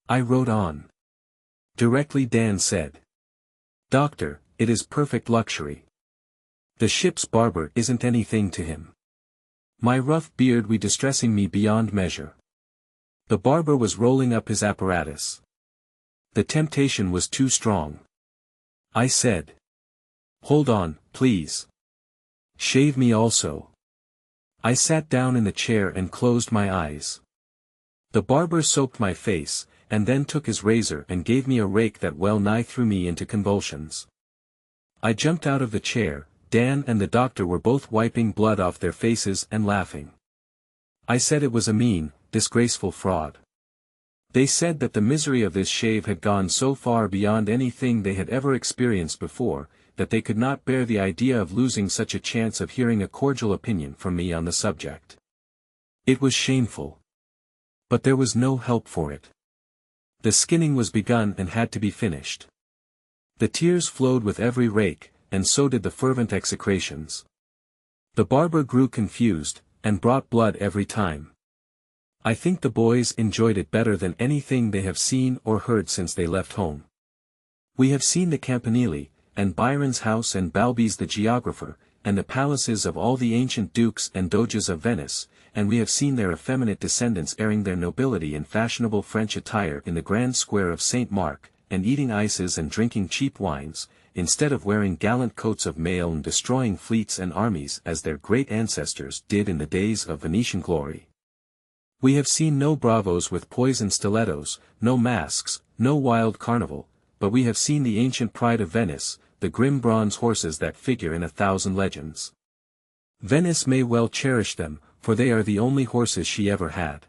A: I wrote on. Directly Dan said. Doctor, it is perfect luxury. The ship's barber isn't anything to him. My rough beard we distressing me beyond measure. The barber was rolling up his apparatus. The temptation was too strong. I said. Hold on, please. Shave me also. I sat down in the chair and closed my eyes. The barber soaped my face, and then took his razor and gave me a rake that well nigh threw me into convulsions. I jumped out of the chair. Dan and the doctor were both wiping blood off their faces and laughing. I said it was a mean, disgraceful fraud. They said that the misery of this shave had gone so far beyond anything they had ever experienced before, that they could not bear the idea of losing such a chance of hearing a cordial opinion from me on the subject. It was shameful. But there was no help for it. The skinning was begun and had to be finished. The tears flowed with every rake, and so did the fervent execrations. The barber grew confused, and brought blood every time. I think the boys enjoyed it better than anything they have seen or heard since they left home. We have seen the Campanile, and Byron's house and Balbi's the geographer, and the palaces of all the ancient dukes and doges of Venice, and we have seen their effeminate descendants airing their nobility in fashionable French attire in the grand square of St. Mark, and eating ices and drinking cheap wines, instead of wearing gallant coats of mail and destroying fleets and armies as their great ancestors did in the days of Venetian glory. We have seen no bravos with poisoned stilettos, no masks, no wild carnival, but we have seen the ancient pride of Venice, the grim bronze horses that figure in 1,000 legends. Venice may well cherish them, for they are the only horses she ever had.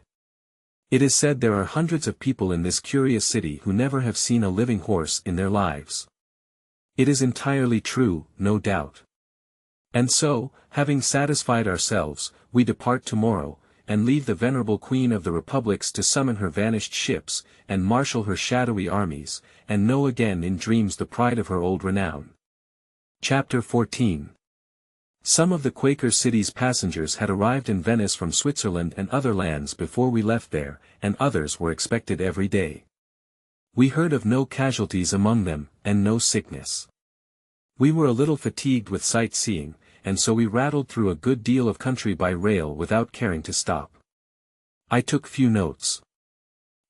A: It is said there are hundreds of people in this curious city who never have seen a living horse in their lives. It is entirely true, no doubt. And so, having satisfied ourselves, we depart tomorrow, and leave the venerable Queen of the Republics to summon her vanished ships, and marshal her shadowy armies, and know again in dreams the pride of her old renown. Chapter 14. Some of the Quaker City's passengers had arrived in Venice from Switzerland and other lands before we left there, and others were expected every day. We heard of no casualties among them, and no sickness. We were a little fatigued with sightseeing, and so we rattled through a good deal of country by rail without caring to stop. I took few notes.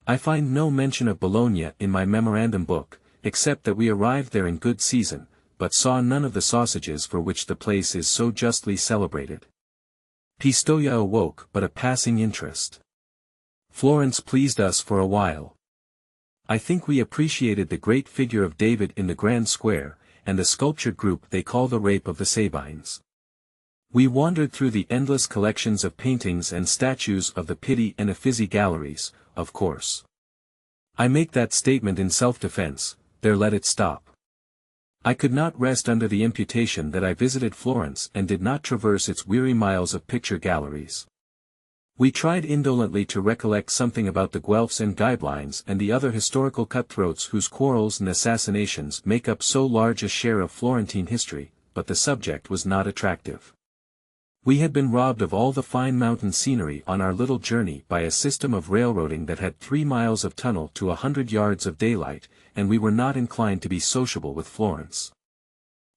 A: I find no mention of Bologna in my memorandum book, except that we arrived there in good season, but saw none of the sausages for which the place is so justly celebrated. Pistoia awoke but a passing interest. Florence pleased us for a while. I think we appreciated the great figure of David in the Grand Square, and the sculptured group they call the Rape of the Sabines. We wandered through the endless collections of paintings and statues of the Pitti and Uffizi galleries, of course. I make that statement in self-defense, there let it stop. I could not rest under the imputation that I visited Florence and did not traverse its weary miles of picture galleries. We tried indolently to recollect something about the Guelphs and Ghibellines and the other historical cutthroats whose quarrels and assassinations make up so large a share of Florentine history, but the subject was not attractive. We had been robbed of all the fine mountain scenery on our little journey by a system of railroading that had 3 miles of tunnel to 100 yards of daylight, and we were not inclined to be sociable with Florence.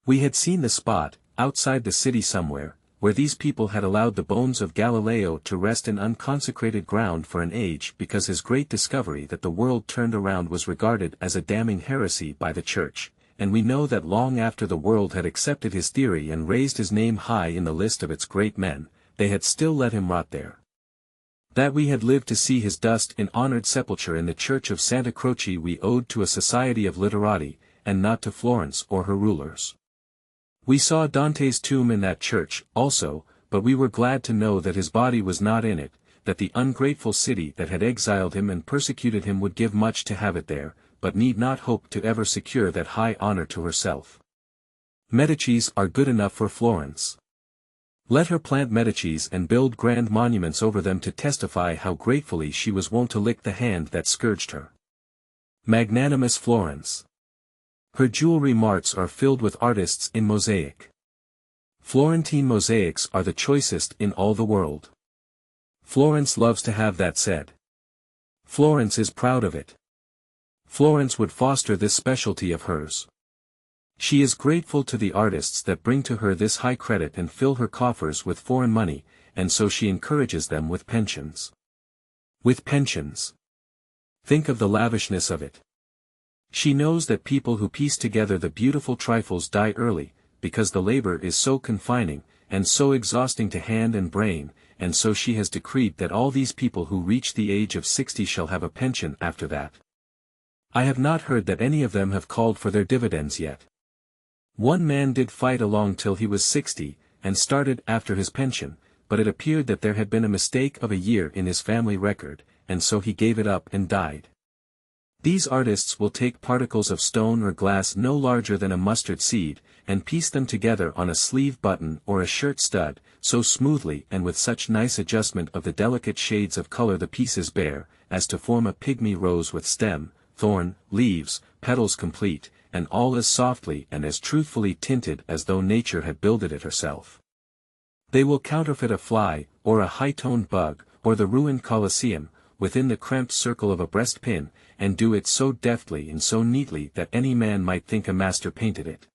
A: We had seen the spot, outside the city somewhere, where these people had allowed the bones of Galileo to rest in unconsecrated ground for an age because his great discovery that the world turned around was regarded as a damning heresy by the Church, and we know that long after the world had accepted his theory and raised his name high in the list of its great men, they had still let him rot there. That we had lived to see his dust in honored sepulture in the church of Santa Croce we owed to a society of literati, and not to Florence or her rulers. We saw Dante's tomb in that church, also, but we were glad to know that his body was not in it, that the ungrateful city that had exiled him and persecuted him would give much to have it there, but need not hope to ever secure that high honor to herself. Medicis are good enough for Florence. Let her plant Medicis and build grand monuments over them to testify how gratefully she was wont to lick the hand that scourged her. Magnanimous Florence. Her jewelry marts are filled with artists in mosaic. Florentine mosaics are the choicest in all the world. Florence loves to have that said. Florence is proud of it. Florence would foster this specialty of hers. She is grateful to the artists that bring to her this high credit and fill her coffers with foreign money, and so she encourages them with pensions. With pensions. Think of the lavishness of it. She knows that people who piece together the beautiful trifles die early, because the labor is so confining, and so exhausting to hand and brain, and so she has decreed that all these people who reach the age of 60 shall have a pension after that. I have not heard that any of them have called for their dividends yet. One man did fight along till he was 60, and started after his pension, but it appeared that there had been a mistake of a year in his family record, and so he gave it up and died. These artists will take particles of stone or glass no larger than a mustard seed, and piece them together on a sleeve button or a shirt stud, so smoothly and with such nice adjustment of the delicate shades of color the pieces bear, as to form a pygmy rose with stem, thorn, leaves, petals complete, and all as softly and as truthfully tinted as though nature had builded it herself. They will counterfeit a fly, or a high-toned bug, or the ruined Colosseum, within the cramped circle of a breastpin, and do it so deftly and so neatly that any man might think a master painted it.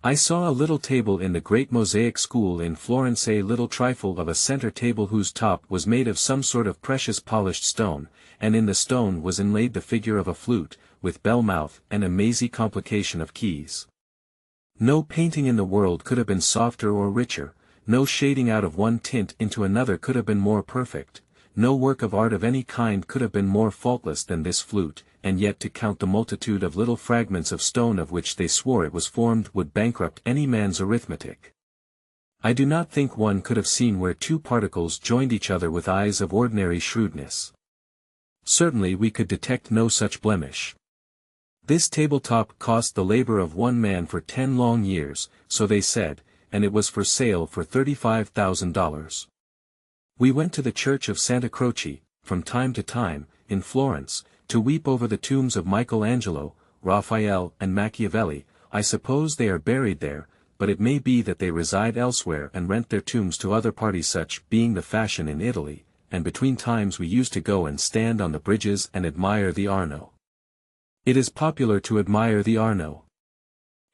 A: I saw a little table in the great mosaic school in Florence, a little trifle of a center table whose top was made of some sort of precious polished stone, and in the stone was inlaid the figure of a flute, with bell mouth and a mazy complication of keys. No painting in the world could have been softer or richer, no shading out of one tint into another could have been more perfect, no work of art of any kind could have been more faultless than this flute, and yet to count the multitude of little fragments of stone of which they swore it was formed would bankrupt any man's arithmetic. I do not think one could have seen where two particles joined each other with eyes of ordinary shrewdness. Certainly we could detect no such blemish. This tabletop cost the labor of one man for 10 long years, so they said, and it was for sale for $35,000. We went to the church of Santa Croce, from time to time, in Florence, to weep over the tombs of Michelangelo, Raphael and Machiavelli. I suppose they are buried there, but it may be that they reside elsewhere and rent their tombs to other parties, such being the fashion in Italy, and between times we used to go and stand on the bridges and admire the Arno. It is popular to admire the Arno.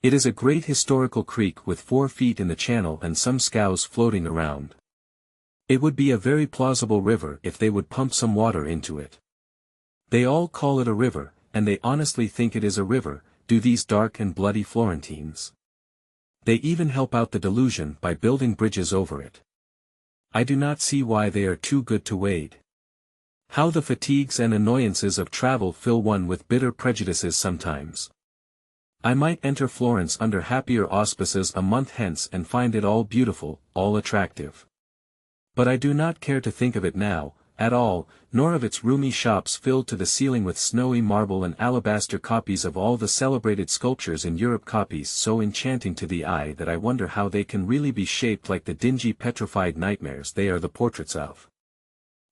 A: It is a great historical creek with 4 feet in the channel and some scows floating around. It would be a very plausible river if they would pump some water into it. They all call it a river, and they honestly think it is a river, do these dark and bloody Florentines. They even help out the delusion by building bridges over it. I do not see why they are too good to wade. How the fatigues and annoyances of travel fill one with bitter prejudices sometimes. I might enter Florence under happier auspices a month hence and find it all beautiful, all attractive. But I do not care to think of it now, at all, nor of its roomy shops filled to the ceiling with snowy marble and alabaster copies of all the celebrated sculptures in Europe, copies so enchanting to the eye that I wonder how they can really be shaped like the dingy petrified nightmares they are the portraits of.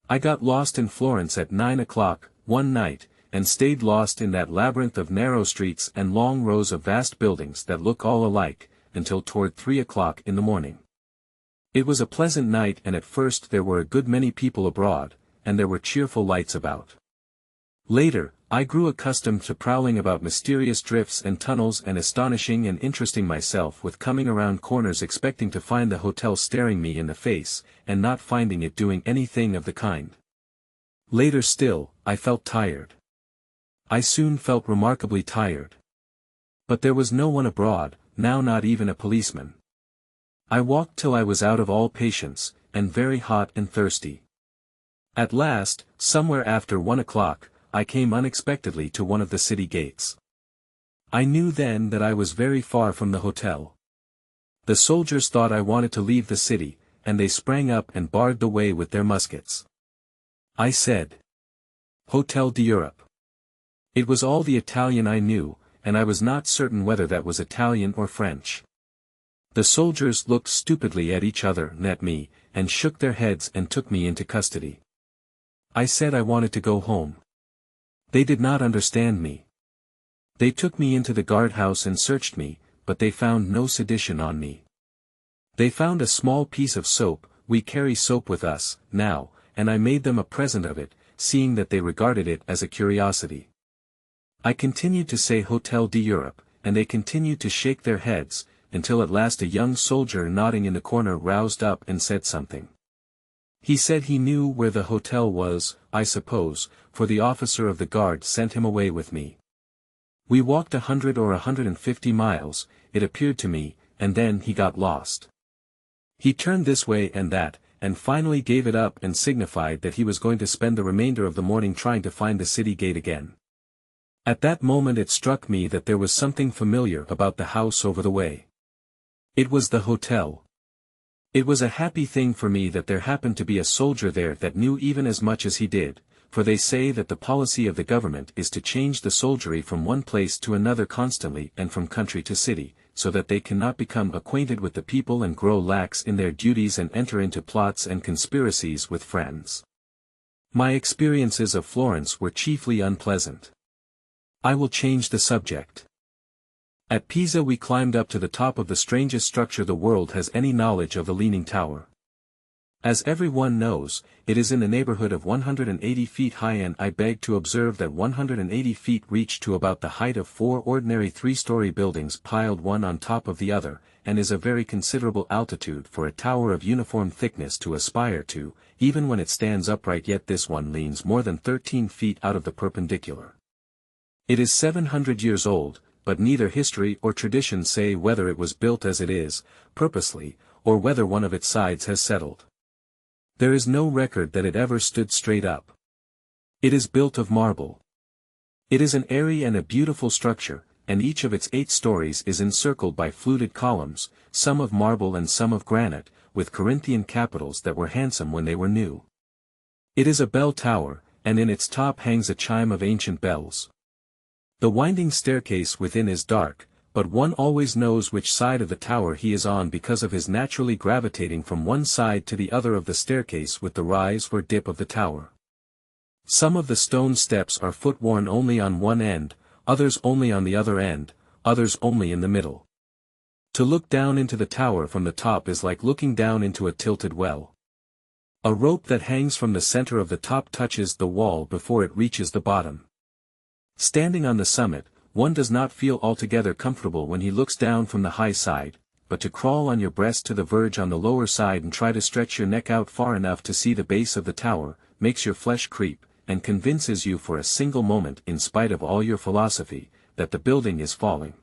A: I got lost in Florence at 9 o'clock, one night, and stayed lost in that labyrinth of narrow streets and long rows of vast buildings that look all alike, until toward 3 o'clock in the morning. It was a pleasant night, and at first there were a good many people abroad, and there were cheerful lights about. Later, I grew accustomed to prowling about mysterious drifts and tunnels and astonishing and interesting myself with coming around corners expecting to find the hotel staring me in the face, and not finding it doing anything of the kind. Later still, I felt tired. I soon felt remarkably tired. But there was no one abroad, now not even a policeman. I walked till I was out of all patience, and very hot and thirsty. At last, somewhere after 1 o'clock, I came unexpectedly to one of the city gates. I knew then that I was very far from the hotel. The soldiers thought I wanted to leave the city, and they sprang up and barred the way with their muskets. I said, "Hotel d'Europe." It was all the Italian I knew, and I was not certain whether that was Italian or French. The soldiers looked stupidly at each other and at me, and shook their heads and took me into custody. I said I wanted to go home. They did not understand me. They took me into the guardhouse and searched me, but they found no sedition on me. They found a small piece of soap, we carry soap with us, now, and I made them a present of it, seeing that they regarded it as a curiosity. I continued to say Hotel d'Europe, and they continued to shake their heads, until at last a young soldier nodding in the corner roused up and said something. He said he knew where the hotel was, I suppose, for the officer of the guard sent him away with me. We walked 100 or 150 miles, it appeared to me, and then he got lost. He turned this way and that, and finally gave it up and signified that he was going to spend the remainder of the morning trying to find the city gate again. At that moment it struck me that there was something familiar about the house over the way. It was the hotel. It was a happy thing for me that there happened to be a soldier there that knew even as much as he did, for they say that the policy of the government is to change the soldiery from one place to another constantly and from country to city, so that they cannot become acquainted with the people and grow lax in their duties and enter into plots and conspiracies with friends. My experiences of Florence were chiefly unpleasant. I will change the subject. At Pisa we climbed up to the top of the strangest structure the world has any knowledge of, the Leaning Tower. As everyone knows, it is in the neighborhood of 180 feet high, and I beg to observe that 180 feet reach to about the height of 4 ordinary 3-story buildings piled one on top of the other, and is a very considerable altitude for a tower of uniform thickness to aspire to, even when it stands upright, yet this one leans more than 13 feet out of the perpendicular. It is 700 years old, but neither history or tradition say whether it was built as it is, purposely, or whether one of its sides has settled. There is no record that it ever stood straight up. It is built of marble. It is an airy and a beautiful structure, and each of its 8 stories is encircled by fluted columns, some of marble and some of granite, with Corinthian capitals that were handsome when they were new. It is a bell tower, and in its top hangs a chime of ancient bells. The winding staircase within is dark, but one always knows which side of the tower he is on because of his naturally gravitating from one side to the other of the staircase with the rise or dip of the tower. Some of the stone steps are foot-worn only on one end, others only on the other end, others only in the middle. To look down into the tower from the top is like looking down into a tilted well. A rope that hangs from the center of the top touches the wall before it reaches the bottom. Standing on the summit, one does not feel altogether comfortable when he looks down from the high side, but to crawl on your breast to the verge on the lower side and try to stretch your neck out far enough to see the base of the tower, makes your flesh creep, and convinces you for a single moment, in spite of all your philosophy, that the building is falling.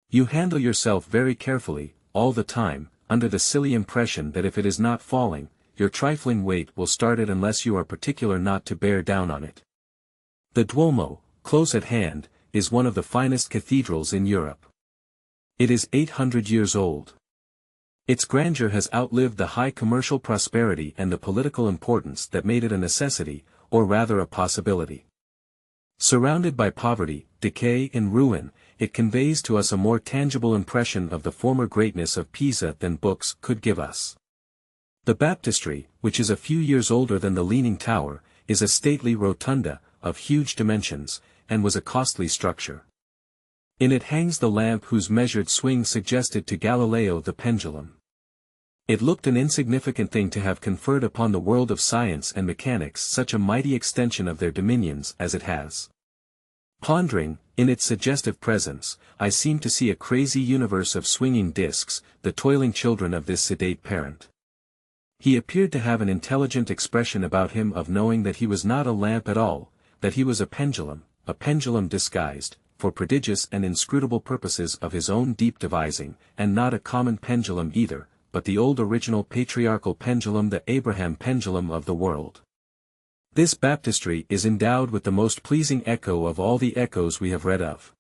A: You handle yourself very carefully, all the time, under the silly impression that if it is not falling, your trifling weight will start it unless you are particular not to bear down on it. The Duomo, close at hand, is one of the finest cathedrals in Europe. It is 800 years old. Its grandeur has outlived the high commercial prosperity and the political importance that made it a necessity, or rather a possibility. Surrounded by poverty, decay and ruin, it conveys to us a more tangible impression of the former greatness of Pisa than books could give us. The baptistry, which is a few years older than the Leaning Tower, is a stately rotunda, of huge dimensions, and was a costly structure. In it hangs the lamp whose measured swing suggested to Galileo the pendulum. It looked an insignificant thing to have conferred upon the world of science and mechanics such a mighty extension of their dominions as it has. Pondering, in its suggestive presence, I seemed to see a crazy universe of swinging discs, the toiling children of this sedate parent. He appeared to have an intelligent expression about him of knowing that he was not a lamp at all, that he was a pendulum disguised, for prodigious and inscrutable purposes of his own deep devising, and not a common pendulum either, but the old original patriarchal pendulum, the Abraham pendulum of the world. This baptistry is endowed with the most pleasing echo of all the echoes we have read of.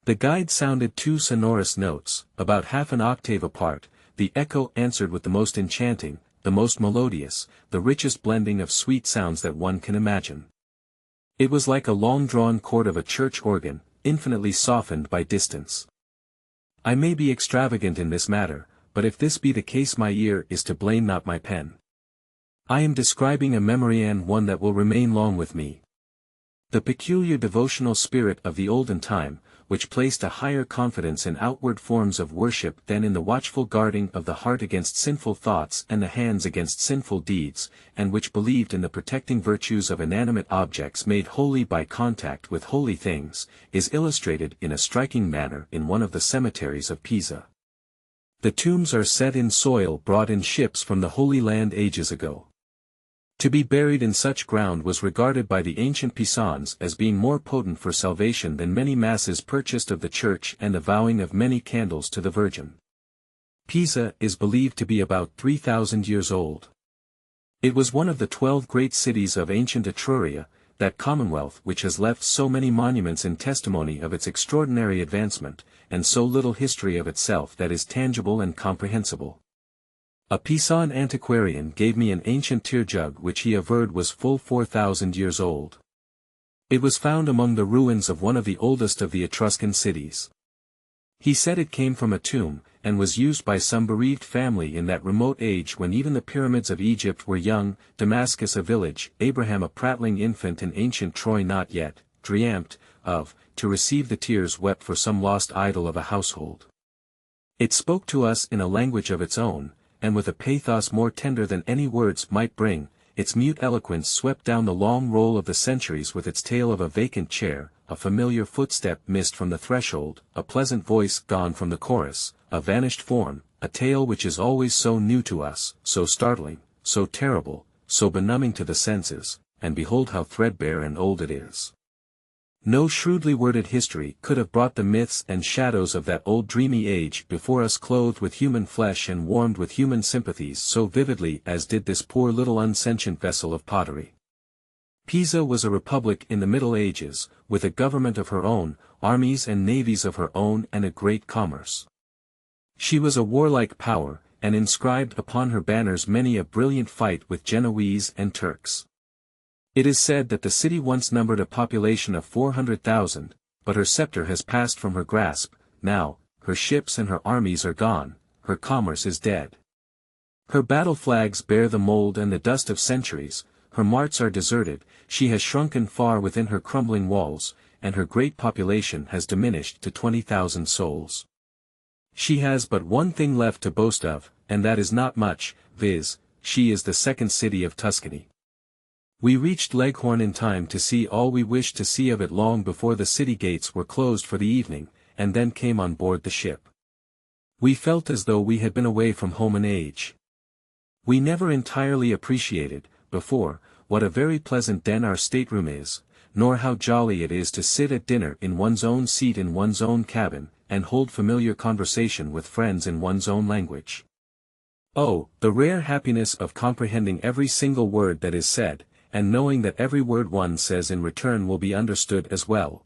A: The guide sounded 2 sonorous notes, about half an octave apart, the echo answered with the most enchanting, the most melodious, the richest blending of sweet sounds that one can imagine. It was like a long-drawn chord of a church organ, infinitely softened by distance. I may be extravagant in this matter, but if this be the case my ear is to blame, not my pen. I am describing a memory, and one that will remain long with me. The peculiar devotional spirit of the olden time, which placed a higher confidence in outward forms of worship than in the watchful guarding of the heart against sinful thoughts and the hands against sinful deeds, and which believed in the protecting virtues of inanimate objects made holy by contact with holy things, is illustrated in a striking manner in one of the cemeteries of Pisa. The tombs are set in soil brought in ships from the Holy Land ages ago. To be buried in such ground was regarded by the ancient Pisans as being more potent for salvation than many masses purchased of the church and the vowing of many candles to the Virgin. Pisa is believed to be about 3,000 years old. It was one of the 12 great cities of ancient Etruria, that commonwealth which has left so many monuments in testimony of its extraordinary advancement, and so little history of itself that is tangible and comprehensible. A Pisan antiquarian gave me an ancient tear jug which he averred was full 4,000 years old. It was found among the ruins of one of the oldest of the Etruscan cities. He said it came from a tomb, and was used by some bereaved family in that remote age when even the pyramids of Egypt were young, Damascus a village, Abraham a prattling infant in ancient Troy not yet, dreamt of, to receive the tears wept for some lost idol of a household. It spoke to us in a language of its own, and with a pathos more tender than any words might bring, its mute eloquence swept down the long roll of the centuries with its tale of a vacant chair, a familiar footstep missed from the threshold, a pleasant voice gone from the chorus, a vanished form, a tale which is always so new to us, so startling, so terrible, so benumbing to the senses, and behold how threadbare and old it is. No shrewdly worded history could have brought the myths and shadows of that old dreamy age before us clothed with human flesh and warmed with human sympathies so vividly as did this poor little unsentient vessel of pottery. Pisa was a republic in the Middle Ages, with a government of her own, armies and navies of her own and a great commerce. She was a warlike power, and inscribed upon her banners many a brilliant fight with Genoese and Turks. It is said that the city once numbered a population of 400,000, but her scepter has passed from her grasp. Now, her ships and her armies are gone, her commerce is dead. Her battle flags bear the mold and the dust of centuries, her marts are deserted, she has shrunken far within her crumbling walls, and her great population has diminished to 20,000 souls. She has but one thing left to boast of, and that is not much, viz., she is the second city of Tuscany. We reached Leghorn in time to see all we wished to see of it long before the city gates were closed for the evening, and then came on board the ship. We felt as though we had been away from home an age. We never entirely appreciated, before, what a very pleasant den our stateroom is, nor how jolly it is to sit at dinner in one's own seat in one's own cabin, and hold familiar conversation with friends in one's own language. Oh, the rare happiness of comprehending every single word that is said, and knowing that every word one says in return will be understood as well.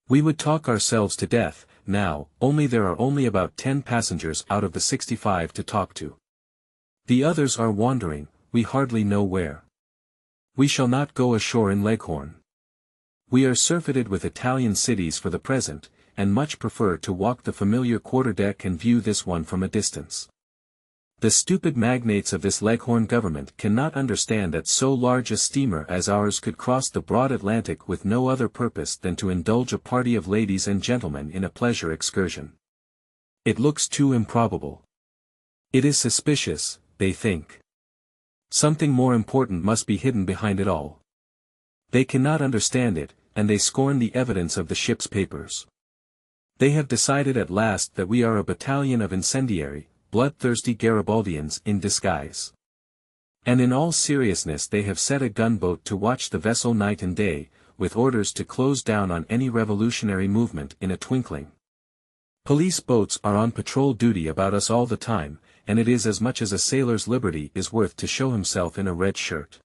A: We would talk ourselves to death, now, only there are only about 10 passengers out of the 65 to talk to. The others are wandering, we hardly know where. We shall not go ashore in Leghorn. We are surfeited with Italian cities for the present, and much prefer to walk the familiar quarterdeck and view this one from a distance. The stupid magnates of this Leghorn government cannot understand that so large a steamer as ours could cross the broad Atlantic with no other purpose than to indulge a party of ladies and gentlemen in a pleasure excursion. It looks too improbable. It is suspicious, they think. Something more important must be hidden behind it all. They cannot understand it, and they scorn the evidence of the ship's papers. They have decided at last that we are a battalion of incendiary, bloodthirsty Garibaldians in disguise. And in all seriousness they have set a gunboat to watch the vessel night and day, with orders to close down on any revolutionary movement in a twinkling. Police boats are on patrol duty about us all the time, and it is as much as a sailor's liberty is worth to show himself in a red shirt.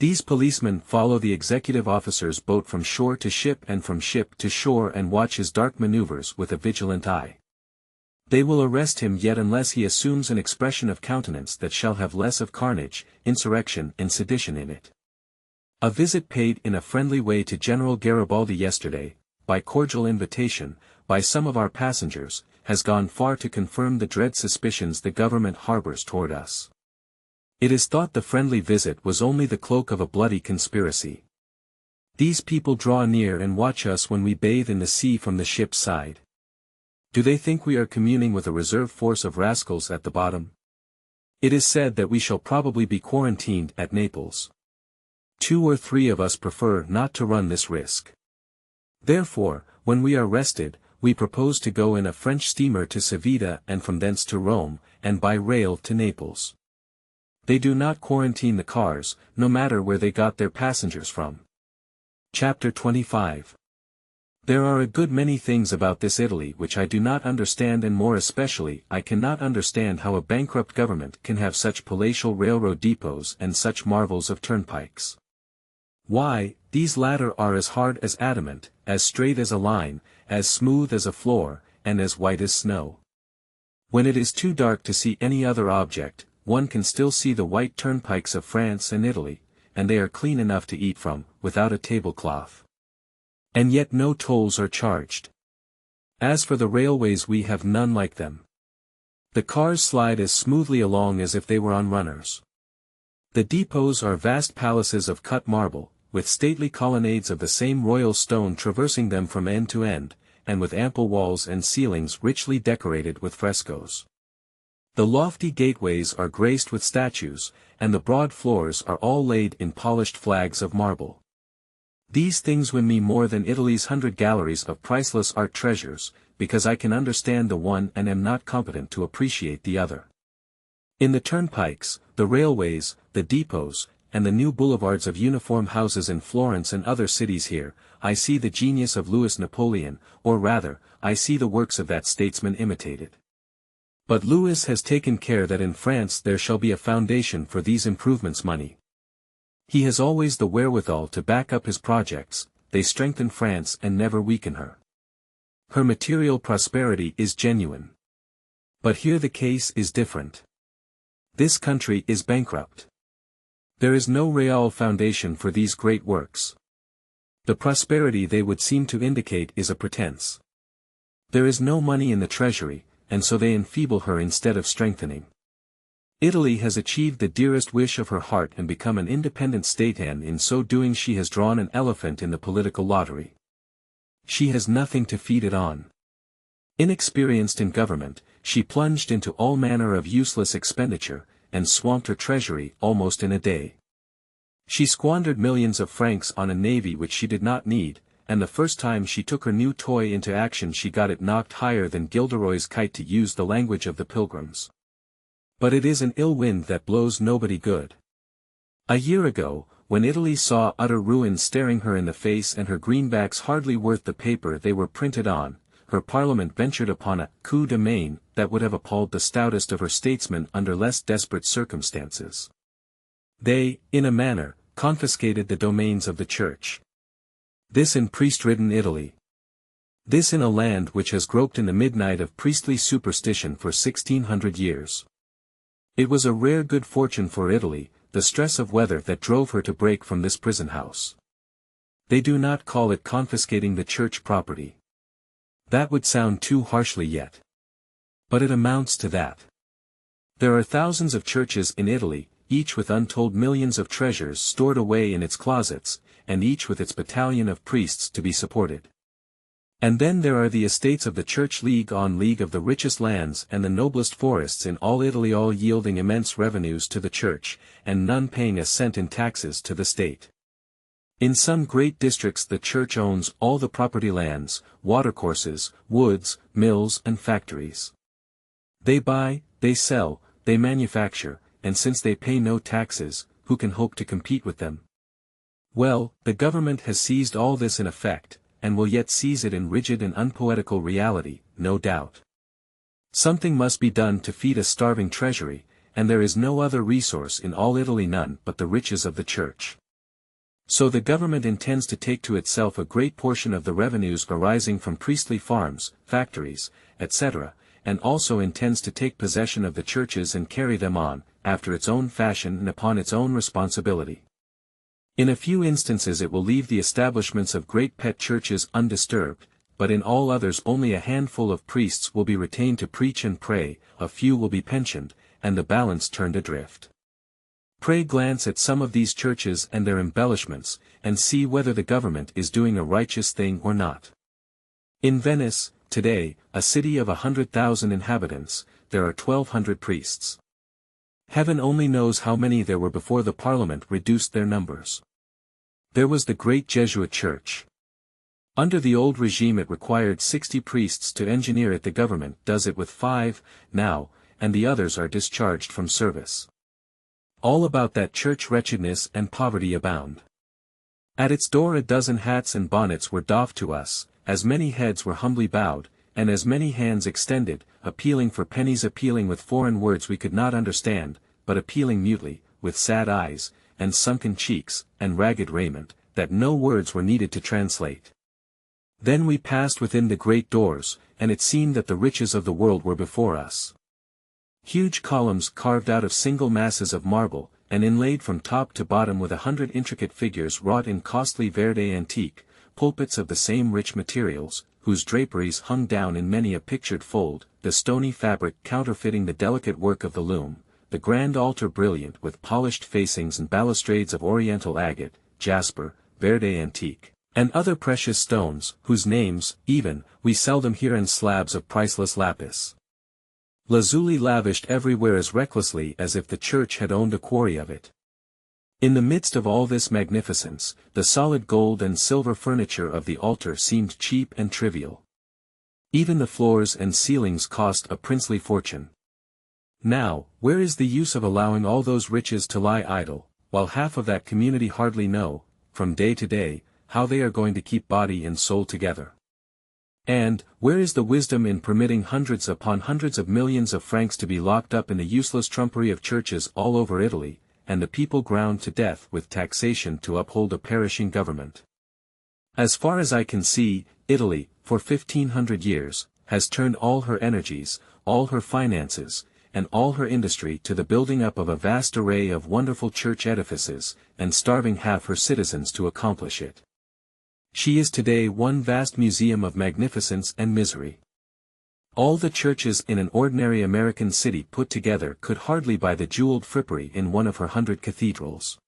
A: These policemen follow the executive officer's boat from shore to ship and from ship to shore and watch his dark maneuvers with a vigilant eye. They will arrest him yet unless he assumes an expression of countenance that shall have less of carnage, insurrection and sedition in it. A visit paid in a friendly way to General Garibaldi yesterday, by cordial invitation, by some of our passengers, has gone far to confirm the dread suspicions the government harbors toward us. It is thought the friendly visit was only the cloak of a bloody conspiracy. These people draw near and watch us when we bathe in the sea from the ship's side. Do they think we are communing with a reserve force of rascals at the bottom? It is said that we shall probably be quarantined at Naples. 2 or 3 of us prefer not to run this risk. Therefore, when we are rested, we propose to go in a French steamer to Civita and from thence to Rome, and by rail to Naples. They do not quarantine the cars, no matter where they got their passengers from. Chapter 25. There are a good many things about this Italy which I do not understand, and more especially I cannot understand how a bankrupt government can have such palatial railroad depots and such marvels of turnpikes. Why, these latter are as hard as adamant, as straight as a line, as smooth as a floor, and as white as snow. When it is too dark to see any other object, one can still see the white turnpikes of France and Italy, and they are clean enough to eat from, without a tablecloth. And yet no tolls are charged. As for the railways, we have none like them. The cars slide as smoothly along as if they were on runners. The depots are vast palaces of cut marble, with stately colonnades of the same royal stone traversing them from end to end, and with ample walls and ceilings richly decorated with frescoes. The lofty gateways are graced with statues, and the broad floors are all laid in polished flags of marble. These things win me more than Italy's 100 galleries of priceless art treasures, because I can understand the one and am not competent to appreciate the other. In the turnpikes, the railways, the depots, and the new boulevards of uniform houses in Florence and other cities here, I see the genius of Louis Napoleon, or rather, I see the works of that statesman imitated. But Louis has taken care that in France there shall be a foundation for these improvements money. He has always the wherewithal to back up his projects, they strengthen France and never weaken her. Her material prosperity is genuine. But here the case is different. This country is bankrupt. There is no real foundation for these great works. The prosperity they would seem to indicate is a pretense. There is no money in the treasury, and so they enfeeble her instead of strengthening. Italy has achieved the dearest wish of her heart and become an independent state, and in so doing she has drawn an elephant in the political lottery. She has nothing to feed it on. Inexperienced in government, she plunged into all manner of useless expenditure, and swamped her treasury almost in a day. She squandered millions of francs on a navy which she did not need, and the first time she took her new toy into action she got it knocked higher than Gilderoy's kite, to use the language of the pilgrims. But it is an ill wind that blows nobody good. A year ago, when Italy saw utter ruin staring her in the face and her greenbacks hardly worth the paper they were printed on, her parliament ventured upon a coup de main that would have appalled the stoutest of her statesmen under less desperate circumstances. They, in a manner, confiscated the domains of the church. This in priest-ridden Italy. This in a land which has groped in the midnight of priestly superstition for 1600 years. It was a rare good fortune for Italy, the stress of weather that drove her to break from this prison house. They do not call it confiscating the church property. That would sound too harshly yet. But it amounts to that. There are thousands of churches in Italy, each with untold millions of treasures stored away in its closets, and each with its battalion of priests to be supported. And then there are the estates of the church, league on league of the richest lands and the noblest forests in all Italy, all yielding immense revenues to the church, and none paying a cent in taxes to the state. In some great districts the church owns all the property, lands, watercourses, woods, mills and factories. They buy, they sell, they manufacture, and since they pay no taxes, who can hope to compete with them? Well, the government has seized all this in effect, and will yet seize it in rigid and unpoetical reality, no doubt. Something must be done to feed a starving treasury, and there is no other resource in all Italy, none but the riches of the church. So the government intends to take to itself a great portion of the revenues arising from priestly farms, factories, etc., and also intends to take possession of the churches and carry them on, after its own fashion and upon its own responsibility. In a few instances it will leave the establishments of great pet churches undisturbed, but in all others only a handful of priests will be retained to preach and pray, a few will be pensioned, and the balance turned adrift. Pray glance at some of these churches and their embellishments, and see whether the government is doing a righteous thing or not. In Venice, today, a city of 100,000 inhabitants, there are 1,200 priests. Heaven only knows how many there were before the Parliament reduced their numbers. There was the great Jesuit church. Under the old regime it required 60 priests to engineer it. The government does it with 5, now, and the others are discharged from service. All about that church wretchedness and poverty abound. At its door a dozen hats and bonnets were doffed to us, as many heads were humbly bowed, and as many hands extended, appealing for pennies, appealing with foreign words we could not understand, but appealing mutely, with sad eyes, and sunken cheeks, and ragged raiment, that no words were needed to translate. Then we passed within the great doors, and it seemed that the riches of the world were before us. Huge columns carved out of single masses of marble, and inlaid from top to bottom with 100 intricate figures wrought in costly verde antique, pulpits of the same rich materials, whose draperies hung down in many a pictured fold, the stony fabric counterfeiting the delicate work of the loom, the grand altar brilliant with polished facings and balustrades of oriental agate, jasper, verde antique, and other precious stones, whose names, even, we seldom hear, and slabs of priceless lapis lazuli lavished everywhere as recklessly as if the church had owned a quarry of it. In the midst of all this magnificence, the solid gold and silver furniture of the altar seemed cheap and trivial. Even the floors and ceilings cost a princely fortune. Now, where is the use of allowing all those riches to lie idle, while half of that community hardly know, from day to day, how they are going to keep body and soul together? And, where is the wisdom in permitting hundreds upon hundreds of millions of francs to be locked up in the useless trumpery of churches all over Italy, and the people ground to death with taxation to uphold a perishing government? As far as I can see, Italy, for 1,500 years, has turned all her energies, all her finances, and all her industry to the building up of a vast array of wonderful church edifices, and starving half her citizens to accomplish it. She is today one vast museum of magnificence and misery. All the churches in an ordinary American city put together could hardly buy the jeweled frippery in one of her 100 cathedrals.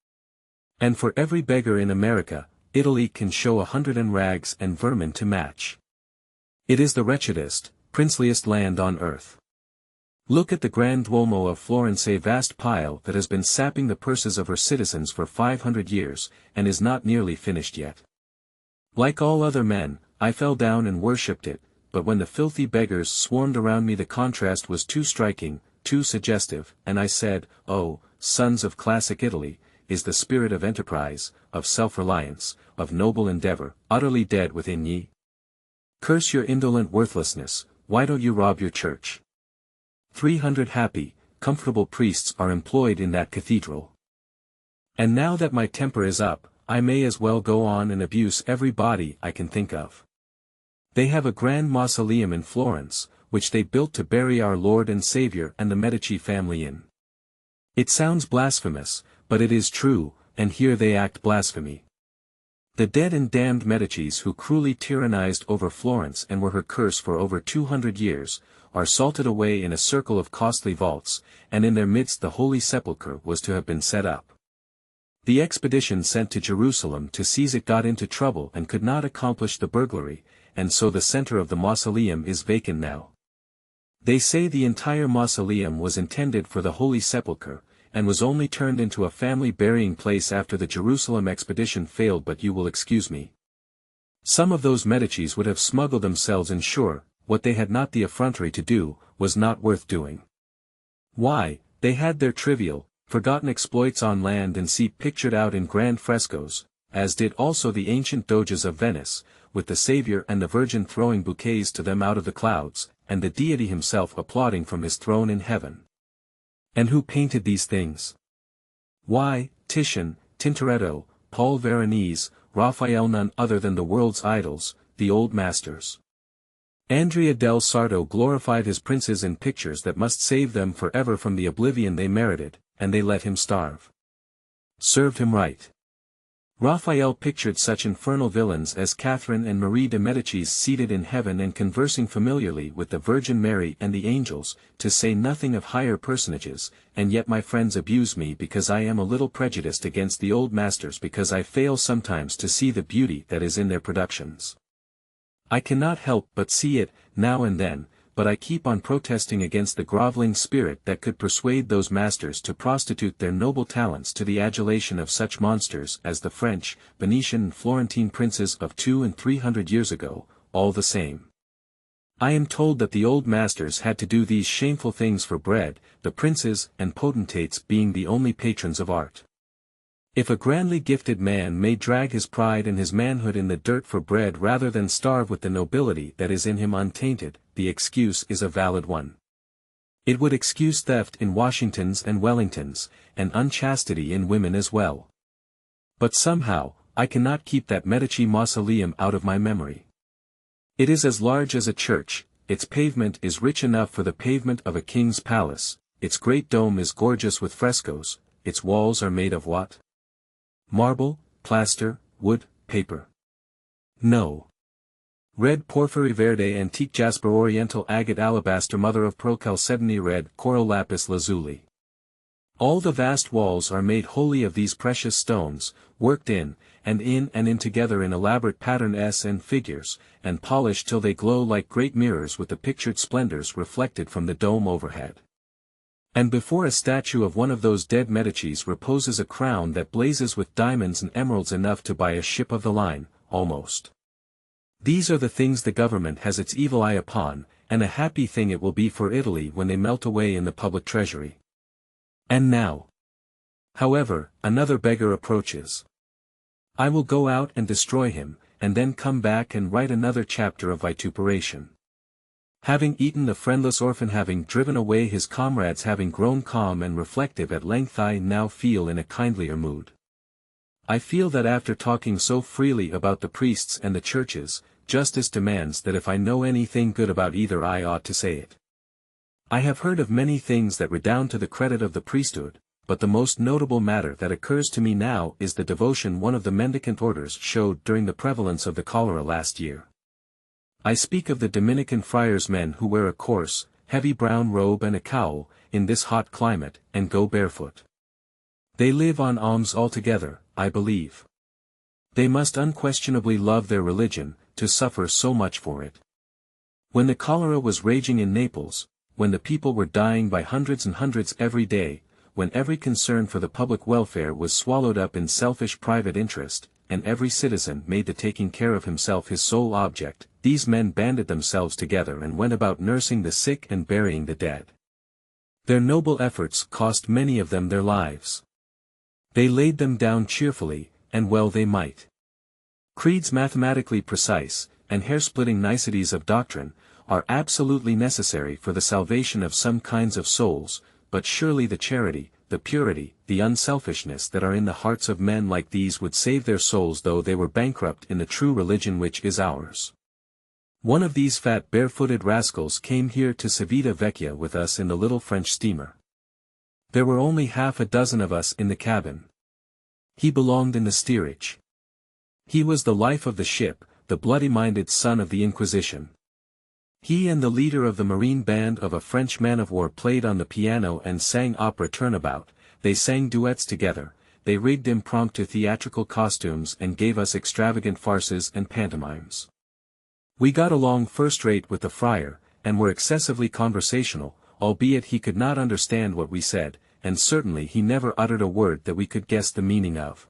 A: And for every beggar in America, Italy can show 100 in rags and vermin to match. It is the wretchedest, princeliest land on earth. Look at the Grand Duomo of Florence, a vast pile that has been sapping the purses of her citizens for 500 years, and is not nearly finished yet. Like all other men, I fell down and worshipped it, but when the filthy beggars swarmed around me the contrast was too striking, too suggestive, and I said, "Oh, sons of classic Italy, is the spirit of enterprise, of self-reliance, of noble endeavor, utterly dead within ye? Curse your indolent worthlessness, why don't you rob your church? 300 happy, comfortable priests are employed in that cathedral. And now that my temper is up, I may as well go on and abuse every body I can think of. They have a grand mausoleum in Florence, which they built to bury our Lord and Savior and the Medici family in. It sounds blasphemous, but it is true, and here they act blasphemy. The dead and damned Medicis who cruelly tyrannized over Florence and were her curse for over 200 years, are salted away in a circle of costly vaults, and in their midst the Holy Sepulchre was to have been set up. The expedition sent to Jerusalem to seize it got into trouble and could not accomplish the burglary, and so the center of the mausoleum is vacant now. They say the entire mausoleum was intended for the Holy Sepulchre, and was only turned into a family burying place after the Jerusalem expedition failed, but you will excuse me. Some of those Medicis would have smuggled themselves in, sure, what they had not the effrontery to do, was not worth doing. Why, they had their trivial, forgotten exploits on land and sea pictured out in grand frescoes, as did also the ancient doges of Venice, with the Savior and the Virgin throwing bouquets to them out of the clouds, and the deity himself applauding from his throne in heaven. And who painted these things? Why, Titian, Tintoretto, Paul Veronese, Raphael, none other than the world's idols, the old masters. Andrea del Sarto glorified his princes in pictures that must save them forever from the oblivion they merited, and they let him starve. Served him right. Raphael pictured such infernal villains as Catherine and Marie de Medicis seated in heaven and conversing familiarly with the Virgin Mary and the angels, to say nothing of higher personages, and yet my friends abuse me because I am a little prejudiced against the old masters because I fail sometimes to see the beauty that is in their productions. I cannot help but see it, now and then, but I keep on protesting against the groveling spirit that could persuade those masters to prostitute their noble talents to the adulation of such monsters as the French, Venetian and Florentine princes of 200 and 300 years ago, all the same. I am told that the old masters had to do these shameful things for bread, the princes and potentates being the only patrons of art. If a grandly gifted man may drag his pride and his manhood in the dirt for bread rather than starve with the nobility that is in him untainted, the excuse is a valid one. It would excuse theft in Washingtons and Wellingtons, and unchastity in women as well. But somehow, I cannot keep that Medici mausoleum out of my memory. It is as large as a church, its pavement is rich enough for the pavement of a king's palace, its great dome is gorgeous with frescoes, its walls are made of what? Marble, plaster, wood, paper. No. Red porphyry verde antique jasper oriental agate alabaster mother of pearl chalcedony red coral lapis lazuli. All the vast walls are made wholly of these precious stones, worked in and together in elaborate pattern and figures, and polished till they glow like great mirrors with the pictured splendors reflected from the dome overhead. And before a statue of one of those dead Medicis reposes a crown that blazes with diamonds and emeralds enough to buy a ship of the line, almost. These are the things the government has its evil eye upon, and a happy thing it will be for Italy when they melt away in the public treasury. And now. However, another beggar approaches. I will go out and destroy him, and then come back and write another chapter of vituperation. Having eaten the friendless orphan, having driven away his comrades, having grown calm and reflective at length, I now feel in a kindlier mood. I feel that after talking so freely about the priests and the churches, justice demands that if I know anything good about either I ought to say it. I have heard of many things that redound to the credit of the priesthood, but the most notable matter that occurs to me now is the devotion one of the mendicant orders showed during the prevalence of the cholera last year. I speak of the Dominican friars, men who wear a coarse, heavy brown robe and a cowl, in this hot climate, and go barefoot. They live on alms altogether, I believe. They must unquestionably love their religion, to suffer so much for it. When the cholera was raging in Naples, when the people were dying by hundreds and hundreds every day, when every concern for the public welfare was swallowed up in selfish private interest, and every citizen made the taking care of himself his sole object, these men banded themselves together and went about nursing the sick and burying the dead. Their noble efforts cost many of them their lives. They laid them down cheerfully, and well they might. Creeds mathematically precise, and hair-splitting niceties of doctrine, are absolutely necessary for the salvation of some kinds of souls, but surely the charity, the purity, the unselfishness that are in the hearts of men like these would save their souls though they were bankrupt in the true religion which is ours. One of these fat barefooted rascals came here to Civita Vecchia with us in the little French steamer. There were only half a dozen of us in the cabin. He belonged in the steerage. He was the life of the ship, the bloody-minded son of the Inquisition. He and the leader of the marine band of a French man-of-war played on the piano and sang opera turnabout, they sang duets together, they rigged impromptu theatrical costumes and gave us extravagant farces and pantomimes. We got along first-rate with the friar, and were excessively conversational, albeit he could not understand what we said, and certainly he never uttered a word that we could guess the meaning of.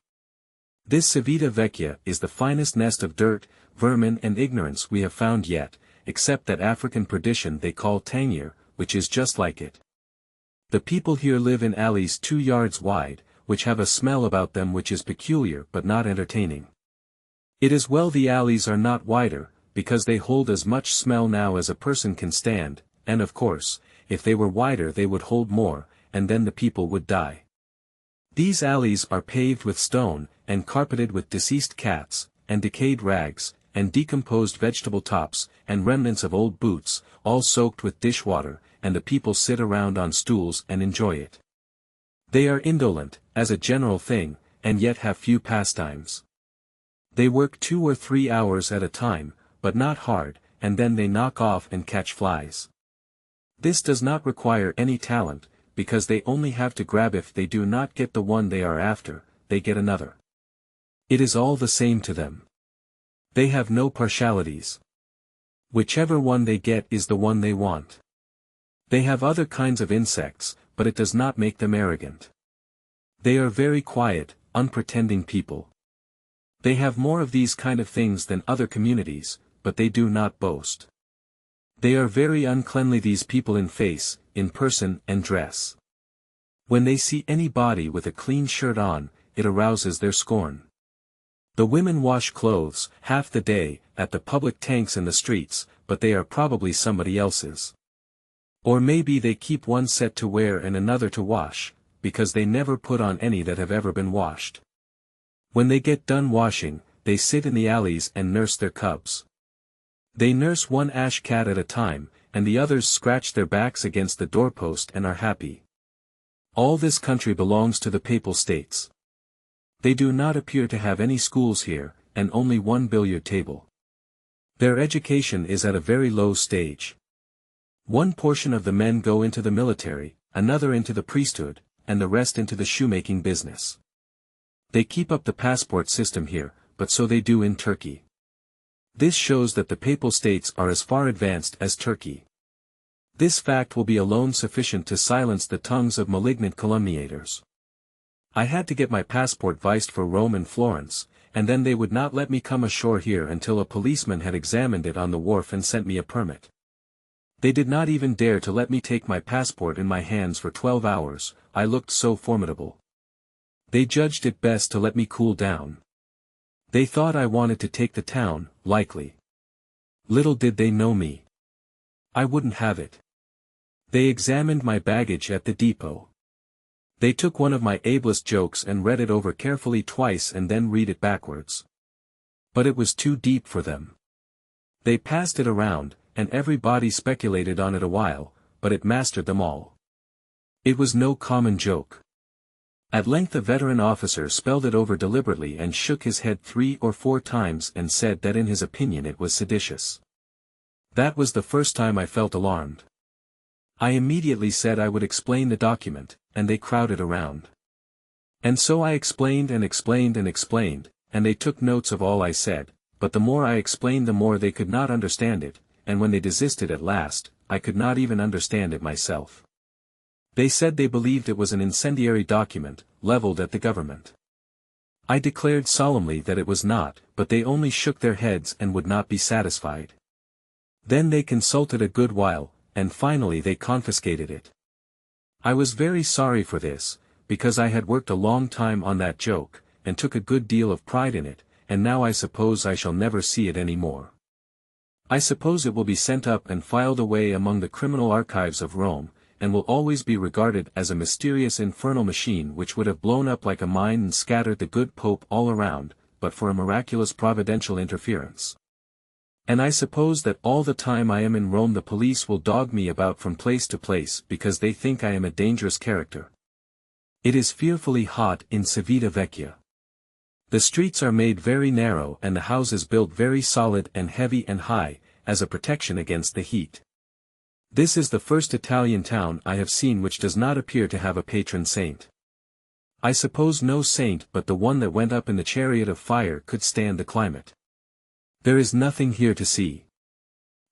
A: This Civita Vecchia is the finest nest of dirt, vermin and ignorance we have found yet, except that African perdition they call Tangier, which is just like it. The people here live in alleys 2 yards wide, which have a smell about them which is peculiar but not entertaining. It is well the alleys are not wider, because they hold as much smell now as a person can stand, and of course, if they were wider they would hold more, and then the people would die. These alleys are paved with stone, and carpeted with deceased cats, and decayed rags, and decomposed vegetable tops, and remnants of old boots, all soaked with dishwater, and the people sit around on stools and enjoy it. They are indolent, as a general thing, and yet have few pastimes. They work 2 or 3 hours at a time, but not hard, and then they knock off and catch flies. This does not require any talent, because they only have to grab. If they do not get the one they are after, they get another. It is all the same to them. They have no partialities. Whichever one they get is the one they want. They have other kinds of insects, but it does not make them arrogant. They are very quiet, unpretending people. They have more of these kind of things than other communities, but they do not boast. They are very uncleanly, these people, in face, in person, and dress. When they see anybody with a clean shirt on, it arouses their scorn. The women wash clothes, half the day, at the public tanks in the streets, but they are probably somebody else's. Or maybe they keep one set to wear and another to wash, because they never put on any that have ever been washed. When they get done washing, they sit in the alleys and nurse their cubs. They nurse one ash cat at a time, and the others scratch their backs against the doorpost and are happy. All this country belongs to the Papal States. They do not appear to have any schools here, and only one billiard table. Their education is at a very low stage. One portion of the men go into the military, another into the priesthood, and the rest into the shoemaking business. They keep up the passport system here, but so they do in Turkey. This shows that the Papal States are as far advanced as Turkey. This fact will be alone sufficient to silence the tongues of malignant calumniators. I had to get my passport vised for Rome and Florence, and then they would not let me come ashore here until a policeman had examined it on the wharf and sent me a permit. They did not even dare to let me take my passport in my hands for 12 hours, I looked so formidable. They judged it best to let me cool down. They thought I wanted to take the town, likely. Little did they know me. I wouldn't have it. They examined my baggage at the depot. They took one of my ablest jokes and read it over carefully twice and then read it backwards. But it was too deep for them. They passed it around, and everybody speculated on it a while, but it mastered them all. It was no common joke. At length a veteran officer spelled it over deliberately and shook his head 3 or 4 times and said that in his opinion it was seditious. That was the first time I felt alarmed. I immediately said I would explain the document, and they crowded around. And so I explained and explained and explained, and they took notes of all I said, but the more I explained the more they could not understand it, and when they desisted at last, I could not even understand it myself. They said they believed it was an incendiary document, leveled at the government. I declared solemnly that it was not, but they only shook their heads and would not be satisfied. Then they consulted a good while, and finally they confiscated it. I was very sorry for this, because I had worked a long time on that joke, and took a good deal of pride in it, and now I suppose I shall never see it any more. I suppose it will be sent up and filed away among the criminal archives of Rome, and will always be regarded as a mysterious infernal machine which would have blown up like a mine and scattered the good Pope all around, but for a miraculous providential interference. And I suppose that all the time I am in Rome the police will dog me about from place to place because they think I am a dangerous character. It is fearfully hot in Civita Vecchia. The streets are made very narrow and the houses built very solid and heavy and high, as a protection against the heat. This is the first Italian town I have seen which does not appear to have a patron saint. I suppose no saint but the one that went up in the chariot of fire could stand the climate. There is nothing here to see.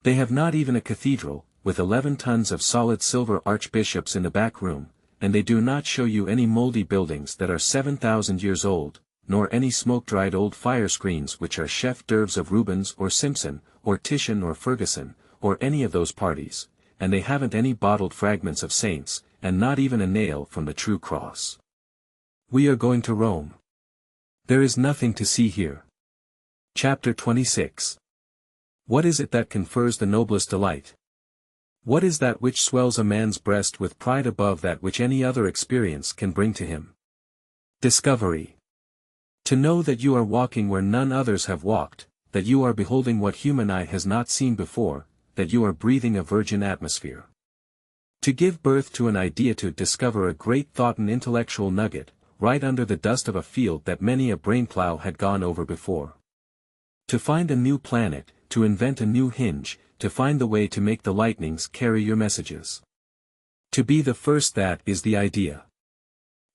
A: They have not even a cathedral, with 11 tons of solid silver archbishops in the back room, and they do not show you any moldy buildings that are 7,000 years old, nor any smoke-dried old fire screens which are chef d'oeuvres of Rubens or Simpson, or Titian or Ferguson, or any of those parties, and they haven't any bottled fragments of saints, and not even a nail from the true cross. We are going to Rome. There is nothing to see here. Chapter 26. What is it that confers the noblest delight? What is that which swells a man's breast with pride above that which any other experience can bring to him? Discovery. To know that you are walking where none others have walked, that you are beholding what human eye has not seen before, that you are breathing a virgin atmosphere. To give birth to an idea, to discover a great thought, an intellectual nugget, right under the dust of a field that many a brainplow had gone over before. To find a new planet, to invent a new hinge, to find the way to make the lightnings carry your messages. To be the first, that is the idea.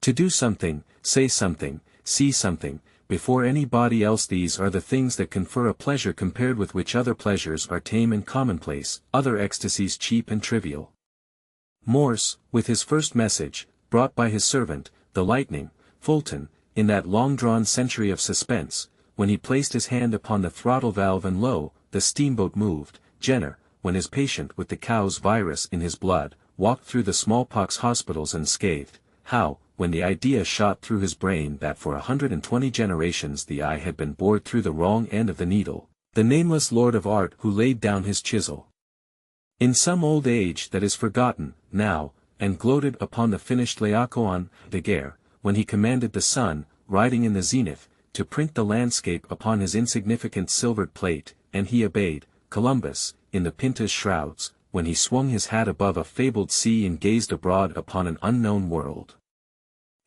A: To do something, say something, see something, before anybody else. These are the things that confer a pleasure compared with which other pleasures are tame and commonplace, other ecstasies cheap and trivial. Morse, with his first message, brought by his servant, the lightning, Fulton, in that long-drawn century of suspense, when he placed his hand upon the throttle valve and lo, the steamboat moved. Jenner, when his patient with the cow's virus in his blood, walked through the smallpox hospitals unscathed. How, when the idea shot through his brain that for 120 generations the eye had been bored through the wrong end of the needle, the nameless lord of art who laid down his chisel in some old age that is forgotten, now, and gloated upon the finished Laocoon de Guerre, when he commanded the sun, riding in the zenith, to print the landscape upon his insignificant silvered plate, and he obeyed, Columbus, in the Pinta's shrouds, when he swung his hat above a fabled sea and gazed abroad upon an unknown world.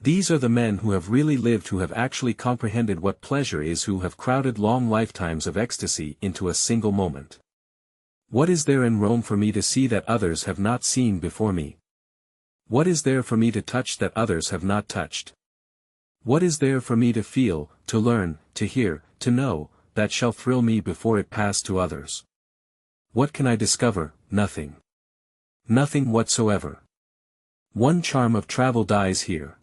A: These are the men who have really lived, who have actually comprehended what pleasure is, who have crowded long lifetimes of ecstasy into a single moment. What is there in Rome for me to see that others have not seen before me? What is there for me to touch that others have not touched? What is there for me to feel, to learn, to hear, to know, that shall thrill me before it pass to others? What can I discover? Nothing. Nothing whatsoever. One charm of travel dies here.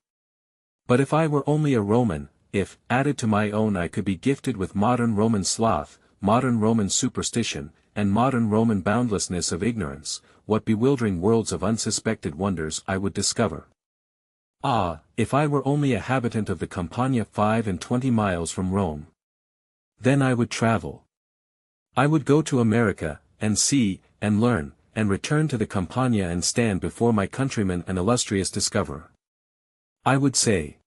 A: But if I were only a Roman, if, added to my own, I could be gifted with modern Roman sloth, modern Roman superstition, and modern Roman boundlessness of ignorance, what bewildering worlds of unsuspected wonders I would discover. Ah, if I were only a habitant of the Campagna 25 miles from Rome. Then I would travel. I would go to America, and see, and learn, and return to the Campagna and stand before my countrymen an illustrious discoverer. I would say,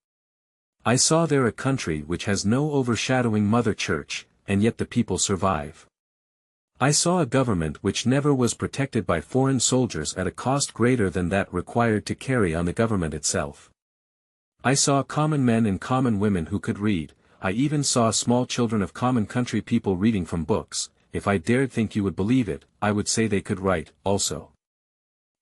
A: I saw there a country which has no overshadowing mother church, and yet the people survive. I saw a government which never was protected by foreign soldiers at a cost greater than that required to carry on the government itself. I saw common men and common women who could read. I even saw small children of common country people reading from books. If I dared think you would believe it, I would say they could write, also.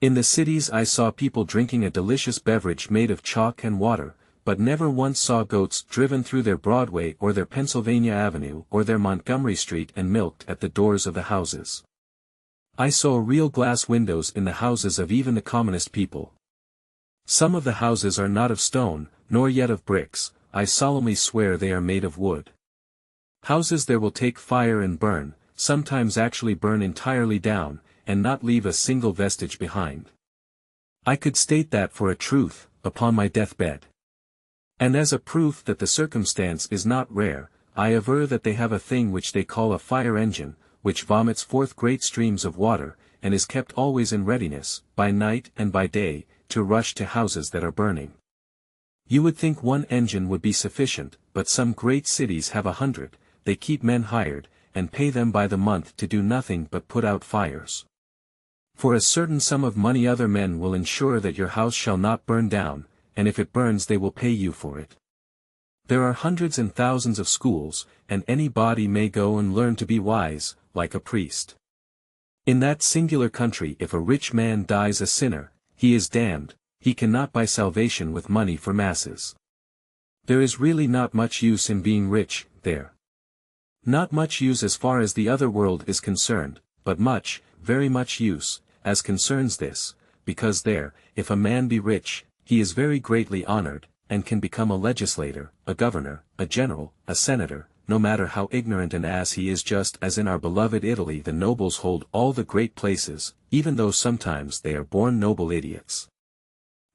A: In the cities I saw people drinking a delicious beverage made of chalk and water, but never once saw goats driven through their Broadway or their Pennsylvania Avenue or their Montgomery Street and milked at the doors of the houses. I saw real glass windows in the houses of even the commonest people. Some of the houses are not of stone, nor yet of bricks. I solemnly swear they are made of wood. Houses there will take fire and burn, sometimes actually burn entirely down, and not leave a single vestige behind. I could state that for a truth, upon my deathbed. And as a proof that the circumstance is not rare, I aver that they have a thing which they call a fire engine, which vomits forth great streams of water, and is kept always in readiness, by night and by day, to rush to houses that are burning. You would think one engine would be sufficient, but some great cities have 100, they keep men hired, and pay them by the month to do nothing but put out fires. For a certain sum of money other men will ensure that your house shall not burn down, and if it burns they will pay you for it. There are hundreds and thousands of schools, and anybody may go and learn to be wise, like a priest. In that singular country if a rich man dies a sinner, he is damned, he cannot buy salvation with money for masses. There is really not much use in being rich, there. Not much use as far as the other world is concerned, but much, very much use, as concerns this, because there, if a man be rich, he is very greatly honored, and can become a legislator, a governor, a general, a senator, no matter how ignorant an ass he is, just as in our beloved Italy the nobles hold all the great places, even though sometimes they are born noble idiots.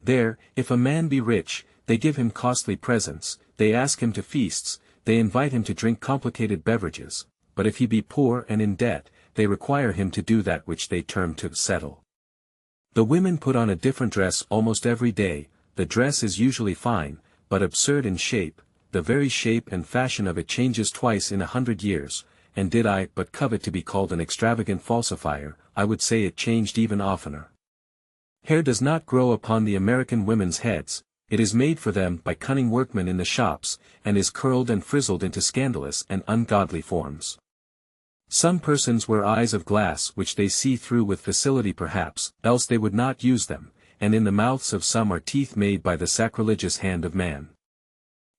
A: There, if a man be rich, they give him costly presents, they ask him to feasts, they invite him to drink complicated beverages, but if he be poor and in debt, they require him to do that which they term to settle. The women put on a different dress almost every day, the dress is usually fine, but absurd in shape, the very shape and fashion of it changes twice in 100 years, and did I but covet to be called an extravagant falsifier, I would say it changed even oftener. Hair does not grow upon the American women's heads, it is made for them by cunning workmen in the shops, and is curled and frizzled into scandalous and ungodly forms. Some persons wear eyes of glass which they see through with facility perhaps, else they would not use them, and in the mouths of some are teeth made by the sacrilegious hand of man.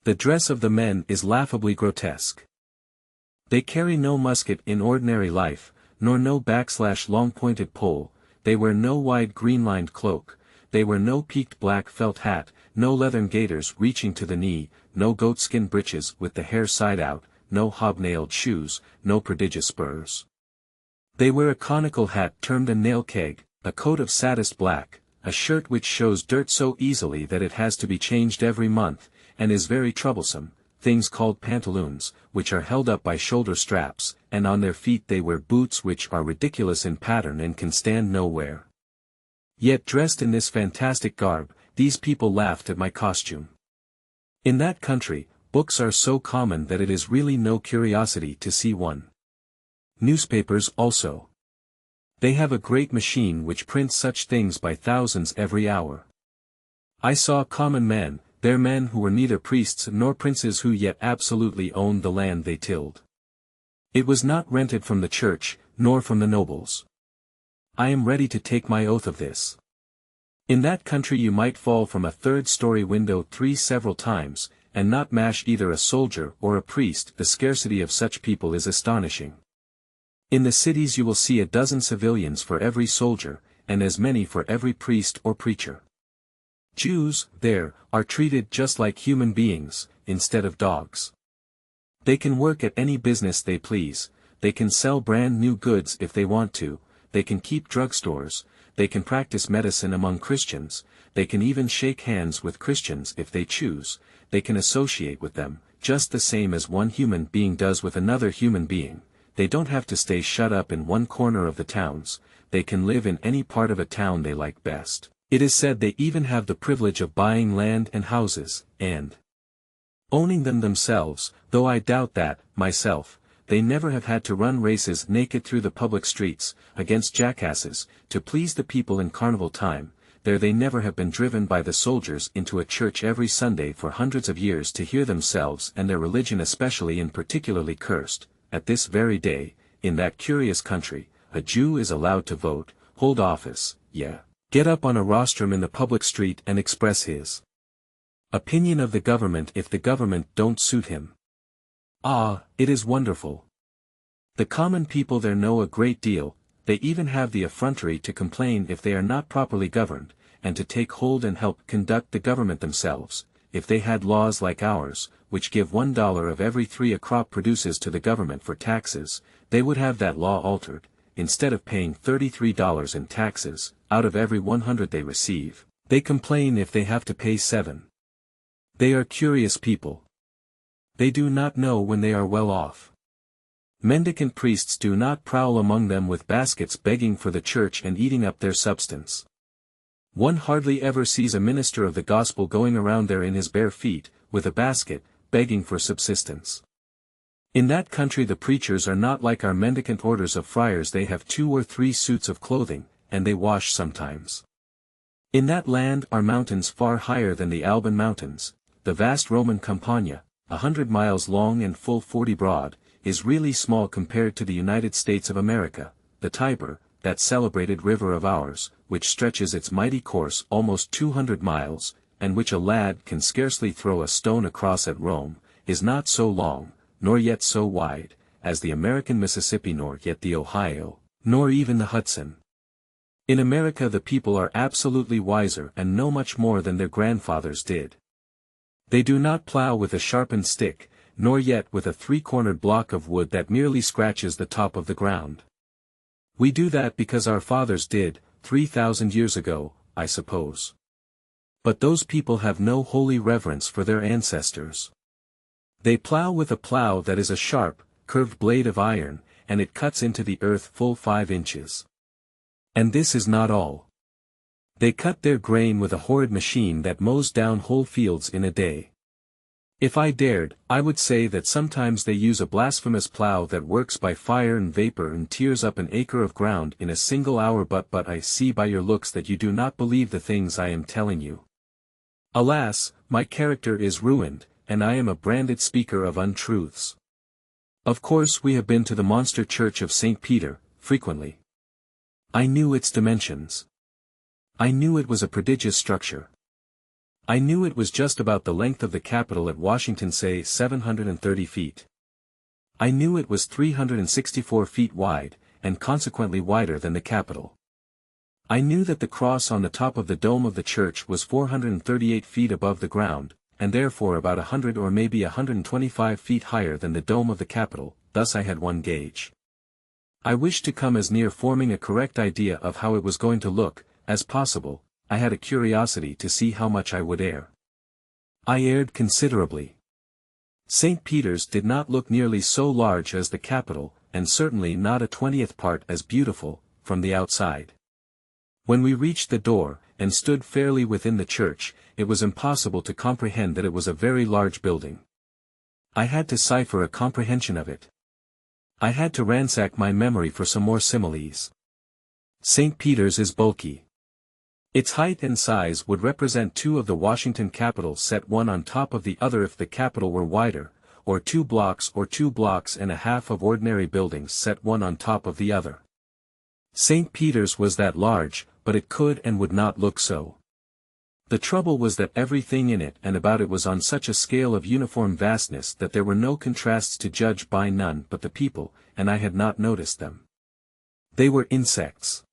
A: The dress of the men is laughably grotesque. They carry no musket in ordinary life, nor no long-pointed pole, they wear no wide green-lined cloak, they wear no peaked black felt hat, no leathern gaiters reaching to the knee, no goatskin breeches with the hair side out, no hobnailed shoes, no prodigious spurs. They wear a conical hat termed a nail keg, a coat of saddest black, a shirt which shows dirt so easily that it has to be changed every month, and is very troublesome, things called pantaloons, which are held up by shoulder straps, and on their feet they wear boots which are ridiculous in pattern and can stand nowhere. Yet dressed in this fantastic garb, these people laughed at my costume. In that country, books are so common that it is really no curiosity to see one. Newspapers also. They have a great machine which prints such things by thousands every hour. I saw common men, there men who were neither priests nor princes who yet absolutely owned the land they tilled. It was not rented from the church, nor from the nobles. I am ready to take my oath of this. In that country you might fall from a third-story window several times, and not mash either a soldier or a priest. The scarcity of such people is astonishing. In the cities you will see a dozen civilians for every soldier, and as many for every priest or preacher. Jews, there, are treated just like human beings, instead of dogs. They can work at any business they please, they can sell brand new goods if they want to, they can keep drugstores, they can practice medicine among Christians, they can even shake hands with Christians if they choose, they can associate with them, just the same as one human being does with another human being, they don't have to stay shut up in one corner of the towns, they can live in any part of a town they like best. It is said they even have the privilege of buying land and houses, and owning them themselves, though I doubt that, myself, they never have had to run races naked through the public streets, against jackasses, to please the people in carnival time, there they never have been driven by the soldiers into a church every Sunday for hundreds of years to hear themselves and their religion especially and particularly cursed. At this very day, in that curious country, a Jew is allowed to vote, hold office, get up on a rostrum in the public street and express his opinion of the government if the government don't suit him. Ah, it is wonderful. The common people there know a great deal, they even have the effrontery to complain if they are not properly governed, and to take hold and help conduct the government themselves. If they had laws like ours, which give $1 of every 3 a crop produces to the government for taxes, they would have that law altered. Instead of paying $33 in taxes, out of every 100 they receive, they complain if they have to pay 7. They are curious people. They do not know when they are well off. Mendicant priests do not prowl among them with baskets begging for the church and eating up their substance. One hardly ever sees a minister of the gospel going around there in his bare feet, with a basket, begging for subsistence. In that country the preachers are not like our mendicant orders of friars, they have 2 or 3 suits of clothing, and they wash sometimes. In that land are mountains far higher than the Alban mountains, the vast Roman Campagna, 100 miles long and full 40 broad, is really small compared to the United States of America. The Tiber, that celebrated river of ours, which stretches its mighty course almost 200 miles, and which a lad can scarcely throw a stone across at Rome, is not so long, nor yet so wide, as the American Mississippi nor yet the Ohio, nor even the Hudson. In America the people are absolutely wiser and know much more than their grandfathers did. They do not plow with a sharpened stick, nor yet with a 3-cornered block of wood that merely scratches the top of the ground. We do that because our fathers did, 3,000 years ago, I suppose. But those people have no holy reverence for their ancestors. They plow with a plow that is a sharp, curved blade of iron, and it cuts into the earth full 5 inches. And this is not all. They cut their grain with a horrid machine that mows down whole fields in a day. If I dared, I would say that sometimes they use a blasphemous plow that works by fire and vapor and tears up an acre of ground in a single hour, but I see by your looks that you do not believe the things I am telling you. Alas, my character is ruined, and I am a branded speaker of untruths. Of course we have been to the monster church of St. Peter, frequently. I knew its dimensions. I knew it was a prodigious structure. I knew it was just about the length of the Capitol at Washington, say 730 feet. I knew it was 364 feet wide, and consequently wider than the Capitol. I knew that the cross on the top of the dome of the church was 438 feet above the ground, and therefore about 100 or maybe 125 feet higher than the dome of the Capitol. Thus I had one gauge. I wished to come as near forming a correct idea of how it was going to look, as possible. I had a curiosity to see how much I would err. I erred considerably. St. Peter's did not look nearly so large as the Capitol, and certainly not a 20th part as beautiful, from the outside. When we reached the door, and stood fairly within the church, it was impossible to comprehend that it was a very large building. I had to cipher a comprehension of it. I had to ransack my memory for some more similes. St. Peter's is bulky. Its height and size would represent two of the Washington Capitols set one on top of the other if the Capitol were wider, or 2 blocks or 2 blocks and a half of ordinary buildings set one on top of the other. St. Peter's was that large, but it could and would not look so. The trouble was that everything in it and about it was on such a scale of uniform vastness that there were no contrasts to judge by, none but the people, and I had not noticed them. They were insects.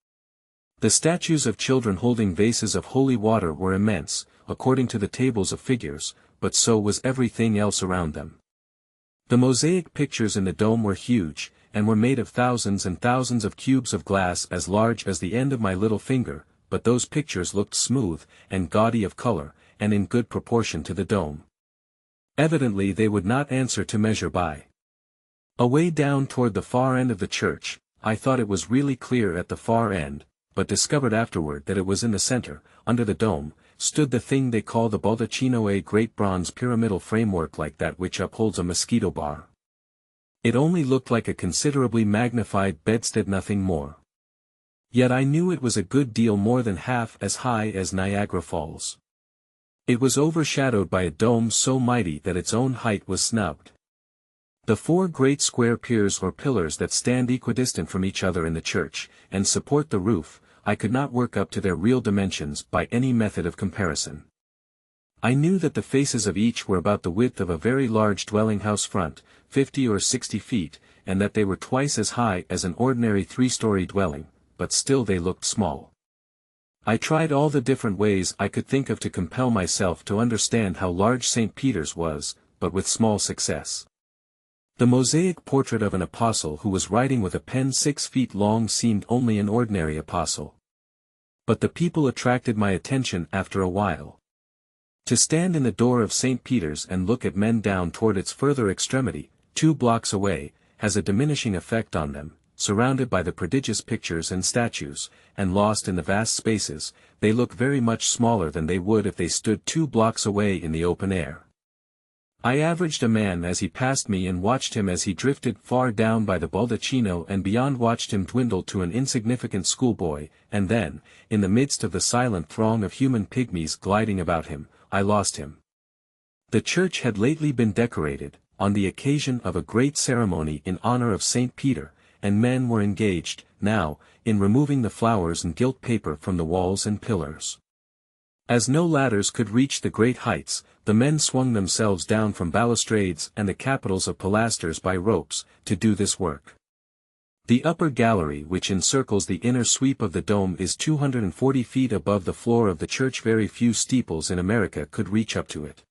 A: The statues of children holding vases of holy water were immense, according to the tables of figures, but so was everything else around them. The mosaic pictures in the dome were huge, and were made of thousands and thousands of cubes of glass as large as the end of my little finger, but those pictures looked smooth, and gaudy of color, and in good proportion to the dome. Evidently they would not answer to measure by. Away down toward the far end of the church, I thought it was really clear at the far end, but discovered afterward that it was in the center, under the dome, stood the thing they call the baldacchino, a great bronze pyramidal framework like that which upholds a mosquito bar. It only looked like a considerably magnified bedstead, nothing more. Yet I knew it was a good deal more than half as high as Niagara Falls. It was overshadowed by a dome so mighty that its own height was snubbed. The 4 great square piers or pillars that stand equidistant from each other in the church, and support the roof, I could not work up to their real dimensions by any method of comparison. I knew that the faces of each were about the width of a very large dwelling house front, 50 or 60 feet, and that they were twice as high as an ordinary 3-story dwelling, but still they looked small. I tried all the different ways I could think of to compel myself to understand how large St. Peter's was, but with small success. The mosaic portrait of an apostle who was writing with a pen 6 feet long seemed only an ordinary apostle. But the people attracted my attention after a while. To stand in the door of St. Peter's and look at men down toward its further extremity, 2 blocks away, has a diminishing effect on them. Surrounded by the prodigious pictures and statues, and lost in the vast spaces, they look very much smaller than they would if they stood 2 blocks away in the open air. I averaged a man as he passed me and watched him as he drifted far down by the baldacchino, and beyond watched him dwindle to an insignificant schoolboy, and then, in the midst of the silent throng of human pygmies gliding about him, I lost him. The church had lately been decorated, on the occasion of a great ceremony in honor of St. Peter, and men were engaged, now, in removing the flowers and gilt paper from the walls and pillars. As no ladders could reach the great heights, the men swung themselves down from balustrades and the capitals of pilasters by ropes, to do this work. The upper gallery which encircles the inner sweep of the dome is 240 feet above the floor of the church. Very few steeples in America could reach up to it.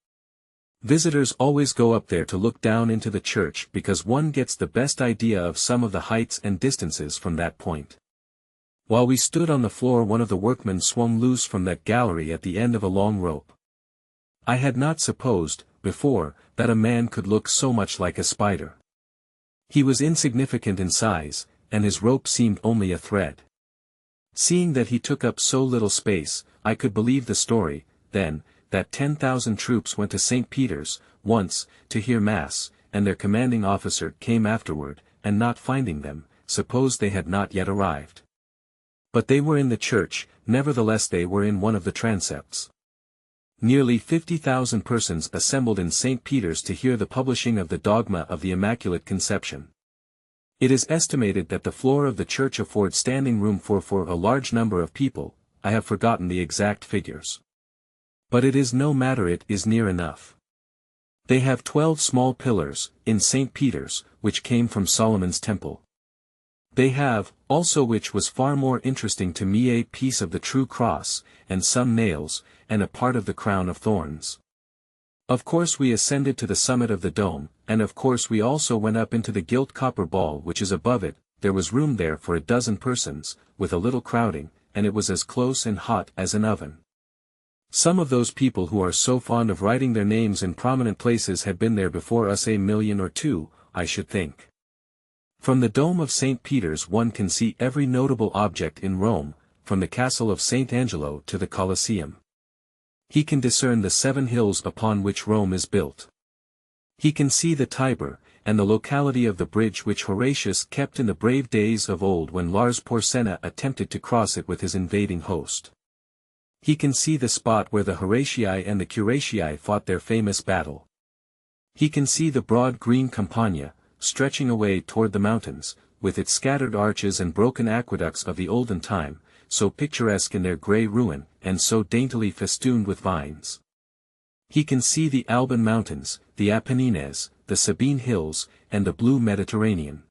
A: Visitors always go up there to look down into the church because one gets the best idea of some of the heights and distances from that point. While we stood on the floor, one of the workmen swung loose from that gallery at the end of a long rope. I had not supposed, before, that a man could look so much like a spider. He was insignificant in size, and his rope seemed only a thread. Seeing that he took up so little space, I could believe the story, then, that 10,000 troops went to St. Peter's, once, to hear Mass, and their commanding officer came afterward, and not finding them, supposed they had not yet arrived. But they were in the church, nevertheless they were in one of the transepts. Nearly 50,000 persons assembled in St. Peter's to hear the publishing of the dogma of the Immaculate Conception. It is estimated that the floor of the church affords standing room for a large number of people. I have forgotten the exact figures. But it is no matter, it is near enough. They have 12 small pillars, in St. Peter's, which came from Solomon's temple. They have, also, which was far more interesting to me, a piece of the true cross, and some nails, and a part of the crown of thorns. Of course we ascended to the summit of the dome, and of course we also went up into the gilt copper ball which is above it. There was room there for 12 persons, with a little crowding, and it was as close and hot as an oven. Some of those people who are so fond of writing their names in prominent places had been there before us, 1 million or 2, I should think. From the dome of St. Peter's one can see every notable object in Rome, from the castle of St. Angelo to the Colosseum. He can discern the 7 hills upon which Rome is built. He can see the Tiber, and the locality of the bridge which Horatius kept in the brave days of old when Lars Porsena attempted to cross it with his invading host. He can see the spot where the Horatii and the Curatii fought their famous battle. He can see the broad green Campagna, stretching away toward the mountains, with its scattered arches and broken aqueducts of the olden time, so picturesque in their grey ruin, and so daintily festooned with vines. He can see the Alban mountains, the Apennines, the Sabine hills, and the blue Mediterranean.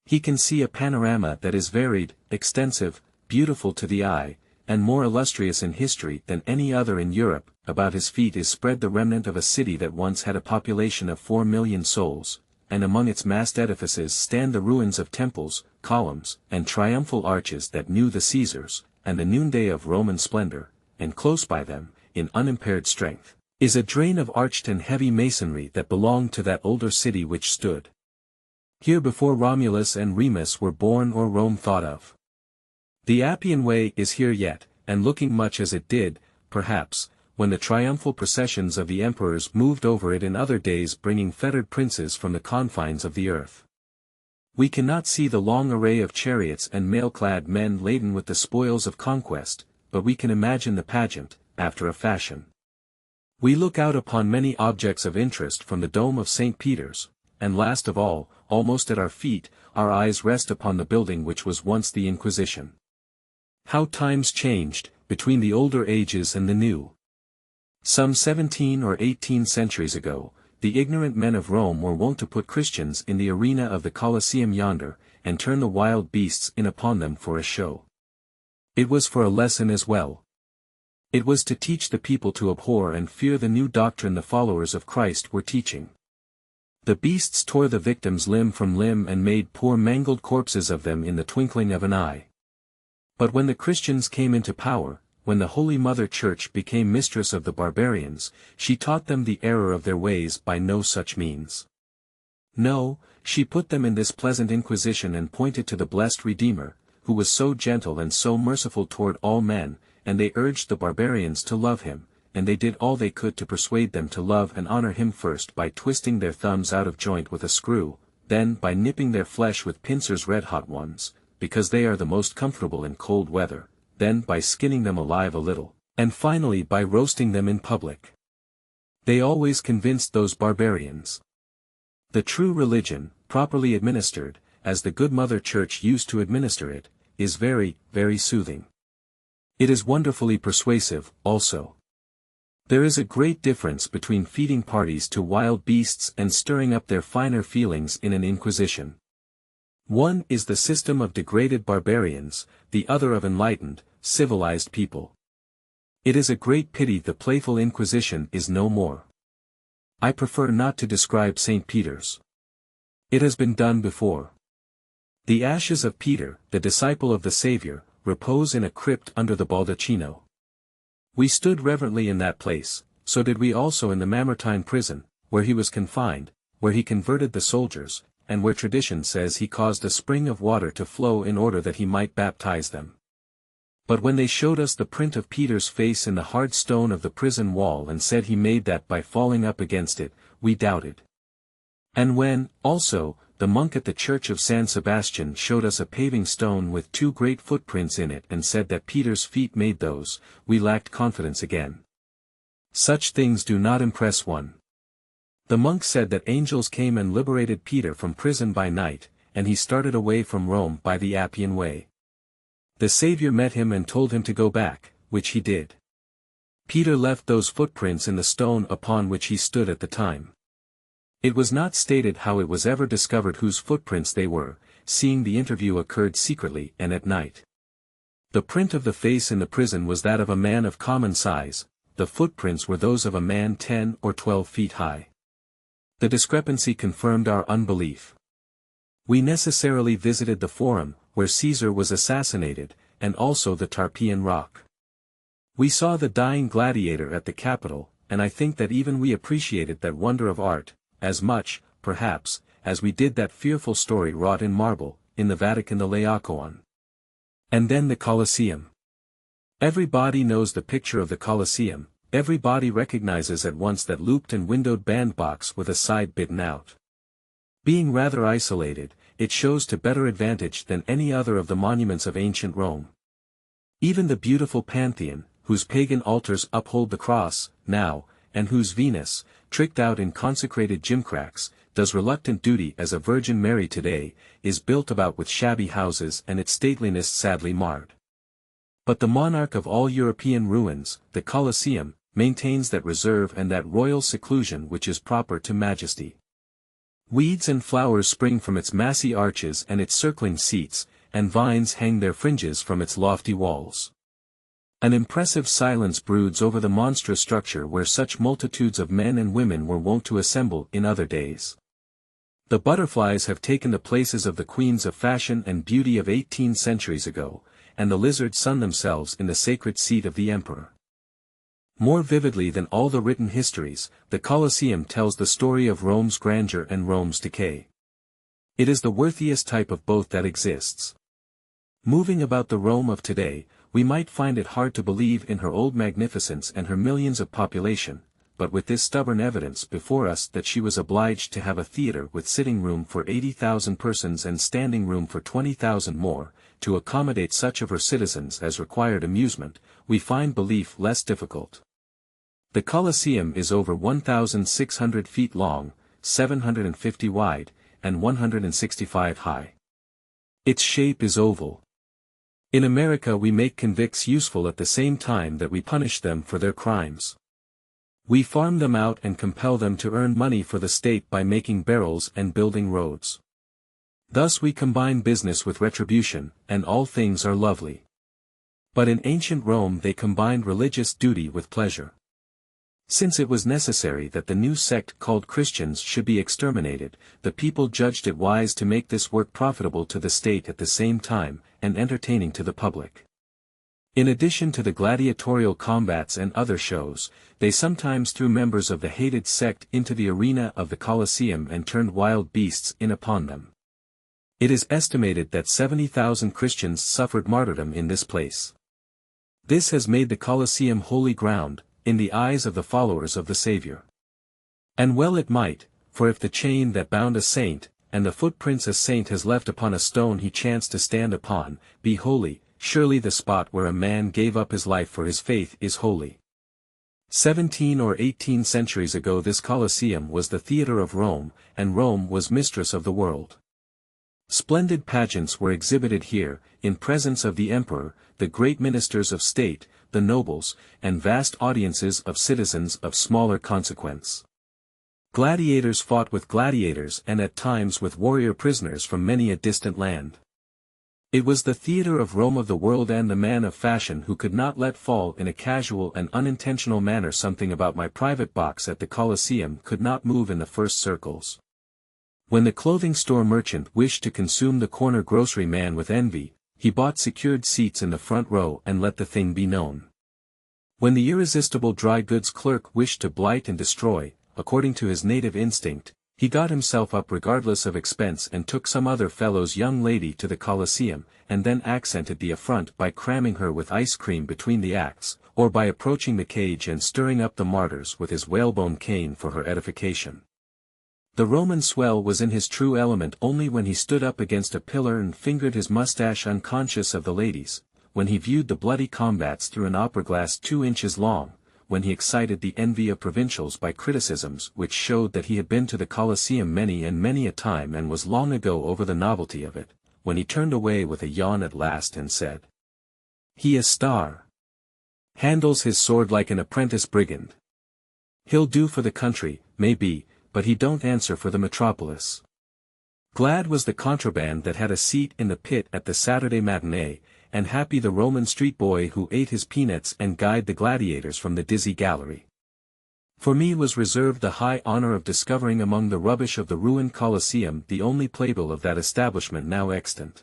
A: He can see a panorama that is varied, extensive, beautiful to the eye, and more illustrious in history than any other in Europe. About his feet is spread the remnant of a city that once had a population of 4 million souls, and among its massed edifices stand the ruins of temples, columns, and triumphal arches that knew the Caesars, and the noonday of Roman splendor, and close by them, in unimpaired strength, is a drain of arched and heavy masonry that belonged to that older city which stood here before Romulus and Remus were born or Rome thought of. The Appian Way is here yet, and looking much as it did, perhaps, when the triumphal processions of the emperors moved over it in other days, bringing fettered princes from the confines of the earth. We cannot see the long array of chariots and mail-clad men laden with the spoils of conquest, but we can imagine the pageant, after a fashion. We look out upon many objects of interest from the dome of St. Peter's, and last of all, almost at our feet, our eyes rest upon the building which was once the Inquisition. How times changed, between the older ages and the new! Some 17 or 18 centuries ago, the ignorant men of Rome were wont to put Christians in the arena of the Colosseum yonder, and turn the wild beasts in upon them for a show. It was for a lesson as well. It was to teach the people to abhor and fear the new doctrine the followers of Christ were teaching. The beasts tore the victims limb from limb and made poor mangled corpses of them in the twinkling of an eye. But when the Christians came into power, when the Holy Mother Church became mistress of the barbarians, she taught them the error of their ways by no such means. No, she put them in this pleasant Inquisition and pointed to the blessed Redeemer, who was so gentle and so merciful toward all men, and they urged the barbarians to love him, and they did all they could to persuade them to love and honor him, first by twisting their thumbs out of joint with a screw, then by nipping their flesh with pincers, red-hot ones, because they are the most comfortable in cold weather, then by skinning them alive a little, and finally by roasting them in public. They always convinced those barbarians. The true religion, properly administered, as the good Mother Church used to administer it, is very, very soothing. It is wonderfully persuasive, also. There is a great difference between feeding parties to wild beasts and stirring up their finer feelings in an inquisition. One is the system of degraded barbarians, the other of enlightened, civilized people. It is a great pity the playful Inquisition is no more. I prefer not to describe St. Peter's. It has been done before. The ashes of Peter, the disciple of the Savior, repose in a crypt under the baldacchino. We stood reverently in that place, so did we also in the Mamertine prison, where he was confined, where he converted the soldiers, and where tradition says he caused a spring of water to flow in order that he might baptize them. But when they showed us the print of Peter's face in the hard stone of the prison wall and said he made that by falling up against it, we doubted. And when, also, the monk at the church of San Sebastian showed us a paving stone with 2 great footprints in it and said that Peter's feet made those, we lacked confidence again. Such things do not impress one. The monk said that angels came and liberated Peter from prison by night, and he started away from Rome by the Appian Way. The Savior met him and told him to go back, which he did. Peter left those footprints in the stone upon which he stood at the time. It was not stated how it was ever discovered whose footprints they were, seeing the interview occurred secretly and at night. The print of the face in the prison was that of a man of common size, the footprints were those of a man 10 or 12 feet high. The discrepancy confirmed our unbelief. We necessarily visited the Forum, where Caesar was assassinated, and also the Tarpeian Rock. We saw the dying gladiator at the Capitol, and I think that even we appreciated that wonder of art, as much, perhaps, as we did that fearful story wrought in marble, in the Vatican, the Laocoon. And then the Colosseum. Every body knows the picture of the Colosseum, every body recognizes at once that looped and windowed bandbox with a side bitten out. Being rather isolated, it shows to better advantage than any other of the monuments of ancient Rome. Even the beautiful Pantheon, whose pagan altars uphold the cross, now, and whose Venus, tricked out in consecrated gimcracks, does reluctant duty as a Virgin Mary today, is built about with shabby houses and its stateliness sadly marred. But the monarch of all European ruins, the Colosseum, maintains that reserve and that royal seclusion which is proper to majesty. Weeds and flowers spring from its massy arches and its circling seats, and vines hang their fringes from its lofty walls. An impressive silence broods over the monstrous structure where such multitudes of men and women were wont to assemble in other days. The butterflies have taken the places of the queens of fashion and beauty of 18 centuries ago, and the lizards sun themselves in the sacred seat of the emperor. More vividly than all the written histories, the Colosseum tells the story of Rome's grandeur and Rome's decay. It is the worthiest type of both that exists. Moving about the Rome of today, we might find it hard to believe in her old magnificence and her millions of population, but with this stubborn evidence before us that she was obliged to have a theater with sitting room for 80,000 persons and standing room for 20,000 more, to accommodate such of her citizens as required amusement, we find belief less difficult. The Colosseum is over 1,600 feet long, 750 wide, and 165 high. Its shape is oval. In America we make convicts useful at the same time that we punish them for their crimes. We farm them out and compel them to earn money for the state by making barrels and building roads. Thus we combine business with retribution, and all things are lovely. But in ancient Rome they combined religious duty with pleasure. Since it was necessary that the new sect called Christians should be exterminated, the people judged it wise to make this work profitable to the state at the same time, and entertaining to the public. In addition to the gladiatorial combats and other shows, they sometimes threw members of the hated sect into the arena of the Colosseum and turned wild beasts in upon them. It is estimated that 70,000 Christians suffered martyrdom in this place. This has made the Colosseum holy ground, in the eyes of the followers of the Savior. And well it might, for if the chain that bound a saint, and the footprints a saint has left upon a stone he chanced to stand upon, be holy, surely the spot where a man gave up his life for his faith is holy. 17 or 18 centuries ago this Colosseum was the theater of Rome, and Rome was mistress of the world. Splendid pageants were exhibited here, in presence of the emperor, the great ministers of state, the nobles, and vast audiences of citizens of smaller consequence. Gladiators fought with gladiators and at times with warrior prisoners from many a distant land. It was the theater of Rome of the world, and the man of fashion who could not let fall in a casual and unintentional manner something about my private box at the Colosseum could not move in the first circles. When the clothing store merchant wished to consume the corner grocery man with envy, he bought secured seats in the front row and let the thing be known. When the irresistible dry goods clerk wished to blight and destroy, according to his native instinct, he got himself up regardless of expense and took some other fellow's young lady to the Colosseum, and then accented the affront by cramming her with ice cream between the acts, or by approaching the cage and stirring up the martyrs with his whalebone cane for her edification. The Roman swell was in his true element only when he stood up against a pillar and fingered his mustache unconscious of the ladies, when he viewed the bloody combats through an opera glass 2 inches long, when he excited the envy of provincials by criticisms which showed that he had been to the Colosseum many and many a time and was long ago over the novelty of it, when he turned away with a yawn at last and said, "He is star. Handles his sword like an apprentice brigand. He'll do for the country, may be, but he don't answer for the metropolis." Glad was the contraband that had a seat in the pit at the Saturday matinee, and happy the Roman street boy who ate his peanuts and guyed the gladiators from the dizzy gallery. For me was reserved the high honor of discovering among the rubbish of the ruined Colosseum the only playbill of that establishment now extant.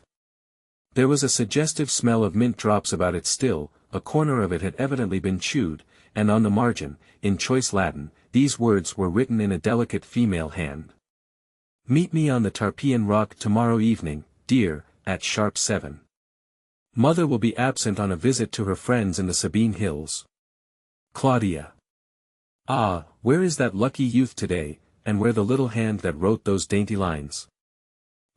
A: There was a suggestive smell of mint drops about it still, a corner of it had evidently been chewed, and on the margin, in choice Latin, these words were written in a delicate female hand. "Meet me on the Tarpeian Rock tomorrow evening, dear, at sharp 7. Mother will be absent on a visit to her friends in the Sabine Hills. Claudia." Ah, where is that lucky youth today, and where the little hand that wrote those dainty lines?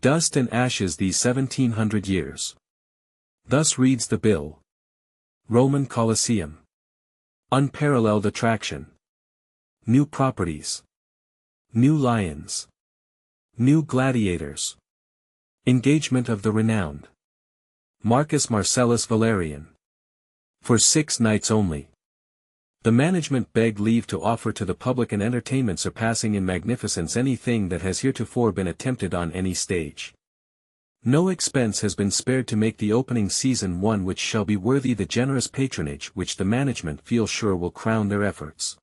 A: Dust and ashes these 1700 years. Thus reads the bill. Roman Colosseum. Unparalleled attraction. New properties. New lions. New gladiators. Engagement of the renowned Marcus Marcellus Valerian. For 6 nights only. The management begged leave to offer to the public an entertainment surpassing in magnificence anything that has heretofore been attempted on any stage. No expense has been spared to make the opening season one which shall be worthy the generous patronage which the management feel sure will crown their efforts.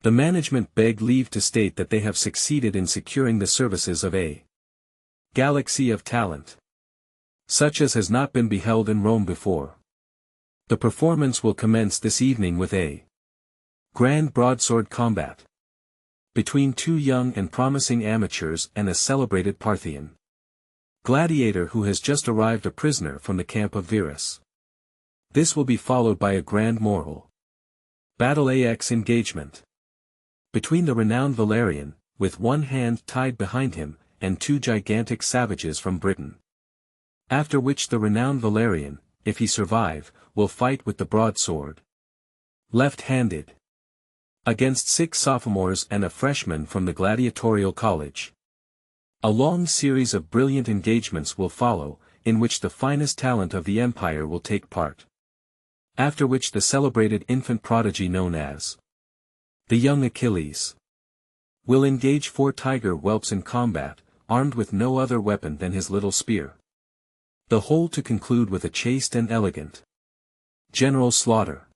A: The management beg leave to state that they have succeeded in securing the services of a galaxy of talent, such as has not been beheld in Rome before. The performance will commence this evening with a grand broadsword combat between 2 young and promising amateurs and a celebrated Parthian gladiator who has just arrived a prisoner from the camp of Verus. This will be followed by a grand moral battle engagement between the renowned Valerian, with one hand tied behind him, and 2 gigantic savages from Britain. After which the renowned Valerian, if he survive, will fight with the broadsword, left-handed, against 6 sophomores and a freshman from the gladiatorial college. A long series of brilliant engagements will follow, in which the finest talent of the empire will take part. After which the celebrated infant prodigy known as the young Achilles will engage 4 tiger whelps in combat, armed with no other weapon than his little spear. The whole to conclude with a chaste and elegant general slaughter,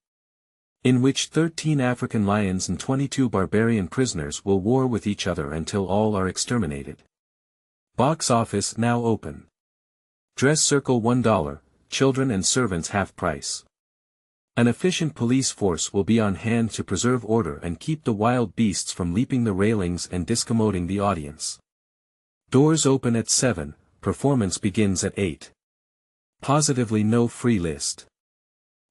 A: in which 13 African lions and 22 barbarian prisoners will war with each other until all are exterminated. Box office now open. Dress circle $1, children and servants half price. An efficient police force will be on hand to preserve order and keep the wild beasts from leaping the railings and discommoding the audience. Doors open at 7, performance begins at 8. Positively no free list.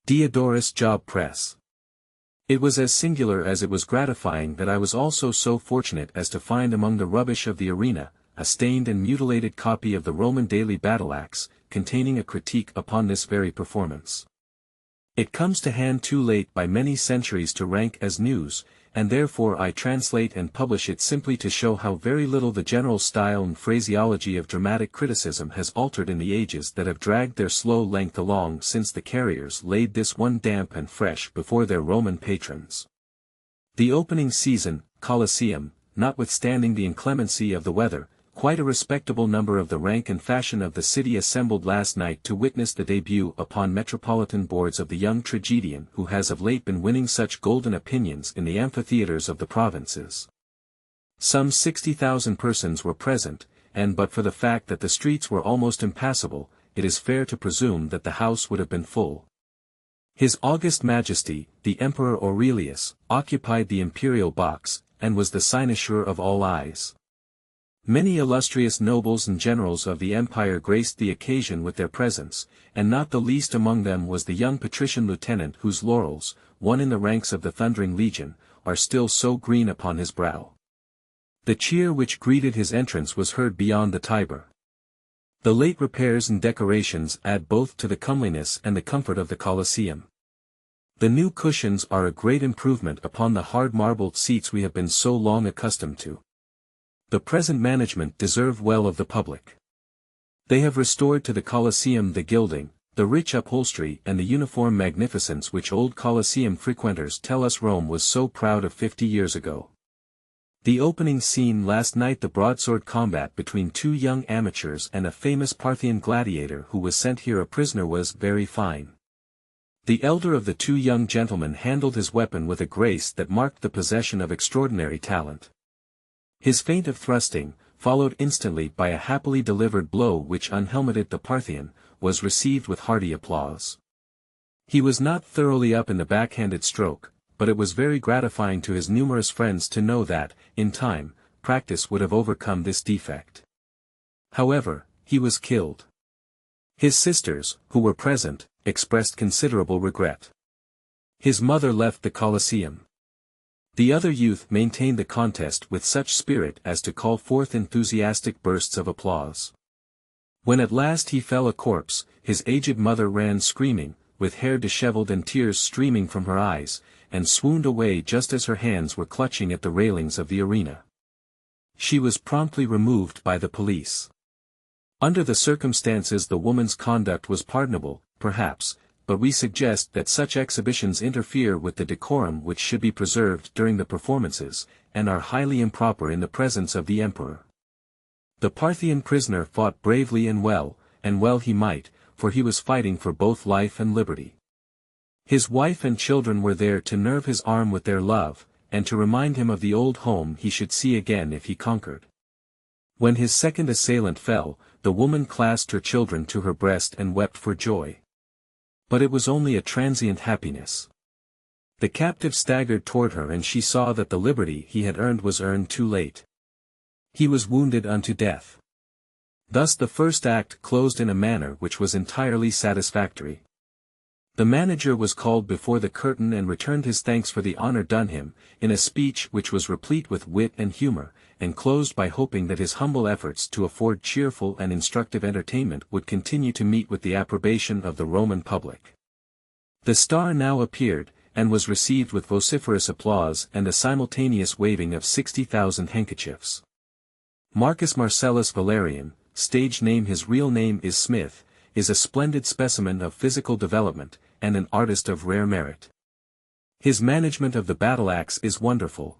A: Diodorus Job Press. It was as singular as it was gratifying that I was also so fortunate as to find among the rubbish of the arena, a stained and mutilated copy of the Roman Daily Battle Axe, containing a critique upon this very performance. It comes to hand too late by many centuries to rank as news, and therefore I translate and publish it simply to show how very little the general style and phraseology of dramatic criticism has altered in the ages that have dragged their slow length along since the carriers laid this one damp and fresh before their Roman patrons. The opening season, Colosseum, notwithstanding the inclemency of the weather, quite a respectable number of the rank and fashion of the city assembled last night to witness the debut upon metropolitan boards of the young tragedian who has of late been winning such golden opinions in the amphitheatres of the provinces. Some 60,000 persons were present, and but for the fact that the streets were almost impassable, it is fair to presume that the house would have been full. His August Majesty, the Emperor Aurelius, occupied the imperial box, and was the cynosure of all eyes. Many illustrious nobles and generals of the empire graced the occasion with their presence, and not the least among them was the young patrician lieutenant whose laurels, won in the ranks of the Thundering Legion, are still so green upon his brow. The cheer which greeted his entrance was heard beyond the Tiber. The late repairs and decorations add both to the comeliness and the comfort of the Colosseum. The new cushions are a great improvement upon the hard marbled seats we have been so long accustomed to. The present management deserve well of the public. They have restored to the Colosseum the gilding, the rich upholstery and the uniform magnificence which old Colosseum frequenters tell us Rome was so proud of 50 years ago. The opening scene last night, the broadsword combat between two young amateurs and a famous Parthian gladiator who was sent here a prisoner, was very fine. The elder of the two young gentlemen handled his weapon with a grace that marked the possession of extraordinary talent. His feint of thrusting, followed instantly by a happily delivered blow which unhelmeted the Parthian, was received with hearty applause. He was not thoroughly up in the backhanded stroke, but it was very gratifying to his numerous friends to know that, in time, practice would have overcome this defect. However, he was killed. His sisters, who were present, expressed considerable regret. His mother left the Colosseum. The other youth maintained the contest with such spirit as to call forth enthusiastic bursts of applause. When at last he fell a corpse, his aged mother ran screaming, with hair dishevelled and tears streaming from her eyes, and swooned away just as her hands were clutching at the railings of the arena. She was promptly removed by the police. Under the circumstances the woman's conduct was pardonable, perhaps, but we suggest that such exhibitions interfere with the decorum which should be preserved during the performances, and are highly improper in the presence of the emperor. The Parthian prisoner fought bravely and well he might, for he was fighting for both life and liberty. His wife and children were there to nerve his arm with their love, and to remind him of the old home he should see again if he conquered. When his second assailant fell, the woman clasped her children to her breast and wept for joy. But it was only a transient happiness. The captive staggered toward her and she saw that the liberty he had earned was earned too late. He was wounded unto death. Thus the first act closed in a manner which was entirely satisfactory. The manager was called before the curtain and returned his thanks for the honor done him, in a speech which was replete with wit and humor, and closed by hoping that his humble efforts to afford cheerful and instructive entertainment would continue to meet with the approbation of the Roman public. The star now appeared, and was received with vociferous applause and a simultaneous waving of 60,000 handkerchiefs. Marcus Marcellus Valerian, stage name, his real name is Smith, is a splendid specimen of physical development, and an artist of rare merit. His management of the battle-axe is wonderful.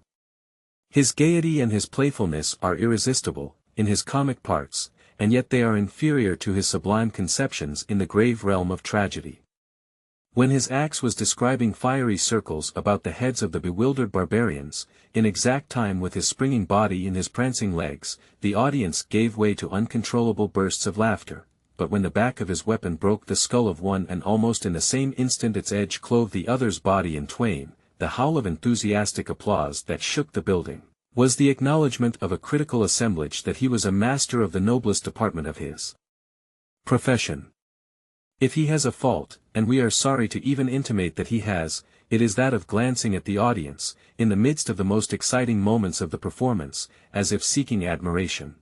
A: His gaiety and his playfulness are irresistible, in his comic parts, and yet they are inferior to his sublime conceptions in the grave realm of tragedy. When his axe was describing fiery circles about the heads of the bewildered barbarians, in exact time with his springing body and his prancing legs, the audience gave way to uncontrollable bursts of laughter. But when the back of his weapon broke the skull of one and almost in the same instant its edge clove the other's body in twain, the howl of enthusiastic applause that shook the building, was the acknowledgment of a critical assemblage that he was a master of the noblest department of his profession. If he has a fault, and we are sorry to even intimate that he has, it is that of glancing at the audience, in the midst of the most exciting moments of the performance, as if seeking admiration.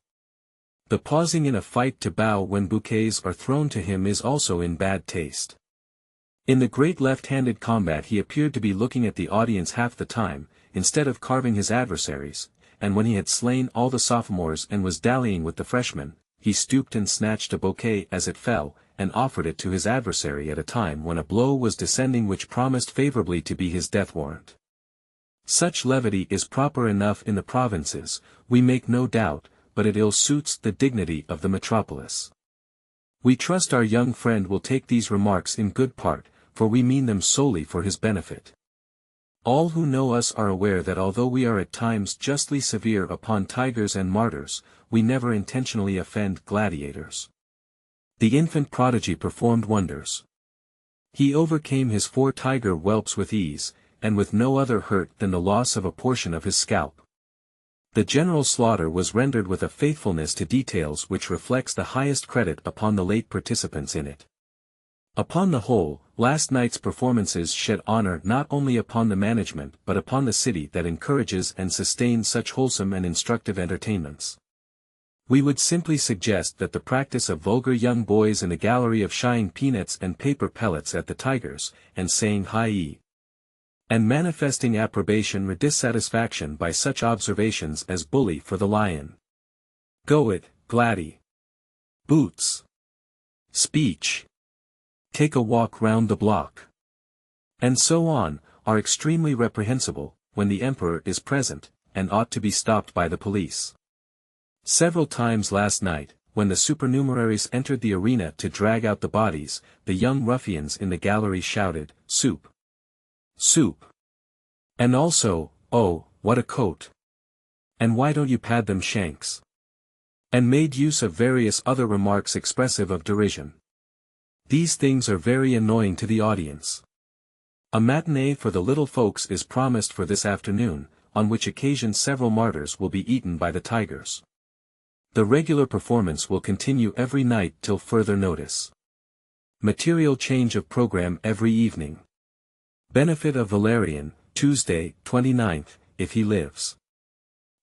A: The pausing in a fight to bow when bouquets are thrown to him is also in bad taste. In the great left-handed combat he appeared to be looking at the audience half the time, instead of carving his adversaries, and when he had slain all the sophomores and was dallying with the freshmen, he stooped and snatched a bouquet as it fell, and offered it to his adversary at a time when a blow was descending which promised favorably to be his death warrant. Such levity is proper enough in the provinces, we make no doubt, but it ill suits the dignity of the metropolis. We trust our young friend will take these remarks in good part, for we mean them solely for his benefit. All who know us are aware that although we are at times justly severe upon tigers and martyrs, we never intentionally offend gladiators. The infant prodigy performed wonders. He overcame his 4 tiger whelps with ease, and with no other hurt than the loss of a portion of his scalp. The general slaughter was rendered with a faithfulness to details which reflects the highest credit upon the late participants in it. Upon the whole, last night's performances shed honor not only upon the management but upon the city that encourages and sustains such wholesome and instructive entertainments. We would simply suggest that the practice of vulgar young boys in the gallery of shying peanuts and paper pellets at the tigers, and saying hi-yi, and manifesting approbation or dissatisfaction by such observations as bully for the lion. Go it, Gladdy. Boots. Speech. Take a walk round the block. And so on, are extremely reprehensible, when the emperor is present, and ought to be stopped by the police. Several times last night, when the supernumeraries entered the arena to drag out the bodies, the young ruffians in the gallery shouted, "Soup! Soup! And also, oh, what a coat! And why don't you pad them shanks?" And made use of various other remarks expressive of derision. These things are very annoying to the audience. A matinee for the little folks is promised for this afternoon, on which occasion several martyrs will be eaten by the tigers. The regular performance will continue every night till further notice. Material change of program every evening. Benefit of Valerian, Tuesday, 29th, if he lives.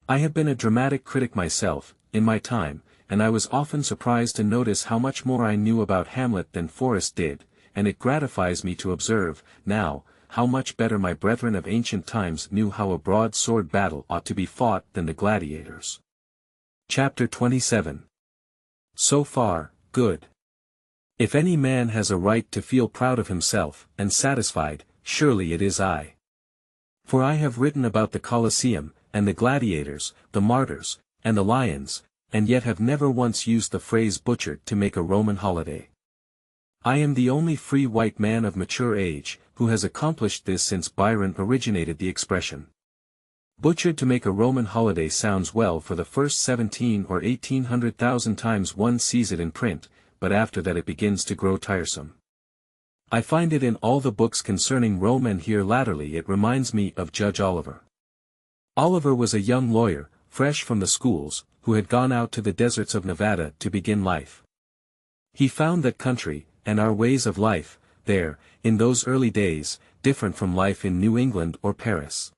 A: I have been a dramatic critic myself, in my time, and I was often surprised to notice how much more I knew about Hamlet than Forrest did, and it gratifies me to observe, now, how much better my brethren of ancient times knew how a broad-sword battle ought to be fought than the gladiators. Chapter 27. So far, good. If any man has a right to feel proud of himself, and satisfied, surely it is I. For I have written about the Colosseum, and the gladiators, the martyrs, and the lions, and yet have never once used the phrase butchered to make a Roman holiday. I am the only free white man of mature age, who has accomplished this since Byron originated the expression. Butchered to make a Roman holiday sounds well for the first 17 or 1800,000 times one sees it in print, but after that it begins to grow tiresome. I find it in all the books concerning Rome, and here latterly it reminds me of Judge Oliver. Oliver was a young lawyer, fresh from the schools, who had gone out to the deserts of Nevada to begin life. He found that country, and our ways of life, there, in those early days, different from life in New England or Paris.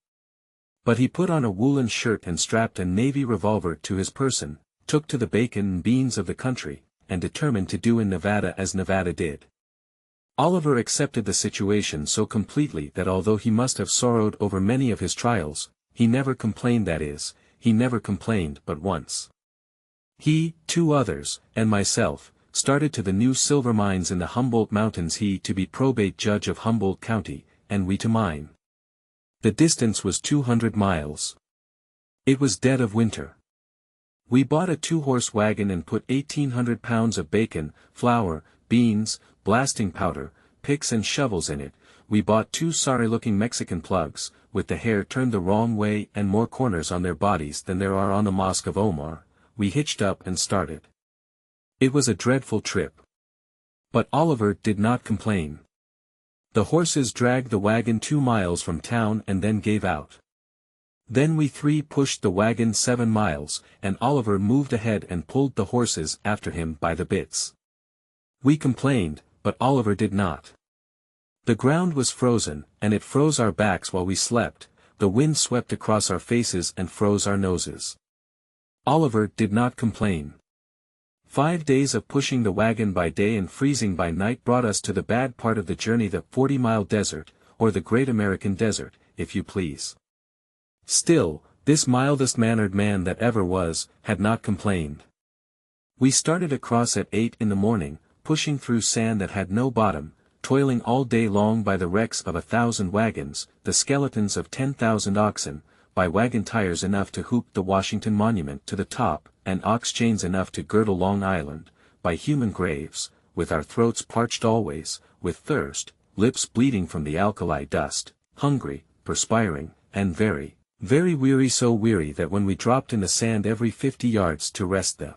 A: But he put on a woolen shirt and strapped a navy revolver to his person, took to the bacon and beans of the country, and determined to do in Nevada as Nevada did. Oliver accepted the situation so completely that although he must have sorrowed over many of his trials, he never complained, that is, he never complained but once. He, 2 others, and myself, started to the new silver mines in the Humboldt Mountains, he to be probate judge of Humboldt County, and we to mine. The distance was 200 miles. It was dead of winter. We bought a 2-horse wagon and put 1,800 pounds of bacon, flour, beans, blasting powder, picks and shovels in it. We bought 2 sorry-looking Mexican plugs, with the hair turned the wrong way and more corners on their bodies than there are on the Mosque of Omar. We hitched up and started. It was a dreadful trip. But Oliver did not complain. The horses dragged the wagon 2 miles from town and then gave out. Then we 3 pushed the wagon 7 miles, and Oliver moved ahead and pulled the horses after him by the bits. We complained, but Oliver did not. The ground was frozen, and it froze our backs while we slept. The wind swept across our faces and froze our noses. Oliver did not complain. 5 days of pushing the wagon by day and freezing by night brought us to the bad part of the journey, the 40-mile desert, or the Great American Desert, if you please. Still, this mildest-mannered man that ever was, had not complained. We started across at 8 in the morning, pushing through sand that had no bottom, toiling all day long by the wrecks of 1,000 wagons, the skeletons of 10,000 oxen, by wagon tires enough to hoop the Washington Monument to the top, and ox chains enough to girdle Long Island, by human graves, with our throats parched always, with thirst, lips bleeding from the alkali dust, hungry, perspiring, and very, very weary, so weary that when we dropped in the sand every 50 yards to rest the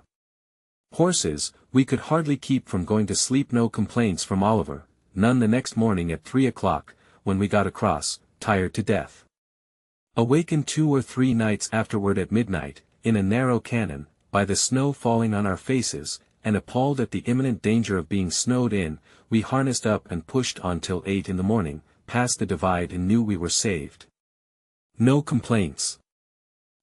A: horses, we could hardly keep from going to sleep. No complaints from Oliver, none the next morning at 3 o'clock, when we got across, tired to death. Awakened 2 or 3 nights afterward at midnight, in a narrow canon, by the snow falling on our faces, and appalled at the imminent danger of being snowed in, we harnessed up and pushed on till 8 in the morning, passed the divide and knew we were saved. No complaints.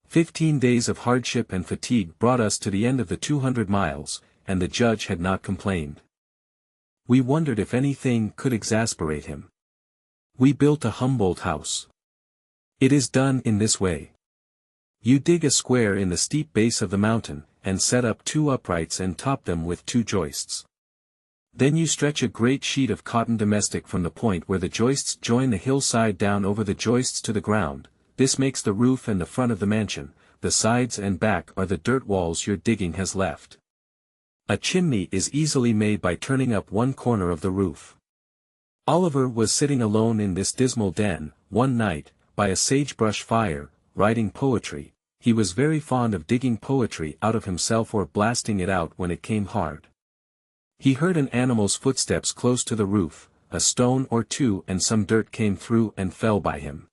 A: 15 days of hardship and fatigue brought us to the end of the 200 miles, and the judge had not complained. We wondered if anything could exasperate him. We built a Humboldt house. It is done in this way. You dig a square in the steep base of the mountain, and set up 2 uprights and top them with 2 joists. Then you stretch a great sheet of cotton domestic from the point where the joists join the hillside down over the joists to the ground. This makes the roof and the front of the mansion. The sides and back are the dirt walls your digging has left. A chimney is easily made by turning up one corner of the roof. Oliver was sitting alone in this dismal den, one night, by a sagebrush fire, writing poetry. He was very fond of digging poetry out of himself or blasting it out when it came hard. He heard an animal's footsteps close to the roof, a stone or 2 and some dirt came through and fell by him.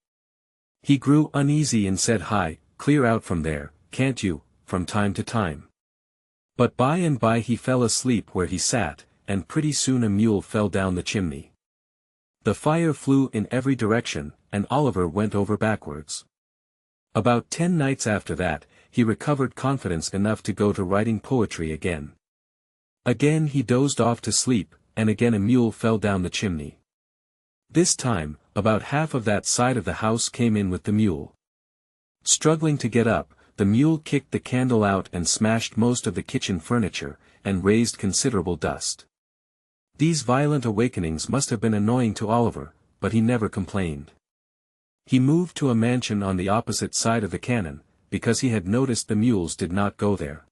A: He grew uneasy and said, "Hi, clear out from there, can't you," from time to time. But by and by he fell asleep where he sat, and pretty soon a mule fell down the chimney. The fire flew in every direction, and Oliver went over backwards. About 10 nights after that, he recovered confidence enough to go to writing poetry again. Again he dozed off to sleep, and again a mule fell down the chimney. This time, about half of that side of the house came in with the mule. Struggling to get up, the mule kicked the candle out and smashed most of the kitchen furniture, and raised considerable dust. These violent awakenings must have been annoying to Oliver, but he never complained. He moved to a mansion on the opposite side of the canon, because he had noticed the mules did not go there.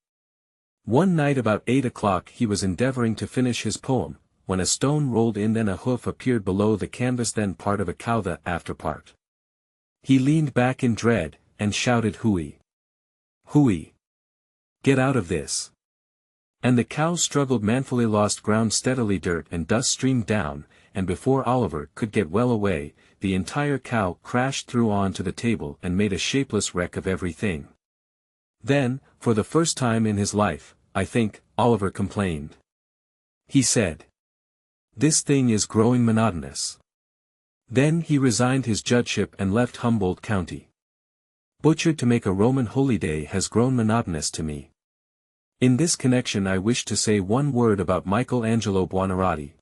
A: One night about 8 o'clock he was endeavoring to finish his poem, when a stone rolled in, then a hoof appeared below the canvas, then part of a cow the after part. He leaned back in dread, and shouted, "Hooey! Hooey! Get out of this!" And the cow struggled manfully, lost ground steadily, dirt and dust streamed down, and before Oliver could get well away, the entire cow crashed through onto the table and made a shapeless wreck of everything. Then, for the first time in his life, I think, Oliver complained. He said, "This thing is growing monotonous." Then he resigned his judgeship and left Humboldt County. Butchered to make a Roman holyday has grown monotonous to me. In this connection I wish to say one word about Michelangelo Buonarroti.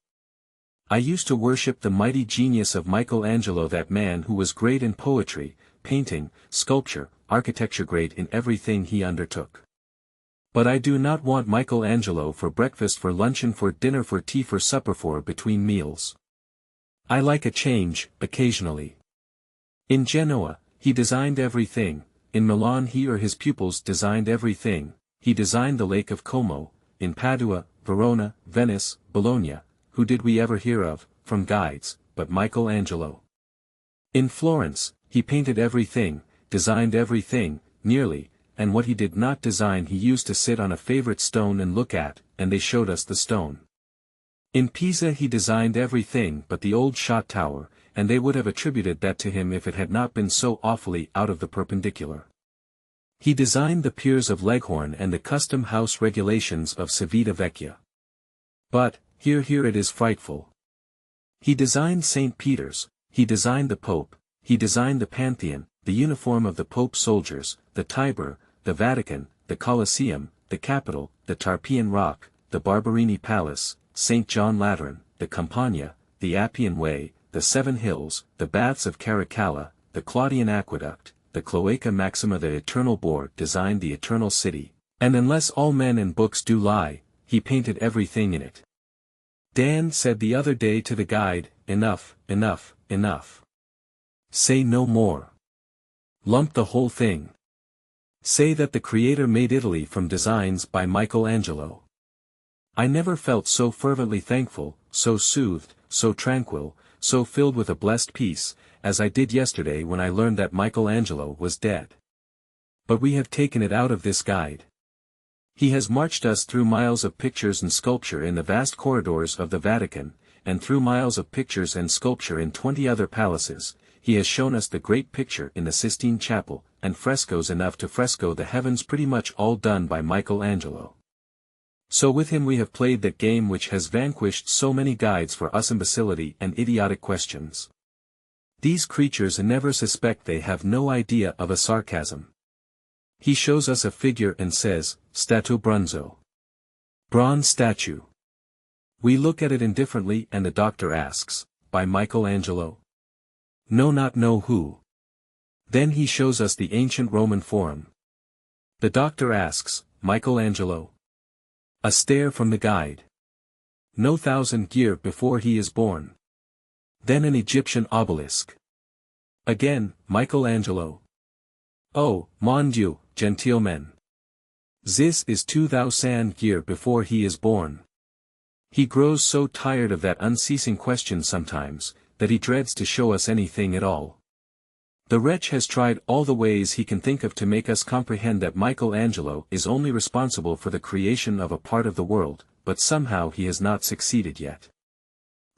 A: I used to worship the mighty genius of Michelangelo, that man who was great in poetry, painting, sculpture, architecture, great in everything he undertook. But I do not want Michelangelo for breakfast, for luncheon, for dinner, for tea, for supper, for between meals. I like a change, occasionally. In Genoa, he designed everything. In Milan he or his pupils designed everything. He designed the Lake of Como. In Padua, Verona, Venice, Bologna, who did we ever hear of, from guides, but Michelangelo? In Florence, he painted everything, designed everything, nearly, and what he did not design he used to sit on a favorite stone and look at, and they showed us the stone. In Pisa he designed everything but the old shot tower, and they would have attributed that to him if it had not been so awfully out of the perpendicular. He designed the piers of Leghorn and the custom house regulations of Civita Vecchia. But, here it is frightful. He designed St. Peter's, he designed the Pope, he designed the Pantheon, the uniform of the Pope's soldiers, the Tiber, the Vatican, the Colosseum, the Capitol, the Tarpeian Rock, the Barberini Palace, St. John Lateran, the Campagna, the Appian Way, the Seven Hills, the Baths of Caracalla, the Claudian Aqueduct, the Cloaca Maxima. The Eternal Board designed the Eternal City, and unless all men and books do lie, he painted everything in it. Dan said the other day to the guide, "Enough, enough, enough. Say no more. Lump the whole thing. Say that the Creator made Italy from designs by Michelangelo." I never felt so fervently thankful, so soothed, so tranquil, so filled with a blessed peace, as I did yesterday when I learned that Michelangelo was dead. But we have taken it out of this guide. He has marched us through miles of pictures and sculpture in the vast corridors of the Vatican, and through miles of pictures and sculpture in 20 other palaces. He has shown us the great picture in the Sistine Chapel, and frescoes enough to fresco the heavens, pretty much all done by Michelangelo. So with him we have played that game which has vanquished so many guides for us imbecility and idiotic questions. These creatures never suspect, they have no idea of a sarcasm. He shows us a figure and says, "Statuo bronzo." Bronze statue. We look at it indifferently and the doctor asks, "By Michelangelo?" No, not know who. Then he shows us the ancient Roman Forum. The doctor asks, Michelangelo. A stare from the guide. No 1,000 years before he is born. Then an Egyptian obelisk. Again, Michelangelo. Oh, mon Dieu, gentlemen. This is 2,000 years before he is born. He grows so tired of that unceasing question sometimes, that he dreads to show us anything at all. The wretch has tried all the ways he can think of to make us comprehend that Michelangelo is only responsible for the creation of a part of the world, but somehow he has not succeeded yet.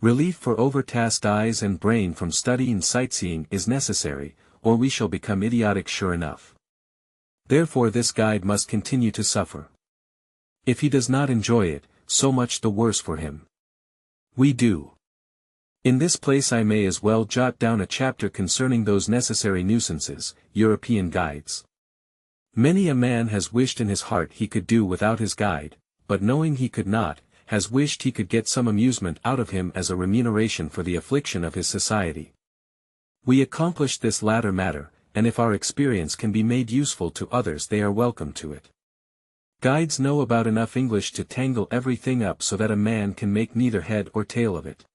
A: Relief for overtasked eyes and brain from studying sightseeing is necessary, or we shall become idiotic sure enough. Therefore this guide must continue to suffer. If he does not enjoy it, so much the worse for him. We do. In this place I may as well jot down a chapter concerning those necessary nuisances, European guides. Many a man has wished in his heart he could do without his guide, but knowing he could not, has wished he could get some amusement out of him as a remuneration for the affliction of his society. We accomplish this latter matter, and if our experience can be made useful to others they are welcome to it. Guides know about enough English to tangle everything up so that a man can make neither head or tail of it.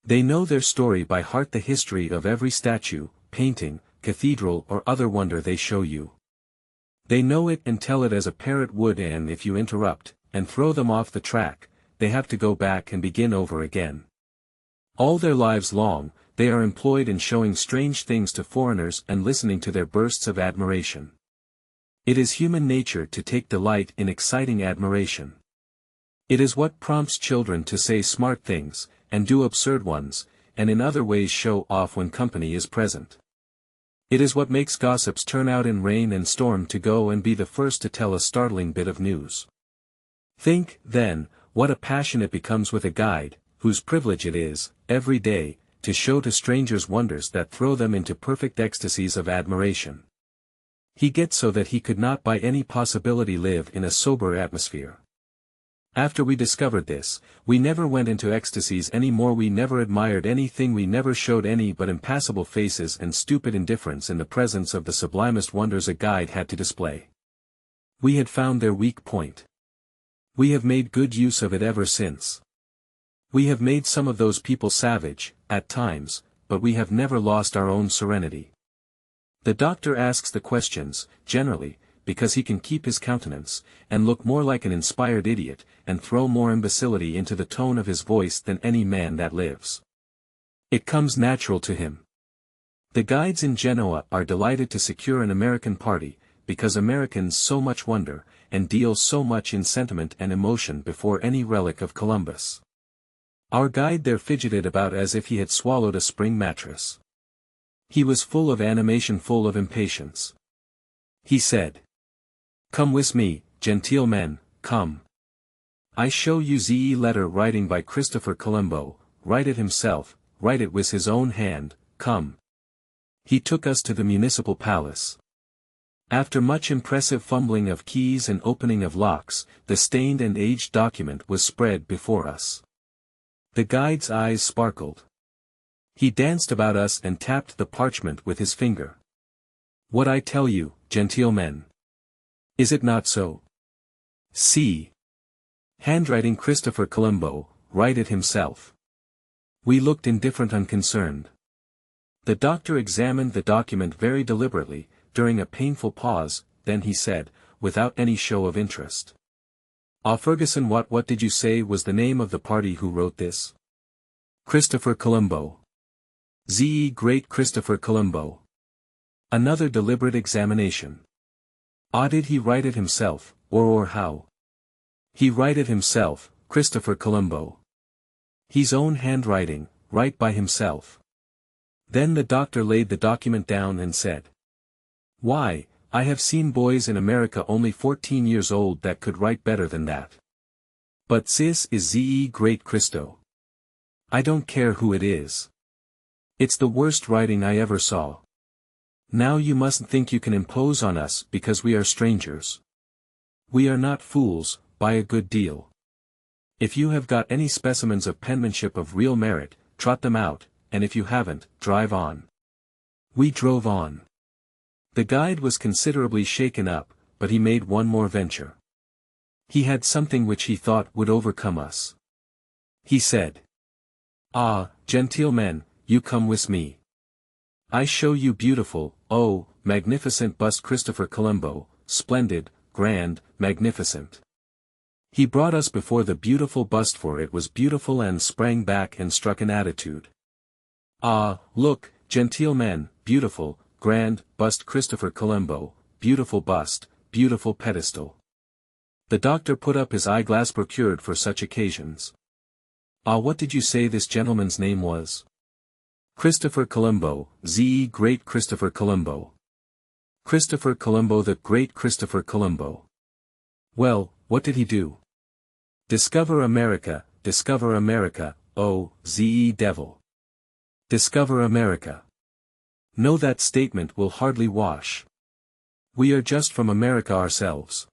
A: They know their story by heart, the history of every statue, painting, cathedral or other wonder they show you. They know it and tell it as a parrot would, and if you interrupt, and throw them off the track, they have to go back and begin over again. All their lives long, they are employed in showing strange things to foreigners and listening to their bursts of admiration. It is human nature to take delight in exciting admiration. It is what prompts children to say smart things, and do absurd ones, and in other ways show off when company is present. It is what makes gossips turn out in rain and storm to go and be the first to tell a startling bit of news. Think, then, what a passion it becomes with a guide, whose privilege it is, every day, to show to strangers wonders that throw them into perfect ecstasies of admiration. He gets so that he could not by any possibility live in a sober atmosphere. After we discovered this, we never went into ecstasies any more, we never admired anything, we never showed any but impassible faces and stupid indifference in the presence of the sublimest wonders a guide had to display. We had found their weak point. We have made good use of it ever since. We have made some of those people savage, at times, but we have never lost our own serenity. The doctor asks the questions, generally, because he can keep his countenance, and look more like an inspired idiot, and throw more imbecility into the tone of his voice than any man that lives. It comes natural to him. The guides in Genoa are delighted to secure an American party, because Americans so much wonder, and deal so much in sentiment and emotion before any relic of Columbus. Our guide there fidgeted about as if he had swallowed a spring mattress. He was full of animation, full of impatience. He said, "Come with me, genteel men, come. I show you the letter writing by Christopher Colombo, write it himself, write it with his own hand, come." He took us to the municipal palace. After much impressive fumbling of keys and opening of locks, the stained and aged document was spread before us. The guide's eyes sparkled. He danced about us and tapped the parchment with his finger. "What I tell you, genteel men. Is it not so? See. Handwriting Christopher Colombo, write it himself." We looked indifferent, unconcerned. The doctor examined the document very deliberately, during a painful pause, then he said, without any show of interest. Ferguson, what did you say was the name of the party who wrote this?" "Christopher Colombo. The great Christopher Colombo." Another deliberate examination. Did he write it himself, or how?" "He write it himself, Christopher Colombo. His own handwriting, write by himself." Then the doctor laid the document down and said, "Why, I have seen boys in America only 14 years old that could write better than that. But this is the great Christo. I don't care who it is. It's the worst writing I ever saw. Now you mustn't think you can impose on us because we are strangers. We are not fools, by a good deal. If you have got any specimens of penmanship of real merit, trot them out, and if you haven't, drive on." We drove on. The guide was considerably shaken up, but he made one more venture. He had something which he thought would overcome us. He said, "Ah, genteel men, you come with me. I show you beautiful, oh, magnificent bust Christopher Colombo, splendid, grand, magnificent." He brought us before the beautiful bust, for it was beautiful, and sprang back and struck an attitude. "Ah, look, genteel men, beautiful, grand, bust Christopher Colombo, beautiful bust, beautiful pedestal." The doctor put up his eyeglass, procured for such occasions. "Ah, what did you say this gentleman's name was?" "Christopher Colombo, Z. Great Christopher Colombo. Christopher Colombo, the great Christopher Colombo." "Well, what did he do?" "Discover America, oh, Z. Devil. Discover America." "No, that statement will hardly wash. We are just from America ourselves.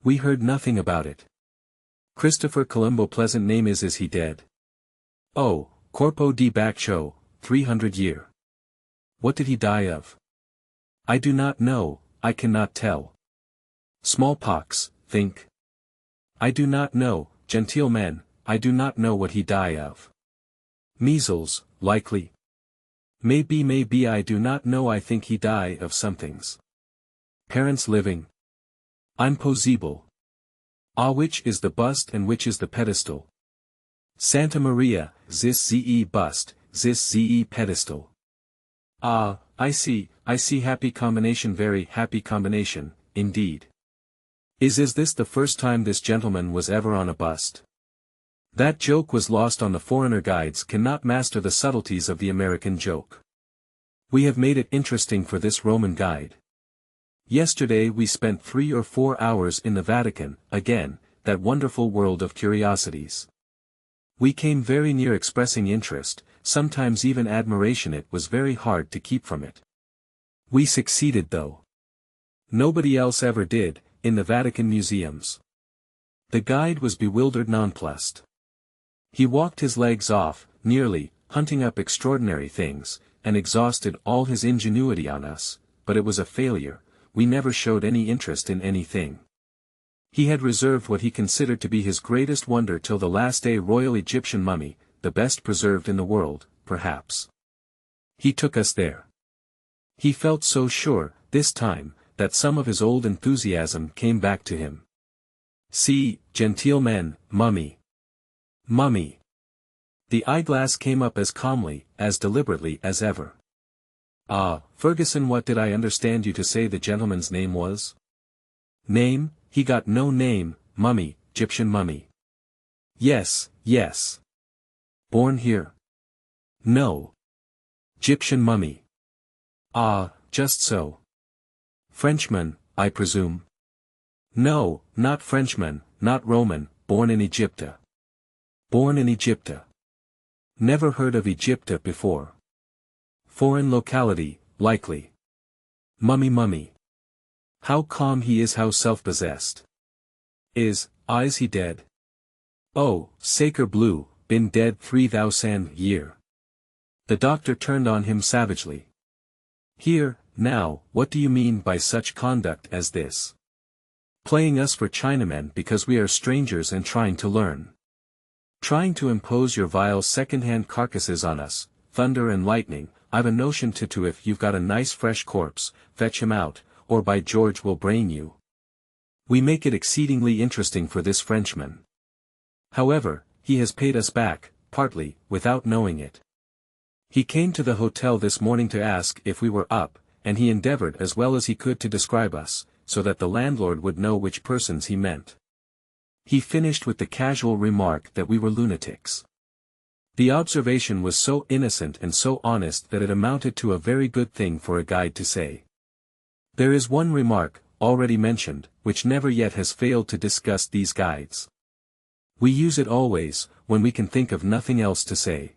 A: We heard nothing about it. Christopher Colombo, pleasant name, is he dead?" "Oh, corpo di baccio, 300 year." "What did he die of?" "I do not know, I cannot tell." "Smallpox, think." "I do not know, genteel men, I do not know what he die of." "Measles, likely." Maybe I do not know, I think he die of somethings." "Parents living?" "Impossible." "Ah, which is the bust and which is the pedestal?" "Santa Maria, this ze bust, this ze pedestal." "Ah, I see, happy combination, very happy combination, indeed. Is this the first time this gentleman was ever on a bust?" That joke was lost on the foreigner. Guides cannot master the subtleties of the American joke. We have made it interesting for this Roman guide. Yesterday we spent 3 or 4 hours in the Vatican, again, that wonderful world of curiosities. We came very near expressing interest, sometimes even admiration. It was very hard to keep from it. We succeeded, though. Nobody else ever did, in the Vatican museums. The guide was bewildered, nonplussed. He walked his legs off, nearly, hunting up extraordinary things, and exhausted all his ingenuity on us, but it was a failure. We never showed any interest in anything. He had reserved what he considered to be his greatest wonder till the last day, royal Egyptian mummy, the best preserved in the world, perhaps. He took us there. He felt so sure, this time, that some of his old enthusiasm came back to him. "See, genteel men, mummy. Mummy." The eyeglass came up as calmly, as deliberately as ever. "Ah, Ferguson, what did I understand you to say the gentleman's name was?" "Name, he got no name, mummy, Egyptian mummy." "Yes, yes." "Born here?" "No." "Egyptian mummy." "Ah, just so." "Frenchman, I presume?" "No, not Frenchman, not Roman, born in Egypta." "Born in Egypta. Never heard of Egypta before. Foreign locality, likely. Mummy. How calm he is, how self-possessed. Is he dead?" "Oh, sacre bleu, been dead 3,000 year." The doctor turned on him savagely. "Here, now, what do you mean by such conduct as this? Playing us for Chinamen because we are strangers and trying to learn. Trying to impose your vile second-hand carcasses on us, thunder and lightning. I've a notion to if you've got a nice fresh corpse, fetch him out, or by George we'll brain you." We make it exceedingly interesting for this Frenchman. However, he has paid us back, partly, without knowing it. He came to the hotel this morning to ask if we were up, and he endeavored as well as he could to describe us, so that the landlord would know which persons he meant. He finished with the casual remark that we were lunatics. The observation was so innocent and so honest that it amounted to a very good thing for a guide to say. There is one remark, already mentioned, which never yet has failed to disgust these guides. We use it always, when we can think of nothing else to say.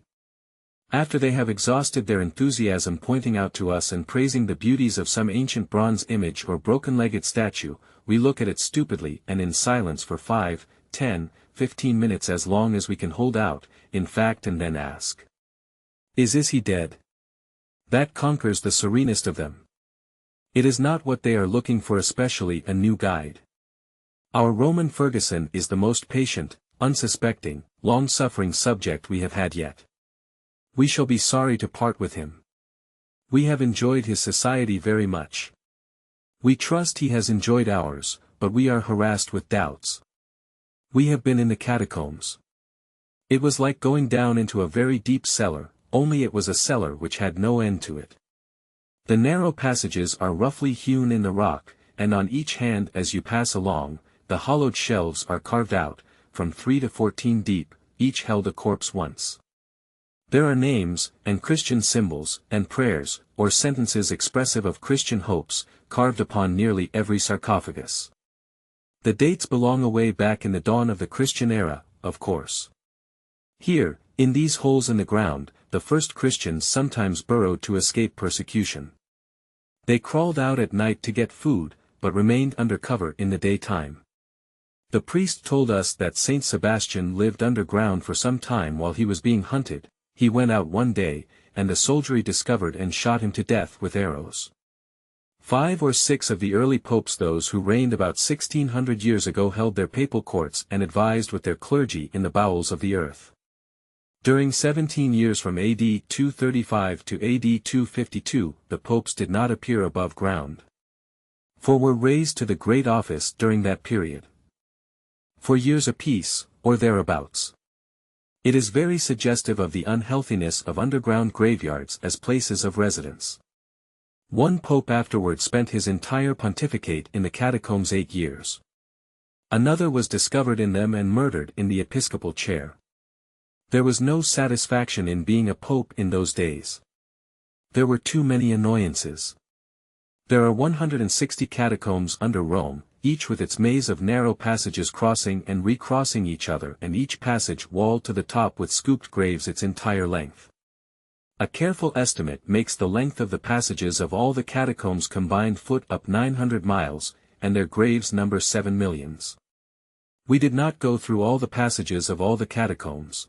A: After they have exhausted their enthusiasm pointing out to us and praising the beauties of some ancient bronze image or broken-legged statue, we look at it stupidly and in silence for 5, 10, 15 minutes, as long as we can hold out, in fact, and then ask, Is he dead?" That conquers the serenest of them. It is not what they are looking for, especially a new guide. Our Roman Ferguson is the most patient, unsuspecting, long-suffering subject we have had yet. We shall be sorry to part with him. We have enjoyed his society very much. We trust he has enjoyed ours, but we are harassed with doubts. We have been in the catacombs. It was like going down into a very deep cellar, only it was a cellar which had no end to it. The narrow passages are roughly hewn in the rock, and on each hand as you pass along, the hollowed shelves are carved out, from 3 to 14 deep, each held a corpse once. There are names, and Christian symbols, and prayers, or sentences expressive of Christian hopes, carved upon nearly every sarcophagus. The dates belong away back in the dawn of the Christian era, of course. Here, in these holes in the ground, the first Christians sometimes burrowed to escape persecution. They crawled out at night to get food, but remained under cover in the daytime. The priest told us that Saint Sebastian lived underground for some time while he was being hunted. He went out one day, and the soldiery discovered and shot him to death with arrows. 5 or 6 of the early popes, those who reigned about 1600 years ago, held their papal courts and advised with their clergy in the bowels of the earth. During 17 years from AD 235 to AD 252, the popes did not appear above ground. 4 were raised to the great office during that period. 4 years apiece, or thereabouts. It is very suggestive of the unhealthiness of underground graveyards as places of residence. One pope afterward spent his entire pontificate in the catacombs 8 years. Another was discovered in them and murdered in the episcopal chair. There was no satisfaction in being a pope in those days. There were too many annoyances. There are 160 catacombs under Rome, each with its maze of narrow passages crossing and recrossing each other, and each passage walled to the top with scooped graves its entire length. A careful estimate makes the length of the passages of all the catacombs combined foot up 900 miles, and their graves number 7 millions. We did not go through all the passages of all the catacombs.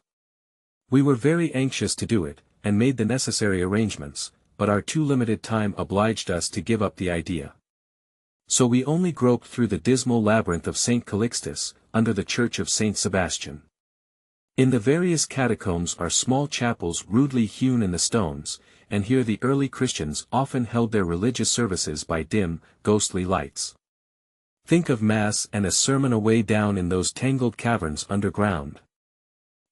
A: We were very anxious to do it, and made the necessary arrangements, but our too limited time obliged us to give up the idea. So we only groped through the dismal labyrinth of St. Calixtus, under the church of St. Sebastian. In the various catacombs are small chapels rudely hewn in the stones, and here the early Christians often held their religious services by dim, ghostly lights. Think of Mass and a sermon away down in those tangled caverns underground.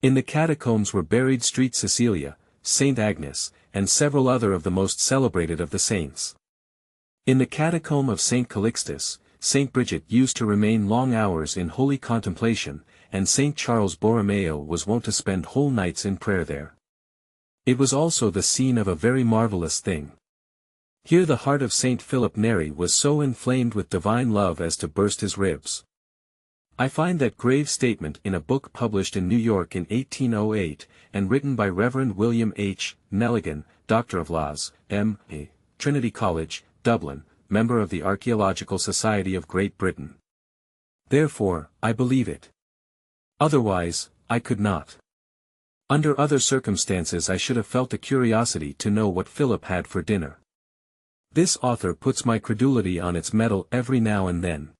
A: In the catacombs were buried St. Cecilia, St. Agnes, and several other of the most celebrated of the saints. In the catacomb of St. Calixtus, St. Bridget used to remain long hours in holy contemplation, and St. Charles Borromeo was wont to spend whole nights in prayer there. It was also the scene of a very marvelous thing. Here the heart of St. Philip Neri was so inflamed with divine love as to burst his ribs. I find that grave statement in a book published in New York in 1808, and written by Reverend William H. Nelligan, Doctor of Laws, M.A., Trinity College, Dublin, member of the Archaeological Society of Great Britain. Therefore, I believe it. Otherwise, I could not. Under other circumstances I should have felt a curiosity to know what Philip had for dinner. This author puts my credulity on its mettle every now and then.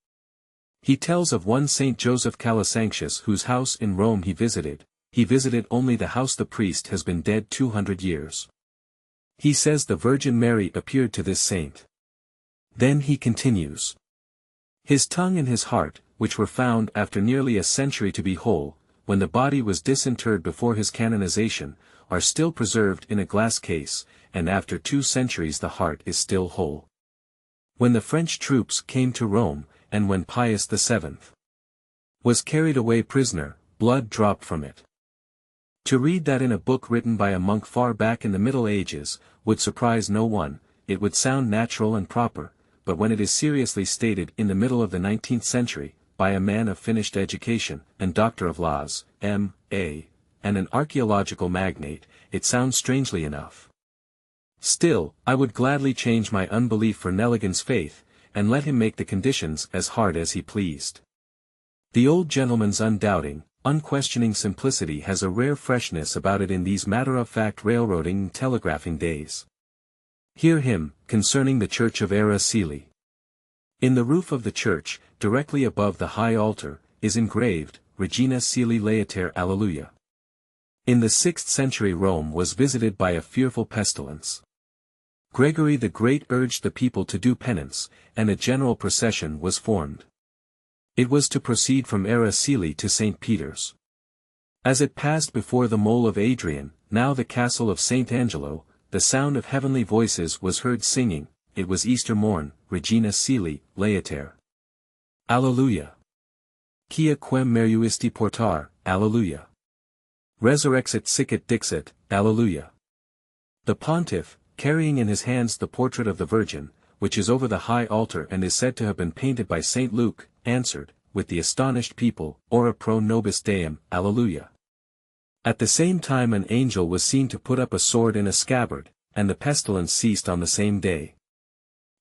A: He tells of one Saint Joseph Calasanctius whose house in Rome he visited only the house. The priest has been dead 200 years. He says the Virgin Mary appeared to this saint. Then he continues. His tongue and his heart, which were found after nearly a century to be whole, when the body was disinterred before his canonization, are still preserved in a glass case, and after 2 centuries the heart is still whole. When the French troops came to Rome, and when Pius VII was carried away prisoner, blood dropped from it. To read that in a book written by a monk far back in the Middle Ages, would surprise no one. It would sound natural and proper, but when it is seriously stated in the middle of the 19th century, by a man of finished education, and Doctor of Laws, M.A., and an archaeological magnate, it sounds strangely enough. Still, I would gladly change my unbelief for Nelligan's faith, and let him make the conditions as hard as he pleased. The old gentleman's undoubting, unquestioning simplicity has a rare freshness about it in these matter-of-fact railroading and telegraphing days. Hear him, concerning the church of Era Sili. In the roof of the church, directly above the high altar, is engraved, Regina Sili Laeter Alleluia. In the 6th century Rome was visited by a fearful pestilence. Gregory the Great urged the people to do penance, and a general procession was formed. It was to proceed from Era Sili to St. Peter's. As it passed before the mole of Adrian, now the castle of St. Angelo, the sound of heavenly voices was heard singing, it was Easter morn, Regina Sili, Laeter. Alleluia. Quia quem meruisti portar, Alleluia. Resurrexit sicut dixit, Alleluia. The pontiff, carrying in his hands the portrait of the Virgin, which is over the high altar and is said to have been painted by St. Luke, answered, with the astonished people, Ora pro nobis Deum, Alleluia. At the same time an angel was seen to put up a sword in a scabbard, and the pestilence ceased on the same day.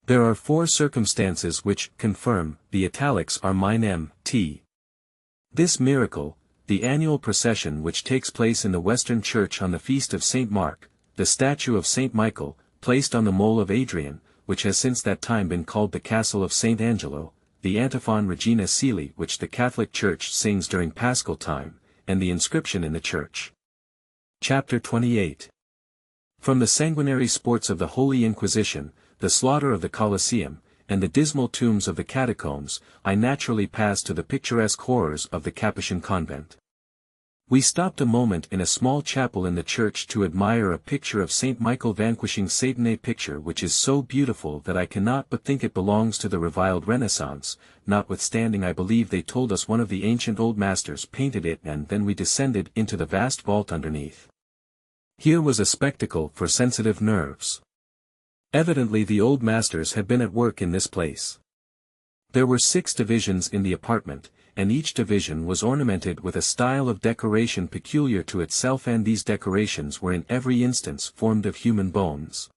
A: There are 4 circumstances which confirm, the italics are mine M.T. This miracle, the annual procession which takes place in the Western Church on the feast of St. Mark, the statue of St. Michael, placed on the mole of Adrian, which has since that time been called the castle of St. Angelo, the antiphon Regina Sili which the Catholic Church sings during Paschal time, and the inscription in the church. Chapter 28. From the sanguinary sports of the Holy Inquisition, the slaughter of the Colosseum, and the dismal tombs of the catacombs, I naturally pass to the picturesque horrors of the Capuchin convent. We stopped a moment in a small chapel in the church to admire a picture of St. Michael vanquishing Satan, a picture which is so beautiful that I cannot but think it belongs to the reviled Renaissance, notwithstanding I believe they told us one of the ancient old masters painted it, and then we descended into the vast vault underneath. Here was a spectacle for sensitive nerves. Evidently the old masters had been at work in this place. There were 6 divisions in the apartment, and each division was ornamented with a style of decoration peculiar to itself, and these decorations were in every instance formed of human bones.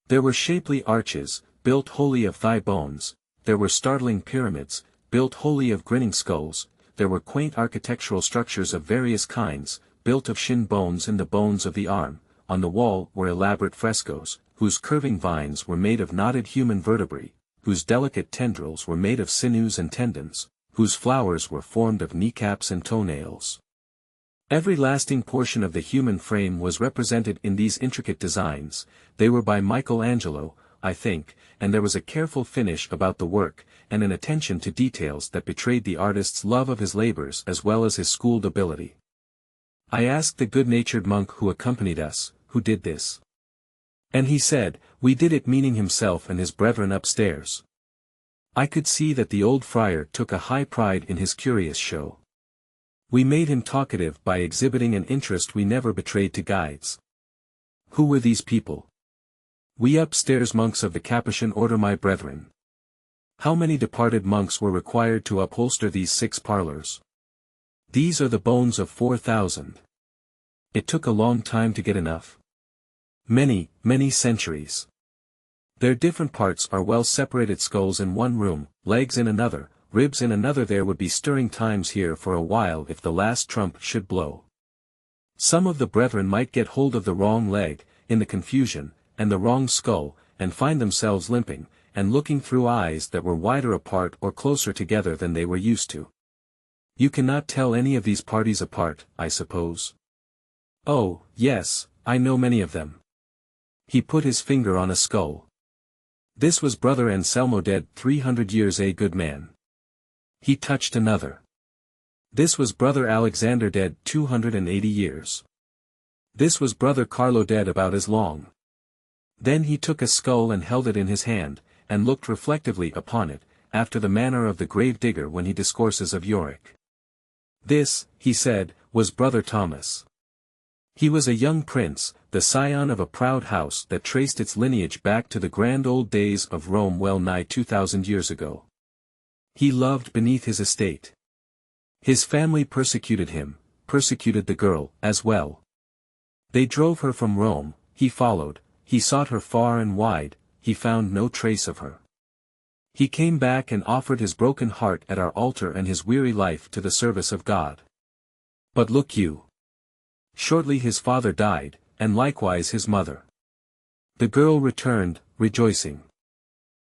A: There were shapely arches, built wholly of thigh bones, there were startling pyramids, built wholly of grinning skulls, there were quaint architectural structures of various kinds, built of shin bones and the bones of the arm, on the wall were elaborate frescoes, whose curving vines were made of knotted human vertebrae, whose delicate tendrils were made of sinews and tendons, whose flowers were formed of kneecaps and toenails. Every lasting portion of the human frame was represented in these intricate designs. They were by Michelangelo, I think, and there was a careful finish about the work, and an attention to details that betrayed the artist's love of his labors as well as his schooled ability. I asked the good-natured monk who accompanied us, who did this. And he said, we did it, meaning himself and his brethren upstairs. I could see that the old friar took a high pride in his curious show. We made him talkative by exhibiting an interest we never betrayed to guides. Who were these people? We upstairs monks of the Capuchin order, my brethren. How many departed monks were required to upholster these 6 parlors? These are the bones of 4,000. It took a long time to get enough. Many, many centuries. Their different parts are well separated: skulls in one room, legs in another, ribs in another. There would be stirring times here for a while if the last trump should blow. Some of the brethren might get hold of the wrong leg, in the confusion, and the wrong skull, and find themselves limping, and looking through eyes that were wider apart or closer together than they were used to. You cannot tell any of these parties apart, I suppose? Oh, yes, I know many of them. He put his finger on a skull. This was Brother Anselmo, dead 300 years, a good man. He touched another. This was Brother Alexander, dead 280 years. This was Brother Carlo, dead about as long. Then he took a skull and held it in his hand, and looked reflectively upon it, after the manner of the grave digger when he discourses of Yorick. This, he said, was Brother Thomas. He was a young prince, the scion of a proud house that traced its lineage back to the grand old days of Rome, well nigh 2,000 years ago. He loved beneath his estate. His family persecuted him, persecuted the girl, as well. They drove her from Rome, he followed, he sought her far and wide, he found no trace of her. He came back and offered his broken heart at our altar and his weary life to the service of God. But look you. Shortly his father died, and likewise his mother. The girl returned, rejoicing.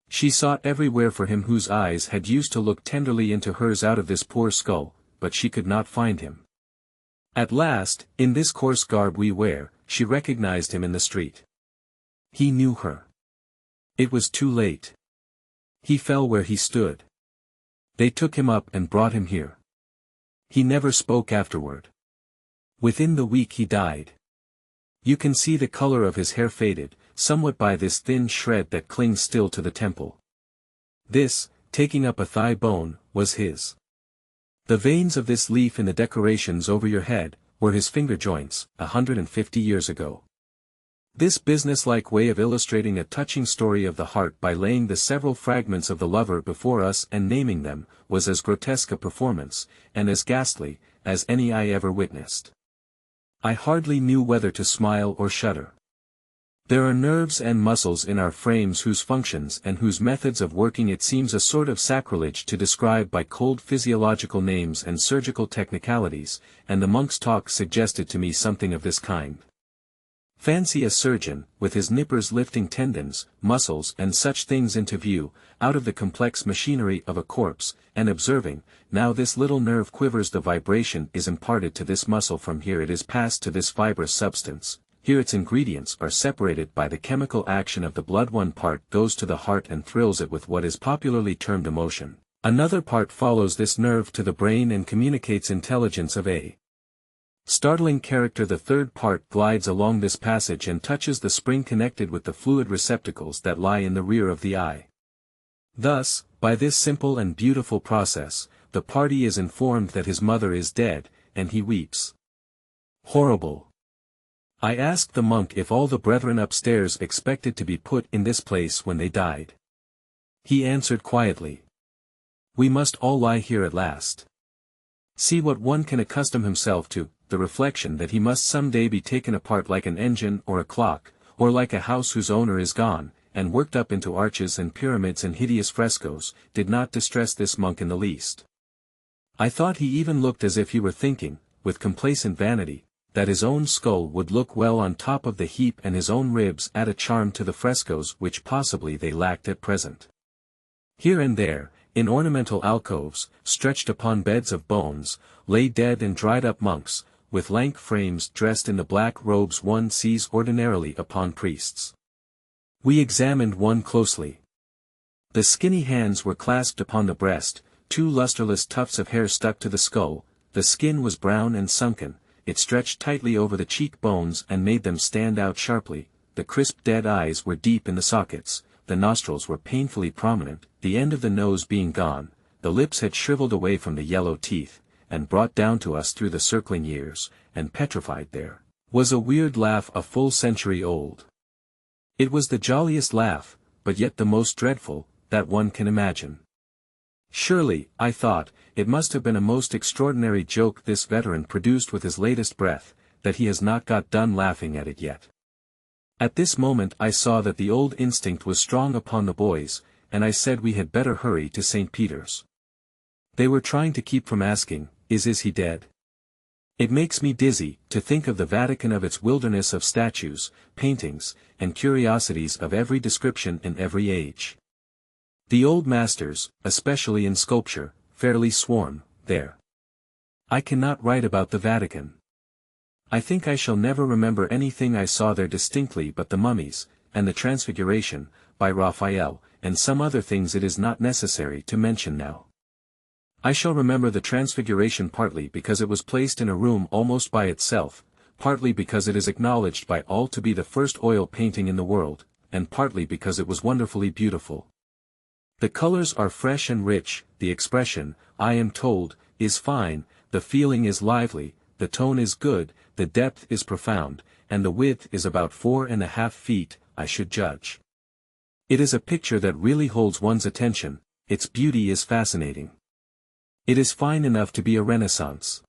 A: She sought everywhere for him whose eyes had used to look tenderly into hers out of this poor skull, but she could not find him. At last, in this coarse garb we wear, she recognized him in the street. He knew her. It was too late. He fell where he stood. They took him up and brought him here. He never spoke afterward. Within the week he died. You can see the color of his hair faded, somewhat by this thin shred that clings still to the temple. This, taking up a thigh bone, was his. The veins of this leaf in the decorations over your head, were his finger joints, 150 years ago. This business-like way of illustrating a touching story of the heart by laying the several fragments of the lover before us and naming them, was as grotesque a performance, and as ghastly, as any I ever witnessed. I hardly knew whether to smile or shudder. There are nerves and muscles in our frames whose functions and whose methods of working it seems a sort of sacrilege to describe by cold physiological names and surgical technicalities, and the monk's talk suggested to me something of this kind. Fancy a surgeon, with his nippers lifting tendons, muscles and such things into view, out of the complex machinery of a corpse, and observing, now this little nerve quivers, the vibration is imparted to this muscle, from here it is passed to this fibrous substance, here its ingredients are separated by the chemical action of the blood, one part goes to the heart and thrills it with what is popularly termed emotion, another part follows this nerve to the brain and communicates intelligence of a startling character, the third part glides along this passage and touches the spring connected with the fluid receptacles that lie in the rear of the eye. Thus, by this simple and beautiful process, the party is informed that his mother is dead, and he weeps. Horrible! I asked the monk if all the brethren upstairs expected to be put in this place when they died. He answered quietly, "We must all lie here at last." See what one can accustom himself to, the reflection that he must some day be taken apart like an engine or a clock, or like a house whose owner is gone, and worked up into arches and pyramids and hideous frescoes, did not distress this monk in the least. I thought he even looked as if he were thinking, with complacent vanity, that his own skull would look well on top of the heap and his own ribs add a charm to the frescoes which possibly they lacked at present. Here and there, in ornamental alcoves, stretched upon beds of bones, lay dead and dried-up monks, with lank frames dressed in the black robes one sees ordinarily upon priests. We examined one closely. The skinny hands were clasped upon the breast, two lusterless tufts of hair stuck to the skull, the skin was brown and sunken, it stretched tightly over the cheek-bones and made them stand out sharply, the crisp dead eyes were deep in the sockets, the nostrils were painfully prominent, the end of the nose being gone, the lips had shriveled away from the yellow teeth, and brought down to us through the circling years, and petrified there, was a weird laugh a full century old. It was the jolliest laugh, but yet the most dreadful, that one can imagine. Surely, I thought, it must have been a most extraordinary joke this veteran produced with his latest breath, that he has not got done laughing at it yet. At this moment I saw that the old instinct was strong upon the boys, and I said we had better hurry to St. Peter's. They were trying to keep from asking, is he dead? It makes me dizzy, to think of the Vatican of its wilderness of statues, paintings, and curiosities of every description in every age. The old masters, especially in sculpture, fairly swarm, there. I cannot write about the Vatican. I think I shall never remember anything I saw there distinctly but the mummies, and the Transfiguration, by Raphael, and some other things it is not necessary to mention now. I shall remember the Transfiguration partly because it was placed in a room almost by itself, partly because it is acknowledged by all to be the first oil painting in the world, and partly because it was wonderfully beautiful. The colors are fresh and rich, the expression, I am told, is fine, the feeling is lively, the tone is good, the depth is profound, and the width is about 4.5 feet, I should judge. It is a picture that really holds one's attention, its beauty is fascinating. It is fine enough to be a Renaissance.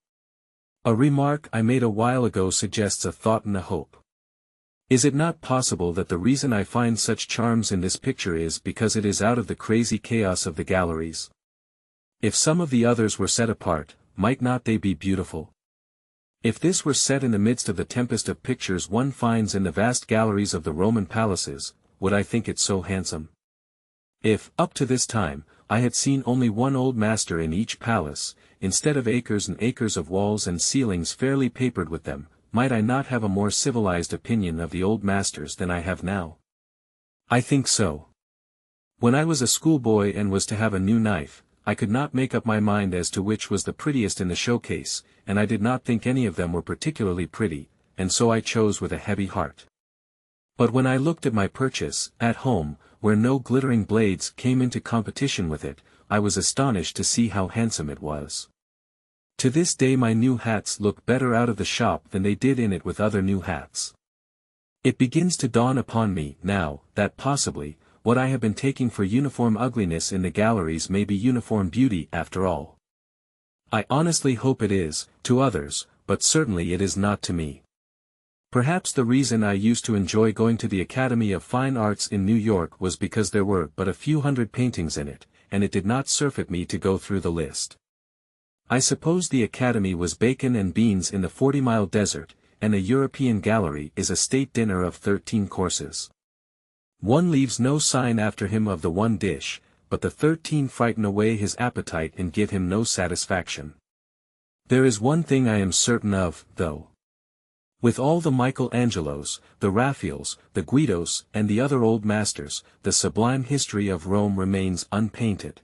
A: A remark I made a while ago suggests a thought and a hope. Is it not possible that the reason I find such charms in this picture is because it is out of the crazy chaos of the galleries? If some of the others were set apart, might not they be beautiful? If this were set in the midst of the tempest of pictures one finds in the vast galleries of the Roman palaces, would I think it so handsome? If, up to this time, I had seen only one old master in each palace, instead of acres and acres of walls and ceilings fairly papered with them, might I not have a more civilized opinion of the old masters than I have now? I think so. When I was a schoolboy and was to have a new knife, I could not make up my mind as to which was the prettiest in the showcase, and I did not think any of them were particularly pretty, and so I chose with a heavy heart. But when I looked at my purchase, at home, where no glittering blades came into competition with it, I was astonished to see how handsome it was. To this day my new hats look better out of the shop than they did in it with other new hats. It begins to dawn upon me, now, that possibly, what I have been taking for uniform ugliness in the galleries may be uniform beauty after all. I honestly hope it is, to others, but certainly it is not to me. Perhaps the reason I used to enjoy going to the Academy of Fine Arts in New York was because there were but a few hundred paintings in it, and it did not surfeit me to go through the list. I suppose the Academy was bacon and beans in the 40-mile desert, and a European gallery is a state dinner of 13 courses. One leaves no sign after him of the one dish, but the 13 frighten away his appetite and give him no satisfaction. There is one thing I am certain of, though. With all the Michelangelos, the Raphaels, the Guidos, and the other old masters, the sublime history of Rome remains unpainted.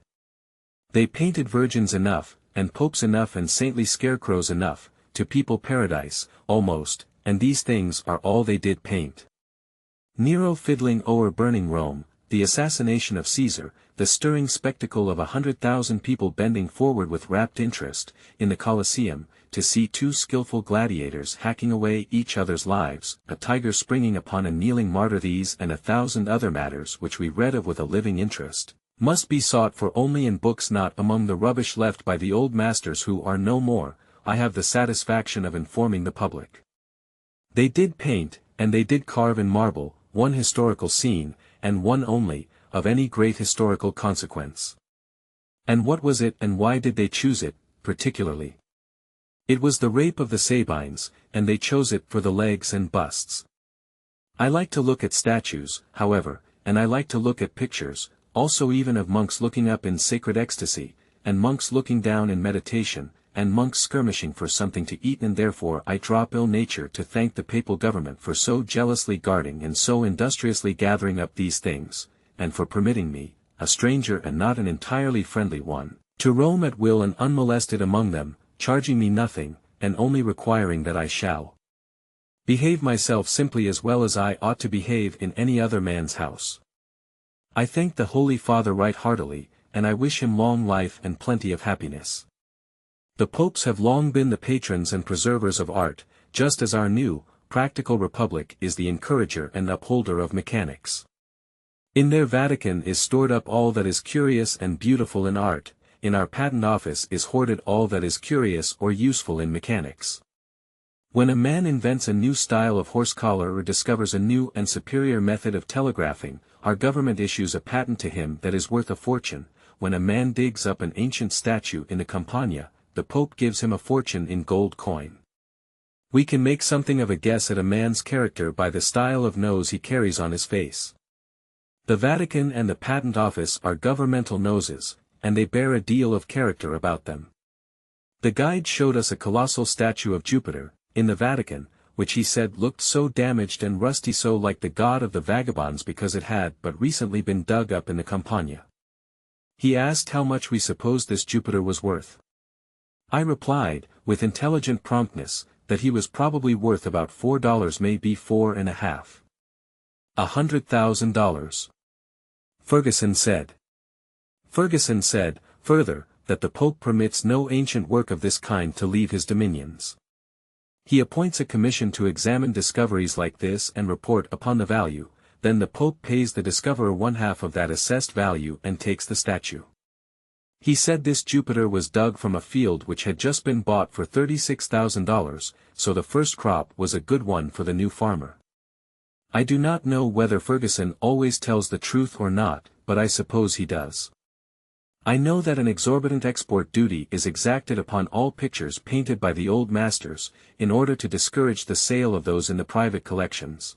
A: They painted virgins enough, and popes enough and saintly scarecrows enough, to people paradise, almost, and these things are all they did paint. Nero fiddling o'er burning Rome, the assassination of Caesar, the stirring spectacle of 100,000 people bending forward with rapt interest, in the Colosseum, to see two skillful gladiators hacking away each other's lives, a tiger springing upon a kneeling martyr, these and 1,000 other matters which we read of with a living interest, must be sought for only in books, not among the rubbish left by the old masters who are no more. I have the satisfaction of informing the public. They did paint, and they did carve in marble, one historical scene, and one only, of any great historical consequence. And what was it, and why did they choose it, particularly? It was the rape of the Sabines, and they chose it for the legs and busts. I like to look at statues, however, and I like to look at pictures, also even of monks looking up in sacred ecstasy, and monks looking down in meditation, and monks skirmishing for something to eat, and therefore I drop ill nature to thank the papal government for so jealously guarding and so industriously gathering up these things, and for permitting me, a stranger and not an entirely friendly one, to roam at will and unmolested among them, charging me nothing, and only requiring that I shall behave myself simply as well as I ought to behave in any other man's house. I thank the Holy Father right heartily, and I wish him long life and plenty of happiness. The popes have long been the patrons and preservers of art, just as our new, practical republic is the encourager and upholder of mechanics. In their Vatican is stored up all that is curious and beautiful in art, in our patent office is hoarded all that is curious or useful in mechanics. When a man invents a new style of horse collar or discovers a new and superior method of telegraphing, our government issues a patent to him that is worth a fortune. When a man digs up an ancient statue in the Campagna, the Pope gives him a fortune in gold coin. We can make something of a guess at a man's character by the style of nose he carries on his face. The Vatican and the Patent Office are governmental noses, and they bear a deal of character about them. The guide showed us a colossal statue of Jupiter, in the Vatican, which he said looked so damaged and rusty, so like the god of the vagabonds, because it had but recently been dug up in the Campagna. He asked how much we supposed this Jupiter was worth. I replied, with intelligent promptness, that he was probably worth about $4, maybe $4.50. $100,000. Ferguson said, further, that the Pope permits no ancient work of this kind to leave his dominions. He appoints a commission to examine discoveries like this and report upon the value, then the Pope pays the discoverer 1/2 of that assessed value and takes the statue. He said this Jupiter was dug from a field which had just been bought for $36,000, so the first crop was a good one for the new farmer. I do not know whether Ferguson always tells the truth or not, but I suppose he does. I know that an exorbitant export duty is exacted upon all pictures painted by the old masters, in order to discourage the sale of those in the private collections.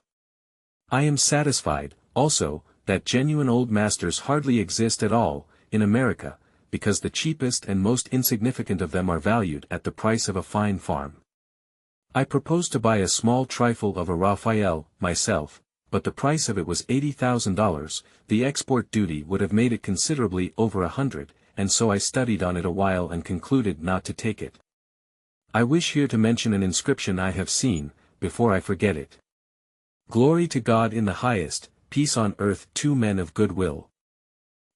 A: I am satisfied, also, that genuine old masters hardly exist at all, in America, because the cheapest and most insignificant of them are valued at the price of a fine farm. I proposed to buy a small trifle of a Raphael, myself, but the price of it was $80,000, the export duty would have made it considerably over 100, and so I studied on it a while and concluded not to take it. I wish here to mention an inscription I have seen, before I forget it. Glory to God in the highest, peace on earth to men of good will.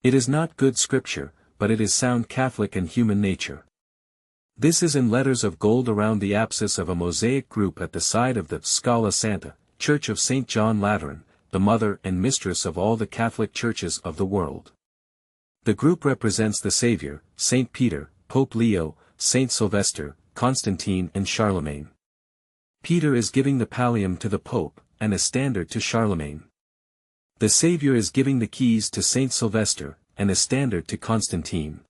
A: It is not good scripture, but it is sound Catholic and human nature. This is in letters of gold around the apsis of a mosaic group at the side of the Scala Santa, Church of St. John Lateran, the mother and mistress of all the Catholic churches of the world. The group represents the Savior, St. Peter, Pope Leo, St. Sylvester, Constantine and Charlemagne. Peter is giving the pallium to the Pope, and a standard to Charlemagne. The Savior is giving the keys to St. Sylvester, and a standard to Constantine.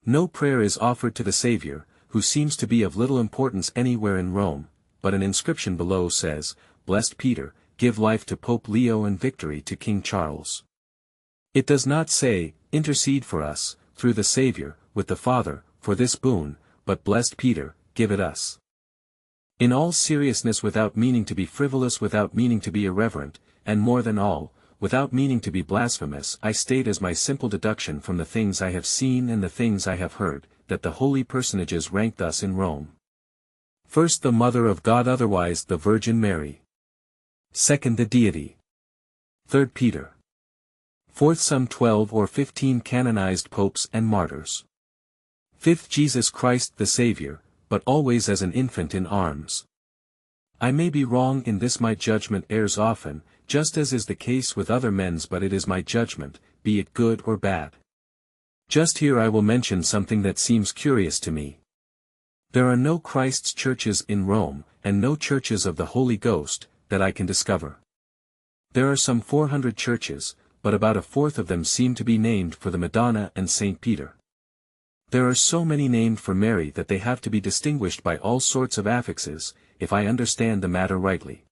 A: No prayer is offered to the Savior, who seems to be of little importance anywhere in Rome, but an inscription below says, Blessed Peter, give life to Pope Leo and victory to King Charles. It does not say, intercede for us, through the Savior, with the Father, for this boon, but Blessed Peter, give it us. In all seriousness, without meaning to be frivolous, without meaning to be irreverent, and more than all, without meaning to be blasphemous, I state as my simple deduction from the things I have seen and the things I have heard, that the holy personages rank thus in Rome. First, the Mother of God, otherwise the Virgin Mary. Second, the Deity. Third, Peter. Fourth, some 12 or 15 canonized popes and martyrs. Fifth, Jesus Christ the Savior, but always as an infant in arms. I may be wrong in this, my judgment errs often, just as is the case with other men's, but it is my judgment, be it good or bad. Just here I will mention something that seems curious to me. There are no Christ's churches in Rome, and no churches of the Holy Ghost, that I can discover. There are some 400 churches, but about a fourth of them seem to be named for the Madonna and St. Peter. There are so many named for Mary that they have to be distinguished by all sorts of affixes, if I understand the matter rightly.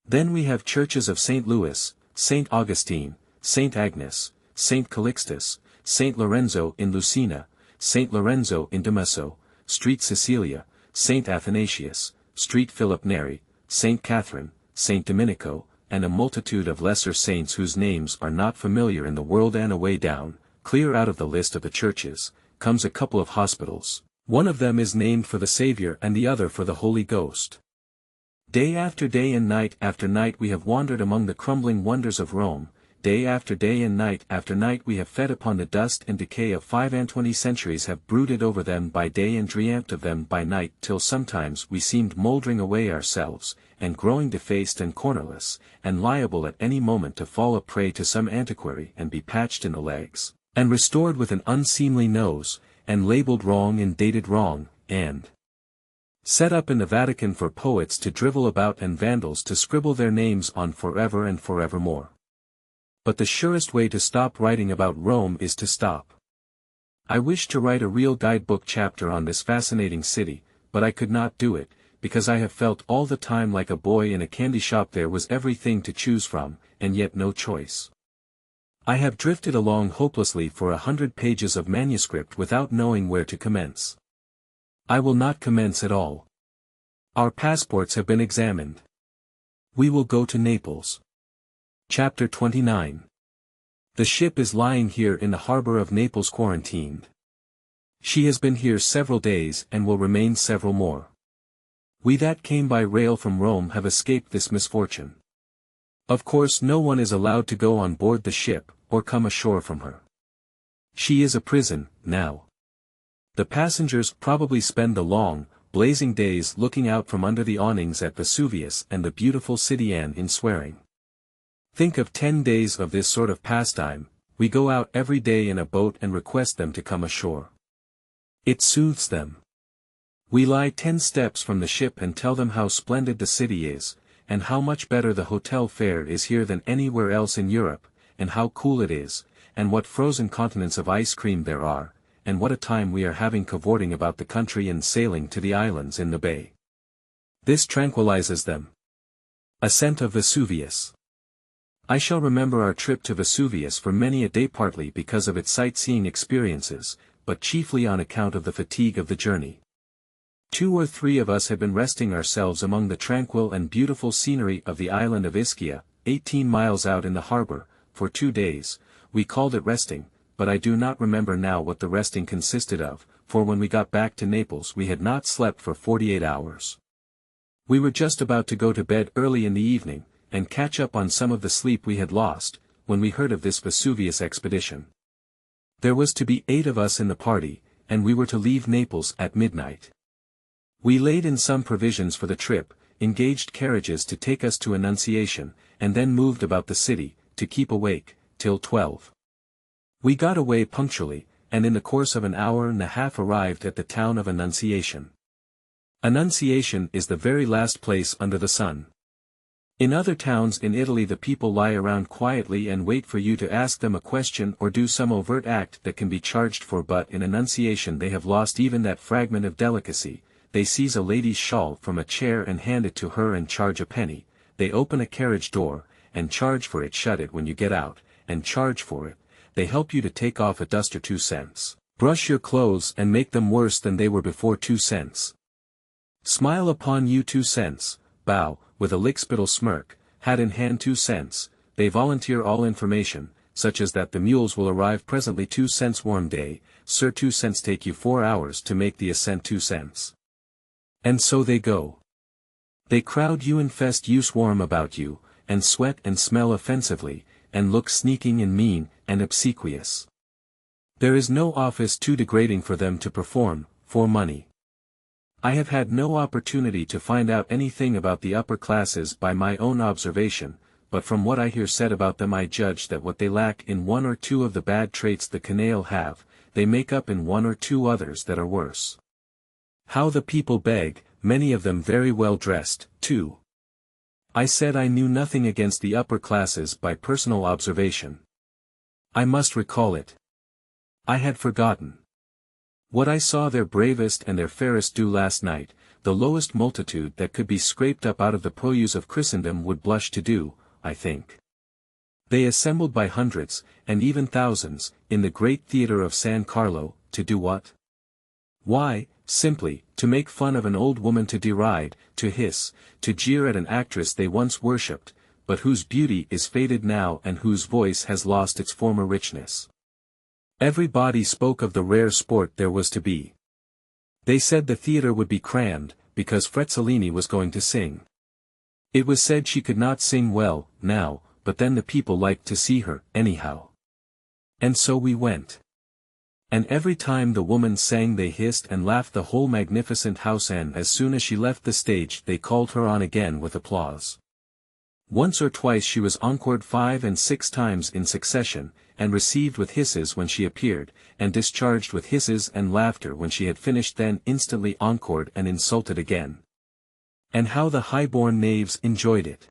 A: Then we have churches of St. Louis, St. Augustine, St. Agnes, St. Calixtus, St. Lorenzo in Lucina, St. Lorenzo in Damaso, Street Cecilia, St. Athanasius, Street Philip Neri, St. Catherine, St. Domenico, and a multitude of lesser saints whose names are not familiar in the world. And away down, clear out of the list of the churches, comes a couple of hospitals. One of them is named for the Savior and the other for the Holy Ghost. Day after day and night after night we have wandered among the crumbling wonders of Rome, day after day and night after night we have fed upon the dust and decay of 25 centuries, have brooded over them by day and dreamt of them by night, till sometimes we seemed mouldering away ourselves, and growing defaced and cornerless, and liable at any moment to fall a prey to some antiquary and be patched in the legs, and restored with an unseemly nose, and labelled wrong and dated wrong, and set up in the Vatican for poets to drivel about and vandals to scribble their names on forever and forevermore. But the surest way to stop writing about Rome is to stop. I wished to write a real guidebook chapter on this fascinating city, but I could not do it, because I have felt all the time like a boy in a candy shop. There was everything to choose from, and yet no choice. I have drifted along hopelessly for 100 pages of manuscript without knowing where to commence. I will not commence at all. Our passports have been examined. We will go to Naples. Chapter 29. The ship is lying here in the harbor of Naples quarantined. She has been here several days and will remain several more. We that came by rail from Rome have escaped this misfortune. Of course no one is allowed to go on board the ship, or come ashore from her. She is a prison, now. The passengers probably spend the long, blazing days looking out from under the awnings at Vesuvius and the beautiful city and in swearing. Think of 10 days of this sort of pastime. We go out every day in a boat and request them to come ashore. It soothes them. We lie 10 steps from the ship and tell them how splendid the city is, and how much better the hotel fare is here than anywhere else in Europe, and how cool it is, and what frozen continents of ice cream there are, and what a time we are having cavorting about the country and sailing to the islands in the bay. This tranquilizes them. Ascent of Vesuvius. I shall remember our trip to Vesuvius for many a day, partly because of its sightseeing experiences, but chiefly on account of the fatigue of the journey. 2 or 3 of us had been resting ourselves among the tranquil and beautiful scenery of the island of Ischia, 18 miles out in the harbor, for 2 days. We called it resting, but I do not remember now what the resting consisted of, for when we got back to Naples we had not slept for 48 hours. We were just about to go to bed early in the evening, and catch up on some of the sleep we had lost, when we heard of this Vesuvius expedition. There was to be 8 of us in the party, and we were to leave Naples at midnight. We laid in some provisions for the trip, engaged carriages to take us to Annunciation, and then moved about the city, to keep awake, till 12. We got away punctually, and in the course of an hour and a half arrived at the town of Annunciation. Annunciation is the very last place under the sun. In other towns in Italy the people lie around quietly and wait for you to ask them a question or do some overt act that can be charged for, but in Annunciation they have lost even that fragment of delicacy. They seize a lady's shawl from a chair and hand it to her and charge a penny. They open a carriage door, and charge for it, shut it when you get out, and charge for it. They help you to take off a dust or 2 cents. Brush your clothes and make them worse than they were before, 2 cents. Smile upon you, 2 cents. Bow, with a lickspittle smirk, hat in hand, 2 cents. They volunteer all information, such as that the mules will arrive presently, 2 cents. Warm day, sir, 2 cents. Take you 4 hours to make the ascent, 2 cents. And so they go. They crowd you, infest you, swarm about you, and sweat and smell offensively, and look sneaking and mean, and obsequious. There is no office too degrading for them to perform, for money. I have had no opportunity to find out anything about the upper classes by my own observation, but from what I hear said about them I judge that what they lack in 1 or 2 of the bad traits the canaille have, they make up in 1 or 2 others that are worse. How the people beg, many of them very well dressed, too. I said I knew nothing against the upper classes by personal observation. I must recall it. I had forgotten. What I saw their bravest and their fairest do last night, the lowest multitude that could be scraped up out of the produce of Christendom would blush to do, I think. They assembled by hundreds, and even thousands, in the great theatre of San Carlo, to do what? Why, simply, to make fun of an old woman, to deride, to hiss, to jeer at an actress they once worshipped, but whose beauty is faded now and whose voice has lost its former richness. Everybody spoke of the rare sport there was to be. They said the theatre would be crammed, because Frezzolini was going to sing. It was said she could not sing well, now, but then the people liked to see her, anyhow. And so we went. And every time the woman sang they hissed and laughed the whole magnificent house, and as soon as she left the stage they called her on again with applause. Once or twice she was encored 5 and 6 times in succession, and received with hisses when she appeared, and discharged with hisses and laughter when she had finished, then instantly encored and insulted again. And how the high-born knaves enjoyed it!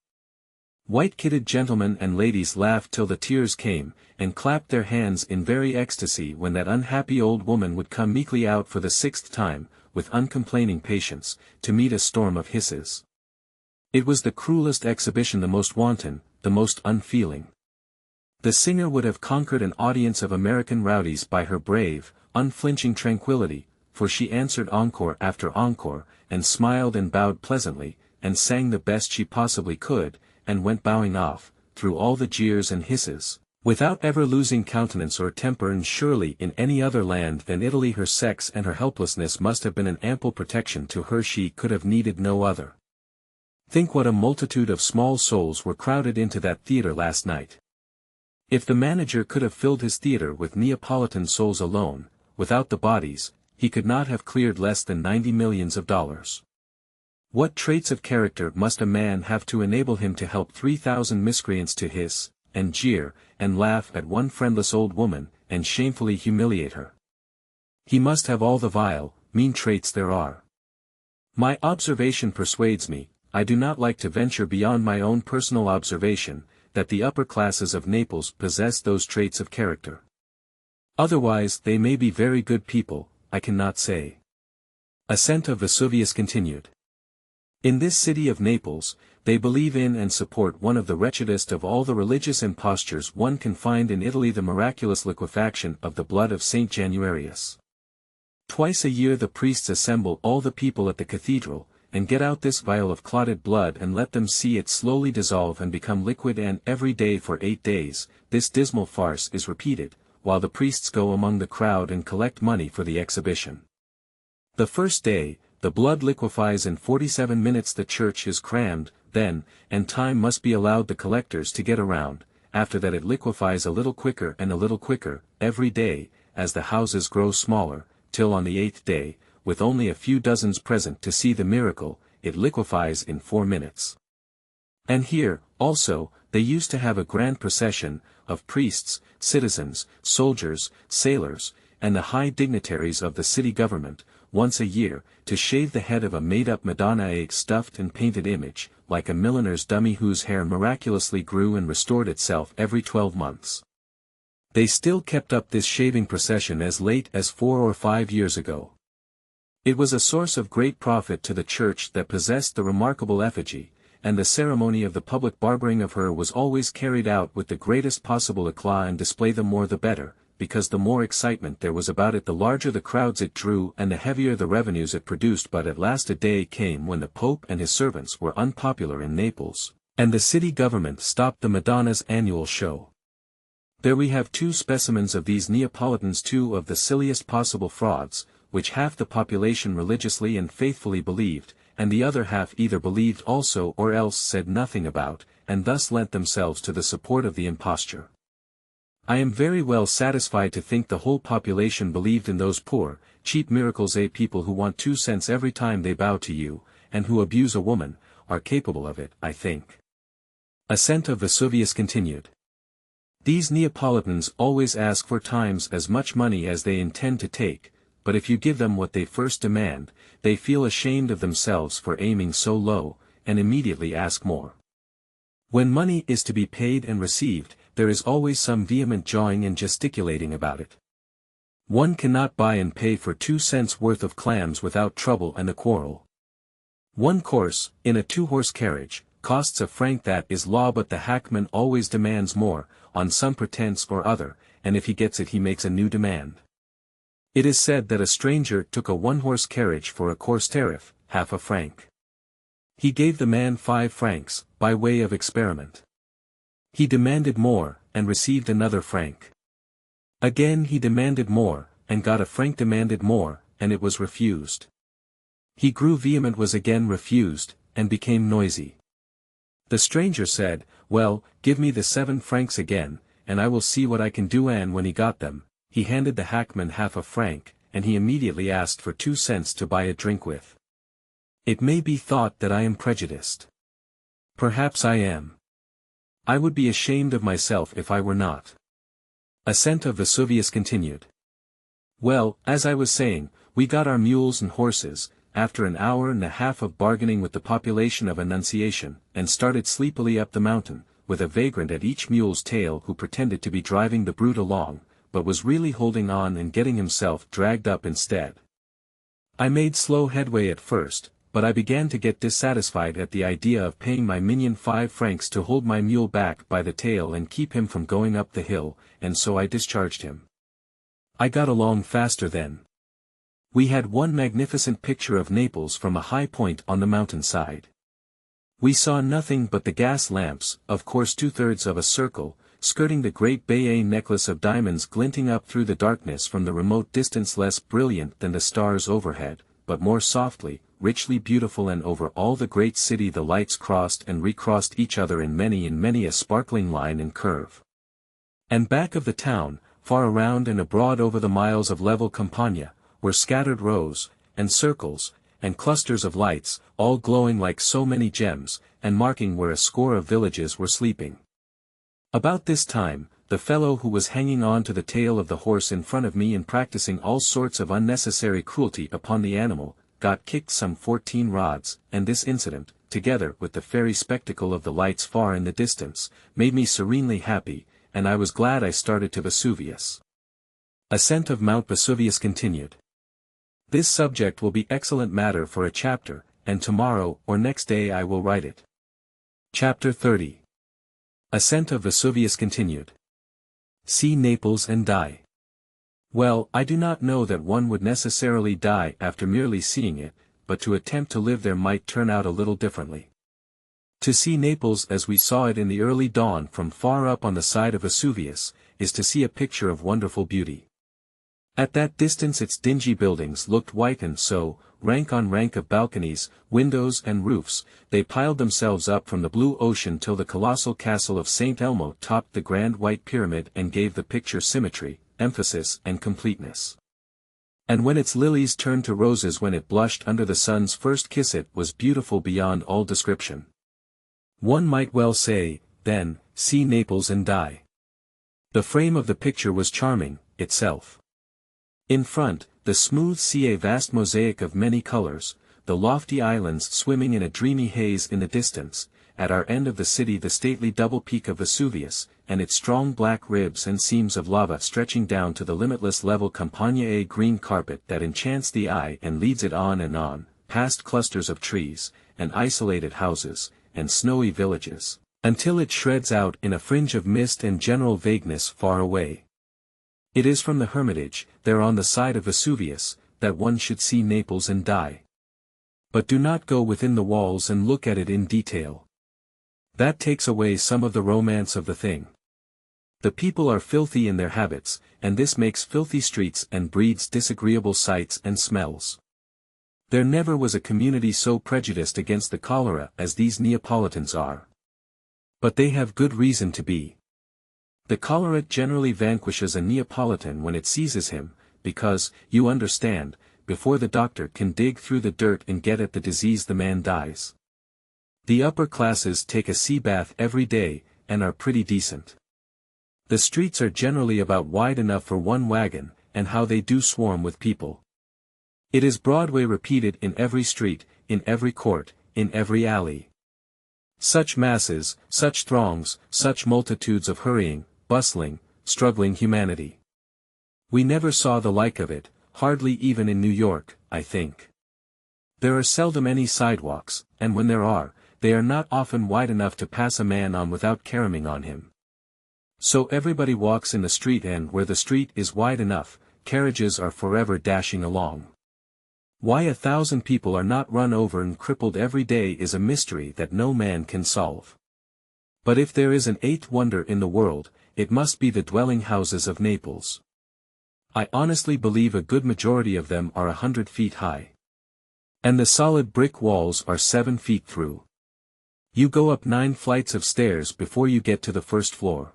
A: White-kidded gentlemen and ladies laughed till the tears came, and clapped their hands in very ecstasy when that unhappy old woman would come meekly out for the 6th time, with uncomplaining patience, to meet a storm of hisses. It was the cruelest exhibition, the most wanton, the most unfeeling. The singer would have conquered an audience of American rowdies by her brave, unflinching tranquility, for she answered encore after encore, and smiled and bowed pleasantly, and sang the best she possibly could, and went bowing off, through all the jeers and hisses, without ever losing countenance or temper. And surely in any other land than Italy her sex and her helplessness must have been an ample protection to her. She could have needed no other. Think what a multitude of small souls were crowded into that theatre last night. If the manager could have filled his theatre with Neapolitan souls alone, without the bodies, he could not have cleared less than $90 millions. What traits of character must a man have to enable him to help 3,000 miscreants to hiss, and jeer, and laugh at one friendless old woman, and shamefully humiliate her? He must have all the vile, mean traits there are. My observation persuades me, I do not like to venture beyond my own personal observation, that the upper classes of Naples possess those traits of character. Otherwise they may be very good people, I cannot say. Ascent of Vesuvius continued. In this city of Naples, they believe in and support one of the wretchedest of all the religious impostures one can find in Italy, the miraculous liquefaction of the blood of Saint Januarius. Twice a year the priests assemble all the people at the cathedral, and get out this vial of clotted blood and let them see it slowly dissolve and become liquid, and every day for 8 days, this dismal farce is repeated, while the priests go among the crowd and collect money for the exhibition. The first day, the blood liquefies in 47 minutes. The church is crammed, then, and time must be allowed the collectors to get around. After that it liquefies a little quicker and a little quicker, every day, as the houses grow smaller, till on the 8th day, with only a few dozens present to see the miracle, it liquefies in 4 minutes. And here, also, they used to have a grand procession, of priests, citizens, soldiers, sailors, and the high dignitaries of the city government, once a year, to shave the head of a made-up Madonna, a stuffed and painted image, like a milliner's dummy whose hair miraculously grew and restored itself every 12 months. They still kept up this shaving procession as late as 4 or 5 years ago. It was a source of great profit to the church that possessed the remarkable effigy, and the ceremony of the public barbering of her was always carried out with the greatest possible eclat, and display the more the better, because the more excitement there was about it the larger the crowds it drew and the heavier the revenues it produced. But at last a day came when the Pope and his servants were unpopular in Naples, and the city government stopped the Madonna's annual show. There we have 2 specimens of these Neapolitans, 2 of the silliest possible frauds, which half the population religiously and faithfully believed, and the other half either believed also or else said nothing about, and thus lent themselves to the support of the imposture. I am very well satisfied to think the whole population believed in those poor, cheap miracles. People who want 2 cents every time they bow to you, and who abuse a woman, are capable of it, I think. Ascent of Vesuvius continued. These Neapolitans always ask 4 times as much money as they intend to take, but if you give them what they first demand, they feel ashamed of themselves for aiming so low, and immediately ask more. When money is to be paid and received, there is always some vehement jawing and gesticulating about it. One cannot buy and pay for 2 cents worth of clams without trouble and a quarrel. 1 course, in a 2-horse carriage, costs a franc. That is law, but the hackman always demands more, on some pretense or other, and if he gets it he makes a new demand. It is said that a stranger took a 1-horse carriage for a course tariff, half a franc. He gave the man 5 francs, by way of experiment. He demanded more, and received another franc. Again he demanded more, and got a franc. Demanded more, and it was refused. He grew vehement, was again refused, and became noisy. The stranger said, "Well, give me the 7 francs again, and I will see what I can do." And when he got them, he handed the hackman half a franc, and he immediately asked for 2 cents to buy a drink with. It may be thought that I am prejudiced. Perhaps I am. I would be ashamed of myself if I were not. Ascent of Vesuvius continued. Well, as I was saying, we got our mules and horses, after an hour and a half of bargaining with the population of Annunciation, and started sleepily up the mountain, with a vagrant at each mule's tail who pretended to be driving the brute along, but was really holding on and getting himself dragged up instead. I made slow headway at first, but I began to get dissatisfied at the idea of paying my minion 5 francs to hold my mule back by the tail and keep him from going up the hill, and so I discharged him. I got along faster then. We had one magnificent picture of Naples from a high point on the mountainside. We saw nothing but the gas lamps, of course 2/3 of a circle, skirting the great Bay necklace of diamonds glinting up through the darkness from the remote distance, less brilliant than the stars overhead, but more softly, richly beautiful, and over all the great city the lights crossed and recrossed each other in many a sparkling line and curve. And back of the town, far around and abroad over the miles of level Campagna, were scattered rows, and circles, and clusters of lights, all glowing like so many gems, and marking where a score of villages were sleeping. About this time, the fellow who was hanging on to the tail of the horse in front of me and practicing all sorts of unnecessary cruelty upon the animal, got kicked some 14 rods, and this incident, together with the fairy spectacle of the lights far in the distance, made me serenely happy, and I was glad I started to Vesuvius. Ascent of Mount Vesuvius continued. This subject will be excellent matter for a chapter, and tomorrow or next day I will write it. Chapter 30. Ascent of Vesuvius continued. See Naples and die. Well, I do not know that one would necessarily die after merely seeing it, but to attempt to live there might turn out a little differently. To see Naples as we saw it in the early dawn from far up on the side of Vesuvius, is to see a picture of wonderful beauty. At that distance its dingy buildings looked white, and so, rank on rank of balconies, windows and roofs, they piled themselves up from the blue ocean till the colossal castle of St. Elmo topped the grand white pyramid and gave the picture symmetry, emphasis and completeness. And when its lilies turned to roses when it blushed under the sun's first kiss, it was beautiful beyond all description. One might well say, then, see Naples and die. The frame of the picture was charming, itself. In front, the smooth sea, a vast mosaic of many colors, the lofty islands swimming in a dreamy haze in the distance, at our end of the city the stately double peak of Vesuvius, and its strong black ribs and seams of lava stretching down to the limitless level Campagna, a green carpet that enchants the eye and leads it on, past clusters of trees, and isolated houses, and snowy villages, until it shreds out in a fringe of mist and general vagueness far away. It is from the hermitage, there on the side of Vesuvius, that one should see Naples and die. But do not go within the walls and look at it in detail. That takes away some of the romance of the thing. The people are filthy in their habits, and this makes filthy streets and breeds disagreeable sights and smells. There never was a community so prejudiced against the cholera as these Neapolitans are. But they have good reason to be. The cholera generally vanquishes a Neapolitan when it seizes him, because, you understand, before the doctor can dig through the dirt and get at the disease the man dies. The upper classes take a sea bath every day, and are pretty decent. The streets are generally about wide enough for one wagon, and how they do swarm with people. It is Broadway repeated in every street, in every court, in every alley. Such masses, such throngs, such multitudes of hurrying, bustling, struggling humanity. We never saw the like of it, hardly even in New York, I think. There are seldom any sidewalks, and when there are, they are not often wide enough to pass a man on without caroming on him. So everybody walks in the street, and where the street is wide enough, carriages are forever dashing along. Why 1,000 people are not run over and crippled every day is a mystery that no man can solve. But if there is an eighth wonder in the world, it must be the dwelling houses of Naples. I honestly believe a good majority of them are 100 feet high. And the solid brick walls are 7 feet through. You go up 9 flights of stairs before you get to the first floor.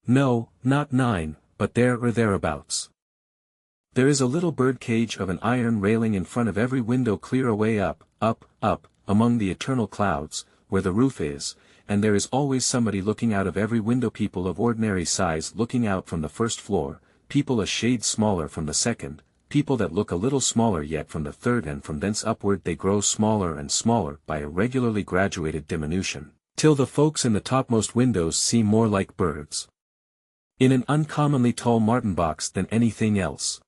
A: No, not 9, but there or thereabouts. There is a little bird cage of an iron railing in front of every window clear away up, among the eternal clouds, where the roof is, and there is always somebody looking out of every window, people of ordinary size looking out from the first floor, people a shade smaller from the second, people that look a little smaller yet from the third, and from thence upward they grow smaller and smaller by a regularly graduated diminution, till the folks in the topmost windows seem more like birds in an uncommonly tall martin box than anything else.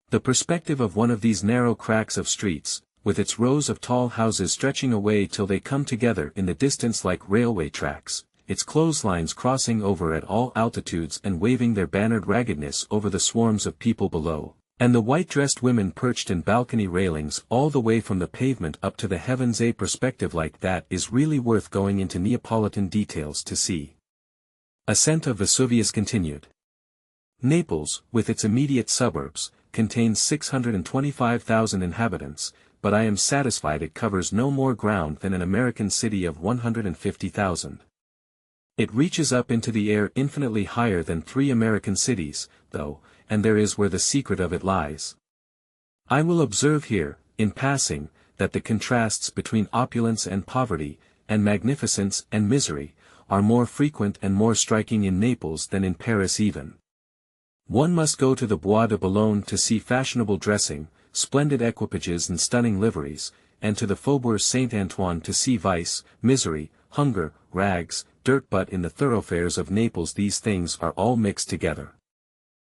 A: The perspective of one of these narrow cracks of streets, with its rows of tall houses stretching away till they come together in the distance like railway tracks, its clotheslines crossing over at all altitudes and waving their bannered raggedness over the swarms of people below, and the white-dressed women perched in balcony railings all the way from the pavement up to the heavens, a perspective like that is really worth going into Neapolitan details to see. Ascent of Vesuvius continued. Naples, with its immediate suburbs, contains 625,000 inhabitants, but I am satisfied it covers no more ground than an American city of 150,000. It reaches up into the air infinitely higher than 3 American cities, though, and there is where the secret of it lies. I will observe here, in passing, that the contrasts between opulence and poverty, and magnificence and misery, are more frequent and more striking in Naples than in Paris even. One must go to the Bois de Boulogne to see fashionable dressing, splendid equipages and stunning liveries, and to the Faubourg Saint-Antoine to see vice, misery, hunger, rags, dirt, but in the thoroughfares of Naples these things are all mixed together.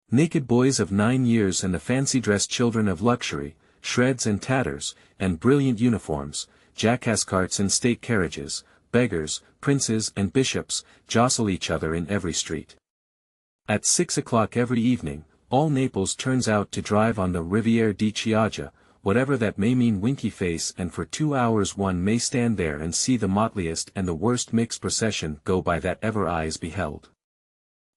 A: Naked boys of 9 years and the fancy-dressed children of luxury, shreds and tatters, and brilliant uniforms, jackass carts and state carriages, beggars, princes and bishops, jostle each other in every street. At 6 o'clock every evening, all Naples turns out to drive on the Riviere di Chioggia, whatever that may mean, winky face, and for 2 hours one may stand there and see the motliest and the worst mixed procession go by that ever eyes beheld.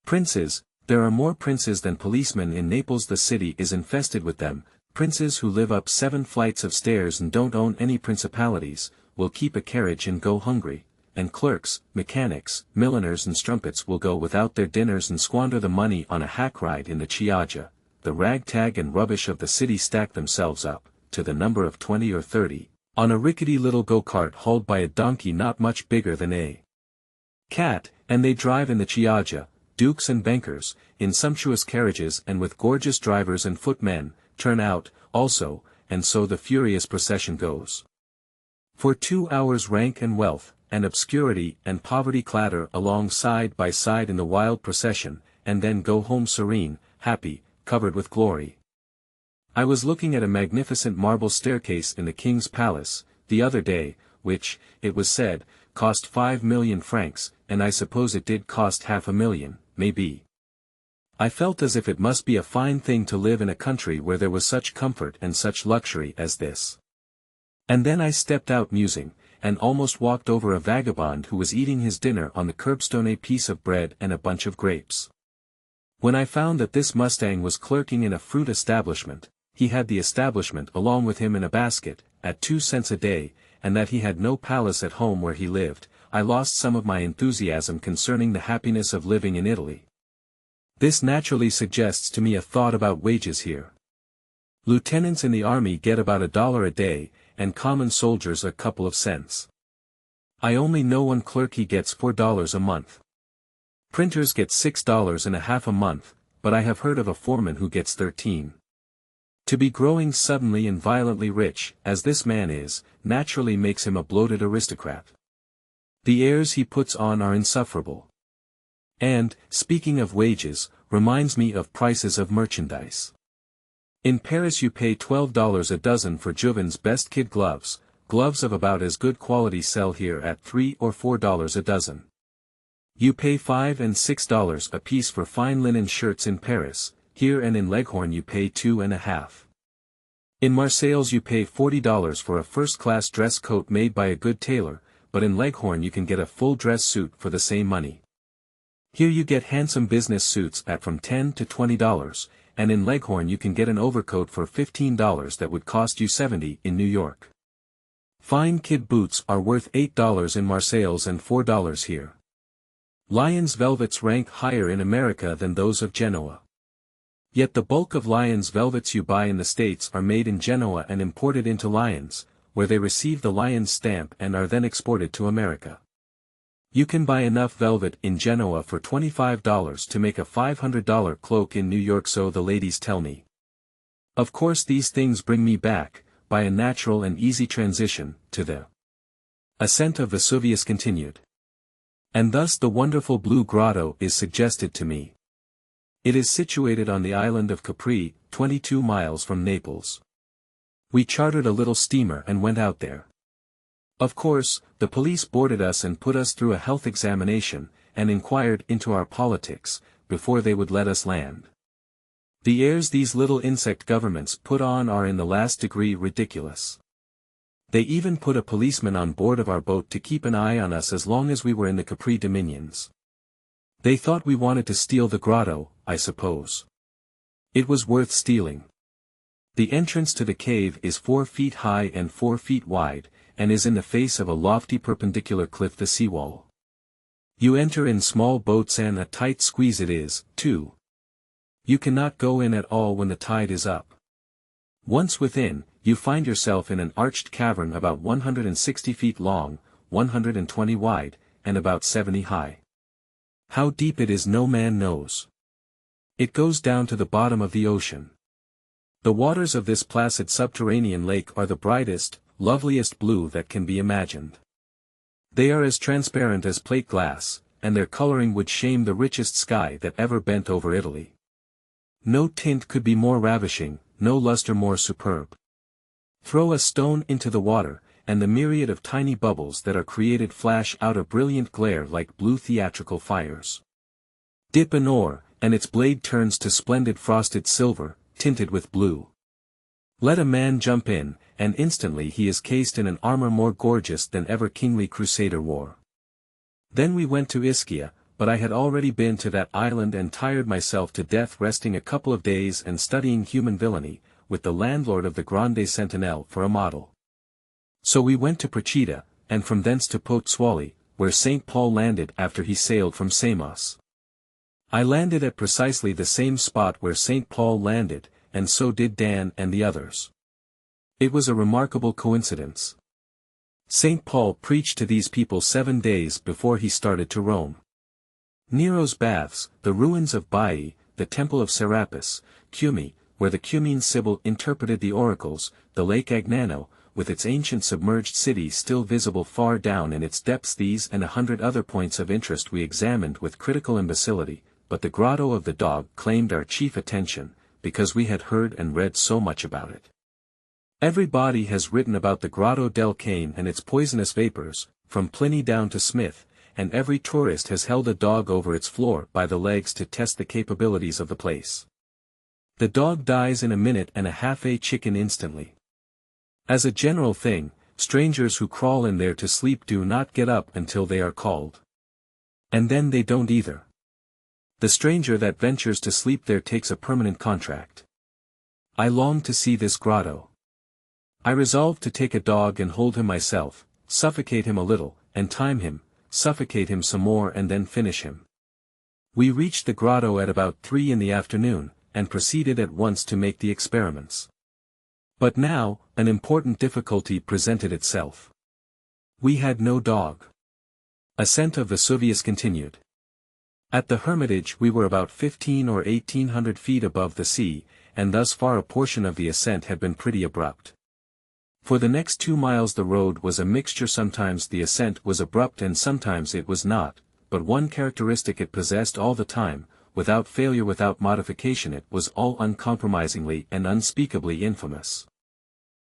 A: Princes, there are more princes than policemen in Naples. The city is infested with them, princes who live up 7 flights of stairs and don't own any principalities, will keep a carriage and go hungry, and clerks, mechanics, milliners and strumpets will go without their dinners and squander the money on a hack ride in the Chioggia. The ragtag and rubbish of the city stack themselves up, to the number of 20 or 30, on a rickety little go-cart hauled by a donkey not much bigger than a cat, and they drive in the Chioggia. Dukes and bankers, in sumptuous carriages and with gorgeous drivers and footmen, turn out, also, and so the furious procession goes. For 2 hours rank and wealth, and obscurity and poverty clatter along side by side in the wild procession, and then go home serene, happy, covered with glory. I was looking at a magnificent marble staircase in the king's palace, the other day, which, it was said, cost 5,000,000 francs, and I suppose it did cost 500,000, maybe. I felt as if it must be a fine thing to live in a country where there was such comfort and such luxury as this. And then I stepped out musing, and almost walked over a vagabond who was eating his dinner on the curbstone, a piece of bread and a bunch of grapes. When I found that this Mustang was clerking in a fruit establishment, he had the establishment along with him in a basket, at 2 cents a day, and that he had no palace at home where he lived, I lost some of my enthusiasm concerning the happiness of living in Italy. This naturally suggests to me a thought about wages here. Lieutenants in the army get about $1 a day, and common soldiers a couple of cents. I only know one clerk, he gets $4 a month. Printers get $6.50 a month, but I have heard of a foreman who gets 13. To be growing suddenly and violently rich, as this man is, naturally makes him a bloated aristocrat. The airs he puts on are insufferable. And, speaking of wages, reminds me of prices of merchandise. In Paris you pay $12 a dozen for Jouven's best kid gloves. Gloves of about as good quality sell here at $3 or $4 a dozen. You pay $5 and $6 a piece for fine linen shirts in Paris. Here and in Leghorn you pay $2.50. In Marseilles you pay $40 for a first-class dress coat made by a good tailor, but in Leghorn you can get a full dress suit for the same money. Here you get handsome business suits at from $10 to $20, and in Leghorn you can get an overcoat for $15 that would cost you $70 in New York. Fine kid boots are worth $8 in Marseilles and $4 here. Lyons velvets rank higher in America than those of Genoa. Yet the bulk of Lyons velvets you buy in the States are made in Genoa and imported into Lyons, where they receive the Lyons stamp and are then exported to America. You can buy enough velvet in Genoa for $25 to make a $500 cloak in New York, so the ladies tell me. Of course these things bring me back, by a natural and easy transition, to the ascent of Vesuvius continued. And thus the wonderful Blue Grotto is suggested to me. It is situated on the island of Capri, 22 miles from Naples. We chartered a little steamer and went out there. Of course, the police boarded us and put us through a health examination, and inquired into our politics, before they would let us land. The airs these little insect governments put on are in the last degree ridiculous. They even put a policeman on board of our boat to keep an eye on us as long as we were in the Capri dominions. They thought we wanted to steal the grotto, I suppose. It was worth stealing. The entrance to the cave is 4 feet high and 4 feet wide, and is in the face of a lofty perpendicular cliff, the seawall. You enter in small boats and a tight squeeze it is, too. You cannot go in at all when the tide is up. Once within, you find yourself in an arched cavern about 160 feet long, 120 wide, and about 70 high. How deep it is no man knows. It goes down to the bottom of the ocean. The waters of this placid subterranean lake are the brightest, loveliest blue that can be imagined. They are as transparent as plate glass, and their coloring would shame the richest sky that ever bent over Italy. No tint could be more ravishing, no luster more superb. Throw a stone into the water, and the myriad of tiny bubbles that are created flash out a brilliant glare like blue theatrical fires. Dip an oar, and its blade turns to splendid frosted silver, tinted with blue. Let a man jump in, and instantly he is cased in an armor more gorgeous than ever kingly crusader wore. Then we went to Ischia, but I had already been to that island and tired myself to death resting a couple of days and studying human villainy, with the landlord of the Grande Sentinelle for a model. So we went to Procida, and from thence to Pozzuoli, where St. Paul landed after he sailed from Samos. I landed at precisely the same spot where St. Paul landed, and so did Dan and the others. It was a remarkable coincidence. St. Paul preached to these people 7 days before he started to Rome. Nero's baths, the ruins of Baiae, the temple of Serapis, Cumae, where the Cumene Sibyl interpreted the oracles, the lake Agnano, with its ancient submerged city still visible far down in its depths, these and 100 other points of interest we examined with critical imbecility, but the Grotto of the Dog claimed our chief attention, because we had heard and read so much about it. Everybody has written about the Grotto del Cane and its poisonous vapors, from Pliny down to Smith, and every tourist has held a dog over its floor by the legs to test the capabilities of the place. The dog dies in a minute and a half, a chicken instantly. As a general thing, strangers who crawl in there to sleep do not get up until they are called. And then they don't either. The stranger that ventures to sleep there takes a permanent contract. I longed to see this grotto. I resolved to take a dog and hold him myself, suffocate him a little, and time him, suffocate him some more and then finish him. We reached the grotto at about 3 in the afternoon, and proceeded at once to make the experiments. But now, an important difficulty presented itself. We had no dog. Ascent of Vesuvius continued. At the Hermitage we were about 15 or 1800 feet above the sea, and thus far a portion of the ascent had been pretty abrupt. For the next 2 miles the road was a mixture, sometimes the ascent was abrupt and sometimes it was not, but one characteristic it possessed all the time, without failure, without modification, it was all uncompromisingly and unspeakably infamous.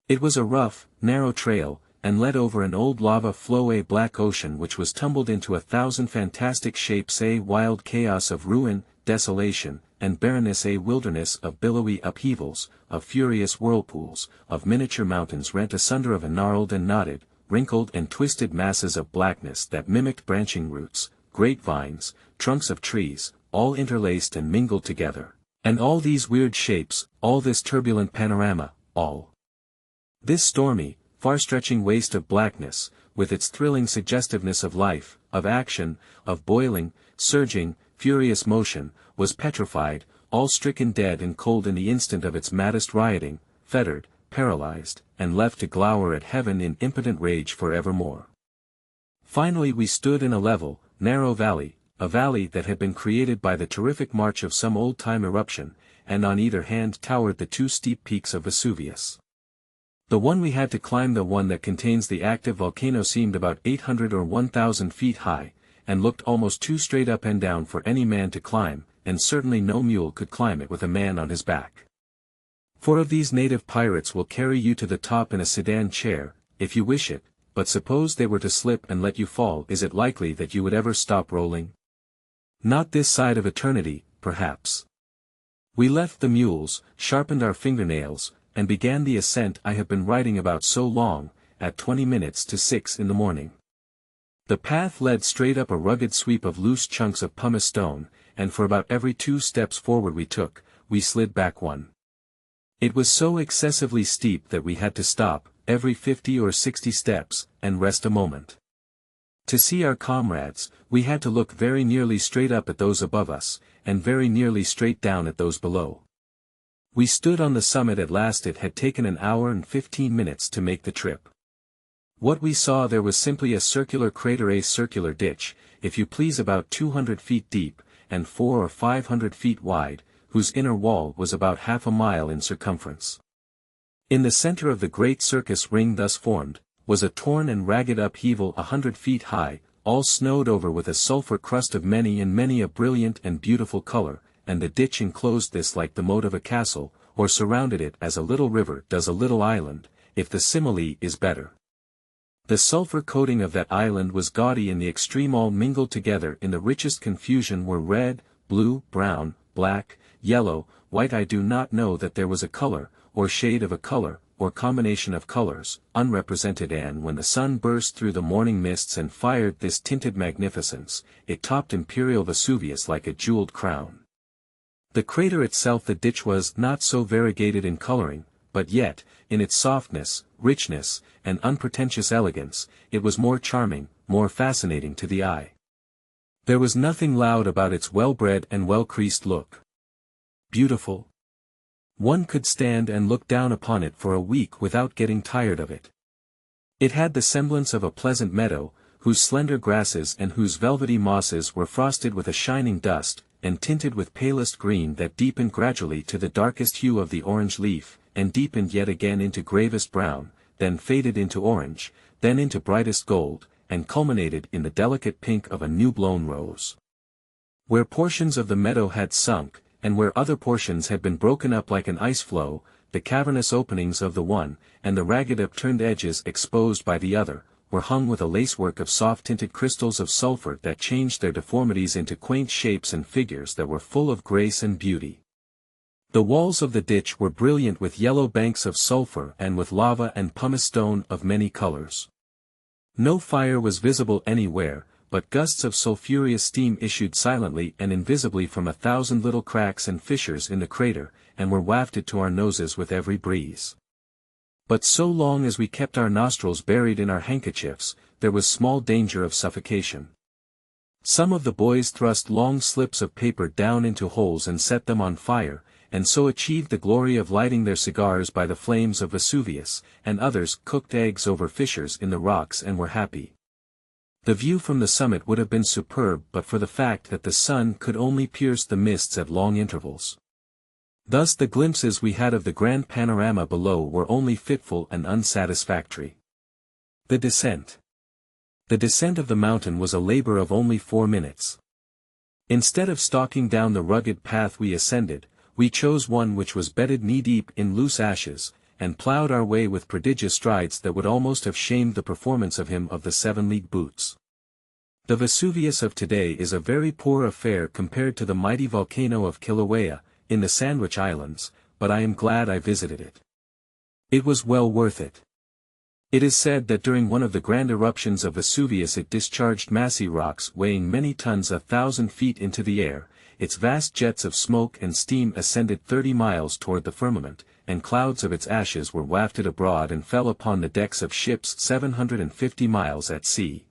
A: It was a rough, narrow trail, and led over an old lava flow, a black ocean which was tumbled into 1,000 fantastic shapes, a wild chaos of ruin, desolation, and barrenness, a wilderness of billowy upheavals, of furious whirlpools, of miniature mountains rent asunder, of gnarled and knotted, wrinkled and twisted masses of blackness that mimicked branching roots, great vines, trunks of trees, all interlaced and mingled together, and all these weird shapes, all this turbulent panorama, all this stormy, far-stretching waste of blackness, with its thrilling suggestiveness of life, of action, of boiling, surging, furious motion, was petrified, all stricken dead and cold in the instant of its maddest rioting, fettered, paralyzed, and left to glower at heaven in impotent rage for evermore. Finally we stood in a level, narrow valley, a valley that had been created by the terrific march of some old-time eruption, and on either hand towered the 2 steep peaks of Vesuvius. The one we had to climb, the one that contains the active volcano, seemed about 800 or 1,000 feet high, and looked almost too straight up and down for any man to climb, and certainly no mule could climb it with a man on his back. 4 of these native pirates will carry you to the top in a sedan chair, if you wish it, but suppose they were to slip and let you fall, is it likely that you would ever stop rolling? Not this side of eternity, perhaps. We left the mules, sharpened our fingernails, and began the ascent I have been writing about so long, at 20 minutes to 6 in the morning. The path led straight up a rugged sweep of loose chunks of pumice stone, and for about every 2 steps forward we took, we slid back 1. It was so excessively steep that we had to stop, every 50 or 60 steps, and rest a moment. To see our comrades, we had to look very nearly straight up at those above us, and very nearly straight down at those below. We stood on the summit at last. It had taken an hour and 15 minutes to make the trip. What we saw there was simply a circular crater, a circular ditch, if you please, about 200 feet deep, and 400 or 500 feet wide, whose inner wall was about half a mile in circumference. In the center of the great circus ring thus formed, was a torn and ragged upheaval 100 feet high, all snowed over with a sulphur crust of many and many a brilliant and beautiful color, and the ditch enclosed this like the moat of a castle, or surrounded it as a little river does a little island, if the simile is better. The sulphur coating of that island was gaudy in the extreme, all mingled together in the richest confusion were red, blue, brown, black, yellow, white. I do not know that there was a color, or shade of a color, or combination of colors, unrepresented, and when the sun burst through the morning mists and fired this tinted magnificence, it topped imperial Vesuvius like a jeweled crown. The crater itself, the ditch, was not so variegated in coloring, but yet, in its softness, richness, and unpretentious elegance, it was more charming, more fascinating to the eye. There was nothing loud about its well-bred and well-creased look. Beautiful. One could stand and look down upon it for a week without getting tired of it. It had the semblance of a pleasant meadow, whose slender grasses and whose velvety mosses were frosted with a shining dust, and tinted with palest green that deepened gradually to the darkest hue of the orange leaf, and deepened yet again into gravest brown, then faded into orange, then into brightest gold, and culminated in the delicate pink of a new-blown rose. Where portions of the meadow had sunk, and where other portions had been broken up like an ice floe, the cavernous openings of the one, and the ragged upturned edges exposed by the other, were hung with a lacework of soft-tinted crystals of sulphur that changed their deformities into quaint shapes and figures that were full of grace and beauty. The walls of the ditch were brilliant with yellow banks of sulphur and with lava and pumice stone of many colors. No fire was visible anywhere, but gusts of sulphurous steam issued silently and invisibly from 1,000 little cracks and fissures in the crater, and were wafted to our noses with every breeze. But so long as we kept our nostrils buried in our handkerchiefs, there was small danger of suffocation. Some of the boys thrust long slips of paper down into holes and set them on fire, and so achieved the glory of lighting their cigars by the flames of Vesuvius, and others cooked eggs over fissures in the rocks and were happy. The view from the summit would have been superb but for the fact that the sun could only pierce the mists at long intervals. Thus the glimpses we had of the grand panorama below were only fitful and unsatisfactory. The descent. The descent of the mountain was a labor of only 4 minutes. Instead of stalking down the rugged path we ascended, we chose one which was bedded knee-deep in loose ashes, and ploughed our way with prodigious strides that would almost have shamed the performance of him of the 7-league boots. The Vesuvius of today is a very poor affair compared to the mighty volcano of Kilauea, in the Sandwich Islands, but I am glad I visited it. It was well worth it. It is said that during one of the grand eruptions of Vesuvius it discharged massy rocks weighing many tons 1,000 feet into the air, its vast jets of smoke and steam ascended 30 miles toward the firmament, and clouds of its ashes were wafted abroad and fell upon the decks of ships 750 miles at sea.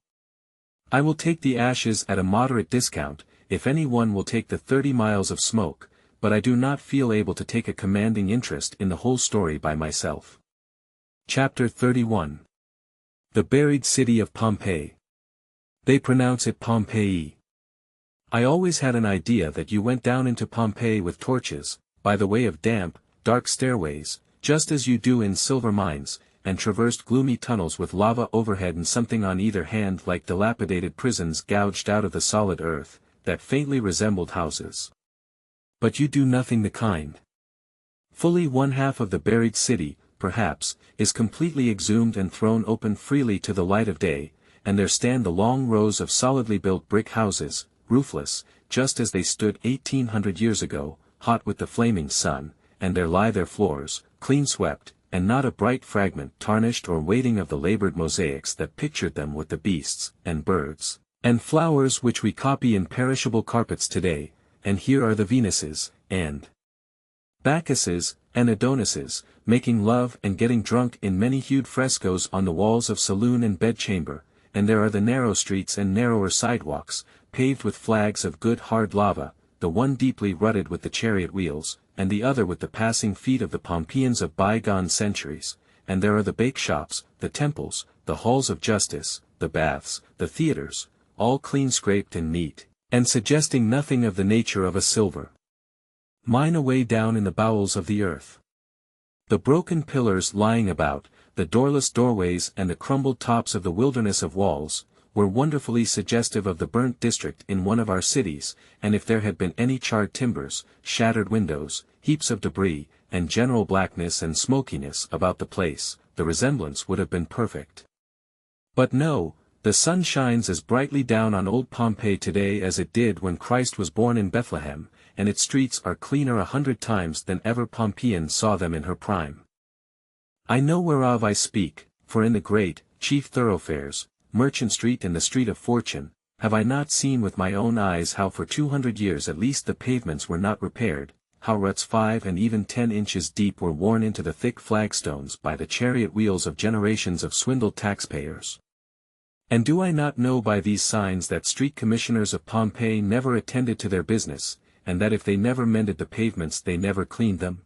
A: I will take the ashes at a moderate discount, if any one will take the 30 miles of smoke, but I do not feel able to take a commanding interest in the whole story by myself. Chapter 31. The Buried City of Pompeii. They pronounce it Pompeii. I always had an idea that you went down into Pompeii with torches, by the way of damp, dark stairways, just as you do in silver mines, and traversed gloomy tunnels with lava overhead and something on either hand like dilapidated prisons gouged out of the solid earth, that faintly resembled houses. But you do nothing the kind. Fully 1/2 of the buried city, perhaps, is completely exhumed and thrown open freely to the light of day, and there stand the long rows of solidly built brick houses, roofless, just as they stood 1800 years ago, hot with the flaming sun, and there lie their floors, clean swept, and not a bright fragment tarnished or waiting of the labored mosaics that pictured them with the beasts, and birds, and flowers which we copy in perishable carpets today, and here are the Venuses, and Bacchuses, and Adonises, making love and getting drunk in many-hued frescoes on the walls of saloon and bedchamber, and there are the narrow streets and narrower sidewalks, paved with flags of good hard lava, the one deeply rutted with the chariot wheels, and the other with the passing feet of the Pompeians of bygone centuries, and there are the bake shops, the temples, the halls of justice, the baths, the theatres, all clean scraped and neat, and suggesting nothing of the nature of a silver mine away down in the bowels of the earth. The broken pillars lying about, the doorless doorways and the crumbled tops of the wilderness of walls, were wonderfully suggestive of the burnt district in one of our cities, and if there had been any charred timbers, shattered windows, heaps of debris, and general blackness and smokiness about the place, the resemblance would have been perfect. But no, the sun shines as brightly down on old Pompeii today as it did when Christ was born in Bethlehem, and its streets are cleaner 100 times than ever Pompeian saw them in her prime. I know whereof I speak, for in the great, chief thoroughfares, Merchant Street and the Street of Fortune, have I not seen with my own eyes how for 200 years at least the pavements were not repaired, how ruts 5 and even 10 inches deep were worn into the thick flagstones by the chariot wheels of generations of swindled taxpayers. And do I not know by these signs that street commissioners of Pompeii never attended to their business, and that if they never mended the pavements they never cleaned them?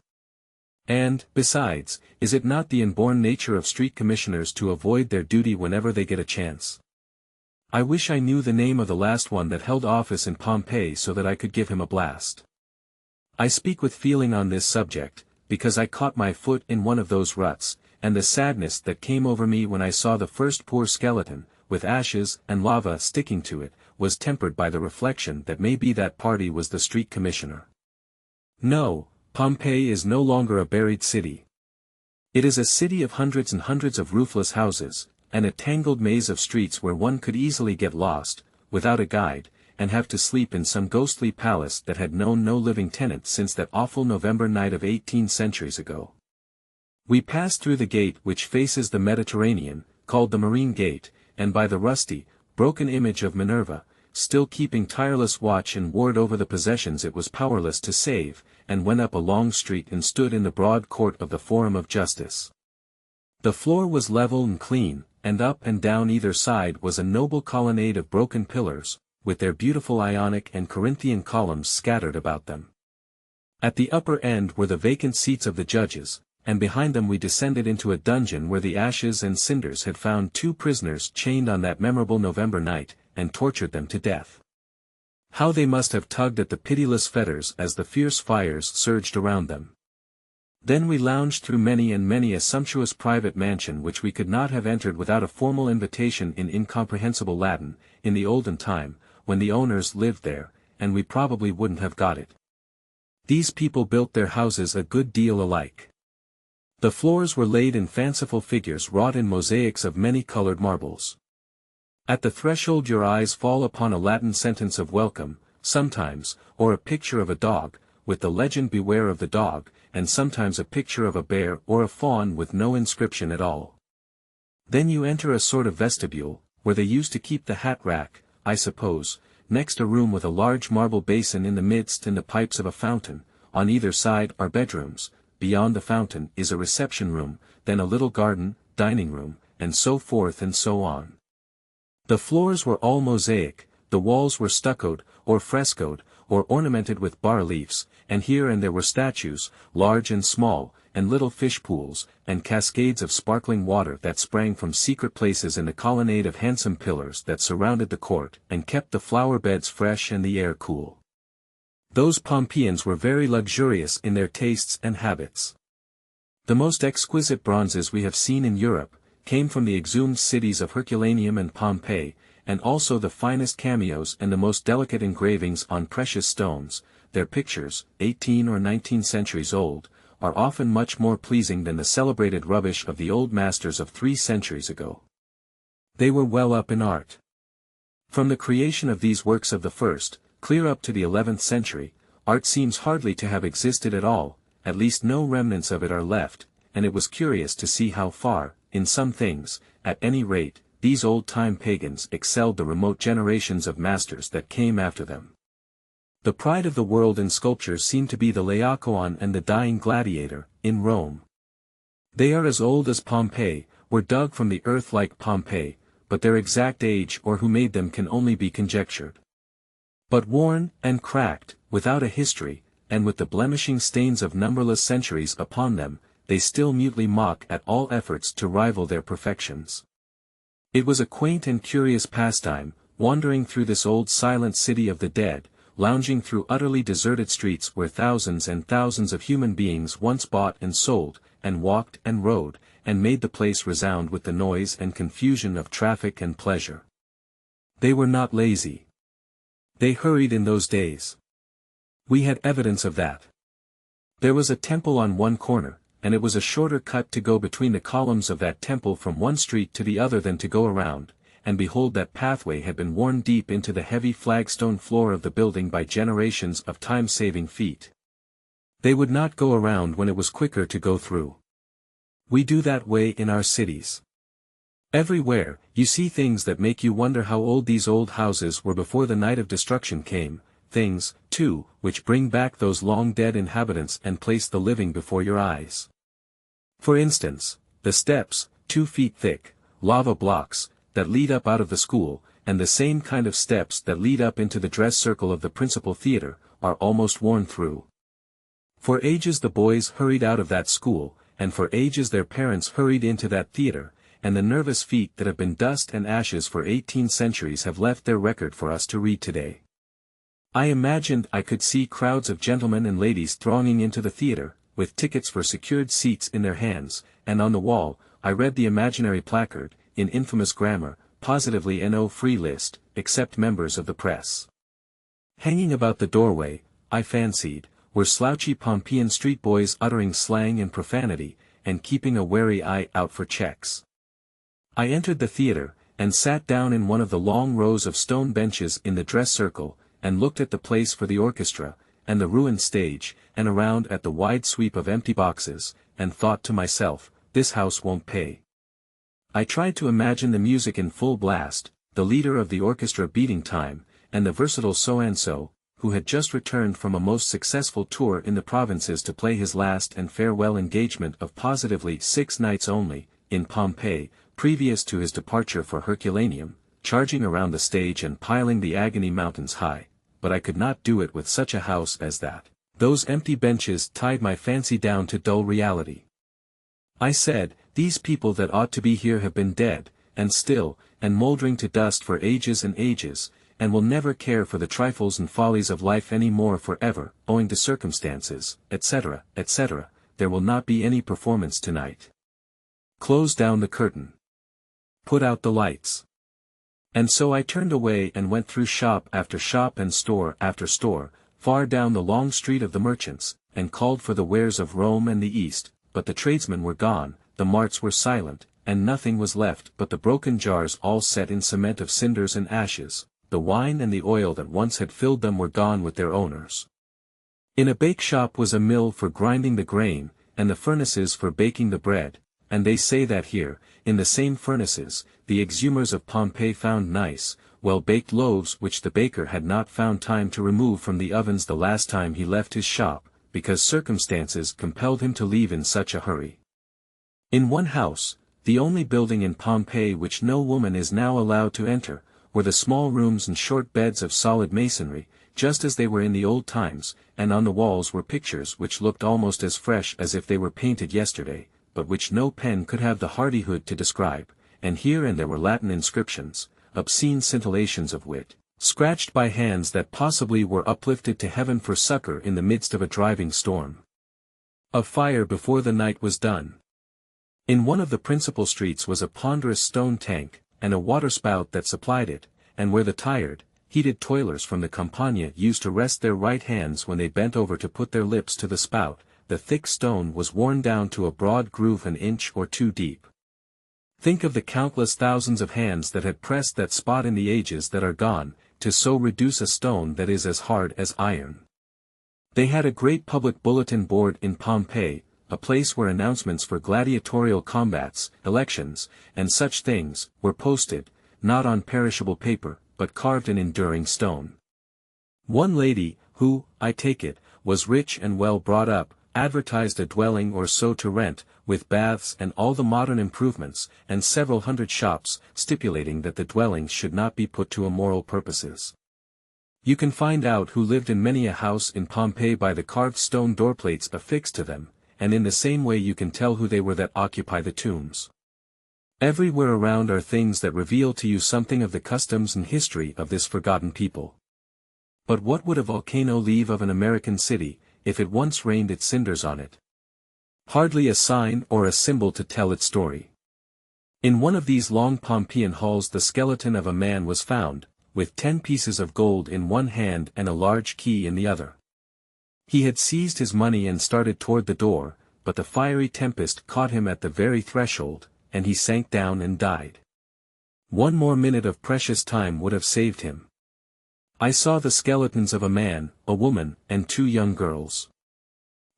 A: And, besides, is it not the inborn nature of street commissioners to avoid their duty whenever they get a chance? I wish I knew the name of the last one that held office in Pompeii so that I could give him a blast. I speak with feeling on this subject, because I caught my foot in one of those ruts, and the sadness that came over me when I saw the first poor skeleton, with ashes and lava sticking to it, was tempered by the reflection that maybe that party was the street commissioner. No, Pompeii is no longer a buried city. It is a city of hundreds and hundreds of roofless houses, and a tangled maze of streets where one could easily get lost, without a guide, and have to sleep in some ghostly palace that had known no living tenant since that awful November night of 18 centuries ago. We passed through the gate which faces the Mediterranean, called the Marine Gate, and by the rusty, broken image of Minerva, still keeping tireless watch and ward over the possessions it was powerless to save, and went up a long street and stood in the broad court of the Forum of Justice. The floor was level and clean, and up and down either side was a noble colonnade of broken pillars, with their beautiful Ionic and Corinthian columns scattered about them. At the upper end were the vacant seats of the judges, and behind them we descended into a dungeon where the ashes and cinders had found 2 prisoners chained on that memorable November night, and tortured them to death. How they must have tugged at the pitiless fetters as the fierce fires surged around them. Then we lounged through many and many a sumptuous private mansion which we could not have entered without a formal invitation in incomprehensible Latin, in the olden time, when the owners lived there, and we probably wouldn't have got it. These people built their houses a good deal alike. The floors were laid in fanciful figures wrought in mosaics of many-colored marbles. At the threshold your eyes fall upon a Latin sentence of welcome, sometimes, or a picture of a dog, with the legend beware of the dog, and sometimes a picture of a bear or a fawn with no inscription at all. Then you enter a sort of vestibule, where they used to keep the hat rack, I suppose, next a room with a large marble basin in the midst and the pipes of a fountain. On either side are bedrooms, beyond the fountain is a reception room, then a little garden, dining room, and so forth and so on. The floors were all mosaic, the walls were stuccoed, or frescoed, or ornamented with bas-reliefs, and here and there were statues, large and small, and little fish pools, and cascades of sparkling water that sprang from secret places in the colonnade of handsome pillars that surrounded the court, and kept the flower beds fresh and the air cool. Those Pompeians were very luxurious in their tastes and habits. The most exquisite bronzes we have seen in Europe, came from the exhumed cities of Herculaneum and Pompeii, and also the finest cameos and the most delicate engravings on precious stones. Their pictures, 18 or 19 centuries old, are often much more pleasing than the celebrated rubbish of the old masters of 3 centuries ago. They were well up in art. From the creation of these works of the first, clear up to the 11th century, art seems hardly to have existed at all, at least no remnants of it are left, and it was curious to see how far, in some things, at any rate, these old-time pagans excelled the remote generations of masters that came after them. The pride of the world in sculpture seemed to be the Laocoon and the Dying Gladiator, in Rome. They are as old as Pompeii, were dug from the earth like Pompeii, but their exact age or who made them can only be conjectured. But worn, and cracked, without a history, and with the blemishing stains of numberless centuries upon them, they still mutely mock at all efforts to rival their perfections. It was a quaint and curious pastime, wandering through this old silent city of the dead, lounging through utterly deserted streets where thousands and thousands of human beings once bought and sold, and walked and rode, and made the place resound with the noise and confusion of traffic and pleasure. They were not lazy. They hurried in those days. We had evidence of that. There was a temple on one corner, and it was a shorter cut to go between the columns of that temple from one street to the other than to go around, and behold, that pathway had been worn deep into the heavy flagstone floor of the building by generations of time-saving feet. They would not go around when it was quicker to go through. We do that way in our cities. Everywhere, you see things that make you wonder how old these old houses were before the night of destruction came, things, too, which bring back those long-dead inhabitants and place the living before your eyes. For instance, the steps, 2 feet thick, lava blocks, that lead up out of the school, and the same kind of steps that lead up into the dress circle of the principal theater, are almost worn through. For ages the boys hurried out of that school, and for ages their parents hurried into that theater, and the nervous feet that have been dust and ashes for 18 centuries have left their record for us to read today. I imagined I could see crowds of gentlemen and ladies thronging into the theater, with tickets for secured seats in their hands, and on the wall, I read the imaginary placard, in infamous grammar, positively no free list, except members of the press. Hanging about the doorway, I fancied, were slouchy Pompeian street boys uttering slang and profanity, and keeping a wary eye out for checks. I entered the theater, and sat down in one of the long rows of stone benches in the dress circle, and looked at the place for the orchestra, and the ruined stage, and around at the wide sweep of empty boxes, and thought to myself, this house won't pay. I tried to imagine the music in full blast, the leader of the orchestra beating time, and the versatile so-and-so, who had just returned from a most successful tour in the provinces to play his last and farewell engagement of positively 6 nights only, in Pompeii, previous to his departure for Herculaneum, charging around the stage and piling the agony mountains high, but I could not do it with such a house as that. Those empty benches tied my fancy down to dull reality. I said, these people that ought to be here have been dead, and still, and mouldering to dust for ages and ages, and will never care for the trifles and follies of life any more forever, owing to circumstances, etc., etc., there will not be any performance tonight. Close down the curtain. Put out the lights. And so I turned away and went through shop after shop and store after store, far down the long street of the merchants, and called for the wares of Rome and the East, but the tradesmen were gone, the marts were silent, and nothing was left but the broken jars all set in cement of cinders and ashes, the wine and the oil that once had filled them were gone with their owners. In a bake shop was a mill for grinding the grain, and the furnaces for baking the bread, and they say that here, in the same furnaces, the exhumers of Pompeii found nice, well-baked loaves which the baker had not found time to remove from the ovens the last time he left his shop, because circumstances compelled him to leave in such a hurry. In one house, the only building in Pompeii which no woman is now allowed to enter, were the small rooms and short beds of solid masonry, just as they were in the old times, and on the walls were pictures which looked almost as fresh as if they were painted yesterday, but which no pen could have the hardihood to describe, and here and there were Latin inscriptions, obscene scintillations of wit, scratched by hands that possibly were uplifted to heaven for succor in the midst of a driving storm. A fire before the night was done. In one of the principal streets was a ponderous stone tank, and a waterspout that supplied it, and where the tired, heated toilers from the Campagna used to rest their right hands when they bent over to put their lips to the spout, the thick stone was worn down to a broad groove an inch or 2 deep. Think of the countless thousands of hands that had pressed that spot in the ages that are gone, to so reduce a stone that is as hard as iron. They had a great public bulletin board in Pompeii, a place where announcements for gladiatorial combats, elections, and such things, were posted, not on perishable paper, but carved in enduring stone. One lady, who, I take it, was rich and well brought up, advertised a dwelling or so to rent, with baths and all the modern improvements, and several hundred shops, stipulating that the dwellings should not be put to immoral purposes. You can find out who lived in many a house in Pompeii by the carved stone doorplates affixed to them, and in the same way you can tell who they were that occupy the tombs. Everywhere around are things that reveal to you something of the customs and history of this forgotten people. But what would a volcano leave of an American city, if it once rained its cinders on it? Hardly a sign or a symbol to tell its story. In one of these long Pompeian halls the skeleton of a man was found, with 10 pieces of gold in one hand and a large key in the other. He had seized his money and started toward the door, but the fiery tempest caught him at the very threshold, and he sank down and died. One more minute of precious time would have saved him. I saw the skeletons of a man, a woman, and 2 young girls.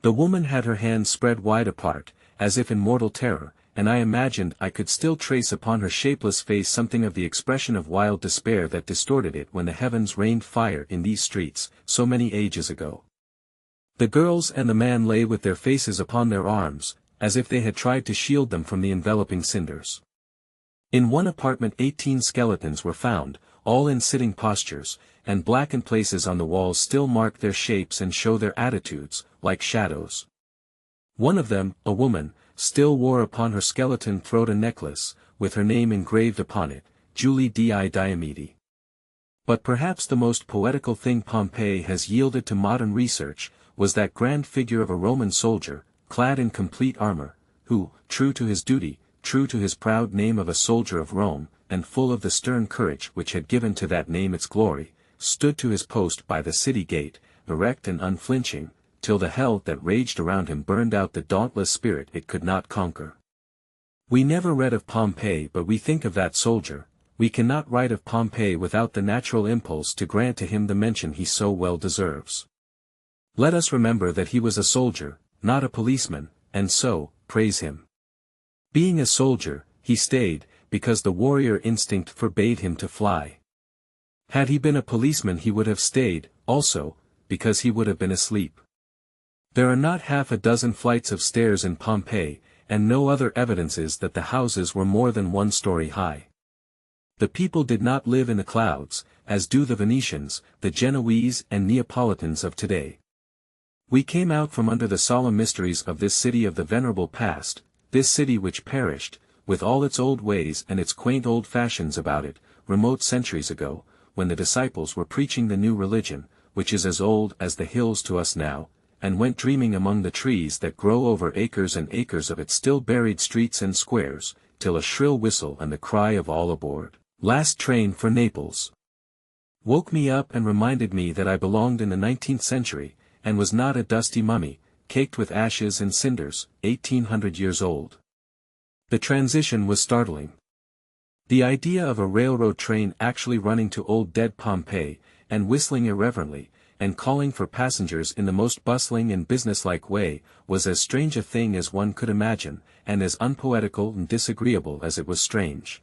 A: The woman had her hands spread wide apart, as if in mortal terror, and I imagined I could still trace upon her shapeless face something of the expression of wild despair that distorted it when the heavens rained fire in these streets, so many ages ago. The girls and the man lay with their faces upon their arms, as if they had tried to shield them from the enveloping cinders. In one apartment 18 skeletons were found, all in sitting postures, and blackened places on the walls still mark their shapes and show their attitudes, like shadows. One of them, a woman, still wore upon her skeleton throat a necklace, with her name engraved upon it, Julie di Diomede. But perhaps the most poetical thing Pompeii has yielded to modern research, was that grand figure of a Roman soldier, clad in complete armor, who, true to his duty, true to his proud name of a soldier of Rome, and full of the stern courage which had given to that name its glory, stood to his post by the city gate, erect and unflinching, till the hell that raged around him burned out the dauntless spirit it could not conquer. We never read of Pompey, but we think of that soldier. We cannot write of Pompey without the natural impulse to grant to him the mention he so well deserves. Let us remember that he was a soldier, not a policeman, and so, praise him. Being a soldier, he stayed, because the warrior instinct forbade him to fly. Had he been a policeman he would have stayed, also, because he would have been asleep. There are not half a dozen flights of stairs in Pompeii, and no other evidences that the houses were more than 1 story high. The people did not live in the clouds, as do the Venetians, the Genoese and Neapolitans of today. We came out from under the solemn mysteries of this city of the venerable past, this city which perished, with all its old ways and its quaint old fashions about it, remote centuries ago, when the disciples were preaching the new religion, which is as old as the hills to us now, and went dreaming among the trees that grow over acres and acres of its still buried streets and squares, till a shrill whistle and the cry of all aboard, last train for Naples, woke me up and reminded me that I belonged in the 19th century, and was not a dusty mummy, caked with ashes and cinders, 1800 years old. The transition was startling. The idea of a railroad train actually running to old dead Pompeii, and whistling irreverently, and calling for passengers in the most bustling and businesslike way, was as strange a thing as one could imagine, and as unpoetical and disagreeable as it was strange.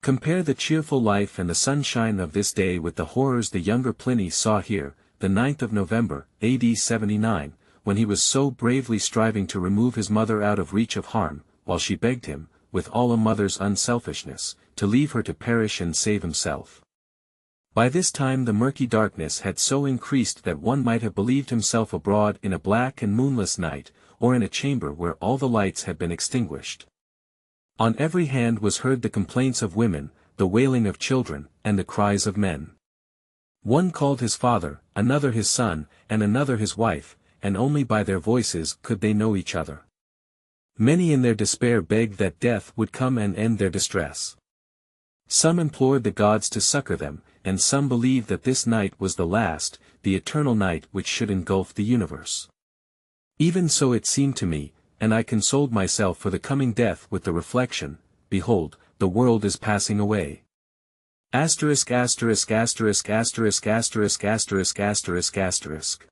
A: Compare the cheerful life and the sunshine of this day with the horrors the younger Pliny saw here, the 9th of November, AD 79, when he was so bravely striving to remove his mother out of reach of harm, while she begged him, with all a mother's unselfishness, to leave her to perish and save himself. By this time the murky darkness had so increased that one might have believed himself abroad in a black and moonless night, or in a chamber where all the lights had been extinguished. On every hand was heard the complaints of women, the wailing of children, and the cries of men. One called his father, another his son, and another his wife, and only by their voices could they know each other. Many in their despair begged that death would come and end their distress. Some implored the gods to succor them, and some believed that this night was the last, the eternal night which should engulf the universe. Even so it seemed to me, and I consoled myself for the coming death with the reflection, behold, the world is passing away. Asterisk asterisk asterisk asterisk asterisk asterisk asterisk asterisk.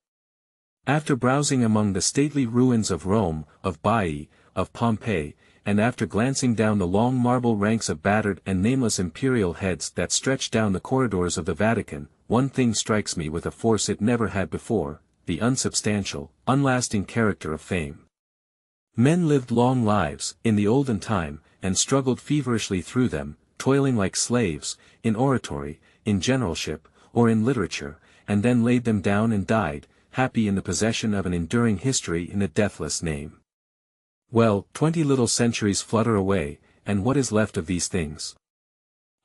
A: After browsing among the stately ruins of Rome, of Baiae, of Pompeii, and after glancing down the long marble ranks of battered and nameless imperial heads that stretch down the corridors of the Vatican, one thing strikes me with a force it never had before, the unsubstantial, unlasting character of fame. Men lived long lives, in the olden time, and struggled feverishly through them, toiling like slaves, in oratory, in generalship, or in literature, and then laid them down and died, happy in the possession of an enduring history in the deathless name. Well, 20 little centuries flutter away, and what is left of these things?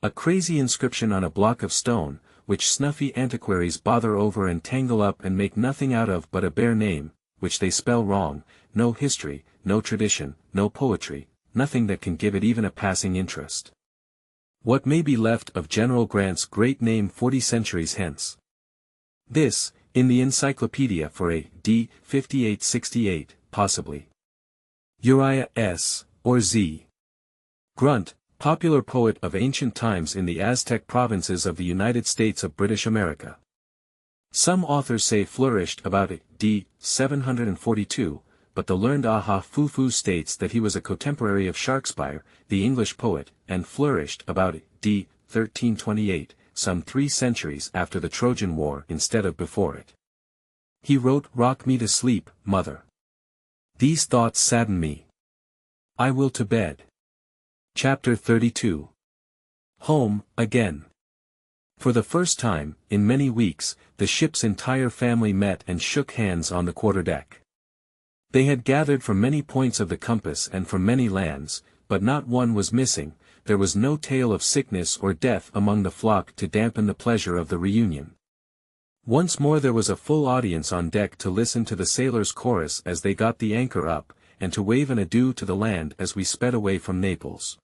A: A crazy inscription on a block of stone, which snuffy antiquaries bother over and tangle up and make nothing out of but a bare name, which they spell wrong, no history, no tradition, no poetry, nothing that can give it even a passing interest. What may be left of General Grant's great name 40 centuries hence? This, in the encyclopedia for A.D. 5868, possibly. Uriah S. or Z. Grunt, popular poet of ancient times in the Aztec provinces of the United States of British America. Some authors say flourished about A.D. 742, but the learned Aha Fufu states that he was a contemporary of Shakespeare, the English poet, and flourished about A.D. 1328, some 3 centuries after the Trojan War instead of before it. He wrote, "Rock me to sleep, mother. These thoughts sadden me. I will to bed." Chapter 32. Home, again. For the first time, in many weeks, the ship's entire family met and shook hands on the quarterdeck. They had gathered from many points of the compass and from many lands, but not one was missing. There was no tale of sickness or death among the flock to dampen the pleasure of the reunion. Once more there was a full audience on deck to listen to the sailors' chorus as they got the anchor up, and to wave an adieu to the land as we sped away from Naples.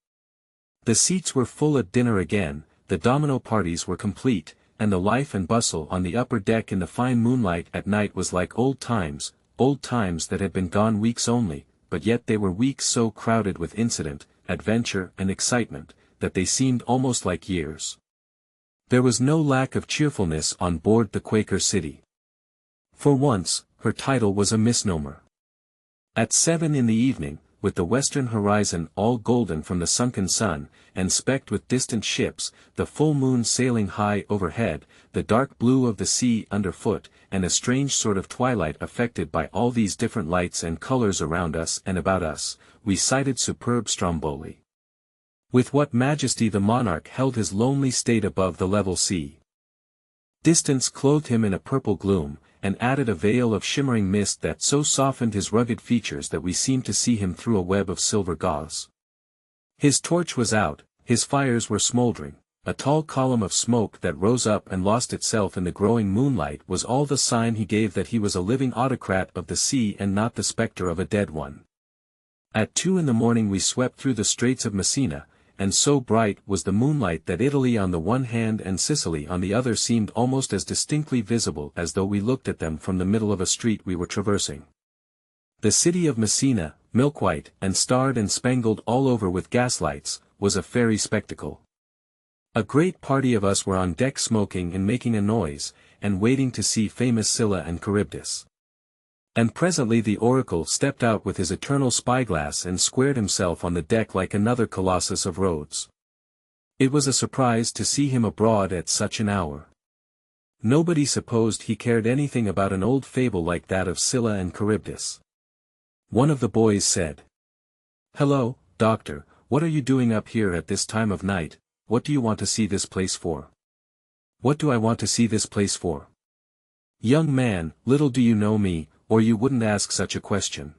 A: The seats were full at dinner again, the domino parties were complete, and the life and bustle on the upper deck in the fine moonlight at night was like old times that had been gone weeks only, but yet they were weeks so crowded with incident, adventure and excitement, that they seemed almost like years. There was no lack of cheerfulness on board the Quaker City. For once, her title was a misnomer. At 7 in the evening, with the western horizon all golden from the sunken sun, and specked with distant ships, the full moon sailing high overhead, the dark blue of the sea underfoot, and a strange sort of twilight affected by all these different lights and colors around us and about us, we sighted superb Stromboli. With what majesty the monarch held his lonely state above the level sea. Distance clothed him in a purple gloom, and added a veil of shimmering mist that so softened his rugged features that we seemed to see him through a web of silver gauze. His torch was out, his fires were smoldering, a tall column of smoke that rose up and lost itself in the growing moonlight was all the sign he gave that he was a living autocrat of the sea and not the spectre of a dead one. At 2 in the morning we swept through the Straits of Messina, and so bright was the moonlight that Italy on the one hand and Sicily on the other seemed almost as distinctly visible as though we looked at them from the middle of a street we were traversing. The city of Messina, milk-white and starred and spangled all over with gaslights, was a fairy spectacle. A great party of us were on deck smoking and making a noise, and waiting to see famous Scylla and Charybdis. And presently the oracle stepped out with his eternal spyglass and squared himself on the deck like another Colossus of Rhodes. It was a surprise to see him abroad at such an hour. Nobody supposed he cared anything about an old fable like that of Scylla and Charybdis. One of the boys said, "Hello, doctor, what are you doing up here at this time of night? What do you want to see this place for?" "What do I want to see this place for? Young man, little do you know me, or you wouldn't ask such a question.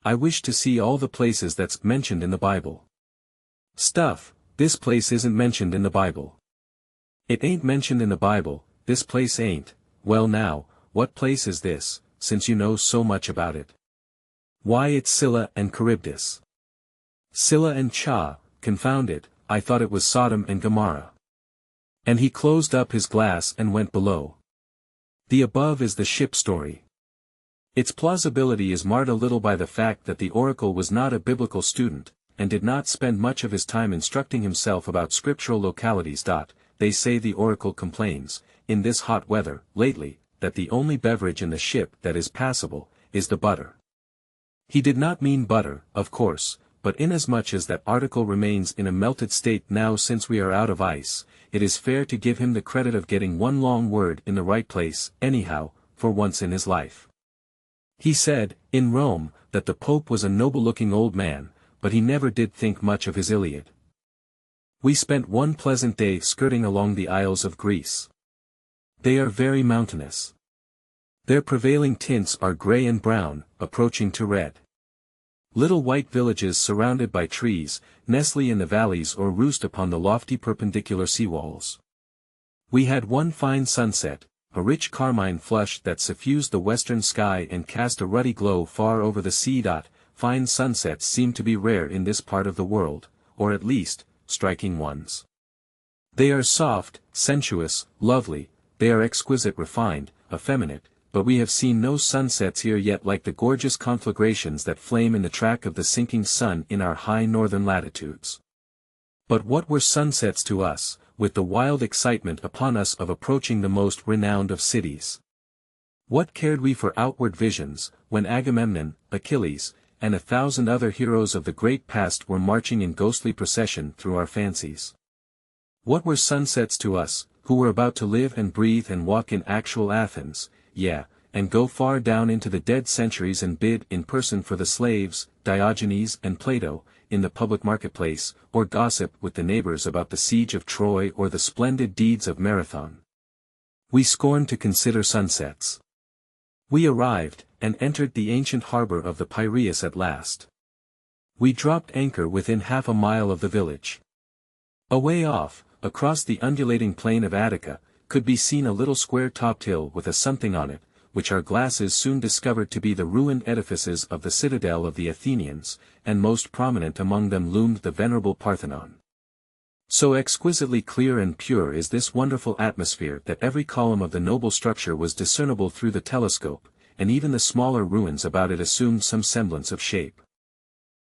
A: I wish to see all the places that's mentioned in the Bible." "Stuff, this place isn't mentioned in the Bible." "It ain't mentioned in the Bible, this place ain't. Well now, what place is this, since you know so much about it?" "Why it's Scylla and Charybdis." "Scylla and Cha, confound it, I thought it was Sodom and Gomorrah." And he closed up his glass and went below. The above is the ship story. Its plausibility is marred a little by the fact that the oracle was not a biblical student, and did not spend much of his time instructing himself about scriptural localities. They say the oracle complains, in this hot weather, lately, that the only beverage in the ship that is passable, is the butter. He did not mean butter, of course, but inasmuch as that article remains in a melted state now since we are out of ice, it is fair to give him the credit of getting one long word in the right place, anyhow, for once in his life. He said, in Rome, that the Pope was a noble-looking old man, but he never did think much of his Iliad. We spent one pleasant day skirting along the Isles of Greece. They are very mountainous. Their prevailing tints are grey and brown, approaching to red. Little white villages surrounded by trees, nestle in the valleys or roost upon the lofty perpendicular seawalls. We had one fine sunset, a rich carmine flush that suffused the western sky and cast a ruddy glow far over the sea. fine sunsets seem to be rare in this part of the world, or at least, striking ones. They are soft, sensuous, lovely, they are exquisite, refined, effeminate, but we have seen no sunsets here yet like the gorgeous conflagrations that flame in the track of the sinking sun in our high northern latitudes. But what were sunsets to us, with the wild excitement upon us of approaching the most renowned of cities? What cared we for outward visions, when Agamemnon, Achilles, and 1,000 other heroes of the great past were marching in ghostly procession through our fancies? What were sunsets to us, who were about to live and breathe and walk in actual Athens, and go far down into the dead centuries and bid in person for the slaves, Diogenes and Plato, in the public marketplace, or gossip with the neighbors about the siege of Troy or the splendid deeds of Marathon? We scorned to consider sunsets. We arrived, and entered the ancient harbor of the Piraeus at last. We dropped anchor within half a mile of the village. Away off, across the undulating plain of Attica, could be seen a little square-topped hill with a something on it, which our glasses soon discovered to be the ruined edifices of the citadel of the Athenians, and most prominent among them loomed the venerable Parthenon. So exquisitely clear and pure is this wonderful atmosphere that every column of the noble structure was discernible through the telescope, and even the smaller ruins about it assumed some semblance of shape.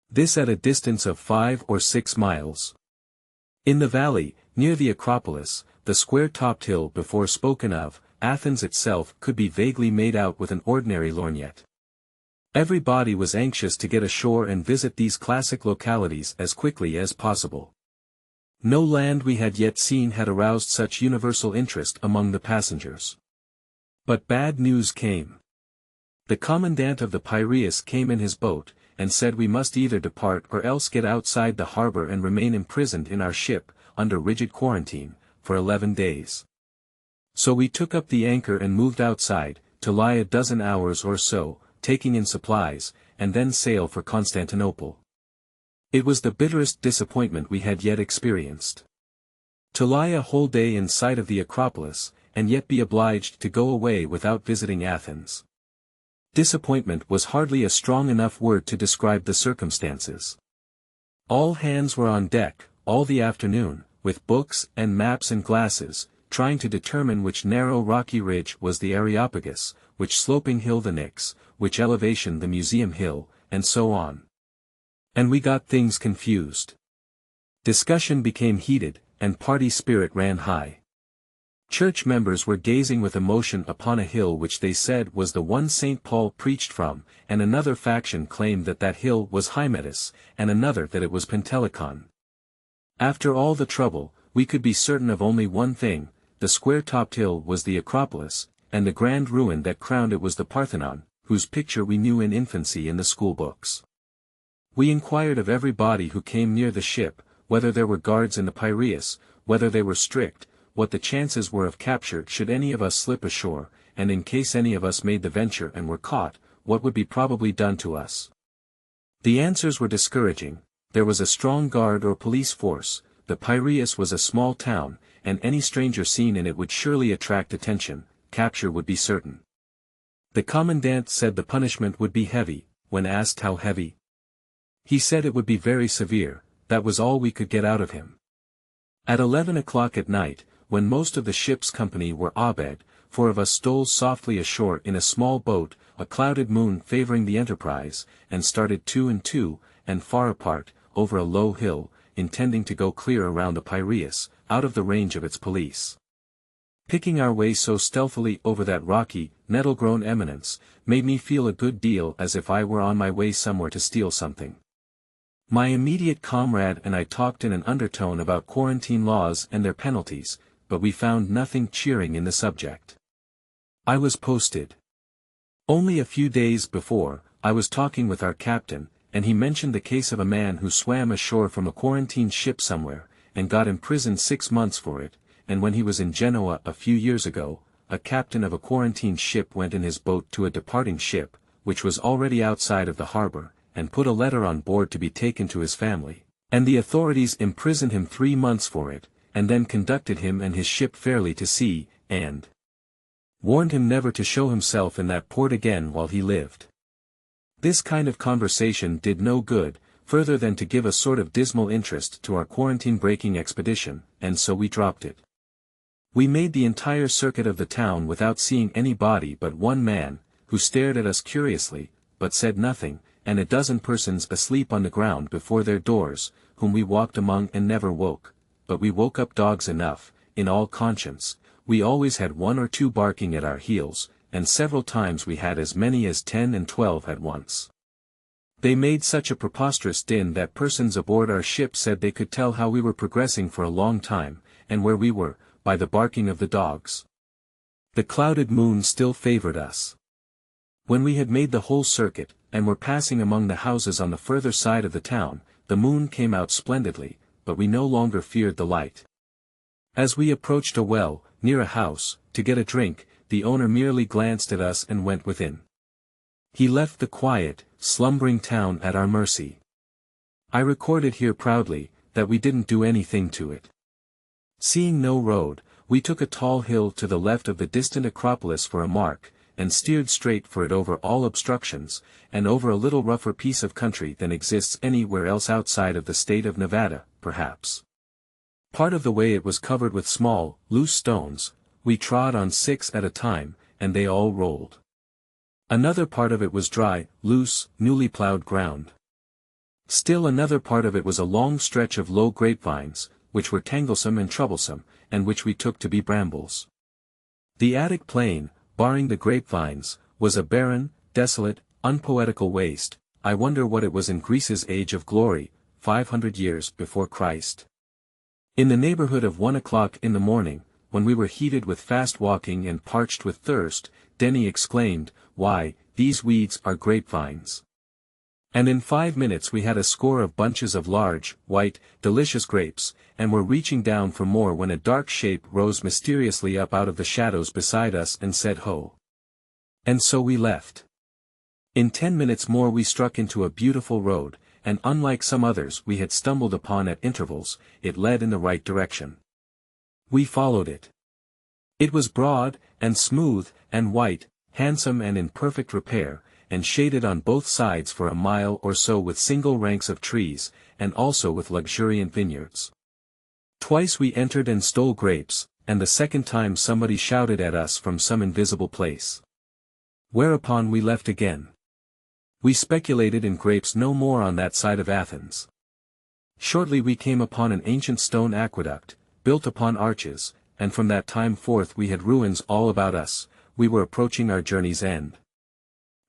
A: This at a distance of 5 or 6 miles. In the valley, near the Acropolis, the square-topped hill before spoken of, Athens itself could be vaguely made out with an ordinary lorgnette. Everybody was anxious to get ashore and visit these classic localities as quickly as possible. No land we had yet seen had aroused such universal interest among the passengers. But bad news came. The commandant of the Piraeus came in his boat, and said we must either depart or else get outside the harbor and remain imprisoned in our ship, under rigid quarantine, for 11 days. So we took up the anchor and moved outside, to lie a dozen hours or so, taking in supplies, and then sail for Constantinople. It was the bitterest disappointment we had yet experienced. To lie a whole day in sight of the Acropolis, and yet be obliged to go away without visiting Athens. Disappointment was hardly a strong enough word to describe the circumstances. All hands were on deck, all the afternoon, with books and maps and glasses, trying to determine which narrow rocky ridge was the Areopagus, which sloping hill the Nix, which elevation the Museum Hill, and so on. And we got things confused. Discussion became heated, and party spirit ran high. Church members were gazing with emotion upon a hill which they said was the one St. Paul preached from, and another faction claimed that that hill was Hymettus, and another that it was Pentelicon. After all the trouble, we could be certain of only one thing: the square-topped hill was the Acropolis, and the grand ruin that crowned it was the Parthenon, whose picture we knew in infancy in the schoolbooks. We inquired of everybody who came near the ship, whether there were guards in the Piraeus, whether they were strict, what the chances were of capture should any of us slip ashore, and in case any of us made the venture and were caught, what would be probably done to us. The answers were discouraging. There was a strong guard or police force, the Piraeus was a small town, and any stranger seen in it would surely attract attention, capture would be certain. The commandant said the punishment would be heavy. When asked how heavy, he said it would be very severe. That was all we could get out of him. At 11 o'clock at night, when most of the ship's company were abed, 4 of us stole softly ashore in a small boat, a clouded moon favoring the enterprise, and started 2 and 2, and far apart, over a low hill, intending to go clear around the Piraeus, out of the range of its police. Picking our way so stealthily over that rocky, nettle-grown eminence, made me feel a good deal as if I were on my way somewhere to steal something. My immediate comrade and I talked in an undertone about quarantine laws and their penalties, but we found nothing cheering in the subject. I was posted. Only a few days before, I was talking with our captain, and he mentioned the case of a man who swam ashore from a quarantined ship somewhere, and got imprisoned 6 months for it, and when he was in Genoa a few years ago, a captain of a quarantined ship went in his boat to a departing ship, which was already outside of the harbor, and put a letter on board to be taken to his family, and the authorities imprisoned him 3 months for it, and then conducted him and his ship fairly to sea, and warned him never to show himself in that port again while he lived. This kind of conversation did no good, further than to give a sort of dismal interest to our quarantine-breaking expedition, and so we dropped it. We made the entire circuit of the town without seeing anybody but one man, who stared at us curiously, but said nothing, and a dozen persons asleep on the ground before their doors, whom we walked among and never woke, but we woke up dogs enough, in all conscience. We always had 1 or 2 barking at our heels, and several times we had as many as 10 and 12 at once. They made such a preposterous din that persons aboard our ship said they could tell how we were progressing for a long time, and where we were, by the barking of the dogs. The clouded moon still favored us. When we had made the whole circuit, and were passing among the houses on the further side of the town, the moon came out splendidly, but we no longer feared the light. As we approached a well, near a house, to get a drink, the owner merely glanced at us and went within. He left the quiet, slumbering town at our mercy. I record it here proudly, that we didn't do anything to it. Seeing no road, we took a tall hill to the left of the distant Acropolis for a mark, and steered straight for it over all obstructions, and over a little rougher piece of country than exists anywhere else outside of the state of Nevada, perhaps. Part of the way it was covered with small, loose stones. We trod on 6 at a time, and they all rolled. Another part of it was dry, loose, newly plowed ground. Still another part of it was a long stretch of low grapevines, which were tanglesome and troublesome, and which we took to be brambles. The Attic plain, barring the grapevines, was a barren, desolate, unpoetical waste. I wonder what it was in Greece's age of glory, 500 years before Christ. In the neighborhood of 1 o'clock in the morning, when we were heated with fast walking and parched with thirst, Denny exclaimed, "Why, these weeds are grapevines." And in 5 minutes we had a score of bunches of large, white, delicious grapes, and were reaching down for more when a dark shape rose mysteriously up out of the shadows beside us and said ho. And so we left. In 10 minutes more we struck into a beautiful road, and unlike some others we had stumbled upon at intervals, it led in the right direction. We followed it. It was broad, and smooth, and white, handsome and in perfect repair, and shaded on both sides for a mile or so with single ranks of trees, and also with luxuriant vineyards. Twice we entered and stole grapes, and the second time somebody shouted at us from some invisible place. Whereupon we left again. We speculated in grapes no more on that side of Athens. Shortly we came upon an ancient stone aqueduct, built upon arches, and from that time forth we had ruins all about us. We were approaching our journey's end.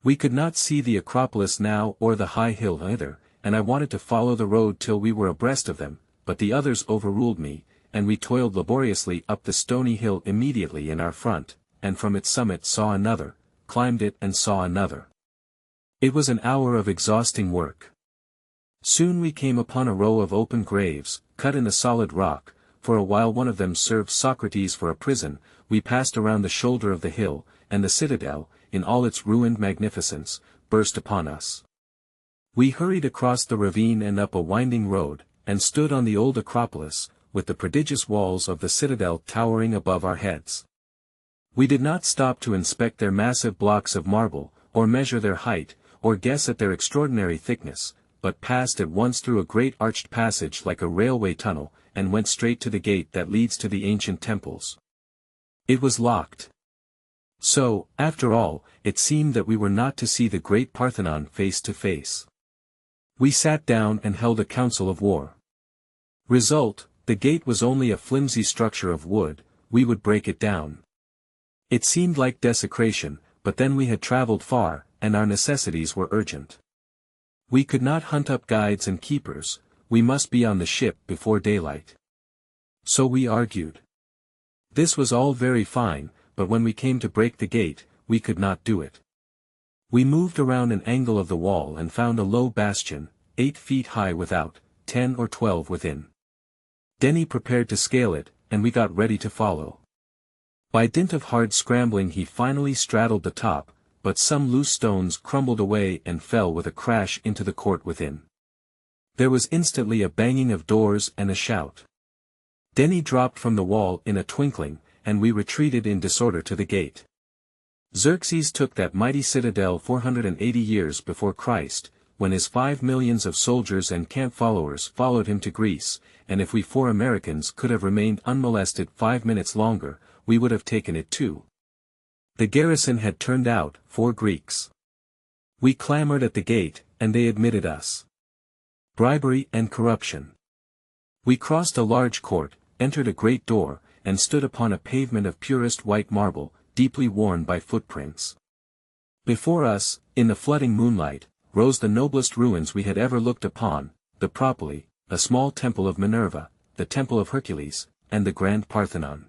A: We could not see the Acropolis now or the high hill either, and I wanted to follow the road till we were abreast of them, but the others overruled me, and we toiled laboriously up the stony hill immediately in our front, and from its summit saw another, climbed it and saw another. It was an hour of exhausting work. Soon we came upon a row of open graves, cut in the solid rock. For a while one of them served Socrates for a prison. We passed around the shoulder of the hill, and the citadel, in all its ruined magnificence, burst upon us. We hurried across the ravine and up a winding road, and stood on the old Acropolis, with the prodigious walls of the citadel towering above our heads. We did not stop to inspect their massive blocks of marble, or measure their height, or guess at their extraordinary thickness, but passed at once through a great arched passage like a railway tunnel, and went straight to the gate that leads to the ancient temples. It was locked. So, after all, it seemed that we were not to see the great Parthenon face to face. We sat down and held a council of war. Result, the gate was only a flimsy structure of wood. We would break it down. It seemed like desecration, but then we had traveled far, and our necessities were urgent. We could not hunt up guides and keepers. We must be on the ship before daylight. So we argued. This was all very fine, but when we came to break the gate, we could not do it. We moved around an angle of the wall and found a low bastion, 8 feet high without, 10 or 12 within. Denny prepared to scale it, and we got ready to follow. By dint of hard scrambling he finally straddled the top, but some loose stones crumbled away and fell with a crash into the court within. There was instantly a banging of doors and a shout. Denny dropped from the wall in a twinkling, and we retreated in disorder to the gate. Xerxes took that mighty citadel 480 years before Christ, when his 5 millions of soldiers and camp followers followed him to Greece, and if we 4 Americans could have remained unmolested 5 minutes longer, we would have taken it too. The garrison had turned out 4 Greeks. We clamored at the gate, and they admitted us. Bribery and corruption. We crossed a large court, entered a great door, and stood upon a pavement of purest white marble, deeply worn by footprints. Before us, in the flooding moonlight, rose the noblest ruins we had ever looked upon, the Propylae, a small temple of Minerva, the temple of Hercules, and the Grand Parthenon.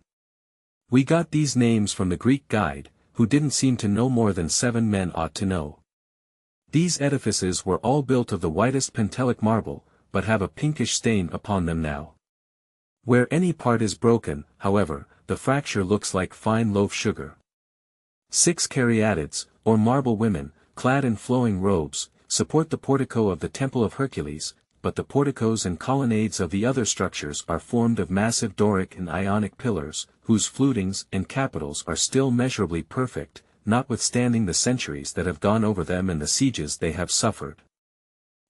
A: We got these names from the Greek guide, who didn't seem to know more than 7 men ought to know. These edifices were all built of the whitest Pentelic marble, but have a pinkish stain upon them now. Where any part is broken, however, the fracture looks like fine loaf sugar. 6 caryatids, or marble women, clad in flowing robes, support the portico of the Temple of Hercules, but the porticos and colonnades of the other structures are formed of massive Doric and Ionic pillars, whose flutings and capitals are still measurably perfect, notwithstanding the centuries that have gone over them and the sieges they have suffered.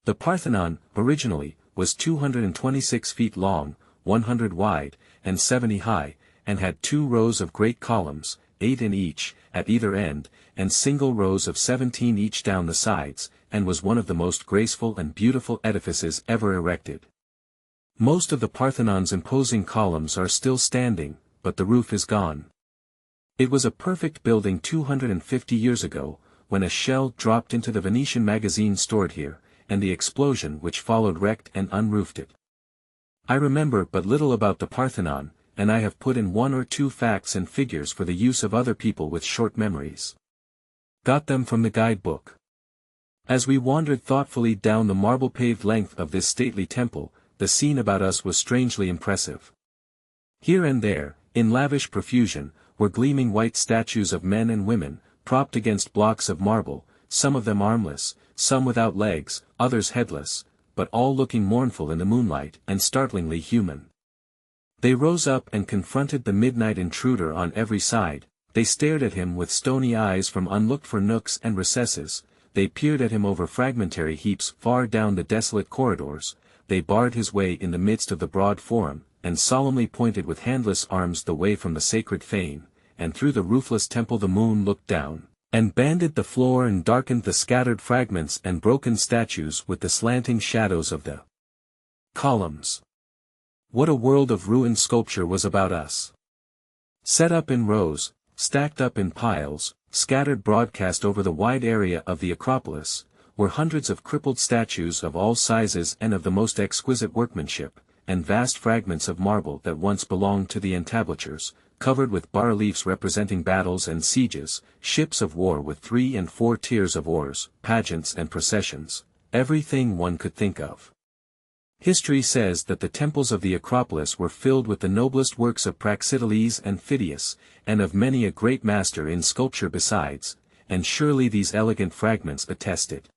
A: The Parthenon, originally, was 226 feet long, 100 wide, and 70 high, and had 2 rows of great columns, 8 in each, at either end, and single rows of 17 each down the sides, and was one of the most graceful and beautiful edifices ever erected. Most of the Parthenon's imposing columns are still standing, but the roof is gone. It was a perfect building 250 years ago, when a shell dropped into the Venetian magazine stored here, and the explosion which followed wrecked and unroofed it. I remember but little about the Parthenon, and I have put in 1 or 2 facts and figures for the use of other people with short memories. Got them from the guidebook. As we wandered thoughtfully down the marble-paved length of this stately temple, the scene about us was strangely impressive. Here and there, in lavish profusion, were gleaming white statues of men and women, propped against blocks of marble, some of them armless, some without legs, others headless, but all looking mournful in the moonlight and startlingly human. They rose up and confronted the midnight intruder on every side, they stared at him with stony eyes from unlooked-for nooks and recesses, they peered at him over fragmentary heaps far down the desolate corridors, they barred his way in the midst of the broad forum, and solemnly pointed with handless arms the way from the sacred fane, and through the roofless temple the moon looked down, and banded the floor and darkened the scattered fragments and broken statues with the slanting shadows of the columns. What a world of ruined sculpture was about us! Set up in rows, stacked up in piles, scattered broadcast over the wide area of the Acropolis, were hundreds of crippled statues of all sizes and of the most exquisite workmanship, and vast fragments of marble that once belonged to the entablatures, covered with bas-reliefs representing battles and sieges, ships of war with 3 and 4 tiers of oars, pageants and processions, everything one could think of. History says that the temples of the Acropolis were filled with the noblest works of Praxiteles and Phidias, and of many a great master in sculpture besides, and surely these elegant fragments attest it.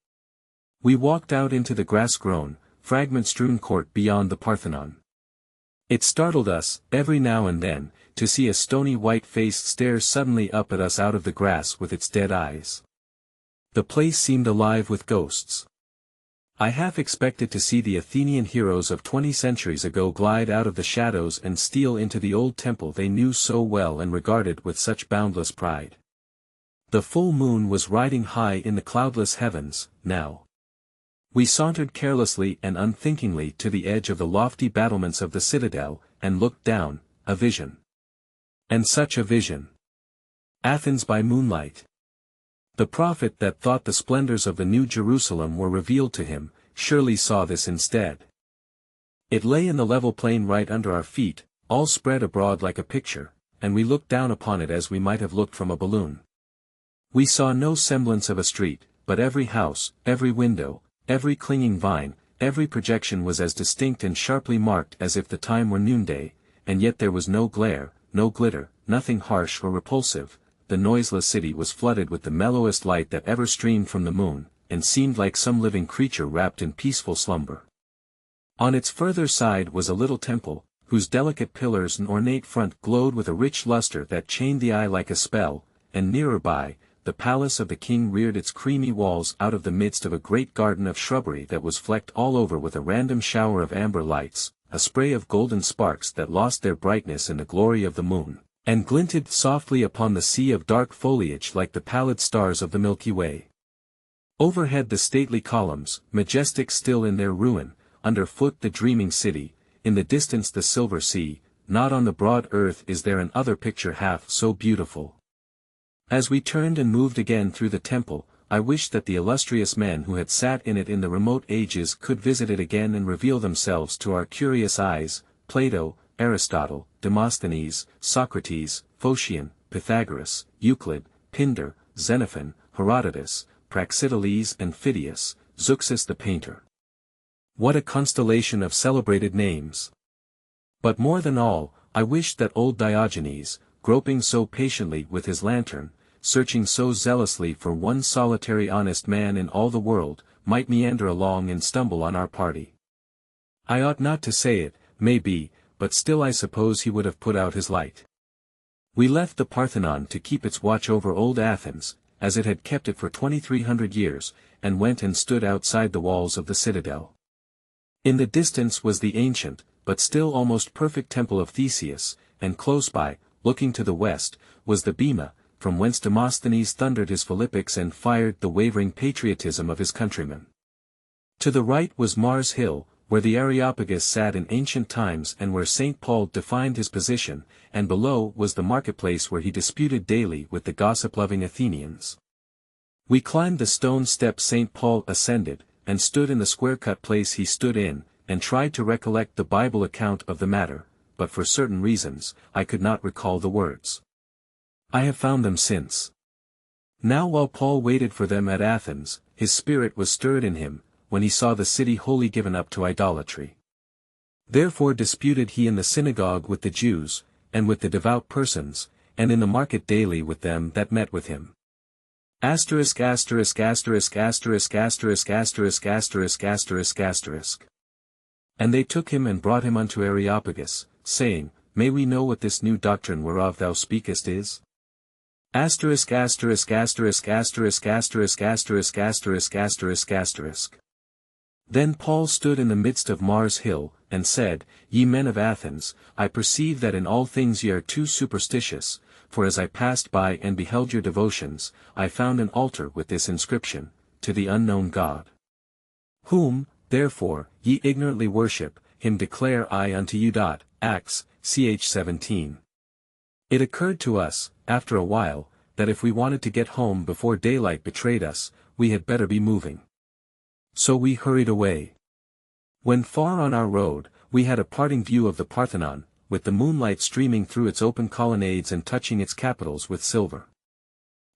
A: We walked out into the grass-grown, fragment-strewn court beyond the Parthenon. It startled us, every now and then, to see a stony white face stare suddenly up at us out of the grass with its dead eyes. The place seemed alive with ghosts. I half expected to see the Athenian heroes of 20 centuries ago glide out of the shadows and steal into the old temple they knew so well and regarded with such boundless pride. The full moon was riding high in the cloudless heavens, now. We sauntered carelessly and unthinkingly to the edge of the lofty battlements of the citadel, and looked down, a vision. And such a vision! Athens by moonlight. The prophet that thought the splendors of the New Jerusalem were revealed to him, surely saw this instead. It lay in the level plain right under our feet, all spread abroad like a picture, and we looked down upon it as we might have looked from a balloon. We saw no semblance of a street, but every house, every window, every clinging vine, every projection was as distinct and sharply marked as if the time were noonday, and yet there was no glare, no glitter, nothing harsh or repulsive. The noiseless city was flooded with the mellowest light that ever streamed from the moon, and seemed like some living creature wrapped in peaceful slumber. On its further side was a little temple, whose delicate pillars and ornate front glowed with a rich luster that chained the eye like a spell, and nearer by, the palace of the king reared its creamy walls out of the midst of a great garden of shrubbery that was flecked all over with a random shower of amber lights, a spray of golden sparks that lost their brightness in the glory of the moon, and glinted softly upon the sea of dark foliage like the pallid stars of the Milky Way. Overhead the stately columns, majestic still in their ruin, underfoot the dreaming city, in the distance the silver sea, not on the broad earth is there another picture half so beautiful. As we turned and moved again through the temple, I wished that the illustrious men who had sat in it in the remote ages could visit it again and reveal themselves to our curious eyes, Plato, Aristotle, Demosthenes, Socrates, Phocion, Pythagoras, Euclid, Pindar, Xenophon, Herodotus, Praxiteles and Phidias, Zeuxis the painter. What a constellation of celebrated names! But more than all, I wished that old Diogenes, groping so patiently with his lantern, searching so zealously for one solitary honest man in all the world, might meander along and stumble on our party. I ought not to say it, may be, but still I suppose he would have put out his light. We left the Parthenon to keep its watch over old Athens, as it had kept it for 2300 years, and went and stood outside the walls of the citadel. In the distance was the ancient, but still almost perfect temple of Theseus, and close by, looking to the west, was the Bema, from whence Demosthenes thundered his Philippics and fired the wavering patriotism of his countrymen. To the right was Mars Hill, where the Areopagus sat in ancient times and where St. Paul defined his position, and below was the marketplace where he disputed daily with the gossip-loving Athenians. We climbed the stone steps St. Paul ascended, and stood in the square-cut place he stood in, and tried to recollect the Bible account of the matter, but for certain reasons, I could not recall the words. I have found them since. Now while Paul waited for them at Athens, his spirit was stirred in him, when he saw the city wholly given up to idolatry. Therefore disputed he in the synagogue with the Jews, and with the devout persons, and in the market daily with them that met with him. Asterisk asterisk asterisk asterisk asterisk asterisk asterisk asterisk asterisk. And they took him and brought him unto Areopagus, saying, May we know what this new doctrine whereof thou speakest is? Asterisk asterisk asterisk asterisk asterisk asterisk asterisk asterisk asterisk. Then Paul stood in the midst of Mars Hill, and said, Ye men of Athens, I perceive that in all things ye are too superstitious, for as I passed by and beheld your devotions, I found an altar with this inscription, To the unknown God. Whom, therefore, ye ignorantly worship, him declare I unto you. Acts, ch. 17. It occurred to us, after a while, that if we wanted to get home before daylight betrayed us, we had better be moving. So we hurried away. When far on our road, we had a parting view of the Parthenon, with the moonlight streaming through its open colonnades and touching its capitals with silver.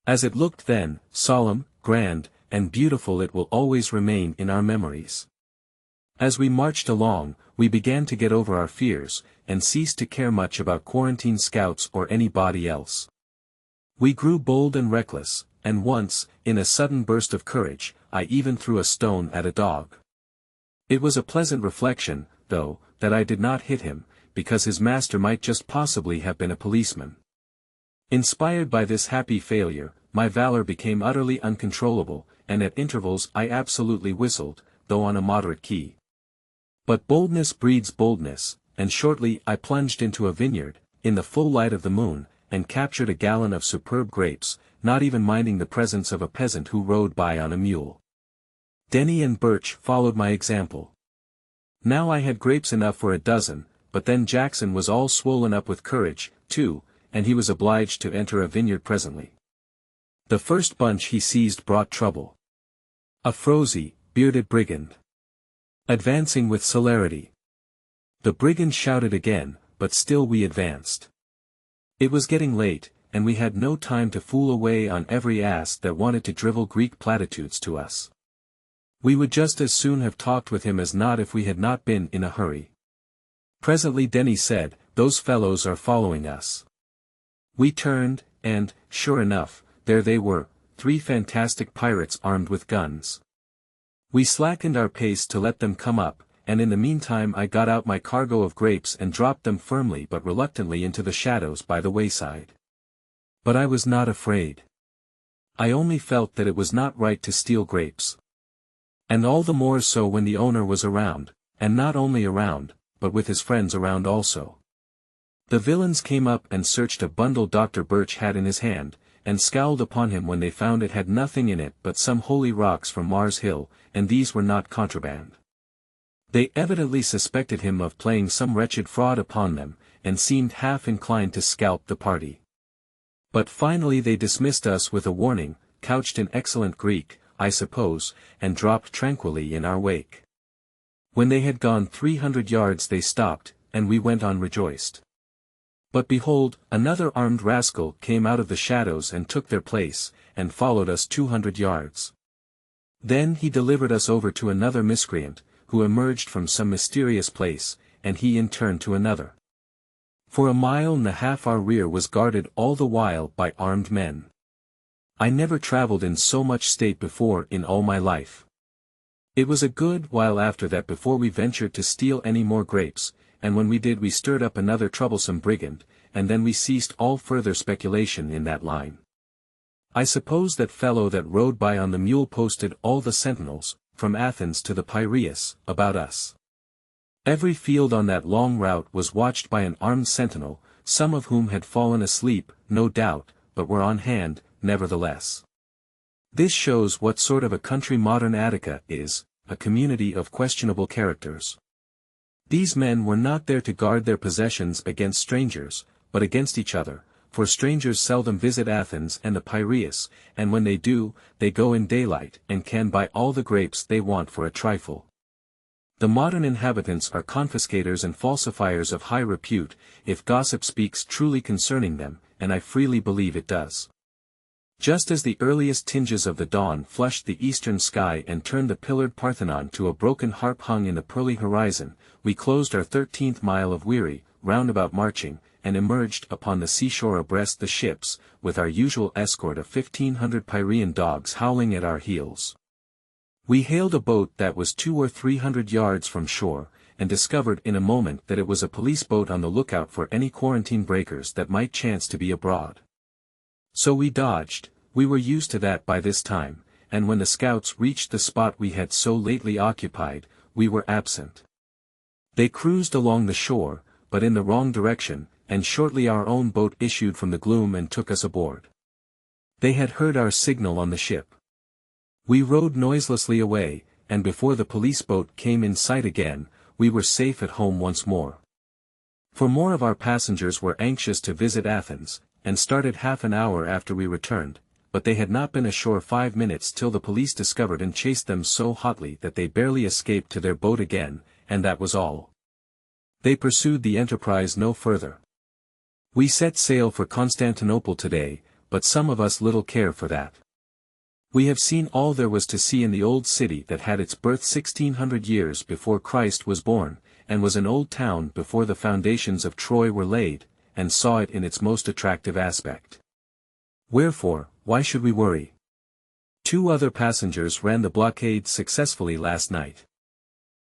A: As it looked then, solemn, grand, and beautiful it will always remain in our memories. As we marched along, we began to get over our fears, and ceased to care much about quarantine scouts or anybody else. We grew bold and reckless, and once, in a sudden burst of courage, I even threw a stone at a dog. It was a pleasant reflection, though, that I did not hit him, because his master might just possibly have been a policeman. Inspired by this happy failure, my valor became utterly uncontrollable, and at intervals I absolutely whistled, though on a moderate key. But boldness breeds boldness, and shortly I plunged into a vineyard, in the full light of the moon, and captured a gallon of superb grapes, not even minding the presence of a peasant who rode by on a mule. Denny and Birch followed my example. Now I had grapes enough for a dozen, but then Jackson was all swollen up with courage, too, and he was obliged to enter a vineyard presently. The first bunch he seized brought trouble. A frowsy, bearded brigand. Advancing with celerity. The brigand shouted again, but still we advanced. It was getting late, and we had no time to fool away on every ass that wanted to drivel Greek platitudes to us. We would just as soon have talked with him as not if we had not been in a hurry. Presently Denny said, Those fellows are following us. We turned, and, sure enough, there they were, 3 fantastic pirates armed with guns. We slackened our pace to let them come up, and in the meantime I got out my cargo of grapes and dropped them firmly but reluctantly into the shadows by the wayside. But I was not afraid. I only felt that it was not right to steal grapes. And all the more so when the owner was around, and not only around, but with his friends around also. The villains came up and searched a bundle Dr. Birch had in his hand, and scowled upon him when they found it had nothing in it but some holy rocks from Mars Hill, and these were not contraband. They evidently suspected him of playing some wretched fraud upon them, and seemed half inclined to scalp the party. But finally they dismissed us with a warning, couched in excellent Greek, I suppose, and dropped tranquilly in our wake. When they had gone 300 yards they stopped, and we went on rejoiced. But behold, another armed rascal came out of the shadows and took their place, and followed us 200 yards. Then he delivered us over to another miscreant, who emerged from some mysterious place, and he in turn to another. For a mile and a half our rear was guarded all the while by armed men. I never traveled in so much state before in all my life. It was a good while after that before we ventured to steal any more grapes, and when we did we stirred up another troublesome brigand, and then we ceased all further speculation in that line. I suppose that fellow that rode by on the mule posted all the sentinels, from Athens to the Piraeus, about us. Every field on that long route was watched by an armed sentinel, some of whom had fallen asleep, no doubt, but were on hand, nevertheless. This shows what sort of a country modern Attica is, a community of questionable characters. These men were not there to guard their possessions against strangers, but against each other, for strangers seldom visit Athens and the Piraeus, and when they do, they go in daylight and can buy all the grapes they want for a trifle. The modern inhabitants are confiscators and falsifiers of high repute, if gossip speaks truly concerning them, and I freely believe it does. Just as the earliest tinges of the dawn flushed the eastern sky and turned the pillared Parthenon to a broken harp hung in the pearly horizon, we closed our 13th mile of weary, roundabout marching, and emerged upon the seashore abreast the ships, with our usual escort of 1,500 Piraean dogs howling at our heels. We hailed a boat that was 200 or 300 yards from shore, and discovered in a moment that it was a police boat on the lookout for any quarantine breakers that might chance to be abroad. So we dodged. We were used to that by this time, and when the scouts reached the spot we had so lately occupied, we were absent. They cruised along the shore, but in the wrong direction, and shortly our own boat issued from the gloom and took us aboard. They had heard our signal on the ship. We rowed noiselessly away, and before the police boat came in sight again, we were safe at home once more. For more of our passengers were anxious to visit Athens, and started half an hour after we returned, but they had not been ashore 5 minutes till the police discovered and chased them so hotly that they barely escaped to their boat again, and that was all. They pursued the enterprise no further. We set sail for Constantinople today, but some of us little care for that. We have seen all there was to see in the old city that had its birth 1600 years before Christ was born, and was an old town before the foundations of Troy were laid, and saw it in its most attractive aspect. Wherefore, why should we worry? 2 other passengers ran the blockade successfully last night.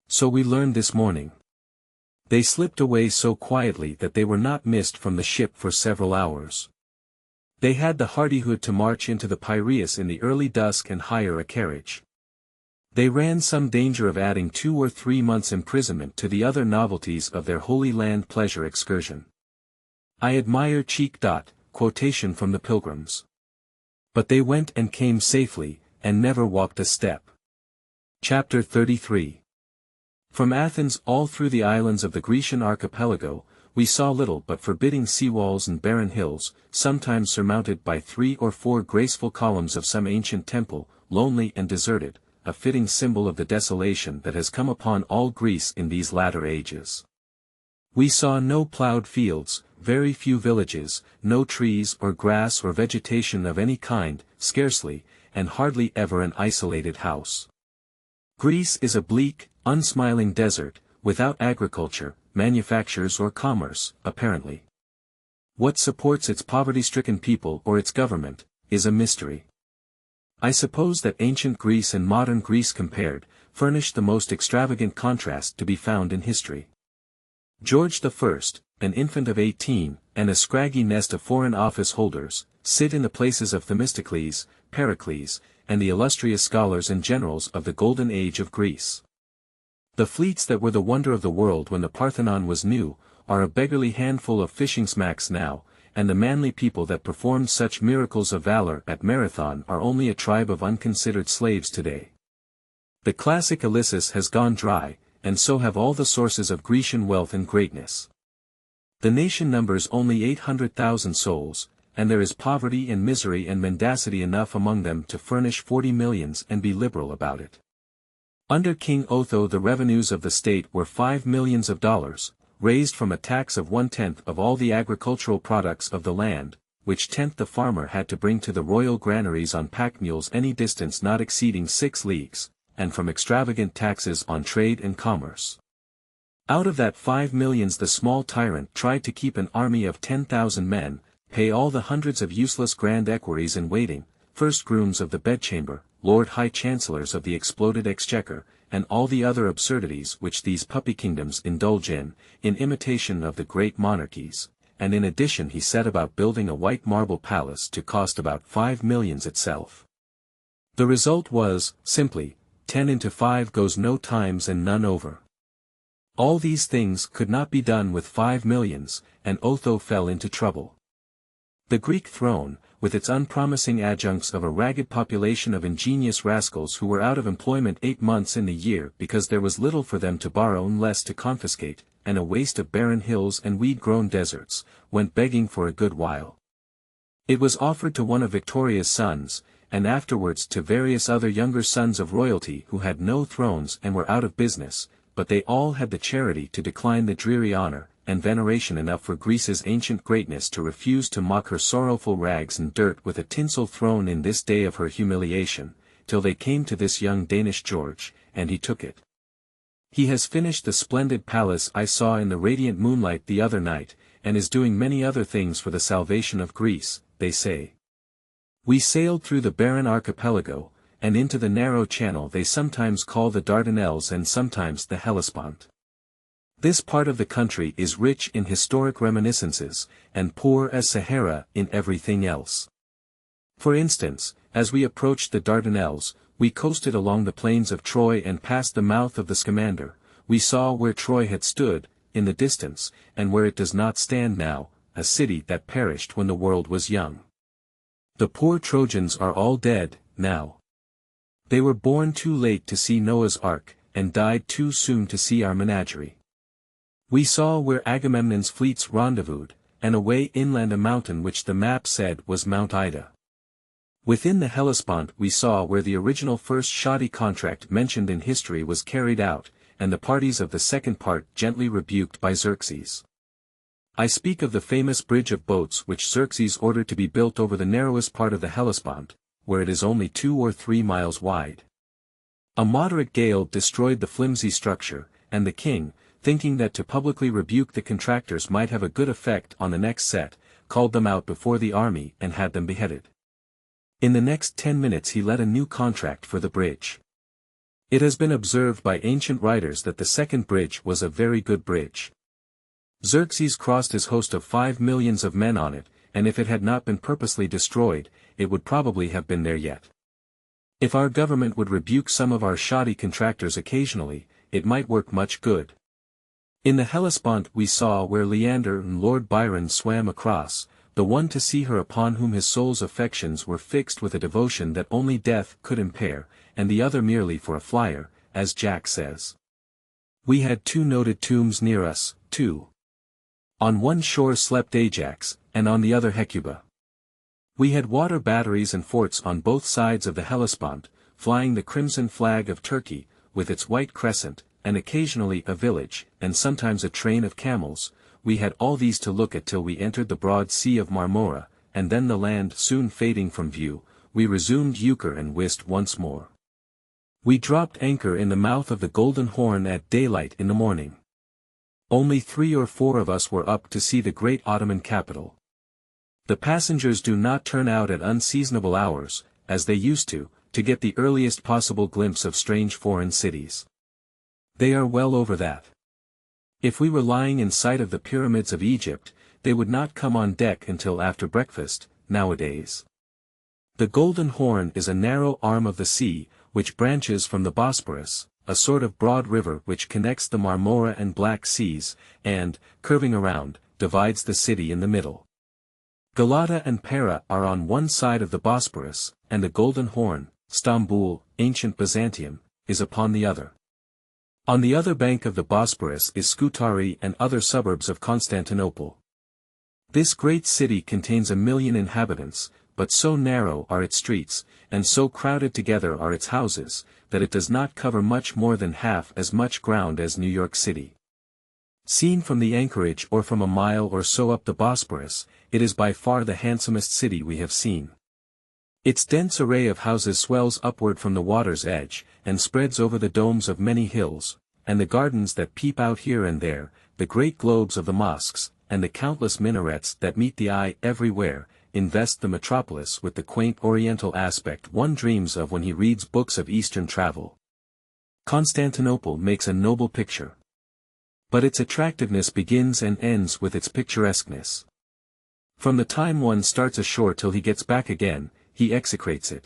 A: So we learned this morning. They slipped away so quietly that they were not missed from the ship for several hours. They had the hardihood to march into the Piraeus in the early dusk and hire a carriage. They ran some danger of adding 2 or 3 months' imprisonment to the other novelties of their Holy Land pleasure excursion. I admire quotation from the Pilgrims. But they went and came safely, and never walked a step. Chapter 33. From Athens all through the islands of the Grecian archipelago, we saw little but forbidding seawalls and barren hills, sometimes surmounted by 3 or 4 graceful columns of some ancient temple, lonely and deserted, a fitting symbol of the desolation that has come upon all Greece in these latter ages. We saw no ploughed fields, very few villages, no trees or grass or vegetation of any kind, scarcely, and hardly ever an isolated house. Greece is a bleak, unsmiling desert, without agriculture, manufactures or commerce, apparently. What supports its poverty-stricken people or its government, is a mystery. I suppose that ancient Greece and modern Greece compared, furnish the most extravagant contrast to be found in history. George I, an infant of 18, and a scraggy nest of foreign office holders, sit in the places of Themistocles, Pericles, and the illustrious scholars and generals of the golden age of Greece. The fleets that were the wonder of the world when the Parthenon was new, are a beggarly handful of fishing smacks now, and the manly people that performed such miracles of valor at Marathon are only a tribe of unconsidered slaves today. The classic Ilyssus has gone dry, and so have all the sources of Grecian wealth and greatness. The nation numbers only 800,000 souls, and there is poverty and misery and mendacity enough among them to furnish 40 millions and be liberal about it. Under King Otho the revenues of the state were $5 millions, raised from a tax of 1/10 of all the agricultural products of the land, which tenth the farmer had to bring to the royal granaries on pack mules any distance not exceeding 6 leagues, and from extravagant taxes on trade and commerce. Out of that 5 millions the small tyrant tried to keep an army of 10,000 men, pay all the hundreds of useless grand equerries in waiting, first grooms of the bedchamber, Lord High Chancellors of the exploded exchequer, and all the other absurdities which these puppy kingdoms indulge in imitation of the great monarchies, and in addition he set about building a white marble palace to cost about 5 millions itself. The result was, simply, 10 into 5 goes no times and none over. All these things could not be done with 5 millions, and Otho fell into trouble. The Greek throne, with its unpromising adjuncts of a ragged population of ingenious rascals who were out of employment 8 months in the year because there was little for them to borrow and less to confiscate, and a waste of barren hills and weed-grown deserts, went begging for a good while. It was offered to one of Victoria's sons, and afterwards to various other younger sons of royalty who had no thrones and were out of business, but they all had the charity to decline the dreary honor, and veneration enough for Greece's ancient greatness to refuse to mock her sorrowful rags and dirt with a tinsel throne in this day of her humiliation, till they came to this young Danish George, and he took it. He has finished the splendid palace I saw in the radiant moonlight the other night, and is doing many other things for the salvation of Greece, they say. We sailed through the barren archipelago, and into the narrow channel they sometimes call the Dardanelles and sometimes the Hellespont. This part of the country is rich in historic reminiscences, and poor as Sahara in everything else. For instance, as we approached the Dardanelles, we coasted along the plains of Troy and past the mouth of the Scamander. We saw where Troy had stood, in the distance, and where it does not stand now, a city that perished when the world was young. The poor Trojans are all dead, now. They were born too late to see Noah's Ark, and died too soon to see our menagerie. We saw where Agamemnon's fleets rendezvoused, and away inland a mountain which the map said was Mount Ida. Within the Hellespont we saw where the original first shoddy contract mentioned in history was carried out, and the parties of the second part gently rebuked by Xerxes. I speak of the famous bridge of boats which Xerxes ordered to be built over the narrowest part of the Hellespont, where it is only 2 or 3 miles wide. A moderate gale destroyed the flimsy structure, and the king, thinking that to publicly rebuke the contractors might have a good effect on the next set, called them out before the army and had them beheaded. In the next 10 minutes he let a new contract for the bridge. It has been observed by ancient writers that the second bridge was a very good bridge. Xerxes crossed his host of 5 millions of men on it, and if it had not been purposely destroyed, it would probably have been there yet. If our government would rebuke some of our shoddy contractors occasionally, it might work much good. In the Hellespont we saw where Leander and Lord Byron swam across, the one to see her upon whom his soul's affections were fixed with a devotion that only death could impair, and the other merely for a flyer, as Jack says. We had 2 noted tombs near us, too. On one shore slept Ajax, and on the other Hecuba. We had water batteries and forts on both sides of the Hellespont, flying the crimson flag of Turkey, with its white crescent, and occasionally a village, and sometimes a train of camels. We had all these to look at till we entered the broad sea of Marmora, and then the land soon fading from view, we resumed euchre and whist once more. We dropped anchor in the mouth of the Golden Horn at daylight in the morning. Only 3 or 4 of us were up to see the great Ottoman capital. The passengers do not turn out at unseasonable hours, as they used to get the earliest possible glimpse of strange foreign cities. They are well over that. If we were lying in sight of the pyramids of Egypt, they would not come on deck until after breakfast, nowadays. The Golden Horn is a narrow arm of the sea, which branches from the Bosporus, a sort of broad river which connects the Marmora and Black Seas, and, curving around, divides the city in the middle. Galata and Pera are on one side of the Bosporus, and the Golden Horn, Stambul, ancient Byzantium, is upon the other. On the other bank of the Bosporus is Scutari and other suburbs of Constantinople. This great city contains 1 million inhabitants, but so narrow are its streets, and so crowded together are its houses, that it does not cover much more than half as much ground as New York City. Seen from the anchorage or from a mile or so up the Bosporus, it is by far the handsomest city we have seen. Its dense array of houses swells upward from the water's edge, and spreads over the domes of many hills, and the gardens that peep out here and there, the great globes of the mosques, and the countless minarets that meet the eye everywhere, invest the metropolis with the quaint oriental aspect one dreams of when he reads books of Eastern travel. Constantinople makes a noble picture. But its attractiveness begins and ends with its picturesqueness. From the time one starts ashore till he gets back again, he execrates it.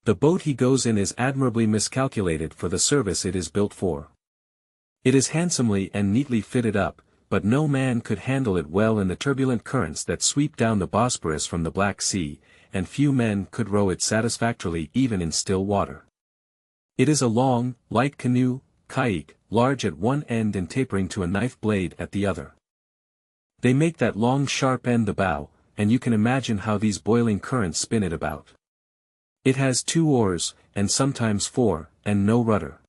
A: The boat he goes in is admirably miscalculated for the service it is built for. It is handsomely and neatly fitted up, but no man could handle it well in the turbulent currents that sweep down the Bosporus from the Black Sea, and few men could row it satisfactorily even in still water. It is a long, light canoe, caique, large at one end and tapering to a knife blade at the other. They make that long sharp end the bow, and you can imagine how these boiling currents spin it about. It has 2 oars, and sometimes 4, and no rudder.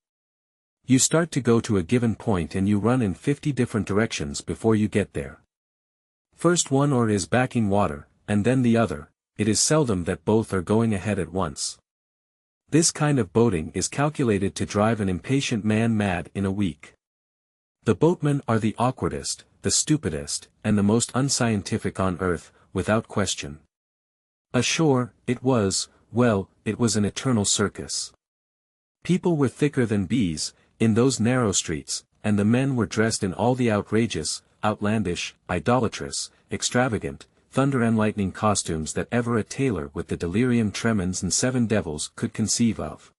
A: You start to go to a given point and you run in 50 different directions before you get there. First one oar is backing water, and then the other. It is seldom that both are going ahead at once. This kind of boating is calculated to drive an impatient man mad in a week. The boatmen are the awkwardest, the stupidest, and the most unscientific on earth, without question. Ashore, it was an eternal circus. People were thicker than bees, in those narrow streets, and the men were dressed in all the outrageous, outlandish, idolatrous, extravagant, thunder and lightning costumes that ever a tailor with the delirium tremens and 7 devils could conceive of.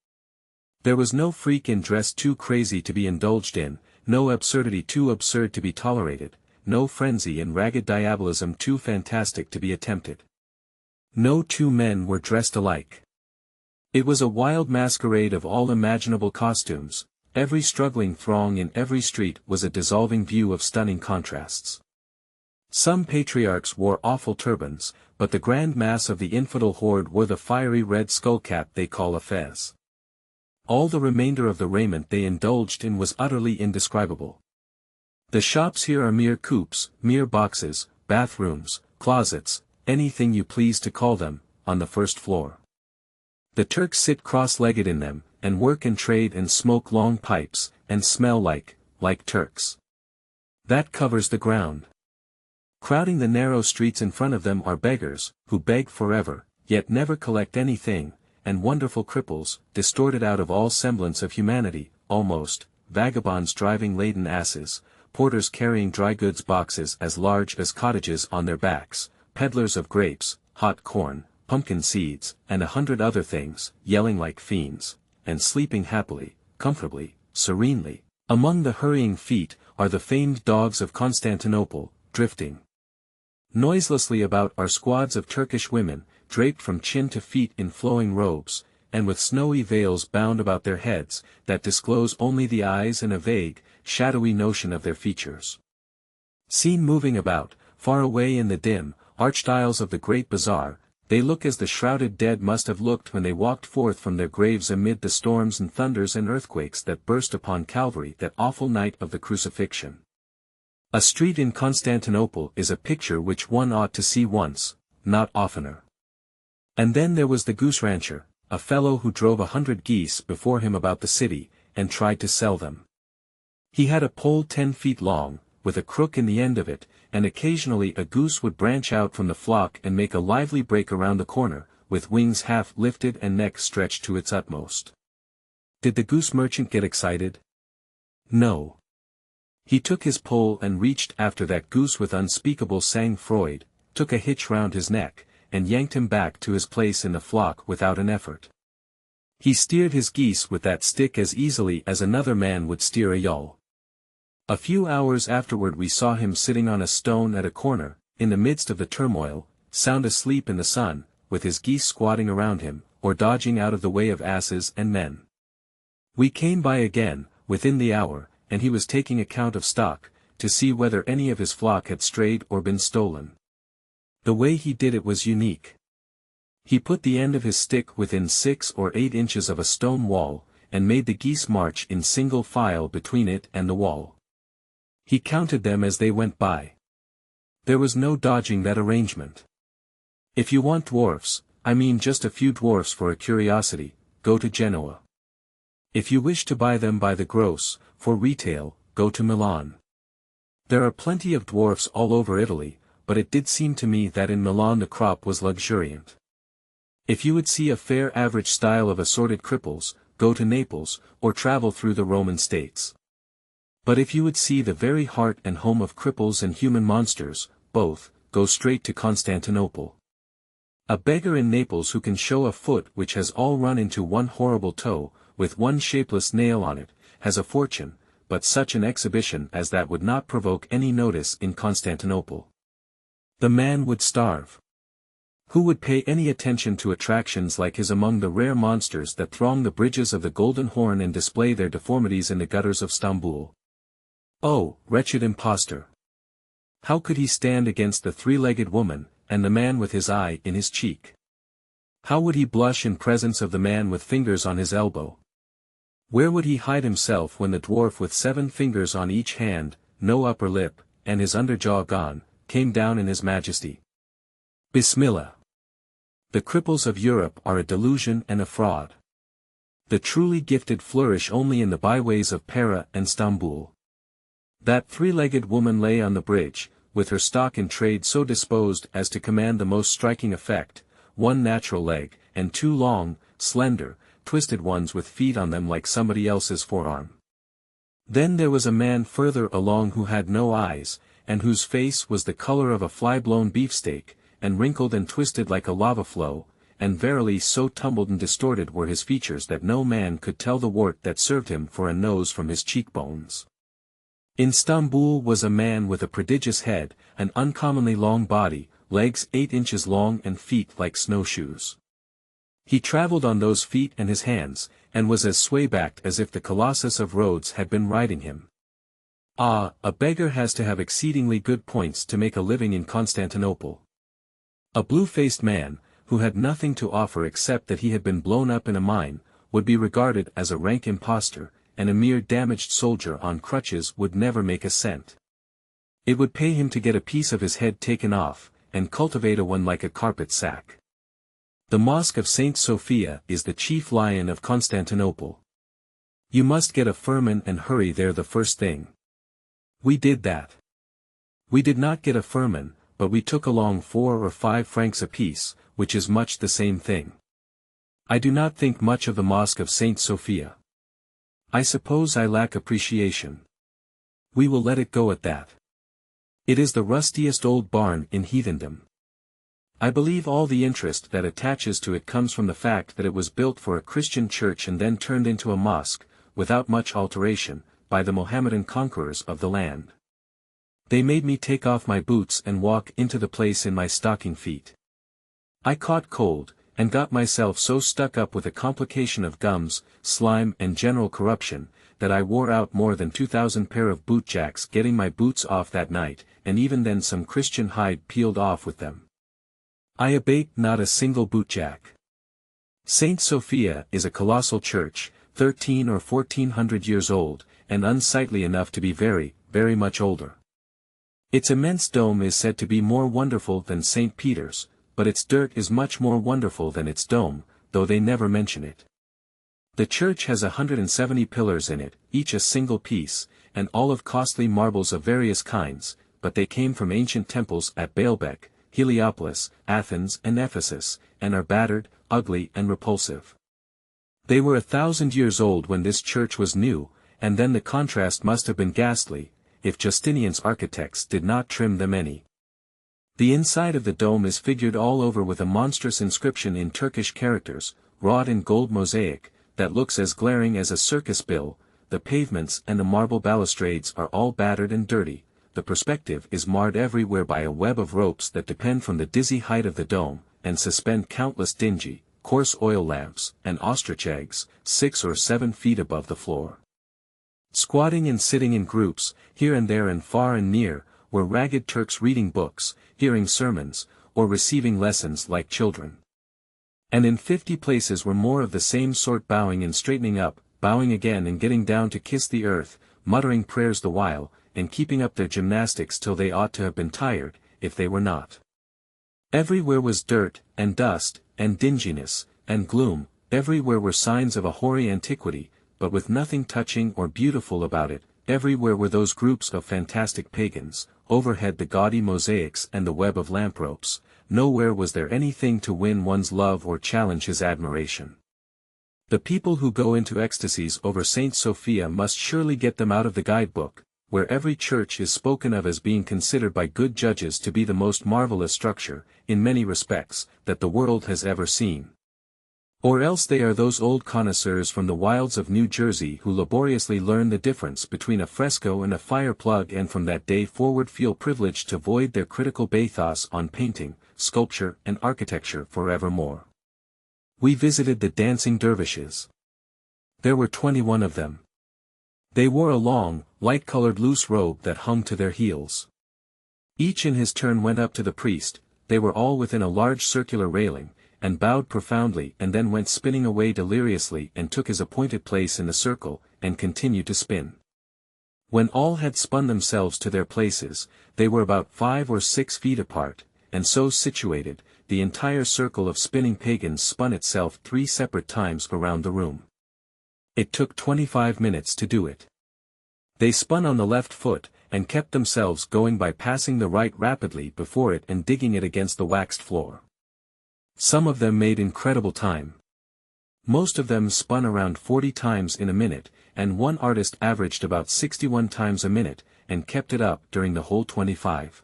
A: There was no freak in dress too crazy to be indulged in, no absurdity too absurd to be tolerated, no frenzy in ragged diabolism too fantastic to be attempted. No 2 men were dressed alike. It was a wild masquerade of all imaginable costumes. Every struggling throng in every street was a dissolving view of stunning contrasts. Some patriarchs wore awful turbans, but the grand mass of the infidel horde wore the fiery red skullcap they call a fez. All the remainder of the raiment they indulged in was utterly indescribable. The shops here are mere coops, mere boxes, bathrooms, closets, anything you please to call them, on the first floor. The Turks sit cross-legged in them, and work and trade and smoke long pipes, and smell like Turks. That covers the ground. Crowding the narrow streets in front of them are beggars, who beg forever, yet never collect anything, and wonderful cripples, distorted out of all semblance of humanity, almost, vagabonds driving laden asses, porters carrying dry goods boxes as large as cottages on their backs, peddlers of grapes, hot corn, pumpkin seeds, and 100 other things, yelling like fiends, and sleeping happily, comfortably, serenely. Among the hurrying feet are the famed dogs of Constantinople, drifting noiselessly about are squads of Turkish women, draped from chin to feet in flowing robes, and with snowy veils bound about their heads, that disclose only the eyes and a vague, shadowy notion of their features. Seen moving about, far away in the dim, arched aisles of the great bazaar, they look as the shrouded dead must have looked when they walked forth from their graves amid the storms and thunders and earthquakes that burst upon Calvary that awful night of the crucifixion. A street in Constantinople is a picture which one ought to see once, not oftener. And then there was the goose rancher, a fellow who drove 100 geese before him about the city, and tried to sell them. He had a pole 10 feet long, with a crook in the end of it, and occasionally a goose would branch out from the flock and make a lively break around the corner, with wings half lifted and neck stretched to its utmost. Did the goose merchant get excited? No. He took his pole and reached after that goose with unspeakable sang-froid, took a hitch round his neck, and yanked him back to his place in the flock without an effort. He steered his geese with that stick as easily as another man would steer a yawl. A few hours afterward we saw him sitting on a stone at a corner, in the midst of the turmoil, sound asleep in the sun, with his geese squatting around him, or dodging out of the way of asses and men. We came by again, within the hour, and he was taking account of stock, to see whether any of his flock had strayed or been stolen. The way he did it was unique. He put the end of his stick within 6 or 8 inches of a stone wall, and made the geese march in single file between it and the wall. He counted them as they went by. There was no dodging that arrangement. If you want dwarfs, I mean just a few dwarfs for a curiosity, go to Genoa. If you wish to buy them by the gross, for retail, go to Milan. There are plenty of dwarfs all over Italy, but it did seem to me that in Milan the crop was luxuriant. If you would see a fair average style of assorted cripples, go to Naples, or travel through the Roman states. But if you would see the very heart and home of cripples and human monsters, both, go straight to Constantinople. A beggar in Naples who can show a foot which has all run into one horrible toe, with one shapeless nail on it, has a fortune, but such an exhibition as that would not provoke any notice in Constantinople. The man would starve. Who would pay any attention to attractions like his among the rare monsters that throng the bridges of the Golden Horn and display their deformities in the gutters of Stamboul? Oh, wretched impostor! How could he stand against the 3-legged woman, and the man with his eye in his cheek? How would he blush in presence of the man with fingers on his elbow? Where would he hide himself when the dwarf with 7 fingers on each hand, no upper lip, and his underjaw gone, came down in his majesty? Bismillah! The cripples of Europe are a delusion and a fraud. The truly gifted flourish only in the byways of Pera and Stamboul. That 3-legged woman lay on the bridge, with her stock in trade so disposed as to command the most striking effect, 1 natural leg, and 2 long, slender, twisted ones with feet on them like somebody else's forearm. Then there was a man further along who had no eyes, and whose face was the color of a fly-blown beefsteak, and wrinkled and twisted like a lava flow, and verily so tumbled and distorted were his features that no man could tell the wart that served him for a nose from his cheekbones. In Stamboul was a man with a prodigious head, an uncommonly long body, legs 8 inches long and feet like snowshoes. He travelled on those feet and his hands, and was as sway-backed as if the Colossus of Rhodes had been riding him. Ah, a beggar has to have exceedingly good points to make a living in Constantinople. A blue-faced man, who had nothing to offer except that he had been blown up in a mine, would be regarded as a rank impostor, and a mere damaged soldier on crutches would never make a cent. It would pay him to get a piece of his head taken off, and cultivate a one like a carpet sack. The Mosque of Saint Sophia is the chief lion of Constantinople. You must get a firman and hurry there the first thing. We did that. We did not get a firman, but we took along 4 or 5 francs apiece, which is much the same thing. I do not think much of the Mosque of Saint Sophia. I suppose I lack appreciation. We will let it go at that. It is the rustiest old barn in heathendom. I believe all the interest that attaches to it comes from the fact that it was built for a Christian church and then turned into a mosque, without much alteration, by the Mohammedan conquerors of the land. They made me take off my boots and walk into the place in my stocking feet. I caught cold, and got myself so stuck up with a complication of gums, slime and general corruption, that I wore out more than 2,000 pair of bootjacks getting my boots off that night, and even then some Christian hide peeled off with them. I abate not a single bootjack. Saint Sophia is a colossal church, 13 or 1400 years old, and unsightly enough to be very, very much older. Its immense dome is said to be more wonderful than St. Peter's, but its dirt is much more wonderful than its dome, though they never mention it. The church has 170 pillars in it, each a single piece, and all of costly marbles of various kinds, but they came from ancient temples at Baalbek, Heliopolis, Athens and Ephesus, and are battered, ugly and repulsive. They were 1,000 years old when this church was new, and then the contrast must have been ghastly, if Justinian's architects did not trim them any. The inside of the dome is figured all over with a monstrous inscription in Turkish characters, wrought in gold mosaic, that looks as glaring as a circus bill. The pavements and the marble balustrades are all battered and dirty. The perspective is marred everywhere by a web of ropes that depend from the dizzy height of the dome, and suspend countless dingy, coarse oil lamps, and ostrich eggs, 6 or 7 feet above the floor. Squatting and sitting in groups, here and there and far and near, were ragged Turks reading books, hearing sermons, or receiving lessons like children. And in 50 places were more of the same sort, bowing and straightening up, bowing again and getting down to kiss the earth, muttering prayers the while, and keeping up their gymnastics till they ought to have been tired, if they were not. Everywhere was dirt, and dust, and dinginess, and gloom. Everywhere were signs of a hoary antiquity, but with nothing touching or beautiful about it. Everywhere were those groups of fantastic pagans, overhead the gaudy mosaics and the web of lamp ropes. Nowhere was there anything to win one's love or challenge his admiration. The people who go into ecstasies over Saint Sophia must surely get them out of the guidebook, where every church is spoken of as being considered by good judges to be the most marvelous structure, in many respects, that the world has ever seen. Or else they are those old connoisseurs from the wilds of New Jersey who laboriously learn the difference between a fresco and a fire plug, and from that day forward feel privileged to void their critical bathos on painting, sculpture and architecture forevermore. We visited the dancing dervishes. There were 21 of them. They wore a long, light-colored loose robe that hung to their heels. Each in his turn went up to the priest. They were all within a large circular railing, and bowed profoundly, and then went spinning away deliriously and took his appointed place in the circle, and continued to spin. When all had spun themselves to their places, they were about 5 or 6 feet apart, and so situated, the entire circle of spinning pagans spun itself 3 separate times around the room. It took 25 minutes to do it. They spun on the left foot, and kept themselves going by passing the right rapidly before it and digging it against the waxed floor. Some of them made incredible time. Most of them spun around 40 times in a minute, and one artist averaged about 61 times a minute, and kept it up during the whole 25.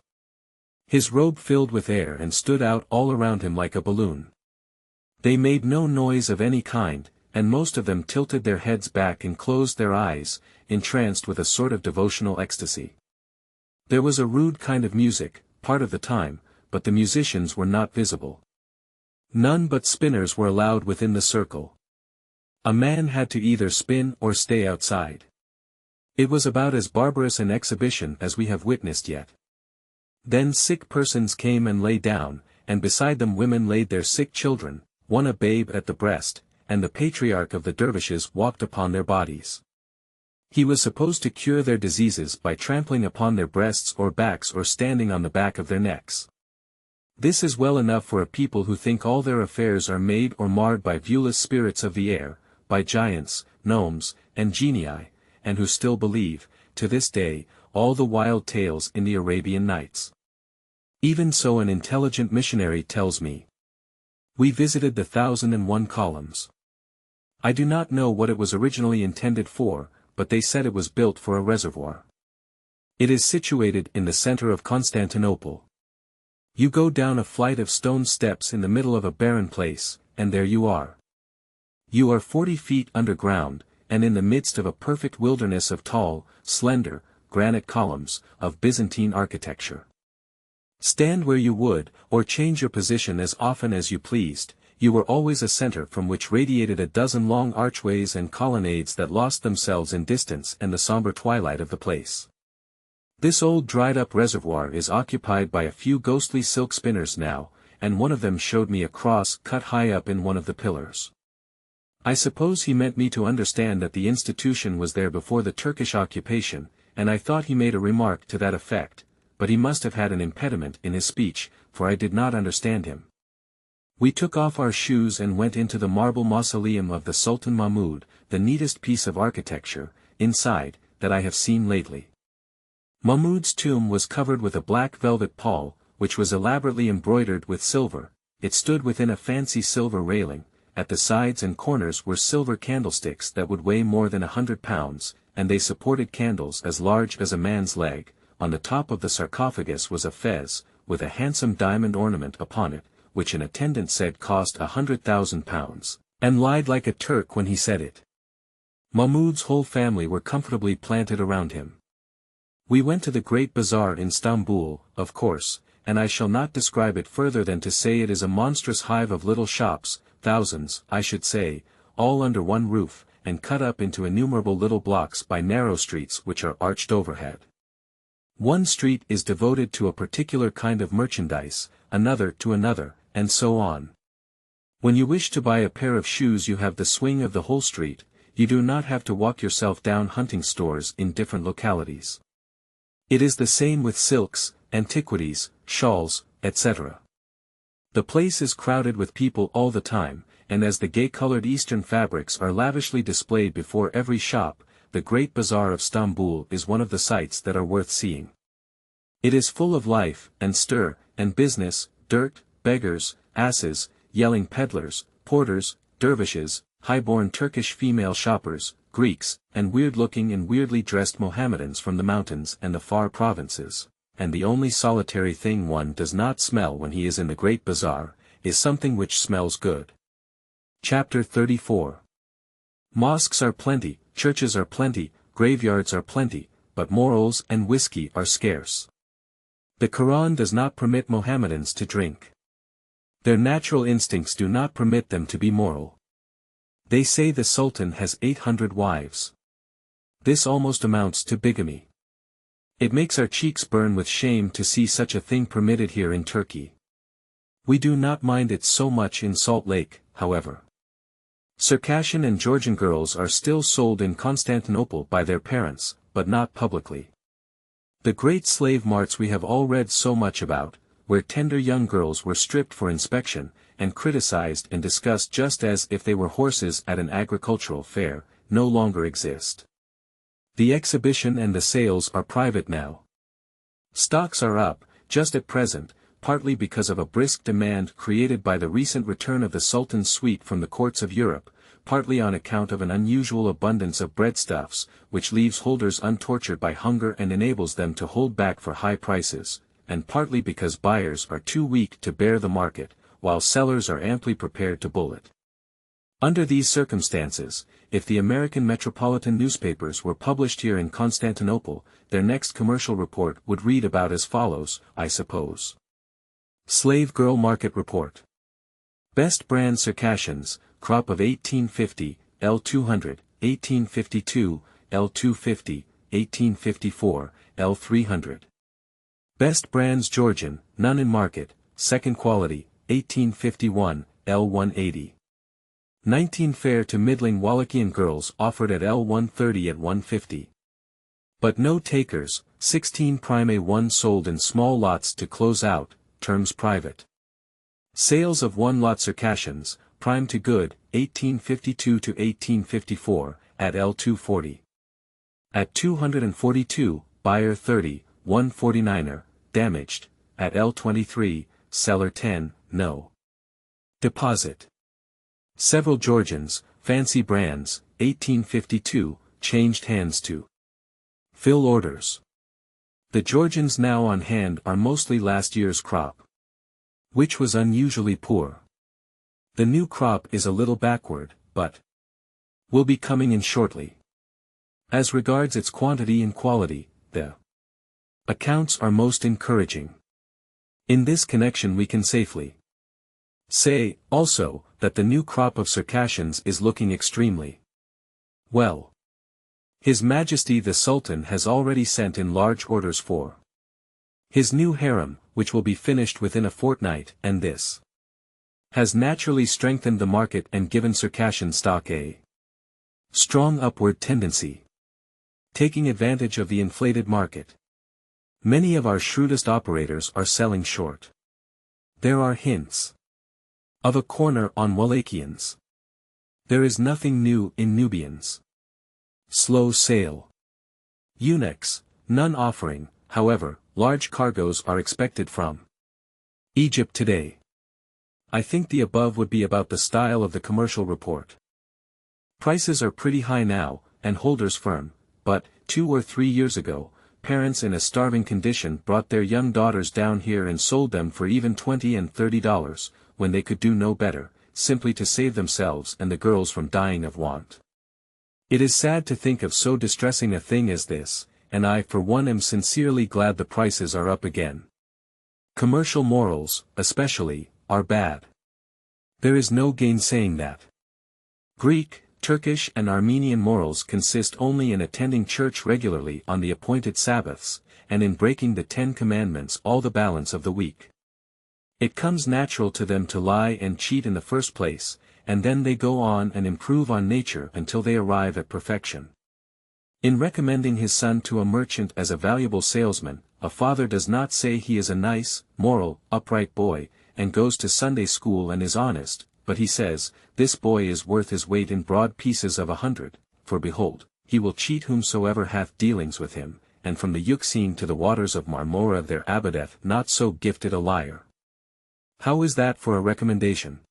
A: His robe filled with air and stood out all around him like a balloon. They made no noise of any kind, and most of them tilted their heads back and closed their eyes, entranced with a sort of devotional ecstasy. There was a rude kind of music, part of the time, but the musicians were not visible. None but spinners were allowed within the circle. A man had to either spin or stay outside. It was about as barbarous an exhibition as we have witnessed yet. Then sick persons came and lay down, and beside them women laid their sick children, one a babe at the breast, and the patriarch of the dervishes walked upon their bodies. He was supposed to cure their diseases by trampling upon their breasts or backs or standing on the back of their necks. This is well enough for a people who think all their affairs are made or marred by viewless spirits of the air, by giants, gnomes, and genii, and who still believe, to this day, all the wild tales in the Arabian Nights. Even so an intelligent missionary tells me. We visited the 1001 columns. I do not know what it was originally intended for, but they said it was built for a reservoir. It is situated in the center of Constantinople. You go down a flight of stone steps in the middle of a barren place, and there you are. You are 40 feet underground, and in the midst of a perfect wilderness of tall, slender, granite columns, of Byzantine architecture. Stand where you would, or change your position as often as you pleased, you were always a center from which radiated a dozen long archways and colonnades that lost themselves in distance and the somber twilight of the place. This old dried-up reservoir is occupied by a few ghostly silk spinners now, and one of them showed me a cross cut high up in one of the pillars. I suppose he meant me to understand that the institution was there before the Turkish occupation, and I thought he made a remark to that effect, but he must have had an impediment in his speech, for I did not understand him. We took off our shoes and went into the marble mausoleum of the Sultan Mahmud, the neatest piece of architecture, inside, that I have seen lately. Mahmud's tomb was covered with a black velvet pall, which was elaborately embroidered with silver. It stood within a fancy silver railing. At the sides and corners were silver candlesticks that would weigh more than 100 pounds, and they supported candles as large as a man's leg. On the top of the sarcophagus was a fez, with a handsome diamond ornament upon it, which an attendant said cost £100,000, and lied like a Turk when he said it. Mahmud's whole family were comfortably planted around him. We went to the great bazaar in Stamboul, of course, and I shall not describe it further than to say it is a monstrous hive of little shops, thousands, I should say, all under one roof, and cut up into innumerable little blocks by narrow streets which are arched overhead. One street is devoted to a particular kind of merchandise, another to another, and so on. When you wish to buy a pair of shoes you have the swing of the whole street, you do not have to walk yourself down hunting stores in different localities. It is the same with silks, antiquities, shawls, etc. The place is crowded with people all the time, and as the gay-colored Eastern fabrics are lavishly displayed before every shop, the great bazaar of Stamboul is one of the sights that are worth seeing. It is full of life, and stir, and business, dirt, beggars, asses, yelling peddlers, porters, dervishes, high-born Turkish female shoppers, Greeks, and weird-looking and weirdly dressed Mohammedans from the mountains and the far provinces, and the only solitary thing one does not smell when he is in the great bazaar, is something which smells good. Chapter 34. Mosques are plenty, churches are plenty, graveyards are plenty, but morals and whiskey are scarce. The Quran does not permit Mohammedans to drink. Their natural instincts do not permit them to be moral. They say the Sultan has 800 wives. This almost amounts to bigamy. It makes our cheeks burn with shame to see such a thing permitted here in Turkey. We do not mind it so much in Salt Lake, however. Circassian and Georgian girls are still sold in Constantinople by their parents, but not publicly. The great slave marts we have all read so much about, where tender young girls were stripped for inspection, and criticized and discussed just as if they were horses at an agricultural fair, no longer exist. The exhibition and the sales are private now. Stocks are up, just at present, partly because of a brisk demand created by the recent return of the Sultan's suite from the courts of Europe, partly on account of an unusual abundance of breadstuffs, which leaves holders untortured by hunger and enables them to hold back for high prices, and partly because buyers are too weak to bear the market, while sellers are amply prepared to bull it. Under these circumstances, if the American metropolitan newspapers were published here in Constantinople, their next commercial report would read about as follows, I suppose. Slave Girl Market Report. Best Brand Circassians, crop of 1850, L200, 1852, L250, 1854, L300. Best Brands Georgian, none in market, second quality, 1851, L180. 19 fair to middling Wallachian girls offered at L130 at 150. But no takers, 16 prime A1 sold in small lots to close out, terms private. Sales of one lot Circassians, prime to good, 1852 to 1854, at L240. At 242, buyer 30, 149er, damaged, at L23, seller 10, no. Deposit. Several Georgians, fancy brands, 1852, changed hands to fill orders. The Georgians now on hand are mostly last year's crop, which was unusually poor. The new crop is a little backward, but will be coming in shortly. As regards its quantity and quality, the accounts are most encouraging. In this connection we can safely say, also, that the new crop of Circassians is looking extremely well. His Majesty the Sultan has already sent in large orders for his new harem, which will be finished within a fortnight, and this has naturally strengthened the market and given Circassian stock a strong upward tendency. Taking advantage of the inflated market, many of our shrewdest operators are selling short. There are hints of a corner on Wallachians. There is nothing new in Nubians. Slow sale. Eunuchs, none offering, however, large cargoes are expected from Egypt today. I think the above would be about the style of the commercial report. Prices are pretty high now, and holders firm, but, 2 or 3 years ago, parents in a starving condition brought their young daughters down here and sold them for even $20 and $30, when they could do no better, simply to save themselves and the girls from dying of want. It is sad to think of so distressing a thing as this, and I for one am sincerely glad the prices are up again. Commercial morals, especially, are bad. There is no gainsaying that. Greek, Turkish and Armenian morals consist only in attending church regularly on the appointed Sabbaths, and in breaking the 10 Commandments all the balance of the week. It comes natural to them to lie and cheat in the first place, and then they go on and improve on nature until they arrive at perfection. In recommending his son to a merchant as a valuable salesman, a father does not say he is a nice, moral, upright boy, and goes to Sunday school and is honest, but he says, this boy is worth his weight in broad pieces of 100, for behold, he will cheat whomsoever hath dealings with him, and from the Euxine to the waters of Marmora there abideth not so gifted a liar. How is that for a recommendation?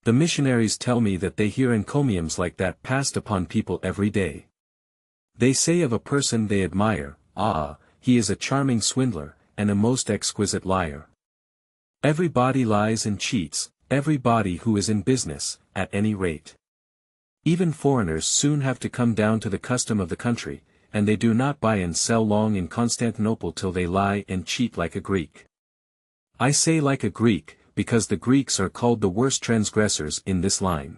A: The missionaries tell me that they hear encomiums like that passed upon people every day. They say of a person they admire, he is a charming swindler, and a most exquisite liar. Everybody lies and cheats, everybody who is in business, at any rate. Even foreigners soon have to come down to the custom of the country, and they do not buy and sell long in Constantinople till they lie and cheat like a Greek. I say like a Greek, because the Greeks are called the worst transgressors in this line.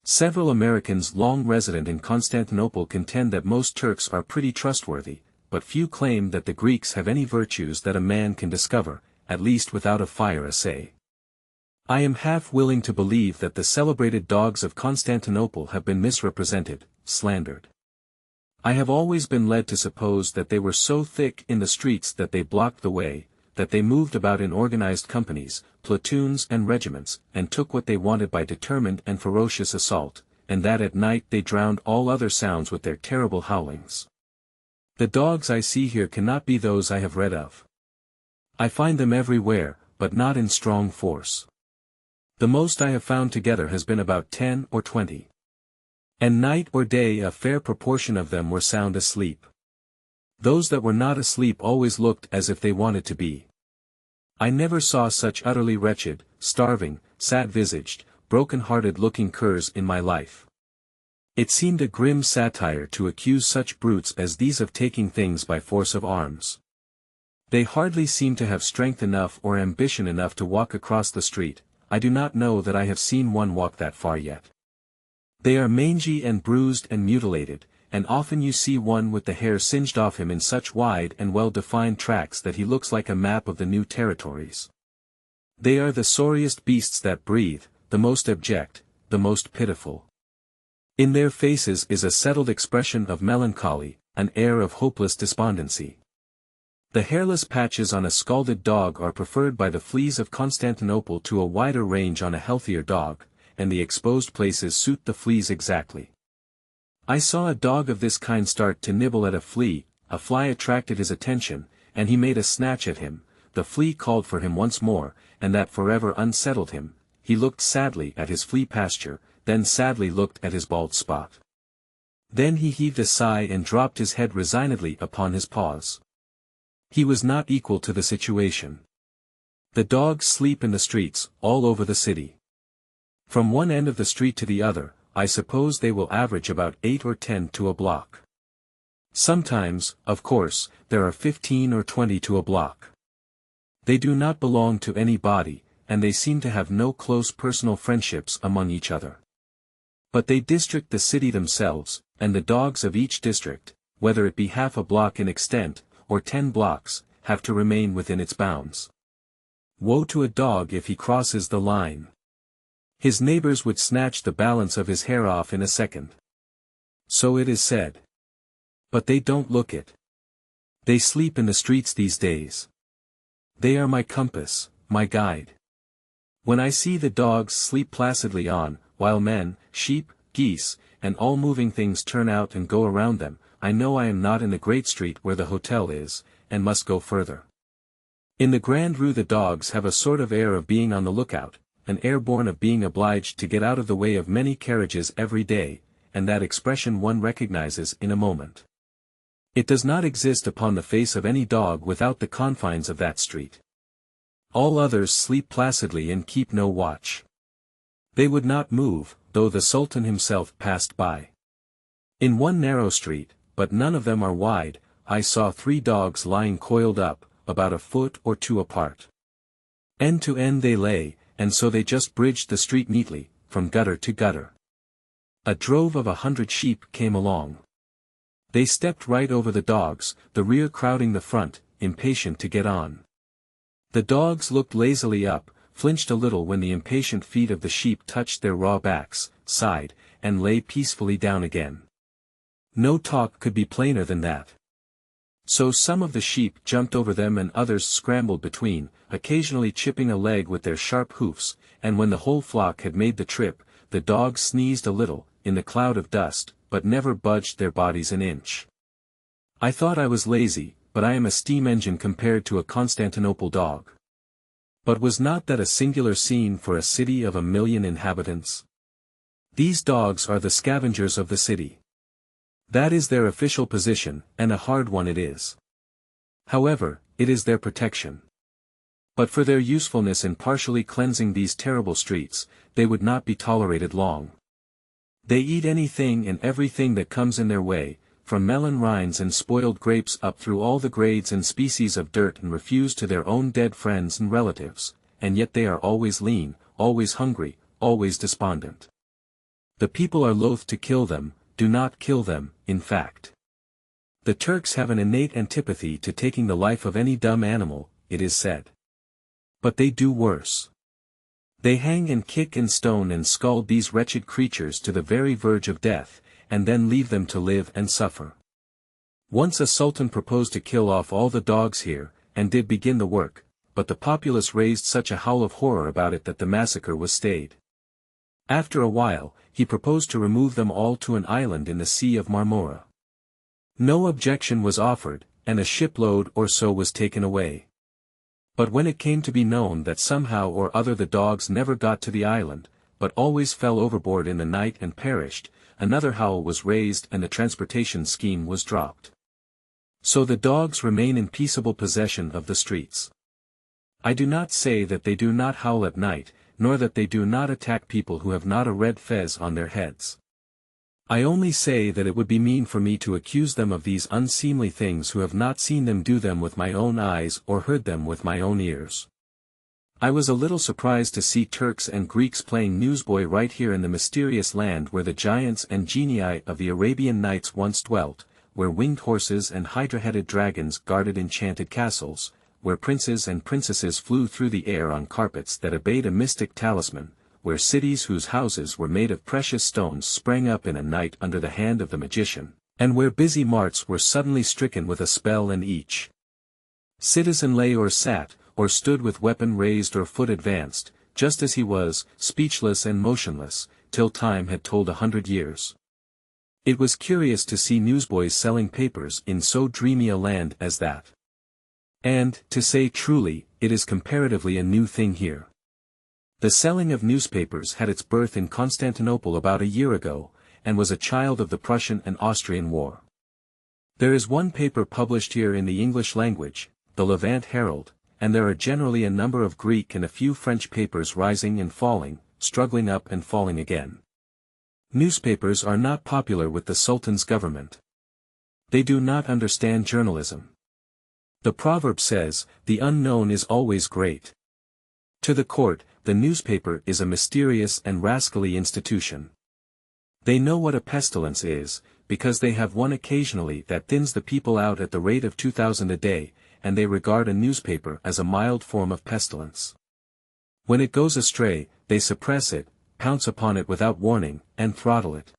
A: Several Americans long resident in Constantinople contend that most Turks are pretty trustworthy, but few claim that the Greeks have any virtues that a man can discover, at least without a fire assay. I am half willing to believe that the celebrated dogs of Constantinople have been misrepresented, slandered. I have always been led to suppose that they were so thick in the streets that they blocked the way, that they moved about in organized companies, platoons and regiments, and took what they wanted by determined and ferocious assault, and that at night they drowned all other sounds with their terrible howlings. The dogs I see here cannot be those I have read of. I find them everywhere, but not in strong force. The most I have found together has been about 10 or 20. And night or day a fair proportion of them were sound asleep. Those that were not asleep always looked as if they wanted to be. I never saw such utterly wretched, starving, sad-visaged, broken-hearted looking curs in my life. It seemed a grim satire to accuse such brutes as these of taking things by force of arms. They hardly seem to have strength enough or ambition enough to walk across the street. I do not know that I have seen one walk that far yet. They are mangy and bruised and mutilated, and often you see one with the hair singed off him in such wide and well-defined tracks that he looks like a map of the new territories. They are the sorriest beasts that breathe, the most abject, the most pitiful. In their faces is a settled expression of melancholy, an air of hopeless despondency. The hairless patches on a scalded dog are preferred by the fleas of Constantinople to a wider range on a healthier dog, and the exposed places suit the fleas exactly. I saw a dog of this kind start to nibble at a fly attracted his attention, and he made a snatch at him, the flea called for him once more, and that forever unsettled him. He looked sadly at his flea pasture, then sadly looked at his bald spot. Then he heaved a sigh and dropped his head resignedly upon his paws. He was not equal to the situation. The dogs sleep in the streets, all over the city. From one end of the street to the other, I suppose they will average about 8 or 10 to a block. Sometimes, of course, there are 15 or 20 to a block. They do not belong to anybody, and they seem to have no close personal friendships among each other. But they district the city themselves, and the dogs of each district, whether it be half a block in extent, or 10 blocks, have to remain within its bounds. Woe to a dog if he crosses the line. His neighbors would snatch the balance of his hair off in a second. So it is said. But they don't look it. They sleep in the streets these days. They are my compass, my guide. When I see the dogs sleep placidly on, while men, sheep, geese, and all moving things turn out and go around them, I know I am not in the great street where the hotel is, and must go further. In the Grand Rue the dogs have a sort of air of being on the lookout, an air born of being obliged to get out of the way of many carriages every day, and that expression one recognizes in a moment. It does not exist upon the face of any dog without the confines of that street. All others sleep placidly and keep no watch. They would not move, though the Sultan himself passed by. In one narrow street, but none of them are wide, I saw 3 dogs lying coiled up, about a foot or 2 apart. End to end they lay, and so they just bridged the street neatly, from gutter to gutter. A drove of 100 sheep came along. They stepped right over the dogs, the rear crowding the front, impatient to get on. The dogs looked lazily up, flinched a little when the impatient feet of the sheep touched their raw backs, sighed, and lay peacefully down again. No talk could be plainer than that. So some of the sheep jumped over them and others scrambled between, occasionally chipping a leg with their sharp hoofs, and when the whole flock had made the trip, the dogs sneezed a little, in the cloud of dust, but never budged their bodies an inch. I thought I was lazy, but I am a steam engine compared to a Constantinople dog. But was not that a singular scene for a city of 1 million inhabitants? These dogs are the scavengers of the city. That is their official position, and a hard one it is. However, it is their protection. But for their usefulness in partially cleansing these terrible streets, they would not be tolerated long. They eat anything and everything that comes in their way, from melon rinds and spoiled grapes up through all the grades and species of dirt, and refuse to their own dead friends and relatives, and yet they are always lean, always hungry, always despondent. The people are loath to kill them, do not kill them, in fact. The Turks have an innate antipathy to taking the life of any dumb animal, it is said. But they do worse. They hang and kick and stone and scald these wretched creatures to the very verge of death, and then leave them to live and suffer. Once a sultan proposed to kill off all the dogs here, and did begin the work, but the populace raised such a howl of horror about it that the massacre was stayed. After a while, he proposed to remove them all to an island in the Sea of Marmora. No objection was offered, and a shipload or so was taken away. But when it came to be known that somehow or other the dogs never got to the island, but always fell overboard in the night and perished, another howl was raised and the transportation scheme was dropped. So the dogs remain in peaceable possession of the streets. I do not say that they do not howl at night, nor that they do not attack people who have not a red fez on their heads. I only say that it would be mean for me to accuse them of these unseemly things who have not seen them do them with my own eyes or heard them with my own ears. I was a little surprised to see Turks and Greeks playing newsboy right here in the mysterious land where the giants and genii of the Arabian Nights once dwelt, where winged horses and hydra-headed dragons guarded enchanted castles, where princes and princesses flew through the air on carpets that obeyed a mystic talisman, where cities whose houses were made of precious stones sprang up in a night under the hand of the magician, and where busy marts were suddenly stricken with a spell and each citizen lay or sat, or stood with weapon raised or foot advanced, just as he was, speechless and motionless, till time had told 100 years. It was curious to see newsboys selling papers in so dreamy a land as that. And, to say truly, it is comparatively a new thing here. The selling of newspapers had its birth in Constantinople about a year ago, and was a child of the Prussian and Austrian War. There is one paper published here in the English language, the Levant Herald, and there are generally a number of Greek and a few French papers rising and falling, struggling up and falling again. Newspapers are not popular with the Sultan's government. They do not understand journalism. The proverb says, "The unknown is always great." To the court, the newspaper is a mysterious and rascally institution. They know what a pestilence is, because they have one occasionally that thins the people out at the rate of 2,000 a day, and they regard a newspaper as a mild form of pestilence. When it goes astray, they suppress it, pounce upon it without warning, and throttle it.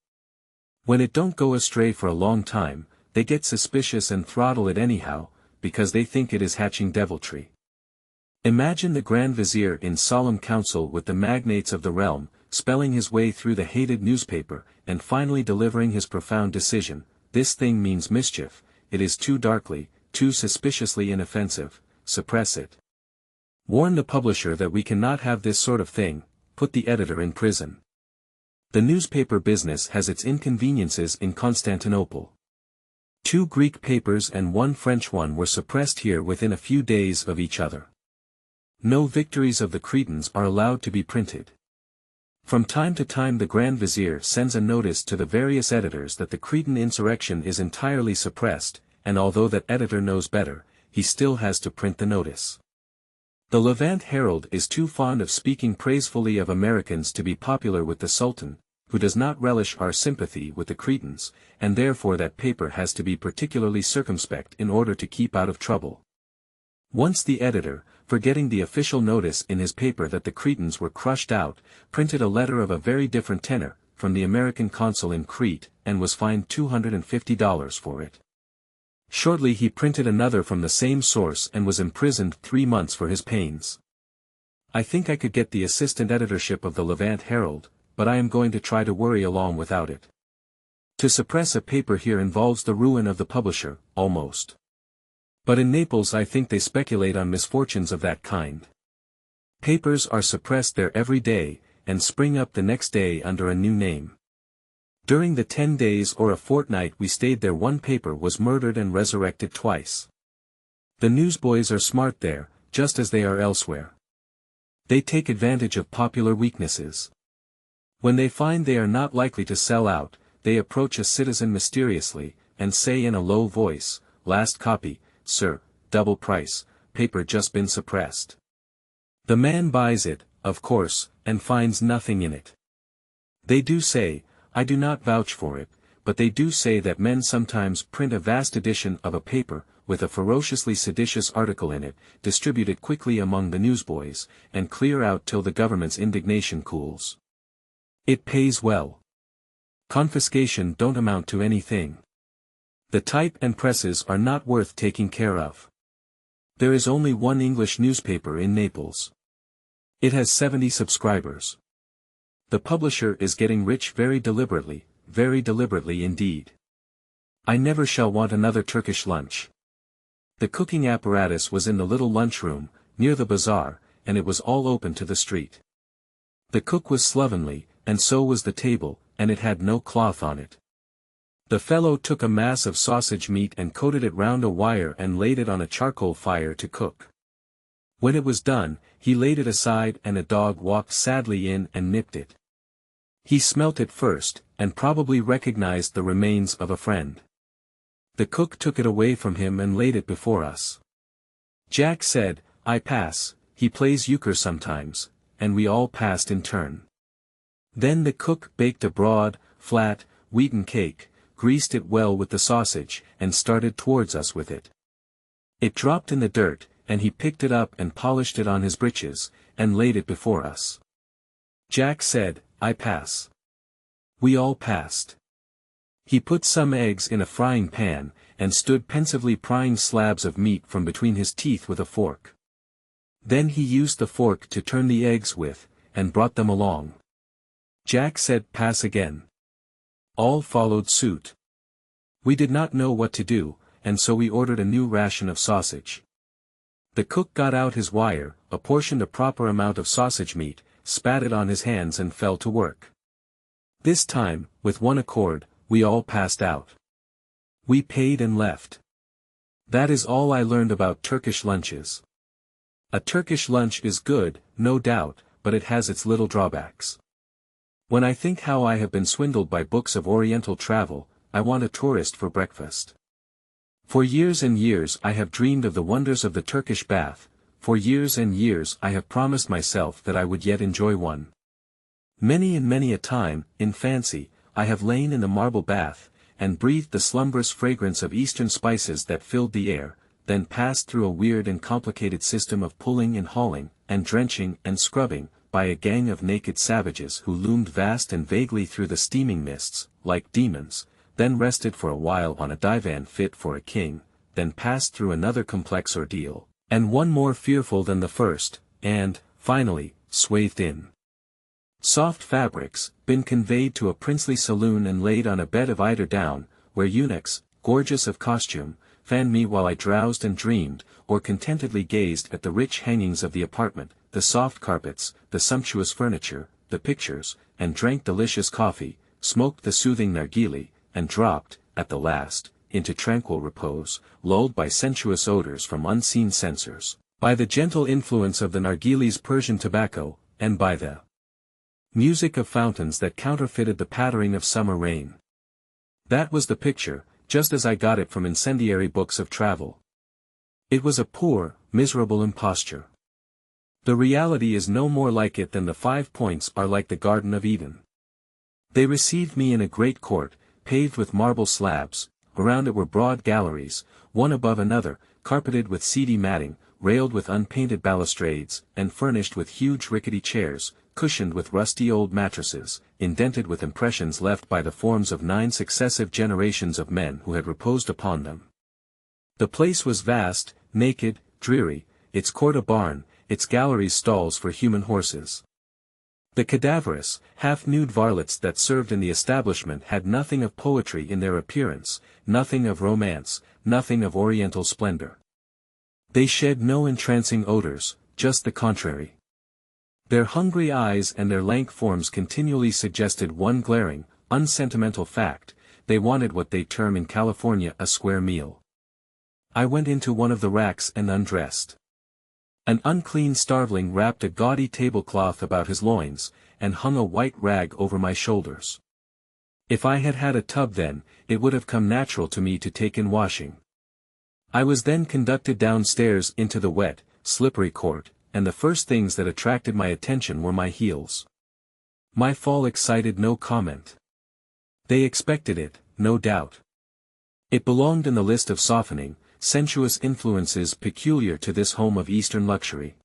A: When it don't go astray for a long time, they get suspicious and throttle it anyhow, because they think it is hatching deviltry. Imagine the Grand Vizier in solemn council with the magnates of the realm, spelling his way through the hated newspaper, and finally delivering his profound decision: "This thing means mischief, it is too darkly, too suspiciously inoffensive, suppress it. Warn the publisher that we cannot have this sort of thing, put the editor in prison." The newspaper business has its inconveniences in Constantinople. 2 Greek papers and 1 French one were suppressed here within a few days of each other. No victories of the Cretans are allowed to be printed. From time to time the Grand Vizier sends a notice to the various editors that the Cretan insurrection is entirely suppressed, and although that editor knows better, he still has to print the notice. The Levant Herald is too fond of speaking praisefully of Americans to be popular with the Sultan, who does not relish our sympathy with the Cretans, and therefore that paper has to be particularly circumspect in order to keep out of trouble. Once the editor, forgetting the official notice in his paper that the Cretans were crushed out, printed a letter of a very different tenor, from the American consul in Crete, and was fined $250 for it. Shortly he printed another from the same source and was imprisoned 3 months for his pains. I think I could get the assistant editorship of the Levant Herald, but I am going to try to worry along without it. To suppress a paper here involves the ruin of the publisher, almost. But in Naples I think they speculate on misfortunes of that kind. Papers are suppressed there every day, and spring up the next day under a new name. During the 10 days or a fortnight we stayed there, 1 paper was murdered and resurrected twice. The newsboys are smart there, just as they are elsewhere. They take advantage of popular weaknesses. When they find they are not likely to sell out, they approach a citizen mysteriously, and say in a low voice, "Last copy, sir, double price, paper just been suppressed." The man buys it, of course, and finds nothing in it. They do say, I do not vouch for it, but they do say that men sometimes print a vast edition of a paper, with a ferociously seditious article in it, distribute it quickly among the newsboys, and clear out till the government's indignation cools. It pays well. Confiscation don't amount to anything. The type and presses are not worth taking care of. There is only 1 English newspaper in Naples. It has 70 subscribers. The publisher is getting rich very deliberately indeed. I never shall want another Turkish lunch. The cooking apparatus was in the little lunchroom, near the bazaar, and it was all open to the street. The cook was slovenly, and so was the table, and it had no cloth on it. The fellow took a mass of sausage meat and coated it round a wire and laid it on a charcoal fire to cook. When it was done, he laid it aside and a dog walked sadly in and nipped it. He smelt it first, and probably recognized the remains of a friend. The cook took it away from him and laid it before us. Jack said, I pass, he plays euchre sometimes, and we all passed in turn. Then the cook baked a broad, flat, wheaten cake, greased it well with the sausage, and started towards us with it. It dropped in the dirt, and he picked it up and polished it on his breeches, and laid it before us. Jack said, I pass. We all passed. He put some eggs in a frying pan, and stood pensively prying slabs of meat from between his teeth with a fork. Then he used the fork to turn the eggs with, and brought them along. Jack said pass again. All followed suit. We did not know what to do, and so we ordered a new ration of sausage. The cook got out his wire, apportioned a proper amount of sausage meat, spat it on his hands and fell to work. This time, with one accord, we all passed out. We paid and left. That is all I learned about Turkish lunches. A Turkish lunch is good, no doubt, but it has its little drawbacks. When I think how I have been swindled by books of Oriental travel, I want a tourist for breakfast. For years and years I have dreamed of the wonders of the Turkish bath, for years and years I have promised myself that I would yet enjoy one. Many and many a time, in fancy, I have lain in the marble bath, and breathed the slumberous fragrance of Eastern spices that filled the air, then passed through a weird and complicated system of pulling and hauling, and drenching and scrubbing, by a gang of naked savages who loomed vast and vaguely through the steaming mists, like demons, then rested for a while on a divan fit for a king, then passed through another complex ordeal, and one more fearful than the first, and, finally, swathed in soft fabrics, been conveyed to a princely saloon and laid on a bed of eider down, where eunuchs, gorgeous of costume, fanned me while I drowsed and dreamed, or contentedly gazed at the rich hangings of the apartment, the soft carpets, the sumptuous furniture, the pictures, and drank delicious coffee, smoked the soothing narghili, and dropped, at the last, into tranquil repose, lulled by sensuous odors from unseen censers, by the gentle influence of the narghile's Persian tobacco, and by the music of fountains that counterfeited the pattering of summer rain. That was the picture, just as I got it from incendiary books of travel. It was a poor, miserable imposture. The reality is no more like it than the 5 points are like the Garden of Eden. They received me in a great court, paved with marble slabs, around it were broad galleries, one above another, carpeted with seedy matting, railed with unpainted balustrades, and furnished with huge rickety chairs, cushioned with rusty old mattresses, indented with impressions left by the forms of 9 successive generations of men who had reposed upon them. The place was vast, naked, dreary, its court a barn, its galleries stalls for human horses. The cadaverous, half-nude varlets that served in the establishment had nothing of poetry in their appearance, nothing of romance, nothing of oriental splendor. They shed no entrancing odors, just the contrary. Their hungry eyes and their lank forms continually suggested one glaring, unsentimental fact: they wanted what they term in California a square meal. I went into one of the racks and undressed. An unclean starveling wrapped a gaudy tablecloth about his loins, and hung a white rag over my shoulders. If I had had a tub then, it would have come natural to me to take in washing. I was then conducted downstairs into the wet, slippery court, and the first things that attracted my attention were my heels. My fall excited no comment. They expected it, no doubt. It belonged in the list of softening, sensuous influences peculiar to this home of Eastern luxury.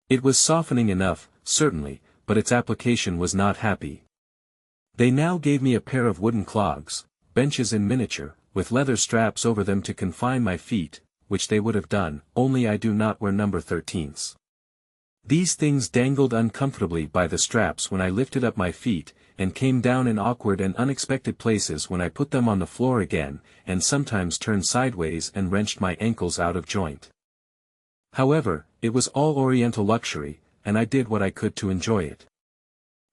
A: It was softening enough, certainly, but its application was not happy. They now gave me a pair of wooden clogs, benches in miniature, with leather straps over them to confine my feet, which they would have done, only I do not wear number 13s. These things dangled uncomfortably by the straps when I lifted up my feet, and came down in awkward and unexpected places when I put them on the floor again, and sometimes turned sideways and wrenched my ankles out of joint. However, it was all Oriental luxury, and I did what I could to enjoy it.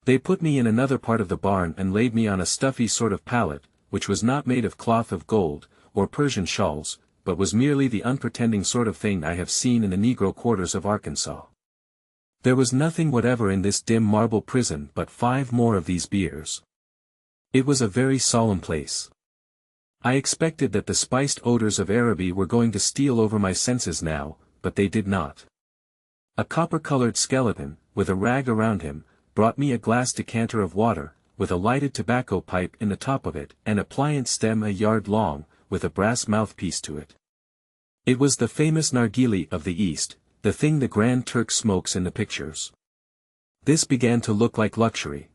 A: They put me in another part of the barn and laid me on a stuffy sort of pallet, which was not made of cloth of gold, or Persian shawls, but was merely the unpretending sort of thing I have seen in the Negro quarters of Arkansas. There was nothing whatever in this dim marble prison but 5 more of these biers. It was a very solemn place. I expected that the spiced odors of Araby were going to steal over my senses now, but they did not. A copper-colored skeleton, with a rag around him, brought me a glass decanter of water, with a lighted tobacco pipe in the top of it, and a pliant stem a yard long, with a brass mouthpiece to it. It was the famous narghile of the East, the thing the Grand Turk smokes in the pictures. This began to look like luxury.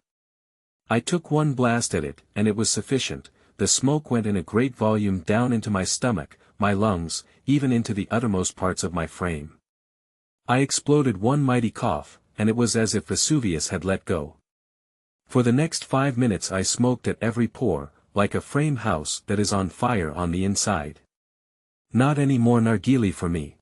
A: I took one blast at it, and it was sufficient. The smoke went in a great volume down into my stomach, my lungs, even into the uttermost parts of my frame. I exploded one mighty cough, and it was as if Vesuvius had let go. For the next 5 minutes I smoked at every pore, like a frame house that is on fire on the inside. Not any more narghile for me.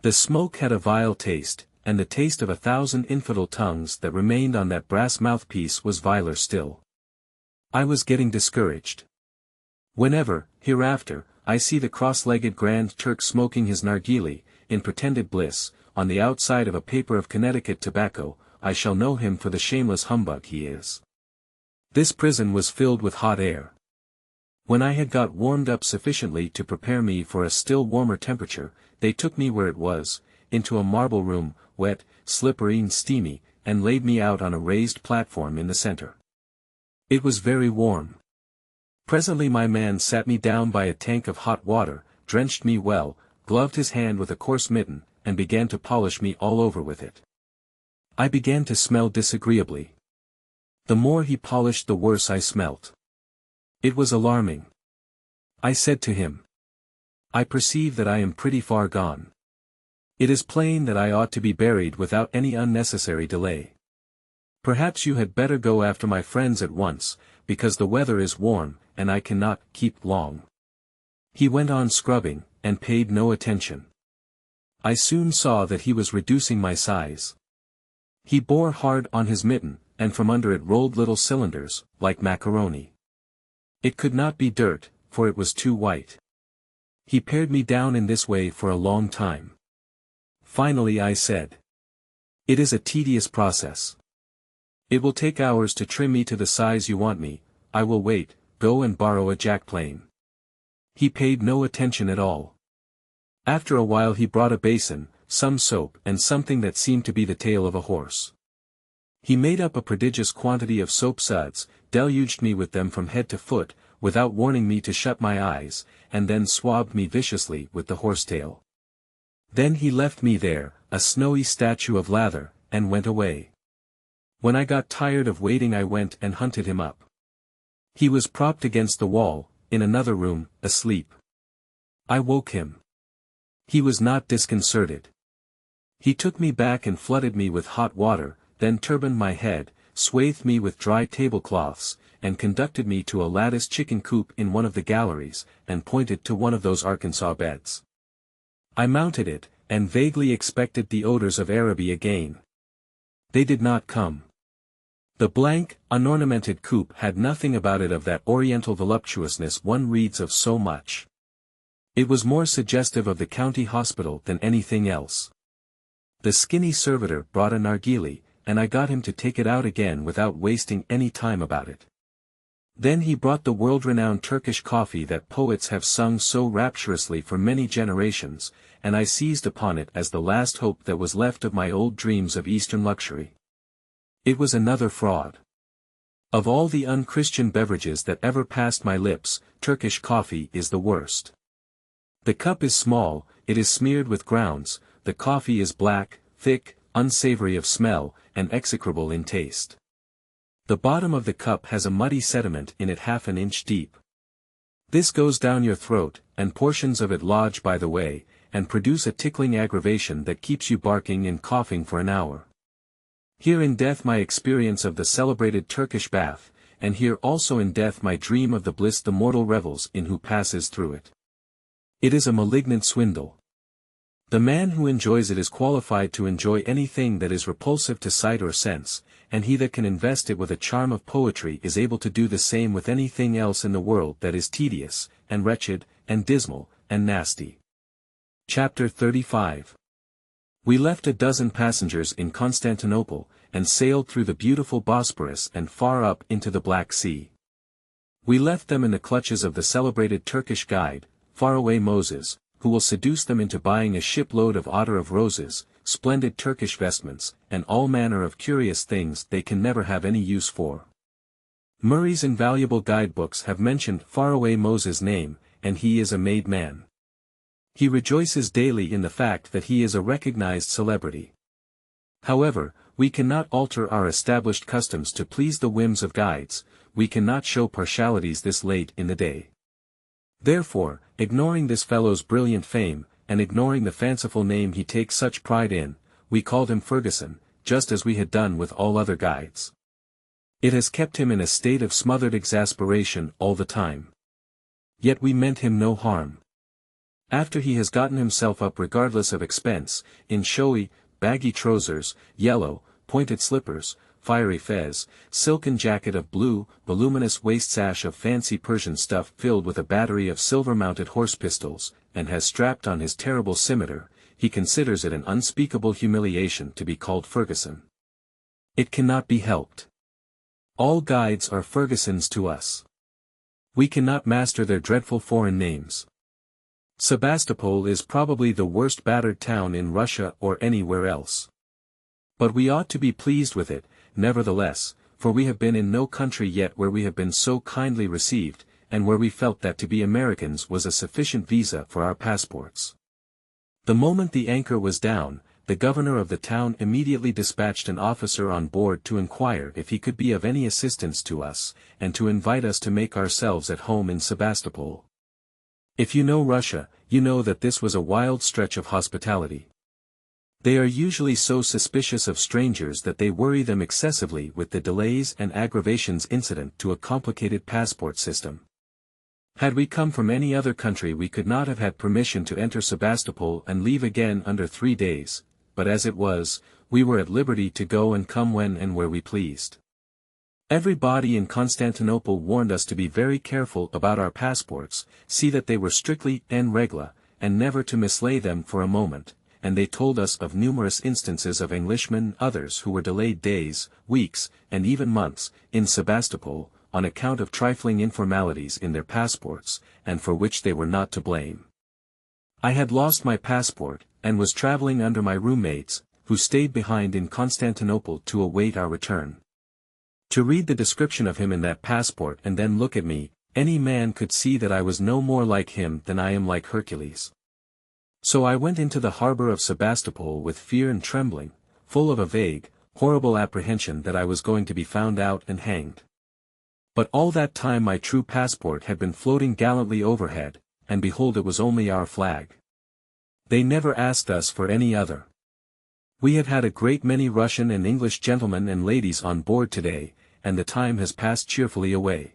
A: The smoke had a vile taste, and the taste of 1,000 infidel tongues that remained on that brass mouthpiece was viler still. I was getting discouraged. Whenever, hereafter, I see the cross-legged Grand Turk smoking his narghile, in pretended bliss, on the outside of a paper of Connecticut tobacco, I shall know him for the shameless humbug he is. This prison was filled with hot air. When I had got warmed up sufficiently to prepare me for a still warmer temperature, they took me where it was, into a marble room, wet, slippery and steamy, and laid me out on a raised platform in the center. It was very warm. Presently my man sat me down by a tank of hot water, drenched me well, gloved his hand with a coarse mitten, and began to polish me all over with it. I began to smell disagreeably. The more he polished the worse I smelt. It was alarming. I said to him, "I perceive that I am pretty far gone. It is plain that I ought to be buried without any unnecessary delay. Perhaps you had better go after my friends at once, because the weather is warm, and I cannot keep long." He went on scrubbing, and paid no attention. I soon saw that he was reducing my size. He bore hard on his mitten, and from under it rolled little cylinders, like macaroni. It could not be dirt, for it was too white. He pared me down in this way for a long time. Finally I said, "It is a tedious process. It will take hours to trim me to the size you want me. I will wait, go and borrow a jackplane." He paid no attention at all. After a while he brought a basin, some soap and something that seemed to be the tail of a horse. He made up a prodigious quantity of soap suds, deluged me with them from head to foot, without warning me to shut my eyes, and then swabbed me viciously with the horsetail. Then he left me there, a snowy statue of lather, and went away. When I got tired of waiting I went and hunted him up. He was propped against the wall, in another room, asleep. I woke him. He was not disconcerted. He took me back and flooded me with hot water, then turbaned my head, swathed me with dry tablecloths, and conducted me to a latticed chicken coop in one of the galleries, and pointed to one of those Arkansas beds. I mounted it, and vaguely expected the odors of Araby again. They did not come. The blank, unornamented coop had nothing about it of that oriental voluptuousness one reads of so much. It was more suggestive of the county hospital than anything else. The skinny servitor brought a narghili, and I got him to take it out again without wasting any time about it. Then he brought the world-renowned Turkish coffee that poets have sung so rapturously for many generations, and I seized upon it as the last hope that was left of my old dreams of Eastern luxury. It was another fraud. Of all the unchristian beverages that ever passed my lips, Turkish coffee is the worst. The cup is small, it is smeared with grounds, the coffee is black, thick, unsavory of smell, and execrable in taste. The bottom of the cup has a muddy sediment in it half an inch deep. This goes down your throat, and portions of it lodge by the way, and produce a tickling aggravation that keeps you barking and coughing for an hour. Here in death my experience of the celebrated Turkish bath, and here also in death my dream of the bliss the mortal revels in who passes through it. It is a malignant swindle. The man who enjoys it is qualified to enjoy anything that is repulsive to sight or sense, and he that can invest it with a charm of poetry is able to do the same with anything else in the world that is tedious, and wretched, and dismal, and nasty. Chapter 35. We left a dozen passengers in Constantinople, and sailed through the beautiful Bosporus and far up into the Black Sea. We left them in the clutches of the celebrated Turkish guide, Faraway Moses, who will seduce them into buying a shipload of ottar of roses, splendid Turkish vestments, and all manner of curious things they can never have any use for. Murray's invaluable guidebooks have mentioned Faraway Moses' name, and he is a made man. He rejoices daily in the fact that he is a recognized celebrity. However, we cannot alter our established customs to please the whims of guides, we cannot show partialities this late in the day. Therefore, ignoring this fellow's brilliant fame, and ignoring the fanciful name he takes such pride in, we called him Ferguson, just as we had done with all other guides. It has kept him in a state of smothered exasperation all the time. Yet we meant him no harm. After he has gotten himself up regardless of expense, in showy, baggy trousers, yellow, pointed slippers, fiery fez, silken jacket of blue, voluminous waist sash of fancy Persian stuff filled with a battery of silver-mounted horse pistols, and has strapped on his terrible scimitar, he considers it an unspeakable humiliation to be called Ferguson. It cannot be helped. All guides are Fergusons to us. We cannot master their dreadful foreign names. Sebastopol is probably the worst battered town in Russia or anywhere else. But we ought to be pleased with it, nevertheless, for we have been in no country yet where we have been so kindly received, and where we felt that to be Americans was a sufficient visa for our passports. The moment the anchor was down, the governor of the town immediately dispatched an officer on board to inquire if he could be of any assistance to us, and to invite us to make ourselves at home in Sebastopol. If you know Russia, you know that this was a wild stretch of hospitality. They are usually so suspicious of strangers that they worry them excessively with the delays and aggravations incident to a complicated passport system. Had we come from any other country we could not have had permission to enter Sebastopol and leave again under 3 days, but as it was, we were at liberty to go and come when and where we pleased. Everybody in Constantinople warned us to be very careful about our passports, see that they were strictly en regla, and never to mislay them for a moment, and they told us of numerous instances of Englishmen others who were delayed days, weeks, and even months, in Sebastopol, on account of trifling informalities in their passports, and for which they were not to blame. I had lost my passport, and was traveling under my roommates, who stayed behind in Constantinople to await our return. To read the description of him in that passport and then look at me, any man could see that I was no more like him than I am like Hercules. So I went into the harbor of Sebastopol with fear and trembling, full of a vague, horrible apprehension that I was going to be found out and hanged. But all that time my true passport had been floating gallantly overhead, and behold it was only our flag. They never asked us for any other. We have had a great many Russian and English gentlemen and ladies on board today, and the time has passed cheerfully away.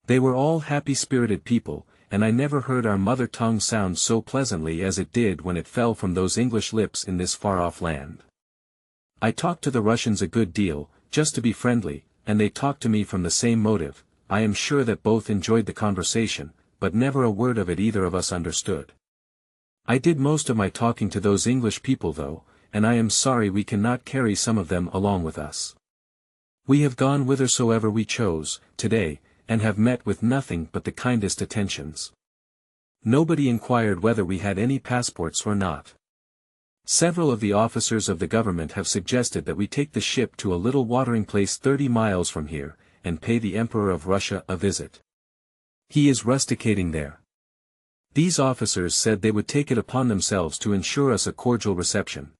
A: They were all happy-spirited people, and I never heard our mother tongue sound so pleasantly as it did when it fell from those English lips in this far-off land. I talked to the Russians a good deal, just to be friendly, and they talked to me from the same motive. I am sure that both enjoyed the conversation, but never a word of it either of us understood. I did most of my talking to those English people though, and I am sorry we cannot carry some of them along with us. We have gone whithersoever we chose, today, and have met with nothing but the kindest attentions. Nobody inquired whether we had any passports or not. Several of the officers of the government have suggested that we take the ship to a little watering place 30 miles from here, and pay the Emperor of Russia a visit. He is rusticating there. These officers said they would take it upon themselves to ensure us a cordial reception.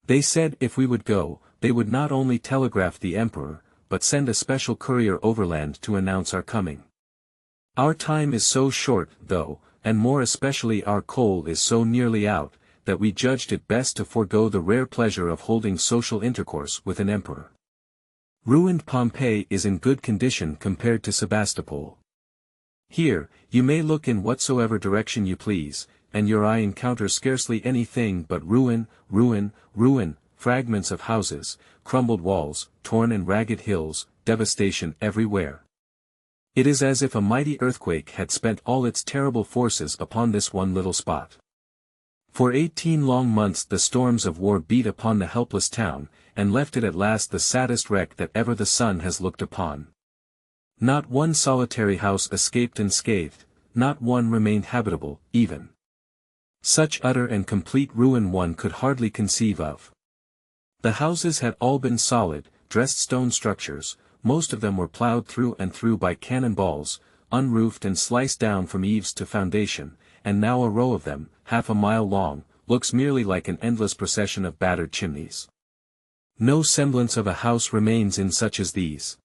A: They said if we would go, they would not only telegraph the Emperor, but send a special courier overland to announce our coming. Our time is so short, though, and more especially our coal is so nearly out, that we judged it best to forego the rare pleasure of holding social intercourse with an emperor. Ruined Pompeii is in good condition compared to Sebastopol. Here, you may look in whatsoever direction you please, and your eye encounters scarcely anything but ruin, ruin, ruin, fragments of houses, crumbled walls, torn and ragged hills, devastation everywhere. It is as if a mighty earthquake had spent all its terrible forces upon this one little spot. For 18 long months the storms of war beat upon the helpless town, and left it at last the saddest wreck that ever the sun has looked upon. Not one solitary house escaped unscathed, not one remained habitable, even. Such utter and complete ruin one could hardly conceive of. The houses had all been solid, dressed stone structures, most of them were plowed through and through by cannon balls, unroofed and sliced down from eaves to foundation, and now a row of them, half a mile long, looks merely like an endless procession of battered chimneys. No semblance of a house remains in such as these.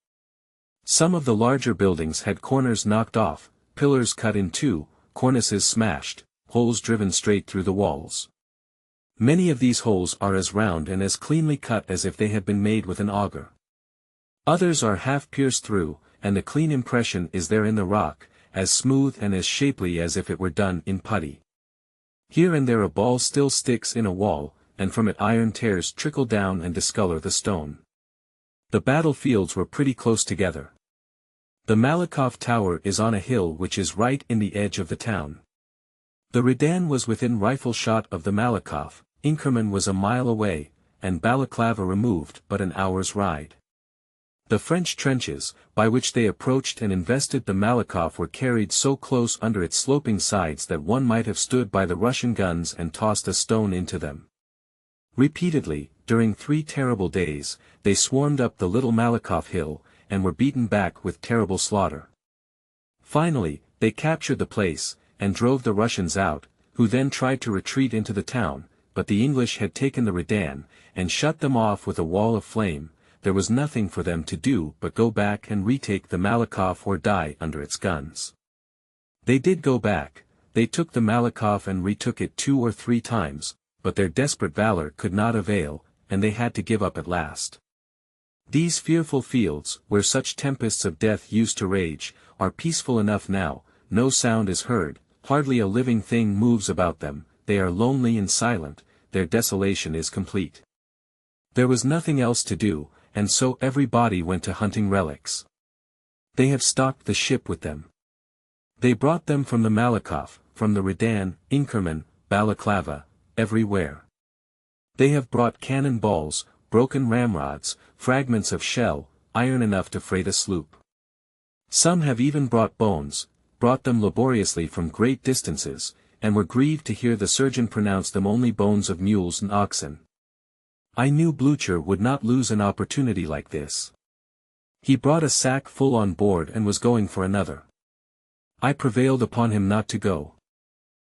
A: Some of the larger buildings had corners knocked off, pillars cut in two, cornices smashed, holes driven straight through the walls. Many of these holes are as round and as cleanly cut as if they had been made with an auger. Others are half pierced through, and the clean impression is there in the rock, as smooth and as shapely as if it were done in putty. Here and there a ball still sticks in a wall, and from it iron tears trickle down and discolor the stone. The battlefields were pretty close together. The Malakoff Tower is on a hill which is right in the edge of the town. The Redan was within rifle shot of the Malakoff, Inkerman was a mile away, and Balaclava removed but an hour's ride. The French trenches, by which they approached and invested the Malakoff were carried so close under its sloping sides that one might have stood by the Russian guns and tossed a stone into them. Repeatedly, during 3 terrible days, they swarmed up the little Malakoff hill, and were beaten back with terrible slaughter. Finally, they captured the place, and drove the Russians out, who then tried to retreat into the town, but the English had taken the Redan, and shut them off with a wall of flame. There was nothing for them to do but go back and retake the Malakoff or die under its guns. They did go back, they took the Malakoff and retook it 2 or 3 times, but their desperate valor could not avail, and they had to give up at last. These fearful fields, where such tempests of death used to rage, are peaceful enough now, no sound is heard, hardly a living thing moves about them, they are lonely and silent, their desolation is complete. There was nothing else to do, and so everybody went to hunting relics. They have stocked the ship with them. They brought them from the Malakoff, from the Redan, Inkerman, Balaclava, everywhere. They have brought cannon balls, broken ramrods, fragments of shell, iron enough to freight a sloop. Some have even brought bones, brought them laboriously from great distances, and were grieved to hear the surgeon pronounce them only bones of mules and oxen. I knew Blucher would not lose an opportunity like this. He brought a sack full on board and was going for another. I prevailed upon him not to go.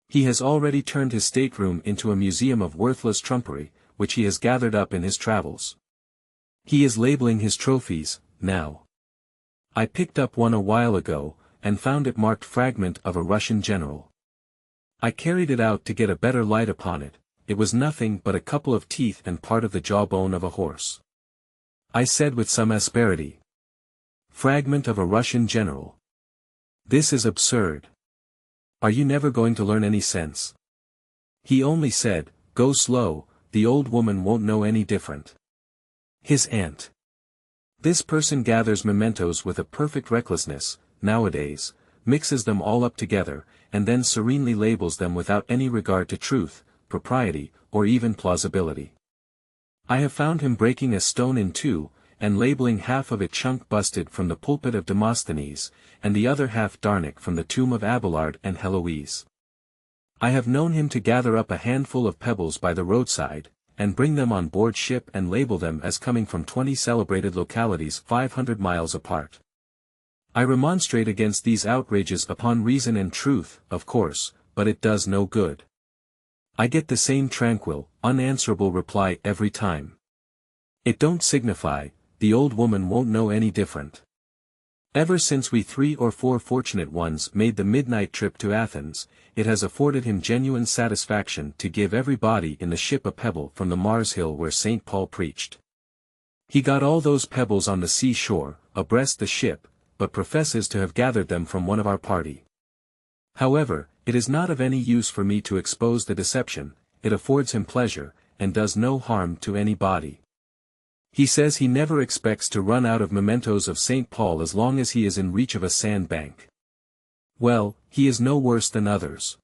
A: He has already turned his stateroom into a museum of worthless trumpery, which he has gathered up in his travels. He is labeling his trophies, now. I picked up one a while ago, and found it marked fragment of a Russian general. I carried it out to get a better light upon it. It was nothing but a couple of teeth and part of the jawbone of a horse. I said with some asperity. Fragment of a Russian general. This is absurd. Are you never going to learn any sense? He only said, go slow, the old woman won't know any different. His aunt. This person gathers mementos with a perfect recklessness, nowadays, mixes them all up together, and then serenely labels them without any regard to truth, propriety, or even plausibility. I have found him breaking a stone in two, and labeling half of it chunk busted from the pulpit of Demosthenes, and the other half Darnic from the tomb of Abelard and Heloise. I have known him to gather up a handful of pebbles by the roadside, and bring them on board ship and label them as coming from 20 celebrated localities 500 miles apart. I remonstrate against these outrages upon reason and truth, of course, but it does no good. I get the same tranquil, unanswerable reply every time. It don't signify, the old woman won't know any different. Ever since we 3 or 4 fortunate ones made the midnight trip to Athens, it has afforded him genuine satisfaction to give everybody in the ship a pebble from the Mars Hill where St. Paul preached. He got all those pebbles on the sea-shore, abreast the ship, but professes to have gathered them from one of our party. However, it is not of any use for me to expose the deception, it affords him pleasure, and does no harm to any body. He says he never expects to run out of mementos of St. Paul as long as he is in reach of a sandbank. Well, he is no worse than others.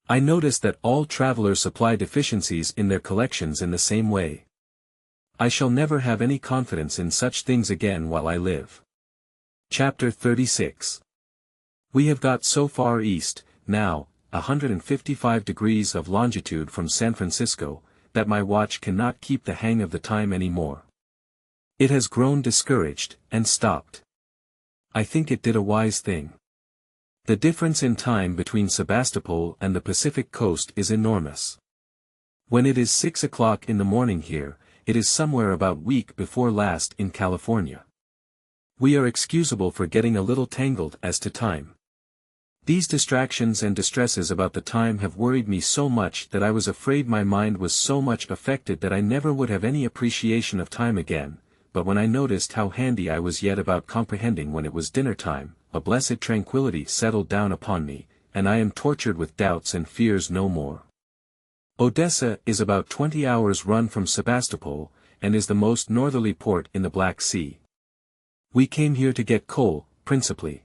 A: I notice that all travelers supply deficiencies in their collections in the same way. I shall never have any confidence in such things again while I live. Chapter 36. We have got so far east, now, 155 degrees of longitude from San Francisco, that my watch cannot keep the hang of the time any more. It has grown discouraged, and stopped. I think it did a wise thing. The difference in time between Sebastopol and the Pacific coast is enormous. When it is 6 o'clock in the morning here, it is somewhere about week before last in California. We are excusable for getting a little tangled as to time. These distractions and distresses about the time have worried me so much that I was afraid my mind was so much affected that I never would have any appreciation of time again, but when I noticed how handy I was yet about comprehending when it was dinner time, a blessed tranquility settled down upon me, and I am tortured with doubts and fears no more. Odessa is about 20 hours' run from Sebastopol, and is the most northerly port in the Black Sea. We came here to get coal, principally.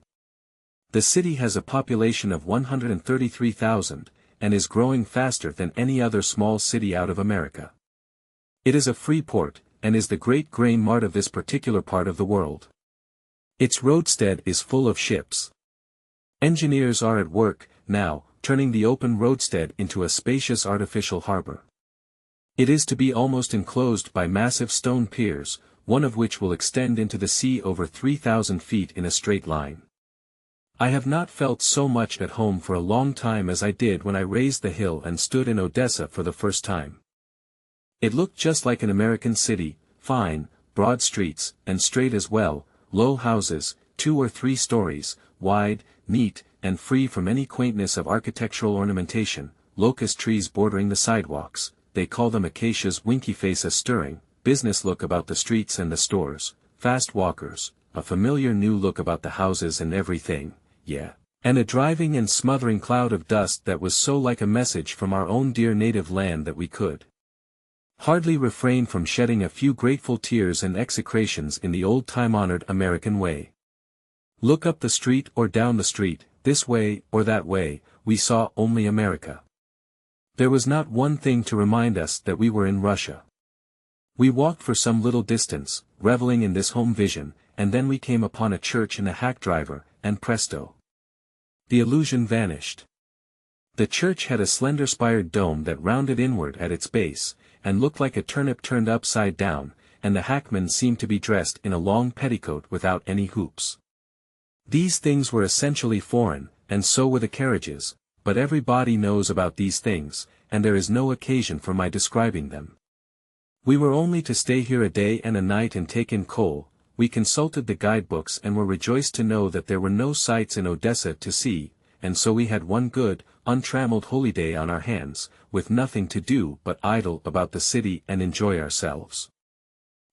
A: The city has a population of 133,000, and is growing faster than any other small city out of America. It is a free port, and is the great grain mart of this particular part of the world. Its roadstead is full of ships. Engineers are at work, now, turning the open roadstead into a spacious artificial harbor. It is to be almost enclosed by massive stone piers, one of which will extend into the sea over 3,000 feet in a straight line. I have not felt so much at home for a long time as I did when I raised the hill and stood in Odessa for the first time. It looked just like an American city, fine, broad streets, and straight as well, low houses, 2 or 3 stories, wide, neat, and free from any quaintness of architectural ornamentation, locust trees bordering the sidewalks, they call them acacias, winky face a stirring, business look about the streets and the stores, fast walkers, a familiar new look about the houses and everything, yeah, and a driving and smothering cloud of dust that was so like a message from our own dear native land that we could hardly refrained from shedding a few grateful tears and execrations in the old time-honored American way. Look up the street or down the street, this way or that way, we saw only America. There was not one thing to remind us that we were in Russia. We walked for some little distance, reveling in this home vision, and then we came upon a church and a hack driver, and presto! The illusion vanished. The church had a slender spired dome that rounded inward at its base, and looked like a turnip turned upside down, and the hackman seemed to be dressed in a long petticoat without any hoops. These things were essentially foreign, and so were the carriages, but everybody knows about these things, and there is no occasion for my describing them. We were only to stay here a day and a night and take in coal. We consulted the guidebooks and were rejoiced to know that there were no sights in Odessa to see, and so we had one good, untrammeled holiday on our hands, with nothing to do but idle about the city and enjoy ourselves.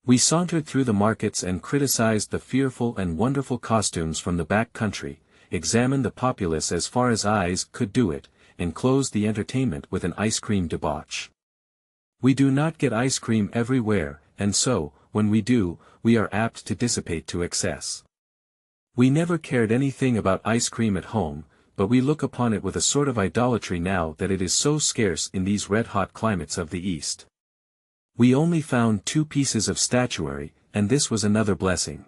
A: We sauntered through the markets and criticized the fearful and wonderful costumes from the back country, examined the populace as far as eyes could do it, and closed the entertainment with an ice cream debauch. We do not get ice cream everywhere, and so, when we do, we are apt to dissipate to excess. We never cared anything about ice cream at home, but we look upon it with a sort of idolatry now that it is so scarce in these red-hot climates of the East. We only found 2 pieces of statuary, and this was another blessing.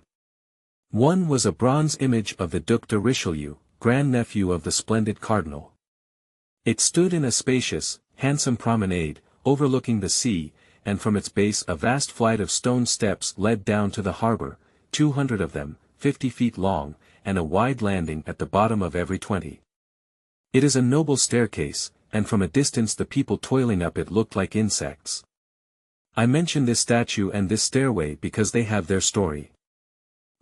A: One was a bronze image of the Duc de Richelieu, grandnephew of the splendid cardinal. It stood in a spacious, handsome promenade, overlooking the sea, and from its base a vast flight of stone steps led down to the harbor, 200 of them, 50 feet long, and a wide landing at the bottom of every 20. It is a noble staircase, and from a distance the people toiling up it looked like insects. I mention this statue and this stairway because they have their story.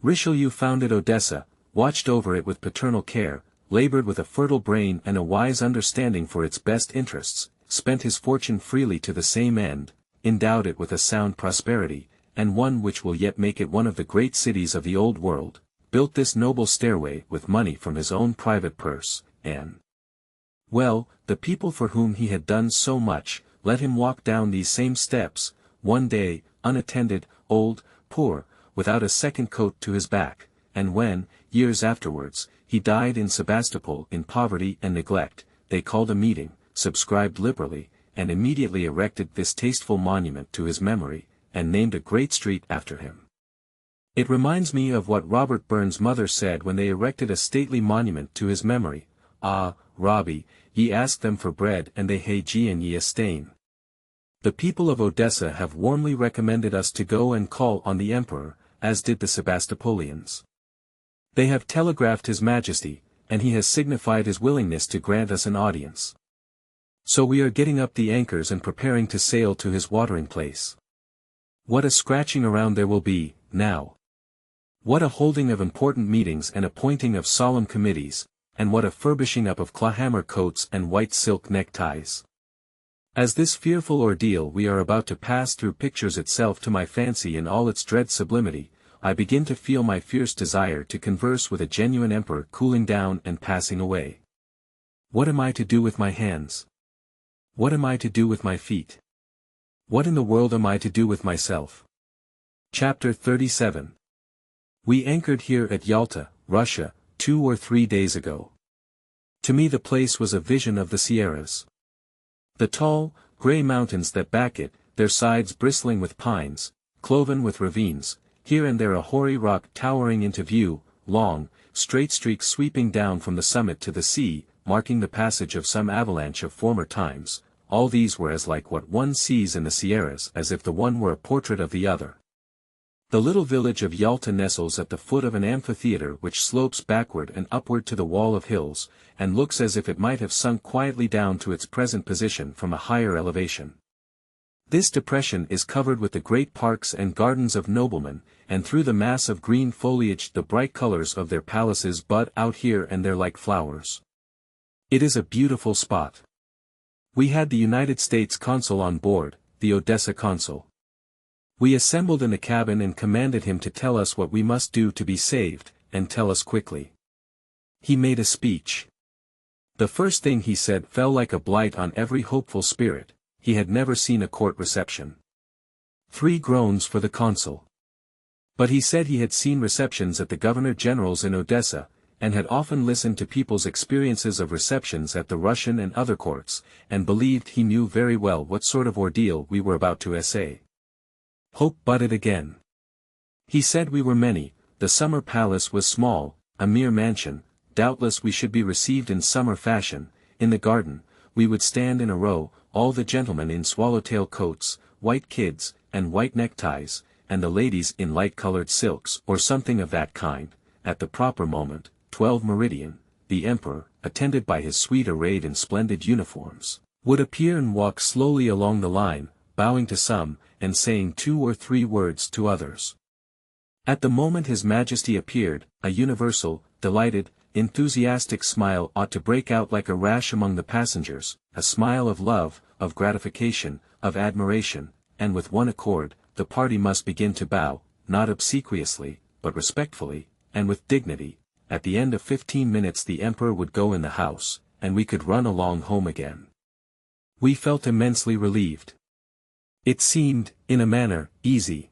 A: Richelieu founded Odessa, watched over it with paternal care, labored with a fertile brain and a wise understanding for its best interests, spent his fortune freely to the same end, endowed it with a sound prosperity, and one which will yet make it one of the great cities of the old world, built this noble stairway with money from his own private purse, and well, the people for whom he had done so much, let him walk down these same steps, one day, unattended, old, poor, without a second coat to his back, and when, years afterwards, he died in Sebastopol in poverty and neglect, they called a meeting, subscribed liberally, and immediately erected this tasteful monument to his memory, and named a great street after him. It reminds me of what Robert Burns' mother said when they erected a stately monument to his memory, "Ah, Robbie, ye ask them for bread and they hae gi'en ye a stane." The people of Odessa have warmly recommended us to go and call on the Emperor, as did the Sebastopolians. They have telegraphed His Majesty, and he has signified his willingness to grant us an audience. So we are getting up the anchors and preparing to sail to his watering place. What a scratching around there will be, now! What a holding of important meetings and appointing of solemn committees, and what a furbishing up of clawhammer coats and white silk neckties! As this fearful ordeal we are about to pass through pictures itself to my fancy in all its dread sublimity, I begin to feel my fierce desire to converse with a genuine emperor cooling down and passing away. What am I to do with my hands? What am I to do with my feet? What in the world am I to do with myself? Chapter 37. We anchored here at Yalta, Russia, 2 or 3 days ago. To me the place was a vision of the Sierras. The tall, grey mountains that back it, their sides bristling with pines, cloven with ravines, here and there a hoary rock towering into view, long, straight streaks sweeping down from the summit to the sea, marking the passage of some avalanche of former times, all these were as like what one sees in the Sierras as if the one were a portrait of the other. The little village of Yalta nestles at the foot of an amphitheatre which slopes backward and upward to the wall of hills, and looks as if it might have sunk quietly down to its present position from a higher elevation. This depression is covered with the great parks and gardens of noblemen, and through the mass of green foliage the bright colors of their palaces bud out here and there like flowers. It is a beautiful spot. We had the United States consul on board, the Odessa consul. We assembled in the cabin and commanded him to tell us what we must do to be saved, and tell us quickly. He made a speech. The first thing he said fell like a blight on every hopeful spirit. He had never seen a court reception. 3 groans for the consul. But he said he had seen receptions at the Governor-General's in Odessa, and had often listened to people's experiences of receptions at the Russian and other courts, and believed he knew very well what sort of ordeal we were about to essay. Hope budded again. He said we were many, the summer palace was small, a mere mansion, doubtless we should be received in summer fashion, in the garden, we would stand in a row, all the gentlemen in swallowtail coats, white kids, and white neckties, and the ladies in light-colored silks or something of that kind. At the proper moment, 12 meridian, the emperor, attended by his suite arrayed in splendid uniforms, would appear and walk slowly along the line, bowing to some, and saying 2 or 3 words to others. At the moment His Majesty appeared, a universal, delighted, enthusiastic smile ought to break out like a rash among the passengers, a smile of love, of gratification, of admiration, and with one accord, the party must begin to bow, not obsequiously, but respectfully, and with dignity. At the end of 15 minutes the emperor would go in the house, and we could run along home again. We felt immensely relieved. It seemed, in a manner, easy.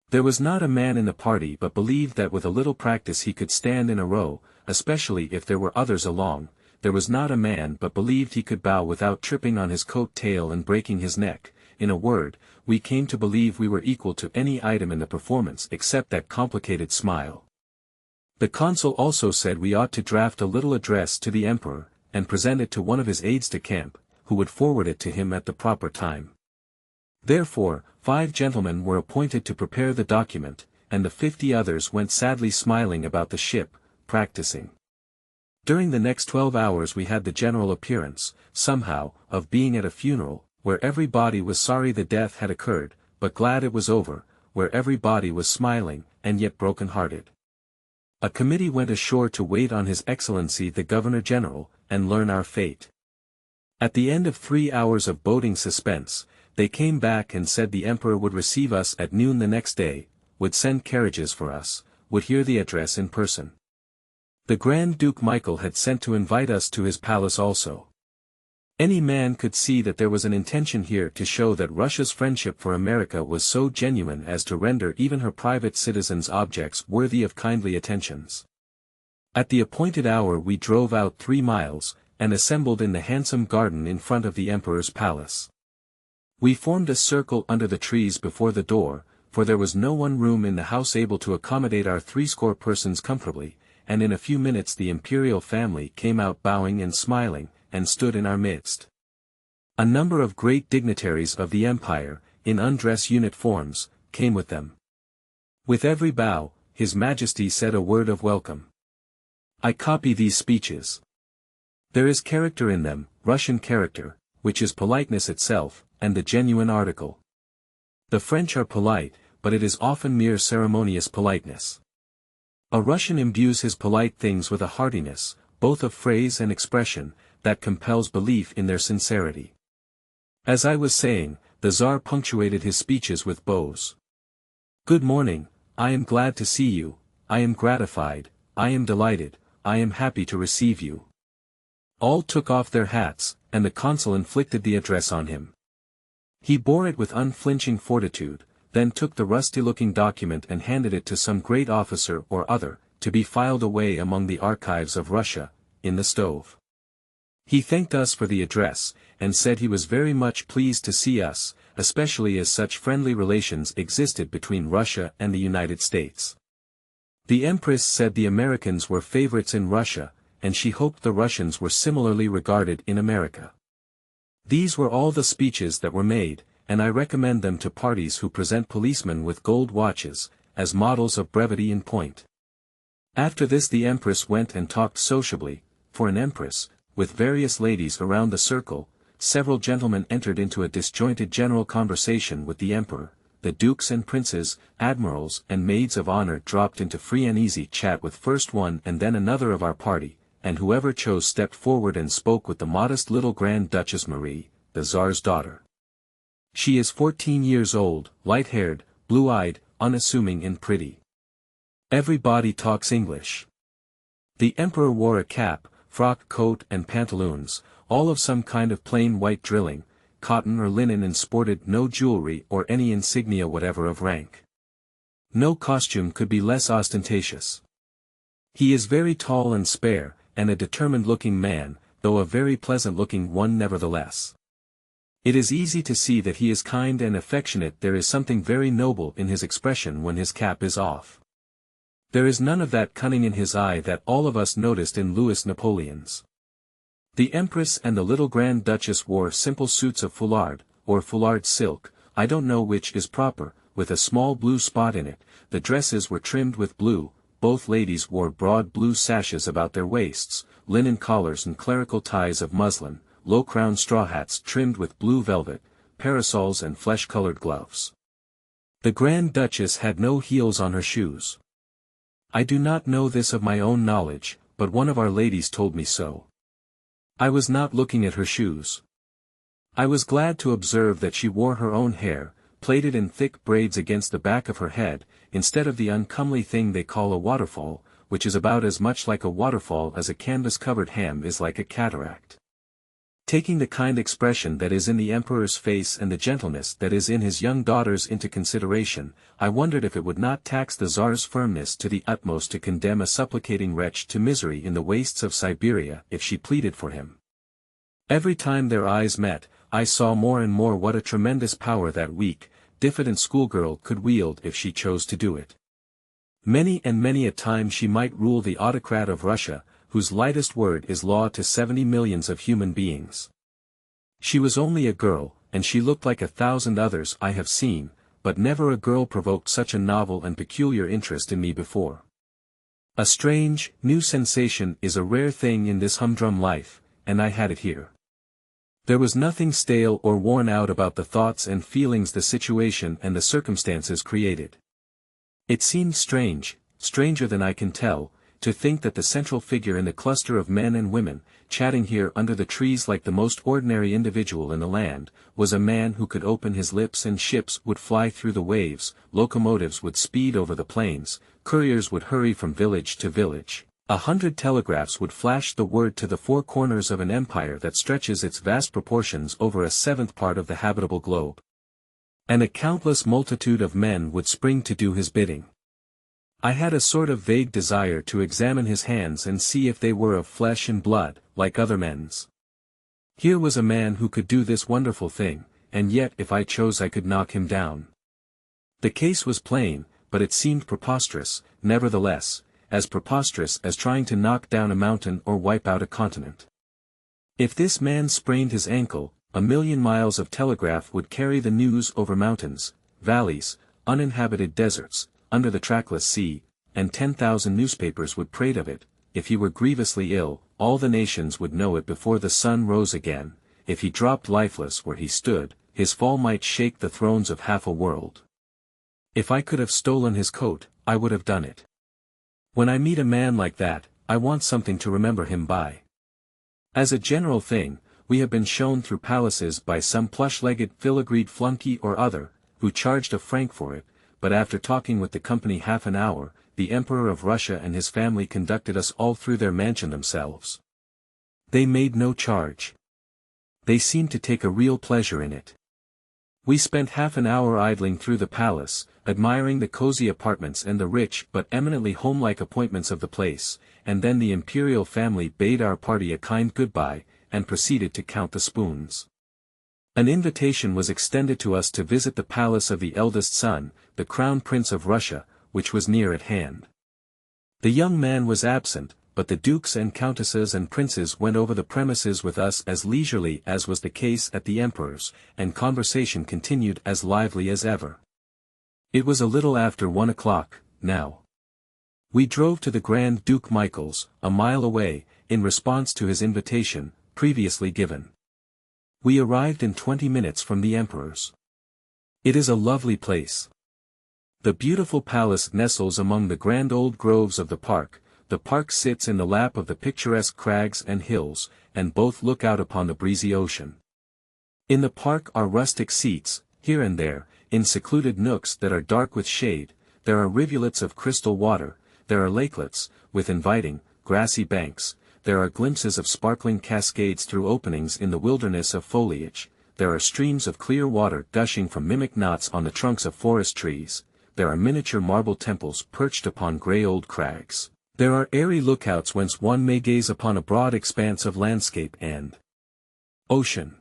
A: There was not a man in the party but believed that with a little practice he could stand in a row, especially if there were others along. There was not a man but believed he could bow without tripping on his coat tail and breaking his neck. In a word, we came to believe we were equal to any item in the performance except that complicated smile. The consul also said we ought to draft a little address to the emperor, and present it to one of his aides-de-camp, who would forward it to him at the proper time. Therefore, 5 gentlemen were appointed to prepare the document, and the 50 others went sadly smiling about the ship, practicing. During the next 12 hours we had the general appearance, somehow, of being at a funeral, where everybody was sorry the death had occurred, but glad it was over, where everybody was smiling, and yet broken-hearted. A committee went ashore to wait on His Excellency the Governor-General, and learn our fate. At the end of 3 hours of boding suspense, they came back and said the emperor would receive us at noon the next day, would send carriages for us, would hear the address in person. The Grand Duke Michael had sent to invite us to his palace also. Any man could see that there was an intention here to show that Russia's friendship for America was so genuine as to render even her private citizens objects worthy of kindly attentions. At the appointed hour we drove out 3 miles, and assembled in the handsome garden in front of the emperor's palace. We formed a circle under the trees before the door, for there was no one room in the house able to accommodate our 60 persons comfortably, and in a few minutes the imperial family came out bowing and smiling, and stood in our midst. A number of great dignitaries of the empire, in undress uniforms, came with them. With every bow, His Majesty said a word of welcome. I copy these speeches. There is character in them, Russian character, which is politeness itself, and the genuine article. The French are polite, but it is often mere ceremonious politeness. A Russian imbues his polite things with a heartiness, both of phrase and expression, that compels belief in their sincerity. As I was saying, the Tsar punctuated his speeches with bows. Good morning, I am glad to see you, I am gratified, I am delighted, I am happy to receive you. All took off their hats, and the consul inflicted the address on him. He bore it with unflinching fortitude, then took the rusty-looking document and handed it to some great officer or other, to be filed away among the archives of Russia, in the stove. He thanked us for the address, and said he was very much pleased to see us, especially as such friendly relations existed between Russia and the United States. The Empress said the Americans were favorites in Russia, and she hoped the Russians were similarly regarded in America. These were all the speeches that were made, and I recommend them to parties who present policemen with gold watches, as models of brevity in point. After this the Empress went and talked sociably, for an Empress, with various ladies around the circle. Several gentlemen entered into a disjointed general conversation with the Emperor. The dukes and princes, admirals and maids of honor dropped into free and easy chat with first one and then another of our party, and whoever chose stepped forward and spoke with the modest little Grand Duchess Marie, the Tsar's daughter. She is 14 years old, light-haired, blue-eyed, unassuming and pretty. Everybody talks English. The Emperor wore a cap, frock coat and pantaloons, all of some kind of plain white drilling, cotton or linen and sported no jewelry or any insignia whatever of rank. No costume could be less ostentatious. He is very tall and spare, and a determined-looking man, though a very pleasant-looking one nevertheless. It is easy to see that he is kind and affectionate. There is something very noble in his expression when his cap is off. There is none of that cunning in his eye that all of us noticed in Louis Napoleon's. The Empress and the little Grand Duchess wore simple suits of foulard, or foulard silk, I don't know which is proper, with a small blue spot in it. The dresses were trimmed with blue, both ladies wore broad blue sashes about their waists, linen collars and clerical ties of muslin, low-crowned straw hats trimmed with blue velvet, parasols and flesh-colored gloves. The Grand Duchess had no heels on her shoes. I do not know this of my own knowledge, but one of our ladies told me so. I was not looking at her shoes. I was glad to observe that she wore her own hair, plaited in thick braids against the back of her head, instead of the uncomely thing they call a waterfall, which is about as much like a waterfall as a canvas-covered ham is like a cataract. Taking the kind expression that is in the Emperor's face and the gentleness that is in his young daughters into consideration, I wondered if it would not tax the Tsar's firmness to the utmost to condemn a supplicating wretch to misery in the wastes of Siberia if she pleaded for him. Every time their eyes met, I saw more and more what a tremendous power that weak, diffident schoolgirl could wield if she chose to do it. Many and many a time she might rule the autocrat of Russia, whose lightest word is law to 70 millions of human beings. She was only a girl, and she looked like 1,000 others I have seen, but never a girl provoked such a novel and peculiar interest in me before. A strange, new sensation is a rare thing in this humdrum life, and I had it here. There was nothing stale or worn out about the thoughts and feelings the situation and the circumstances created. It seemed strange, stranger than I can tell, to think that the central figure in the cluster of men and women, chatting here under the trees like the most ordinary individual in the land, was a man who could open his lips and ships would fly through the waves, locomotives would speed over the plains, couriers would hurry from village to village. 100 telegraphs would flash the word to the four corners of an empire that stretches its vast proportions over a seventh part of the habitable globe. And a countless multitude of men would spring to do his bidding. I had a sort of vague desire to examine his hands and see if they were of flesh and blood, like other men's. Here was a man who could do this wonderful thing, and yet if I chose I could knock him down. The case was plain, but it seemed preposterous, nevertheless, as preposterous as trying to knock down a mountain or wipe out a continent. If this man sprained his ankle, 1,000,000 miles of telegraph would carry the news over mountains, valleys, uninhabited deserts, under the trackless sea, and 10,000 newspapers would prate of it. If he were grievously ill, all the nations would know it before the sun rose again. If he dropped lifeless where he stood, his fall might shake the thrones of half a world. If I could have stolen his coat, I would have done it. When I meet a man like that, I want something to remember him by. As a general thing, we have been shown through palaces by some plush-legged filigreed flunky or other, who charged a franc for it, but after talking with the company half an hour, the Emperor of Russia and his family conducted us all through their mansion themselves. They made no charge. They seemed to take a real pleasure in it. We spent half an hour idling through the palace, admiring the cozy apartments and the rich but eminently homelike appointments of the place, and then the imperial family bade our party a kind goodbye, and proceeded to count the spoons. An invitation was extended to us to visit the palace of the eldest son, the Crown Prince of Russia, which was near at hand. The young man was absent, but the dukes and countesses and princes went over the premises with us as leisurely as was the case at the emperor's, and conversation continued as lively as ever. It was a little after 1 o'clock, now. We drove to the Grand Duke Michael's, a mile away, in response to his invitation, previously given. We arrived in 20 minutes from the emperor's. It is a lovely place. The beautiful palace nestles among the grand old groves of the park sits in the lap of the picturesque crags and hills, and both look out upon the breezy ocean. In the park are rustic seats, here and there, in secluded nooks that are dark with shade, there are rivulets of crystal water, there are lakelets, with inviting, grassy banks, there are glimpses of sparkling cascades through openings in the wilderness of foliage, there are streams of clear water gushing from mimic knots on the trunks of forest trees, there are miniature marble temples perched upon grey old crags, there are airy lookouts whence one may gaze upon a broad expanse of landscape and ocean.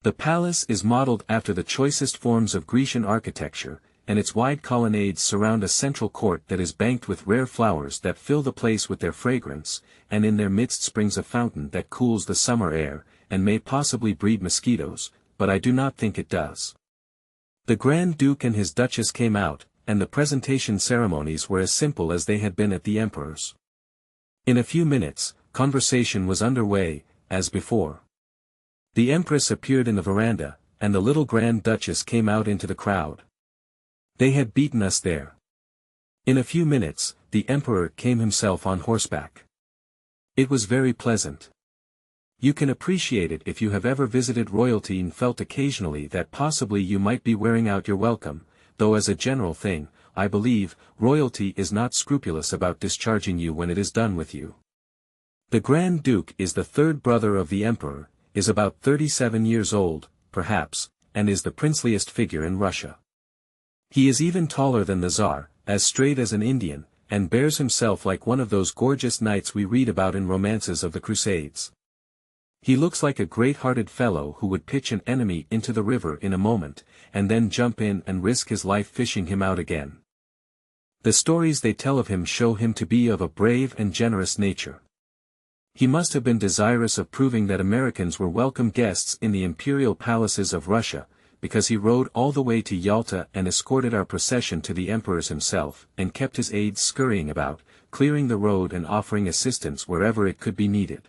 A: The palace is modelled after the choicest forms of Grecian architecture, and its wide colonnades surround a central court that is banked with rare flowers that fill the place with their fragrance, and in their midst springs a fountain that cools the summer air, and may possibly breed mosquitoes, but I do not think it does. The Grand Duke and his Duchess came out, and the presentation ceremonies were as simple as they had been at the Emperor's. In a few minutes, conversation was under way, as before. The Empress appeared in the veranda, and the little Grand Duchess came out into the crowd. They had beaten us there. In a few minutes, the Emperor came himself on horseback. It was very pleasant. You can appreciate it if you have ever visited royalty and felt occasionally that possibly you might be wearing out your welcome, though as a general thing, I believe, royalty is not scrupulous about discharging you when it is done with you. The Grand Duke is the third brother of the Emperor, is about 37 years old, perhaps, and is the princeliest figure in Russia. He is even taller than the Tsar, as straight as an Indian, and bears himself like one of those gorgeous knights we read about in romances of the Crusades. He looks like a great-hearted fellow who would pitch an enemy into the river in a moment, and then jump in and risk his life fishing him out again. The stories they tell of him show him to be of a brave and generous nature. He must have been desirous of proving that Americans were welcome guests in the imperial palaces of Russia, because he rode all the way to Yalta and escorted our procession to the Emperor's himself, and kept his aides scurrying about, clearing the road and offering assistance wherever it could be needed.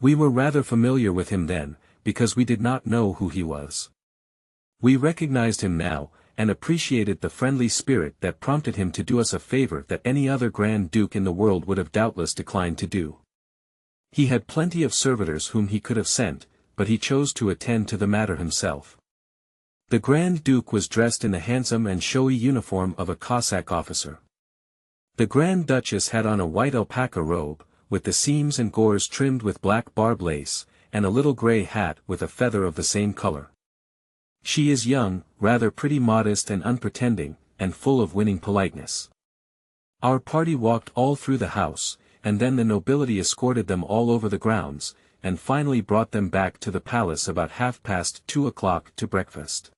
A: We were rather familiar with him then, because we did not know who he was. We recognized him now, and appreciated the friendly spirit that prompted him to do us a favor that any other Grand Duke in the world would have doubtless declined to do. He had plenty of servitors whom he could have sent, but he chose to attend to the matter himself. The Grand Duke was dressed in the handsome and showy uniform of a Cossack officer. The Grand Duchess had on a white alpaca robe, with the seams and gores trimmed with black barb lace, and a little grey hat with a feather of the same color. She is young, rather pretty, modest and unpretending, and full of winning politeness. Our party walked all through the house, and then the nobility escorted them all over the grounds, and finally brought them back to the palace about 2:30 to breakfast.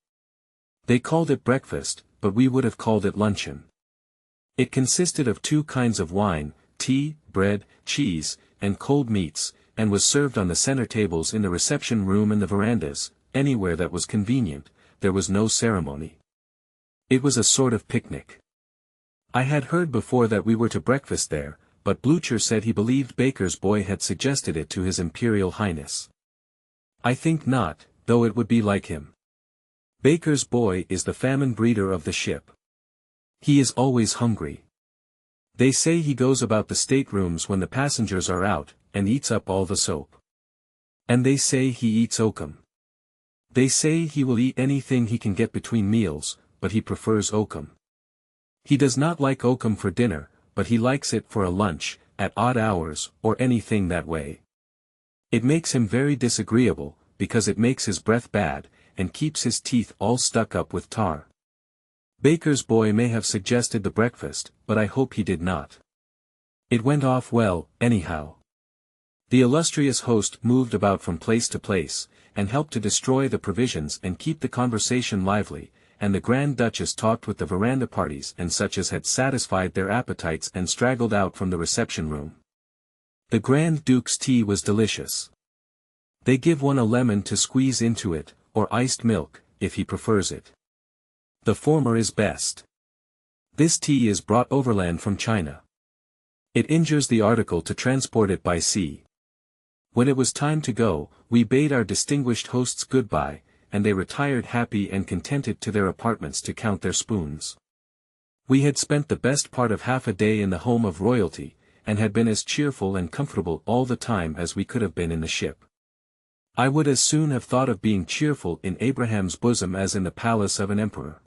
A: They called it breakfast, but we would have called it luncheon. It consisted of 2 kinds of wine, tea, bread, cheese, and cold meats, and was served on the center tables in the reception room and the verandas, anywhere that was convenient. There was no ceremony. It was a sort of picnic. I had heard before that we were to breakfast there, but Blucher said he believed Baker's boy had suggested it to His Imperial Highness. I think not, though it would be like him. Baker's boy is the famine breeder of the ship. He is always hungry. They say he goes about the staterooms when the passengers are out, and eats up all the soap. And they say he eats oakum. They say he will eat anything he can get between meals, but he prefers oakum. He does not like oakum for dinner, but he likes it for a lunch, at odd hours, or anything that way. It makes him very disagreeable, because it makes his breath bad, and keeps his teeth all stuck up with tar. Baker's boy may have suggested the breakfast, but I hope he did not. It went off well, anyhow. The illustrious host moved about from place to place, and helped to destroy the provisions and keep the conversation lively, and the Grand Duchess talked with the veranda parties and such as had satisfied their appetites and straggled out from the reception room. The Grand Duke's tea was delicious. They give one a lemon to squeeze into it, or iced milk, if he prefers it. The former is best. This tea is brought overland from China. It injures the article to transport it by sea. When it was time to go, we bade our distinguished hosts goodbye, and they retired happy and contented to their apartments to count their spoons. We had spent the best part of half a day in the home of royalty, and had been as cheerful and comfortable all the time as we could have been in the ship. I would as soon have thought of being cheerful in Abraham's bosom as in the palace of an emperor.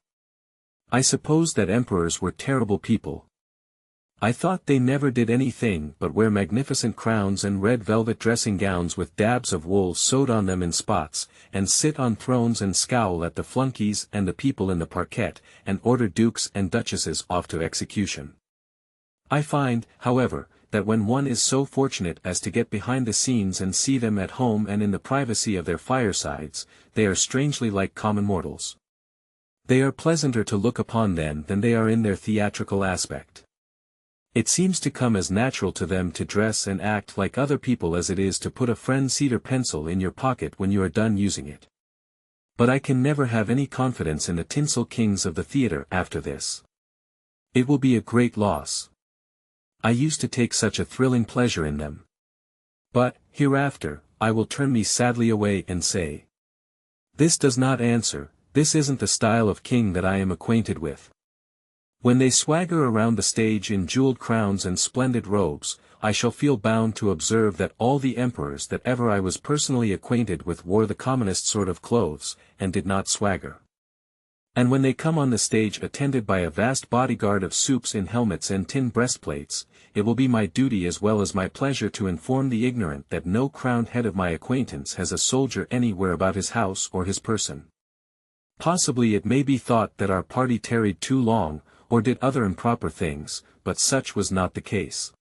A: I suppose that emperors were terrible people. I thought they never did anything but wear magnificent crowns and red velvet dressing gowns with dabs of wool sewed on them in spots, and sit on thrones and scowl at the flunkies and the people in the parquet, and order dukes and duchesses off to execution. I find, however, that when one is so fortunate as to get behind the scenes and see them at home and in the privacy of their firesides, they are strangely like common mortals. They are pleasanter to look upon then than they are in their theatrical aspect. It seems to come as natural to them to dress and act like other people as it is to put a friend's cedar pencil in your pocket when you are done using it. But I can never have any confidence in the tinsel kings of the theatre after this. It will be a great loss. I used to take such a thrilling pleasure in them. But, hereafter, I will turn me sadly away and say, this does not answer, this isn't the style of king that I am acquainted with. When they swagger around the stage in jeweled crowns and splendid robes, I shall feel bound to observe that all the emperors that ever I was personally acquainted with wore the commonest sort of clothes, and did not swagger. And when they come on the stage attended by a vast bodyguard of supes in helmets and tin breastplates, it will be my duty as well as my pleasure to inform the ignorant that no crowned head of my acquaintance has a soldier anywhere about his house or his person. Possibly it may be thought that our party tarried too long, or did other improper things, but such was not the case.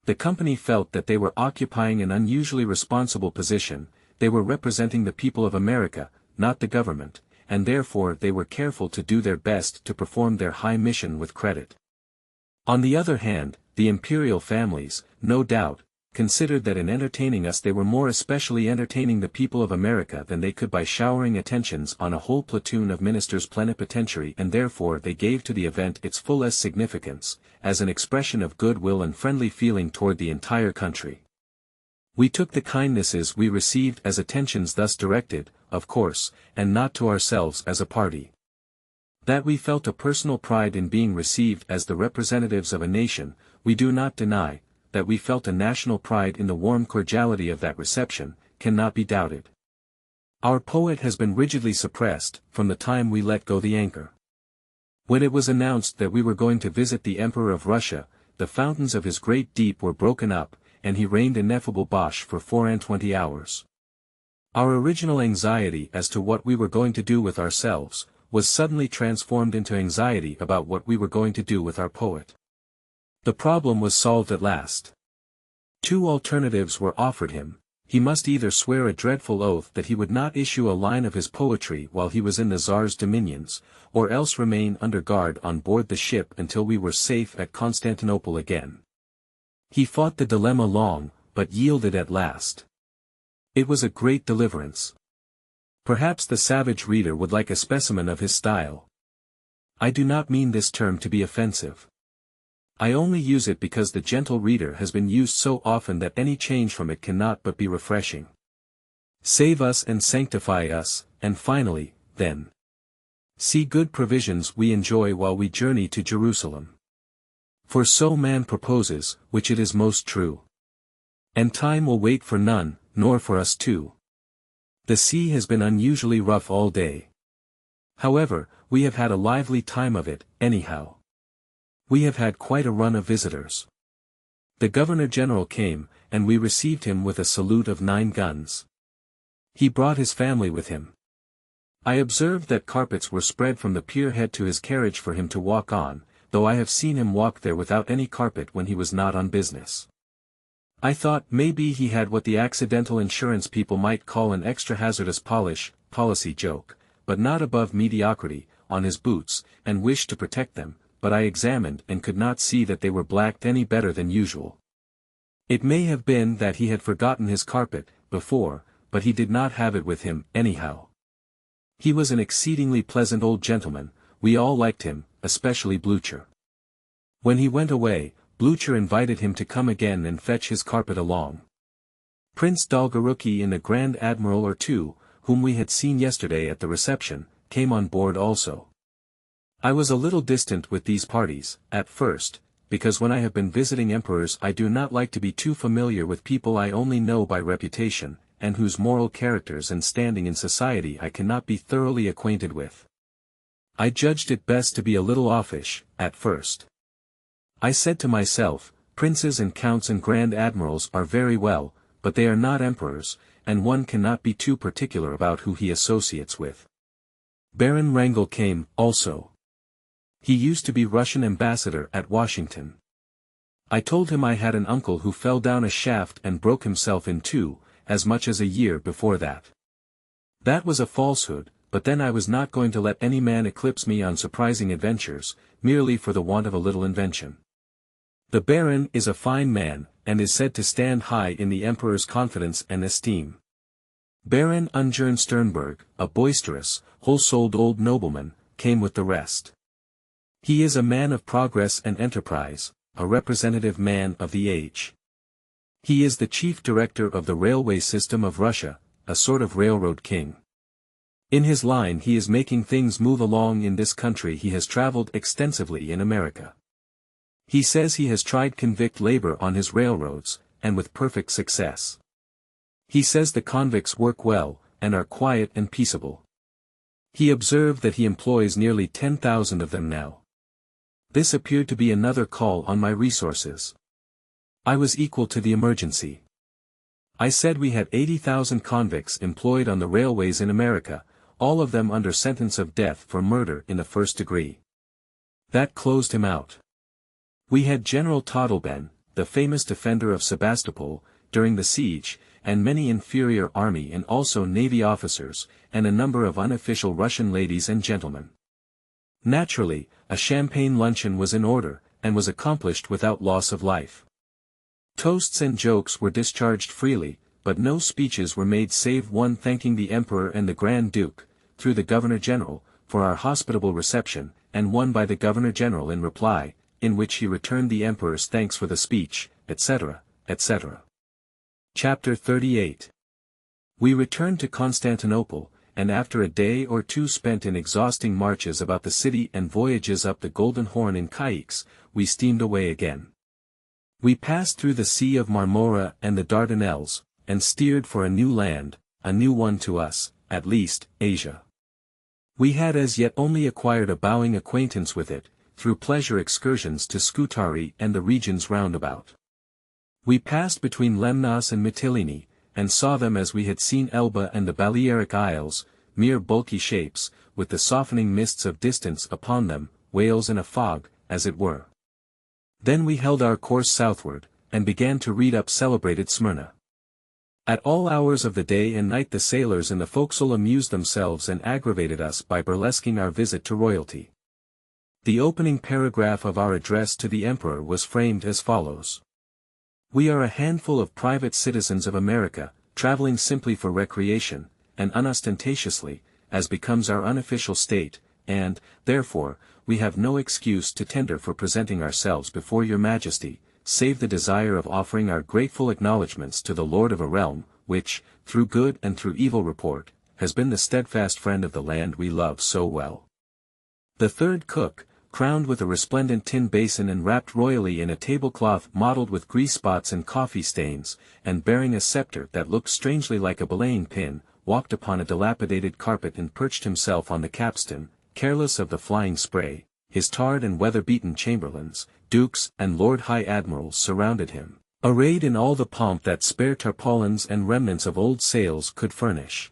A: The company felt that they were occupying an unusually responsible position, they were representing the people of America, not the government, and therefore they were careful to do their best to perform their high mission with credit. On the other hand, the imperial families, no doubt, considered that in entertaining us they were more especially entertaining the people of America than they could by showering attentions on a whole platoon of ministers plenipotentiary, and therefore they gave to the event its fullest significance, as an expression of goodwill and friendly feeling toward the entire country. We took the kindnesses we received as attentions thus directed, of course, and not to ourselves as a party. That we felt a personal pride in being received as the representatives of a nation, we do not deny. That we felt a national pride in the warm cordiality of that reception, cannot be doubted. Our poet has been rigidly suppressed, from the time we let go the anchor. When it was announced that we were going to visit the Emperor of Russia, the fountains of his great deep were broken up, and he rained ineffable bosh for 24 hours. Our original anxiety as to what we were going to do with ourselves, was suddenly transformed into anxiety about what we were going to do with our poet. The problem was solved at last. Two alternatives were offered him. He must either swear a dreadful oath that he would not issue a line of his poetry while he was in the Tsar's dominions, or else remain under guard on board the ship until we were safe at Constantinople again. He fought the dilemma long, but yielded at last. It was a great deliverance. Perhaps the savage reader would like a specimen of his style. I do not mean this term to be offensive. I only use it because the gentle reader has been used so often that any change from it cannot but be refreshing. Save us and sanctify us, and finally, then. See good provisions we enjoy while we journey to Jerusalem. For so man proposes, which it is most true. And time will wait for none, nor for us too. The sea has been unusually rough all day. However, we have had a lively time of it, anyhow. We have had quite a run of visitors. The Governor-General came, and we received him with a salute of 9 guns. He brought his family with him. I observed that carpets were spread from the pier head to his carriage for him to walk on, though I have seen him walk there without any carpet when he was not on business. I thought maybe he had what the accidental insurance people might call an extra hazardous policy joke, but not above mediocrity, on his boots, and wished to protect them. But I examined and could not see that they were blacked any better than usual. It may have been that he had forgotten his carpet, before, but he did not have it with him, anyhow. He was an exceedingly pleasant old gentleman, we all liked him, especially Blucher. When he went away, Blucher invited him to come again and fetch his carpet along. Prince Dolgoruki and the Grand Admiral or two, whom we had seen yesterday at the reception, came on board also. I was a little distant with these parties, at first, because when I have been visiting emperors I do not like to be too familiar with people I only know by reputation, and whose moral characters and standing in society I cannot be thoroughly acquainted with. I judged it best to be a little offish, at first. I said to myself, princes and counts and grand admirals are very well, but they are not emperors, and one cannot be too particular about who he associates with. Baron Wrangel came, also. He used to be Russian ambassador at Washington. I told him I had an uncle who fell down a shaft and broke himself in two, as much as a year before that. That was a falsehood, but then I was not going to let any man eclipse me on surprising adventures, merely for the want of a little invention. The Baron is a fine man, and is said to stand high in the Emperor's confidence and esteem. Baron Ungern Sternberg, a boisterous, whole-souled old nobleman, came with the rest. He is a man of progress and enterprise, a representative man of the age. He is the chief director of the railway system of Russia, a sort of railroad king. In his line he is making things move along in this country. He has traveled extensively in America. He says he has tried convict labor on his railroads, and with perfect success. He says the convicts work well, and are quiet and peaceable. He observed that he employs nearly 10,000 of them now. This appeared to be another call on my resources. I was equal to the emergency. I said we had 80,000 convicts employed on the railways in America, all of them under sentence of death for murder in the first degree. That closed him out. We had General Todleben, the famous defender of Sebastopol, during the siege, and many inferior army and also navy officers, and a number of unofficial Russian ladies and gentlemen. Naturally, a champagne luncheon was in order, and was accomplished without loss of life. Toasts and jokes were discharged freely, but no speeches were made save one thanking the Emperor and the Grand Duke, through the Governor-General, for our hospitable reception, and one by the Governor-General in reply, in which he returned the Emperor's thanks for the speech, etc., etc. Chapter 38. We returned to Constantinople, and after a day or two spent in exhausting marches about the city and voyages up the Golden Horn in caiques, we steamed away again. We passed through the Sea of Marmora and the Dardanelles, and steered for a new land, a new one to us, at least, Asia. We had as yet only acquired a bowing acquaintance with it, through pleasure excursions to Scutari and the regions round about. We passed between Lemnos and Mytilene, and saw them as we had seen Elba and the Balearic Isles, mere bulky shapes, with the softening mists of distance upon them, whales in a fog, as it were. Then we held our course southward, and began to read up celebrated Smyrna. At all hours of the day and night the sailors in the forecastle amused themselves and aggravated us by burlesquing our visit to royalty. The opening paragraph of our address to the Emperor was framed as follows. We are a handful of private citizens of America, traveling simply for recreation, and unostentatiously, as becomes our unofficial state, and, therefore, we have no excuse to tender for presenting ourselves before your Majesty, save the desire of offering our grateful acknowledgments to the Lord of a realm, which, through good and through evil report, has been the steadfast friend of the land we love so well. The third cook, crowned with a resplendent tin basin and wrapped royally in a tablecloth mottled with grease spots and coffee stains, and bearing a scepter that looked strangely like a belaying pin, walked upon a dilapidated carpet and perched himself on the capstan, careless of the flying spray. His tarred and weather-beaten chamberlains, dukes and lord high admirals surrounded him, arrayed in all the pomp that spare tarpaulins and remnants of old sails could furnish.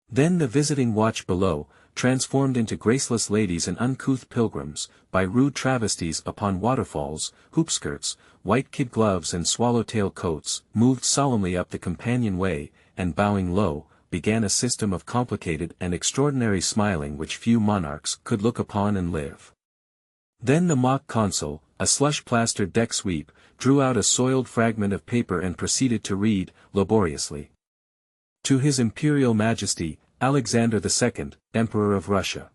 A: Then the visiting watch below, transformed into graceless ladies and uncouth pilgrims, by rude travesties upon waterfalls, hoopskirts, white kid gloves and swallowtail coats, moved solemnly up the companion-way, and bowing low, began a system of complicated and extraordinary smiling which few monarchs could look upon and live. Then the mock consul, a slush-plastered deck sweep, drew out a soiled fragment of paper and proceeded to read, laboriously. To His Imperial Majesty, Alexander II, Emperor of Russia.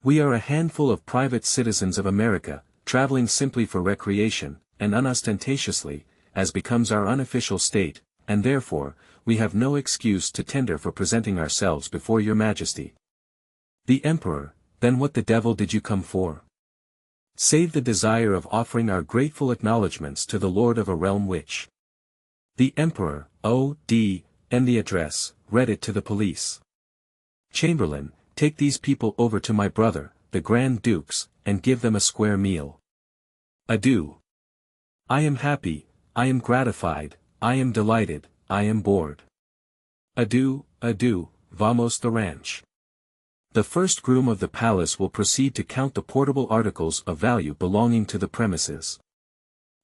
A: We are a handful of private citizens of America, traveling simply for recreation, and unostentatiously, as becomes our unofficial state, and therefore, we have no excuse to tender for presenting ourselves before your Majesty. The Emperor, then what the devil did you come for? Save the desire of offering our grateful acknowledgments to the Lord of a realm which. The Emperor, O.D., and the address, read it to the police. Chamberlain, take these people over to my brother, the Grand Dukes, and give them a square meal. Adieu. I am happy, I am gratified, I am delighted, I am bored. Adieu, adieu, vamos the ranch. The first groom of the palace will proceed to count the portable articles of value belonging to the premises.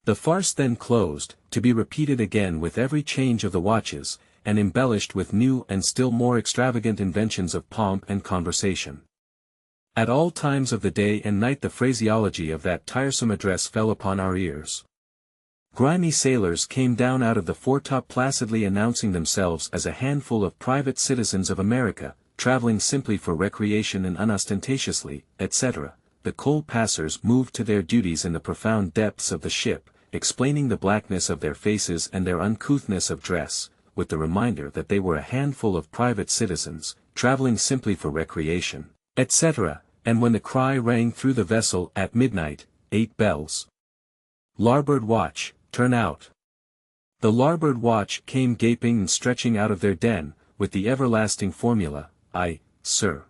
A: The farce then closed, to be repeated again with every change of the watches, and embellished with new and still more extravagant inventions of pomp and conversation. At all times of the day and night the phraseology of that tiresome address fell upon our ears. Grimy sailors came down out of the foretop placidly announcing themselves as a handful of private citizens of America, traveling simply for recreation and unostentatiously, etc. The coal passers moved to their duties in the profound depths of the ship, explaining the blackness of their faces and their uncouthness of dress, with the reminder that they were a handful of private citizens, traveling simply for recreation, etc., and when the cry rang through the vessel at midnight, 8 bells. Larboard watch, turn out. The larboard watch came gaping and stretching out of their den, with the everlasting formula, "Aye, sir.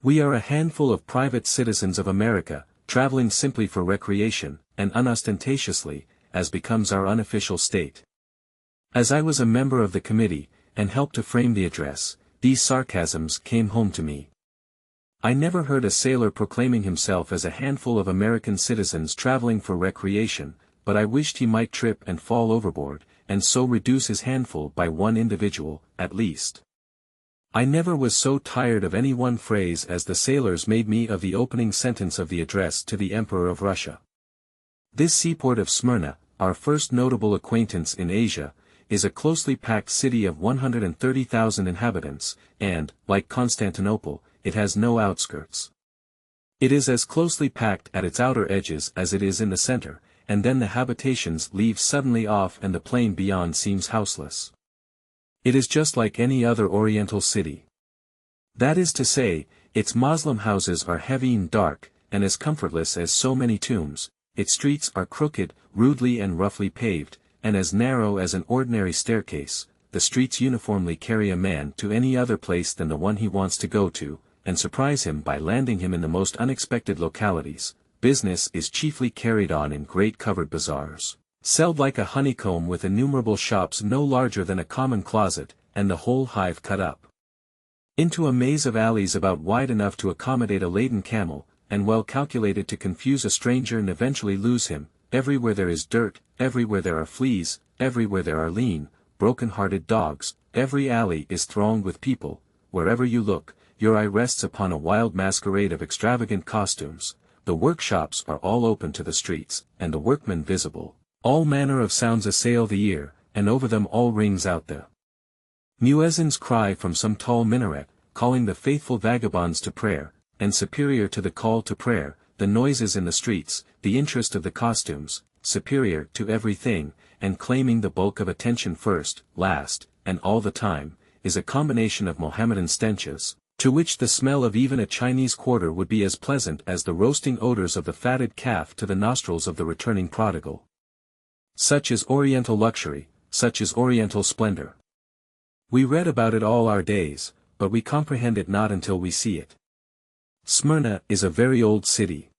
A: We are a handful of private citizens of America, traveling simply for recreation, and unostentatiously, as becomes our unofficial state." As I was a member of the committee, and helped to frame the address, these sarcasms came home to me. I never heard a sailor proclaiming himself as a handful of American citizens traveling for recreation, but I wished he might trip and fall overboard, and so reduce his handful by one individual, at least. I never was so tired of any one phrase as the sailors made me of the opening sentence of the address to the Emperor of Russia. This seaport of Smyrna, our first notable acquaintance in Asia, is a closely packed city of 130,000 inhabitants, and, like Constantinople, it has no outskirts. It is as closely packed at its outer edges as it is in the center, and then the habitations leave suddenly off and the plain beyond seems houseless. It is just like any other Oriental city. That is to say, its Moslem houses are heavy and dark, and as comfortless as so many tombs, its streets are crooked, rudely and roughly paved, and as narrow as an ordinary staircase. The streets uniformly carry a man to any other place than the one he wants to go to, and surprise him by landing him in the most unexpected localities. Business is chiefly carried on in great covered bazaars, celled like a honeycomb with innumerable shops no larger than a common closet, and the whole hive cut up into a maze of alleys about wide enough to accommodate a laden camel, and well calculated to confuse a stranger and eventually lose him. Everywhere there is dirt, everywhere there are fleas, everywhere there are lean, broken-hearted dogs, every alley is thronged with people. Wherever you look, your eye rests upon a wild masquerade of extravagant costumes. The workshops are all open to the streets, and the workmen visible. All manner of sounds assail the ear, and over them all rings out the muezzin's cry from some tall minaret, calling the faithful vagabonds to prayer, and superior to the call to prayer, the noises in the streets, the interest of the costumes, superior to everything, and claiming the bulk of attention first, last, and all the time, is a combination of Mohammedan stenches, to which the smell of even a Chinese quarter would be as pleasant as the roasting odors of the fatted calf to the nostrils of the returning prodigal. Such is Oriental luxury, such is Oriental splendor. We read about it all our days, but we comprehend it not until we see it. Smyrna is a very old city.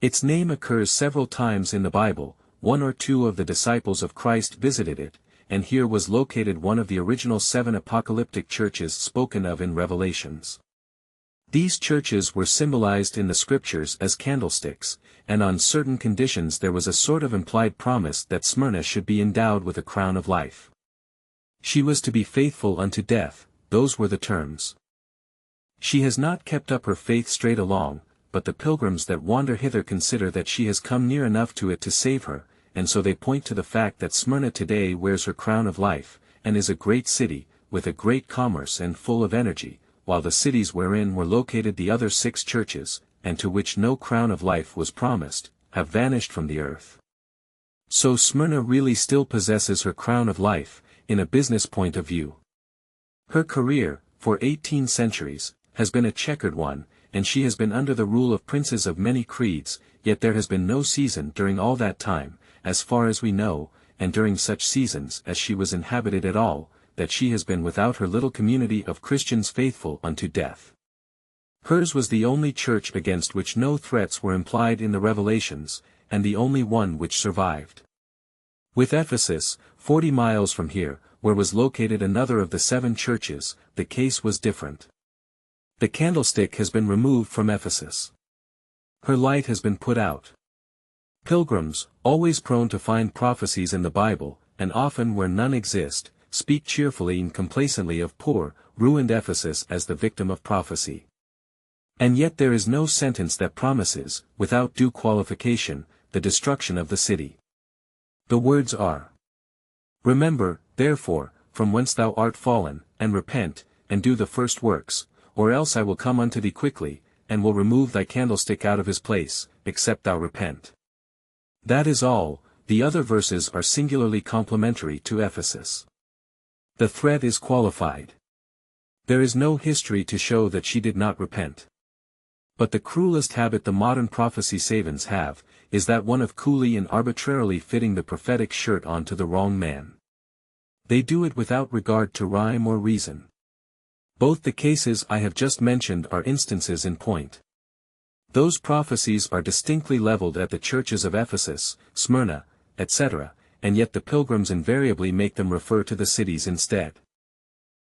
A: Its name occurs several times in the Bible. 1 or 2 of the disciples of Christ visited it, and here was located one of the original 7 apocalyptic churches spoken of in Revelations. These churches were symbolized in the scriptures as candlesticks, and on certain conditions there was a sort of implied promise that Smyrna should be endowed with a crown of life. She was to be faithful unto death, those were the terms. She has not kept up her faith straight along, but the pilgrims that wander hither consider that she has come near enough to it to save her, and so they point to the fact that Smyrna today wears her crown of life, and is a great city, with a great commerce and full of energy, while the cities wherein were located the other 6 churches, and to which no crown of life was promised, have vanished from the earth. So Smyrna really still possesses her crown of life, in a business point of view. Her career, for 18 centuries, has been a checkered one, and she has been under the rule of princes of many creeds, yet there has been no season during all that time, as far as we know, and during such seasons as she was inhabited at all, that she has been without her little community of Christians faithful unto death. Hers was the only church against which no threats were implied in the Revelations, and the only one which survived. With Ephesus, 40 miles from here, where was located another of the 7 churches, the case was different. The candlestick has been removed from Ephesus. Her light has been put out. Pilgrims, always prone to find prophecies in the Bible, and often where none exist, speak cheerfully and complacently of poor, ruined Ephesus as the victim of prophecy. And yet there is no sentence that promises, without due qualification, the destruction of the city. The words are, "Remember, therefore, from whence thou art fallen, and repent, and do the first works, or else I will come unto thee quickly, and will remove thy candlestick out of his place, except thou repent." That is all. The other verses are singularly complimentary to Ephesus. The threat is qualified. There is no history to show that she did not repent. But the cruelest habit the modern prophecy savants have, is that one of coolly and arbitrarily fitting the prophetic shirt onto the wrong man. They do it without regard to rhyme or reason. Both the cases I have just mentioned are instances in point. Those prophecies are distinctly leveled at the churches of Ephesus, Smyrna, etc., and yet the pilgrims invariably make them refer to the cities instead.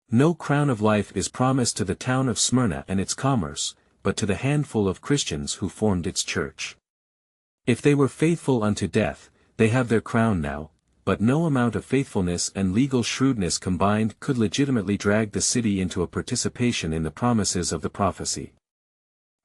A: No crown of life is promised to the town of Smyrna and its commerce, but to the handful of Christians who formed its church. If they were faithful unto death, they have their crown now, but no amount of faithfulness and legal shrewdness combined could legitimately drag the city into a participation in the promises of the prophecy.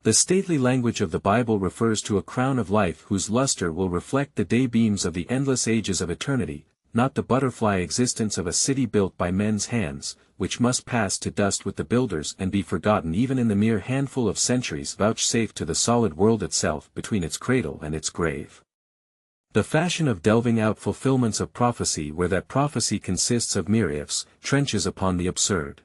A: The stately language of the Bible refers to a crown of life whose luster will reflect the day-beams of the endless ages of eternity, not the butterfly existence of a city built by men's hands, which must pass to dust with the builders and be forgotten even in the mere handful of centuries vouchsafed to the solid world itself between its cradle and its grave. The fashion of delving out fulfillments of prophecy where that prophecy consists of mere ifs, trenches upon the absurd.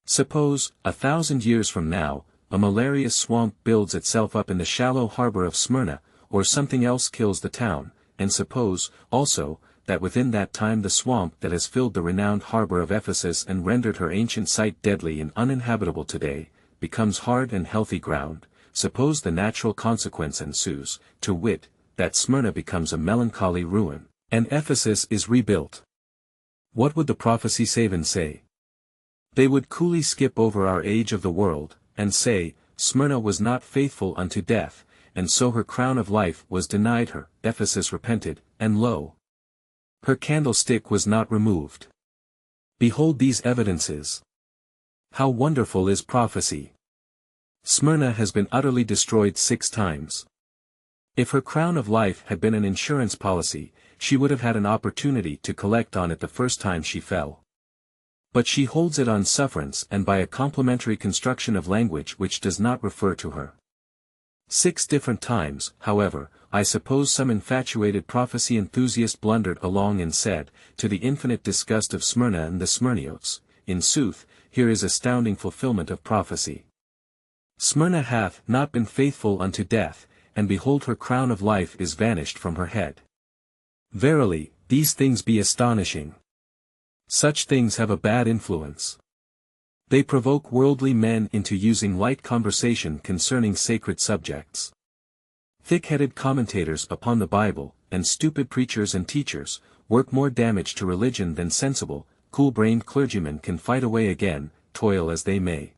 A: Suppose, 1,000 years from now, a malarious swamp builds itself up in the shallow harbor of Smyrna, or something else kills the town, and suppose, also, that within that time the swamp that has filled the renowned harbor of Ephesus and rendered her ancient site deadly and uninhabitable today, becomes hard and healthy ground, suppose the natural consequence ensues, to wit, that Smyrna becomes a melancholy ruin, and Ephesus is rebuilt. What would the prophecy savants say? They would coolly skip over our age of the world, and say, Smyrna was not faithful unto death, and so her crown of life was denied her. Ephesus repented, and lo! Her candlestick was not removed. Behold these evidences. How wonderful is prophecy! Smyrna has been utterly destroyed 6 times. If her crown of life had been an insurance policy, she would have had an opportunity to collect on it the first time she fell. But she holds it on sufferance and by a complimentary construction of language which does not refer to her. 6 different times, however, I suppose some infatuated prophecy enthusiast blundered along and said, to the infinite disgust of Smyrna and the Smyrniotes, in sooth, here is astounding fulfillment of prophecy. Smyrna hath not been faithful unto death, and behold her crown of life is vanished from her head. Verily, these things be astonishing. Such things have a bad influence. They provoke worldly men into using light conversation concerning sacred subjects. Thick-headed commentators upon the Bible, and stupid preachers and teachers, work more damage to religion than sensible, cool-brained clergymen can fight away again, toil as they may.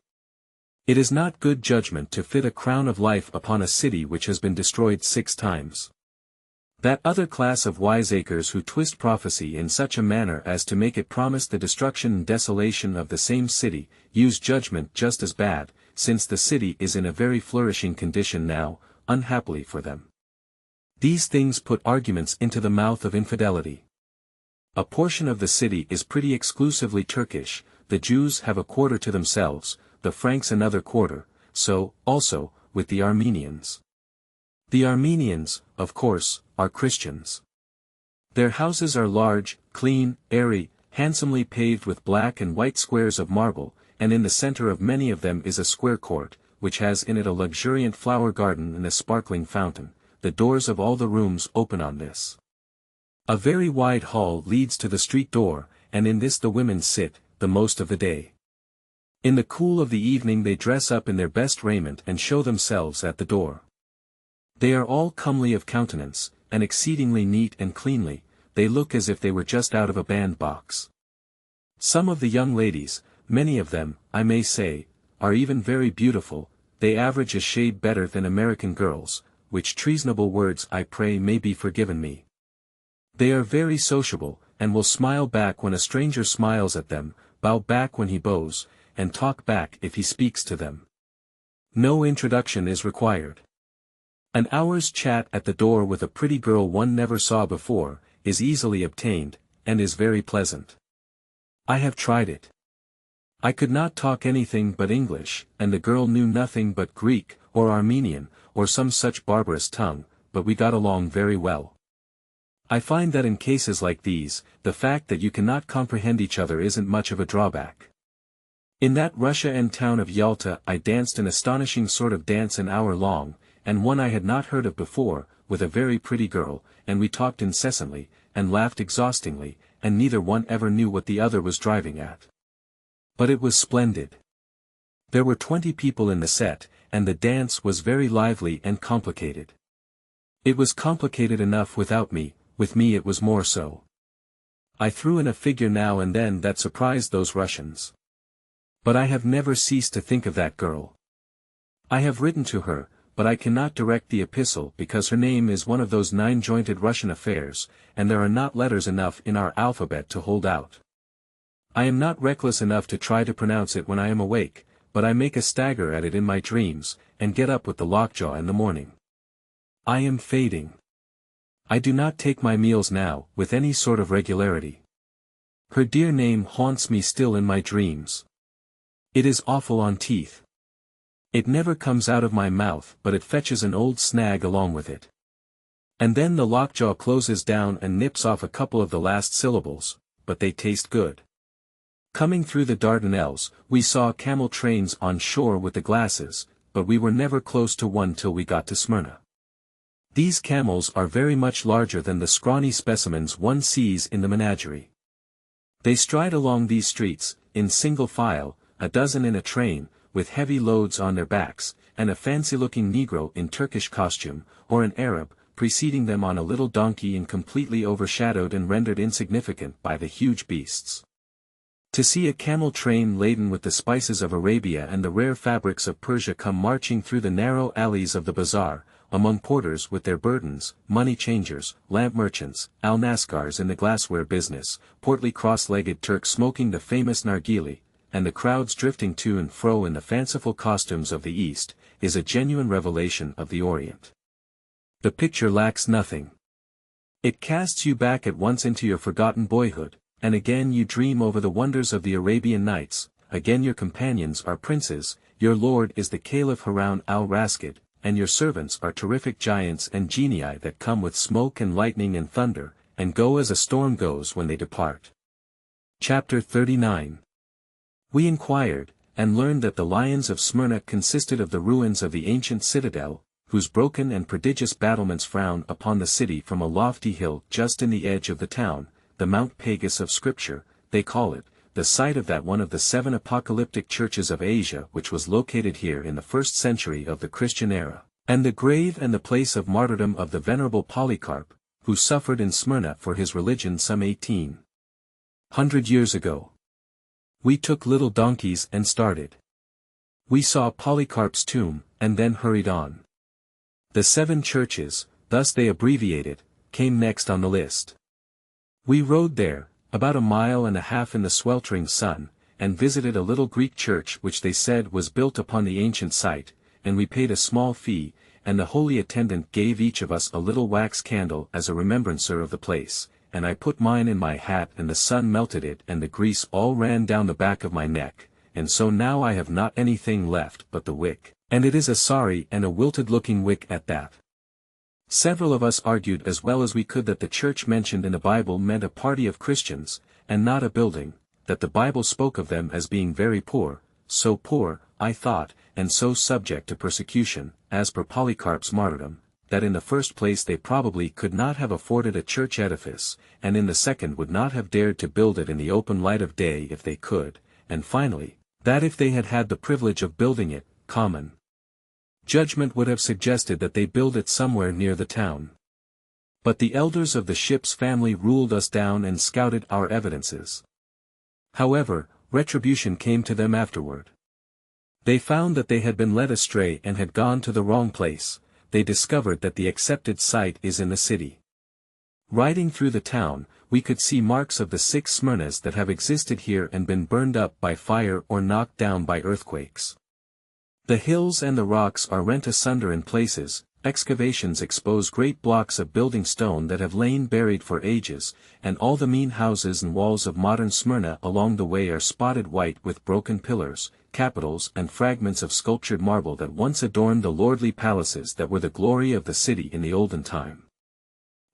A: It is not good judgment to fit a crown of life upon a city which has been destroyed 6 times. That other class of wiseacres who twist prophecy in such a manner as to make it promise the destruction and desolation of the same city, use judgment just as bad, since the city is in a very flourishing condition now, unhappily for them. These things put arguments into the mouth of infidelity. A portion of the city is pretty exclusively Turkish, the Jews have a quarter to themselves, the Franks another quarter, so, also, with the Armenians. The Armenians, of course, are Christians. Their houses are large, clean, airy, handsomely paved with black and white squares of marble, and in the center of many of them is a square court, which has in it a luxuriant flower garden and a sparkling fountain. The doors of all the rooms open on this. A very wide hall leads to the street door, and in this the women sit, the most of the day. In the cool of the evening they dress up in their best raiment and show themselves at the door. They are all comely of countenance, and exceedingly neat and cleanly, they look as if they were just out of a bandbox. Some of the young ladies, many of them, I may say, are even very beautiful, they average a shade better than American girls, which treasonable words I pray may be forgiven me. They are very sociable, and will smile back when a stranger smiles at them, bow back when he bows, and talk back if he speaks to them. No introduction is required. An hour's chat at the door with a pretty girl one never saw before, is easily obtained, and is very pleasant. I have tried it. I could not talk anything but English, and the girl knew nothing but Greek, or Armenian, or some such barbarous tongue, but we got along very well. I find that in cases like these, the fact that you cannot comprehend each other isn't much of a drawback. In that Russia-end town of Yalta I danced an astonishing sort of dance an hour long, and one I had not heard of before, with a very pretty girl, and we talked incessantly, and laughed exhaustingly, and neither one ever knew what the other was driving at. But it was splendid. There were 20 people in the set, and the dance was very lively and complicated. It was complicated enough without me, with me it was more so. I threw in a figure now and then that surprised those Russians. But I have never ceased to think of that girl. I have written to her, but I cannot direct the epistle because her name is one of those 9-jointed Russian affairs, and there are not letters enough in our alphabet to hold out. I am not reckless enough to try to pronounce it when I am awake, but I make a stagger at it in my dreams, and get up with the lockjaw in the morning. I am fading. I do not take my meals now, with any sort of regularity. Her dear name haunts me still in my dreams. It is awful on teeth. It never comes out of my mouth but it fetches an old snag along with it. And then the lockjaw closes down and nips off a couple of the last syllables, but they taste good. Coming through the Dardanelles, we saw camel trains on shore with the glasses, but we were never close to one till we got to Smyrna. These camels are very much larger than the scrawny specimens one sees in the menagerie. They stride along these streets, in single file, a dozen in a train, with heavy loads on their backs, and a fancy-looking Negro in Turkish costume, or an Arab, preceding them on a little donkey and completely overshadowed and rendered insignificant by the huge beasts. To see a camel train laden with the spices of Arabia and the rare fabrics of Persia come marching through the narrow alleys of the bazaar, among porters with their burdens, money-changers, lamp merchants, al-naskars in the glassware business, portly cross-legged Turks smoking the famous narghili, and the crowds drifting to and fro in the fanciful costumes of the East, is a genuine revelation of the Orient. The picture lacks nothing. It casts you back at once into your forgotten boyhood, and again you dream over the wonders of the Arabian Nights, again your companions are princes, your lord is the Caliph Harun al-Rashid, and your servants are terrific giants and genii that come with smoke and lightning and thunder, and go as a storm goes when they depart. Chapter 39. We inquired, and learned that the lions of Smyrna consisted of the ruins of the ancient citadel, whose broken and prodigious battlements frown upon the city from a lofty hill just in the edge of the town, the Mount Pagus of Scripture, they call it, the site of that one of the 7 apocalyptic churches of Asia which was located here in the 1st century of the Christian era, and the grave and the place of martyrdom of the venerable Polycarp, who suffered in Smyrna for his religion some 1800 years ago. We took little donkeys and started. We saw Polycarp's tomb, and then hurried on. The 7 churches, thus they abbreviated, came next on the list. We rode there, about 1.5 miles in the sweltering sun, and visited a little Greek church which they said was built upon the ancient site, and we paid a small fee, and the holy attendant gave each of us a little wax candle as a remembrancer of the place, and I put mine in my hat and the sun melted it and the grease all ran down the back of my neck, and so now I have not anything left but the wick, and it is a sorry and a wilted-looking wick at that. Several of us argued as well as we could that the church mentioned in the Bible meant a party of Christians, and not a building, that the Bible spoke of them as being very poor, so poor, I thought, and so subject to persecution, as per Polycarp's martyrdom, that in the first place they probably could not have afforded a church edifice, and in the second would not have dared to build it in the open light of day if they could, and finally, that if they had had the privilege of building it, common Judgment would have suggested that they build it somewhere near the town. But the elders of the ship's family ruled us down and scouted our evidences. However, retribution came to them afterward. They found that they had been led astray and had gone to the wrong place. They discovered that the accepted site is in the city. Riding through the town, we could see marks of the 6 Smyrnas that have existed here and been burned up by fire or knocked down by earthquakes. The hills and the rocks are rent asunder in places, excavations expose great blocks of building stone that have lain buried for ages, and all the mean houses and walls of modern Smyrna along the way are spotted white with broken pillars, capitals and fragments of sculptured marble that once adorned the lordly palaces that were the glory of the city in the olden time.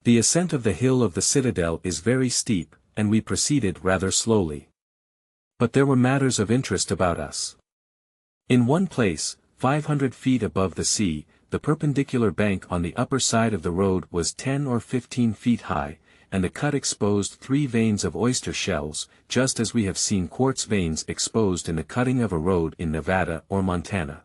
A: The ascent of the hill of the citadel is very steep, and we proceeded rather slowly. But there were matters of interest about us. In one place, 500 feet above the sea, the perpendicular bank on the upper side of the road was 10 or 15 feet high, and the cut exposed 3 veins of oyster shells, just as we have seen quartz veins exposed in the cutting of a road in Nevada or Montana.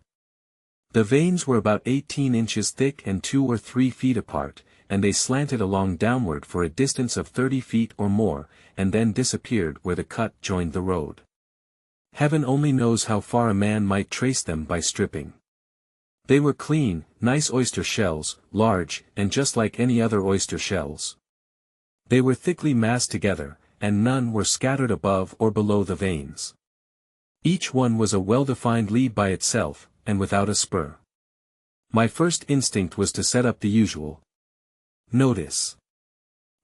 A: The veins were about 18 inches thick and 2 or 3 feet apart, and they slanted along downward for a distance of 30 feet or more, and then disappeared where the cut joined the road. Heaven only knows how far a man might trace them by stripping. They were clean, nice oyster shells, large, and just like any other oyster shells. They were thickly massed together, and none were scattered above or below the veins. Each one was a well-defined lead by itself, and without a spur. My first instinct was to set up the usual notice.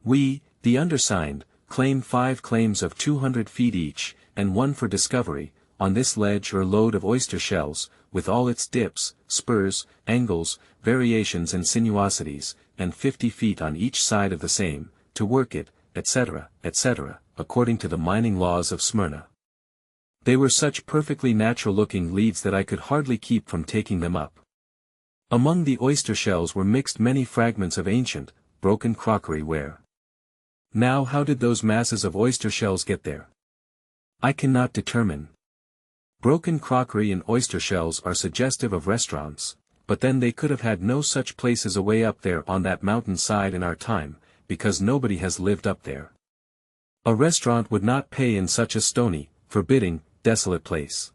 A: We, the undersigned, claim 5 claims of 200 feet each, and 1 for discovery, on this ledge or load of oyster shells, with all its dips, spurs, angles, variations and sinuosities, and 50 feet on each side of the same, to work it, etc., according to the mining laws of Smyrna. They were such perfectly natural-looking leads that I could hardly keep from taking them up. Among the oyster shells were mixed many fragments of ancient, broken crockery ware. Now how did those masses of oyster shells get there? I cannot determine. Broken crockery and oyster shells are suggestive of restaurants, but then they could have had no such places away up there on that mountain side in our time, because nobody has lived up there. A restaurant would not pay in such a stony, forbidding, desolate place.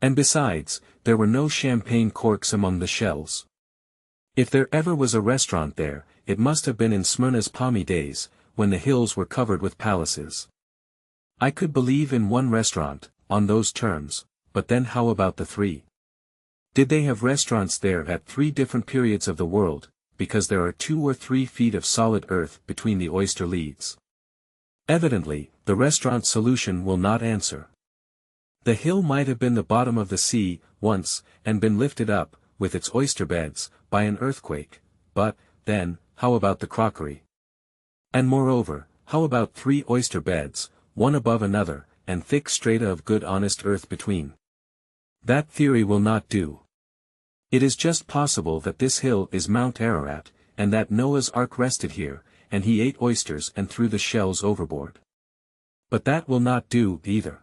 A: And besides, there were no champagne corks among the shells. If there ever was a restaurant there, it must have been in Smyrna's palmy days, when the hills were covered with palaces. I could believe in one restaurant, on those terms, but then how about the 3? Did they have restaurants there at 3 different periods of the world, because there are 2 or 3 feet of solid earth between the oyster leads? Evidently, the restaurant solution will not answer. The hill might have been the bottom of the sea, once, and been lifted up, with its oyster beds, by an earthquake, but, then, how about the crockery? And moreover, how about 3 oyster beds, one above another, and thick strata of good honest earth between? That theory will not do. It is just possible that this hill is Mount Ararat, and that Noah's Ark rested here, and he ate oysters and threw the shells overboard. But that will not do, either.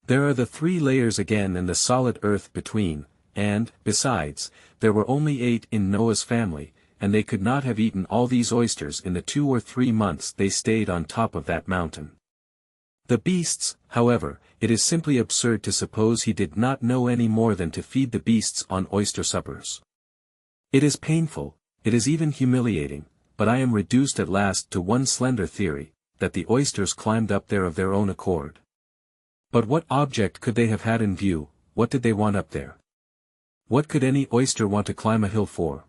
A: There are the 3 layers again and the solid earth between, and, besides, there were only 8 in Noah's family, and they could not have eaten all these oysters in the 2 or 3 months they stayed on top of that mountain. The beasts, however, it is simply absurd to suppose he did not know any more than to feed the beasts on oyster suppers. It is painful, it is even humiliating, but I am reduced at last to one slender theory, that the oysters climbed up there of their own accord. But what object could they have had in view? What did they want up there? What could any oyster want to climb a hill for?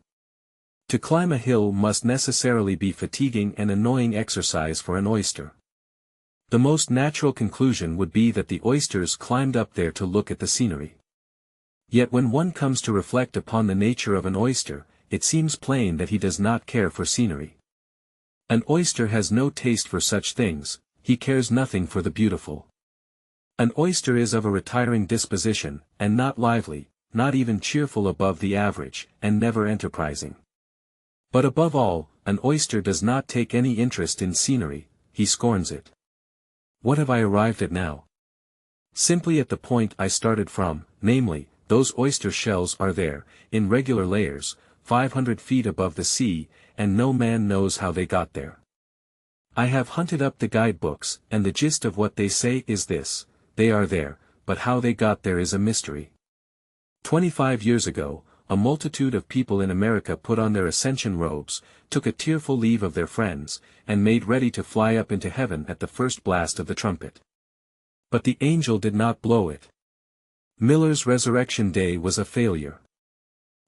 A: To climb a hill must necessarily be fatiguing and annoying exercise for an oyster. The most natural conclusion would be that the oysters climbed up there to look at the scenery. Yet when one comes to reflect upon the nature of an oyster, it seems plain that he does not care for scenery. An oyster has no taste for such things, he cares nothing for the beautiful. An oyster is of a retiring disposition, and not lively, not even cheerful above the average, and never enterprising. But above all, an oyster does not take any interest in scenery, he scorns it. What have I arrived at now? Simply at the point I started from, namely, those oyster shells are there, in regular layers, 500 feet above the sea, and no man knows how they got there. I have hunted up the guidebooks, and the gist of what they say is this: they are there, but how they got there is a mystery. 25 years ago, a multitude of people in America put on their ascension robes, took a tearful leave of their friends, and made ready to fly up into heaven at the first blast of the trumpet. But the angel did not blow it. Miller's resurrection day was a failure.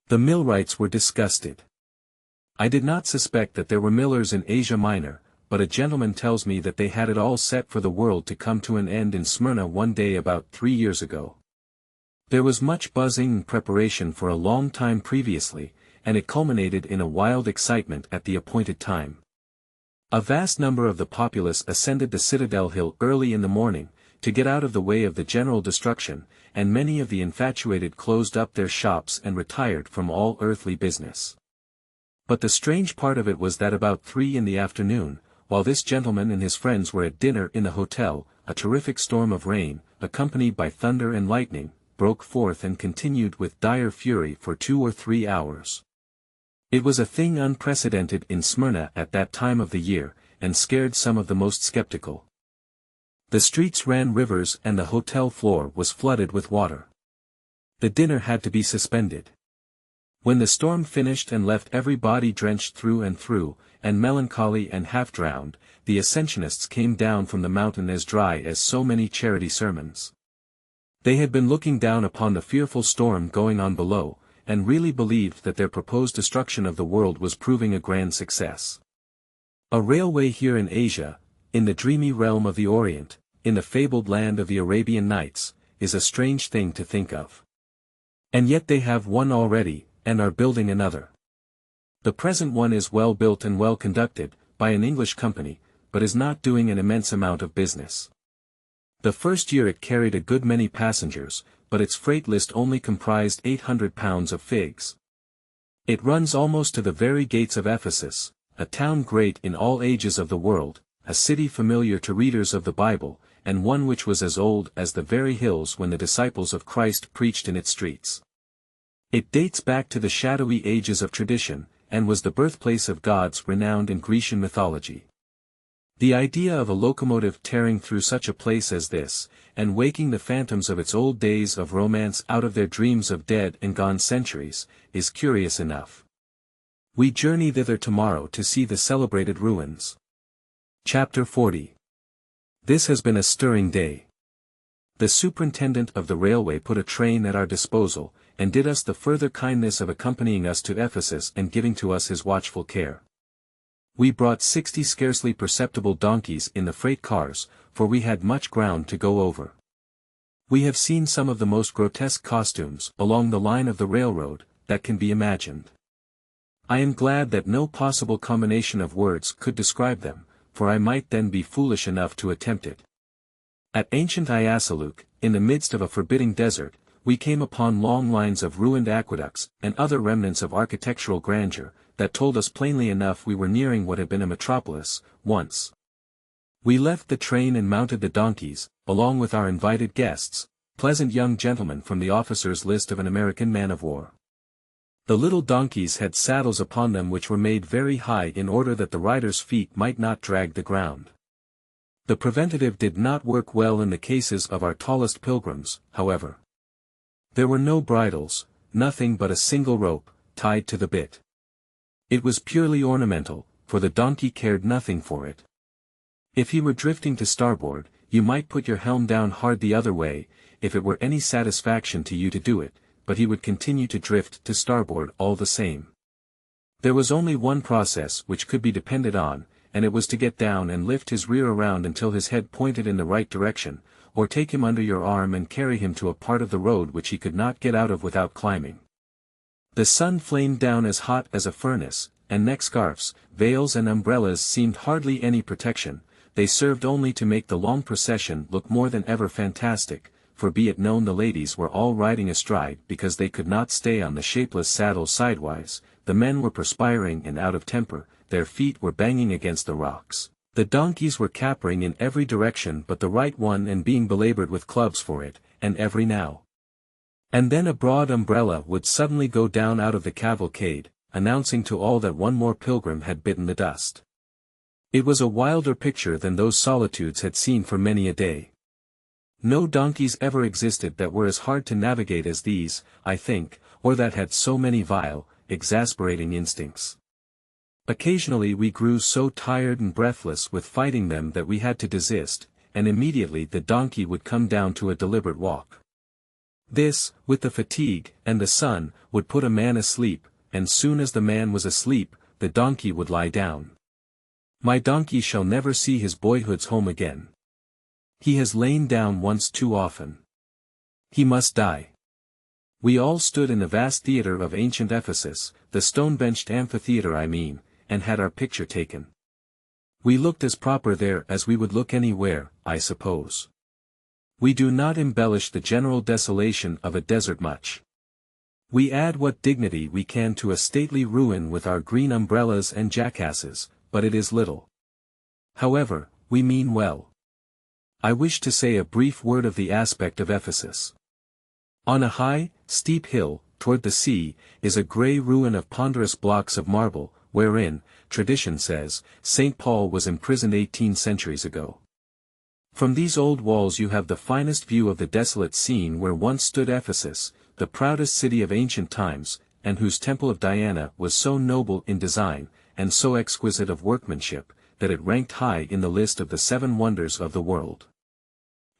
A: The millwrights were disgusted. I did not suspect that there were millers in Asia Minor, but a gentleman tells me that they had it all set for the world to come to an end in Smyrna one day about 3 years ago. There was much buzzing and preparation for a long time previously, and it culminated in a wild excitement at the appointed time. A vast number of the populace ascended the Citadel Hill early in the morning, to get out of the way of the general destruction, and many of the infatuated closed up their shops and retired from all earthly business. But the strange part of it was that about 3 in the afternoon, while this gentleman and his friends were at dinner in the hotel, a terrific storm of rain, accompanied by thunder and lightning, broke forth and continued with dire fury for 2 or 3 hours. It was a thing unprecedented in Smyrna at that time of the year, and scared some of the most skeptical. The streets ran rivers and the hotel floor was flooded with water. The dinner had to be suspended. When the storm finished and left everybody drenched through and through, and melancholy and half-drowned, the Ascensionists came down from the mountain as dry as so many charity sermons. They had been looking down upon the fearful storm going on below, and really believed that their proposed destruction of the world was proving a grand success. A railway here in Asia, in the dreamy realm of the Orient, in the fabled land of the Arabian Nights, is a strange thing to think of. And yet they have one already, and are building another. The present one is well built and well conducted, by an English company, but is not doing an immense amount of business. The first year it carried a good many passengers, but its freight list only comprised 800 pounds of figs. It runs almost to the very gates of Ephesus, a town great in all ages of the world, a city familiar to readers of the Bible, and one which was as old as the very hills when the disciples of Christ preached in its streets. It dates back to the shadowy ages of tradition, and was the birthplace of gods renowned in Grecian mythology. The idea of a locomotive tearing through such a place as this, and waking the phantoms of its old days of romance out of their dreams of dead and gone centuries, is curious enough. We journey thither tomorrow to see the celebrated ruins. Chapter 40. This has been a stirring day. The superintendent of the railway put a train at our disposal, and did us the further kindness of accompanying us to Ephesus and giving to us his watchful care. We brought 60 scarcely perceptible donkeys in the freight cars, for we had much ground to go over. We have seen some of the most grotesque costumes along the line of the railroad that can be imagined. I am glad that no possible combination of words could describe them, for I might then be foolish enough to attempt it. At ancient Iasaluk, in the midst of a forbidding desert, we came upon long lines of ruined aqueducts and other remnants of architectural grandeur, that told us plainly enough we were nearing what had been a metropolis, once. We left the train and mounted the donkeys, along with our invited guests, pleasant young gentlemen from the officers' list of an American man-of-war. The little donkeys had saddles upon them which were made very high in order that the riders' feet might not drag the ground. The preventative did not work well in the cases of our tallest pilgrims, however. There were no bridles, nothing but a single rope, tied to the bit. It was purely ornamental, for the donkey cared nothing for it. If he were drifting to starboard, you might put your helm down hard the other way, if it were any satisfaction to you to do it, but he would continue to drift to starboard all the same. There was only one process which could be depended on, and it was to get down and lift his rear around until his head pointed in the right direction, or take him under your arm and carry him to a part of the road which he could not get out of without climbing. The sun flamed down as hot as a furnace, and neck scarfs, veils and umbrellas seemed hardly any protection. They served only to make the long procession look more than ever fantastic, for be it known the ladies were all riding astride because they could not stay on the shapeless saddle sidewise, the men were perspiring and out of temper, their feet were banging against the rocks, the donkeys were capering in every direction but the right one and being belabored with clubs for it, and every now And then a broad umbrella would suddenly go down out of the cavalcade, announcing to all that one more pilgrim had bitten the dust. It was a wilder picture than those solitudes had seen for many a day. No donkeys ever existed that were as hard to navigate as these, I think, or that had so many vile, exasperating instincts. Occasionally we grew so tired and breathless with fighting them that we had to desist, and immediately the donkey would come down to a deliberate walk. This, with the fatigue, and the sun, would put a man asleep, and soon as the man was asleep, the donkey would lie down. My donkey shall never see his boyhood's home again. He has lain down once too often. He must die. We all stood in the vast theatre of ancient Ephesus, the stone-benched amphitheatre I mean, and had our picture taken. We looked as proper there as we would look anywhere, I suppose. We do not embellish the general desolation of a desert much. We add what dignity we can to a stately ruin with our green umbrellas and jackasses, but it is little. However, we mean well. I wish to say a brief word of the aspect of Ephesus. On a high, steep hill, toward the sea, is a grey ruin of ponderous blocks of marble, wherein, tradition says, St. Paul was imprisoned 18 centuries ago. From these old walls you have the finest view of the desolate scene where once stood Ephesus, the proudest city of ancient times, and whose temple of Diana was so noble in design, and so exquisite of workmanship, that it ranked high in the list of the 7 wonders of the world.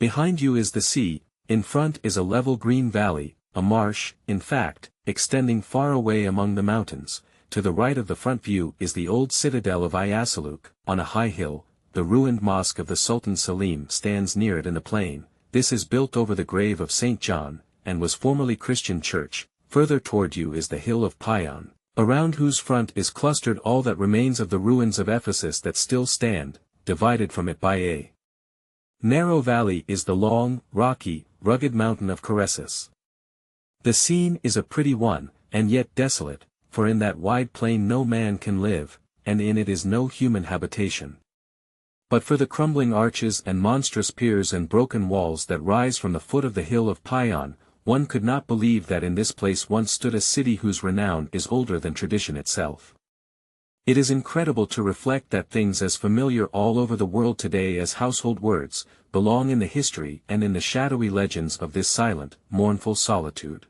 A: Behind you is the sea, in front is a level green valley, a marsh, in fact, extending far away among the mountains. To the right of the front view is the old citadel of Ayasaluk, on a high hill. The ruined mosque of the Sultan Selim stands near it in the plain. This is built over the grave of St. John, and was formerly Christian church. Further toward you is the hill of Pion, around whose front is clustered all that remains of the ruins of Ephesus that still stand, divided from it by a narrow valley is the long, rocky, rugged mountain of Coressus. The scene is a pretty one, and yet desolate, for in that wide plain no man can live, and in it is no human habitation. But for the crumbling arches and monstrous piers and broken walls that rise from the foot of the hill of Pion, one could not believe that in this place once stood a city whose renown is older than tradition itself. It is incredible to reflect that things as familiar all over the world today as household words, belong in the history and in the shadowy legends of this silent, mournful solitude.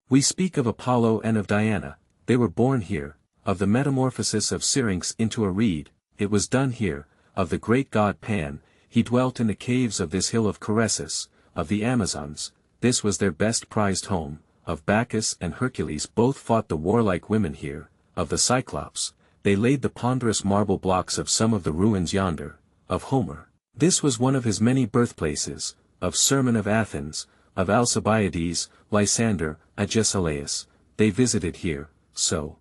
A: We speak of Apollo and of Diana, they were born here; of the metamorphosis of Syrinx into a reed, it was done here; of the great god Pan, he dwelt in the caves of this hill of Coressus; of the Amazons, this was their best prized home; of Bacchus and Hercules both fought the warlike women here; of the Cyclops, they laid the ponderous marble blocks of some of the ruins yonder; of Homer, this was one of his many birthplaces; of Sermon of Athens, of Alcibiades, Lysander, Agesilaus, they visited here, so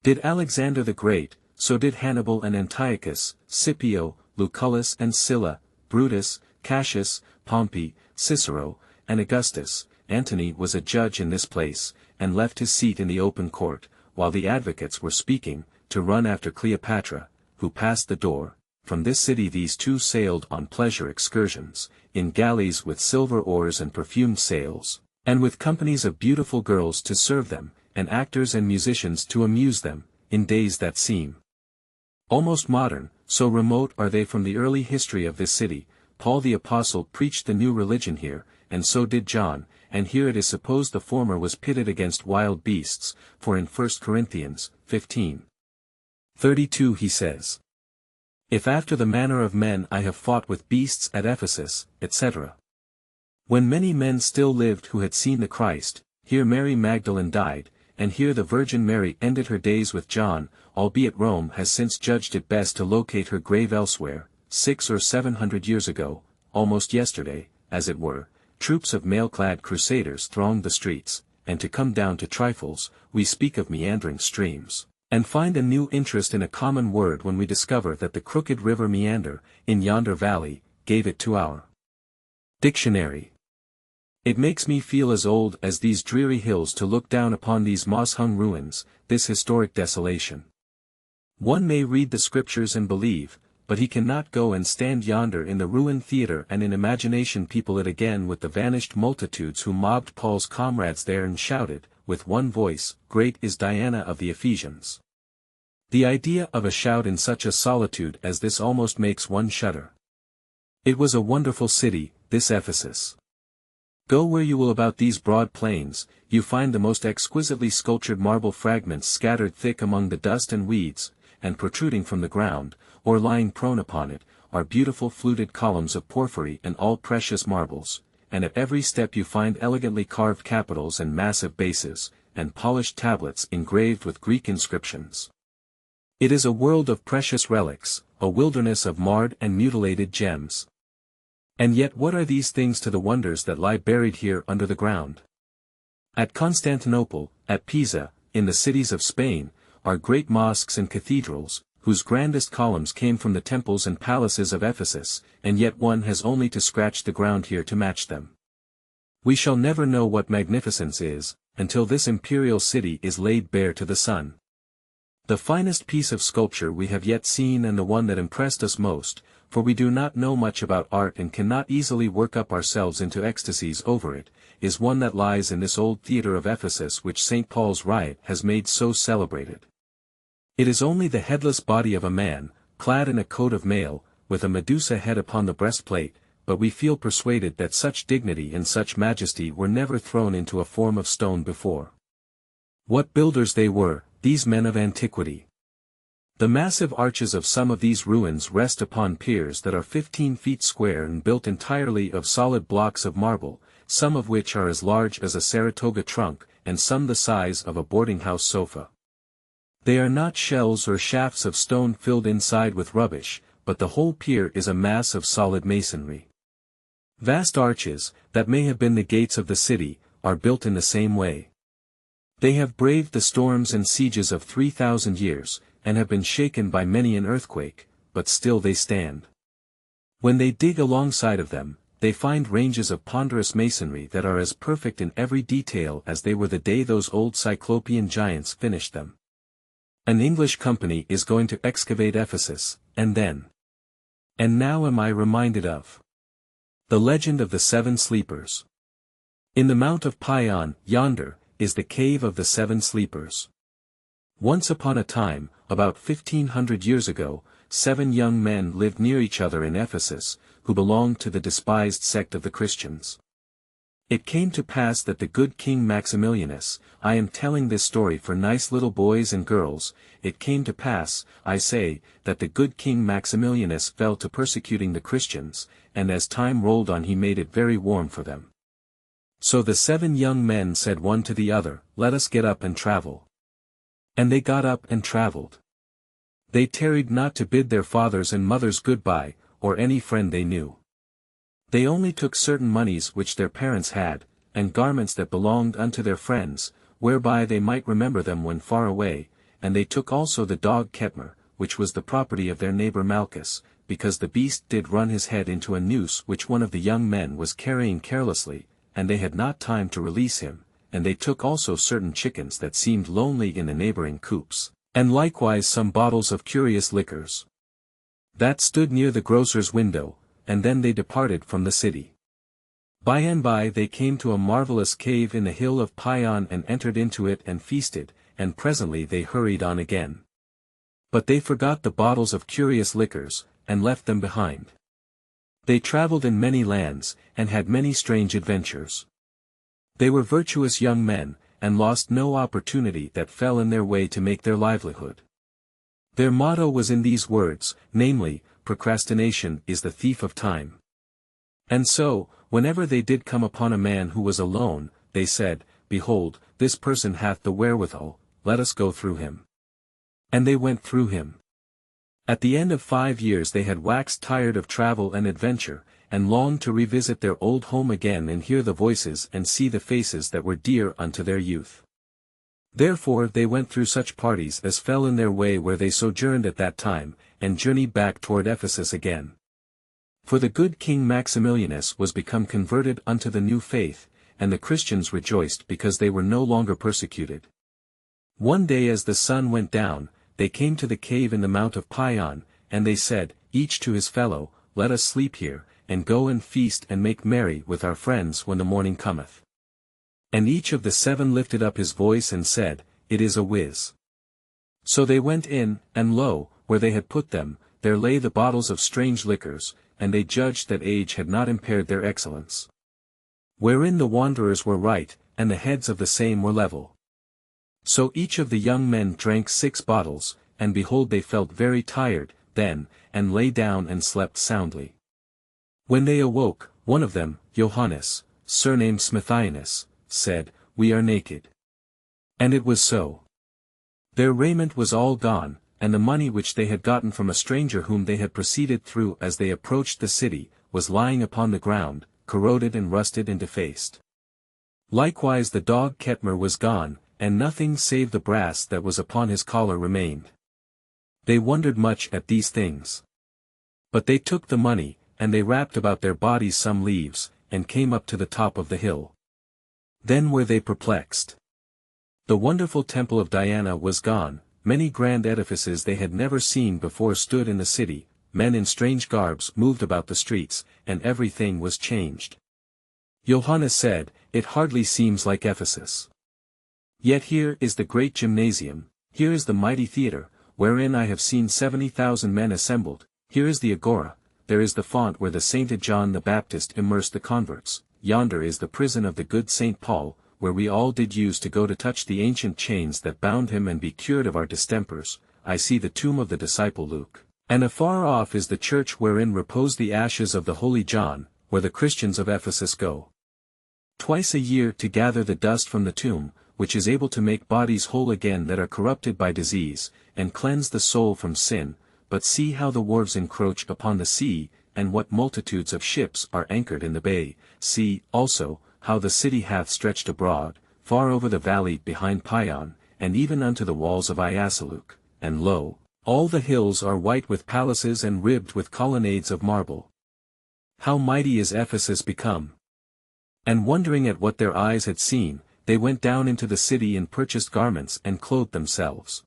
A: did Alexander the Great, so did Hannibal and Antiochus, Scipio, Lucullus and Sylla, Brutus, Cassius, Pompey, Cicero, and Augustus. Antony was a judge in this place, and left his seat in the open court, while the advocates were speaking, to run after Cleopatra, who passed the door. From this city these two sailed on pleasure excursions, in galleys with silver oars and perfumed sails, and with companies of beautiful girls to serve them, and actors and musicians to amuse them, in days that seem almost modern, so remote are they from the early history of this city. Paul the Apostle preached the new religion here, and so did John, and here it is supposed the former was pitted against wild beasts, for in 1 Corinthians 15:32 he says, "If after the manner of men I have fought with beasts at Ephesus, etc." When many men still lived who had seen the Christ, here Mary Magdalene died, and here the Virgin Mary ended her days with John, albeit Rome has since judged it best to locate her grave elsewhere. 600 or 700 years ago, almost yesterday, as it were, troops of mail-clad crusaders thronged the streets, and to come down to trifles, we speak of meandering streams, and find a new interest in a common word when we discover that the crooked river Meander, in yonder valley, gave it to our dictionary. It makes me feel as old as these dreary hills to look down upon these moss-hung ruins, this historic desolation. One may read the scriptures and believe, but he cannot go and stand yonder in the ruined theatre and in imagination people it again with the vanished multitudes who mobbed Paul's comrades there and shouted, with one voice, "Great is Diana of the Ephesians." The idea of a shout in such a solitude as this almost makes one shudder. It was a wonderful city, this Ephesus. Go where you will about these broad plains, you find the most exquisitely sculptured marble fragments scattered thick among the dust and weeds, and protruding from the ground, or lying prone upon it, are beautiful fluted columns of porphyry and all precious marbles, and at every step you find elegantly carved capitals and massive bases, and polished tablets engraved with Greek inscriptions. It is a world of precious relics, a wilderness of marred and mutilated gems. And yet what are these things to the wonders that lie buried here under the ground? At Constantinople, at Pisa, in the cities of Spain, are great mosques and cathedrals, whose grandest columns came from the temples and palaces of Ephesus, and yet one has only to scratch the ground here to match them. We shall never know what magnificence is, until this imperial city is laid bare to the sun. The finest piece of sculpture we have yet seen and the one that impressed us most, for we do not know much about art and cannot easily work up ourselves into ecstasies over it, is one that lies in this old theatre of Ephesus which St. Paul's riot has made so celebrated. It is only the headless body of a man, clad in a coat of mail, with a Medusa head upon the breastplate, but we feel persuaded that such dignity and such majesty were never thrown into a form of stone before. What builders they were, these men of antiquity! The massive arches of some of these ruins rest upon piers that are 15 feet square and built entirely of solid blocks of marble, some of which are as large as a Saratoga trunk, and some the size of a boarding-house sofa. They are not shells or shafts of stone filled inside with rubbish, but the whole pier is a mass of solid masonry. Vast arches, that may have been the gates of the city, are built in the same way. They have braved the storms and sieges of 3,000 years, and have been shaken by many an earthquake, but still they stand. When they dig alongside of them, they find ranges of ponderous masonry that are as perfect in every detail as they were the day those old Cyclopean giants finished them. An English company is going to excavate Ephesus, and then. And now am I reminded of the legend of the 7 sleepers. In the Mount of Pion, yonder, is the cave of the 7 sleepers. Once upon a time, about 1500 years ago, 7 young men lived near each other in Ephesus, who belonged to the despised sect of the Christians. It came to pass that the good King Maximilianus, I am telling this story for nice little boys and girls, it came to pass, I say, that the good King Maximilianus fell to persecuting the Christians, and as time rolled on he made it very warm for them. So the 7 young men said one to the other, "Let us get up and travel." And they got up and traveled. They tarried not to bid their fathers and mothers goodbye, or any friend they knew. They only took certain moneys which their parents had, and garments that belonged unto their friends, whereby they might remember them when far away, and they took also the dog Ketmer, which was the property of their neighbor Malchus, because the beast did run his head into a noose which one of the young men was carrying carelessly, and they had not time to release him, and they took also certain chickens that seemed lonely in the neighboring coops, and likewise some bottles of curious liquors that stood near the grocer's window, and then they departed from the city. By and by they came to a marvelous cave in the hill of Pion and entered into it and feasted, and presently they hurried on again. But they forgot the bottles of curious liquors, and left them behind. They travelled in many lands, and had many strange adventures. They were virtuous young men, and lost no opportunity that fell in their way to make their livelihood. Their motto was in these words, namely, procrastination is the thief of time. And so, whenever they did come upon a man who was alone, they said, "Behold, this person hath the wherewithal, let us go through him." And they went through him. At the end of 5 years they had waxed tired of travel and adventure, and longed to revisit their old home again and hear the voices and see the faces that were dear unto their youth. Therefore they went through such parties as fell in their way where they sojourned at that time, and journeyed back toward Ephesus again. For the good King Maximilianus was become converted unto the new faith, and the Christians rejoiced because they were no longer persecuted. One day as the sun went down, they came to the cave in the Mount of Pion, and they said, each to his fellow, let us sleep here, and go and feast and make merry with our friends when the morning cometh. And each of the 7 lifted up his voice and said, It is a whiz. So they went in, and lo, where they had put them, there lay the bottles of strange liquors, and they judged that age had not impaired their excellence. Wherein the wanderers were right, and the heads of the same were level. So each of the young men drank 6 bottles, and behold they felt very tired, then, and lay down and slept soundly. When they awoke, one of them, Johannes, surnamed Smithianus, said, We are naked. And it was so. Their raiment was all gone, and the money which they had gotten from a stranger whom they had proceeded through as they approached the city, was lying upon the ground, corroded and rusted and defaced. Likewise the dog Ketmer was gone, and nothing save the brass that was upon his collar remained. They wondered much at these things. But they took the money, and they wrapped about their bodies some leaves, and came up to the top of the hill. Then were they perplexed. The wonderful temple of Diana was gone, many grand edifices they had never seen before stood in the city, men in strange garbs moved about the streets, and everything was changed. Johannes said, It hardly seems like Ephesus. Yet here is the great gymnasium, here is the mighty theatre, wherein I have seen 70,000 men assembled, here is the agora, there is the font where the sainted John the Baptist immersed the converts, yonder is the prison of the good St. Paul, where we all did use to go to touch the ancient chains that bound him and be cured of our distempers, I see the tomb of the disciple Luke, and afar off is the church wherein repose the ashes of the holy John, where the Christians of Ephesus go twice a year to gather the dust from the tomb, which is able to make bodies whole again that are corrupted by disease, and cleanse the soul from sin. But see how the wharves encroach upon the sea, and what multitudes of ships are anchored in the bay. See, also, how the city hath stretched abroad, far over the valley behind Pion, and even unto the walls of Iasaluk, and lo, all the hills are white with palaces and ribbed with colonnades of marble. How mighty is Ephesus become! And wondering at what their eyes had seen, they went down into the city and purchased garments and clothed themselves.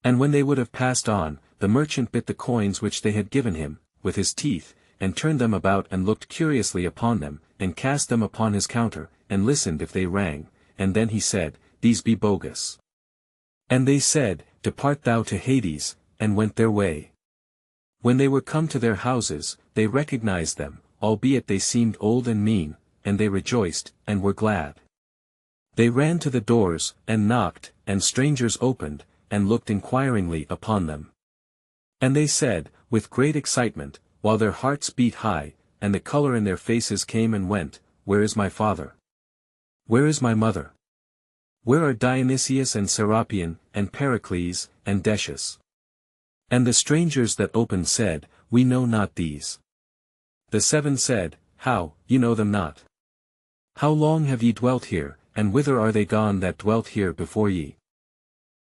A: And when they would have passed on, the merchant bit the coins which they had given him, with his teeth, and turned them about and looked curiously upon them, and cast them upon his counter, and listened if they rang, and then he said, These be bogus. And they said, Depart thou to Hades, and went their way. When they were come to their houses, they recognized them, albeit they seemed old and mean, and they rejoiced, and were glad. They ran to the doors, and knocked, and strangers opened, and looked inquiringly upon them. And they said, with great excitement, while their hearts beat high, and the color in their faces came and went, Where is my father? Where is my mother? Where are Dionysius and Serapion, and Pericles, and Decius? And the strangers that opened said, We know not these. The 7 said, How, you know them not? How long have ye dwelt here, and whither are they gone that dwelt here before ye?